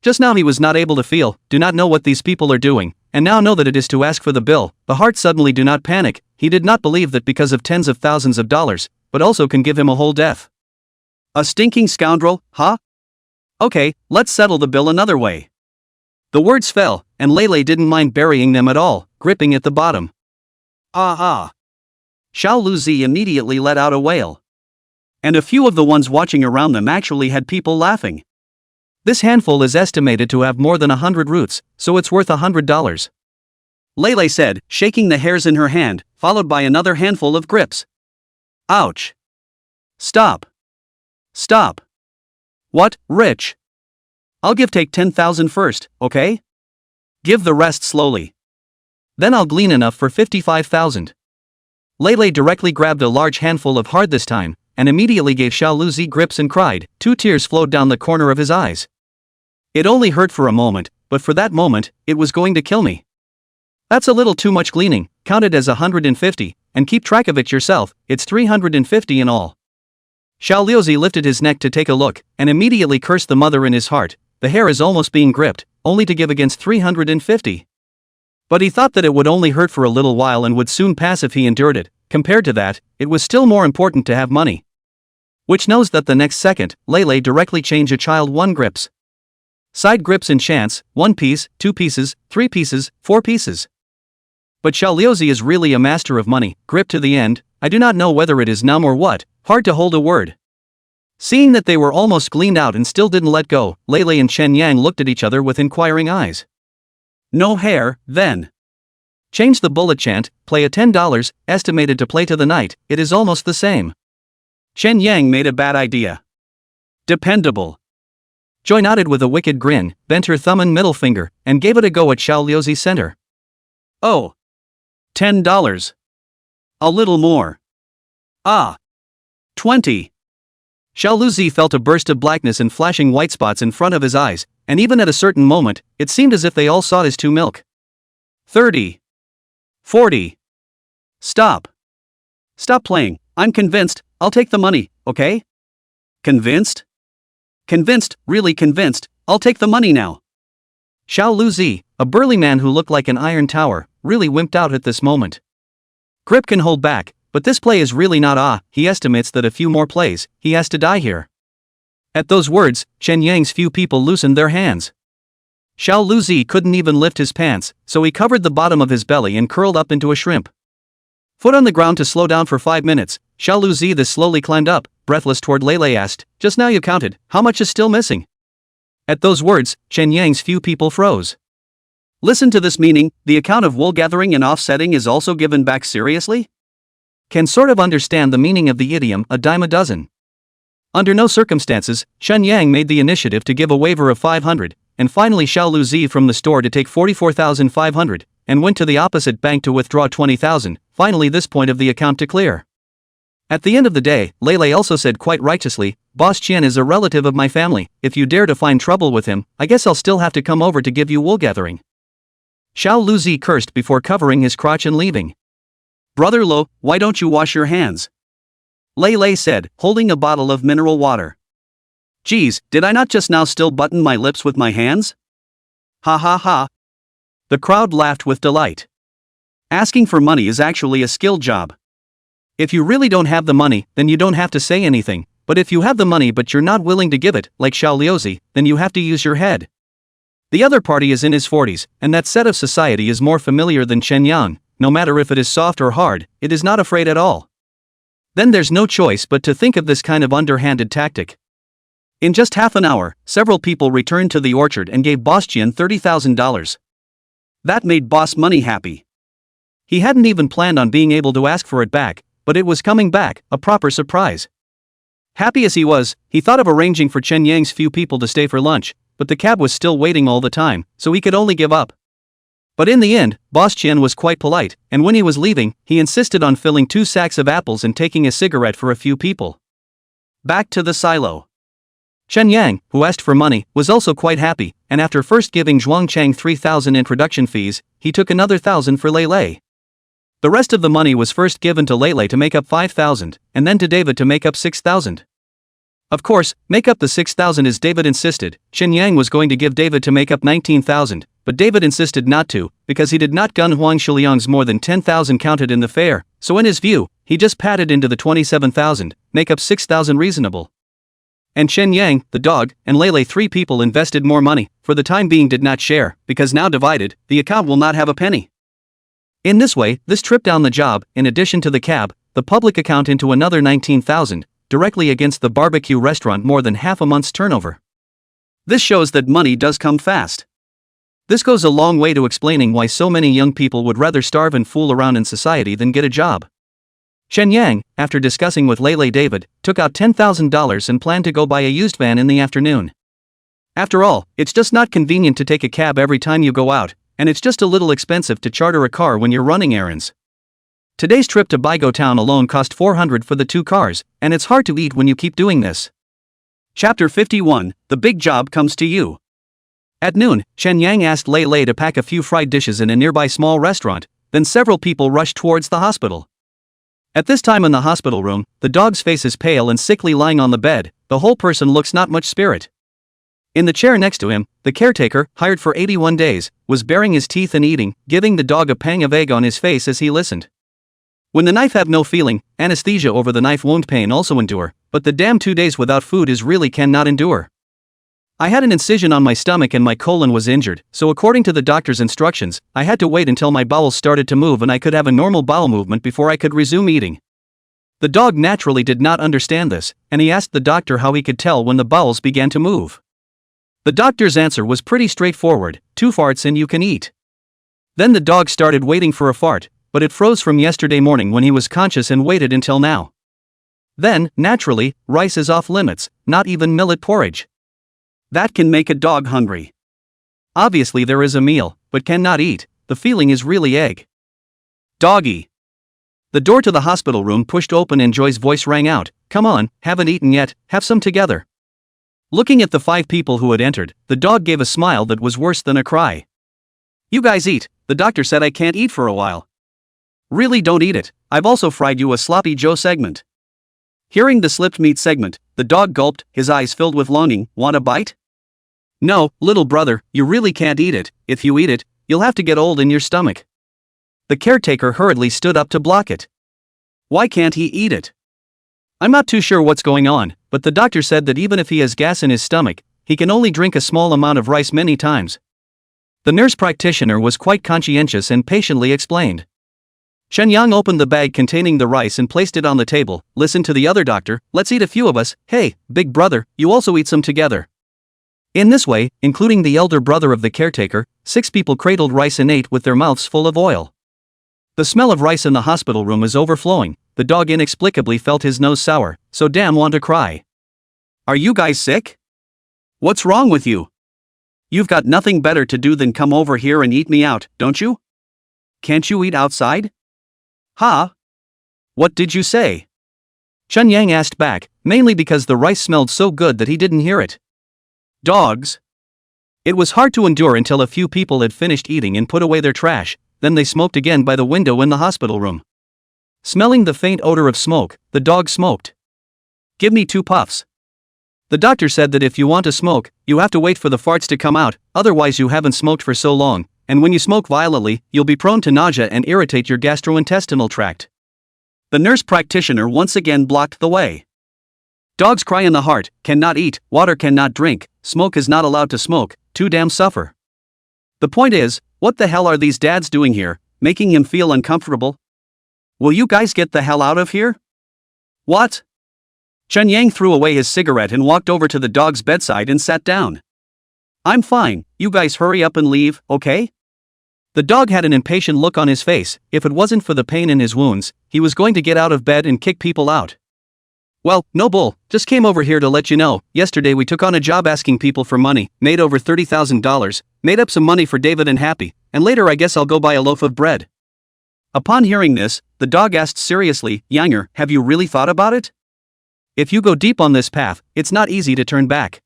Just now he was not able to feel, do not know what these people are doing, and now know that it is to ask for the bill. The heart suddenly do not panic, he did not believe that because of tens of thousands of dollars, but also can give him a whole death. A stinking scoundrel, huh? Okay, let's settle the bill another way. The words fell, and Lele didn't mind burying them at all, gripping at the bottom. Ah. Xiao Luzi immediately let out a wail. And a few of the ones watching around them actually had people laughing. This handful is estimated to have more than 100 roots, so it's worth $100. Lele said, shaking the hairs in her hand, followed by another handful of grips. Ouch. Stop. What, Rich? I'll take 10,000 first, okay? Give the rest slowly. Then I'll glean enough for 55,000. Lele directly grabbed a large handful of hard this time, and immediately gave Xiao Luzi grips and cried. 2 tears flowed down the corner of his eyes. It only hurt for a moment, but for that moment, it was going to kill me. That's a little too much gleaning, count it as 150, and keep track of it yourself, it's 350 in all. Xiao Luzi lifted his neck to take a look, and immediately cursed the mother in his heart. The hair is almost being gripped, only to give against 350. But he thought that it would only hurt for a little while and would soon pass if he endured it. Compared to that, it was still more important to have money. Which knows that the next second, Lele directly change a child 1 grips. Side grips in chance, 1 piece, 2 pieces, 3 pieces, 4 pieces. But Xiao Luzi is really a master of money, grip to the end. I do not know whether it is numb or what, hard to hold a word. Seeing that they were almost gleaned out and still didn't let go, Lele and Chen Yang looked at each other with inquiring eyes. No hair, then. Change the bullet chant, play a $10, estimated to play to the night, it is almost the same. Chen Yang made a bad idea. Dependable. Joy nodded with a wicked grin, bent her thumb and middle finger, and gave it a go at Xiao Luzi's center. Oh. $10. A little more. 20. Xiao Luzi felt a burst of blackness and flashing white spots in front of his eyes, and even at a certain moment, it seemed as if they all sought his 2 milk. 30. 40. Stop playing, I'm convinced, I'll take the money, okay? Convinced? Convinced, really convinced, I'll take the money now. Xiao Luzi, a burly man who looked like an iron tower, really wimped out at this moment. Grip can hold back, but this play is really not he estimates that a few more plays, he has to die here. At those words, Chen Yang's few people loosened their hands. Xiao Luzi couldn't even lift his pants, so he covered the bottom of his belly and curled up into a shrimp. Foot on the ground to slow down for 5 minutes, Xiao Luzi then slowly climbed up, breathless toward Lele asked, just now you counted, how much is still missing? At those words, Chen Yang's few people froze. Listen to this meaning, the account of wool gathering and offsetting is also given back seriously? Can sort of understand the meaning of the idiom, a dime a dozen. Under no circumstances, Chen Yang made the initiative to give a waiver of 500, and finally Xiao Luzi from the store to take 44,500, and went to the opposite bank to withdraw 20,000, finally this point of the account to clear. At the end of the day, Lele also said quite righteously, Boss Chen is a relative of my family, if you dare to find trouble with him, I guess I'll still have to come over to give you wool gathering. Xiao Luzi cursed before covering his crotch and leaving. Brother Lo, why don't you wash your hands? Lele said, holding a bottle of mineral water. Geez, did I not just now still button my lips with my hands? Ha ha ha. The crowd laughed with delight. Asking for money is actually a skill job. If you really don't have the money, then you don't have to say anything, but if you have the money but you're not willing to give it, like Xiao Luzi, then you have to use your head. The other party is in his 40s, and that set of society is more familiar than Chen Yang, no matter if it is soft or hard, it is not afraid at all. Then there's no choice but to think of this kind of underhanded tactic. In just half an hour, several people returned to the orchard and gave Boss Chen $30,000. That made Boss Money happy. He hadn't even planned on being able to ask for it back, but it was coming back, a proper surprise. Happy as he was, he thought of arranging for Chen Yang's few people to stay for lunch, but the cab was still waiting all the time, so he could only give up. But in the end, Boss Chen was quite polite, and when he was leaving, he insisted on filling 2 sacks of apples and taking a cigarette for a few people. Back to the silo. Chen Yang, who asked for money, was also quite happy, and after first giving Zhuang Chang 3,000 introduction fees, he took another 1,000 for Lele. The rest of the money was first given to Lele to make up 5,000, and then to David to make up 6,000. Of course, make up the 6,000 as David insisted. Chen Yang was going to give David to make up 19,000, but David insisted not to, because he did not gun Huang Shiliang's more than 10,000 counted in the fare, so in his view, he just padded into the 27,000, make up 6,000 reasonable. And Chen Yang, the dog, and Lele, 3 people invested more money, for the time being did not share, because now divided, the account will not have a penny. In this way, this trip down the job, in addition to the cab, the public account into another 19,000, directly against the barbecue restaurant more than half a month's turnover. This shows that money does come fast. This goes a long way to explaining why so many young people would rather starve and fool around in society than get a job. Chen Yang, after discussing with Lele David, took out $10,000 and planned to go buy a used van in the afternoon. After all, it's just not convenient to take a cab every time you go out, and it's just a little expensive to charter a car when you're running errands. Today's trip to Baigo Town alone cost $400 for the 2 cars, and it's hard to eat when you keep doing this. Chapter 51, The Big Job Comes to You. At noon, Chen Yang asked Lele to pack a few fried dishes in a nearby small restaurant, then several people rushed towards the hospital. At this time in the hospital room, the dog's face is pale and sickly lying on the bed, the whole person looks not much spirit. In the chair next to him, the caretaker, hired for 81 days, was baring his teeth and eating, giving the dog a pang of egg on his face as he listened. When the knife have no feeling, anesthesia over the knife wound pain also endure, but the damn 2 days without food is really cannot endure. I had an incision on my stomach and my colon was injured, so according to the doctor's instructions, I had to wait until my bowels started to move and I could have a normal bowel movement before I could resume eating. The dog naturally did not understand this, and he asked the doctor how he could tell when the bowels began to move. The doctor's answer was pretty straightforward: 2 farts and you can eat. Then the dog started waiting for a fart, but it froze from yesterday morning when he was conscious and waited until now. Then, naturally, rice is off limits, not even millet porridge. That can make a dog hungry. Obviously there is a meal, but cannot eat, the feeling is really egg. Doggy. The door to the hospital room pushed open and Joy's voice rang out, "Come on, haven't eaten yet, have some together." Looking at the 5 people who had entered, the dog gave a smile that was worse than a cry. "You guys eat, the doctor said I can't eat for a while." "Really don't eat it, I've also fried you a sloppy Joe segment." Hearing the slipped meat segment, the dog gulped, his eyes filled with longing. "Want a bite?" "No, little brother, you really can't eat it, if you eat it, you'll have to get old in your stomach." The caretaker hurriedly stood up to block it. "Why can't he eat it?" "I'm not too sure what's going on, but the doctor said that even if he has gas in his stomach, he can only drink a small amount of rice many times." The nurse practitioner was quite conscientious and patiently explained. Chen Yang opened the bag containing the rice and placed it on the table. "Listen to the other doctor, let's eat a few of us. Hey, big brother, you also eat some together." In this way, including the elder brother of the caretaker, 6 people cradled rice and ate with their mouths full of oil. The smell of rice in the hospital room was overflowing. The dog inexplicably felt his nose sour, so damn want to cry. "Are you guys sick? What's wrong with you? You've got nothing better to do than come over here and eat me out, don't you? Can't you eat outside?" "Huh? What did you say?" Chen Yang asked back, mainly because the rice smelled so good that he didn't hear it. "Dogs." It was hard to endure until a few people had finished eating and put away their trash, then they smoked again by the window in the hospital room. Smelling the faint odor of smoke, the dog smoked. "Give me 2 puffs." The doctor said that if you want to smoke, you have to wait for the farts to come out, otherwise you haven't smoked for so long, and when you smoke violently, you'll be prone to nausea and irritate your gastrointestinal tract. The nurse practitioner once again blocked the way. "Dogs cry in the heart, cannot eat, water cannot drink, smoke is not allowed to smoke, too damn suffer." The point is, what the hell are these dads doing here, making him feel uncomfortable? Will you guys get the hell out of here? What? Chen Yang threw away his cigarette and walked over to the dog's bedside and sat down. "I'm fine, you guys hurry up and leave, okay?" The dog had an impatient look on his face. If it wasn't for the pain in his wounds, he was going to get out of bed and kick people out. "Well, no bull, just came over here to let you know, yesterday we took on a job asking people for money, made over $30,000, made up some money for David and Happy, and later I guess I'll go buy a loaf of bread." Upon hearing this, the dog asked seriously, "Yanger, have you really thought about it? If you go deep on this path, it's not easy to turn back."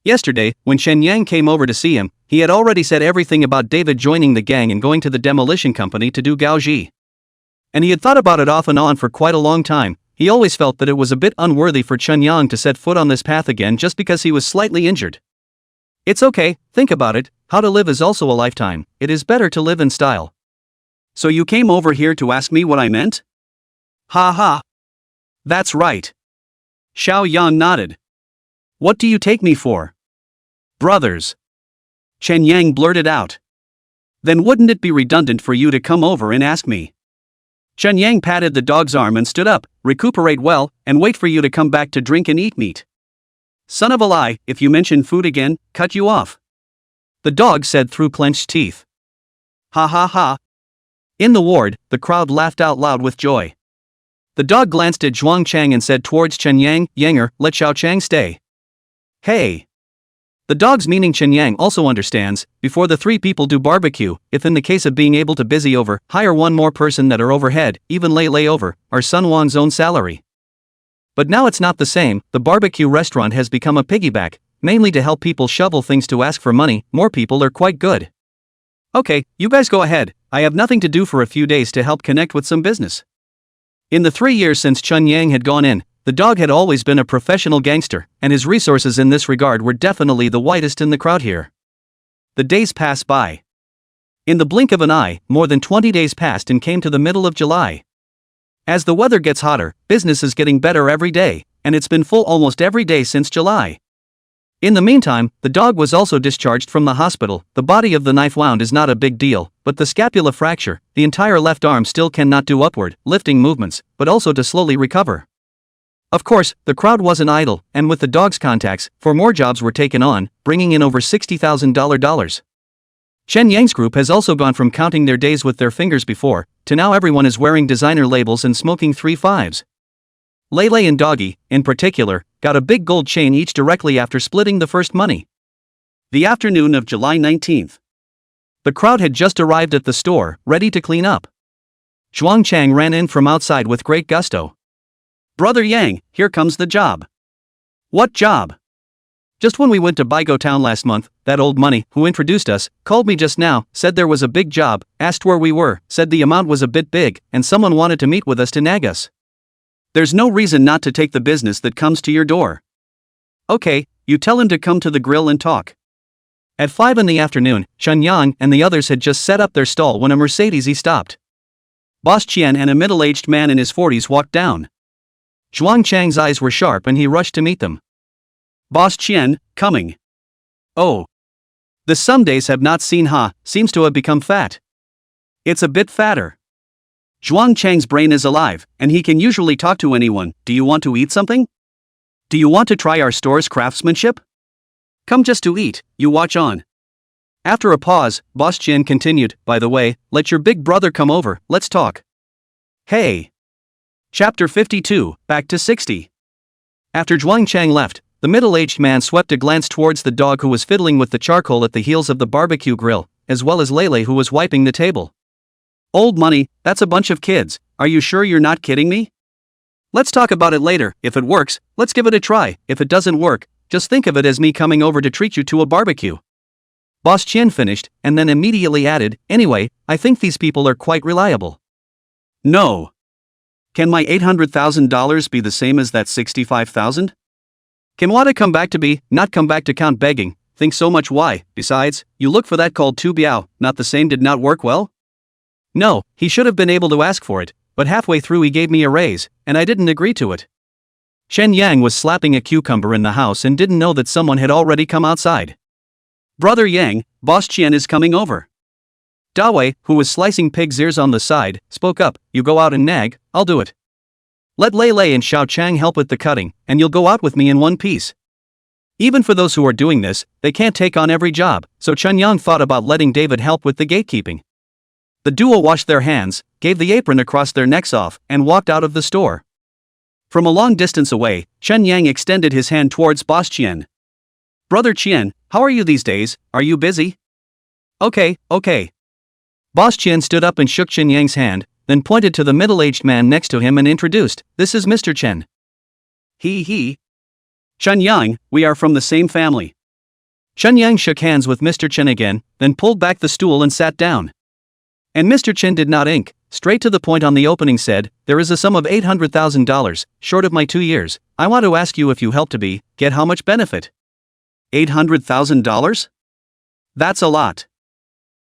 Yesterday, when Chen Yang came over to see him, he had already said everything about David joining the gang and going to the demolition company to do Gaoji. And he had thought about it off and on for quite a long time, he always felt that it was a bit unworthy for Chen Yang to set foot on this path again just because he was slightly injured. It's okay, think about it, how to live is also a lifetime, it is better to live in style. So you came over here to ask me what I meant? Ha ha. That's right. Xiao Yan nodded. What do you take me for? Brothers. Chen Yang blurted out. Then wouldn't it be redundant for you to come over and ask me? Chen Yang patted the dog's arm and stood up, recuperate well, and wait for you to come back to drink and eat meat. Son of a lie, if you mention food again, cut you off. The dog said through clenched teeth. Ha ha ha. In the ward, the crowd laughed out loud with joy. The dog glanced at Zhuang Chang and said towards Chen Yang, Yanger, let Xiao Chang stay. Hey. The dog's meaning Chen Yang also understands, before the three people do barbecue, if in the case of being able to busy over, hire one more person that are overhead, even lay over, or Sun Wang's own salary. But now it's not the same, the barbecue restaurant has become a piggyback, mainly to help people shovel things to ask for money, more people are quite good. Okay, you guys go ahead, I have nothing to do for a few days to help connect with some business. In the 3 years since Chen Yang had gone in, the dog had always been a professional gangster, and his resources in this regard were definitely the widest in the crowd here. The days passed by. In the blink of an eye, more than 20 days passed and came to the middle of July. As the weather gets hotter, business is getting better every day, and it's been full almost every day since July. In the meantime, the dog was also discharged from the hospital. The body of the knife wound is not a big deal, but the scapula fracture, the entire left arm still cannot do upward, lifting movements, but also to slowly recover. Of course, the crowd wasn't idle, and with the dog's contacts, 4 more jobs were taken on, bringing in over $60,000. Chen Yang's group has also gone from counting their days with their fingers before, to now everyone is wearing designer labels and smoking 3 5s. Lele and Doggy, in particular, got a big gold chain each directly after splitting the first money. The afternoon of July 19th. The crowd had just arrived at the store, ready to clean up. Zhuang Chang ran in from outside with great gusto. Brother Yang, here comes the job. What job? Just when we went to Baigo Town last month, that old money, who introduced us, called me just now, said there was a big job, asked where we were, said the amount was a bit big, and someone wanted to meet with us to nag us. There's no reason not to take the business that comes to your door. Okay, you tell him to come to the grill and talk. At 5 in the afternoon, Chen Yang and the others had just set up their stall when a Mercedes stopped. Boss Chen and a middle-aged man in his 40s walked down. Zhuang Chang's eyes were sharp and he rushed to meet them. Boss Chen, coming. Oh. The some days have not seen seems to have become fat. It's a bit fatter. Zhuang Chang's brain is alive, and he can usually talk to anyone. Do you want to eat something? Do you want to try our store's craftsmanship? Come just to eat, you watch on. After a pause, Boss Chen continued, by the way, let your big brother come over, let's talk. Hey. Chapter 52, back to 60. After Zhuang Chang left, the middle-aged man swept a glance towards the dog who was fiddling with the charcoal at the heels of the barbecue grill, as well as Lele who was wiping the table. Old money, that's a bunch of kids, are you sure you're not kidding me? Let's talk about it later, if it works, let's give it a try, if it doesn't work, just think of it as me coming over to treat you to a barbecue. Boss Chen finished, and then immediately added, anyway, I think these people are quite reliable. No. Can my $800,000 be the same as that $65,000? Can Wada come back to be, not come back to count begging, think so much why, besides, you look for that called tu biao, not the same did not work well? No, he should have been able to ask for it, but halfway through he gave me a raise, and I didn't agree to it. Chen Yang was slapping a cucumber in the house and didn't know that someone had already come outside. Brother Yang, Boss Chen is coming over. Dawei, who was slicing pig's ears on the side, spoke up, you go out and nag, I'll do it. Let Lei and Xiao Chang help with the cutting, and you'll go out with me in one piece. Even for those who are doing this, they can't take on every job, so Chen Yang thought about letting David help with the gatekeeping. The duo washed their hands, gave the apron across their necks off, and walked out of the store. From a long distance away, Chen Yang extended his hand towards Boss Chen. Brother Chen, how are you these days, are you busy? Okay. Boss Chen stood up and shook Chen Yang's hand, then pointed to the middle-aged man next to him and introduced, this is Mr. Chen. He. Chen Yang, we are from the same family. Chen Yang shook hands with Mr. Chen again, then pulled back the stool and sat down. And Mr. Chen did not ink, straight to the point on the opening said, there is a sum of $800,000, short of my 2 years. I want to ask you if you help to get how much benefit? $800,000? That's a lot.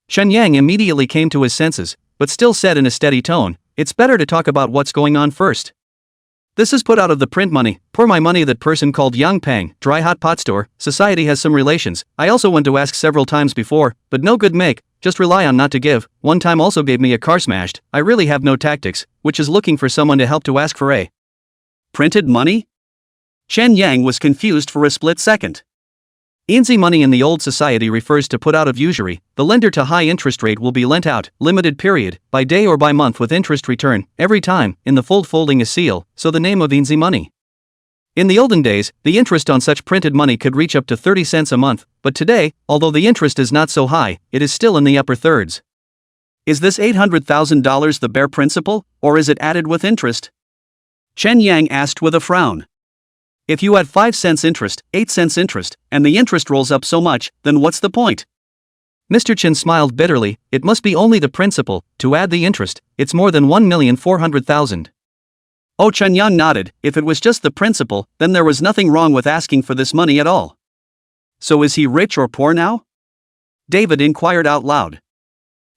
Chen Yang immediately came to his senses, but still said in a steady tone, it's better to talk about what's going on first. This is put out of the print money, pour my money that person called Yang Pang, dry hot pot store, society has some relations, I also went to ask several times before, but no good make, just rely on not to give, one time also gave me a car smashed, I really have no tactics, which is looking for someone to help to ask for a printed money? Chen Yang was confused for a split second. Easy money in the old society refers to put out of usury, the lender to high interest rate will be lent out, limited period, by day or by month with interest return, every time, in the folding a seal, so the name of easy money. In the olden days, the interest on such printed money could reach up to 30 cents a month, but today, although the interest is not so high, it is still in the upper thirds. Is this $800,000 the bare principal, or is it added with interest? Chen Yang asked with a frown. If you add 5 cents interest, 8 cents interest, and the interest rolls up so much, then what's the point? Mr. Chen smiled bitterly, it must be only the principal, to add the interest, it's more than 1,400,000. Oh, Chen Yang nodded, if it was just the principal, then there was nothing wrong with asking for this money at all. So is he rich or poor now? David inquired out loud.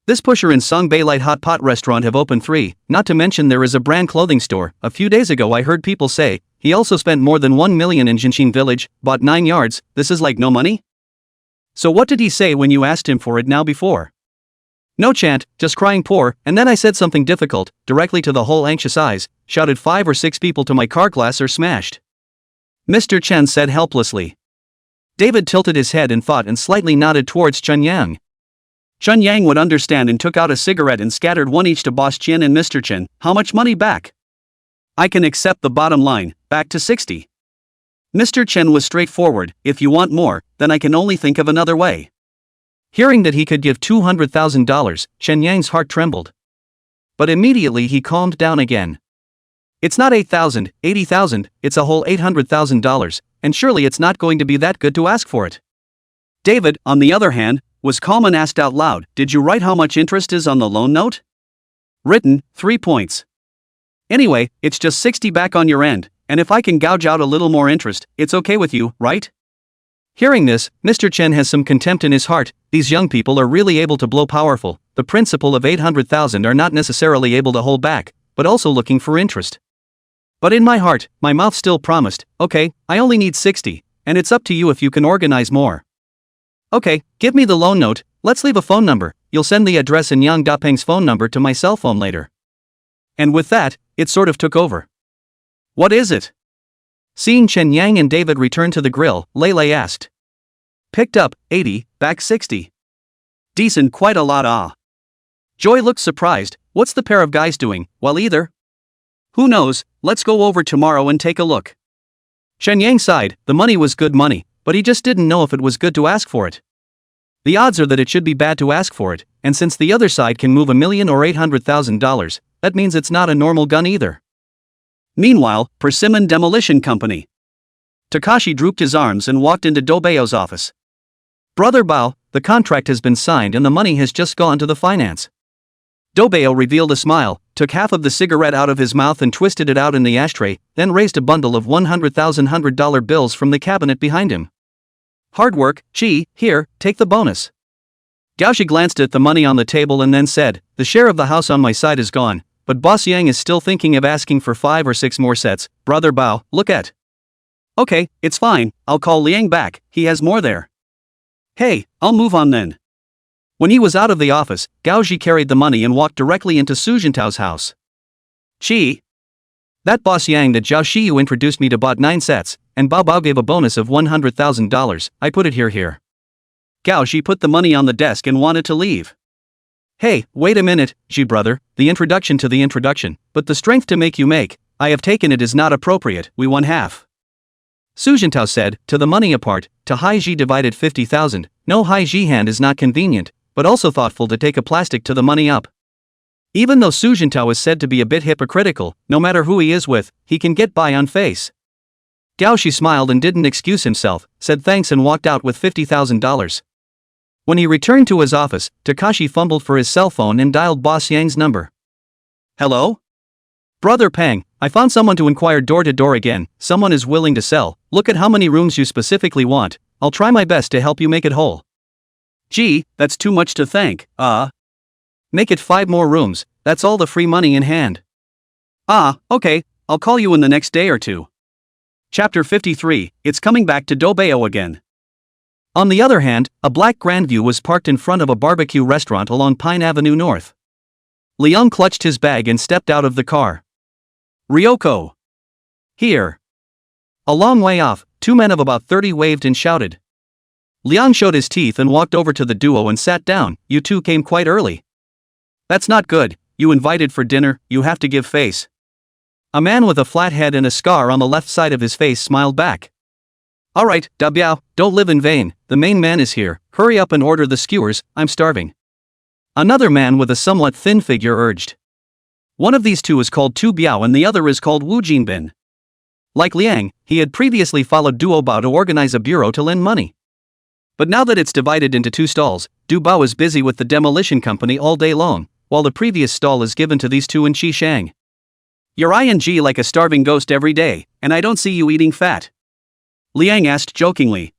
This pusher and Songbei Light Hot Pot restaurant have opened 3, not to mention there is a brand clothing store. A few days ago I heard people say, he also spent more than 1 million in Jinshin village, bought 9 yards, this is like no money? So what did he say when you asked him for it now before? No chant, just crying poor, and then I said something difficult, directly to the whole anxious eyes, shouted 5 or 6 people to my car glass are smashed. Mr. Chen said helplessly. David tilted his head in thought and slightly nodded towards Chen Yang. Chen Yang would understand and took out a cigarette and scattered one each to Boss Chen and Mr. Chen. How much money back? I can accept the bottom line, back to 60. Mr. Chen was straightforward, if you want more, then I can only think of another way. Hearing that he could give $200,000, Chen Yang's heart trembled. But immediately he calmed down again. It's not 8,000, 80,000, it's a whole $800,000, and surely it's not going to be that good to ask for it. David, on the other hand, was calm and asked out loud, did you write how much interest is on the loan note? Written, 3 points. Anyway, it's just 60 back on your end, and if I can gouge out a little more interest, it's okay with you, right? Hearing this, Mr. Chen has some contempt in his heart, these young people are really able to blow powerful, the principal of 800,000 are not necessarily able to hold back, but also looking for interest. But in my heart, my mouth still promised, okay, I only need 60, and it's up to you if you can organize more. Okay, give me the loan note, let's leave a phone number, you'll send the address and Yang Dapeng's phone number to my cell phone later. And with that, it sort of took over. What is it? Seeing Chen Yang and David return to the grill, Lele asked. Picked up, 80, back 60. Decent, quite a lot, ah. Joy looked surprised, what's the pair of guys doing, well either? Who knows, let's go over tomorrow and take a look. Chen Yang sighed, the money was good money, but he just didn't know if it was good to ask for it. The odds are that it should be bad to ask for it, and since the other side can move $1 million or $800,000, that means it's not a normal gun either. Meanwhile, Persimmon Demolition Company. Takashi drooped his arms and walked into Dobeo's office. Brother Bao, the contract has been signed and the money has just gone to the finance. Dobeo revealed a smile, took half of the cigarette out of his mouth and twisted it out in the ashtray, then raised a bundle of $100,000 bills from the cabinet behind him. Hard work, Chi, here, take the bonus. Gaoshi glanced at the money on the table and then said, the share of the house on my side is gone, but Boss Yang is still thinking of asking for 5 or 6 more sets. Brother Bao, look at. Okay, it's fine, I'll call Liang back, he has more there. Hey, I'll move on then. When he was out of the office, Gaoji carried the money and walked directly into Su Jintao's house. Chi. That Boss Yang that Zhao Shiyu introduced me to bought 9 sets, and Bao Bao gave a bonus of $100,000, I put it here. Gaoji put the money on the desk and wanted to leave. Hey, wait a minute, Ji brother, the introduction to the introduction, but the strength to make you make, I have taken it is not appropriate, we won half. Su Jintao said, to the money apart, to Hai Ji divided 50,000, no Hai Ji hand is not convenient, but also thoughtful to take a plastic to the money up. Even though Su Jintao is said to be a bit hypocritical, no matter who he is with, he can get by on face. Gao Shi smiled and didn't excuse himself, said thanks and walked out with $50,000. When he returned to his office, Takashi fumbled for his cell phone and dialed Boss Yang's number. Hello? Brother Pang, I found someone to inquire door to door again. Someone is willing to sell. Look at how many rooms you specifically want. I'll try my best to help you make it whole. Gee, that's too much to thank. Make it 5 more rooms. That's all the free money in hand. Okay, I'll call you in the next day or two. Chapter 53, It's Coming Back to Dobeo Again. On the other hand, a black Grandview was parked in front of a barbecue restaurant along Pine Avenue North. Liang clutched his bag and stepped out of the car. Ryoko. Here. A long way off, 2 men of about 30 waved and shouted. Liang showed his teeth and walked over to the duo and sat down. You two came quite early. That's not good. You invited for dinner, you have to give face. A man with a flat head and a scar on the left side of his face smiled back. Alright, Da Biao, don't live in vain, the main man is here, hurry up and order the skewers, I'm starving. Another man with a somewhat thin figure urged. One of these two is called Tu Biao and the other is called Wu Jinbin. Like Liang, he had previously followed Duo Bao to organize a bureau to lend money. But now that it's divided into 2 stalls, Du Bao is busy with the demolition company all day long, while the previous stall is given to these two in Qishang. You're ing like a starving ghost every day, and I don't see you eating fat. Liang asked jokingly.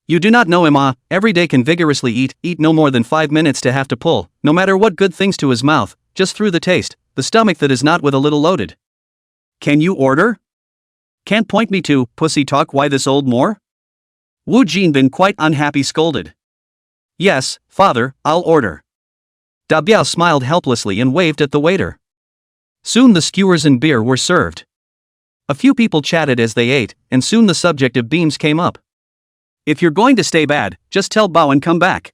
You do not know him, every day can vigorously eat no more than 5 minutes to have to pull, no matter what good things to his mouth, just through the taste, the stomach that is not with a little loaded. Can you order? Can't point me to, pussy talk, why this old more? Wu Jinbin quite unhappy scolded. Yes, father, I'll order. Da Biao smiled helplessly and waved at the waiter. Soon the skewers and beer were served. A few people chatted as they ate, and soon the subject of beams came up. If you're going to stay bad, just tell Bao and come back.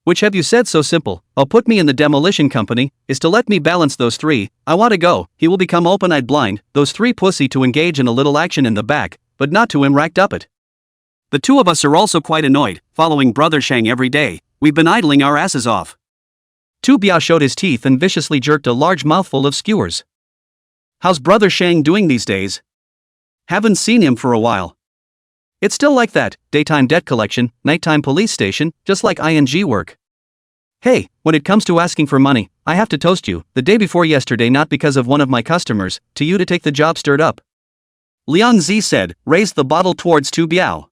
Which have you said so simple, put me in the demolition company, is to let me balance those 3, I want to go, he will become open-eyed blind, those 3 pussy to engage in a little action in the back, but not to him racked up it. The 2 of us are also quite annoyed, following Brother Shang every day, we've been idling our asses off. Tu Biao showed his teeth and viciously jerked a large mouthful of skewers. How's Brother Shang doing these days? Haven't seen him for a while. It's still like that, daytime debt collection, nighttime police station, just like ing work. Hey, when it comes to asking for money, I have to toast you, the day before yesterday not because of one of my customers, to you to take the job stirred up. Liang Zi said, raised the bottle towards Tu Biao.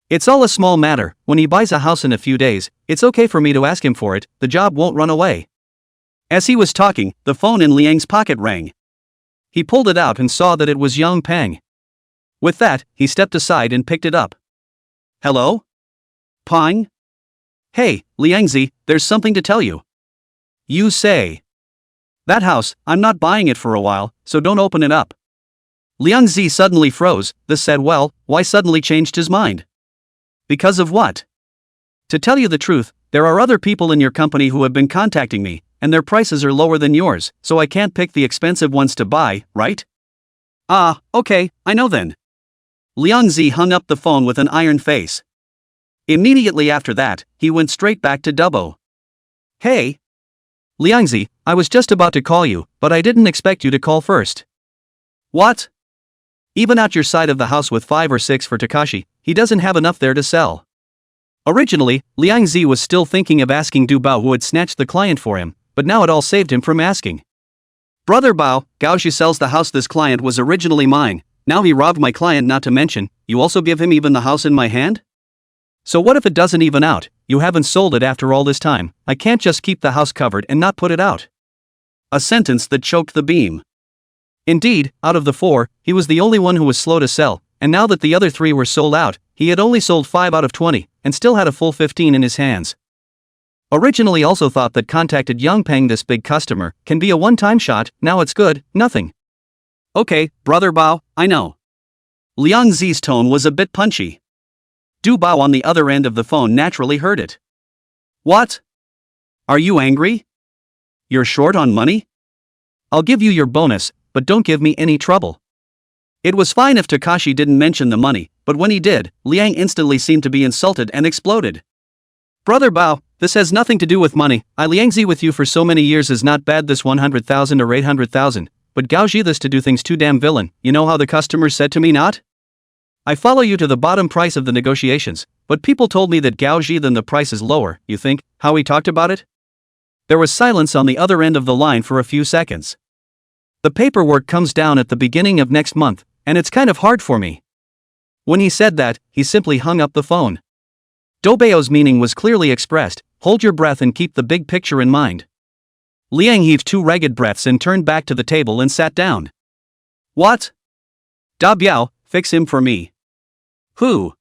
It's all a small matter, when he buys a house in a few days, it's okay for me to ask him for it, the job won't run away. As he was talking, the phone in Liang's pocket rang. He pulled it out and saw that it was Yang Peng. With that, he stepped aside and picked it up. Hello? Peng? Hey, Liangzi, there's something to tell you. You say. That house, I'm not buying it for a while, so don't open it up. Liangzi suddenly froze, this said well, why suddenly changed his mind? Because of what? To tell you the truth, there are other people in your company who have been contacting me, and their prices are lower than yours, so I can't pick the expensive ones to buy, right? Okay, I know then. Liangzi hung up the phone with an iron face. Immediately after that, he went straight back to Dubbo. Hey! Liangzi, I was just about to call you, but I didn't expect you to call first. What? Even out your side of the house with 5 or 6 for Takashi, he doesn't have enough there to sell. Originally, Liangzi was still thinking of asking Du Bao who had snatched the client for him, but now it all saved him from asking. Brother Bao, Gaoxi sells the house, this client was originally mine, now he robbed my client, not to mention, you also give him even the house in my hand? So what if it doesn't even out, you haven't sold it after all this time, I can't just keep the house covered and not put it out. A sentence that choked the beam. Indeed, out of the 4, he was the only one who was slow to sell, and now that the other 3 were sold out, he had only sold 5 out of 20, and still had a full 15 in his hands. Originally also thought that contacted Yang Peng, this big customer, can be a one-time shot, now it's good, nothing. Okay, Brother Bao, I know. Liang Zi's tone was a bit punchy. Du Bao on the other end of the phone naturally heard it. What? Are you angry? You're short on money? I'll give you your bonus, but don't give me any trouble. It was fine if Takashi didn't mention the money, but when he did, Liang instantly seemed to be insulted and exploded. Brother Bao, this has nothing to do with money, I Liangzi with you for so many years is not bad, this 100,000 or 800,000, but Gaoxi this to do things too damn villain, you know how the customer said to me not? I follow you to the bottom price of the negotiations, but people told me that Gaoxi then the price is lower, you think, how he talked about it? There was silence on the other end of the line for a few seconds. The paperwork comes down at the beginning of next month, and it's kind of hard for me. When he said that, he simply hung up the phone. Dobeo's meaning was clearly expressed: hold your breath and keep the big picture in mind. Liang heaved 2 ragged breaths and turned back to the table and sat down. What? Da Biao, fix him for me. Who?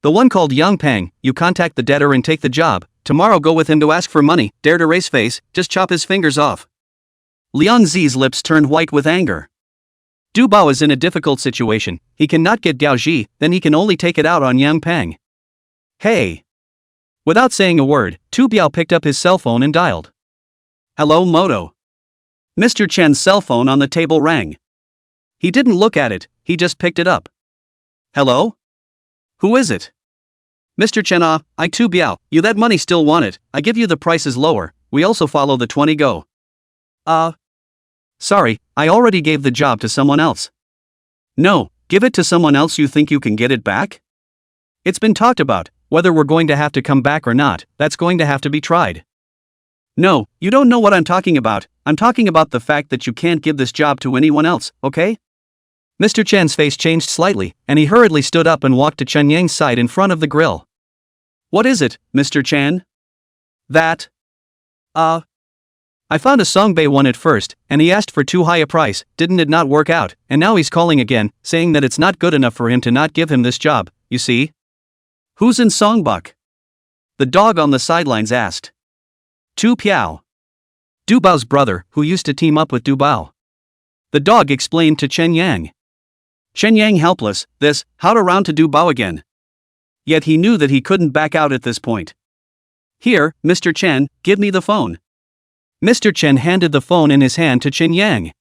The one called Yang Peng. You contact the debtor and take the job. Tomorrow go with him to ask for money. Dare to raise face, just chop his fingers off. Liang Zi's lips turned white with anger. Du Bao is in a difficult situation. He cannot get Gao Ji, then he can only take it out on Yang Peng. Hey. Without saying a word, Tu Biao picked up his cell phone and dialed. Hello, Moto. Mr. Chen's cell phone on the table rang. He didn't look at it, he just picked it up. Hello? Who is it? Mr. Chen, I Tu Biao, you that money still want it, I give you the prices lower, we also follow the 20 go. Sorry, I already gave the job to someone else. No, give it to someone else. You think you can get it back? It's been talked about, whether we're going to have to come back or not, that's going to have to be tried. No, you don't know what I'm talking about. I'm talking about the fact that you can't give this job to anyone else, okay? Mr. Chen's face changed slightly, and he hurriedly stood up and walked to Chen Yang's side in front of the grill. What is it, Mr. Chen? That. I found a Songbei one at first, and he asked for too high a price, didn't it not work out, and now he's calling again, saying that it's not good enough for him to not give him this job, you see? Who's in Songbuk? The dog on the sidelines asked. Tu Piao. Du Bao's brother, who used to team up with Du Bao. The dog explained to Chen Yang. Chen Yang helpless, how'd around to Du Bao again. Yet he knew that he couldn't back out at this point. Here, Mr. Chen, give me the phone. Mr. Chen handed the phone in his hand to Chen Yang.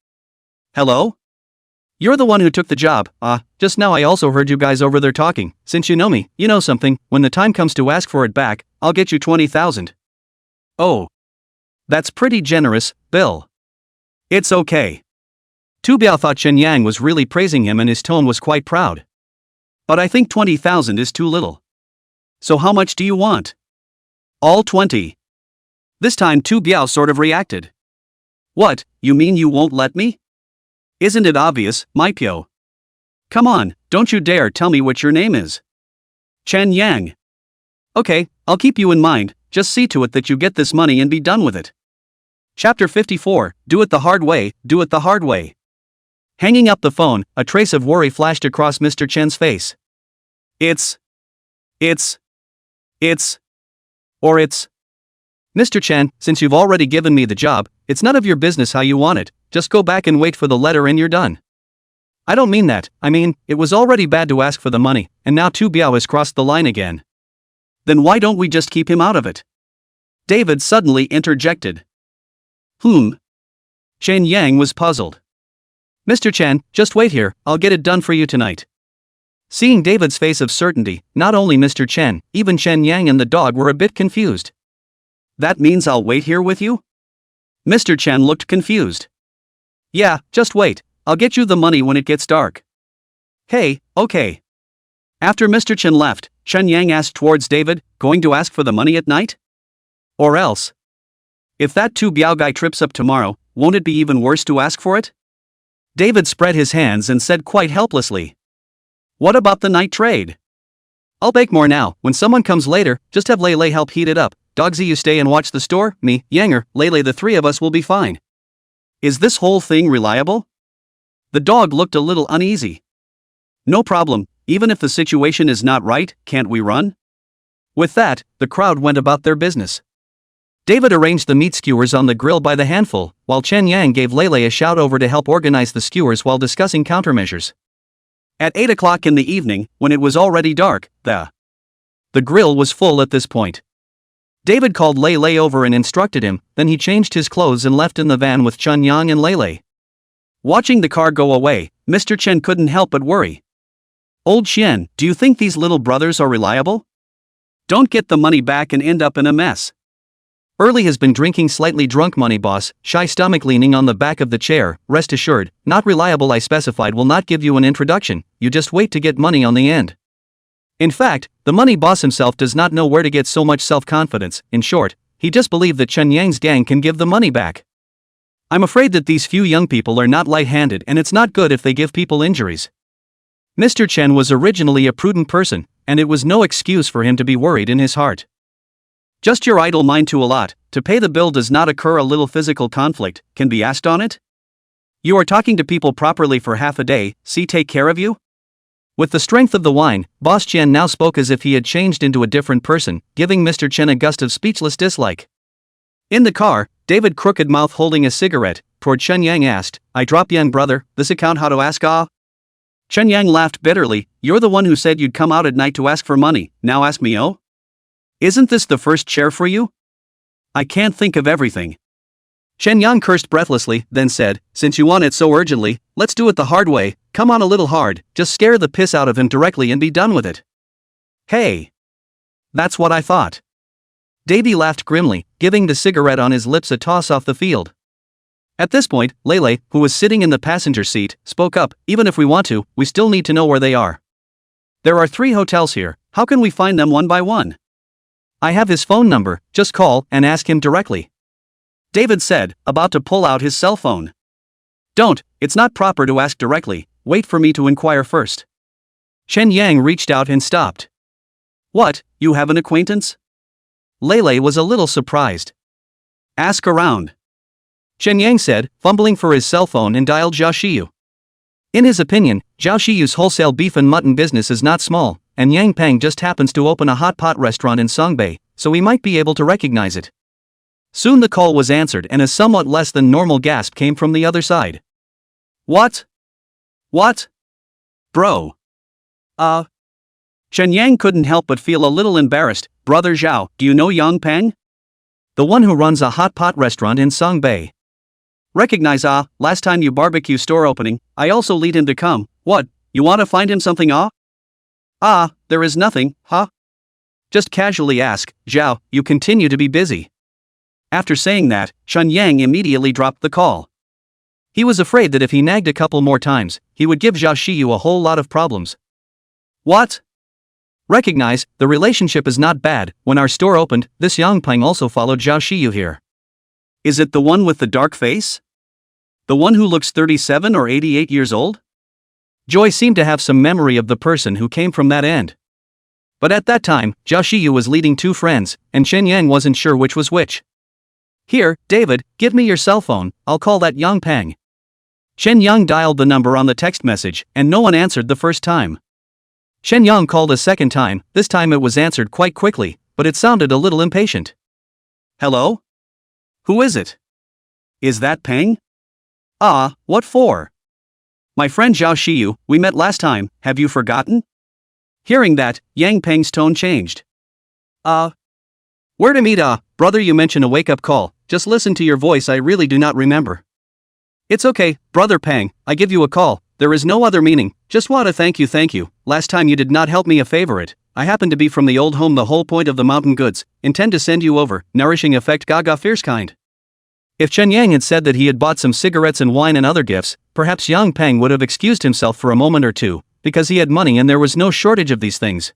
Hello? You're the one who took the job. Just now I also heard you guys over there talking. Since you know me, you know something. When the time comes to ask for it back, I'll get you 20,000. Oh. That's pretty generous, Bill. It's okay. Tu Biao thought Chen Yang was really praising him and his tone was quite proud. But I think 20,000 is too little. So how much do you want? All 20. This time Tu Biao sort of reacted. What, you mean you won't let me? Isn't it obvious, my Pio? Come on, don't you dare tell me what your name is. Chen Yang. Okay, I'll keep you in mind, just see to it that you get this money and be done with it. Chapter 54, Do It the Hard Way, Do It the Hard Way. Hanging up the phone, a trace of worry flashed across Mr. Chen's face. It's. Mr. Chen, since you've already given me the job, it's none of your business how you want it, just go back and wait for the letter and you're done. I don't mean that, I mean, it was already bad to ask for the money, and now Tu Biao has crossed the line again. Then why don't we just keep him out of it? David suddenly interjected. Chen Yang was puzzled. Mr. Chen, just wait here, I'll get it done for you tonight. Seeing David's face of certainty, not only Mr. Chen, even Chen Yang and the dog were a bit confused. That means I'll wait here with you? Mr. Chen looked confused. Yeah, just wait, I'll get you the money when it gets dark. Hey, okay. After Mr. Chen left, Chen Yang asked towards David, going to ask for the money at night? Or else? If that Tu Biao guy trips up tomorrow, won't it be even worse to ask for it? David spread his hands and said quite helplessly. What about the night trade? I'll bake more now, when someone comes later, just have Lele help heat it up. Dogsy, you stay and watch the store, me, Yanger, Lele, the three of us will be fine. Is this whole thing reliable? The dog looked a little uneasy. No problem, even if the situation is not right, can't we run? With that, the crowd went about their business. David arranged the meat skewers on the grill by the handful, while Chen Yang gave Lele a shout over to help organize the skewers while discussing countermeasures. At 8 o'clock in the evening, when it was already dark, the grill was full at this point. David called Lele over and instructed him, then he changed his clothes and left in the van with Chun Yang and Lele. Watching the car go away, Mr. Chen couldn't help but worry. Old Chen, do you think these little brothers are reliable? Don't get the money back and end up in a mess. Early has been drinking slightly drunk, money boss, shy stomach leaning on the back of the chair. Rest assured, not reliable. I specified will not give you an introduction, you just wait to get money on the end. In fact, the money boss himself does not know where to get so much self-confidence. In short, he just believed that Chen Yang's gang can give the money back. I'm afraid that these few young people are not light-handed and it's not good if they give people injuries. Mr. Chen was originally a prudent person, and it was no excuse for him to be worried in his heart. Just your idle mind to a lot, to pay the bill does not occur a little physical conflict, can be asked on it? You are talking to people properly for half a day, see take care of you? With the strength of the wine, Boss Chen now spoke as if he had changed into a different person, giving Mr. Chen a gust of speechless dislike. In the car, David crooked mouth holding a cigarette, toward Chen Yang asked, I drop young brother, this account how to ask ah? Chen Yang laughed bitterly, you're the one who said you'd come out at night to ask for money, now ask me oh? Isn't this the first chair for you? I can't think of everything. Chen Yang cursed breathlessly, then said, since you want it so urgently, let's do it the hard way, come on a little hard, just scare the piss out of him directly and be done with it. Hey! That's what I thought. Davy laughed grimly, giving the cigarette on his lips a toss off the field. At this point, Lele, who was sitting in the passenger seat, spoke up, even if we want to, we still need to know where they are. There are 3 hotels here, how can we find them one by one? I have his phone number, just call and ask him directly. David said, about to pull out his cell phone. Don't, it's not proper to ask directly, wait for me to inquire first. Chen Yang reached out and stopped. What, you have an acquaintance? Lele was a little surprised. Ask around. Chen Yang said, fumbling for his cell phone and dialed Xiao Xiu. In his opinion, Xiao Xiu's wholesale beef and mutton business is not small, and Yang Peng just happens to open a hot pot restaurant in Songbei, so we might be able to recognize it. Soon the call was answered and a somewhat less than normal gasp came from the other side. What? What? Bro. Chen Yang couldn't help but feel a little embarrassed. Brother Zhao, do you know Yang Peng? The one who runs a hot pot restaurant in Songbei. Recognize last time you barbecue store opening, I also lead him to come. What, you want to find him something there is nothing, huh? Just casually ask, Zhao, you continue to be busy. After saying that, Chen Yang immediately dropped the call. He was afraid that if he nagged a couple more times, he would give Xiao Xiu a whole lot of problems. What? Recognize, the relationship is not bad. When our store opened, this Yang Peng also followed Xiao Xiu here. Is it the one with the dark face? The one who looks 37 or 88 years old? Joy seemed to have some memory of the person who came from that end. But at that time, Xiao Xiu was leading 2 friends, and Chen Yang wasn't sure which was which. Here, David, give me your cell phone, I'll call that Yang Peng. Chen Yang dialed the number on the text message, and no one answered the first time. Chen Yang called a second time, this time it was answered quite quickly, but it sounded a little impatient. Hello? Who is it? Is that Peng? What for? My friend Xiao Xiu, we met last time, have you forgotten? Hearing that, Yang Peng's tone changed. Where to meet brother, you mentioned a wake-up call, just listen to your voice, I really do not remember. It's okay, brother Peng, I give you a call, there is no other meaning, just want to thank you, last time you did not help me a favor it, I happen to be from the old home the whole point of the mountain goods, intend to send you over, nourishing effect gaga fierce kind. If Chen Yang had said that he had bought some cigarettes and wine and other gifts, perhaps Yang Peng would have excused himself for a moment or two, because he had money and there was no shortage of these things.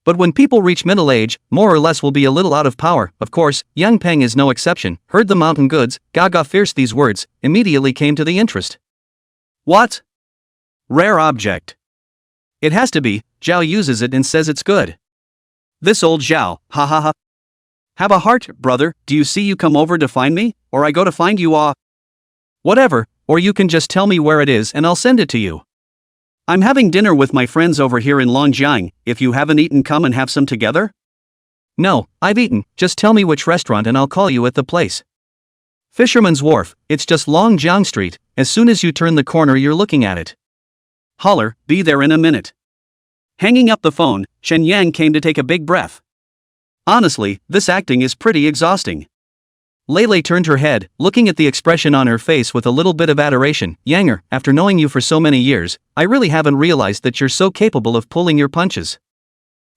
But when people reach middle age, more or less will be a little out of power, of course, Yang Peng is no exception, heard the mountain goods, gaga fierce these words, immediately came to the interest. What? Rare object. It has to be, Zhao uses it and says it's good. This old Zhao, ha ha ha. Have a heart, brother, do you see you come over to find me, or I go to find you Whatever, or you can just tell me where it is and I'll send it to you. I'm having dinner with my friends over here in Longjiang, if you haven't eaten come and have some together? No, I've eaten, just tell me which restaurant and I'll call you at the place. Fisherman's Wharf, it's just Longjiang Street, as soon as you turn the corner you're looking at it. Holler, be there in a minute. Hanging up the phone, Chen Yang came to take a big breath. Honestly, this acting is pretty exhausting. Lele turned her head, looking at the expression on her face with a little bit of adoration. Yanger, after knowing you for so many years, I really haven't realized that you're so capable of pulling your punches.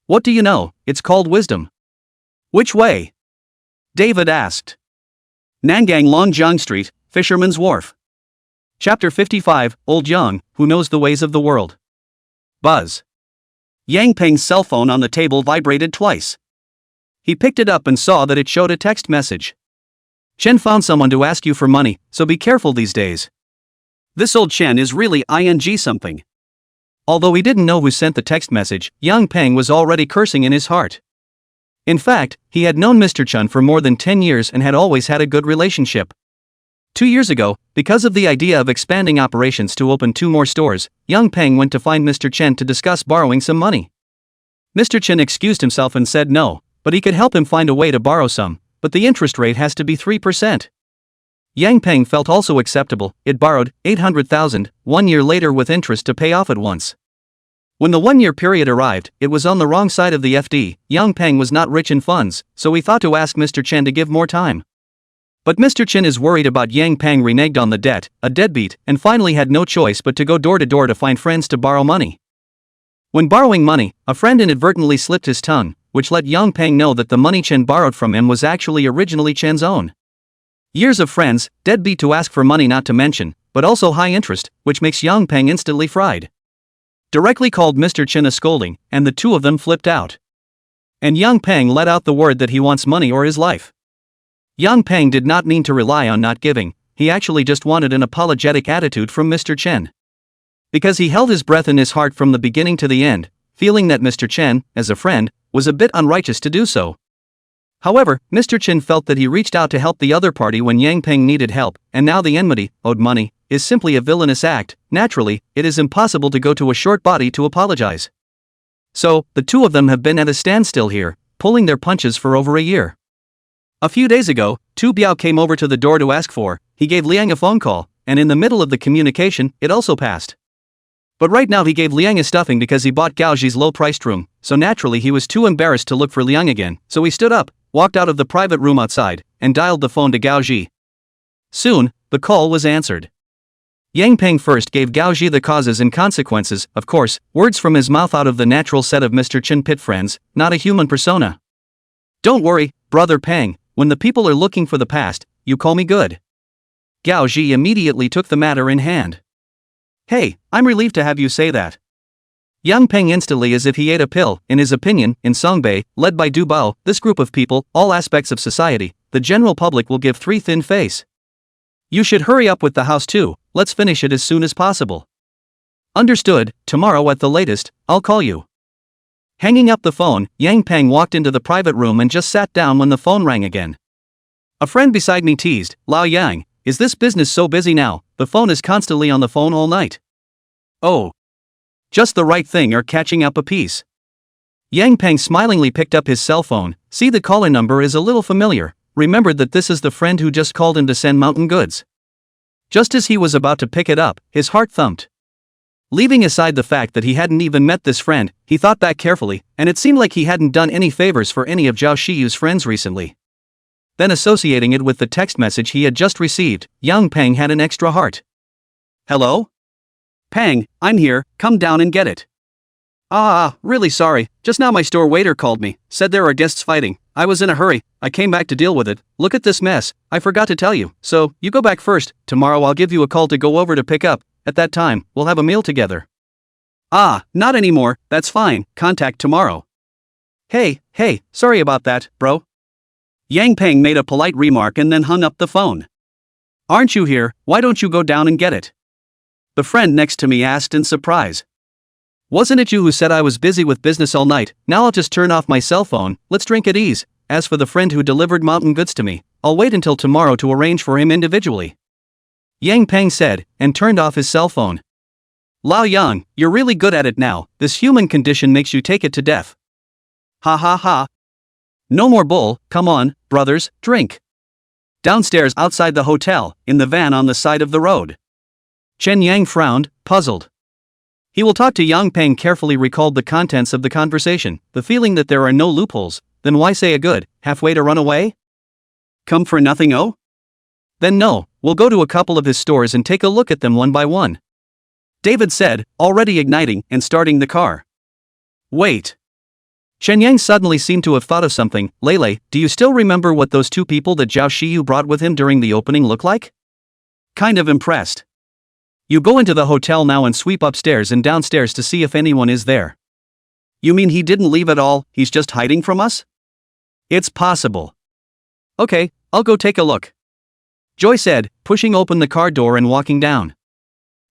What do you know, it's called wisdom. Which way? David asked. Nangang Longjiang Street, Fisherman's Wharf. Chapter 55, Old Yang, Who Knows the Ways of the World. Buzz. Yang Peng's cell phone on the table vibrated twice. He picked it up and saw that it showed a text message. Chen found someone to ask you for money, so be careful these days. This old Chen is really ing something. Although he didn't know who sent the text message, Yang Peng was already cursing in his heart. In fact, he had known Mr. Chen for more than 10 years and had always had a good relationship. 2 years ago, because of the idea of expanding operations to open 2 more stores, Yang Peng went to find Mr. Chen to discuss borrowing some money. Mr. Chen excused himself and said no, but he could help him find a way to borrow some, but the interest rate has to be 3%. Yang Peng felt also acceptable. It borrowed 800,000 1 year later with interest to pay off at once. When the 1-year period arrived, it was on the wrong side of the FD. Yang Peng was not rich in funds, so he thought to ask Mr. Chen to give more time. But Mr. Chen is worried about Yang Peng reneged on the debt, a deadbeat, and finally had no choice but to go door to door to find friends to borrow money. When borrowing money, a friend inadvertently slipped his tongue, which let Yang Peng know that the money Chen borrowed from him was actually originally Chen's own. Years of friends, deadbeat to ask for money not to mention, but also high interest, which makes Yang Peng instantly fried. Directly called Mr. Chen a scolding, and the two of them flipped out. And Yang Peng let out the word that he wants money or his life. Yang Peng did not mean to rely on not giving, he actually just wanted an apologetic attitude from Mr. Chen. Because he held his breath in his heart from the beginning to the end, feeling that Mr. Chen, as a friend, was a bit unrighteous to do so. However, Mr. Chen felt that he reached out to help the other party when Yang Peng needed help, and now the enmity, owed money, is simply a villainous act. Naturally, it is impossible to go to a short body to apologize. So, the two of them have been at a standstill here, pulling their punches for over a year. A few days ago, Tu Biao came over to the door to ask for, he gave Liang a phone call, and in the middle of the communication, it also passed. But right now he gave Liang a stuffing because he bought Gao Zhi's low-priced room, so naturally he was too embarrassed to look for Liang again, so he stood up, walked out of the private room outside, and dialed the phone to Gao Zhi. Soon, the call was answered. Yang Peng first gave Gao Zhi the causes and consequences, of course, words from his mouth out of the natural set of Mr. Chen pit friends, not a human persona. Don't worry, brother Peng, when the people are looking for the past, you call me good. Gao Zhi immediately took the matter in hand. Hey, I'm relieved to have you say that. Yang Peng instantly as if he ate a pill. In his opinion, in Songbei, led by Du Bao, this group of people, all aspects of society, the general public will give 3 thin face. You should hurry up with the house too, let's finish it as soon as possible. Understood, tomorrow at the latest, I'll call you. Hanging up the phone, Yang Peng walked into the private room and just sat down when the phone rang again. A friend beside me teased, Lao Yang, is this business so busy now, the phone is constantly on the phone all night. Oh. Just the right thing or catching up a piece. Yang Peng smilingly picked up his cell phone, see the caller number is a little familiar, remembered that this is the friend who just called him to send mountain goods. Just as he was about to pick it up, his heart thumped. Leaving aside the fact that he hadn't even met this friend, he thought back carefully, and it seemed like he hadn't done any favors for any of Zhao Shiyu's friends recently. Then associating it with the text message he had just received, Yang Peng had an extra heart. Hello? Peng, I'm here, come down and get it. Really sorry, just now my store waiter called me, said there are guests fighting, I was in a hurry, I came back to deal with it, look at this mess, I forgot to tell you, so, you go back first, tomorrow I'll give you a call to go over to pick up, at that time, we'll have a meal together. Not anymore, that's fine, contact tomorrow. Hey, sorry about that, bro. Yang Peng made a polite remark and then hung up the phone. Aren't you here, why don't you go down and get it? The friend next to me asked in surprise. Wasn't it you who said I was busy with business all night? Now I'll just turn off my cell phone, let's drink at ease. As for the friend who delivered mountain goods to me, I'll wait until tomorrow to arrange for him individually. Yang Peng said, and turned off his cell phone. Lao Yang, you're really good at it now, this human condition makes you take it to death. Ha ha ha. No more bull, come on, brothers, drink. Downstairs outside the hotel, in the van on the side of the road. Chen Yang frowned, puzzled. He will talk to Yang Peng carefully recalled the contents of the conversation, the feeling that there are no loopholes, then why say a good, halfway to run away? Come for nothing oh? Then no, we'll go to a couple of his stores and take a look at them one by one. David said, already igniting and starting the car. Wait. Chen Yang suddenly seemed to have thought of something. Lele, do you still remember what those 2 people that Zhao Xiu brought with him during the opening look like? Kind of impressed. You go into the hotel now and sweep upstairs and downstairs to see if anyone is there. You mean he didn't leave at all, he's just hiding from us? It's possible. Okay, I'll go take a look, Joy said, pushing open the car door and walking down.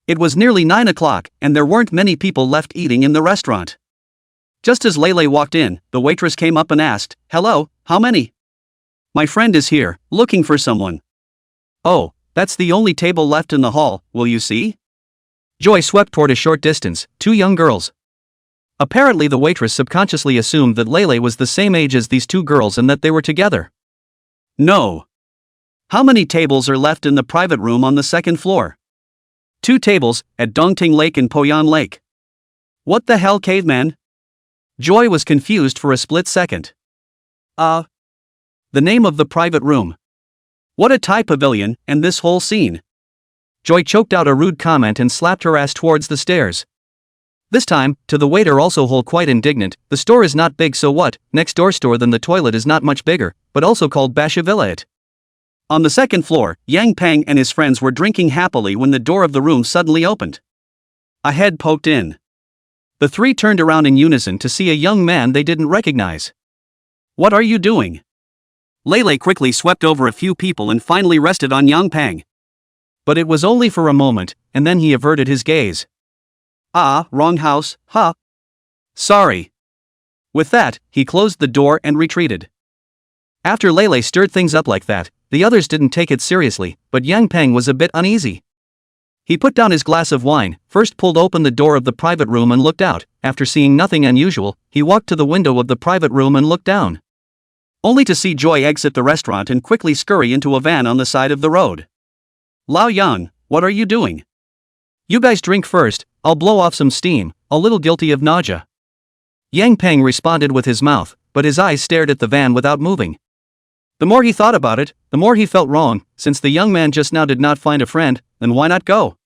It was nearly 9 o'clock, and there weren't many people left eating in the restaurant. Just as Lele walked in, the waitress came up and asked, "Hello, how many?" "My friend is here, looking for someone." "Oh, that's the only table left in the hall, will you see?" Joy swept toward a short distance, 2 young girls. Apparently the waitress subconsciously assumed that Lele was the same age as these 2 girls and that they were together. "No. How many tables are left in the private room on the second floor?" 2 tables, at Dongting Lake and Poyan Lake." "What the hell, caveman?" Joy was confused for a split second. The name of the private room. What a Thai pavilion, and this whole scene." Joy choked out a rude comment and slapped her ass towards the stairs. This time, to the waiter also whole quite indignant, "The store is not big, so what, next door store then the toilet is not much bigger, but also called Bashavilayat." On the second floor, Yang Peng and his friends were drinking happily when the door of the room suddenly opened. A head poked in. The 3 turned around in unison to see a young man they didn't recognize. "What are you doing?" Lele quickly swept over a few people and finally rested on Yang Peng. But it was only for a moment, and then he averted his gaze. Wrong house, huh? Sorry." With that, he closed the door and retreated. After Lele stirred things up like that, the others didn't take it seriously, but Yang Peng was a bit uneasy. He put down his glass of wine, first pulled open the door of the private room and looked out. After seeing nothing unusual, he walked to the window of the private room and looked down. Only to see Joy exit the restaurant and quickly scurry into a van on the side of the road. "Lao Yang, what are you doing?" "You guys drink first, I'll blow off some steam, a little guilty of nausea." Yang Peng responded with his mouth, but his eyes stared at the van without moving. The more he thought about it, the more he felt wrong. Since the young man just now did not find a friend, then why not go?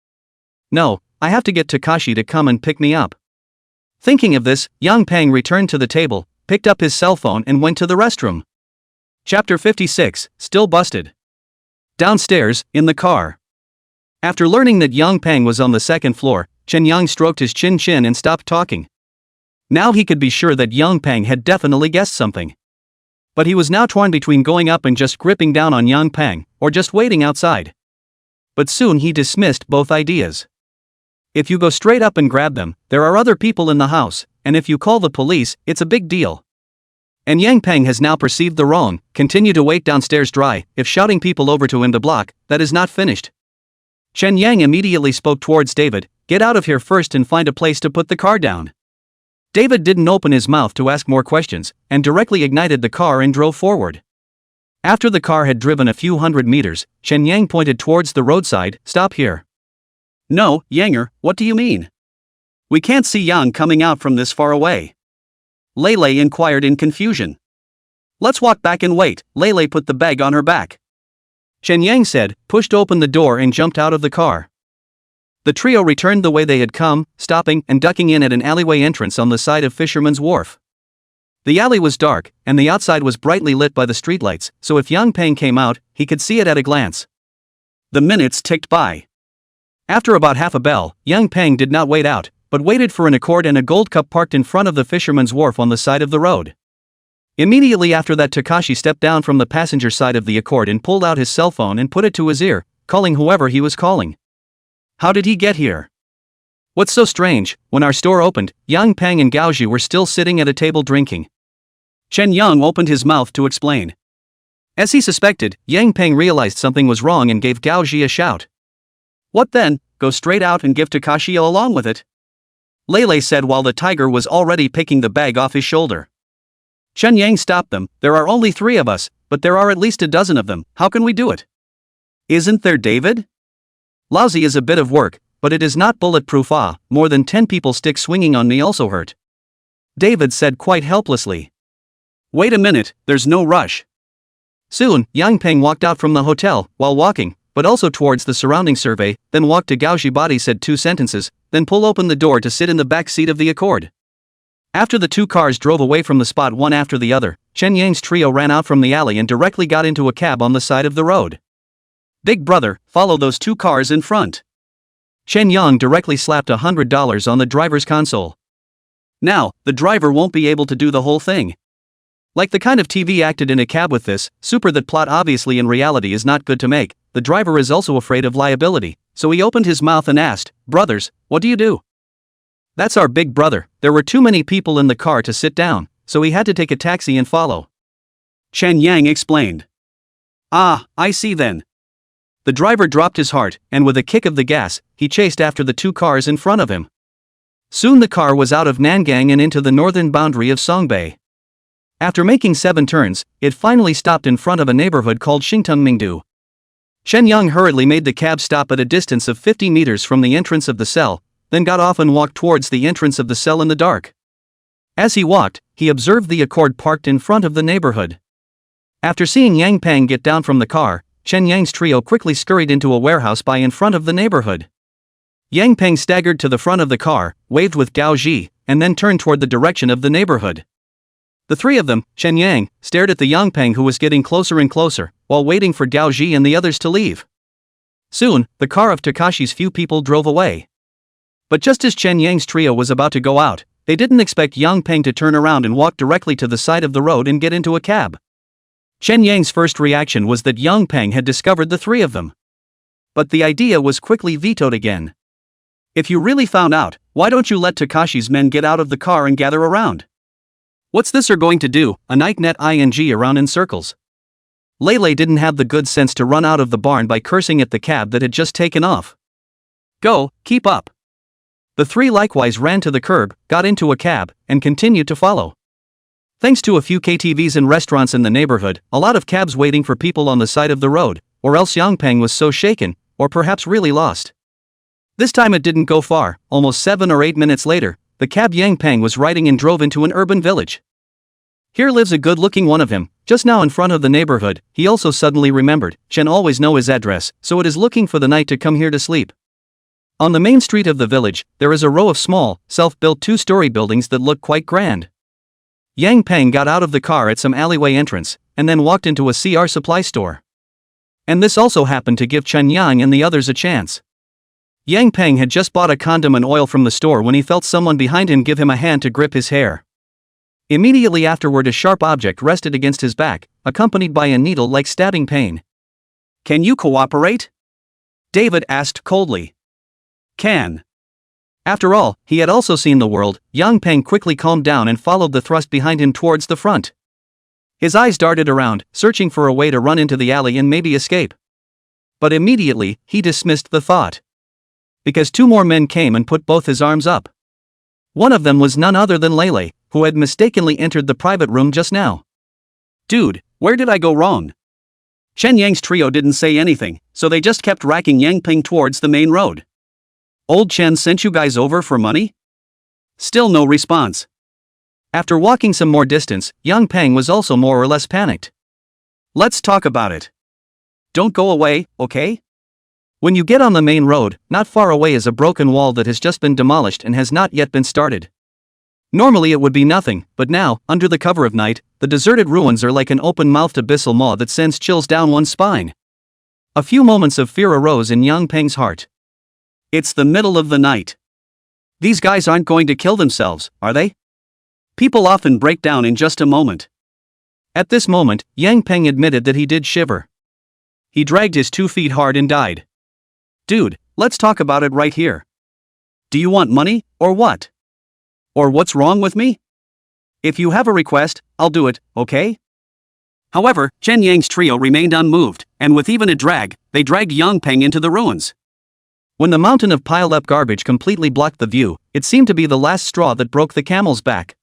"No, I have to get Takashi to come and pick me up." Thinking of this, Yang Peng returned to the table, picked up his cell phone and went to the restroom. Chapter 56, Still Busted. Downstairs, in the car. After learning that Yang Peng was on the second floor, Chen Yang stroked his chin and stopped talking. Now he could be sure that Yang Peng had definitely guessed something. But he was now torn between going up and just gripping down on Yang Peng, or just waiting outside. But soon he dismissed both ideas. If you go straight up and grab them, there are other people in the house, and if you call the police, it's a big deal. And Yang Peng has now perceived the wrong, continue to wait downstairs dry, if shouting people over to him to block, that is not finished. Chen Yang immediately spoke towards David, "Get out of here first and find a place to put the car down." David didn't open his mouth to ask more questions, and directly ignited the car and drove forward. After the car had driven a few hundred meters, Chen Yang pointed towards the roadside, "Stop here." "No, Yanger, what do you mean? We can't see Yang coming out from this far away." Lele inquired in confusion. "Let's walk back and wait." Lele put the bag on her back. Chen Yang said, pushed open the door and jumped out of the car. The trio returned the way they had come, stopping and ducking in at an alleyway entrance on the side of Fisherman's Wharf. The alley was dark, and the outside was brightly lit by the streetlights, so if Yang Peng came out, he could see it at a glance. The minutes ticked by. After about half a bell, Yang Peng did not wait out, but waited for an Accord and a Gold Cup parked in front of the Fisherman's Wharf on the side of the road. Immediately after that, Takashi stepped down from the passenger side of the Accord and pulled out his cell phone and put it to his ear, calling whoever he was calling. How did he get here? What's so strange, when our store opened, Yang Peng and Gaoji were still sitting at a table drinking. Chen Yang opened his mouth to explain. As he suspected, Yang Peng realized something was wrong and gave Gaoji a shout. "What then, go straight out and give Takashi along with it?" Lele said while the tiger was already picking the bag off his shoulder. Chen Yang stopped them. "There are only 3 of us, but there are at least a dozen of them, how can we do it?" "Isn't there David?" "Lousy is a bit of work, but it is not bulletproof. More than 10 people stick swinging on me also hurt," David said quite helplessly. "Wait a minute, there's no rush." Soon, Yang Peng walked out from the hotel, while walking, but also towards the surrounding survey, then walked to Gaoji body, said 2 sentences, then pull open the door to sit in the back seat of the Accord. After the 2 cars drove away from the spot one after the other, Chen Yang's trio ran out from the alley and directly got into a cab on the side of the road. "Big brother, follow those 2 cars in front." Chen Yang directly slapped $100 on the driver's console. "Now, the driver won't be able to do the whole thing. Like the kind of TV acted in a cab with this, super that plot obviously in reality is not good to make. The driver is also afraid of liability, so he opened his mouth and asked, "Brothers, what do you do?" "That's our big brother." There were too many people in the car to sit down, so he had to take a taxi and follow. Chen Yang explained. "Ah, I see then." The driver dropped his heart, and with a kick of the gas, he chased after the two cars in front of him. Soon the car was out of Nangang and into the northern boundary of Songbei. After making 7 turns, it finally stopped in front of a neighborhood called Xingtung Mingdu. Chen Yang hurriedly made the cab stop at a distance of 50 meters from the entrance of the cell, then got off and walked towards the entrance of the cell in the dark. As he walked, he observed the Accord parked in front of the neighborhood. After seeing Yang Peng get down from the car, Chen Yang's trio quickly scurried into a warehouse by in front of the neighborhood. Yang Peng staggered to the front of the car, waved with Gao Ji, and then turned toward the direction of the neighborhood. The three of them, Chen Yang, stared at the Yang Peng who was getting closer and closer, while waiting for Gao Ji and the others to leave. Soon, the car of Takashi's few people drove away. But just as Chen Yang's trio was about to go out, they didn't expect Yang Peng to turn around and walk directly to the side of the road and get into a cab. Chen Yang's first reaction was that Yang Peng had discovered the three of them. But the idea was quickly vetoed again. "If you really found out, why don't you let Takashi's men get out of the car and gather around? What's this are going to do, a night net ing around in circles?" Lele didn't have the good sense to run out of the barn by cursing at the cab that had just taken off. "Go, keep up." The three likewise ran to the curb, got into a cab, and continued to follow. Thanks to a few KTVs and restaurants in the neighborhood, a lot of cabs waiting for people on the side of the road, or else Yang Peng was so shaken, or perhaps really lost. This time it didn't go far. Almost 7 or 8 minutes later, the cab Yang Peng was riding in drove into an urban village. Here lives a good-looking one of him, just now in front of the neighborhood. He also suddenly remembered, Chen always know his address, so it is looking for the night to come here to sleep. On the main street of the village, there is a row of small, self-built 2-story buildings that look quite grand. Yang Peng got out of the car at some alleyway entrance, and then walked into a CR supply store. And this also happened to give Chen Yang and the others a chance. Yang Peng had just bought a condom and oil from the store when he felt someone behind him give him a hand to grip his hair. Immediately afterward, a sharp object rested against his back, accompanied by a needle-like stabbing pain. "Can you cooperate?" David asked coldly. "Can." After all, he had also seen the world. Yang Peng quickly calmed down and followed the thrust behind him towards the front. His eyes darted around, searching for a way to run into the alley and maybe escape. But immediately, he dismissed the thought. Because 2 more men came and put both his arms up. One of them was none other than Lele, who had mistakenly entered the private room just now. "Dude, where did I go wrong?" Chen Yang's trio didn't say anything, so they just kept racking Yang Peng towards the main road. "Old Chen sent you guys over for money?" Still no response. After walking some more distance, Yang Peng was also more or less panicked. "Let's talk about it. Don't go away, okay?" When you get on the main road, not far away is a broken wall that has just been demolished and has not yet been started. Normally it would be nothing, but now, under the cover of night, the deserted ruins are like an open-mouthed abyssal maw that sends chills down one's spine. A few moments of fear arose in Yang Peng's heart. It's the middle of the night. These guys aren't going to kill themselves, are they? People often break down in just a moment. At this moment, Yang Peng admitted that he did shiver. He dragged his 2 feet hard and died. "Dude, let's talk about it right here. Do you want money, or what? Or what's wrong with me? If you have a request, I'll do it, okay?" However, Chen Yang's trio remained unmoved, and with even a drag, they dragged Yang Peng into the ruins. When the mountain of piled-up garbage completely blocked the view, it seemed to be the last straw that broke the camel's back.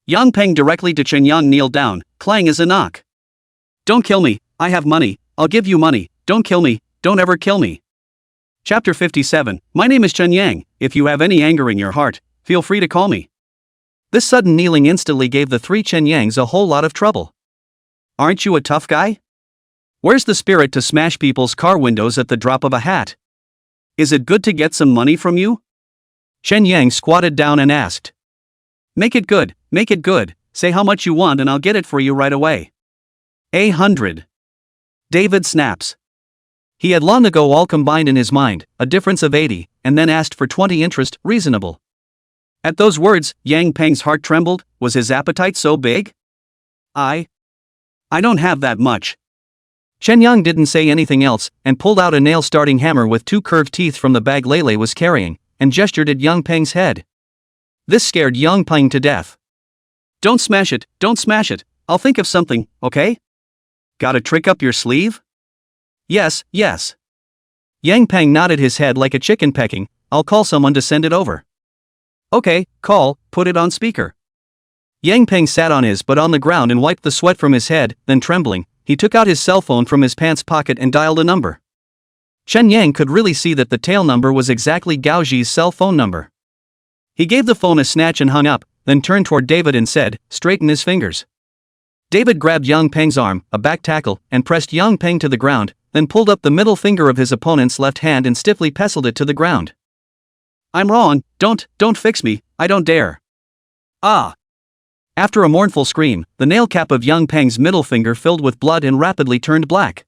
Yang Peng directly to Chen Yang kneeled down, clang as a knock. "Don't kill me, I have money, I'll give you money, don't kill me, don't ever kill me." Chapter 57, My name is Chen Yang. If you have any anger in your heart, feel free to call me. This sudden kneeling instantly gave the 3 Chen Yangs a whole lot of trouble. Aren't you a tough guy? Where's the spirit to smash people's car windows at the drop of a hat? Is it good to get some money from you? Chen Yang squatted down and asked. Make it good, say how much you want and I'll get it for you right away. 100. David snaps. He had long ago all combined in his mind, a difference of 80, and then asked for 20 interest, reasonable. At those words, Yang Peng's heart trembled. Was his appetite so big? I don't have that much. Chen Yang didn't say anything else, and pulled out a nail-starting hammer with 2 curved teeth from the bag Lei was carrying, and gestured at Yang Peng's head. This scared Yang Peng to death. Don't smash it, I'll think of something, okay? Got a trick up your sleeve? Yes. Yang Peng nodded his head like a chicken pecking. I'll call someone to send it over. Okay, call, put it on speaker. Yang Peng sat on his butt on the ground and wiped the sweat from his head, then trembling, he took out his cell phone from his pants pocket and dialed a number. Chen Yang could really see that the tail number was exactly Gao Zi's cell phone number. He gave the phone a snatch and hung up, then turned toward David and said, straighten his fingers. David grabbed Yang Peng's arm, a back tackle, and pressed Yang Peng to the ground, then pulled up the middle finger of his opponent's left hand and stiffly pestled it to the ground. I'm wrong, don't fix me, I don't dare. Ah! After a mournful scream, the nail cap of Yang Peng's middle finger filled with blood and rapidly turned black.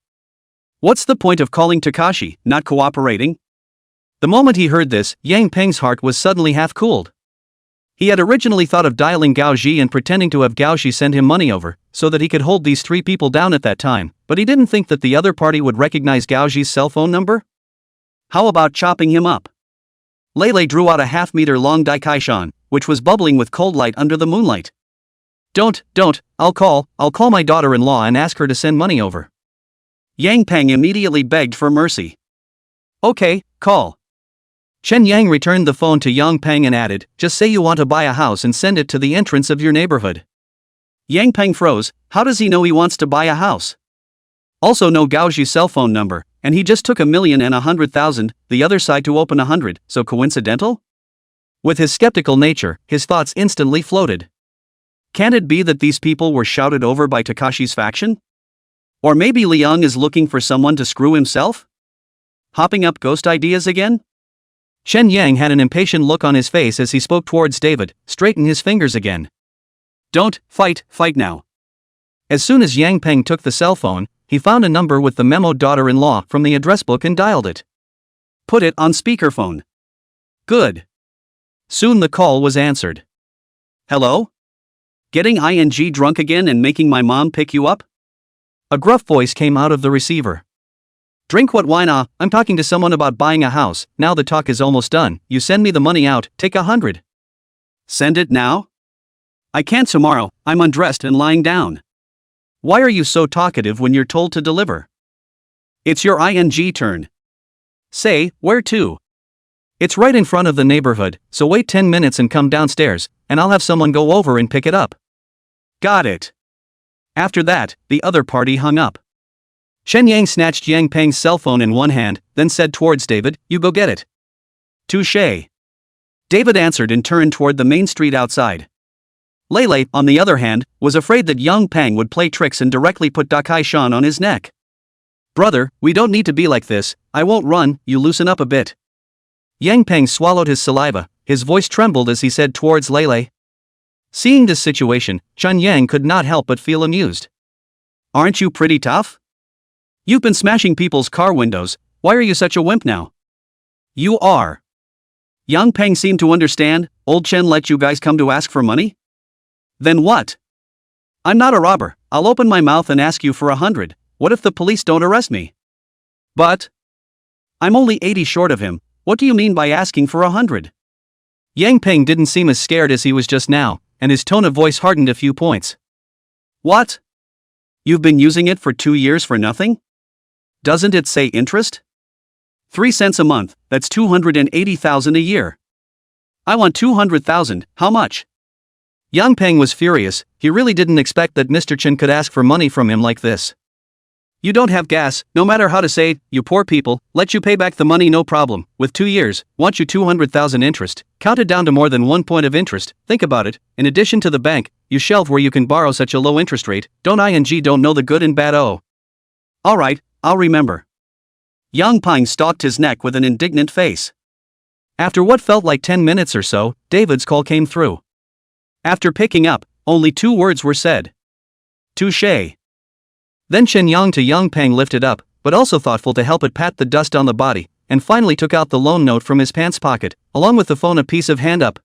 What's the point of calling Takashi, not cooperating? The moment he heard this, Yang Peng's heart was suddenly half cooled. He had originally thought of dialing Gao Zi and pretending to have Gao Zi send him money over, so that he could hold these 3 people down at that time, but he didn't think that the other party would recognize Gao Zi's cell phone number? How about chopping him up? Lei drew out a half-meter-long daikaishan, which was bubbling with cold light under the moonlight. Don't, I'll call my daughter-in-law and ask her to send money over. Yang Peng immediately begged for mercy. Okay, call. Chen Yang returned the phone to Yang Peng and added, just say you want to buy a house and send it to the entrance of your neighborhood. Yang Peng froze. How does he know he wants to buy a house? Also know Gao Zi's cell phone number, and he just took 1,100,000, the other side to open 100, so coincidental? With his skeptical nature, his thoughts instantly floated. Can it be that these people were shouted over by Takashi's faction? Or maybe Liang is looking for someone to screw himself? Hopping up ghost ideas again? Chen Yang had an impatient look on his face as he spoke towards David, straighten his fingers again. Don't, fight now. As soon as Yang Peng took the cell phone, he found a number with the memo daughter-in-law from the address book and dialed it. Put it on speakerphone. Good. Soon the call was answered. Hello? Getting ing drunk again and making my mom pick you up? A gruff voice came out of the receiver. Drink what wine? I'm talking to someone about buying a house. Now the talk is almost done. You send me the money out, take 100. Send it now? I can't tomorrow, I'm undressed and lying down. Why are you so talkative when you're told to deliver? It's your ing turn. Say, where to? It's right in front of the neighborhood, so wait 10 minutes and come downstairs, and I'll have someone go over and pick it up. Got it. After that, the other party hung up. Chen Yang snatched Yang Peng's cell phone in one hand, then said towards David, you go get it. Touché. David answered and turned toward the main street outside. Lei, on the other hand, was afraid that Yang Peng would play tricks and directly put Dakai-shan on his neck. Brother, we don't need to be like this, I won't run, you loosen up a bit. Yang Peng swallowed his saliva, his voice trembled as he said towards Lei. Seeing this situation, Chen Yang could not help but feel amused. Aren't you pretty tough? You've been smashing people's car windows, why are you such a wimp now? You are. Yang Peng seemed to understand, old Chen let you guys come to ask for money? Then what? I'm not a robber, I'll open my mouth and ask you for 100, what if the police don't arrest me? But I'm only 80 short of him, what do you mean by asking for 100? Yang Peng didn't seem as scared as he was just now, and his tone of voice hardened a few points. What? You've been using it for 2 years for nothing? Doesn't it say interest? 3 cents a month, that's 280,000 a year. I want 200,000, how much? Yang Peng was furious, he really didn't expect that Mr. Chen could ask for money from him like this. You don't have gas, no matter how to say, you poor people, let you pay back the money no problem, with 2 years, want you 200,000 interest, counted down to more than 1 point of interest, think about it, in addition to the bank, you shelve where you can borrow such a low interest rate, don't know the good and bad Alright, I'll remember. Yang Peng stalked his neck with an indignant face. After what felt like 10 minutes or so, David's call came through. After picking up, only 2 words were said. Touché. Then Chen Yang to Yang Peng lifted up, but also thoughtful to help it pat the dust on the body, and finally took out the loan note from his pants pocket, along with the phone a piece of hand up.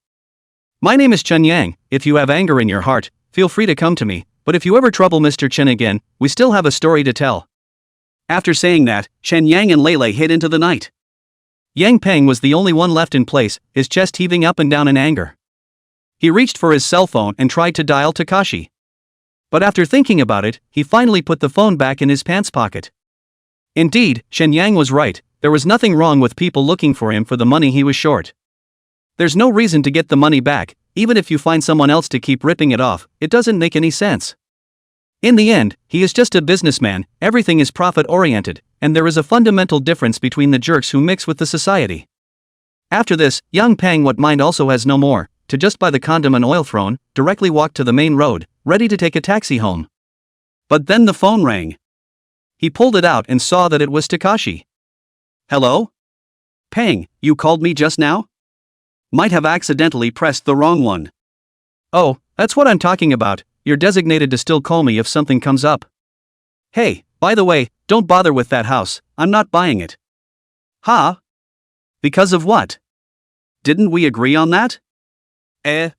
My name is Chen Yang, if you have anger in your heart, feel free to come to me, but if you ever trouble Mr. Chen again, we still have a story to tell. After saying that, Chen Yang and Lei hid into the night. Yang Peng was the only one left in place, his chest heaving up and down in anger. He reached for his cell phone and tried to dial Takashi. But after thinking about it, he finally put the phone back in his pants pocket. Indeed, Shen Yang was right, there was nothing wrong with people looking for him for the money he was short. There's no reason to get the money back, even if you find someone else to keep ripping it off, it doesn't make any sense. In the end, he is just a businessman, everything is profit-oriented, and there is a fundamental difference between the jerks who mix with the society. After this, Yang Peng what mind also has no more, to just buy the condom and oil throne, directly walked to the main road, ready to take a taxi home. But then the phone rang. He pulled it out and saw that it was Takashi. Hello? Peng, you called me just now? Might have accidentally pressed the wrong one. Oh, that's what I'm talking about, you're designated to still call me if something comes up. Hey, by the way, don't bother with that house, I'm not buying it. Huh? Because of what? Didn't we agree on that? Had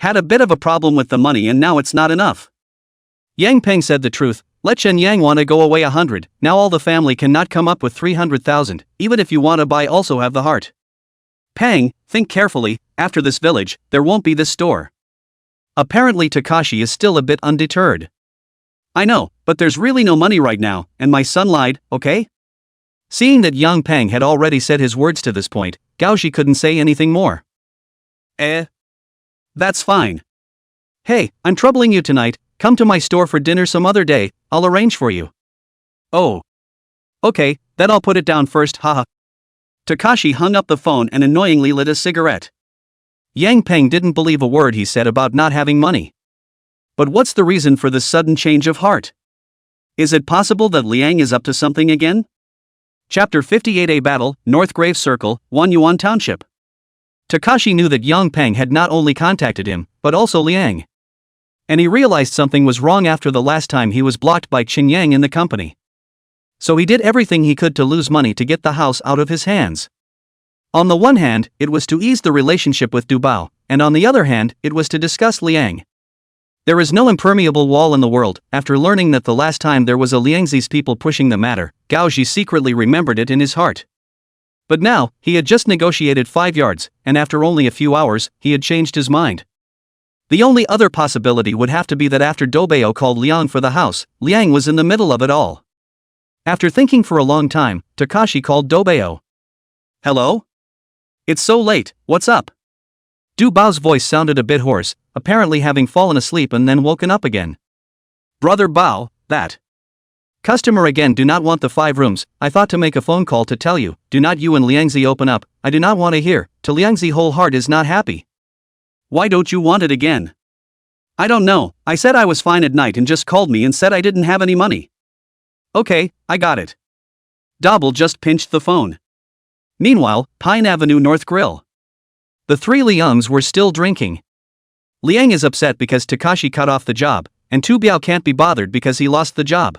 a bit of a problem with the money and now it's not enough. Yang Peng said the truth, let Chen Yang wanna go away 100, now all the family cannot come up with 300,000, even if you wanna buy also have the heart. Peng, think carefully, after this village, there won't be this store. Apparently Takashi is still a bit undeterred. I know, but there's really no money right now, and my son lied, okay? Seeing that Yang Peng had already said his words to this point, Gaoshi couldn't say anything more. That's fine. Hey, I'm troubling you tonight, come to my store for dinner some other day, I'll arrange for you. Oh. Okay, then I'll put it down first, haha. Takashi hung up the phone and annoyingly lit a cigarette. Yang Peng didn't believe a word he said about not having money. But what's the reason for this sudden change of heart? Is it possible that Liang is up to something again? Chapter 58A Battle, North Grave Circle, Wanyuan Township. Takashi knew that Yang Peng had not only contacted him, but also Liang. And he realized something was wrong after the last time he was blocked by Qin Yang in the company. So he did everything he could to lose money to get the house out of his hands. On the one hand, it was to ease the relationship with Du Bao, and on the other hand, it was to discuss Liang. There is no impermeable wall in the world. After learning that the last time there was a Liangzi's people pushing the matter, Gaoshi secretly remembered it in his heart. But now, he had just negotiated 5 yards, and after only a few hours, he had changed his mind. The only other possibility would have to be that after Dobeo called Liang for the house, Liang was in the middle of it all. After thinking for a long time, Takashi called Dobeo. Hello? It's so late, what's up? Du Bao's voice sounded a bit hoarse, apparently having fallen asleep and then woken up again. Brother Bao, that. Customer again do not want the 5 rooms, I thought to make a phone call to tell you, do not you and Liangzi open up, I do not want to hear, to Liangzi whole heart is not happy. Why don't you want it again? I don't know, I said I was fine at night and just called me and said I didn't have any money. Okay, I got it. Double just pinched the phone. Meanwhile, Pine Avenue North Grill. The 3 Liangs were still drinking. Liang is upset because Takashi cut off the job, and Tu Biao can't be bothered because he lost the job.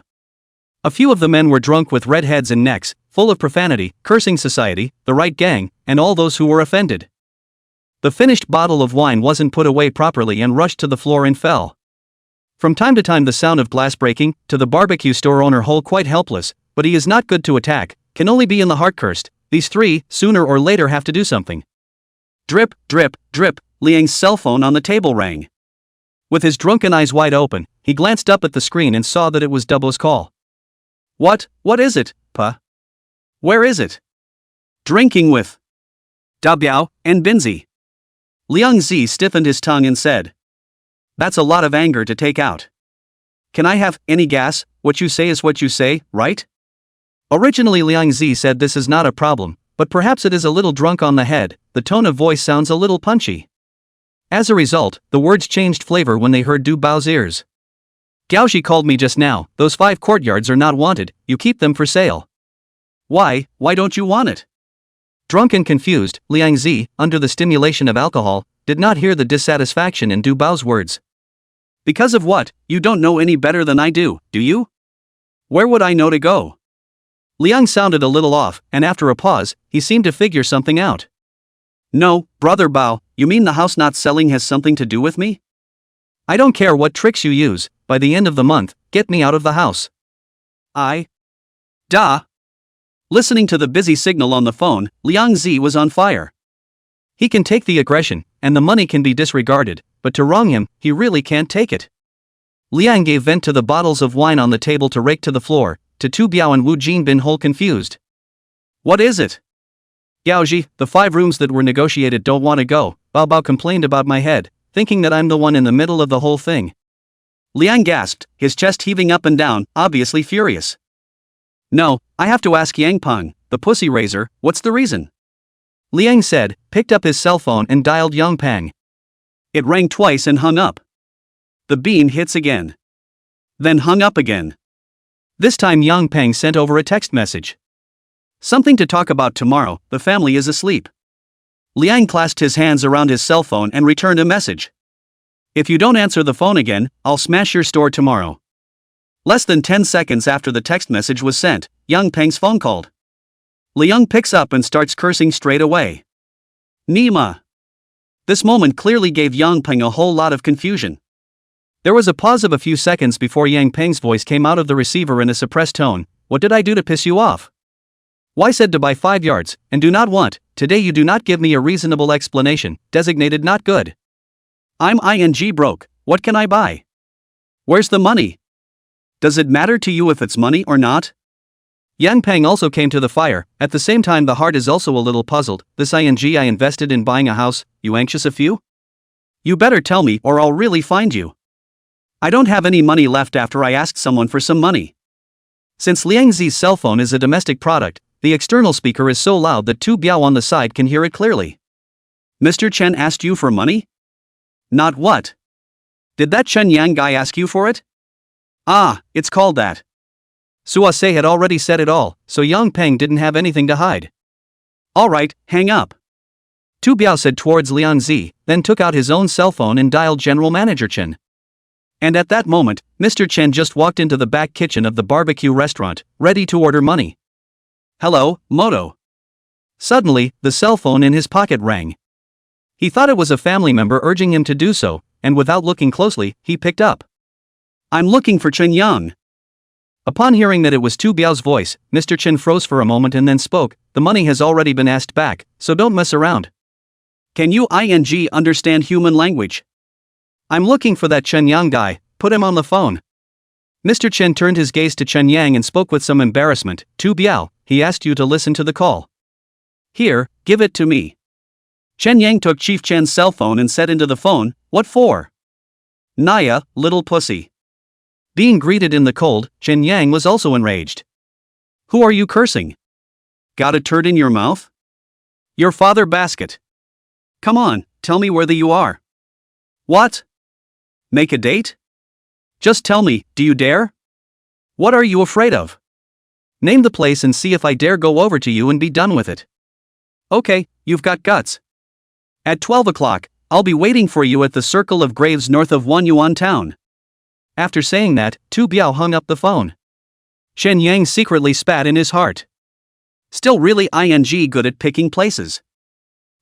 A few of the men were drunk with red heads and necks, full of profanity, cursing society, the right gang, and all those who were offended. The finished bottle of wine wasn't put away properly and rushed to the floor and fell. From time to time the sound of glass breaking, to the barbecue store owner whole quite helpless, but he is not good to attack, can only be in the heart cursed, these 3, sooner or later have to do something. Drip, drip, drip, Liang's cell phone on the table rang. With his drunken eyes wide open, he glanced up at the screen and saw that it was Dubbo's call. What is it, Pa? Where is it? Drinking with Da Biao and Binzi. Liang Zi stiffened his tongue and said. That's a lot of anger to take out. Can I have any gas? What you say is what you say, right? Originally Liang Zi said this is not a problem, but perhaps it is a little drunk on the head, the tone of voice sounds a little punchy. As a result, the words changed flavor when they heard Du Bao's ears. Gaoshi called me just now, those 5 courtyards are not wanted, you keep them for sale. Why don't you want it? Drunk and confused, Liang Zi, under the stimulation of alcohol, did not hear the dissatisfaction in Du Bao's words. Because of what? You don't know any better than I do you? Where would I know to go? Liang sounded a little off, and after a pause, he seemed to figure something out. No, Brother Bao, you mean the house not selling has something to do with me? I don't care what tricks you use, by the end of the month, get me out of the house. Duh. Listening to the busy signal on the phone, Liang Zi was on fire. He can take the aggression, and the money can be disregarded, but to wrong him, he really can't take it. Liang gave vent to the bottles of wine on the table to rake to the floor, to Tu Biao and Wu Jinbin whole confused. What is it? Yaoji, the 5 rooms that were negotiated don't want to go, Bao Bao complained about my head, thinking that I'm the one in the middle of the whole thing. Liang gasped, his chest heaving up and down, obviously furious. No, I have to ask Yang Peng, the pussy raiser, what's the reason? Liang said, picked up his cell phone and dialed Yang Peng. It rang twice and hung up. The bean hits again. Then hung up again. This time Yang Peng sent over a text message. Something to talk about tomorrow, the family is asleep. Liang clasped his hands around his cell phone and returned a message. If you don't answer the phone again, I'll smash your store tomorrow. Less than 10 seconds after the text message was sent, Yang Peng's phone called. Liang picks up and starts cursing straight away. Nima. This moment clearly gave Yang Peng a whole lot of confusion. There was a pause of a few seconds before Yang Peng's voice came out of the receiver in a suppressed tone. What did I do to piss you off? Why said to buy 5 yards, and do not want, today you do not give me a reasonable explanation, designated not good. I'm ing broke, what can I buy? Where's the money? Does it matter to you if it's money or not? Yang Peng also came to the fire, at the same time the heart is also a little puzzled, this ing I invested in buying a house, you anxious a few? You better tell me or I'll really find you. I don't have any money left after I asked someone for some money. Since Liang Zi's cell phone is a domestic product, the external speaker is so loud that Tu Biao on the side can hear it clearly. Mr. Chen asked you for money? Not what? Did that Chen Yang guy ask you for it? Ah, it's called that. Suase had already said it all, so Yang Peng didn't have anything to hide. Alright, hang up. Tu Biao said towards Liang Zi, then took out his own cell phone and dialed General Manager Chen. And at that moment, Mr. Chen just walked into the back kitchen of the barbecue restaurant, ready to order money. Hello, Moto. Suddenly, the cell phone in his pocket rang. He thought it was a family member urging him to do so, and without looking closely, he picked up. I'm looking for Chen Yang. Upon hearing that it was Tu Biao's voice, Mr. Chen froze for a moment and then spoke, the money has already been asked back, so don't mess around. Can you understand human language? I'm looking for that Chen Yang guy, put him on the phone. Mr. Chen turned his gaze to Chen Yang and spoke with some embarrassment, Tu Biao, he asked you to listen to the call. Here, give it to me. Chen Yang took Chief Chen's cell phone and said into the phone, what for? Naya, little pussy. Being greeted in the cold, Chen Yang was also enraged. Who are you cursing? Got a turd in your mouth? Your father basket. Come on, tell me whether you are. What? Make a date? Just tell me, do you dare? What are you afraid of? Name the place and see if I dare go over to you and be done with it. Okay, you've got guts. At 12 o'clock, I'll be waiting for you at the Circle of Graves north of Wanyuan town. After saying that, Tu Biao hung up the phone. Chen Yang secretly spat in his heart. Still really good at picking places.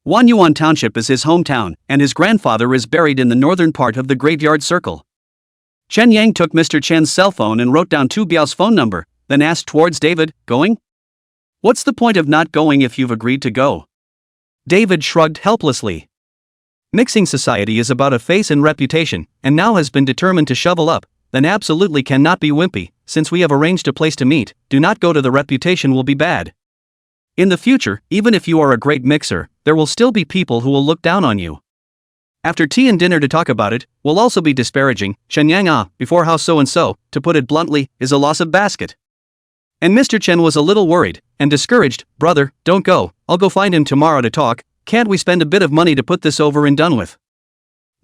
Wanyuan Township is his hometown, and his grandfather is buried in the northern part of the graveyard circle. Chen Yang took Mr. Chen's cell phone and wrote down Tu Biao's phone number, then asked towards David, going? What's the point of not going if you've agreed to go? David shrugged helplessly. Mixing society is about a face and reputation, and now has been determined to shovel up, then absolutely cannot be wimpy, since we have arranged a place to meet, do not go to the reputation will be bad. In the future, even if you are a great mixer, there will still be people who will look down on you. After tea and dinner to talk about it, will also be disparaging, Chen Yang before how so-and-so, to put it bluntly, is a loss of basket. And Mr. Chen was a little worried, and discouraged, brother, don't go, I'll go find him tomorrow to talk, can't we spend a bit of money to put this over and done with?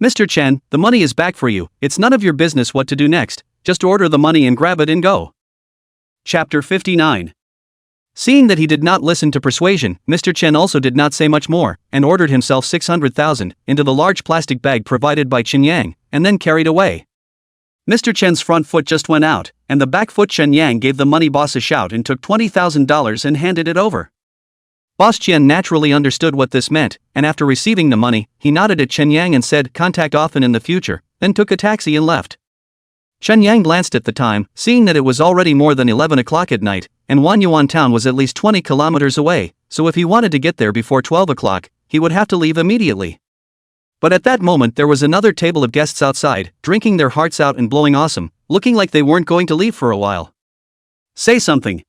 Mr. Chen, the money is back for you, it's none of your business what to do next, just order the money and grab it and go. Chapter 59. Seeing that he did not listen to persuasion, Mr. Chen also did not say much more, and ordered himself 600,000 into the large plastic bag provided by Chen Yang, and then carried away. Mr. Chen's front foot just went out, and the back foot Chen Yang gave the money boss a shout and took $20,000 and handed it over. Boss Chen naturally understood what this meant, and after receiving the money, he nodded at Chen Yang and said, contact often in the future, then took a taxi and left. Chen Yang glanced at the time, seeing that it was already more than 11 o'clock at night, and Wanyuan town was at least 20 kilometers away, so if he wanted to get there before 12 o'clock, he would have to leave immediately. But at that moment there was another table of guests outside, drinking their hearts out and blowing awesome, looking like they weren't going to leave for a while. Say something.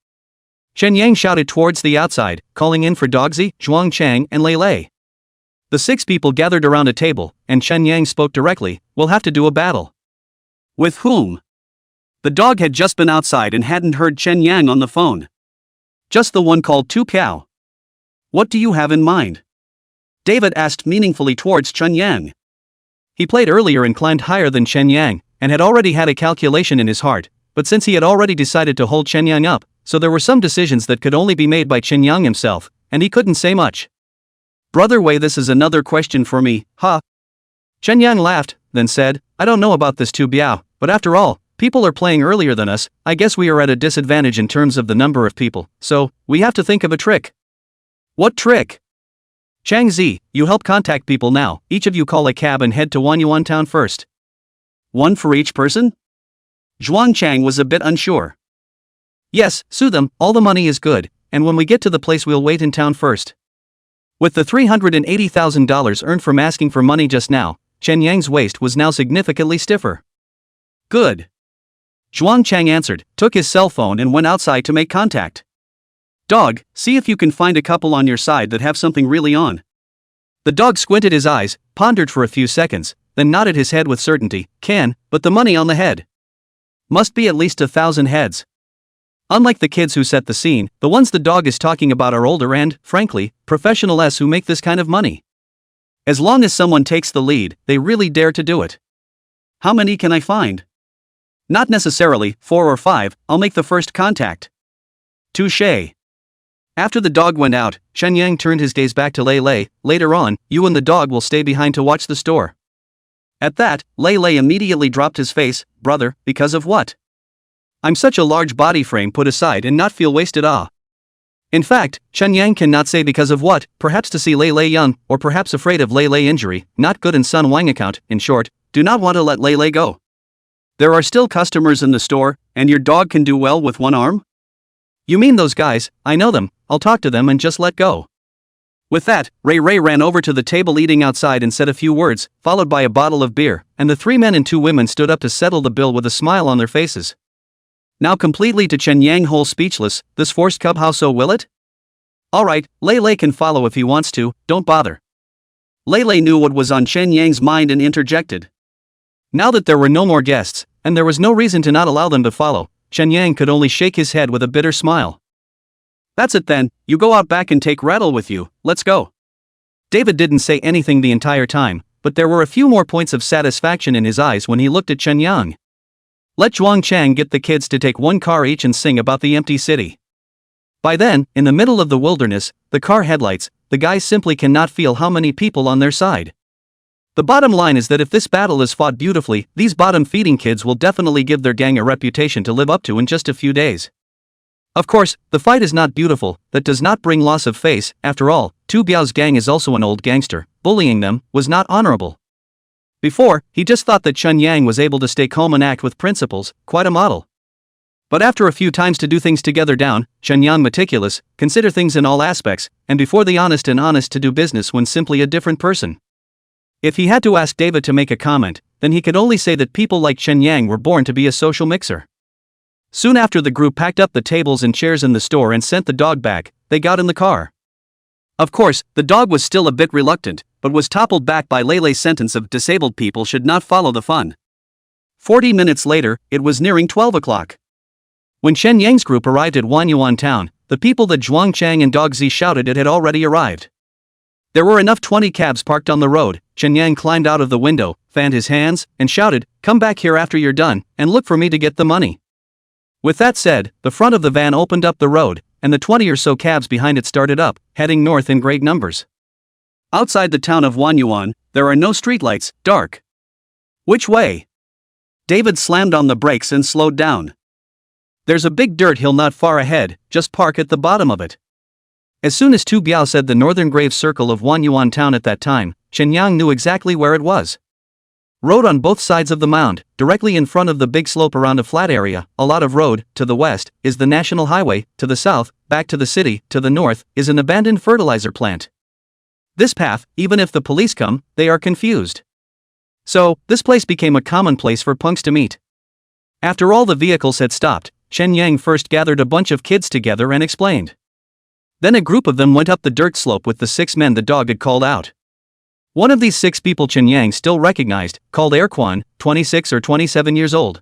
Chen Yang shouted towards the outside, calling in for Dogzi, Zhuang Chang and Lei Lei. The 6 people gathered around a table, and Chen Yang spoke directly, "We'll have to do a battle." With whom? The dog had just been outside and hadn't heard Chen Yang on the phone. Just the one called Tu Piao. What do you have in mind? David asked meaningfully towards Chen Yang. He played earlier and climbed higher than Chen Yang, and had already had a calculation in his heart, but since he had already decided to hold Chen Yang up, so there were some decisions that could only be made by Chen Yang himself, and he couldn't say much. Brother Wei, this is another question for me, huh? Chen Yang laughed, then said, I don't know about this Tu Biao, but after all, people are playing earlier than us. I guess we are at a disadvantage in terms of the number of people, so we have to think of a trick. What trick? Chang Zi, you help contact people now. Each of you call a cab and head to Wanyuan town first. One for each person? Zhuang Chang was a bit unsure. Yes, sue them, all the money is good, and when we get to the place we'll wait in town first. With the $380,000 earned from asking for money just now, Chen Yang's waist was now significantly stiffer. Good. Zhuang Chang answered, took his cell phone and went outside to make contact. Dog, see if you can find a couple on your side that have something really on. The dog squinted his eyes, pondered for a few seconds, then nodded his head with certainty, can, but the money on the head. Must be at least 1,000 heads. Unlike the kids who set the scene, the ones the dog is talking about are older and, frankly, professionals who make this kind of money. As long as someone takes the lead, they really dare to do it. How many can I find? Not necessarily, 4 or 5, I'll make the first contact. Touché. After the dog went out, Chen Yang turned his gaze back to Lei Lei. Later on, you and the dog will stay behind to watch the store. At that, Lei Lei immediately dropped his face. Brother, because of what? I'm such a large body frame put aside and not feel wasted In fact, Chen Yang cannot say because of what, perhaps to see Lei Lei young, or perhaps afraid of Lei Lei injury, not good in Sun Wang account, in short, do not want to let Lei Lei go. There are still customers in the store, and your dog can do well with one arm? You mean those guys? I know them, I'll talk to them and just let go. With that, Ray Ray ran over to the table eating outside and said a few words, followed by a bottle of beer, and the 3 men and 2 women stood up to settle the bill with a smile on their faces. Now completely to Chen Yang whole speechless, this forced cub, how so will it? Alright, Lei Lei can follow if he wants to, don't bother. Lei Lei knew what was on Chen Yang's mind and interjected. Now that there were no more guests, and there was no reason to not allow them to follow, Chen Yang could only shake his head with a bitter smile. That's it then, you go out back and take Rattle with you, let's go. David didn't say anything the entire time, but there were a few more points of satisfaction in his eyes when he looked at Chen Yang. Let Zhuang Chang get the kids to take 1 car each and sing about the empty city. By then, in the middle of the wilderness, the car headlights, the guys simply cannot feel how many people on their side. The bottom line is that if this battle is fought beautifully, these bottom-feeding kids will definitely give their gang a reputation to live up to in just a few days. Of course, the fight is not beautiful, that does not bring loss of face, after all, Tu Biao's gang is also an old gangster, bullying them was not honorable. Before, he just thought that Chen Yang was able to stay calm and act with principles, quite a model. But after a few times to do things together down, Chen Yang meticulous, consider things in all aspects, and before the honest and honest to do business when simply a different person. If he had to ask David to make a comment, then he could only say that people like Chen Yang were born to be a social mixer. Soon after the group packed up the tables and chairs in the store and sent the dog back, they got in the car. Of course, the dog was still a bit reluctant, but was toppled back by Lei Lei's sentence of disabled people should not follow the fun. 40 minutes later, it was nearing 12 o'clock. When Chen Yang's group arrived at Wanyuan town, the people that Zhuang Chang and Dog Zi shouted at had already arrived. There were enough 20 cabs parked on the road. Chen Yang climbed out of the window, fanned his hands, and shouted, come back here after you're done, and look for me to get the money. With that said, the front of the van opened up the road, and the 20 or so cabs behind it started up, heading north in great numbers. Outside the town of Wanyuan, there are no streetlights, dark. Which way? David slammed on the brakes and slowed down. There's a big dirt hill not far ahead, just park at the bottom of it. As soon as Tu Biao said the northern grave circle of Wanyuan town at that time, Chen Yang knew exactly where it was. Road on both sides of the mound, directly in front of the big slope around a flat area, a lot of road. To the west is the national highway, to the south, back to the city, to the north is an abandoned fertilizer plant. This path, even if the police come, they are confused. So, this place became a common place for punks to meet. After all the vehicles had stopped, Chen Yang first gathered a bunch of kids together and explained. Then a group of them went up the dirt slope with the 6 men the dog had called out. One of these 6 people Chen Yang still recognized, called Erquan, 26 or 27 years old.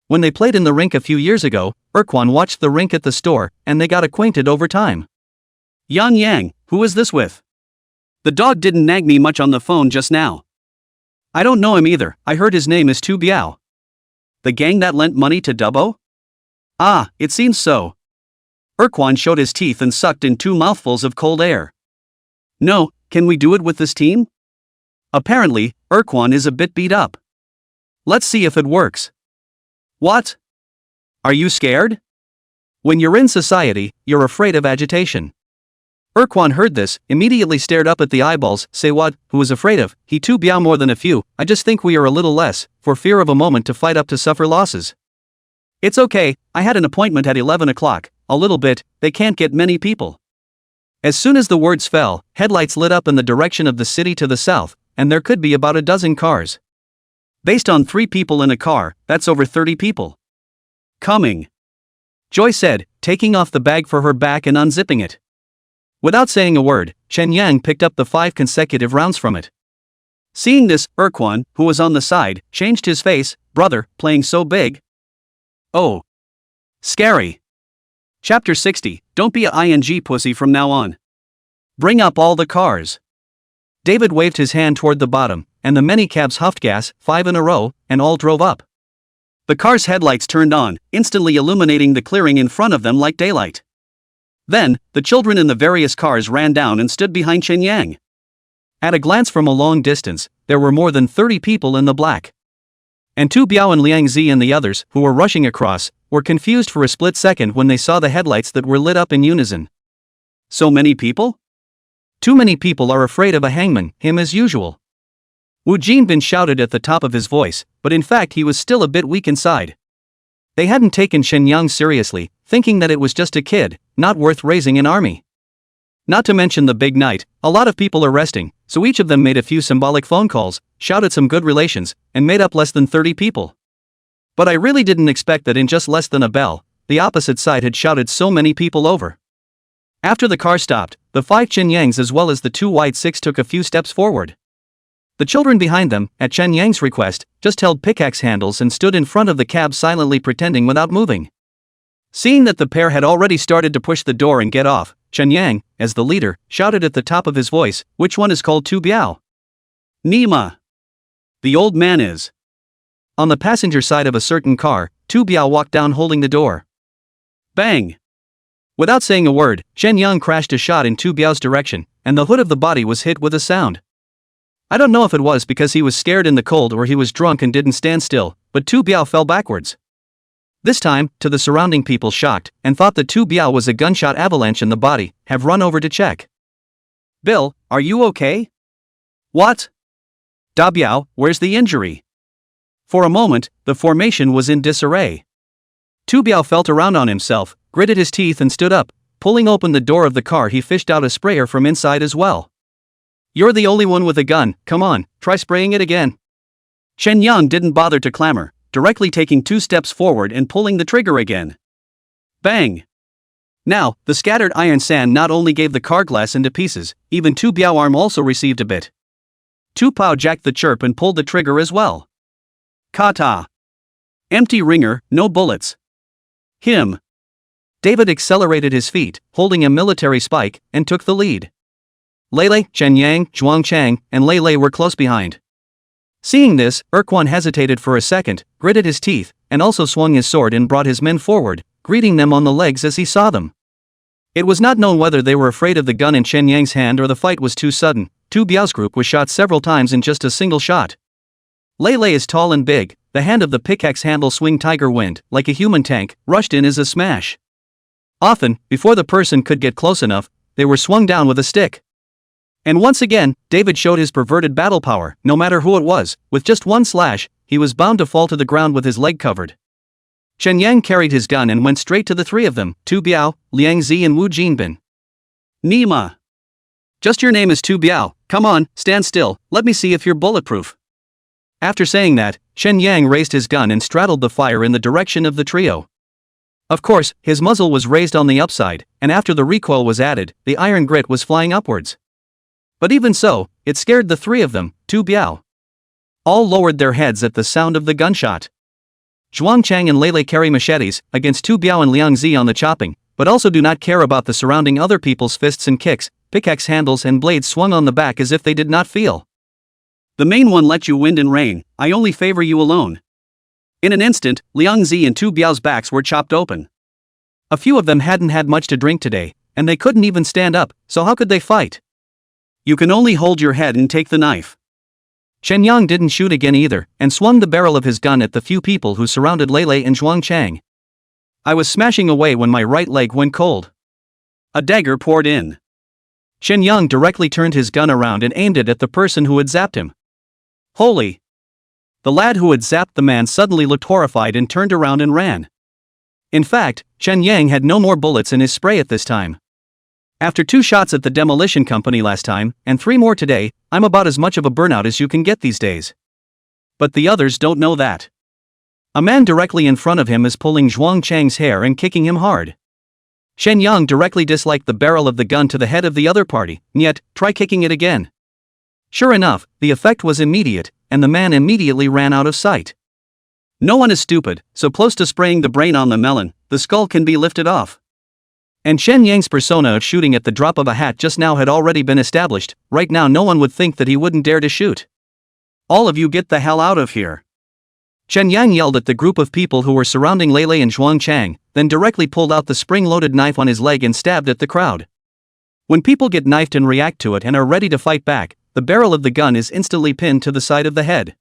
When they played in the rink a few years ago, Erquan watched the rink at the store, and they got acquainted over time. Yang, who is this with? The dog didn't nag me much on the phone just now. I don't know him either, I heard his name is Tu Biao. The gang that lent money to Dubbo? Ah, it seems so. Erquan showed his teeth and sucked in 2 mouthfuls of cold air. No, can we do it with this team? Apparently, Erquan is a bit beat up. Let's see if it works. What? Are you scared? When you're in society, you're afraid of agitation. Erquan heard this, immediately stared up at the eyeballs. Say what? Who was afraid of? He Tu Biao more than a few. I just think we are a little less, for fear of a moment to fight up to suffer losses. It's okay, I had an appointment at 11 o'clock, a little bit, they can't get many people. As soon as the words fell, headlights lit up in the direction of the city to the south, and there could be about a dozen cars. Based on 3 people in a car, that's over 30 people. Coming. Joy said, taking off the bag for her back and unzipping it. Without saying a word, Chen Yang picked up the 5 consecutive rounds from it. Seeing this, Erquan, who was on the side, changed his face. Brother, playing so big? Oh. Scary. Chapter 60, don't be a ing pussy from now on. Bring up all the cars. David waved his hand toward the bottom, and the many cabs huffed gas, 5 in a row, and all drove up. The car's headlights turned on, instantly illuminating the clearing in front of them like daylight. Then, the children in the various cars ran down and stood behind Chen Yang. At a glance from a long distance, there were more than 30 people in the black. And Tu Biao and Liang Zi and the others, who were rushing across, were confused for a split second when they saw the headlights that were lit up in unison. So many people? Too many people are afraid of a hangman, him as usual. Wu Jinbin shouted at the top of his voice, but in fact he was still a bit weak inside. They hadn't taken Shen Yang seriously, thinking that it was just a kid, not worth raising an army. Not to mention the big night, a lot of people are resting, so each of them made a few symbolic phone calls, shouted some good relations, and made up less than 30 people. But I really didn't expect that in just less than a bell, the opposite side had shouted so many people over. After the car stopped, the 5 Chen Yangs as well as the 2 white 6 took a few steps forward. The children behind them, at Chen Yang's request, just held pickaxe handles and stood in front of the cab silently pretending without moving. Seeing that the pair had already started to push the door and get off, Chen Yang, as the leader, shouted at the top of his voice, "Which one is called Tu Biao?" "Nima. The old man is." On the passenger side of a certain car, Tu Biao walked down holding the door. Bang! Without saying a word, Chen Yang crashed a shot in Tu Biao's direction, and the hood of the body was hit with a sound. I don't know if it was because he was scared in the cold or he was drunk and didn't stand still, but Tu Biao fell backwards. This time, to the surrounding people shocked, and thought that Tu Biao was a gunshot avalanche in the body, have run over to check. "Bill, are you okay?" "What? Da Biao, where's the injury?" For a moment, the formation was in disarray. Tu Biao felt around on himself, gritted his teeth and stood up. Pulling open the door of the car, he fished out a sprayer from inside as well. "You're the only one with a gun, come on, try spraying it again." Chen Yang didn't bother to clamor, directly taking 2 steps forward and pulling the trigger again. Bang! Now, the scattered iron sand not only gave the car glass into pieces, even Tu Biao arm also received a bit. Tu Pao jacked the chirp and pulled the trigger as well. Kata! Empty ringer, no bullets. Him! David accelerated his feet, holding a military spike, and took the lead. Lele, Chen Yang, Zhuang Chang, and Lele were close behind. Seeing this, Erquan hesitated for a second, gritted his teeth, and also swung his sword and brought his men forward, greeting them on the legs as he saw them. It was not known whether they were afraid of the gun in Chen Yang's hand or the fight was too sudden. Tu Biao's group was shot several times in just a single shot. Lele is tall and big, the hand of the pickaxe handle swing tiger wind, like a human tank, rushed in as a smash. Often, before the person could get close enough, they were swung down with a stick. And once again, David showed his perverted battle power. No matter who it was, with just one slash, he was bound to fall to the ground with his leg covered. Chen Yang carried his gun and went straight to the three of them, Tu Biao, Liang Zi and Wu Jinbin. Nima. Just your name is Tu Biao, come on, stand still, let me see if you're bulletproof. After saying that, Chen Yang raised his gun and straddled the fire in the direction of the trio. Of course, his muzzle was raised on the upside, and after the recoil was added, the iron grit was flying upwards. But even so, it scared the three of them, Tu Biao. All lowered their heads at the sound of the gunshot. Zhuang Chang and Lei carry machetes against Tu Biao and Liang Zi on the chopping, but also do not care about the surrounding other people's fists and kicks, pickaxe handles and blades swung on the back as if they did not feel. The main one let you wind and rain, I only favor you alone. In an instant, Liang Zi and Tu Biao's backs were chopped open. A few of them hadn't had much to drink today, and they couldn't even stand up, so how could they fight? You can only hold your head and take the knife. Chen Yang didn't shoot again either, and swung the barrel of his gun at the few people who surrounded Lei and Zhuang Chang. I was smashing away when my right leg went cold. A dagger poured in. Chen Yang directly turned his gun around and aimed it at the person who had zapped him. Holy! The lad who had zapped the man suddenly looked horrified and turned around and ran. In fact, Chen Yang had no more bullets in his spray at this time. After 2 shots at the demolition company last time, and 3 more today, I'm about as much of a burnout as you can get these days. But the others don't know that. A man directly in front of him is pulling Zhuang Chang's hair and kicking him hard. Chen Yang directly disliked the barrel of the gun to the head of the other party, yet, try kicking it again. Sure enough, the effect was immediate, and the man immediately ran out of sight. No one is stupid, so close to spraying the brain on the melon, the skull can be lifted off. And Chen Yang's persona of shooting at the drop of a hat just now had already been established. Right now no one would think that he wouldn't dare to shoot. All of you get the hell out of here. Chen Yang yelled at the group of people who were surrounding Lei and Zhuang Chang, then directly pulled out the spring-loaded knife on his leg and stabbed at the crowd. When people get knifed and react to it and are ready to fight back, the barrel of the gun is instantly pinned to the side of the head.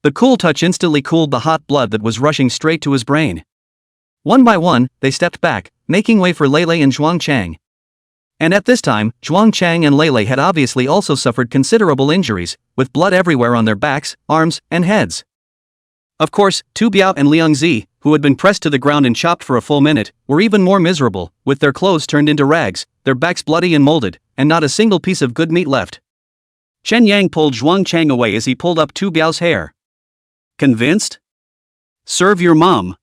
The cool touch instantly cooled the hot blood that was rushing straight to his brain. One by one, they stepped back, making way for Lei and Zhuang Chang. And at this time, Zhuang Chang and Lei had obviously also suffered considerable injuries, with blood everywhere on their backs, arms, and heads. Of course, Tu Biao and Liang Zi, who had been pressed to the ground and chopped for a full minute, were even more miserable, with their clothes turned into rags, their backs bloody and molded, and not a single piece of good meat left. Chen Yang pulled Zhuang Chang away as he pulled up Tu Biao's hair. Convinced? Serve your mom.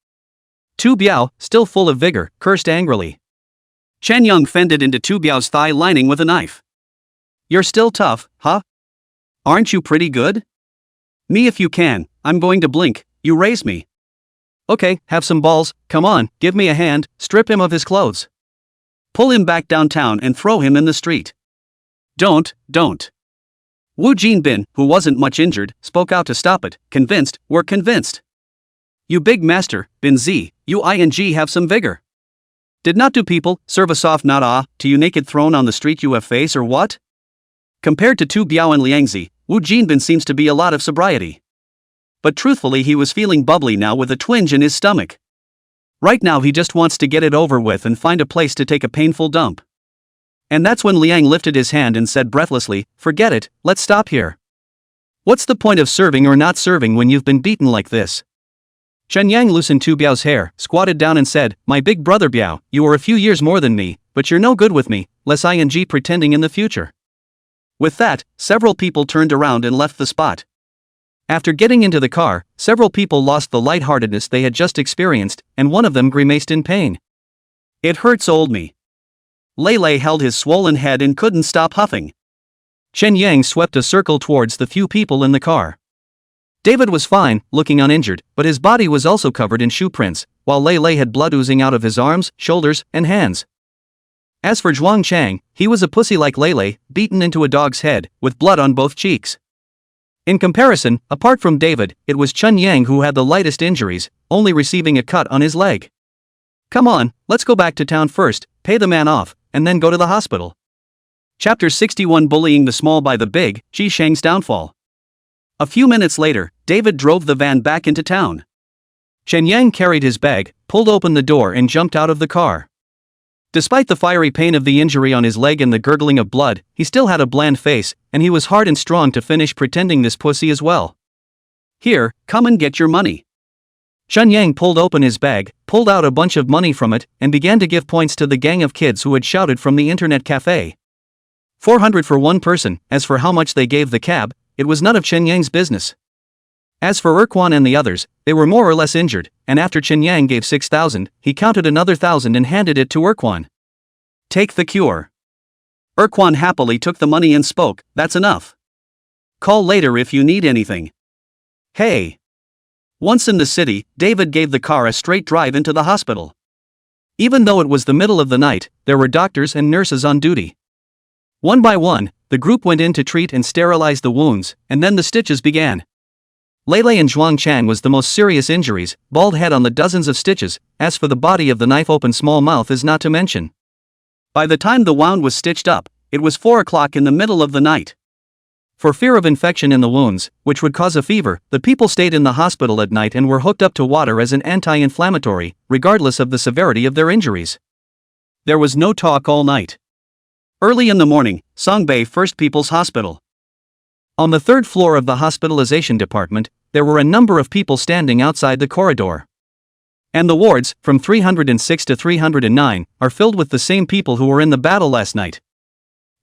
Tu Biao, still full of vigor, cursed angrily. Chen Yang fended into Tu Biao's thigh lining with a knife. You're still tough, huh? Aren't you pretty good? Me if you can, I'm going to blink, you raise me. Okay, have some balls, come on, give me a hand, strip him of his clothes. Pull him back downtown and throw him in the street. Don't. Wu Jinbin, who wasn't much injured, spoke out to stop it. Convinced, we're convinced. You big master, Bin Zi, you ing have some vigor. Did not do people serve a soft nod to you naked thrown on the street you have face or what? Compared to Tu Biao and Liang Zi, Wu Jinbin seems to be a lot of sobriety. But truthfully he was feeling bubbly now with a twinge in his stomach. Right now he just wants to get it over with and find a place to take a painful dump. And that's when Liang lifted his hand and said breathlessly, forget it, let's stop here. What's the point of serving or not serving when you've been beaten like this? Chen Yang loosened Tu Biao's hair, squatted down and said, my big brother Biao, you are a few years more than me, but you're no good with me, less ing pretending in the future. With that, several people turned around and left the spot. After getting into the car, several people lost the lightheartedness they had just experienced, and one of them grimaced in pain. It hurts old me. Lei held his swollen head and couldn't stop huffing. Chen Yang swept a circle towards the few people in the car. David was fine, looking uninjured, but his body was also covered in shoe prints, while Lei had blood oozing out of his arms, shoulders, and hands. As for Zhuang Chang, he was a pussy like Lei, beaten into a dog's head, with blood on both cheeks. In comparison, apart from David, it was Chen Yang who had the lightest injuries, only receiving a cut on his leg. Come on, let's go back to town first, pay the man off, and then go to the hospital. Chapter 61 Bullying the Small by the Big, Ji Shang's Downfall. A few minutes later, David drove the van back into town. Chen Yang carried his bag, pulled open the door and jumped out of the car. Despite the fiery pain of the injury on his leg and the gurgling of blood, he still had a bland face, and he was hard and strong to finish pretending this pussy as well. Here, come and get your money. Chen Yang pulled open his bag, pulled out a bunch of money from it, and began to give points to the gang of kids who had shouted from the internet cafe. 400 for one person. As for how much they gave the cab, it was none of Chen Yang's business. As for Erquan and the others, they were more or less injured, and after Chen Yang gave 6,000, he counted another 1,000 and handed it to Erquan. Take the cure. Erquan happily took the money and spoke, that's enough. Call later if you need anything. Hey. Once in the city, David gave the car a straight drive into the hospital. Even though it was the middle of the night, there were doctors and nurses on duty. One by one, the group went in to treat and sterilize the wounds, and then the stitches began. Lele and Zhuang Chan was the most serious injuries, bald head on the dozens of stitches, as for the body of the knife open small mouth is not to mention. By the time the wound was stitched up, it was 4 o'clock in the middle of the night. For fear of infection in the wounds, which would cause a fever, the people stayed in the hospital at night and were hooked up to water as an anti-inflammatory, regardless of the severity of their injuries. There was no talk all night. Early in the morning, Songbei First People's Hospital. On the third floor of the hospitalization department, there were a number of people standing outside the corridor. And the wards, from 306 to 309, are filled with the same people who were in the battle last night.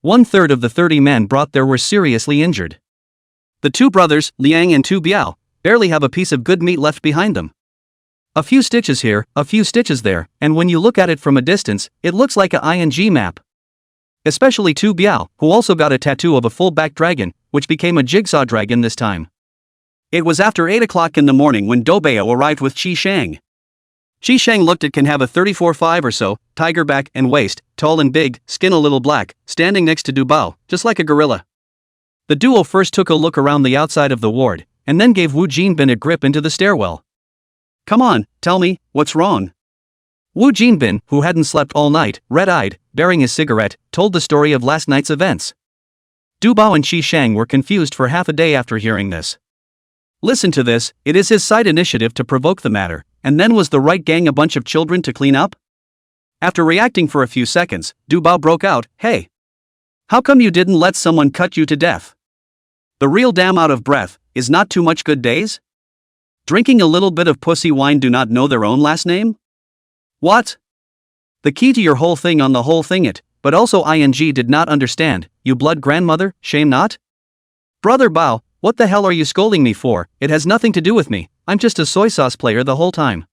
1/3 of the 30 men brought there were seriously injured. The two brothers, Liang and Tu Biao, barely have a piece of good meat left behind them. A few stitches here, a few stitches there, and when you look at it from a distance, it looks like a ING map. Especially Tu Biao, who also got a tattoo of a full-back dragon, which became a jigsaw dragon this time. It was after 8 o'clock in the morning when Doubao arrived with Qi Shang. Qi Shang looked at can have a 34-5 or so, tiger back and waist, tall and big, skin a little black, standing next to Doubao, just like a gorilla. The duo first took a look around the outside of the ward, and then gave Wu Jinbin a grip into the stairwell. Come on, tell me, what's wrong? Wu Jinbin, who hadn't slept all night, red-eyed, bearing his cigarette, told the story of last night's events. Doubao and Qi Shang were confused for half a day after hearing this. Listen to this, it is his side initiative to provoke the matter, and then was the right gang a bunch of children to clean up? After reacting for a few seconds, Doubao broke out, hey! How come you didn't let someone cut you to death? The real damn out of breath, is not too much good days? Drinking a little bit of pussy wine do not know their own last name? What? The key to your whole thing on the whole thing it, but also ING did not understand, you blood grandmother, shame not? Brother Bao, what the hell are you scolding me for? It has nothing to do with me, I'm just a soy sauce player the whole time.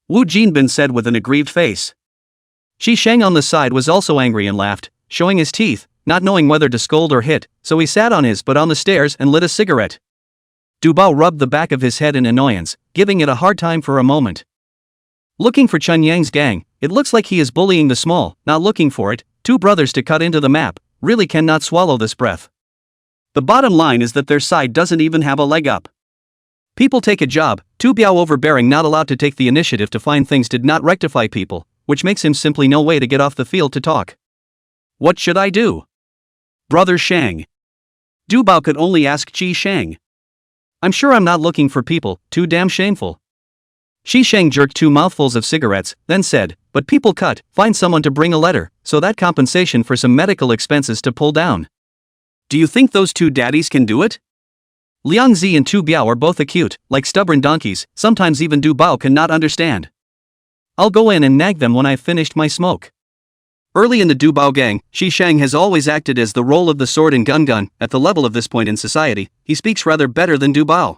Wu Jinbin said with an aggrieved face. Qi Shang on the side was also angry and laughed, showing his teeth, not knowing whether to scold or hit, so he sat on his butt on the stairs and lit a cigarette. Doubao rubbed the back of his head in annoyance, giving it a hard time for a moment. Looking for Chen Yang's gang, it looks like he is bullying the small, not looking for it, two brothers to cut into the map, really cannot swallow this breath. The bottom line is that their side doesn't even have a leg up. People take a job, Tu Biao overbearing not allowed to take the initiative to find things did not rectify people, which makes him simply no way to get off the field to talk. What should I do? Brother Shang. Doubao could only ask Qi Shang. I'm sure I'm not looking for people, too damn shameful. Qi Shang jerked 2 mouthfuls of cigarettes, then said, but people cut, find someone to bring a letter, so that compensation for some medical expenses to pull down. Do you think those 2 daddies can do it? Liang Zi and Tu Biao are both acute, like stubborn donkeys, sometimes even Doubao cannot understand. I'll go in and nag them when I've finished my smoke. Early in the Doubao gang, Qi Shang has always acted as the role of the sword and gun. At the level of this point in society, he speaks rather better than Doubao.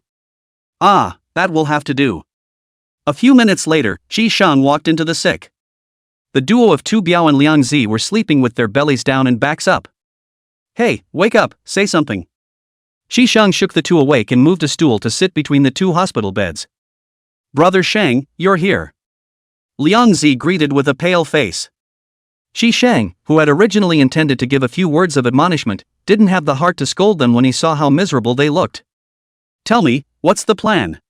Ah, that will have to do. A few minutes later, Qi Shang walked into the sick. The duo of Tu Biao and Liang Zi were sleeping with their bellies down and backs up. Hey, wake up, say something. Qi Shang shook the two awake and moved a stool to sit between the 2 hospital beds. Brother Shang, you're here. Liang Zi greeted with a pale face. Qi Shang, who had originally intended to give a few words of admonishment, didn't have the heart to scold them when he saw how miserable they looked. Tell me, what's the plan?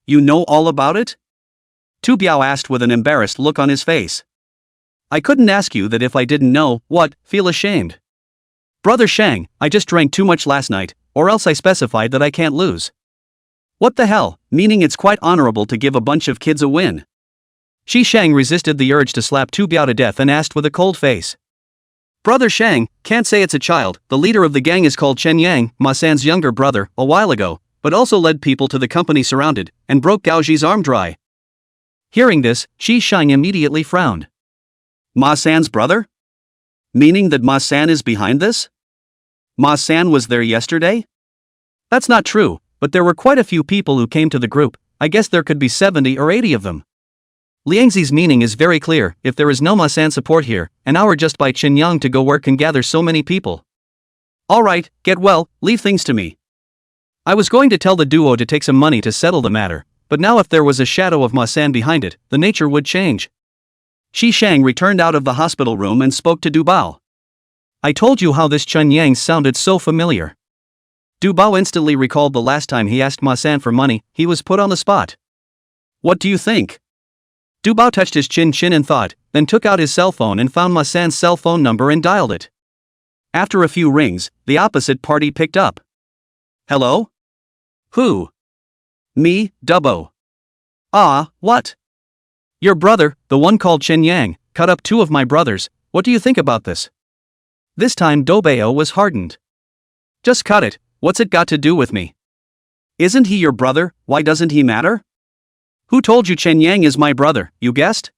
You know all about it? Tu Biao asked with an embarrassed look on his face. I couldn't ask you that if I didn't know, what, feel ashamed. Brother Shang, I just drank too much last night, or else I specified that I can't lose. What the hell, meaning it's quite honorable to give a bunch of kids a win. Shi Shang resisted the urge to slap Tu Biao to death and asked with a cold face. Brother Shang, can't say it's a child, the leader of the gang is called Chen Yang, Ma San's younger brother, a while ago, but also led people to the company surrounded, and broke Gao Ji's arm dry. Hearing this, Shi Shang immediately frowned. Ma San's brother? Meaning that Ma San is behind this? Ma San was there yesterday? That's not true, but there were quite a few people who came to the group. I guess there could be 70 or 80 of them. Liangzi's meaning is very clear. If there is no Ma San support here, an hour just by Qin Yang to go work can gather so many people. Alright, get well, leave things to me. I was going to tell the duo to take some money to settle the matter, but now if there was a shadow of Ma San behind it, the nature would change. Shi Shang returned out of the hospital room and spoke to Du Bao. I told you how this Chen Yang sounded so familiar. Du Bao instantly recalled the last time he asked Ma San for money. He was put on the spot. What do you think? Du Bao touched his chin and thought, then took out his cell phone and found Ma San's cell phone number and dialed it. After a few rings, the opposite party picked up. Hello? Who? Me, Dubbo. Ah, what? Your brother, the one called Chen Yang, cut up 2 of my brothers. What do you think about this? This time Dobeo was hardened. Just cut it, what's it got to do with me? Isn't he your brother, why doesn't he matter? Who told you Chen Yang is my brother, you guessed?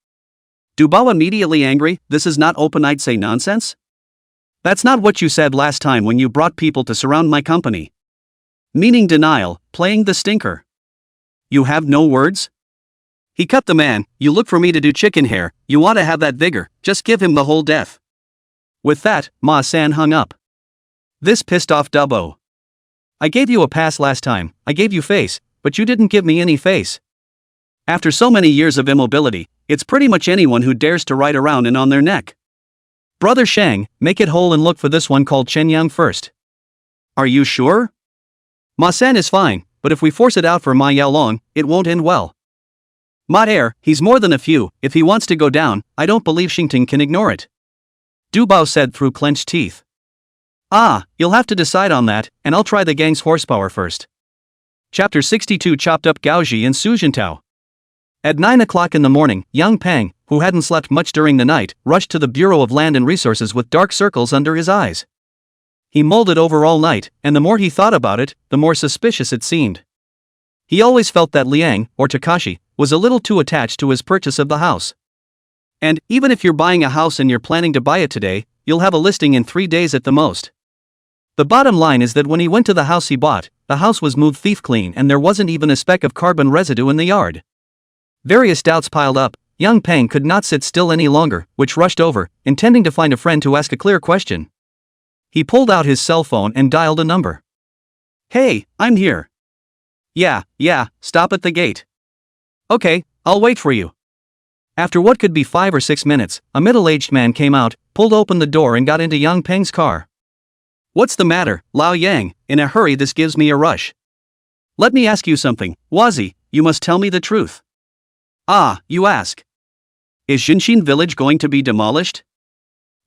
Du Bao immediately angry, this is not open I'd say nonsense? That's not what you said last time when you brought people to surround my company. Meaning denial, playing the stinker. You have no words? He cut the man, you look for me to do chicken hair, you want to have that vigor, just give him the whole death. With that, Ma San hung up. This pissed off Dubbo. I gave you a pass last time, I gave you face, but you didn't give me any face. After so many years of immobility, it's pretty much anyone who dares to ride around and on their neck. Brother Shang, make it whole and look for this one called Chen Yang first. Are you sure? Ma San is fine, but if we force it out for Ma Yaolong, it won't end well. Ma Air, he's more than a few, if he wants to go down, I don't believe Xingting can ignore it. Du Bao said through clenched teeth. Ah, you'll have to decide on that, and I'll try the gang's horsepower first. Chapter 62 chopped up Gao Ji and Su Jintao. At 9 o'clock in the morning, young Pang, who hadn't slept much during the night, rushed to the Bureau of Land and Resources with dark circles under his eyes. He mulled it over all night, and the more he thought about it, the more suspicious it seemed. He always felt that Liang, or Takashi, was a little too attached to his purchase of the house. And, even if you're buying a house and you're planning to buy it today, you'll have a listing in 3 days at the most. The bottom line is that when he went to the house he bought, the house was moved thief clean and there wasn't even a speck of carbon residue in the yard. Various doubts piled up, young Pang could not sit still any longer, which rushed over, intending to find a friend to ask a clear question. He pulled out his cell phone and dialed a number. Hey, I'm here. Yeah, stop at the gate. Okay, I'll wait for you. After what could be 5 or 6 minutes, a middle-aged man came out, pulled open the door and got into young Peng's car. What's the matter, Lao Yang? In a hurry, this gives me a rush. Let me ask you something, Wazi, you must tell me the truth. Ah, you ask. Is Jinshin village going to be demolished?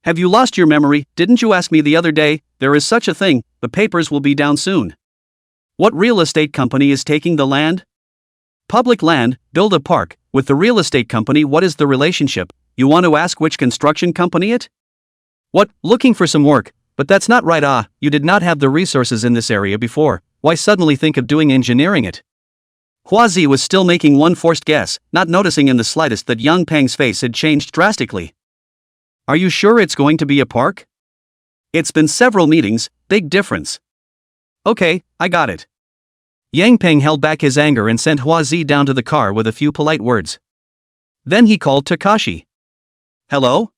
Have you lost your memory? Didn't you ask me the other day? There is such a thing, the papers will be down soon. What real estate company is taking the land? Public land, build a park, with the real estate company. What is the relationship? You want to ask which construction company it? What, looking for some work, but that's not right. Ah, you did not have the resources in this area before, why suddenly think of doing engineering it? Huazi was still making one forced guess, not noticing in the slightest that young Peng's face had changed drastically. Are you sure it's going to be a park? It's been several meetings, big difference. Okay, I got it. Yang Peng held back his anger and sent Huazi down to the car with a few polite words. Then he called Takashi. Hello?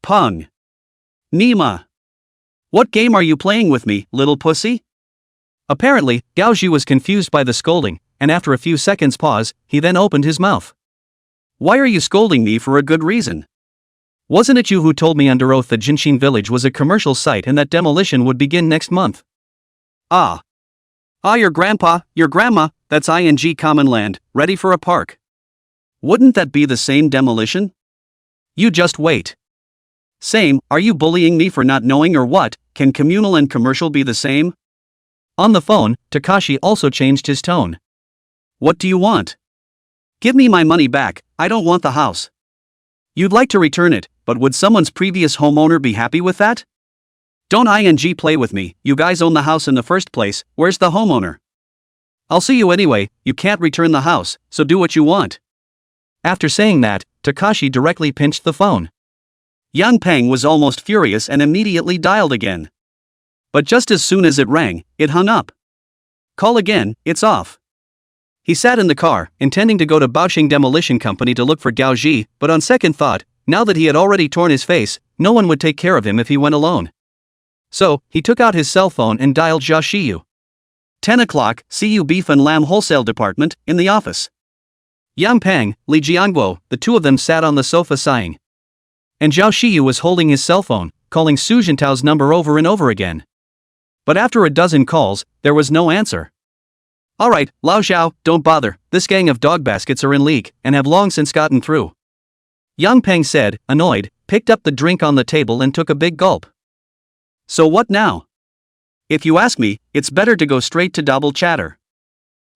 Peng. Nima. What game are you playing with me, little pussy? Apparently, Gaoji was confused by the scolding, and after a few seconds' pause, he then opened his mouth. Why are you scolding me for a good reason? Wasn't it you who told me under oath that Jinshin village was a commercial site and that demolition would begin next month? Ah, your grandpa, your grandma, that's ing common land, ready for a park. Wouldn't that be the same demolition? You just wait. Same, are you bullying me for not knowing or what? Can communal and commercial be the same? On the phone, Takashi also changed his tone. What do you want? Give me my money back, I don't want the house. You'd like to return it, but would someone's previous homeowner be happy with that? Don't ing play with me, you guys own the house in the first place, where's the homeowner? I'll see you anyway, you can't return the house, so do what you want. After saying that, Takashi directly pinched the phone. Yang Peng was almost furious and immediately dialed again. But just as soon as it rang, it hung up. Call again, it's off. He sat in the car, intending to go to Baoxing Demolition Company to look for Gao Ji, but on second thought, now that he had already torn his face, no one would take care of him if he went alone. So, he took out his cell phone and dialed Xiao Xiu. 10 o'clock, CU Beef and Lamb Wholesale Department, in the office. Yang Peng, Li Jiangguo, the two of them sat on the sofa sighing. And Xiao Xiu was holding his cell phone, calling Su Jintao's number over and over again. But after a dozen calls, there was no answer. Alright, Lao Xiao, don't bother, this gang of dog baskets are in league, and have long since gotten through. Yang Peng said, annoyed, picked up the drink on the table and took a big gulp. So what now? If you ask me, it's better to go straight to double chatter.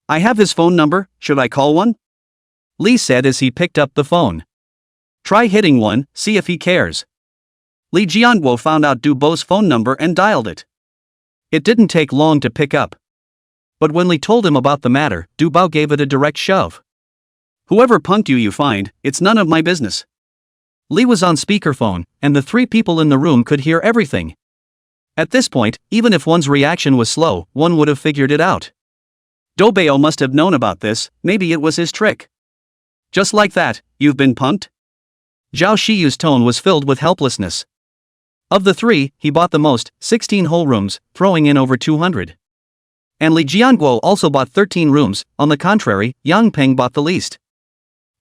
I have his phone number, should I call one? Li said as he picked up the phone. Try hitting one, see if he cares. Li Jianguo found out Du Bo's phone number and dialed it. It didn't take long to pick up. But when Li told him about the matter, Du Bao gave it a direct shove. Whoever punked you find, it's none of my business. Li was on speakerphone, and the three people in the room could hear everything. At this point, even if one's reaction was slow, one would have figured it out. Dobeo must have known about this, maybe it was his trick. Just like that, you've been punked? Zhao Shiyu's tone was filled with helplessness. Of the three, he bought the most, 16 whole rooms, throwing in over 200. And Li Jianguo also bought 13 rooms, on the contrary, Yang Peng bought the least.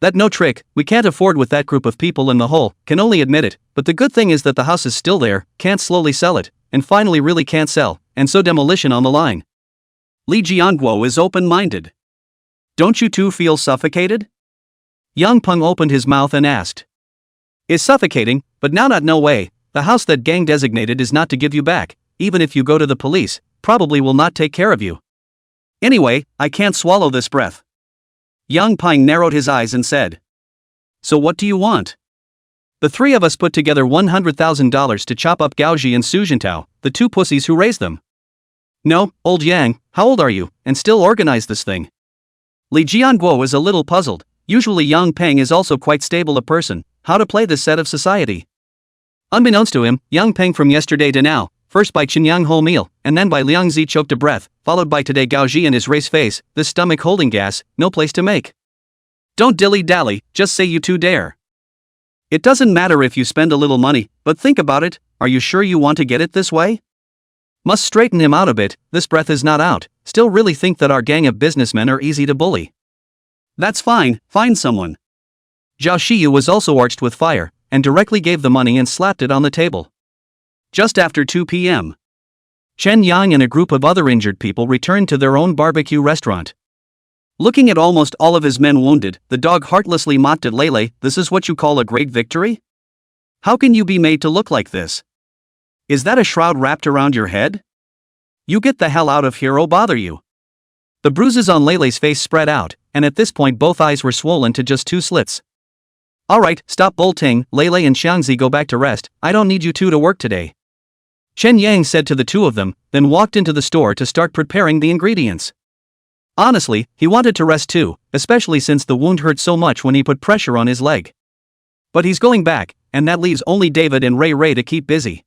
That no trick, we can't afford with that group of people in the hole, can only admit it, but the good thing is that the house is still there, can't slowly sell it, and finally really can't sell, and so demolition on the line. Li Jianguo is open-minded. Don't you two feel suffocated? Yang Peng opened his mouth and asked. Is suffocating, but now not no way, the house that gang designated is not to give you back, even if you go to the police, probably will not take care of you. Anyway, I can't swallow this breath. Yang Peng narrowed his eyes and said. So what do you want? The three of us put together $100,000 to chop up Gaoji and Su Jintao, the two pussies who raised them. No, old Yang, how old are you, and still organize this thing? Li Jianguo is a little puzzled, usually Yang Peng is also quite stable a person, how to play this set of society. Unbeknownst to him, Yang Peng from yesterday to now, first by Qinyang whole meal, and then by Liang Zi choked a breath, followed by today Gao Ji and his race face, this stomach holding gas, no place to make. Don't dilly-dally, just say you two dare. It doesn't matter if you spend a little money, but think about it, are you sure you want to get it this way? Must straighten him out a bit, this breath is not out, still really think that our gang of businessmen are easy to bully. That's fine, find someone. Zhao Shiyu was also arched with fire, and directly gave the money and slapped it on the table. Just after 2 p.m. Chen Yang and a group of other injured people returned to their own barbecue restaurant. Looking at almost all of his men wounded, the dog heartlessly mocked at Lele, this is what you call a great victory? How can you be made to look like this? Is that a shroud wrapped around your head? You get the hell out of here, oh bother you. The bruises on Lele's face spread out, and at this point both eyes were swollen to just 2 slits. Alright, stop bolting, Lele and Xiangzi go back to rest, I don't need you two to work today. Chen Yang said to the two of them, then walked into the store to start preparing the ingredients. Honestly, he wanted to rest too, especially since the wound hurt so much when he put pressure on his leg. But he's going back, and that leaves only David and Ray to keep busy.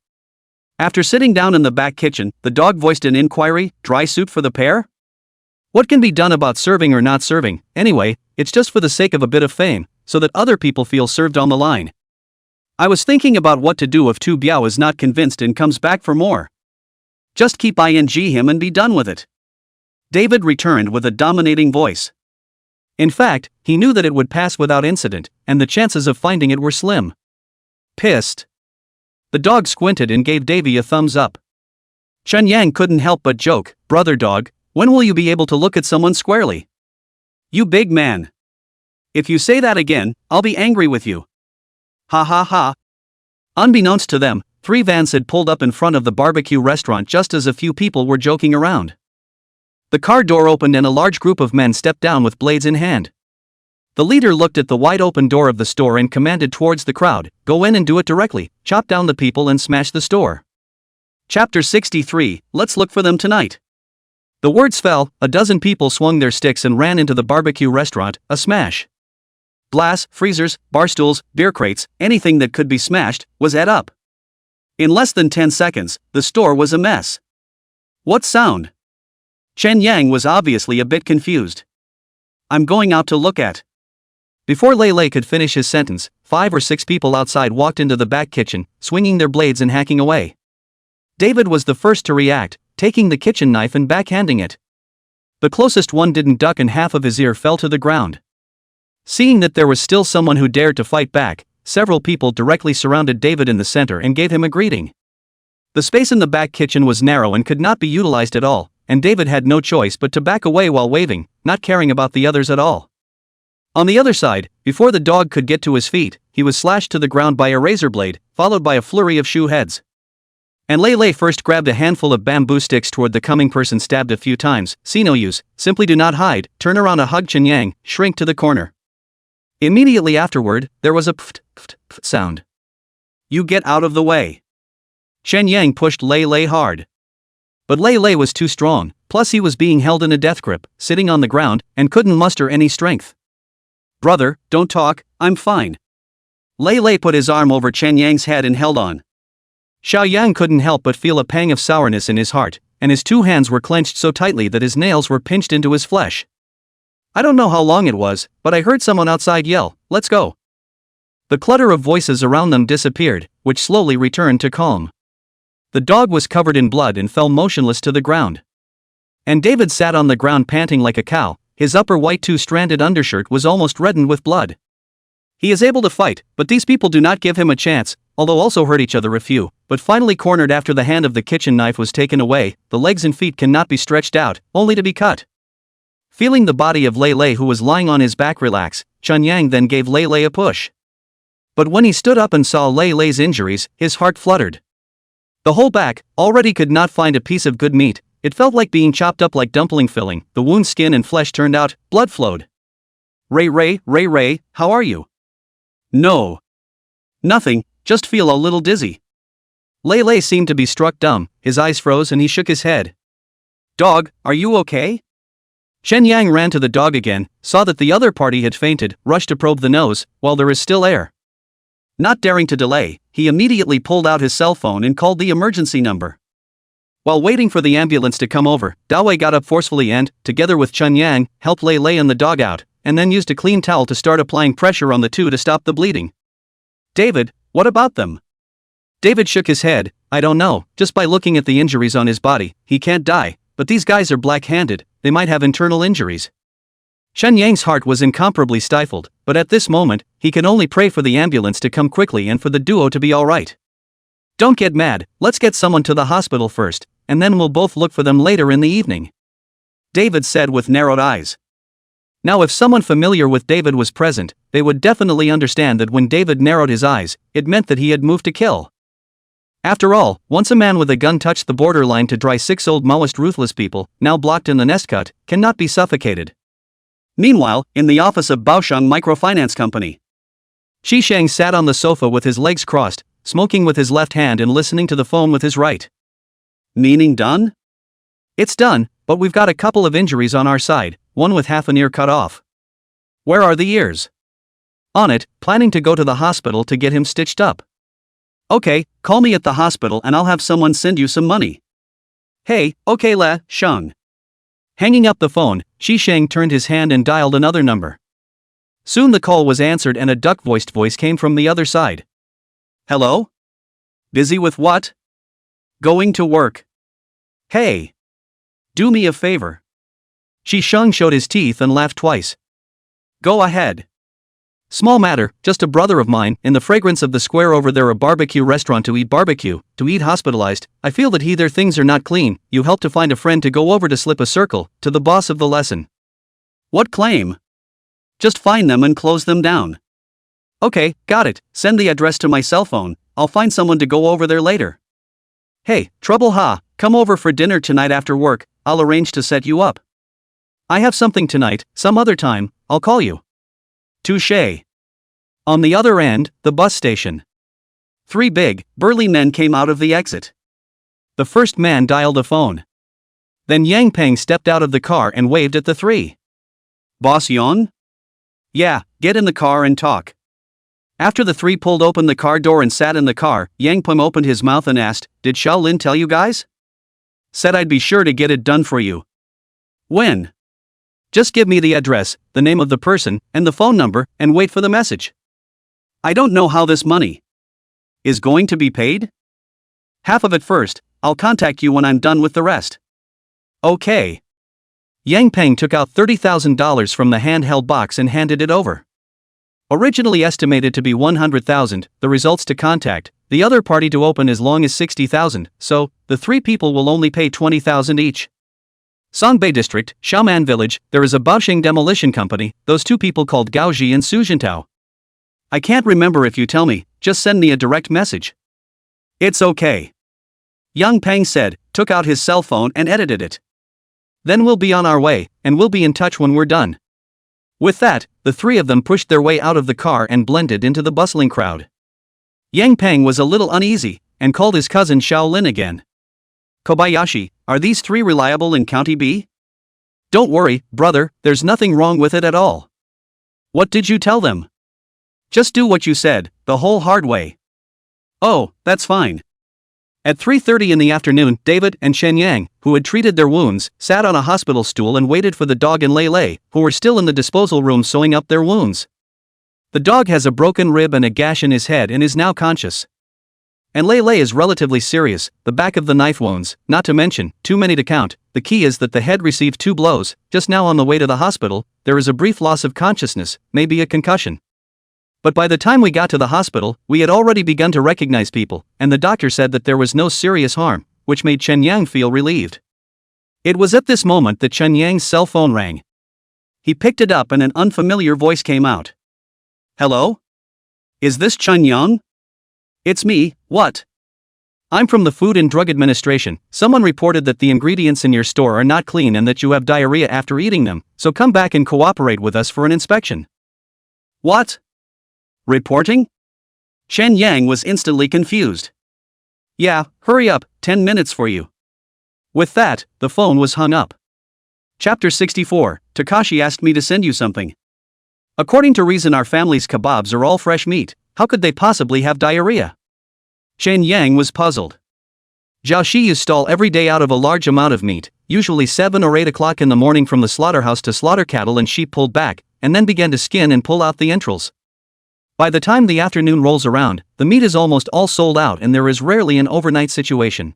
After sitting down in the back kitchen, the dog voiced an inquiry, dry soup for the pair? What can be done about serving or not serving, anyway, it's just for the sake of a bit of fame, so that other people feel served on the line. I was thinking about what to do if Tu Biao is not convinced and comes back for more. Just keep ing him and be done with it. David returned with a dominating voice. In fact, he knew that it would pass without incident, and the chances of finding it were slim. Pissed. The dog squinted and gave Davy a thumbs up. Chen Yang couldn't help but joke, brother dog, when will you be able to look at someone squarely? You big man. If you say that again, I'll be angry with you. Ha ha ha. Unbeknownst to them, 3 vans had pulled up in front of the barbecue restaurant just as a few people were joking around. The car door opened and a large group of men stepped down with blades in hand. The leader looked at the wide-open door of the store and commanded towards the crowd, "Go in and do it directly, chop down the people and smash the store." Chapter 63, Let's look for them tonight. The words fell, a dozen people swung their sticks and ran into the barbecue restaurant, a smash. Glass, freezers, bar stools, beer crates, anything that could be smashed, was ate up. In less than 10 seconds, the store was a mess. What sound? Chen Yang was obviously a bit confused. "I'm going out to look at." Before Lei Lei could finish his sentence, 5 or 6 people outside walked into the back kitchen, swinging their blades and hacking away. David was the first to react, taking the kitchen knife and backhanding it. The closest one didn't duck and half of his ear fell to the ground. Seeing that there was still someone who dared to fight back, several people directly surrounded David in the center and gave him a greeting. The space in the back kitchen was narrow and could not be utilized at all, and David had no choice but to back away while waving, not caring about the others at all. On the other side, before the dog could get to his feet, he was slashed to the ground by a razor blade, followed by a flurry of shoe heads. And Lei Lei first grabbed a handful of bamboo sticks toward the coming person, stabbed a few times. "See no use, simply do not hide, turn around," a hug Chen Yang, shrink to the corner. Immediately afterward, there was a pft, pft, pft sound. "You get out of the way." Chen Yang pushed Lei Lei hard. But Lei Lei was too strong, plus he was being held in a death grip, sitting on the ground, and couldn't muster any strength. "Brother, don't talk, I'm fine." Lei Lei put his arm over Chen Yang's head and held on. Xiao Yang couldn't help but feel a pang of sourness in his heart, and his 2 hands were clenched so tightly that his nails were pinched into his flesh. "I don't know how long it was, but I heard someone outside yell, 'Let's go.'" The clutter of voices around them disappeared, which slowly returned to calm. The dog was covered in blood and fell motionless to the ground. And David sat on the ground panting like a cow. His upper white 2-stranded undershirt was almost reddened with blood. He is able to fight, but these people do not give him a chance, although also hurt each other a few, but finally cornered after the hand of the kitchen knife was taken away. The legs and feet cannot be stretched out, only to be cut. Feeling the body of Lei Lei, who was lying on his back, relax, Chen Yang then gave Lei Lei a push. But when he stood up and saw Lei Lei's injuries, his heart fluttered. The whole back already could not find a piece of good meat. It felt like being chopped up like dumpling filling. The wound's skin and flesh turned out, blood flowed. Ray, how are you?" "No. Nothing, just feel a little dizzy." Lei Lei seemed to be struck dumb, his eyes froze and he shook his head. "Dog, are you okay?" Chen Yang ran to the dog again, saw that the other party had fainted, rushed to probe the nose, while there is still air. Not daring to delay, he immediately pulled out his cell phone and called the emergency number. While waiting for the ambulance to come over, Dawei got up forcefully and, together with Chen Yang, helped Lei Lei and the dog out, and then used a clean towel to start applying pressure on the 2 to stop the bleeding. "David, what about them?" David shook his head. "I don't know, just by looking at the injuries on his body, he can't die, but these guys are black-handed, they might have internal injuries." Chen Yang's heart was incomparably stifled, but at this moment, he could only pray for the ambulance to come quickly and for the duo to be alright. "Don't get mad, let's get someone to the hospital first, and then we'll both look for them later in the evening," David said with narrowed eyes. Now if someone familiar with David was present, they would definitely understand that when David narrowed his eyes, it meant that he had moved to kill. After all, once a man with a gun touched the borderline to dry 6 old Maoist ruthless people, now blocked in the nest cut, cannot be suffocated. Meanwhile, in the office of Baosheng Microfinance Company, Shisheng sat on the sofa with his legs crossed, smoking with his left hand and listening to the phone with his right. "Meaning done?" "It's done, but we've got a couple of injuries on our side, one with half an ear cut off." "Where are the ears?" "On it, planning to go to the hospital to get him stitched up." "Okay, call me at the hospital and I'll have someone send you some money." "Hey, okay la, Sheng." Hanging up the phone, Shisheng turned his hand and dialed another number. Soon the call was answered and a duck-voiced voice came from the other side. "Hello? Busy with what?" "Going to work." "Hey. Do me a favor." Shisheng showed his teeth and laughed twice. "Go ahead." "Small matter, just a brother of mine, in the fragrance of the square over there, a barbecue restaurant to eat hospitalized. I feel that either things are not clean, you help to find a friend to go over to slip a circle, to the boss of the lesson." "What claim?" "Just find them and close them down." "Okay, got it, send the address to my cell phone, I'll find someone to go over there later." "Hey, Trouble Ha, come over for dinner tonight after work, I'll arrange to set you up." "I have something tonight, some other time, I'll call you." Touché. On the other end, the bus station. 3 big, burly men came out of the exit. The first man dialed a phone. Then Yang Peng stepped out of the car and waved at the 3. Boss Yon? Yeah, get in the car and talk. After the 3 pulled open the car door and sat in the car, Yang Peng opened his mouth and asked, Did Shaolin tell you guys? Said I'd be sure to get it done for you. When? Just give me the address, the name of the person, and the phone number, and wait for the message. I don't know how this money is going to be paid? Half of it first, I'll contact you when I'm done with the rest. Okay. Yang Peng took out $30,000 from the handheld box and handed it over. Originally estimated to be $100,000, the results to contact, the other party to open as long as $60,000, so, the 3 people will only pay $20,000 each. Songbei District, Xiaoman Village, there is a Baoxing demolition company, those 2 people called Gaoji and Su Jintao. I can't remember if you tell me, just send me a direct message. It's okay. Yang Peng said, took out his cell phone and edited it. Then we'll be on our way, and we'll be in touch when we're done. With that, the 3 of them pushed their way out of the car and blended into the bustling crowd. Yang Peng was a little uneasy, and called his cousin Shaolin again. Kobayashi, are these 3 reliable in County B? Don't worry, brother, there's nothing wrong with it at all. What did you tell them? Just do what you said, the whole hard way. Oh, that's fine. At 3:30 in the afternoon, David and Chen Yang, who had treated their wounds, sat on a hospital stool and waited for the dog and Lei Lei, who were still in the disposal room sewing up their wounds. The dog has a broken rib and a gash in his head and is now conscious. And Lei Lei is relatively serious, the back of the knife wounds, not to mention, too many to count. The key is that the head received 2 blows, just now on the way to the hospital, there is a brief loss of consciousness, maybe a concussion. But by the time we got to the hospital, we had already begun to recognize people, and the doctor said that there was no serious harm, which made Chen Yang feel relieved. It was at this moment that Chen Yang's cell phone rang. He picked it up and an unfamiliar voice came out. Hello? Is this Chen Yang? It's me, what? I'm from the Food and Drug Administration. Someone reported that the ingredients in your store are not clean and that you have diarrhea after eating them, so come back and cooperate with us for an inspection. What? Reporting? Chen Yang was instantly confused. Yeah, hurry up, 10 minutes for you. With that, the phone was hung up. Chapter 64, Takashi asked me to send you something. According to reason, our family's kebabs are all fresh meat, how could they possibly have diarrhea? Chen Yang was puzzled. Xiao Xiu stole every day out of a large amount of meat, usually 7 or 8 o'clock in the morning from the slaughterhouse to slaughter cattle and sheep pulled back, and then began to skin and pull out the entrails. By the time the afternoon rolls around, the meat is almost all sold out and there is rarely an overnight situation.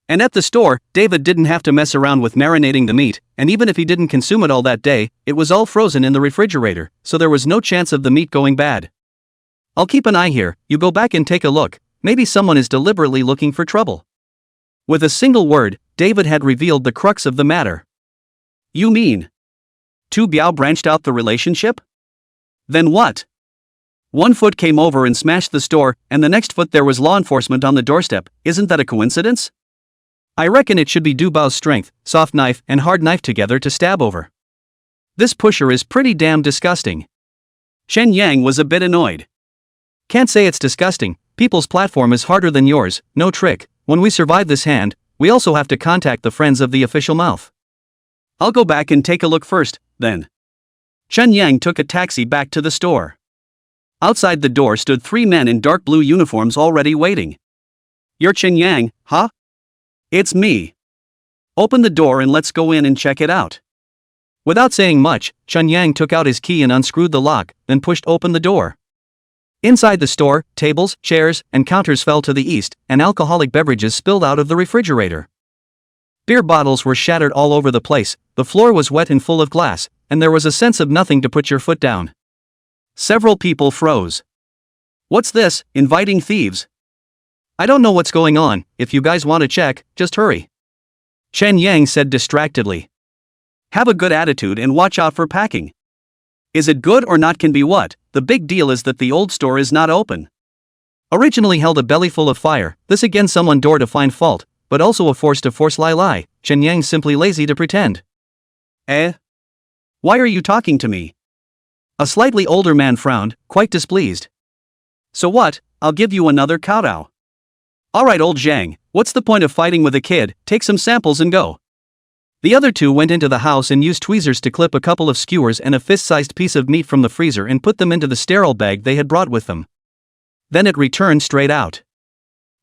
And at the store, David didn't have to mess around with marinating the meat, and even if he didn't consume it all that day, it was all frozen in the refrigerator, so there was no chance of the meat going bad. I'll keep an eye here, you go back and take a look, maybe someone is deliberately looking for trouble. With a single word, David had revealed the crux of the matter. You mean? Tu Biao branched out the relationship? Then what? One foot came over and smashed the store, and the next foot there was law enforcement on the doorstep. Isn't that a coincidence? I reckon it should be Du Bao's strength, soft knife and hard knife together to stab over. This pusher is pretty damn disgusting. Chen Yang was a bit annoyed. Can't say it's disgusting, people's platform is harder than yours, no trick. When we survive this hand, we also have to contact the friends of the official mouth. I'll go back and take a look first, then. Chen Yang took a taxi back to the store. Outside the door stood 3 men in dark blue uniforms already waiting. You're Chen Yang, huh? It's me. Open the door and let's go in and check it out. Without saying much, Chen Yang took out his key and unscrewed the lock, then pushed open the door. Inside the store, tables, chairs, and counters fell to the east, and alcoholic beverages spilled out of the refrigerator. Beer bottles were shattered all over the place, the floor was wet and full of glass, and there was a sense of nothing to put your foot down. Several people froze. What's this, inviting thieves? I don't know what's going on, if you guys want to check, just hurry. Chen Yang said distractedly. Have a good attitude and watch out for packing. Is it good or not can be what, the big deal is that the old store is not open. Originally held a belly full of fire, this again someone door to find fault, but also a force to force lie. Chen Yang simply lazy to pretend. Eh? Why are you talking to me? A slightly older man frowned, quite displeased. So what, I'll give you another kowtow. Alright old Zhang, what's the point of fighting with a kid, take some samples and go. The other two went into the house and used tweezers to clip a couple of skewers and a fist-sized piece of meat from the freezer and put them into the sterile bag they had brought with them. Then it returned straight out.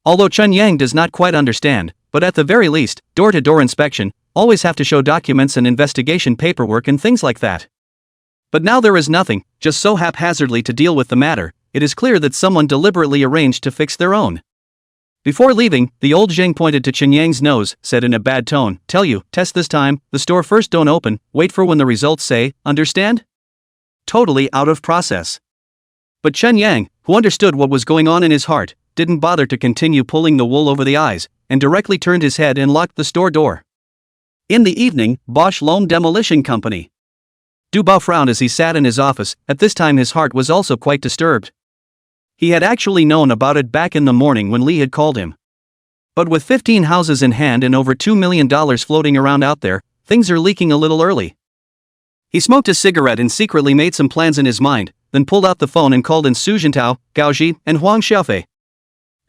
Although Chen Yang does not quite understand, but at the very least, door-to-door inspection, always have to show documents and investigation paperwork and things like that. But now there is nothing, just so haphazardly to deal with the matter, it is clear that someone deliberately arranged to fix their own. Before leaving, the old Zheng pointed to Chen Yang's nose, said in a bad tone, tell you, test this time, the store first don't open, wait for when the results say, understand? Totally out of process. But Chen Yang, who understood what was going on in his heart, didn't bother to continue pulling the wool over the eyes, and directly turned his head and locked the store door. In the evening, Bosch Loam Demolition Company. Du Bao frowned as he sat in his office, at this time his heart was also quite disturbed. He had actually known about it back in the morning when Li had called him. But with 15 houses in hand and over $2 million floating around out there, things are leaking a little early. He smoked a cigarette and secretly made some plans in his mind, then pulled out the phone and called in Su Jintao, Gao Ji, and Huang Xiaofei.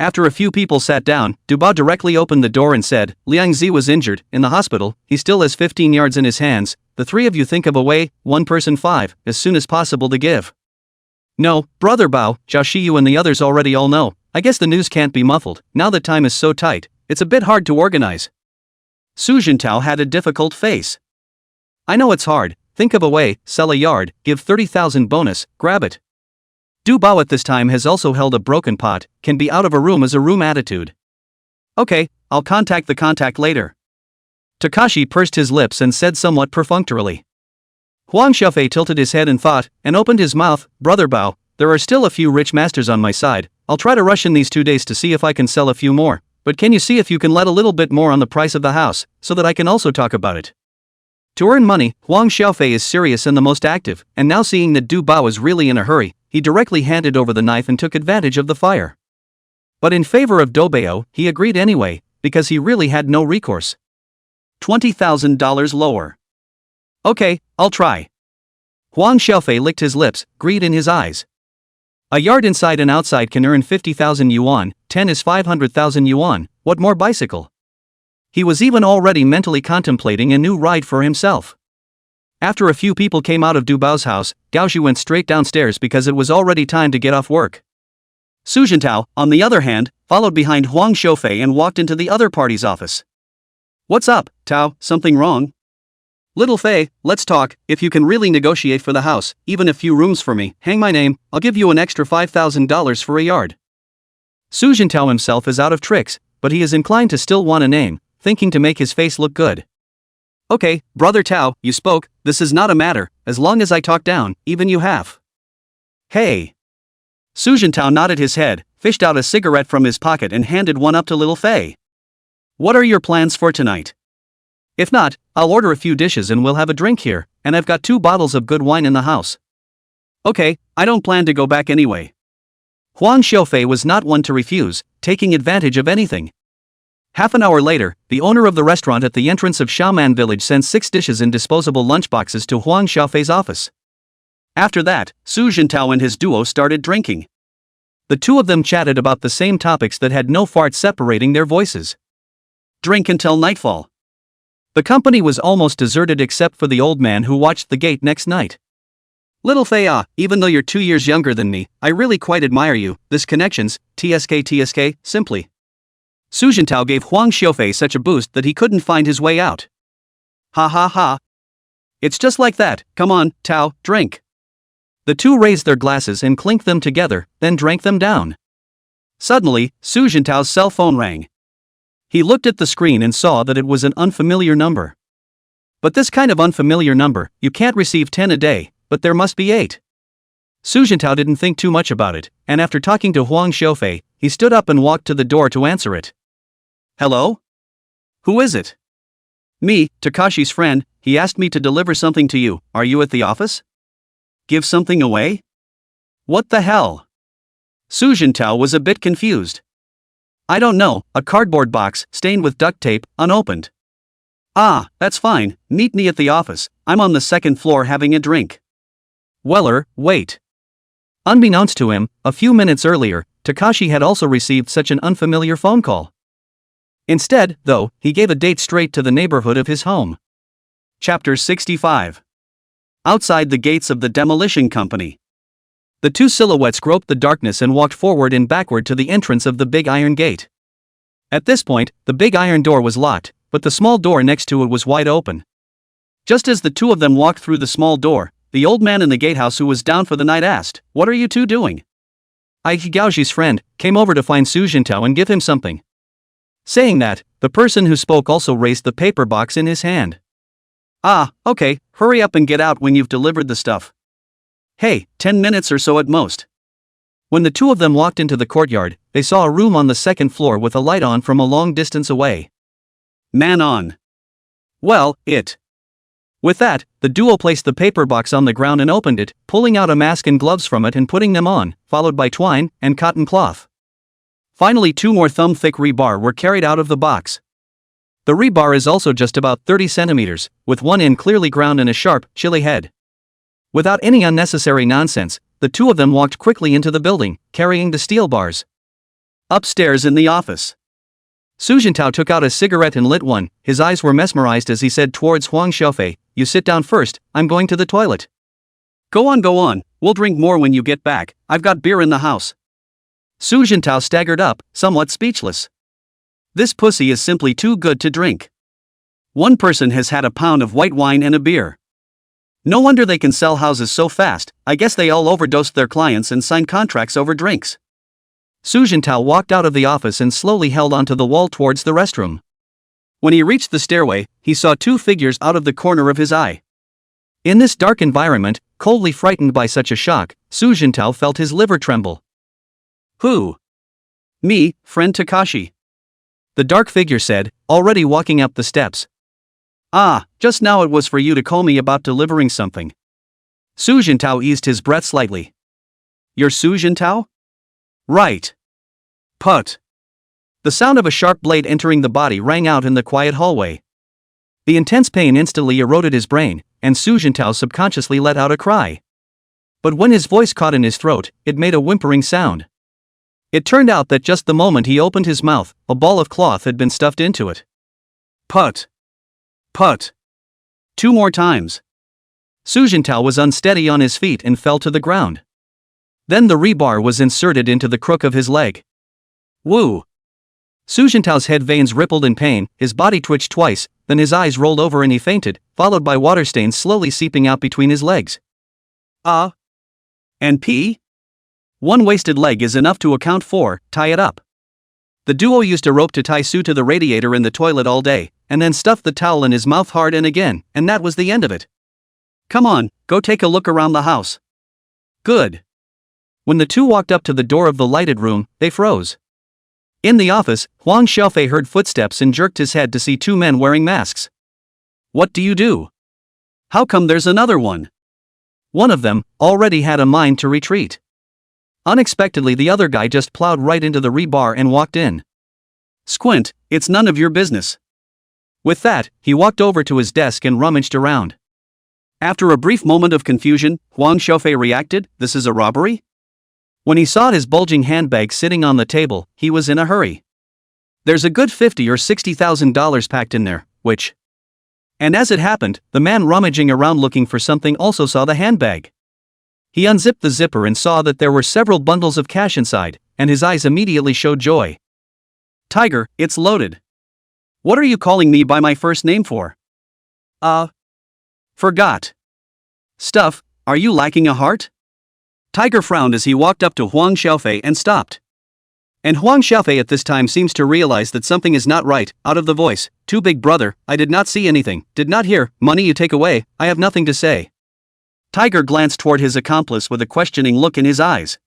After a few people sat down, Du Bao directly opened the door and said, Liang Zi was injured, in the hospital, he still has 15 yards in his hands, the three of you think of a way, one person 5, as soon as possible to give. No, brother Bao, Xiao Xiu and the others already all know, I guess the news can't be muffled, now that time is so tight, it's a bit hard to organize. Su Jintao had a difficult face. I know it's hard, think of a way, sell a yard, give 30,000 bonus, grab it. Du Bao at this time has also held a broken pot, can be out of a room as a room attitude. Okay, I'll contact the contact later. Takashi pursed his lips and said somewhat perfunctorily. Huang Xiaofei tilted his head in thought, and opened his mouth, brother Bao, there are still a few rich masters on my side, I'll try to rush in these 2 days to see if I can sell a few more, but can you see if you can let a little bit more on the price of the house, so that I can also talk about it. To earn money, Huang Xiaofei is serious and the most active, and now seeing that Du Bao is really in a hurry, he directly handed over the knife and took advantage of the fire. But in favor of Doubao, he agreed anyway, because he really had no recourse. $20,000 lower. Okay, I'll try. Huang Xiaofei licked his lips, greed in his eyes. A yard inside and outside can earn 50,000 yuan, 10 is 500,000 yuan, what more bicycle? He was even already mentally contemplating a new ride for himself. After a few people came out of Du Bao's house, Gaoxi went straight downstairs because it was already time to get off work. Su Jintao, on the other hand, followed behind Huang Xiaofei and walked into the other party's office. What's up, Tao, something wrong? Little Fei, let's talk, if you can really negotiate for the house, even a few rooms for me, hang my name, I'll give you an extra $5,000 for a yard. Su Jintao himself is out of tricks, but he is inclined to still want a name, thinking to make his face look good. Okay, brother Tao, you spoke, this is not a matter, as long as I talk down, even you half. Hey. Su Jintao nodded his head, fished out a cigarette from his pocket and handed one up to little Fei. What are your plans for tonight? If not, I'll order a few dishes and we'll have a drink here, and I've got 2 bottles of good wine in the house. Okay, I don't plan to go back anyway. Huang Xiaofei was not one to refuse, taking advantage of anything. Half an hour later, the owner of the restaurant at the entrance of Xiaoman village sent 6 dishes in disposable lunchboxes to Huang Xiaofei's office. After that, Su Jintao and his duo started drinking. The two of them chatted about the same topics that had no fart separating their voices. Drink until nightfall. The company was almost deserted except for the old man who watched the gate next night. Little Fei, even though you're 2 years younger than me, I really quite admire you, this connections, TSK, simply. Su Jintao gave Huang Xiaofei such a boost that he couldn't find his way out. Ha ha ha. It's just like that, come on, Tao, drink. The two raised their glasses and clinked them together, then drank them down. Suddenly, Su Jintao's cell phone rang. He looked at the screen and saw that it was an unfamiliar number. But this kind of unfamiliar number, you can't receive 10 a day, but there must be 8. Su Jintao didn't think too much about it, and after talking to Huang Xiaofei, he stood up and walked to the door to answer it. Hello? Who is it? Me, Takashi's friend, he asked me to deliver something to you, are you at the office? Give something away? What the hell? Su Jintao was a bit confused. I don't know, a cardboard box, stained with duct tape, unopened. Ah, that's fine, meet me at the office, I'm on the 2nd floor having a drink. Wait. Unbeknownst to him, a few minutes earlier, Takashi had also received such an unfamiliar phone call. Instead, though, he gave a date straight to the neighborhood of his home. Chapter 65. Outside the gates of the demolition company. The two silhouettes groped the darkness and walked forward and backward to the entrance of the big iron gate. At this point, the big iron door was locked, but the small door next to it was wide open. Just as the two of them walked through the small door, the old man in the gatehouse who was down for the night asked, "What are you two doing?" Aikigaoji's friend came over to find Su Jintao and give him something. Saying that, the person who spoke also raised the paper box in his hand. "Ah, okay, hurry up and get out when you've delivered the stuff. Hey, 10 minutes or so at most." When the two of them walked into the courtyard, they saw a room on the second floor with a light on from a long distance away. Man on. Well, it. With that, the duo placed the paper box on the ground and opened it, pulling out a mask and gloves from it and putting them on, followed by twine and cotton cloth. Finally, 2 more thumb-thick rebar were carried out of the box. The rebar is also just about 30 centimeters, with one end clearly ground and a sharp, chilly head. Without any unnecessary nonsense, the two of them walked quickly into the building, carrying the steel bars. Upstairs in the office. Su Jintao took out a cigarette and lit one. His eyes were mesmerized as he said towards Huang Xiaofei, "You sit down first, I'm going to the toilet." Go on, we'll drink more when you get back, I've got beer in the house." Su Jintao staggered up, somewhat speechless. This pussy is simply too good to drink. One person has had a pound of white wine and a beer. No wonder they can sell houses so fast. I guess they all overdosed their clients and signed contracts over drinks. Su Jintao walked out of the office and slowly held onto the wall towards the restroom. When he reached the stairway, he saw 2 figures out of the corner of his eye. In this dark environment, coldly frightened by such a shock, Su Jintao felt his liver tremble. "Who?" "Me, friend Takashi." The dark figure said, already walking up the steps. "Ah, just now it was for you to call me about delivering something." Su Jintao eased his breath slightly. "You're Su Jintao?" "Right." "Put." The sound of a sharp blade entering the body rang out in the quiet hallway. The intense pain instantly eroded his brain, and Su Jintao subconsciously let out a cry. But when his voice caught in his throat, it made a whimpering sound. It turned out that just the moment he opened his mouth, a ball of cloth had been stuffed into it. "Put. Put." 2 more times. Su Jintao was unsteady on his feet and fell to the ground. Then the rebar was inserted into the crook of his leg. Woo! Su Jintao's head veins rippled in pain, his body twitched twice, then his eyes rolled over and he fainted, followed by water stains slowly seeping out between his legs. And pee? 1 wasted leg is enough to account for, tie it up. The duo used a rope to tie Su to the radiator in the toilet all day, and then stuffed the towel in his mouth hard and again, and that was the end of it. "Come on, go take a look around the house." "Good." When the two walked up to the door of the lighted room, they froze. In the office, Huang Xiaofei heard footsteps and jerked his head to see 2 men wearing masks. "What do you do? How come there's another one?" One of them already had a mind to retreat. Unexpectedly, the other guy just plowed right into the rebar and walked in. "Squint, it's none of your business." With that, he walked over to his desk and rummaged around. After a brief moment of confusion, Huang Xiaofei reacted, "This is a robbery?" When he saw his bulging handbag sitting on the table, he was in a hurry. There's a good $50,000 or $60,000 packed in there, which... And as it happened, the man rummaging around looking for something also saw the handbag. He unzipped the zipper and saw that there were several bundles of cash inside, and his eyes immediately showed joy. "Tiger, it's loaded. What are you calling me by my first name for?" Forgot. "Stuff, are you lacking a heart?" Tiger frowned as he walked up to Huang Xiaofei and stopped. And Huang Xiaofei at this time seems to realize that something is not right. Out of the voice, "Too big brother, I did not see anything, did not hear, money you take away, I have nothing to say." Tiger glanced toward his accomplice with a questioning look in his eyes.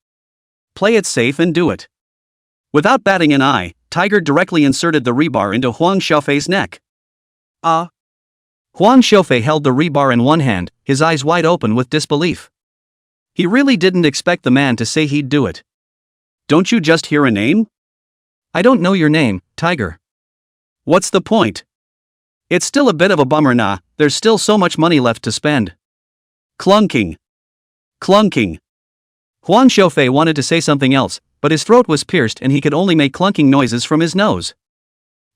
"Play it safe and do it." Without batting an eye, Tiger directly inserted the rebar into Huang Xiaofei's neck. Huang Xiaofei held the rebar in one hand, his eyes wide open with disbelief. He really didn't expect the man to say he'd do it. "Don't you just hear a name?" "I don't know your name, Tiger." "What's the point?" "It's still a bit of a bummer, nah, there's still so much money left to spend." Clunking. Clunking. Huang Xiaofei wanted to say something else, but his throat was pierced and he could only make clunking noises from his nose.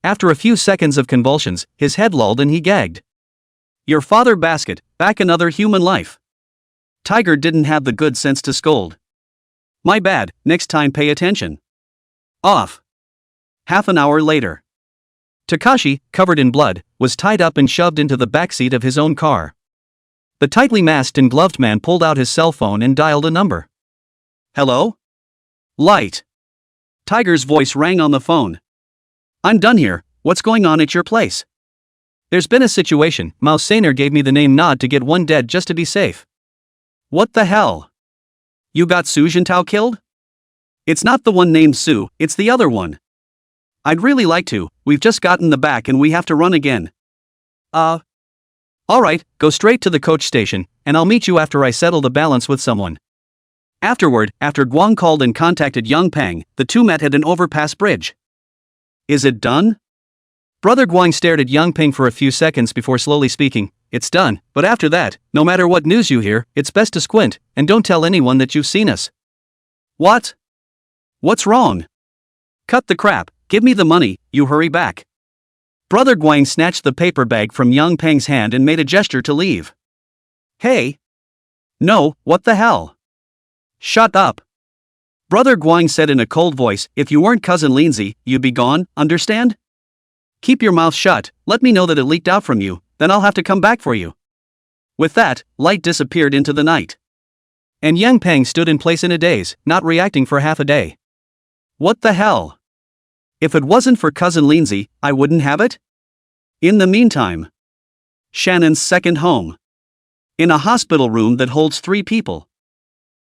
After a few seconds of convulsions, his head lulled and he gagged. Your father basket, back another human life. Tiger didn't have the good sense to scold. My bad, next time pay attention. Off. Half an hour later. Takashi, covered in blood, was tied up and shoved into the backseat of his own car. The tightly masked and gloved man pulled out his cell phone and dialed a number. Hello? Light. Tiger's voice rang on the phone. I'm done here, what's going on at your place? There's been a situation, Mao Sainer gave me the name Nod to get one dead just to be safe. What the hell? You got Su Jintao killed? It's not the one named Su, it's the other one. I'd really like to, we've just gotten the back and we have to run again. Alright, go straight to the coach station, and I'll meet you after I settle the balance with someone. Afterward, after Guang called and contacted Young Pang, the two met at an overpass bridge. Is it done? Brother Guang stared at Young Pang for a few seconds before slowly speaking, it's done, but after that, no matter what news you hear, it's best to squint, and don't tell anyone that you've seen us. What? What's wrong? Cut the crap, give me the money, you hurry back. Brother Guang snatched the paper bag from Young Pang's hand and made a gesture to leave. Hey! No, what the hell? Shut up! Brother Guang said in a cold voice, if you weren't cousin Lindsay, you'd be gone, understand? Keep your mouth shut, let me know that it leaked out from you, then I'll have to come back for you. With that, light disappeared into the night. And Yang Pang stood in place in a daze, not reacting for half a day. What the hell? If it wasn't for cousin Lindsay, I wouldn't have it? In the meantime. Shannon's second home. In a hospital room that holds 3 people.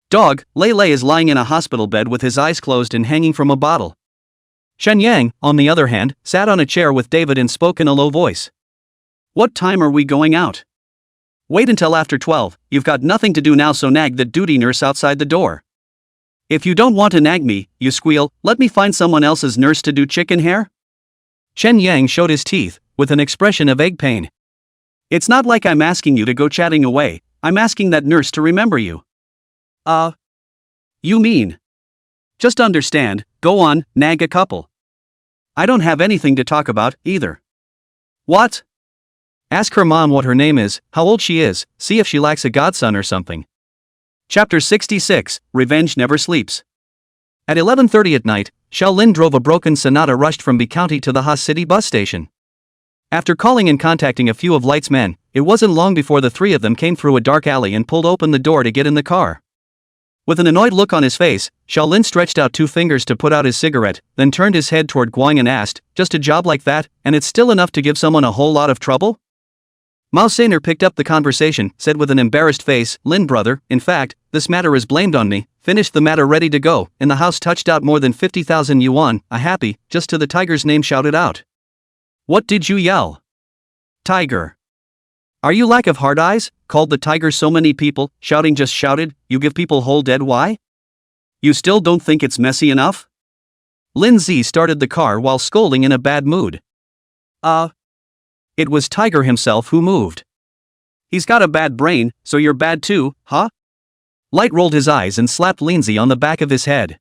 Dog, Lei is lying in a hospital bed with his eyes closed and hanging from a bottle. Shen Yang, on the other hand, sat on a chair with David and spoke in a low voice. What time are we going out? Wait until after 12, you've got nothing to do now, so nag the duty nurse outside the door. If you don't want to nag me, you squeal, let me find someone else's nurse to do chicken hair? Shen Yang showed his teeth, with an expression of egg pain. It's not like I'm asking you to go chatting away, I'm asking that nurse to remember you. You mean? Just understand, go on, nag a couple. I don't have anything to talk about, either. What? Ask her mom what her name is, how old she is, see if she lacks a godson or something. Chapter 66, Revenge Never Sleeps. At 11:30 at night, Xiaolin drove a broken Sonata rushed from B County to the Ha City bus station. After calling and contacting a few of Light's men, it wasn't long before the 3 of them came through a dark alley and pulled open the door to get in the car. With an annoyed look on his face, Xiaolin stretched out 2 fingers to put out his cigarette, then turned his head toward Guang and asked, just a job like that, and it's still enough to give someone a whole lot of trouble? Mao Sainer picked up the conversation, said with an embarrassed face, Lin brother, in fact, this matter is blamed on me, finished the matter ready to go, in the house touched out more than 50,000 yuan, a happy, just to the tiger's name shouted out. What did you yell? Tiger. Are you lack of hard eyes? Called the tiger so many people, shouting just shouted, you give people whole dead why? You still don't think it's messy enough? Lin Z started the car while scolding in a bad mood. It was Tiger himself who moved. He's got a bad brain, so you're bad too, huh? Light rolled his eyes and slapped Lindsay on the back of his head.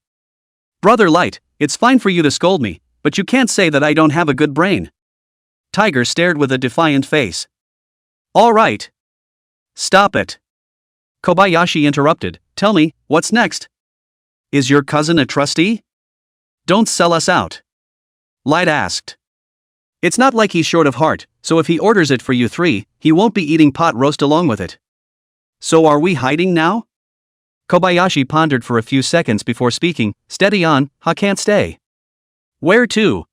Brother Light, it's fine for you to scold me, but you can't say that I don't have a good brain. Tiger stared with a defiant face. All right. Stop it. Kobayashi interrupted, tell me, what's next? Is your cousin a trustee? Don't sell us out. Light asked. It's not like he's short of heart, so if he orders it for you 3, he won't be eating pot roast along with it. So are we hiding now? Kobayashi pondered for a few seconds before speaking, steady on, I can't stay. Where to?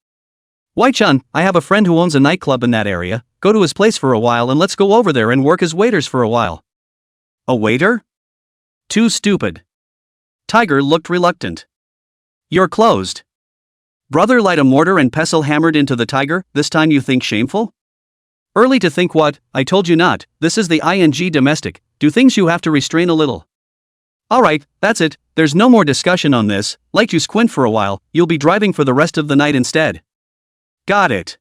Wai-chun, I have a friend who owns a nightclub in that area, go to his place for a while and let's go over there and work as waiters for a while. A waiter? Too stupid. Tiger looked reluctant. You're closed. Brother Light a mortar and pestle hammered into the tiger, this time you think shameful? Early to think what, I told you not, this is the ing domestic, do things you have to restrain a little. Alright, that's it, there's no more discussion on this, like you squint for a while, you'll be driving for the rest of the night instead. Got it.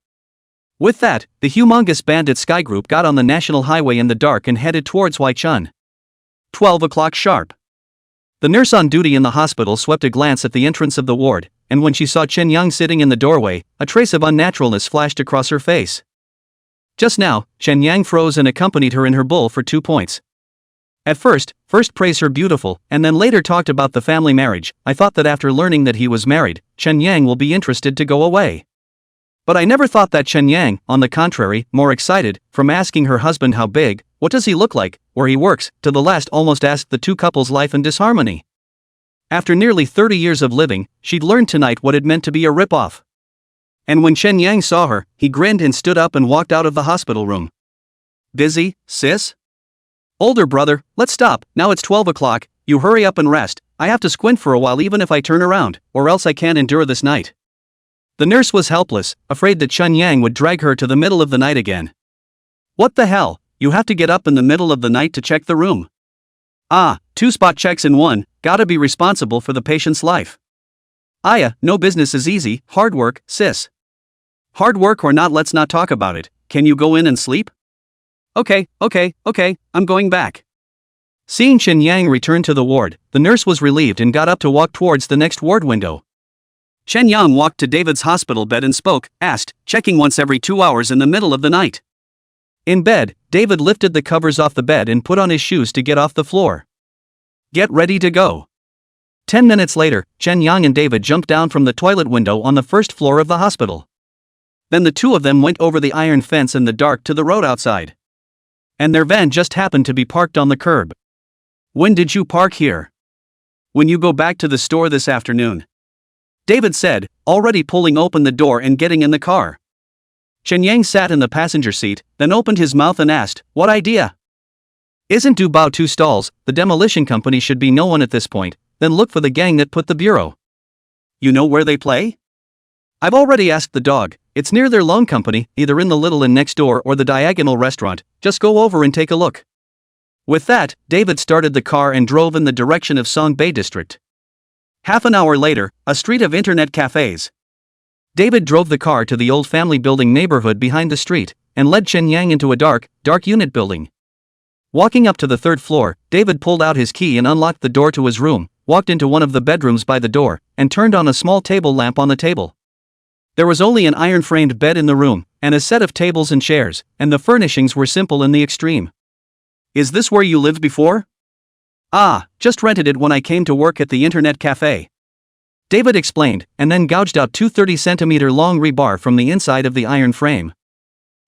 With that, the humongous bandit Sky Group got on the national highway in the dark and headed towards Wai-chun. 12 o'clock sharp. The nurse on duty in the hospital swept a glance at the entrance of the ward, and when she saw Chen Yang sitting in the doorway, a trace of unnaturalness flashed across her face. Just now, Chen Yang froze and accompanied her in her bull for 2 points. At first praised her beautiful, and then later talked about the family marriage. I thought that after learning that he was married, Chen Yang will be interested to go away. But I never thought that Chen Yang, on the contrary, more excited, from asking her husband how big, what does he look like, where he works, to the last almost asked the two couples' life in disharmony. After nearly 30 years of living, she'd learned tonight what it meant to be a rip-off. And when Chen Yang saw her, he grinned and stood up and walked out of the hospital room. Busy, sis? Older brother, let's stop, now it's 12 o'clock, you hurry up and rest, I have to squint for a while even if I turn around, or else I can't endure this night. The nurse was helpless, afraid that Chen Yang would drag her to the middle of the night again. What the hell, you have to get up in the middle of the night to check the room? Ah, 2 spot checks in one, gotta be responsible for the patient's life. Aya, no business is easy, hard work, sis. Hard work or not, let's not talk about it, can you go in and sleep? Okay, I'm going back. Seeing Chen Yang return to the ward, the nurse was relieved and got up to walk towards the next ward window. Chen Yang walked to David's hospital bed and asked, checking once every 2 hours in the middle of the night. In bed, David lifted the covers off the bed and put on his shoes to get off the floor. Get ready to go. 10 minutes later, Chen Yang and David jumped down from the toilet window on the first floor of the hospital. Then the two of them went over the iron fence in the dark to the road outside. And their van just happened to be parked on the curb. When did you park here? When you go back to the store this afternoon. David said, already pulling open the door and getting in the car. Chen Yang sat in the passenger seat, then opened his mouth and asked, what idea? Isn't Dubao 2 stalls, the demolition company should be no one at this point, then look for the gang that put the bureau. You know where they play? I've already asked the dog, it's near their loan company, either in the Little Inn next door or the Diagonal restaurant, just go over and take a look. With that, David started the car and drove in the direction of Songbei district. Half an hour later, a street of internet cafes. David drove the car to the old family building neighborhood behind the street, and led Chen Yang into a dark unit building. Walking up to the 3rd floor, David pulled out his key and unlocked the door to his room, walked into one of the bedrooms by the door, and turned on a small table lamp on the table. There was only an iron-framed bed in the room, and a set of tables and chairs, and the furnishings were simple in the extreme. Is this where you lived before? Ah, just rented it when I came to work at the internet cafe. David explained, and then gouged out 2 30-centimeter long rebar from the inside of the iron frame.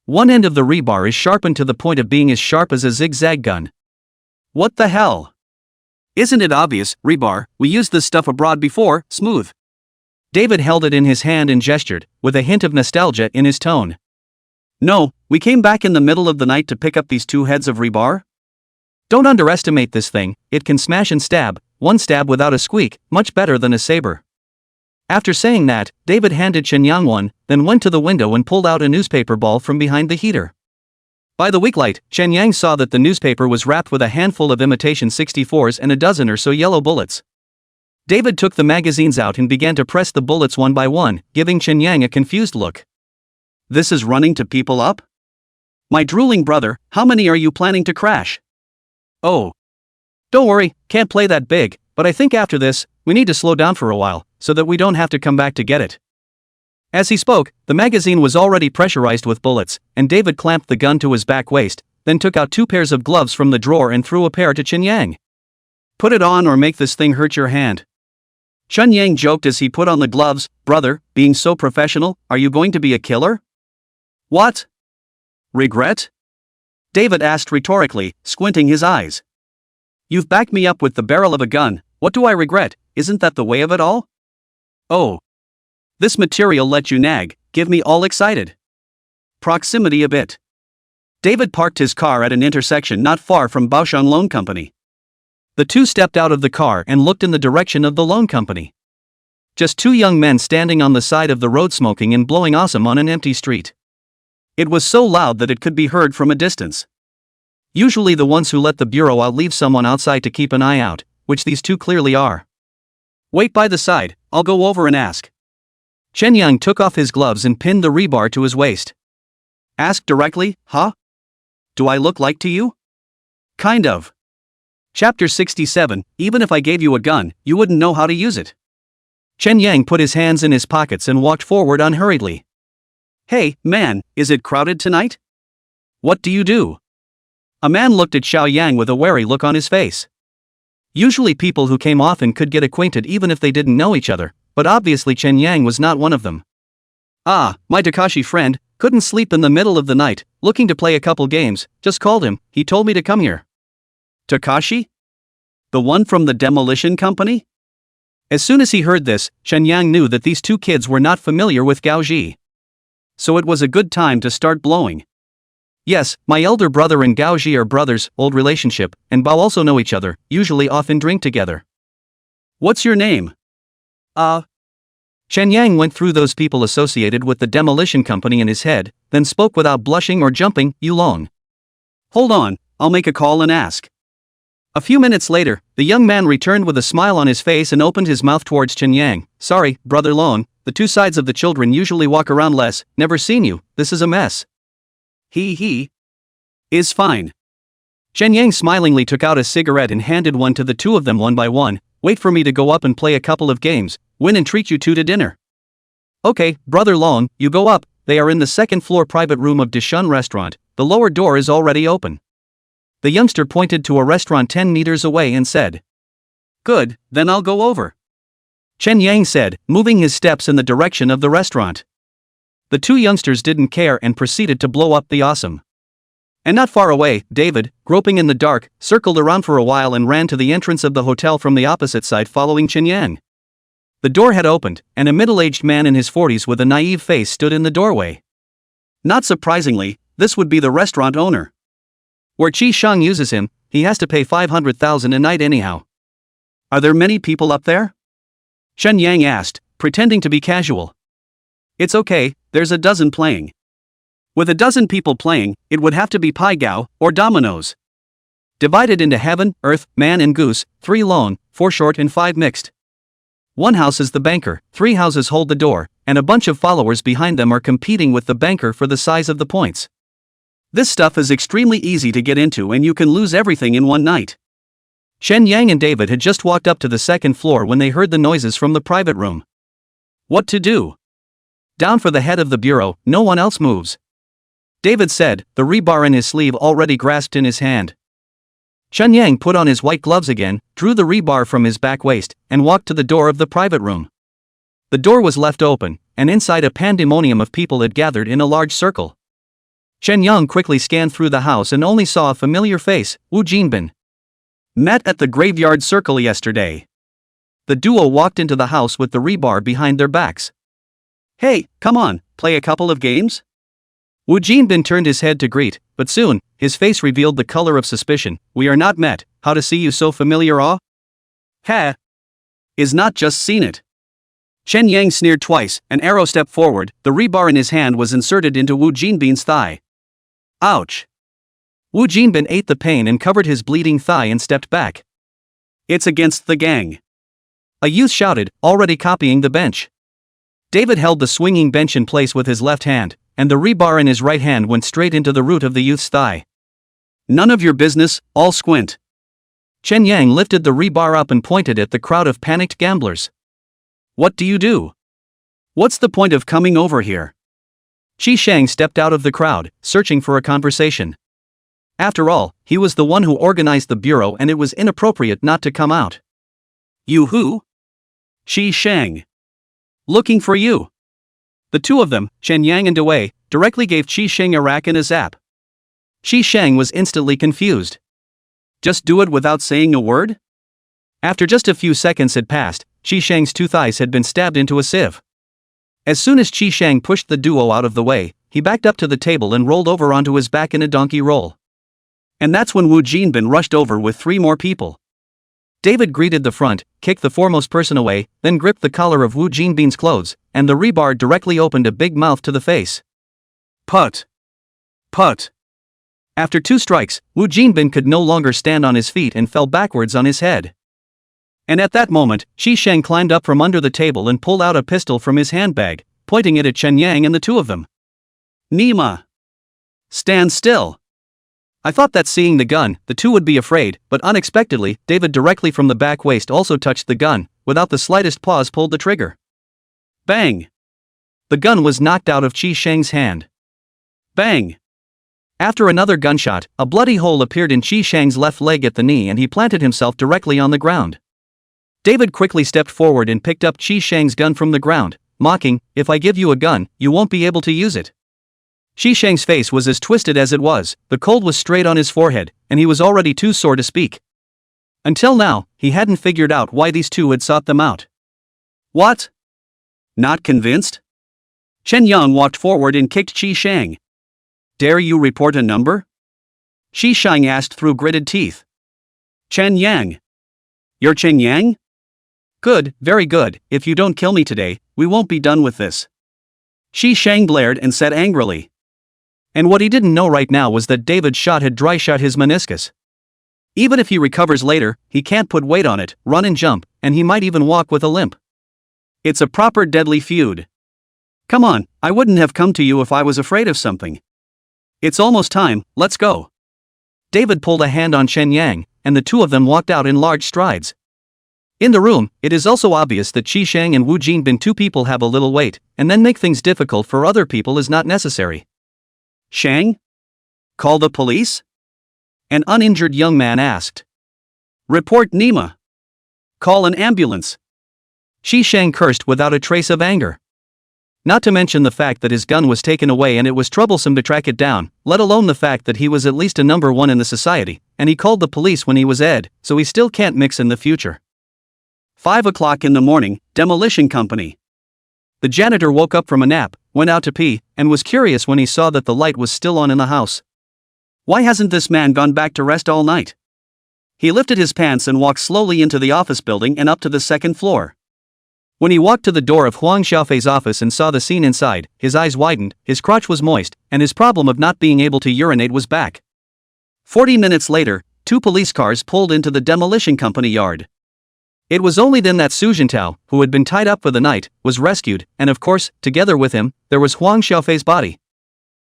One end of the rebar is sharpened to the point of being as sharp as a zigzag gun. What the hell? Isn't it obvious, rebar, we used this stuff abroad before, smooth. David held it in his hand and gestured, with a hint of nostalgia in his tone. No, we came back in the middle of the night to pick up these 2 heads of rebar. Don't underestimate this thing, it can smash and stab, one stab without a squeak, much better than a saber. After saying that, David handed Chen Yang one, then went to the window and pulled out a newspaper ball from behind the heater. By the weak light, Chen Yang saw that the newspaper was wrapped with a handful of imitation 64s and a dozen or so yellow bullets. David took the magazines out and began to press the bullets one by one, giving Chen Yang a confused look. This is running to people up? My drooling brother, how many are you planning to crash? Oh. Don't worry, can't play that big, but I think after this, we need to slow down for a while, so that we don't have to come back to get it. As he spoke, the magazine was already pressurized with bullets, and David clamped the gun to his back waist, then took out 2 pairs of gloves from the drawer and threw a pair to Chen Yang. Put it on or make this thing hurt your hand. Chen Yang joked as he put on the gloves. Brother, being so professional, are you going to be a killer? What? Regret? David asked rhetorically, squinting his eyes. You've backed me up with the barrel of a gun, what do I regret, isn't that the way of it all? Oh. This material let you nag, give me all excited. Proximity a bit. David parked his car at an intersection not far from Baoshan Loan Company. The two stepped out of the car and looked in the direction of the loan company. Just 2 young men standing on the side of the road smoking and blowing awesome on an empty street. It was so loud that it could be heard from a distance. Usually the ones who let the bureau out leave someone outside to keep an eye out, which these two clearly are. Wait by the side, I'll go over and ask. Chen Yang took off his gloves and pinned the rebar to his waist. Ask directly, huh? Do I look like to you? Kind of. Chapter 67, Even if I gave you a gun, you wouldn't know how to use it. Chen Yang put his hands in his pockets and walked forward unhurriedly. Hey, man, is it crowded tonight? What do you do? A man looked at Xiao Yang with a wary look on his face. Usually people who came often could get acquainted even if they didn't know each other, but obviously Chen Yang was not one of them. Ah, my Takashi friend, couldn't sleep in the middle of the night, looking to play a couple games, just called him, he told me to come here. Takashi? The one from the demolition company? As soon as he heard this, Chen Yang knew that these two kids were not familiar with Gao Ji. So it was a good time to start blowing. Yes, my elder brother and Gao Ji are brothers, old relationship, and Bao also know each other, usually often drink together. What's your name? Chen Yang went through those people associated with the demolition company in his head, then spoke without blushing or jumping, Yulong. Hold on, I'll make a call and ask. A few minutes later, the young man returned with a smile on his face and opened his mouth towards Chen Yang. Sorry, brother Long, the two sides of the children usually walk around less, never seen you, this is a mess. He is fine. Chen Yang smilingly took out a cigarette and handed one to the two of them one by one. Wait for me to go up and play a couple of games, win and treat you two to dinner. Okay, brother Long, you go up, they are in the second floor private room of Dishun restaurant, the lower door is already open. The youngster pointed to a restaurant 10 meters away and said. Good, then I'll go over. Chen Yang said, moving his steps in the direction of the restaurant. The two youngsters didn't care and proceeded to blow up the awesome. And not far away, David, groping in the dark, circled around for a while and ran to the entrance of the hotel from the opposite side following Chen Yang. The door had opened, and a middle-aged man in his 40s with a naive face stood in the doorway. Not surprisingly, this would be the restaurant owner. Where Qi Shang uses him, he has to pay 500,000 a night anyhow. Are there many people up there? Chen Yang asked, pretending to be casual. It's okay, there's a dozen playing. With a dozen people playing, it would have to be Pai Gao, or dominoes. Divided into heaven, earth, man and goose, 3 long, 4 short and 5 mixed. One house is the banker, 3 houses hold the door, and a bunch of followers behind them are competing with the banker for the size of the points. This stuff is extremely easy to get into and you can lose everything in one night. Chen Yang and David had just walked up to the second floor when they heard the noises from the private room. What to do? Down for the head of the bureau, no one else moves. David said, the rebar in his sleeve already grasped in his hand. Chen Yang put on his white gloves again, drew the rebar from his back waist, and walked to the door of the private room. The door was left open, and inside a pandemonium of people had gathered in a large circle. Chen Yang quickly scanned through the house and only saw a familiar face, Wu Jinbin. Met at the graveyard circle yesterday. The duo walked into the house with the rebar behind their backs. Hey, come on, play a couple of games? Wu Jinbin turned his head to greet, but soon, his face revealed the color of suspicion. We are not met, how to see you so familiar Ha! Is not just seen it. Chen Yang sneered twice, an arrow stepped forward, the rebar in his hand was inserted into Wu Jinbin's thigh. Ouch! Wu Jinbin ate the pain and covered his bleeding thigh and stepped back. It's against the gang. A youth shouted, already copying the bench. David held the swinging bench in place with his left hand, and the rebar in his right hand went straight into the root of the youth's thigh. None of your business, all squint. Chen Yang lifted the rebar up and pointed at the crowd of panicked gamblers. What do you do? What's the point of coming over here? Qi Shang stepped out of the crowd, searching for a conversation. After all, he was the one who organized the bureau and it was inappropriate not to come out. You who? Qi Shang. Looking for you. The two of them, Chen Yang and Dewey, directly gave Qi Shang a rack and a zap. Qi Shang was instantly confused. Just do it without saying a word? After just a few seconds had passed, Qi Shang's 2 thighs had been stabbed into a sieve. As soon as Qi Shang pushed the duo out of the way, he backed up to the table and rolled over onto his back in a donkey roll. And that's when Wu Jinbin rushed over with 3 more people. David greeted the front, kicked the foremost person away, then gripped the collar of Wu Jinbin's clothes, and the rebar directly opened a big mouth to the face. Put! Put! After 2 strikes, Wu Jinbin could no longer stand on his feet and fell backwards on his head. And at that moment, Qi Shang climbed up from under the table and pulled out a pistol from his handbag, pointing it at Chen Yang and the two of them. Nima! Stand still! I thought that seeing the gun, the two would be afraid, but unexpectedly, David directly from the back waist also touched the gun, without the slightest pause pulled the trigger. Bang! The gun was knocked out of Qi Sheng's hand. Bang! After another gunshot, a bloody hole appeared in Qi Sheng's left leg at the knee and he planted himself directly on the ground. David quickly stepped forward and picked up Qi Sheng's gun from the ground, mocking, "If I give you a gun, you won't be able to use it." Qi Sheng's face was as twisted as it was, the cold was straight on his forehead, and he was already too sore to speak. Until now, he hadn't figured out why these two had sought them out. What? Not convinced? Chen Yang walked forward and kicked Qi Sheng. "Dare you report a number?" Qi Sheng asked through gritted teeth. "Chen Yang. You're Chen Yang? Good, very good, if you don't kill me today, we won't be done with this." Qi Sheng blared and said angrily. And what he didn't know right now was that David's shot had dry shot his meniscus. Even if he recovers later, he can't put weight on it, run and jump, and he might even walk with a limp. It's a proper deadly feud. Come on, I wouldn't have come to you if I was afraid of something. It's almost time, let's go. David pulled a hand on Chen Yang, and the two of them walked out in large strides. In the room, it is also obvious that Qi Sheng and Wu Jinbin two people have a little weight, and then make things difficult for other people is not necessary. Shang? Call the police? An uninjured young man asked. Report Nima. Call an ambulance. Qi Sheng cursed without a trace of anger. Not to mention the fact that his gun was taken away and it was troublesome to track it down, let alone the fact that he was at least a number one in the society, and he called the police when he was Ed, so he still can't mix in the future. 5 o'clock in the morning, demolition company. The janitor woke up from a nap, went out to pee, and was curious when he saw that the light was still on in the house. Why hasn't this man gone back to rest all night? He lifted his pants and walked slowly into the office building and up to the second floor. When he walked to the door of Huang Xiaofei's office and saw the scene inside, his eyes widened, his crotch was moist, and his problem of not being able to urinate was back. 40 minutes later, 2 police cars pulled into the demolition company yard. It was only then that Su Jintao, who had been tied up for the night, was rescued, and of course, together with him, there was Huang Xiaofei's body.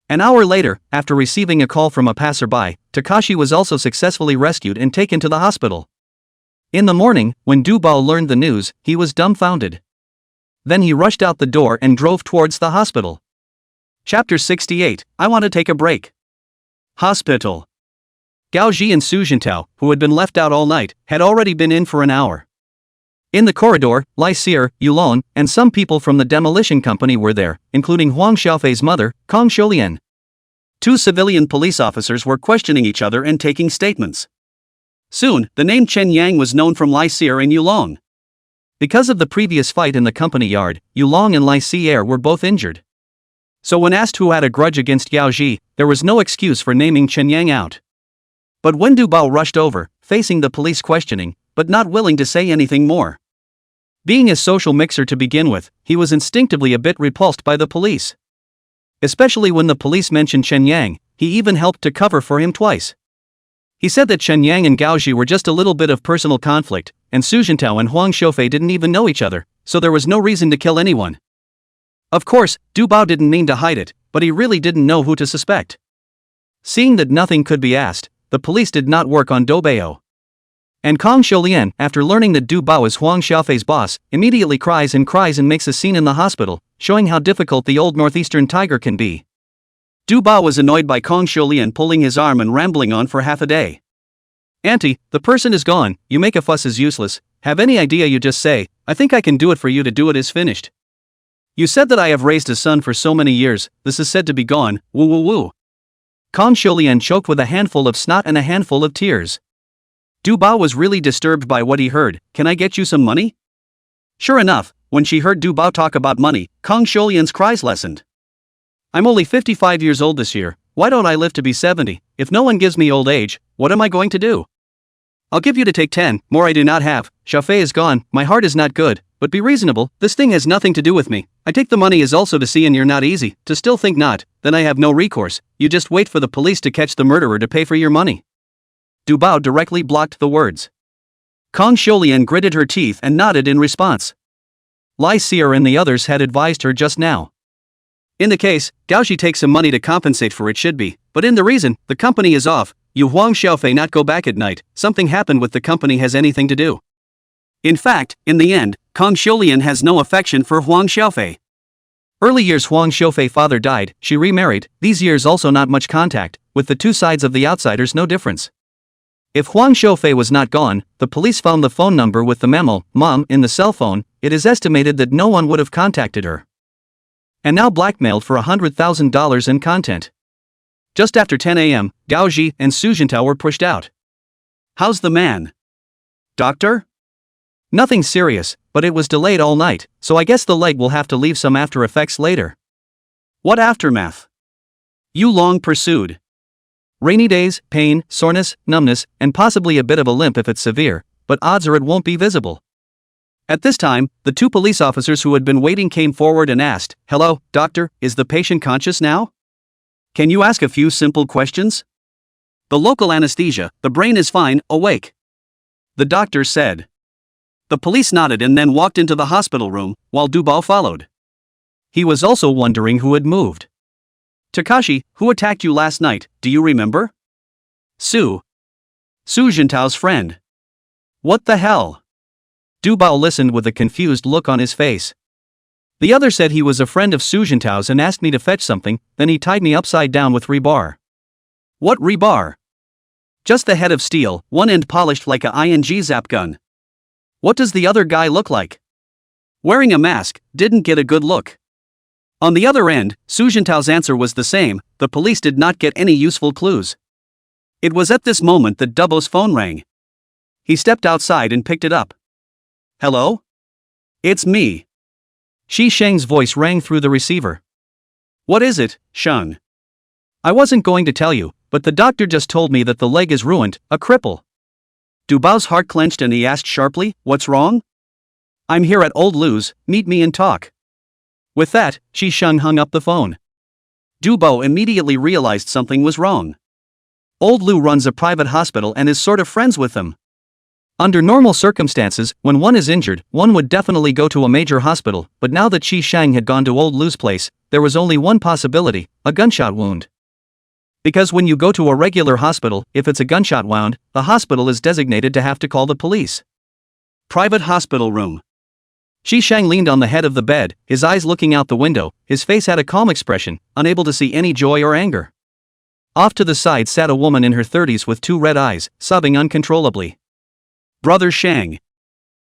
An hour later, after receiving a call from a passerby, Takashi was also successfully rescued and taken to the hospital. In the morning, when Du Bao learned the news, he was dumbfounded. Then he rushed out the door and drove towards the hospital. Chapter 68, I want to take a break. Hospital. Gao Ji and Su Jintao, who had been left out all night, had already been in for an hour. In the corridor, Lai Seer, Yulon, and some people from the demolition company were there, including Huang Xiaofei's mother, Kong Sholian. 2 civilian police officers were questioning each other and taking statements. Soon, the name Chen Yang was known from Lai Seer and Yulong. Because of the previous fight in the company yard, Yulong and Lai Seer were both injured. So when asked who had a grudge against Gao Ji, there was no excuse for naming Chen Yang out. But when Du Bao rushed over, facing the police questioning, but not willing to say anything more. Being a social mixer to begin with, he was instinctively a bit repulsed by the police. Especially when the police mentioned Chen Yang, he even helped to cover for him twice. He said that Chen Yang and Gao Ji were just a little bit of personal conflict, and Su Jintao and Huang Xiaofei didn't even know each other, so there was no reason to kill anyone. Of course, Du Bao didn't mean to hide it, but he really didn't know who to suspect. Seeing that nothing could be asked, the police did not work on Doubao. And Kong Sholian, after learning that Du Bao is Huang Xiaofei's boss, immediately cries and makes a scene in the hospital, showing how difficult the old northeastern tiger can be. Du Bao was annoyed by Kong Sholian pulling his arm and rambling on for half a day. Auntie, the person is gone, you make a fuss is useless, have any idea you just say, I think I can do it for you to do it is finished. You said that I have raised a son for so many years, this is said to be gone, woo woo woo. Kong Sholian choked with a handful of snot and a handful of tears. Du Bao was really disturbed by what he heard, can I get you some money? Sure enough, when she heard Du Bao talk about money, Kong Sholian's cries lessened. I'm only 55 years old this year, why don't I live to be 70, if no one gives me old age, what am I going to do? I'll give you to take 10, more I do not have, Xiaofei is gone, my heart is not good, but be reasonable, this thing has nothing to do with me, I take the money is also to see and you're not easy, to still think not, then I have no recourse, you just wait for the police to catch the murderer to pay for your money. Du Bao directly blocked the words. Kong Sholian gritted her teeth and nodded in response. Lai Seer and the others had advised her just now. In the case, Gaoji takes some money to compensate for it should be, but in the reason, the company is off, you Huang Xiaofei not go back at night, something happened with the company has anything to do. In fact, in the end, Kong Xiulian has no affection for Huang Xiaofei. Early years Huang Xiaofei father died, she remarried, these years also not much contact, with the two sides of the outsiders no difference. If Huang Xiaofei was not gone, the police found the phone number with the memo, Mom, in the cell phone, it is estimated that no one would have contacted her. And now blackmailed for $100,000 in content. Just after 10 a.m., Gao Ji and Su Jintao were pushed out. How's the man? Doctor? Nothing serious, but it was delayed all night, so I guess the leg will have to leave some after effects later. What aftermath? Yu Long pursued. Rainy days, pain, soreness, numbness, and possibly a bit of a limp if it's severe, but odds are it won't be visible. At this time, the two police officers who had been waiting came forward and asked, "Hello, doctor, is the patient conscious now? Can you ask a few simple questions?" The local anesthesia, the brain is fine, awake. The doctor said. The police nodded and then walked into the hospital room, while Dubao followed. He was also wondering who had moved. Takashi, who attacked you last night, do you remember? Su Jintao's friend. What the hell? Dubao listened with a confused look on his face. The other said he was a friend of Su Jintao's and asked me to fetch something, then he tied me upside down with rebar. What rebar? Just the head of steel, one end polished like a ing zap gun. What does the other guy look like? Wearing a mask, didn't get a good look. On the other end, Su Jintao's answer was the same, the police did not get any useful clues. It was at this moment that Dubo's phone rang. He stepped outside and picked it up. Hello? It's me. Shi Sheng's voice rang through the receiver. What is it, Sheng? I wasn't going to tell you, but the doctor just told me that the leg is ruined, a cripple. Dubao's heart clenched and he asked sharply, what's wrong? I'm here at Old Lou's, meet me and talk. With that, Shi Sheng hung up the phone. Dubao immediately realized something was wrong. Old Lou runs a private hospital and is sort of friends with them. Under normal circumstances, when one is injured, one would definitely go to a major hospital, but now that Shi Sheng had gone to Old Lou's place, there was only one possibility, a gunshot wound. Because when you go to a regular hospital, if it's a gunshot wound, the hospital is designated to have to call the police. Private hospital room. Shi Sheng leaned on the head of the bed, his eyes looking out the window, his face had a calm expression, unable to see any joy or anger. Off to the side sat a woman in her 30s with two red eyes, sobbing uncontrollably. Brother Shang.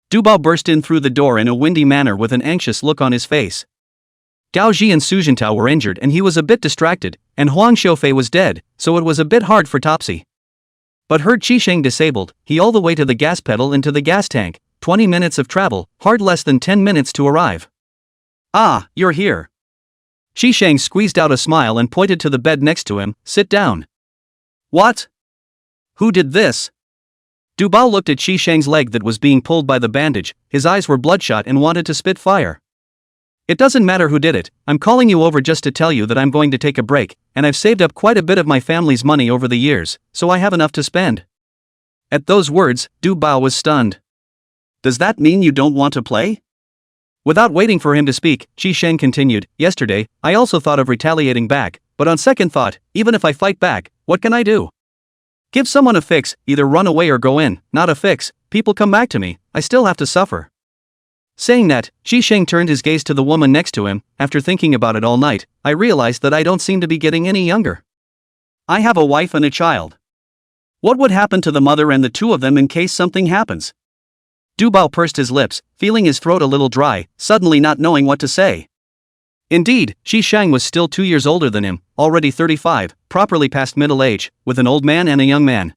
Dubao burst in through the door in a windy manner with an anxious look on his face. Gao Ji and Su Jintao were injured and he was a bit distracted, and Huang Xiaofei was dead, so it was a bit hard for Topsy. But heard Qi Sheng disabled, he all the way to the gas pedal into the gas tank, 20 minutes of travel, hard less than 10 minutes to arrive. Ah, you're here. Qi Sheng squeezed out a smile and pointed to the bed next to him, sit down. What? Who did this? Dubao looked at Qi Sheng's leg that was being pulled by the bandage, his eyes were bloodshot and wanted to spit fire. It doesn't matter who did it, I'm calling you over just to tell you that I'm going to take a break, and I've saved up quite a bit of my family's money over the years, so I have enough to spend. At those words, Dubao was stunned. Does that mean you don't want to play? Without waiting for him to speak, Qi Sheng continued, yesterday, I also thought of retaliating back, but on second thought, even if I fight back, what can I do? Give someone a fix, either run away or go in, not a fix, people come back to me, I still have to suffer. Saying that, Qi Sheng turned his gaze to the woman next to him, after thinking about it all night, I realized that I don't seem to be getting any younger. I have a wife and a child. What would happen to the mother and the two of them in case something happens? Dubao pursed his lips, feeling his throat a little dry, suddenly not knowing what to say. Indeed, Qi Sheng was still 2 years older than him, already 35, properly past middle age, with an old man and a young man.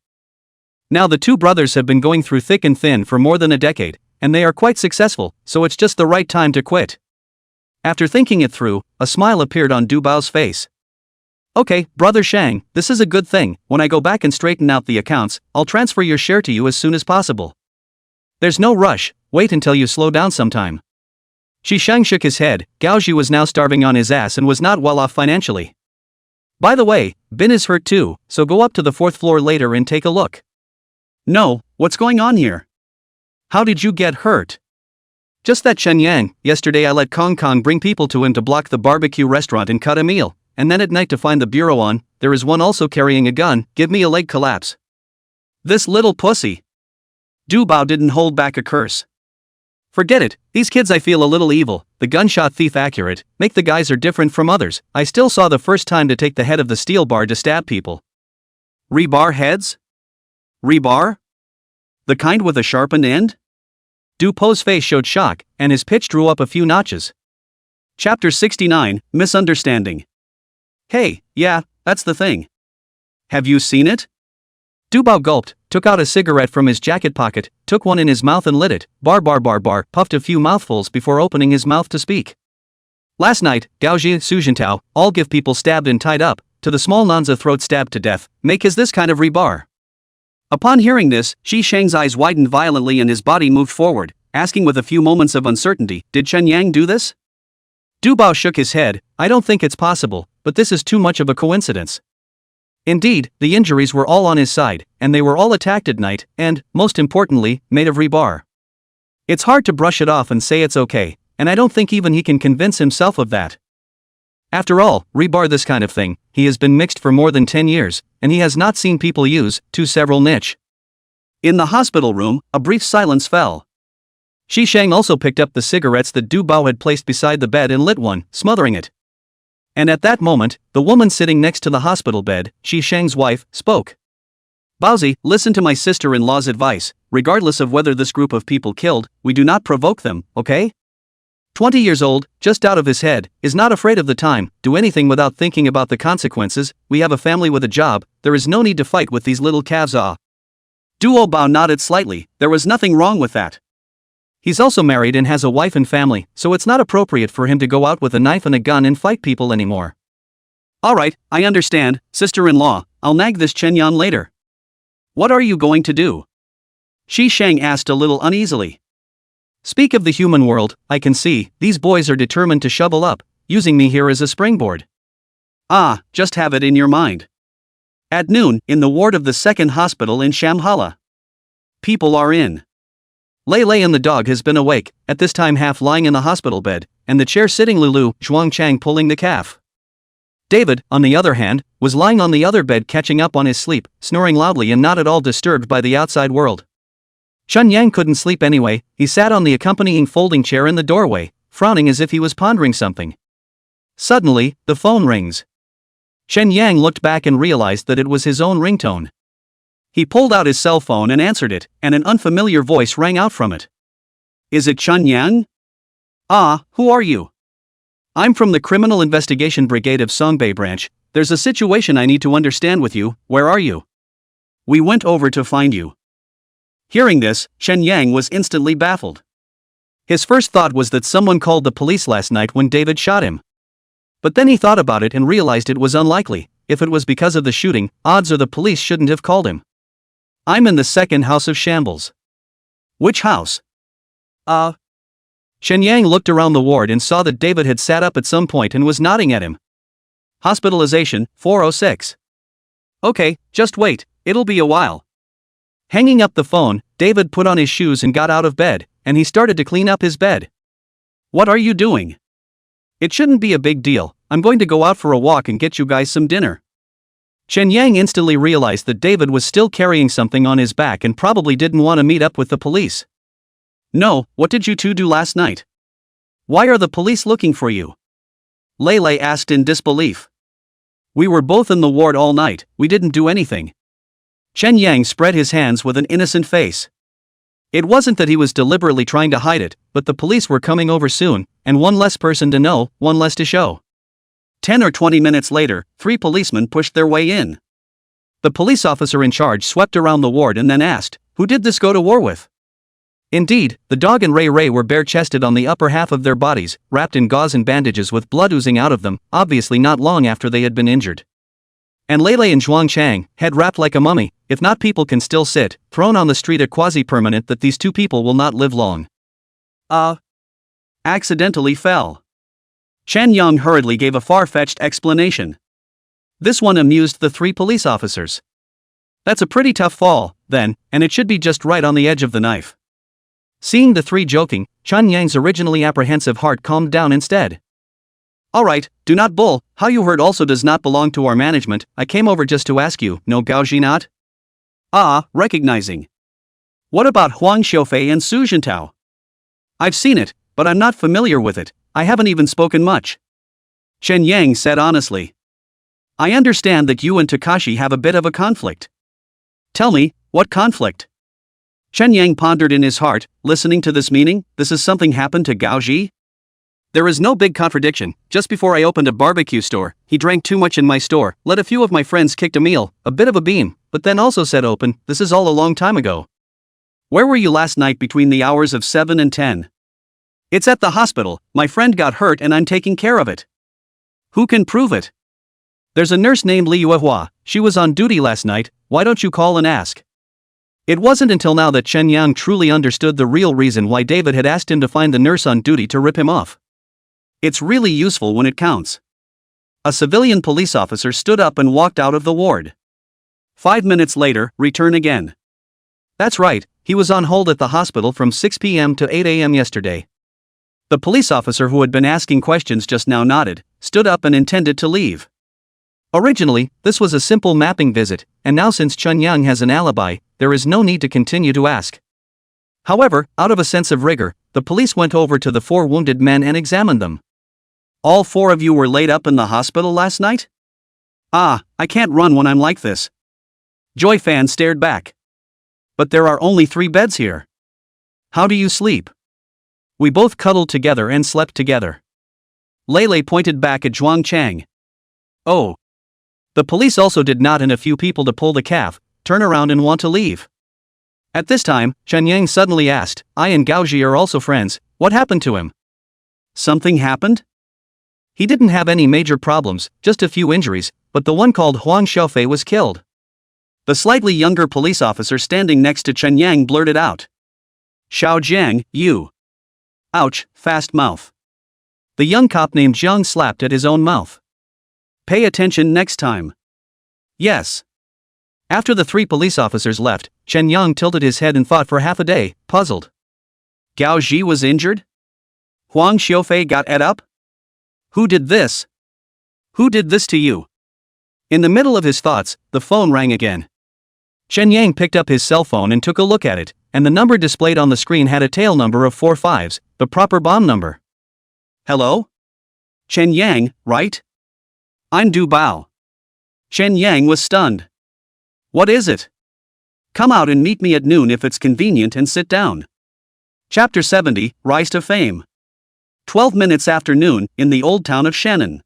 Now the two brothers have been going through thick and thin for more than a decade, and they are quite successful, so it's just the right time to quit. After thinking it through, a smile appeared on Dubao's face. Okay, Brother Shang, this is a good thing, when I go back and straighten out the accounts, I'll transfer your share to you as soon as possible. There's no rush, wait until you slow down sometime. Qi Sheng shook his head, Gao Ji was now starving on his ass and was not well off financially. By the way, Bin is hurt too, so go up to the 4th floor later and take a look. No, what's going on here? How did you get hurt? Just that Chen Yang, yesterday I let Kong Kong bring people to him to block the barbecue restaurant and cut a meal, and then at night to find the bureau on, there is one also carrying a gun, give me a leg collapse. This little pussy. Du Bao didn't hold back a curse. Forget it, these kids I feel a little evil, the gunshot thief accurate, make the guys are different from others, I still saw the first time to take the head of the steel bar to stab people. Rebar heads? Rebar? The kind with a sharpened end? Du Po's face showed shock, and his pitch drew up a few notches. Chapter 69, Misunderstanding. Hey, yeah, that's the thing. Have you seen it? Du Bao gulped, took out a cigarette from his jacket pocket, took one in his mouth and lit it, puffed a few mouthfuls before opening his mouth to speak. Last night, Gaoji, Sujintao, all give people stabbed and tied up, to the small Nanza throat stabbed to death, make his this kind of rebar. Upon hearing this, Shi Shang's eyes widened violently and his body moved forward, asking with a few moments of uncertainty, did Chen Yang do this? Du Bao shook his head, I don't think it's possible, but this is too much of a coincidence. Indeed, the injuries were all on his side, and they were all attacked at night, and, most importantly, made of rebar. It's hard to brush it off and say it's okay, and I don't think even he can convince himself of that. After all, rebar this kind of thing, he has been mixed for more than 10 years, and he has not seen people use, to several niche. In the hospital room, a brief silence fell. Shi Shang also picked up the cigarettes that Du Bao had placed beside the bed and lit one, smothering it. And at that moment, the woman sitting next to the hospital bed, Shi Shang's wife, spoke. Baozi, listen to my sister-in-law's advice, regardless of whether this group of people killed, we do not provoke them, okay? 20 years old, just out of his head, is not afraid of the time, do anything without thinking about the consequences, we have a family with a job, there is no need to fight with these little calves. Duo Bao nodded slightly, there was nothing wrong with that. He's also married and has a wife and family, so it's not appropriate for him to go out with a knife and a gun and fight people anymore. Alright, I understand, sister-in-law, I'll nag this Chen Yan later. What are you going to do? Shi Shang asked a little uneasily. Speak of the human world, I can see, these boys are determined to shovel up, using me here as a springboard. Ah, just have it in your mind. At noon, in the ward of the second hospital in Shamhala. People are in. Lei and the dog has been awake, at this time half lying in the hospital bed, and the chair sitting Lulu, Zhuang Chang pulling the calf. David, on the other hand, was lying on the other bed catching up on his sleep, snoring loudly and not at all disturbed by the outside world. Chen Yang couldn't sleep anyway, he sat on the accompanying folding chair in the doorway, frowning as if he was pondering something. Suddenly, the phone rings. Chen Yang looked back and realized that it was his own ringtone. He pulled out his cell phone and answered it, and an unfamiliar voice rang out from it. Is it Chen Yang? Ah, who are you? I'm from the Criminal Investigation Brigade of Songbei Branch, there's a situation I need to understand with you, where are you? We went over to find you. Hearing this, Chen Yang was instantly baffled. His first thought was that someone called the police last night when David shot him. But then he thought about it and realized it was unlikely, if it was because of the shooting, odds are the police shouldn't have called him. I'm in the second house of shambles. Which house? Chen Yang looked around the ward and saw that David had sat up at some point and was nodding at him. Hospitalization, 406. Okay, just wait, it'll be a while. Hanging up the phone, David put on his shoes and got out of bed, and he started to clean up his bed. What are you doing? It shouldn't be a big deal, I'm going to go out for a walk and get you guys some dinner. Chen Yang instantly realized that David was still carrying something on his back and probably didn't want to meet up with the police. No, what did you two do last night? Why are the police looking for you? Lei asked in disbelief. We were both in the ward all night, we didn't do anything. Chen Yang spread his hands with an innocent face. It wasn't that he was deliberately trying to hide it, but the police were coming over soon, and one less person to know, one less to show. 10 or 20 minutes later, 3 policemen pushed their way in. The police officer in charge swept around the ward and then asked, who did this go to war with? Indeed, the dog and Ray were bare-chested on the upper half of their bodies, wrapped in gauze and bandages with blood oozing out of them, obviously not long after they had been injured. And Lei and Zhuang Chang, head wrapped like a mummy, if not people can still sit, thrown on the street, a quasi-permanent that these 2 people will not live long. Accidentally fell. Chen Yang hurriedly gave a far-fetched explanation. This one amused the 3 police officers. That's a pretty tough fall, then, and it should be just right on the edge of the knife. Seeing the three joking, Chen Yang's originally apprehensive heart calmed down instead. Alright, do not bull, how you heard also does not belong to our management, I came over just to ask you, no Gaoji not? Ah, recognizing. What about Huang Xiaofei and Su Jintao? I've seen it, but I'm not familiar with it, I haven't even spoken much. Chen Yang said honestly. I understand that you and Takashi have a bit of a conflict. Tell me, what conflict? Chen Yang pondered in his heart, listening to this meaning, this is something happened to Gaoji? There is no big contradiction, just before I opened a barbecue store, he drank too much in my store, let a few of my friends kicked a meal, a bit of a beam, but then also said open, this is all a long time ago. Where were you last night between the hours of 7 and 10? It's at the hospital, my friend got hurt and I'm taking care of it. Who can prove it? There's a nurse named Li Yuehua, she was on duty last night, why don't you call and ask? It wasn't until now that Chen Yang truly understood the real reason why David had asked him to find the nurse on duty to rip him off. It's really useful when it counts. A civilian police officer stood up and walked out of the ward. 5 minutes later, return again. That's right, he was on hold at the hospital from 6 p.m. to 8 a.m. yesterday. The police officer who had been asking questions just now nodded, stood up and intended to leave. Originally, this was a simple mapping visit, and now since Chen Yang has an alibi, there is no need to continue to ask. However, out of a sense of rigor, the police went over to the 4 wounded men and examined them. All 4 of you were laid up in the hospital last night? Ah, I can't run when I'm like this. Joy Fan stared back. But there are only 3 beds here. How do you sleep? We both cuddled together and slept together. Lele pointed back at Zhuang Chang. Oh. The police also did not and a few people to pull the calf, turn around and want to leave. At this time, Chen Yang suddenly asked, I and Gaoji are also friends, what happened to him? Something happened? He didn't have any major problems, just a few injuries, but the one called Huang Xiaofei was killed. The slightly younger police officer standing next to Chen Yang blurted out. Xiao Jiang, you. Ouch, fast mouth. The young cop named Zhang slapped at his own mouth. Pay attention next time. Yes. After the 3 police officers left, Chen Yang tilted his head and thought for half a day, puzzled. Gao Ji was injured? Huang Xiaofei got ate up? Who did this? Who did this to you? In the middle of his thoughts, the phone rang again. Chen Yang picked up his cell phone and took a look at it, and the number displayed on the screen had a tail number of 4 5s, the proper bomb number. Hello? Chen Yang, right? I'm Du Bao. Chen Yang was stunned. What is it? Come out and meet me at noon if it's convenient and sit down. Chapter 70, Rise to Fame. 12 minutes after noon, in the old town of Shannon.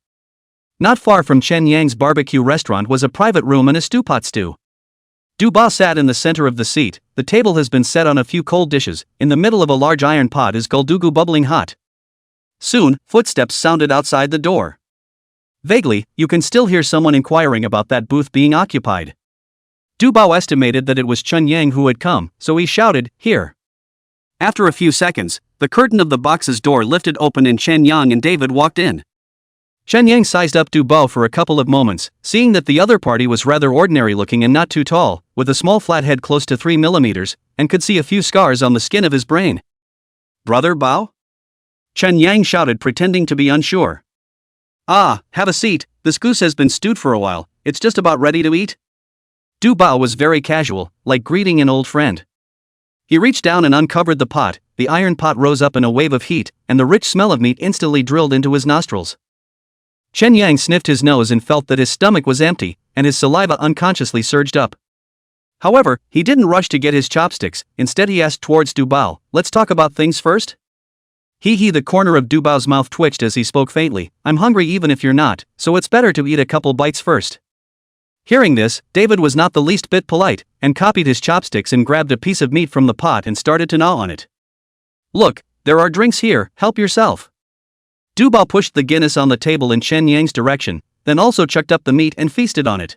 Not far from Chen Yang's barbecue restaurant was a private room and a stewpot stew. Du Bao sat in the center of the seat, the table has been set on a few cold dishes, in the middle of a large iron pot is guldugu bubbling hot. Soon, footsteps sounded outside the door. Vaguely, you can still hear someone inquiring about that booth being occupied. Du Bao estimated that it was Chen Yang who had come, so he shouted, here. After a few seconds, the curtain of the box's door lifted open and Chen Yang and David walked in. Chen Yang sized up Du Bao for a couple of moments, seeing that the other party was rather ordinary looking and not too tall, with a small flat head close to 3 millimeters, and could see a few scars on the skin of his brain. Brother Bao? Chen Yang shouted, pretending to be unsure. Ah, have a seat, this goose has been stewed for a while, it's just about ready to eat. Du Bao was very casual, like greeting an old friend. He reached down and uncovered the pot, the iron pot rose up in a wave of heat, and the rich smell of meat instantly drilled into his nostrils. Chen Yang sniffed his nose and felt that his stomach was empty, and his saliva unconsciously surged up. However, he didn't rush to get his chopsticks, instead he asked towards Du Bao, let's talk about things first? The corner of Du Bao's mouth twitched as he spoke faintly, I'm hungry even if you're not, so it's better to eat a couple bites first. Hearing this, David was not the least bit polite, and copied his chopsticks and grabbed a piece of meat from the pot and started to gnaw on it. Look, there are drinks here, help yourself. Du Bao pushed the Guinness on the table in Chen Yang's direction, then also chucked up the meat and feasted on it.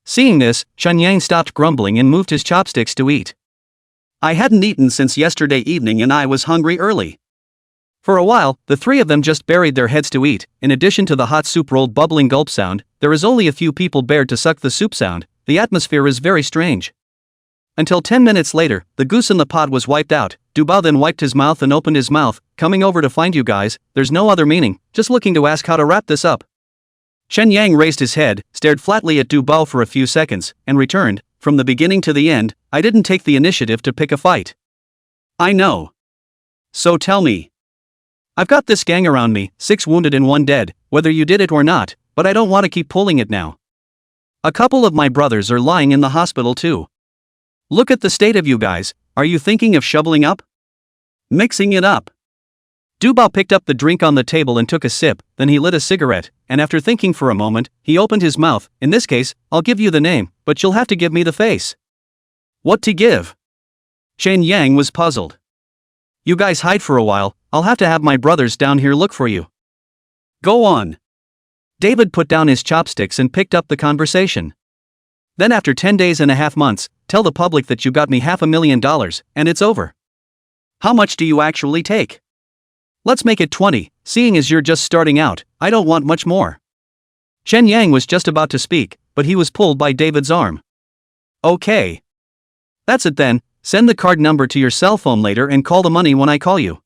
Seeing this, Chen Yang stopped grumbling and moved his chopsticks to eat. I hadn't eaten since yesterday evening and I was hungry early. For a while, the 3 of them just buried their heads to eat. In addition to the hot soup rolled bubbling gulp sound, there is only a few people bared to suck the soup sound, the atmosphere is very strange. Until 10 minutes later, the goose in the pot was wiped out. Du Bao then wiped his mouth and opened his mouth, coming over to find you guys, there's no other meaning, just looking to ask how to wrap this up. Chen Yang raised his head, stared flatly at Du Bao for a few seconds, and returned, from the beginning to the end, I didn't take the initiative to pick a fight. I know. So tell me. I've got this gang around me, 6 wounded and 1 dead, whether you did it or not, but I don't want to keep pulling it now. A couple of my brothers are lying in the hospital too. Look at the state of you guys, are you thinking of shoveling up? Mixing it up. Du Bao picked up the drink on the table and took a sip, then he lit a cigarette, and after thinking for a moment, he opened his mouth. In this case, I'll give you the name, but you'll have to give me the face. What to give? Chen Yang was puzzled. You guys hide for a while, I'll have to have my brothers down here look for you. Go on. David put down his chopsticks and picked up the conversation. Then after 10 days and a half months, tell the public that you got me $500,000, and it's over. How much do you actually take? Let's make it 20, seeing as you're just starting out, I don't want much more. Chen Yang was just about to speak, but he was pulled by David's arm. Okay. That's it then, send the card number to your cell phone later and call the money when I call you.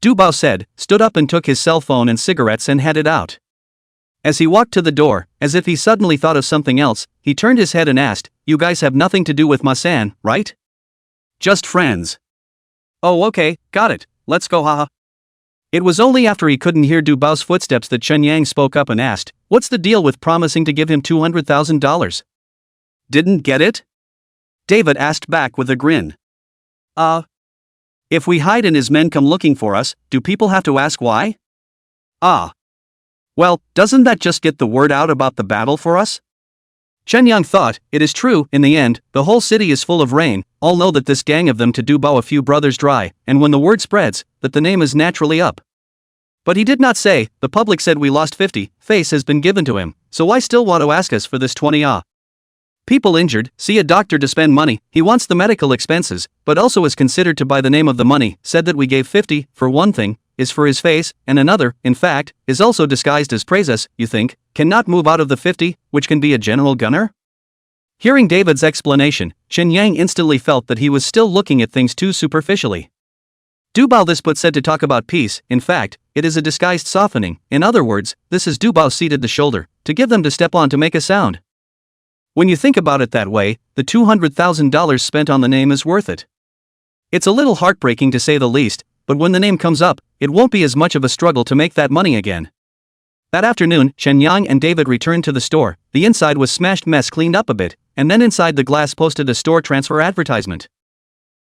Du Bao said, stood up and took his cell phone and cigarettes and headed out. As he walked to the door, as if he suddenly thought of something else, he turned his head and asked, you guys have nothing to do with Ma-san, right? Just friends. Oh okay, got it, let's go haha. It was only after he couldn't hear Du Bao's footsteps that Chen Yang spoke up and asked, what's the deal with promising to give him $200,000? Didn't get it? David asked back with a grin. If we hide and his men come looking for us, do people have to ask why? Well, doesn't that just get the word out about the battle for us? Chen Yang thought, it is true, in the end, the whole city is full of rain, all know that this gang of them to Du Bao a few brothers dry, and when the word spreads, that the name is naturally up. But he did not say, the public said we lost 50, face has been given to him, so why still want to ask us for this 20 People injured, see a doctor to spend money, he wants the medical expenses, but also is considered to buy the name of the money, said that we gave 50, for one thing, is for his face, and another, in fact, is also disguised as praise us, you think, cannot move out of the 50, which can be a general gunner? Hearing David's explanation, Chen Yang instantly felt that he was still looking at things too superficially. Du Bao this but said to talk about peace, in fact, it is a disguised softening, in other words, this is Du Bao seated the shoulder, to give them to step on to make a sound. When you think about it that way, the $200,000 spent on the name is worth it. It's a little heartbreaking to say the least, but when the name comes up, it won't be as much of a struggle to make that money again. That afternoon, Chen Yang and David returned to the store, the inside was smashed mess cleaned up a bit, and then inside the glass posted a store transfer advertisement.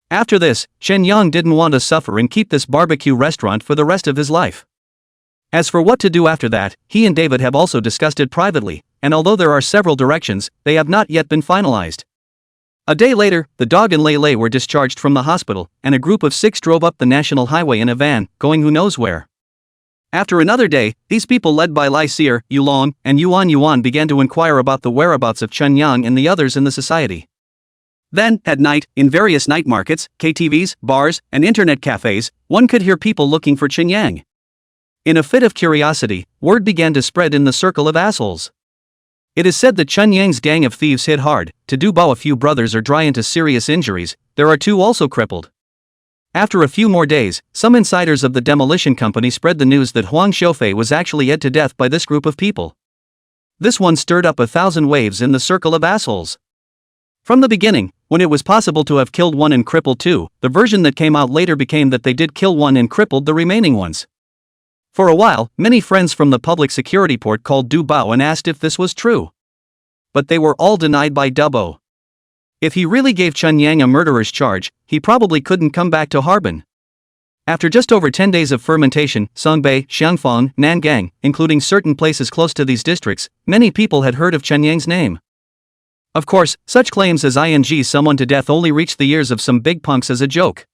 After this, Chen Yang didn't want to suffer and keep this barbecue restaurant for the rest of his life. As for what to do after that, he and David have also discussed it privately, and although there are several directions, they have not yet been finalized. A day later, the dog and Lei Lei were discharged from the hospital, and a group of 6 drove up the national highway in a van, going who knows where. After another day, these people led by Lai Seer, Yulong, and Yuan began to inquire about the whereabouts of Chen Yang and the others in the society. Then, at night, in various night markets, KTVs, bars, and internet cafes, one could hear people looking for Chen Yang. In a fit of curiosity, word began to spread in the circle of assholes. It is said that Chen Yang's gang of thieves hit hard, to Du Bao a few brothers are dry into serious injuries, there are 2 also crippled. After a few more days, some insiders of the demolition company spread the news that Huang Xiaofei was actually ed to death by this group of people. This one stirred up 1,000 waves in the circle of assholes. From the beginning, when it was possible to have killed 1 and crippled 2, the version that came out later became that they did kill 1 and crippled the remaining ones. For a while, many friends from the public security port called Du Bao and asked if this was true. But they were all denied by Dubbo. If he really gave Chen Yang a murderer's charge, he probably couldn't come back to Harbin. After just over 10 days of fermentation, Songbei, Xiangfang, Nangang, including certain places close to these districts, many people had heard of Chen Yang's name. Of course, such claims as someone to death only reached the ears of some big punks as a joke.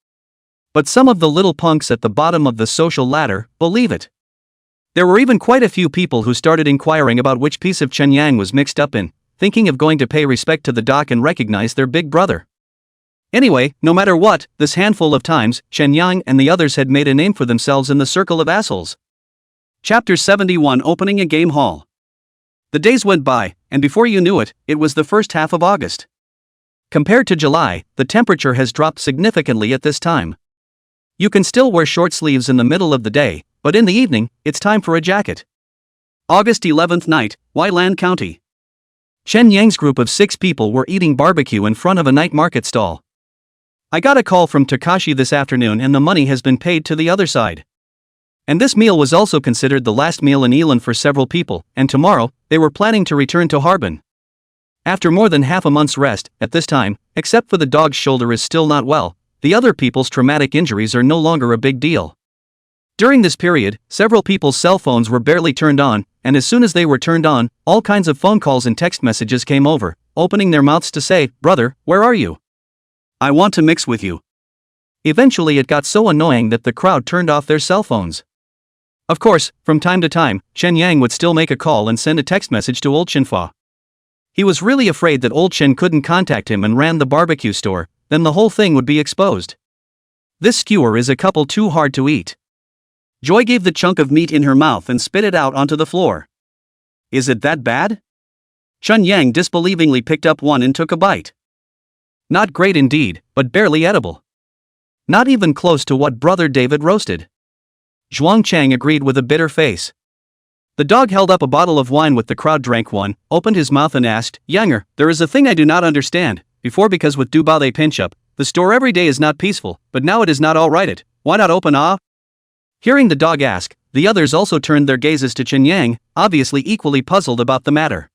But some of the little punks at the bottom of the social ladder believe it. There were even quite a few people who started inquiring about which piece of Chen Yang was mixed up in, thinking of going to pay respect to the doc and recognize their big brother. Anyway, no matter what, this handful of times, Chen Yang and the others had made a name for themselves in the circle of assholes. Chapter 71 Opening a Game Hall. The days went by, and before you knew it, it was the first half of August. Compared to July, the temperature has dropped significantly at this time. You can still wear short sleeves in the middle of the day, but in the evening, it's time for a jacket. August 11th night, Weilan County. Chen Yang's group of 6 people were eating barbecue in front of a night market stall. I got a call from Takashi this afternoon and the money has been paid to the other side. And this meal was also considered the last meal in Elan for several people, and tomorrow, they were planning to return to Harbin. After more than half a month's rest, at this time, except for the dog's shoulder is still not well, the other people's traumatic injuries are no longer a big deal. During this period, several people's cell phones were barely turned on, and as soon as they were turned on, all kinds of phone calls and text messages came over, opening their mouths to say, "Brother, where are you? I want to mix with you." Eventually it got so annoying that the crowd turned off their cell phones. Of course, from time to time, Chen Yang would still make a call and send a text message to old Chen Fa. He was really afraid that old Chen couldn't contact him and ran the barbecue store, then the whole thing would be exposed. This skewer is a couple too hard to eat. Joy gave the chunk of meat in her mouth and spit it out onto the floor. Is it that bad? Chen Yang disbelievingly picked up one and took a bite. Not great indeed, but barely edible. Not even close to what Brother David roasted. Zhuang Chang agreed with a bitter face. The dog held up a bottle of wine with the crowd drank one, opened his mouth and asked, "Yanger, there is a thing I do not understand, before because with Dubao they pinch up, the store every day is not peaceful, but now it is not all right why not open ah?" Hearing the dog ask, the others also turned their gazes to Chen Yang, obviously equally puzzled about the matter.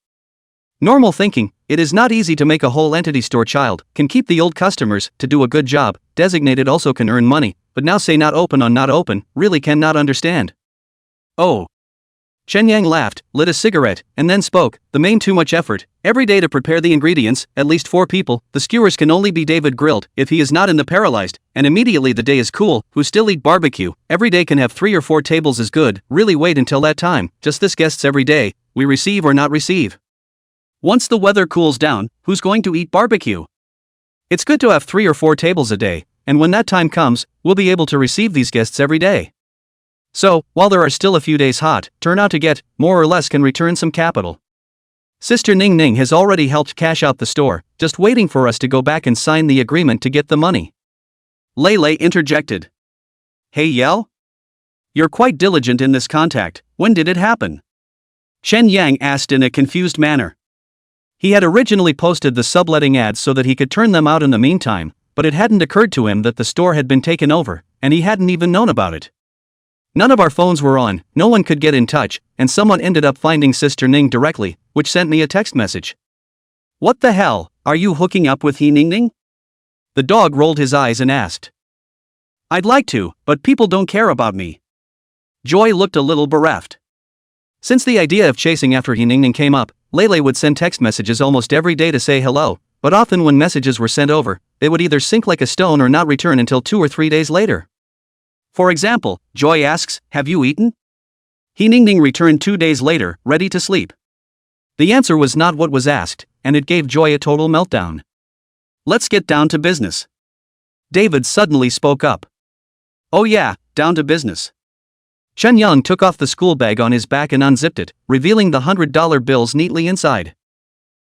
Normal thinking, it is not easy to make a whole entity store child, can keep the old customers, to do a good job, designated also can earn money, but now say not open on not open, really cannot understand. Oh. Chen Yang laughed, lit a cigarette, and then spoke, "The main too much effort, every day to prepare the ingredients, at least 4 people, the skewers can only be David grilled, if he is not in the paralyzed, and immediately the day is cool, who still eat barbecue, every day can have 3 or 4 tables is good, really wait until that time, just this guests every day, we receive or not receive. Once the weather cools down, who's going to eat barbecue? It's good to have 3 or 4 tables a day, and when that time comes, we'll be able to receive these guests every day. So, while there are still a few days hot, turn out to get, more or less can return some capital. Sister Ning Ning has already helped cash out the store, just waiting for us to go back and sign the agreement to get the money." Lei Lei interjected. "Hey Yell? You're quite diligent in this contact, when did it happen?" Chen Yang asked in a confused manner. He had originally posted the subletting ads so that he could turn them out in the meantime, but it hadn't occurred to him that the store had been taken over, and he hadn't even known about it. None of our phones were on, no one could get in touch, and someone ended up finding Sister Ning directly, which sent me a text message. "What the hell, are you hooking up with He Ning Ning?" The dog rolled his eyes and asked. "I'd like to, but people don't care about me." Joy looked a little bereft. Since the idea of chasing after He Ning Ning came up, Lele would send text messages almost every day to say hello, but often when messages were sent over, they would either sink like a stone or not return until 2 or 3 days later. For example, Joy asks, "Have you eaten?" He Ning Ning returned 2 days later, ready to sleep. The answer was not what was asked, and it gave Joy a total meltdown. "Let's get down to business." David suddenly spoke up. "Oh yeah, down to business." Chen Yang took off the school bag on his back and unzipped it, revealing the $100 bills neatly inside.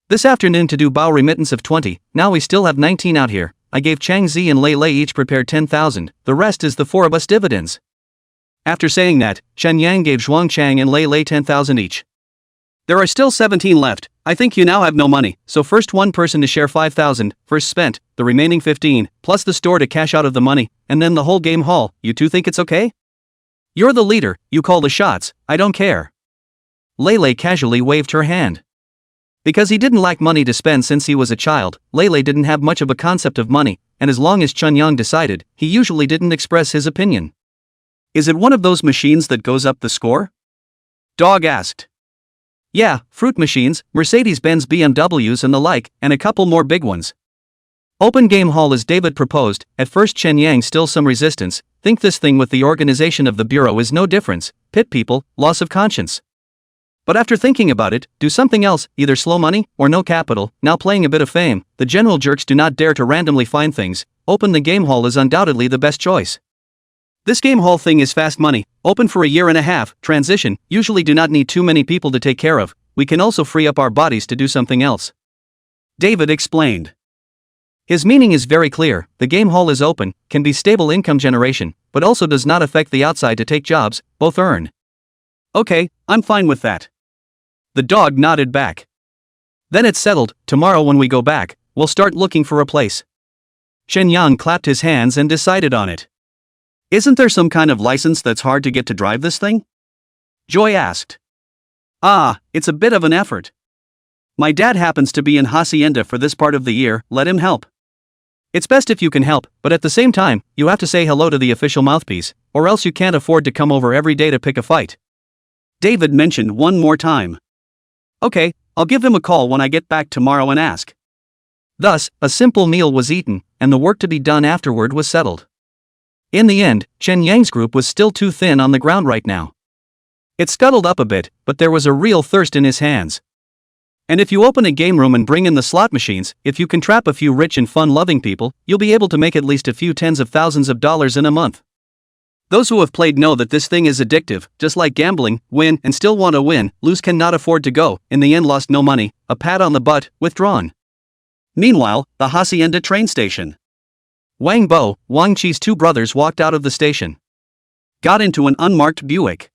"This afternoon to do Bao remittance of 20, now we still have 19 out here. I gave Chang Zi and Lei Lei each prepared 10,000, the rest is the 4 of us dividends." After saying that, Chen Yang gave Zhuang Chang and Lei Lei 10,000 each. "There are still 17 left, I think you now have no money, so first one person to share 5,000, first spent, the remaining 15, plus the store to cash out of the money, and then the whole game haul, you two think it's okay? You're the leader, you call the shots, I don't care." Lei Lei casually waved her hand. Because he didn't lack money to spend since he was a child, Lei Lei didn't have much of a concept of money, and as long as Chen Yang decided, he usually didn't express his opinion. "Is it one of those machines that goes up the score?" Dog asked. "Yeah, fruit machines, Mercedes-Benz BMWs and the like, and a couple more big ones." Open game hall as David proposed, at first Chen Yang still some resistance, think this thing with the organization of the bureau is no difference, pit people, loss of conscience. But after thinking about it, do something else, either slow money, or no capital, now playing a bit of fame, the general jerks do not dare to randomly find things, open the game hall is undoubtedly the best choice. This game hall thing is fast money, open for a year and a half, transition, usually do not need too many people to take care of, we can also free up our bodies to do something else. David explained. His meaning is very clear: the game hall is open, can be stable income generation, but also does not affect the outside to take jobs, both earn. Okay, I'm fine with that. The dog nodded back. Then it's settled, tomorrow when we go back, we'll start looking for a place. Chen Yang clapped his hands and decided on it. Isn't there some kind of license that's hard to get to drive this thing? Joy asked. It's a bit of an effort. My dad happens to be in Hacienda for this part of the year, let him help. It's best if you can help, but at the same time, you have to say hello to the official mouthpiece, or else you can't afford to come over every day to pick a fight. David mentioned one more time. Okay, I'll give him a call when I get back tomorrow and ask. Thus, a simple meal was eaten, and the work to be done afterward was settled. In the end, Chen Yang's group was still too thin on the ground right now. It scuttled up a bit, but there was a real thirst in his hands. And if you open a game room and bring in the slot machines, if you can trap a few rich and fun-loving people, you'll be able to make at least a few tens of thousands of dollars in a month. Those who have played know that this thing is addictive, just like gambling: win and still want to win, lose cannot afford to go, in the end lost no money, a pat on the butt, withdrawn. Meanwhile, the Hacienda train station. Wang Bo, Wang Chi's two brothers walked out of the station. Got into an unmarked Buick.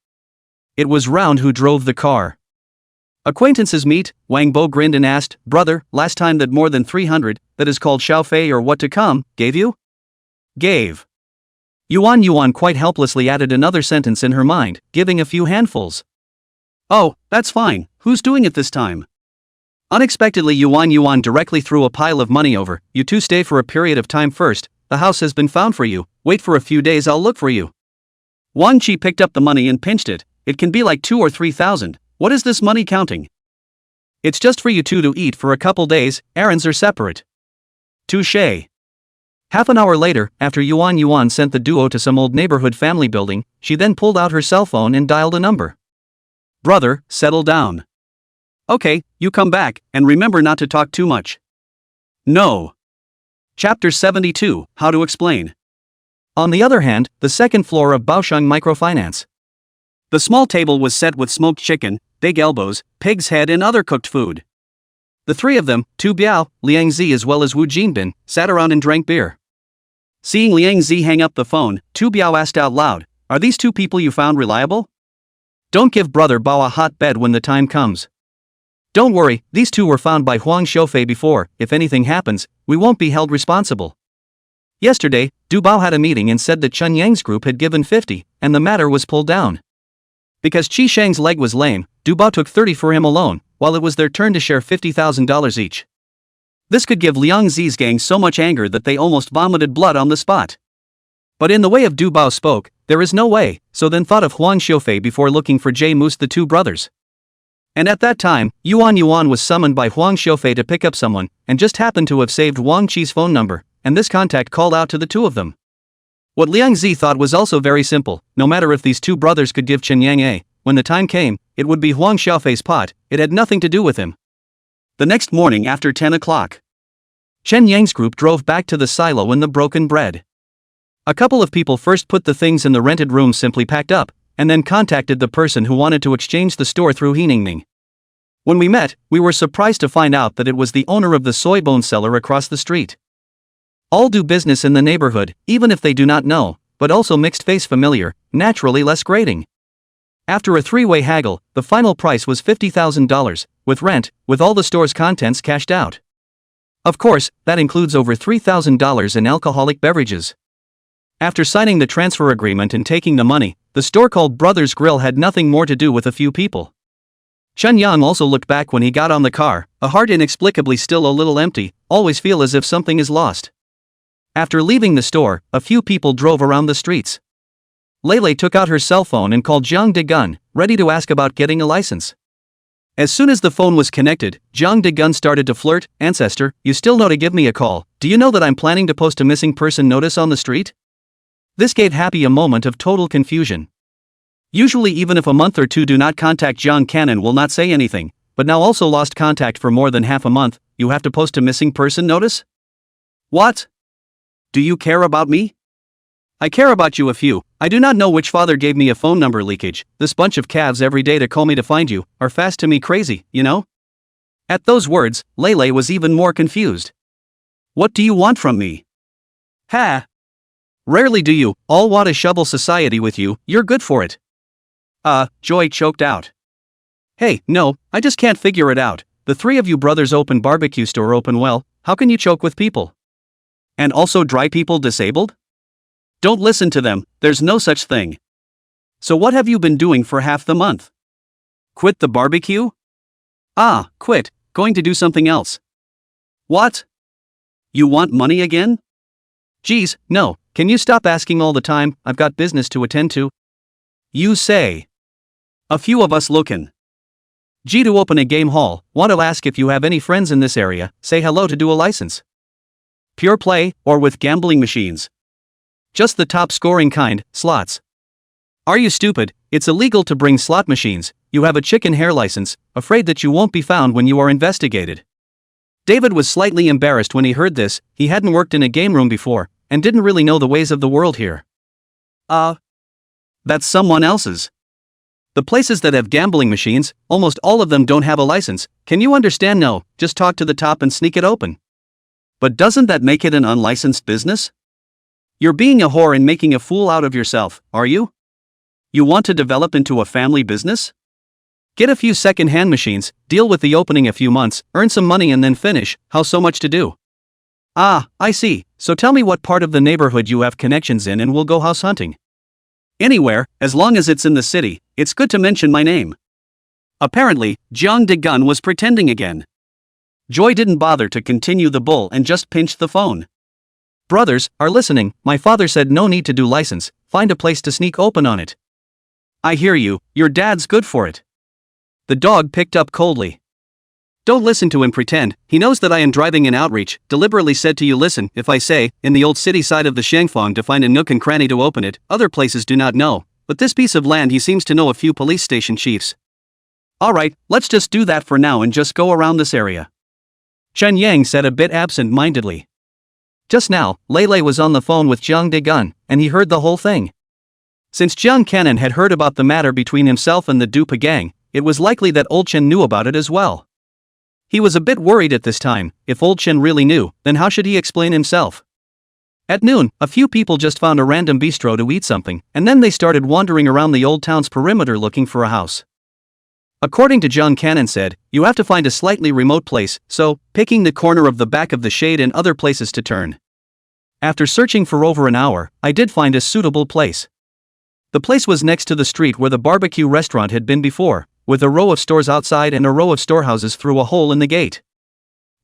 It was Round who drove the car. Acquaintances meet, Wang Bo grinned and asked, brother, last time that more than 300, that is called Xiao Fei or what to come, gave you? Gave. Yuan quite helplessly added another sentence in her mind, giving a few handfuls. Oh, that's fine, who's doing it this time? Unexpectedly Yuan directly threw a pile of money over. You two stay for a period of time first, the house has been found for you, wait for a few days, I'll look for you. Wang Chi picked up the money and pinched it. It can be like 2,000 or 3,000. What is this money counting? It's just for you two to eat for a couple days, errands are separate. Touché. Half an hour later, after Yuan sent the duo to some old neighborhood family building, she then pulled out her cell phone and dialed a number. Brother, settle down. Okay, you come back, and remember not to talk too much. No. Chapter 72, How to Explain. On the other hand, the second floor of Baosheng Microfinance. The small table was set with smoked chicken, big elbows, pig's head and other cooked food. The three of them, Tu Biao, Liang Zi as well as Wu Jinbin, sat around and drank beer. Seeing Liang Zi hang up the phone, Tu Biao asked out loud, are these two people you found reliable? Don't give brother Bao a hot bed when the time comes. Don't worry, these two were found by Huang Xiaofei before, if anything happens, we won't be held responsible. Yesterday, Du Bao had a meeting and said that Chen Yang's group had given 50, and the matter was pulled down. Because Qi Shang's leg was lame, Du Bao took 30 for him alone, while it was their turn to share $50,000 each. This could give Liang Zi's gang so much anger that they almost vomited blood on the spot. But in the way of Du Bao spoke, there is no way, so then thought of Huang Xiaofei before looking for Jay Moose the two brothers. And at that time, Yuan was summoned by Huang Xiaofei to pick up someone, and just happened to have saved Wang Chi's phone number, and this contact called out to the two of them. What Liang Zi thought was also very simple: no matter if these two brothers could give Chen Yang a, when the time came, it would be Huang Xiaofei's pot, it had nothing to do with him. The next morning after 10 o'clock, Chen Yang's group drove back to the silo in the broken bread. A couple of people first put the things in the rented room simply packed up, and then contacted the person who wanted to exchange the store through Hiningning. When we met, we were surprised to find out that it was the owner of the soy bone seller across the street. All do business in the neighborhood, even if they do not know, but also mixed face familiar, naturally less grating. After a three-way haggle, the final price was $50,000, with rent, with all the store's contents cashed out. Of course, that includes over $3,000 in alcoholic beverages. After signing the transfer agreement and taking the money, the store called Brothers Grill had nothing more to do with a few people. Chen Yang also looked back when he got on the car, a heart inexplicably still a little empty, always feel as if something is lost. After leaving the store, a few people drove around the streets. Lei took out her cell phone and called Zhang Degun, ready to ask about getting a license. As soon as the phone was connected, Zhang Degun started to flirt. Ancestor, you still know to give me a call. Do you know that I'm planning to post a missing person notice on the street? This gave Happy a moment of total confusion. Usually even if a month or two do not contact Zhang Cannon will not say anything, but now also lost contact for more than half a month, you have to post a missing person notice? What? Do you care about me? I care about you a few. I do not know which father gave me a phone number leakage. This bunch of calves every day to call me to find you, are fast to me crazy, you know? At those words, Lei was even more confused. What do you want from me? Ha! Rarely do you all want to shovel society with you, you're good for it. Joy choked out. Hey, no, I just can't figure it out. The three of you brothers open barbecue store open well, how can you choke with people? And also dry people disabled? Don't listen to them, there's no such thing. So what have you been doing for half the month? Quit the barbecue? Quit, going to do something else. What? You want money again? Geez, no, can you stop asking all the time, I've got business to attend to. You say. A few of us lookin'. G to open a game hall, want to ask if you have any friends in this area, say hello to do a license. Pure play, or with gambling machines? Just the top scoring kind, slots. Are you stupid? It's illegal to bring slot machines, you have a chicken hair license, afraid that you won't be found when you are investigated. David was slightly embarrassed when he heard this, he hadn't worked in a game room before, and didn't really know the ways of the world here. That's someone else's. The places that have gambling machines, almost all of them don't have a license, can you understand? No, just talk to the top and sneak it open. But doesn't that make it an unlicensed business? You're being a whore and making a fool out of yourself, are you? You want to develop into a family business? Get a few second-hand machines, deal with the opening a few months, earn some money and then finish, how so much to do? I see, so tell me what part of the neighborhood you have connections in and we'll go house hunting. Anywhere, as long as it's in the city, it's good to mention my name. Apparently, Jiang Degun was pretending again. Joy didn't bother to continue the bull and just pinched the phone. Brothers are listening, my father said no need to do license, find a place to sneak open on it. I hear you, your dad's good for it. The dog picked up coldly. Don't listen to him pretend, he knows that I am driving an outreach, deliberately said to you listen, if I say, in the old city side of the Shangfang to find a nook and cranny to open it, other places do not know, but this piece of land he seems to know a few police station chiefs. Alright, let's just do that for now and just go around this area. Chen Yang said a bit absent-mindedly. Just now, Lei was on the phone with Jiang Degun, and he heard the whole thing. Since Jiang Canon had heard about the matter between himself and the Dupa gang, it was likely that old Chen knew about it as well. He was a bit worried at this time, if old Chen really knew, then how should he explain himself? At noon, a few people just found a random bistro to eat something, and then they started wandering around the old town's perimeter looking for a house. According to John Cannon said, you have to find a slightly remote place, so, picking the corner of the back of the shade and other places to turn. After searching for over an hour, I did find a suitable place. The place was next to the street where the barbecue restaurant had been before, with a row of stores outside and a row of storehouses through a hole in the gate.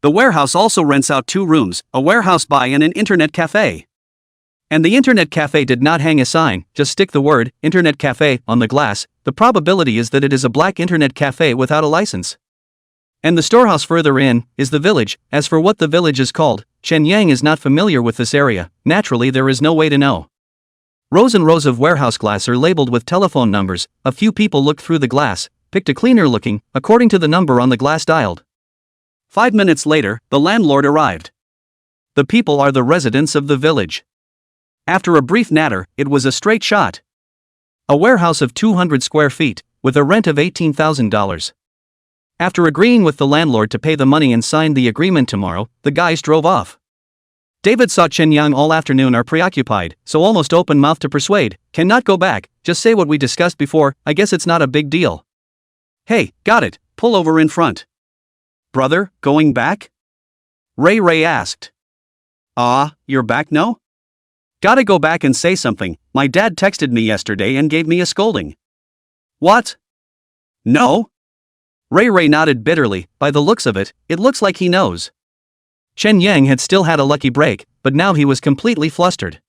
The warehouse also rents out 2 rooms, a warehouse by and an internet cafe. And the internet cafe did not hang a sign, just stick the word, internet cafe, on the glass. The probability is that it is a black internet cafe without a license. And the storehouse further in, is the village. As for what the village is called, Chen Yang is not familiar with this area, naturally there is no way to know. Rows and rows of warehouse glass are labeled with telephone numbers, a few people looked through the glass, picked a cleaner looking, according to the number on the glass dialed. 5 minutes later, the landlord arrived. The people are the residents of the village. After a brief natter, it was a straight shot. A warehouse of 200 square feet, with a rent of $18,000. After agreeing with the landlord to pay the money and sign the agreement tomorrow, the guys drove off. David saw Chen Yang all afternoon are preoccupied, so almost open mouth to persuade, cannot go back, just say what we discussed before, I guess it's not a big deal. Hey, got it, pull over in front. Brother, going back? Ray asked. You're back no? Gotta go back and say something, my dad texted me yesterday and gave me a scolding. What? No? Ray nodded bitterly, by the looks of it looks like he knows. Chen Yang had still had a lucky break, but now he was completely flustered.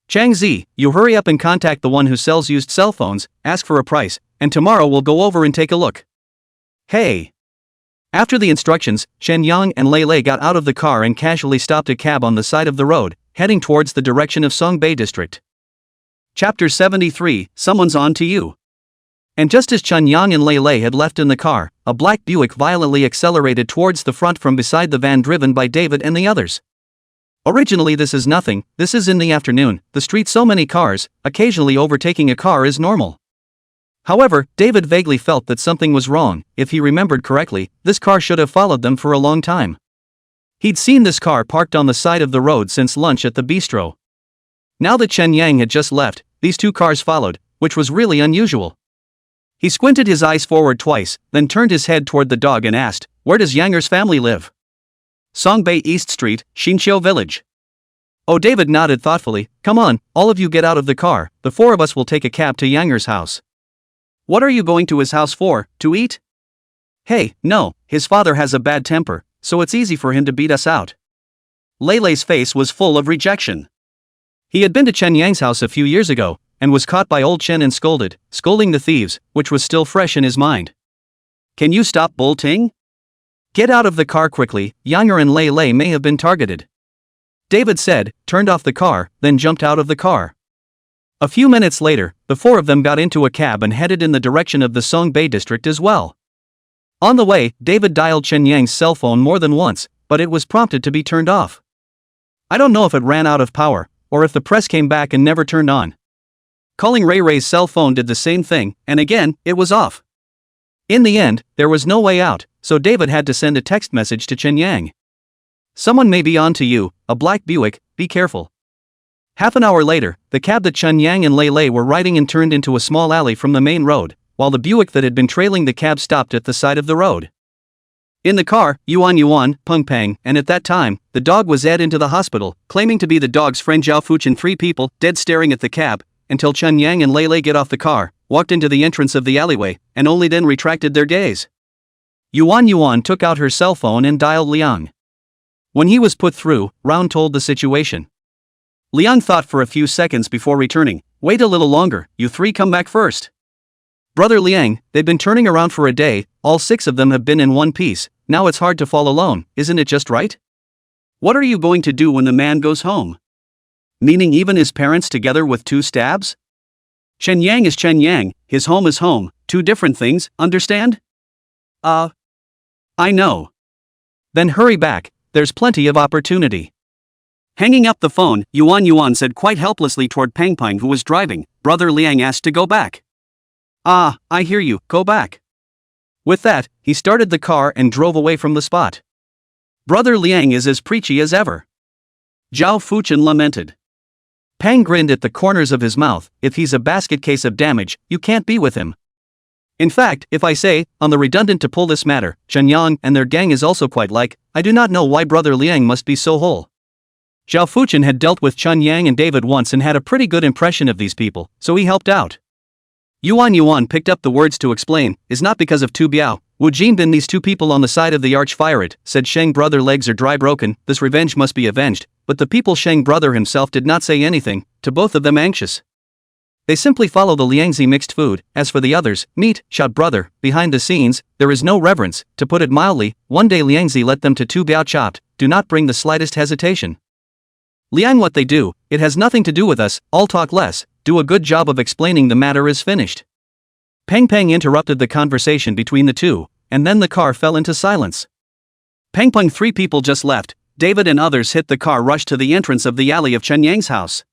Chang Zi, you hurry up and contact the one who sells used cell phones, ask for a price, and tomorrow we'll go over and take a look. Hey. After the instructions, Chen Yang and Lei got out of the car and casually stopped a cab on the side of the road, heading towards the direction of Songbei District. Chapter 73, Someone's on to you. And just as Chen Yang and Lei had left in the car, a black Buick violently accelerated towards the front from beside the van driven by David and the others. Originally this is nothing, this is in the afternoon, the street so many cars, occasionally overtaking a car is normal. However, David vaguely felt that something was wrong. If he remembered correctly, this car should have followed them for a long time. He'd seen this car parked on the side of the road since lunch at the bistro. Now that Chen Yang had just left, these two cars followed, which was really unusual. He squinted his eyes forward twice, then turned his head toward the dog and asked, "Where does Yanger's family live?" "Songbei East Street, Xinqiu Village." Oh, David nodded thoughtfully. "Come on, all of you get out of the car, the four of us will take a cab to Yanger's house." "What are you going to his house for, to eat?" "Hey, no, his father has a bad temper, so it's easy for him to beat us out." Leilei's face was full of rejection. He had been to Chen Yang's house a few years ago, and was caught by old Chen and scolding the thieves, which was still fresh in his mind. "Can you stop bolting? Get out of the car quickly, Yanger and Leilei may have been targeted," David said, turned off the car, then jumped out of the car. A few minutes later, the four of them got into a cab and headed in the direction of the Songbei district as well. On the way, David dialed Chen Yang's cell phone more than once, but it was prompted to be turned off. I don't know if it ran out of power, or if the press came back and never turned on. Calling Ray Ray's cell phone did the same thing, and again, it was off. In the end, there was no way out, so David had to send a text message to Chen Yang. "Someone may be on to you, a black Buick, be careful." Half an hour later, the cab that Chen Yang and Leilei were riding in turned into a small alley from the main road, while the Buick that had been trailing the cab stopped at the side of the road. In the car, Yuan, Peng Peng, and at that time, the dog was led into the hospital, claiming to be the dog's friend Zhao Fuchen. Three people, dead staring at the cab, until Chen Yang and Leilei get off the car, walked into the entrance of the alleyway, and only then retracted their gaze. Yuan took out her cell phone and dialed Liang. When he was put through, Round told the situation. Liang thought for a few seconds before returning. "Wait a little longer, you three come back first." "Brother Liang, they've been turning around for a day, all six of them have been in one piece, now it's hard to fall alone, isn't it just right? What are you going to do when the man goes home? Meaning even his parents together with two stabs? Chen Yang is Chen Yang, his home is home, two different things, understand?" I know." "Then hurry back, there's plenty of opportunity." Hanging up the phone, Yuan said quite helplessly toward Peng Peng who was driving. "Brother Liang asked to go back." "Ah, I hear you, go back." With that, he started the car and drove away from the spot. "Brother Liang is as preachy as ever," Zhao Fuchen lamented. Peng grinned at the corners of his mouth. "If he's a basket case of damage, you can't be with him. In fact, if I say, on the redundant to pull this matter, Chen Yang and their gang is also quite like, I do not know why Brother Liang must be so whole." Zhao Fuchen had dealt with Chen Yang and David once and had a pretty good impression of these people, so he helped out. Yuan picked up the words to explain, "Is not because of Tu Biao, Wu Jinbin these two people on the side of the arch fire it," said Sheng brother legs are dry broken, this revenge must be avenged, but the people Sheng brother himself did not say anything, to both of them anxious. They simply follow the Liangzi mixed food, as for the others, meat, shout brother, behind the scenes, there is no reverence, to put it mildly, one day Liangzi let them to Tu Biao chopped, do not bring the slightest hesitation. Liang what they do, it has nothing to do with us, all talk less, do a good job of explaining the matter is finished. Peng Peng interrupted the conversation between the two, and then the car fell into silence. Peng Peng three people just left, David and others hit the car rushed to the entrance of the alley of Chen Yang's house.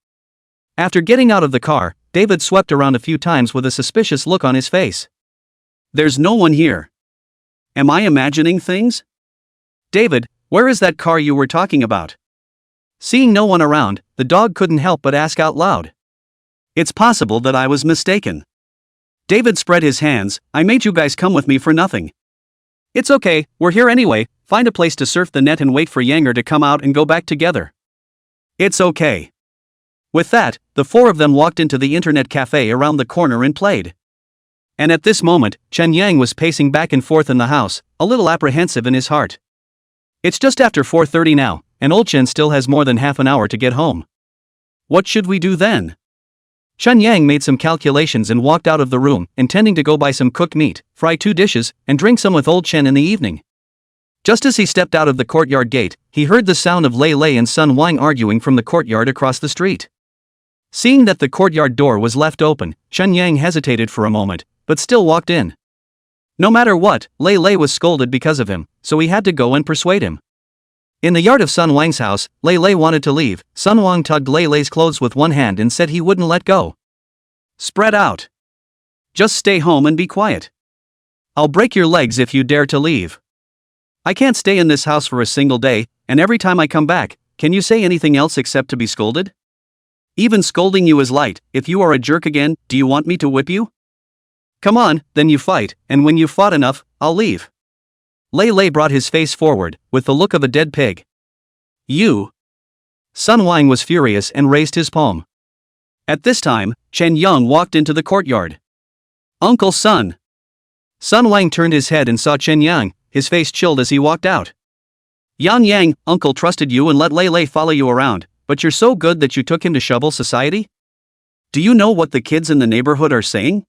After getting out of the car, David swept around a few times with a suspicious look on his face. "There's no one here. Am I imagining things? David, where is that car you were talking about?" Seeing no one around, the dog couldn't help but ask out loud. "It's possible that I was mistaken." David spread his hands. "I made you guys come with me for nothing. It's okay, we're here anyway, find a place to surf the net and wait for Yanger to come out and go back together." "It's okay." With that, the four of them walked into the internet cafe around the corner and played. And at this moment, Chen Yang was pacing back and forth in the house, a little apprehensive in his heart. It's just after 4:30 now, and old Chen still has more than half an hour to get home. What should we do then? Chen Yang made some calculations and walked out of the room, intending to go buy some cooked meat, fry 2 dishes, and drink some with old Chen in the evening. Just as he stepped out of the courtyard gate, he heard the sound of Leilei and Sun Wang arguing from the courtyard across the street. Seeing that the courtyard door was left open, Chen Yang hesitated for a moment, but still walked in. No matter what, Leilei was scolded because of him, so he had to go and persuade him. In the yard of Sun Wang's house, Leilei wanted to leave. Sun Wang tugged Leilei's clothes with one hand and said he wouldn't let go. "Spread out. Just stay home and be quiet. I'll break your legs if you dare to leave." I can't stay in this house for a single day, and every time I come back, can you say anything else except to be scolded? Even scolding you is light. If you are a jerk again, do you want me to whip you? Come on, then you fight, and when you've fought enough, I'll leave. Lei Lei brought his face forward, with the look of a dead pig. You. Sun Wang was furious and raised his palm. At this time, Chen Yang walked into the courtyard. Uncle Sun. Sun Wang turned his head and saw Chen Yang, his face chilled as he walked out. Yan Yang, uncle trusted you and let Lei Lei follow you around, but you're so good that you took him to shovel society? Do you know what the kids in the neighborhood are saying?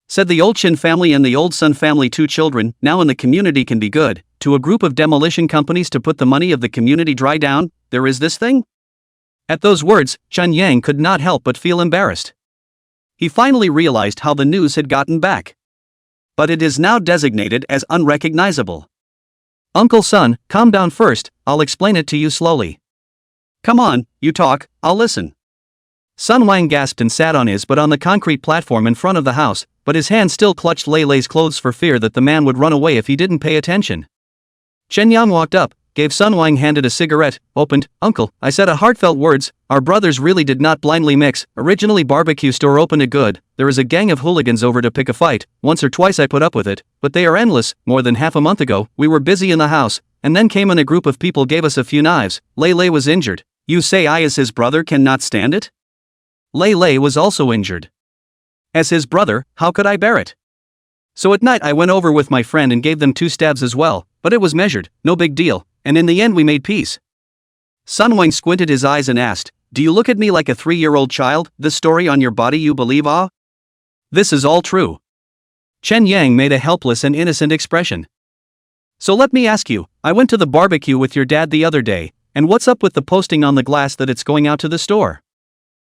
Said the old Chen family and the old Sun family, 2 children, now in the community can be good, to a group of demolition companies to put the money of the community dry down, there is this thing? At those words, Chen Yang could not help but feel embarrassed. He finally realized how the news had gotten back. But it is now designated as unrecognizable. Uncle Sun, calm down first, I'll explain it to you slowly. Come on, you talk, I'll listen. Sun Wang gasped and sat on his but on the concrete platform in front of the house, but his hand still clutched Lei Lei's clothes for fear that the man would run away if he didn't pay attention. Chen Yang walked up, gave Sun Wang handed a cigarette, opened, Uncle, I said a heartfelt words, our brothers really did not blindly mix, originally barbecue store opened a good, there is a gang of hooligans over to pick a fight, once or twice I put up with it, but they are endless, more than half a month ago, we were busy in the house, and then came in a group of people gave us a few knives, Lei Lei was injured, you say I as his brother cannot stand it? Lei Lei was also injured. As his brother, how could I bear it? So at night I went over with my friend and gave them 2 stabs as well, but it was measured, no big deal, and in the end we made peace. Sun Wang squinted his eyes and asked, do you look at me like a 3-year-old child, this story on your body you believe ah? This is all true. Chen Yang made a helpless and innocent expression. So let me ask you, I went to the barbecue with your dad the other day, and what's up with the posting on the glass that it's going out to the store?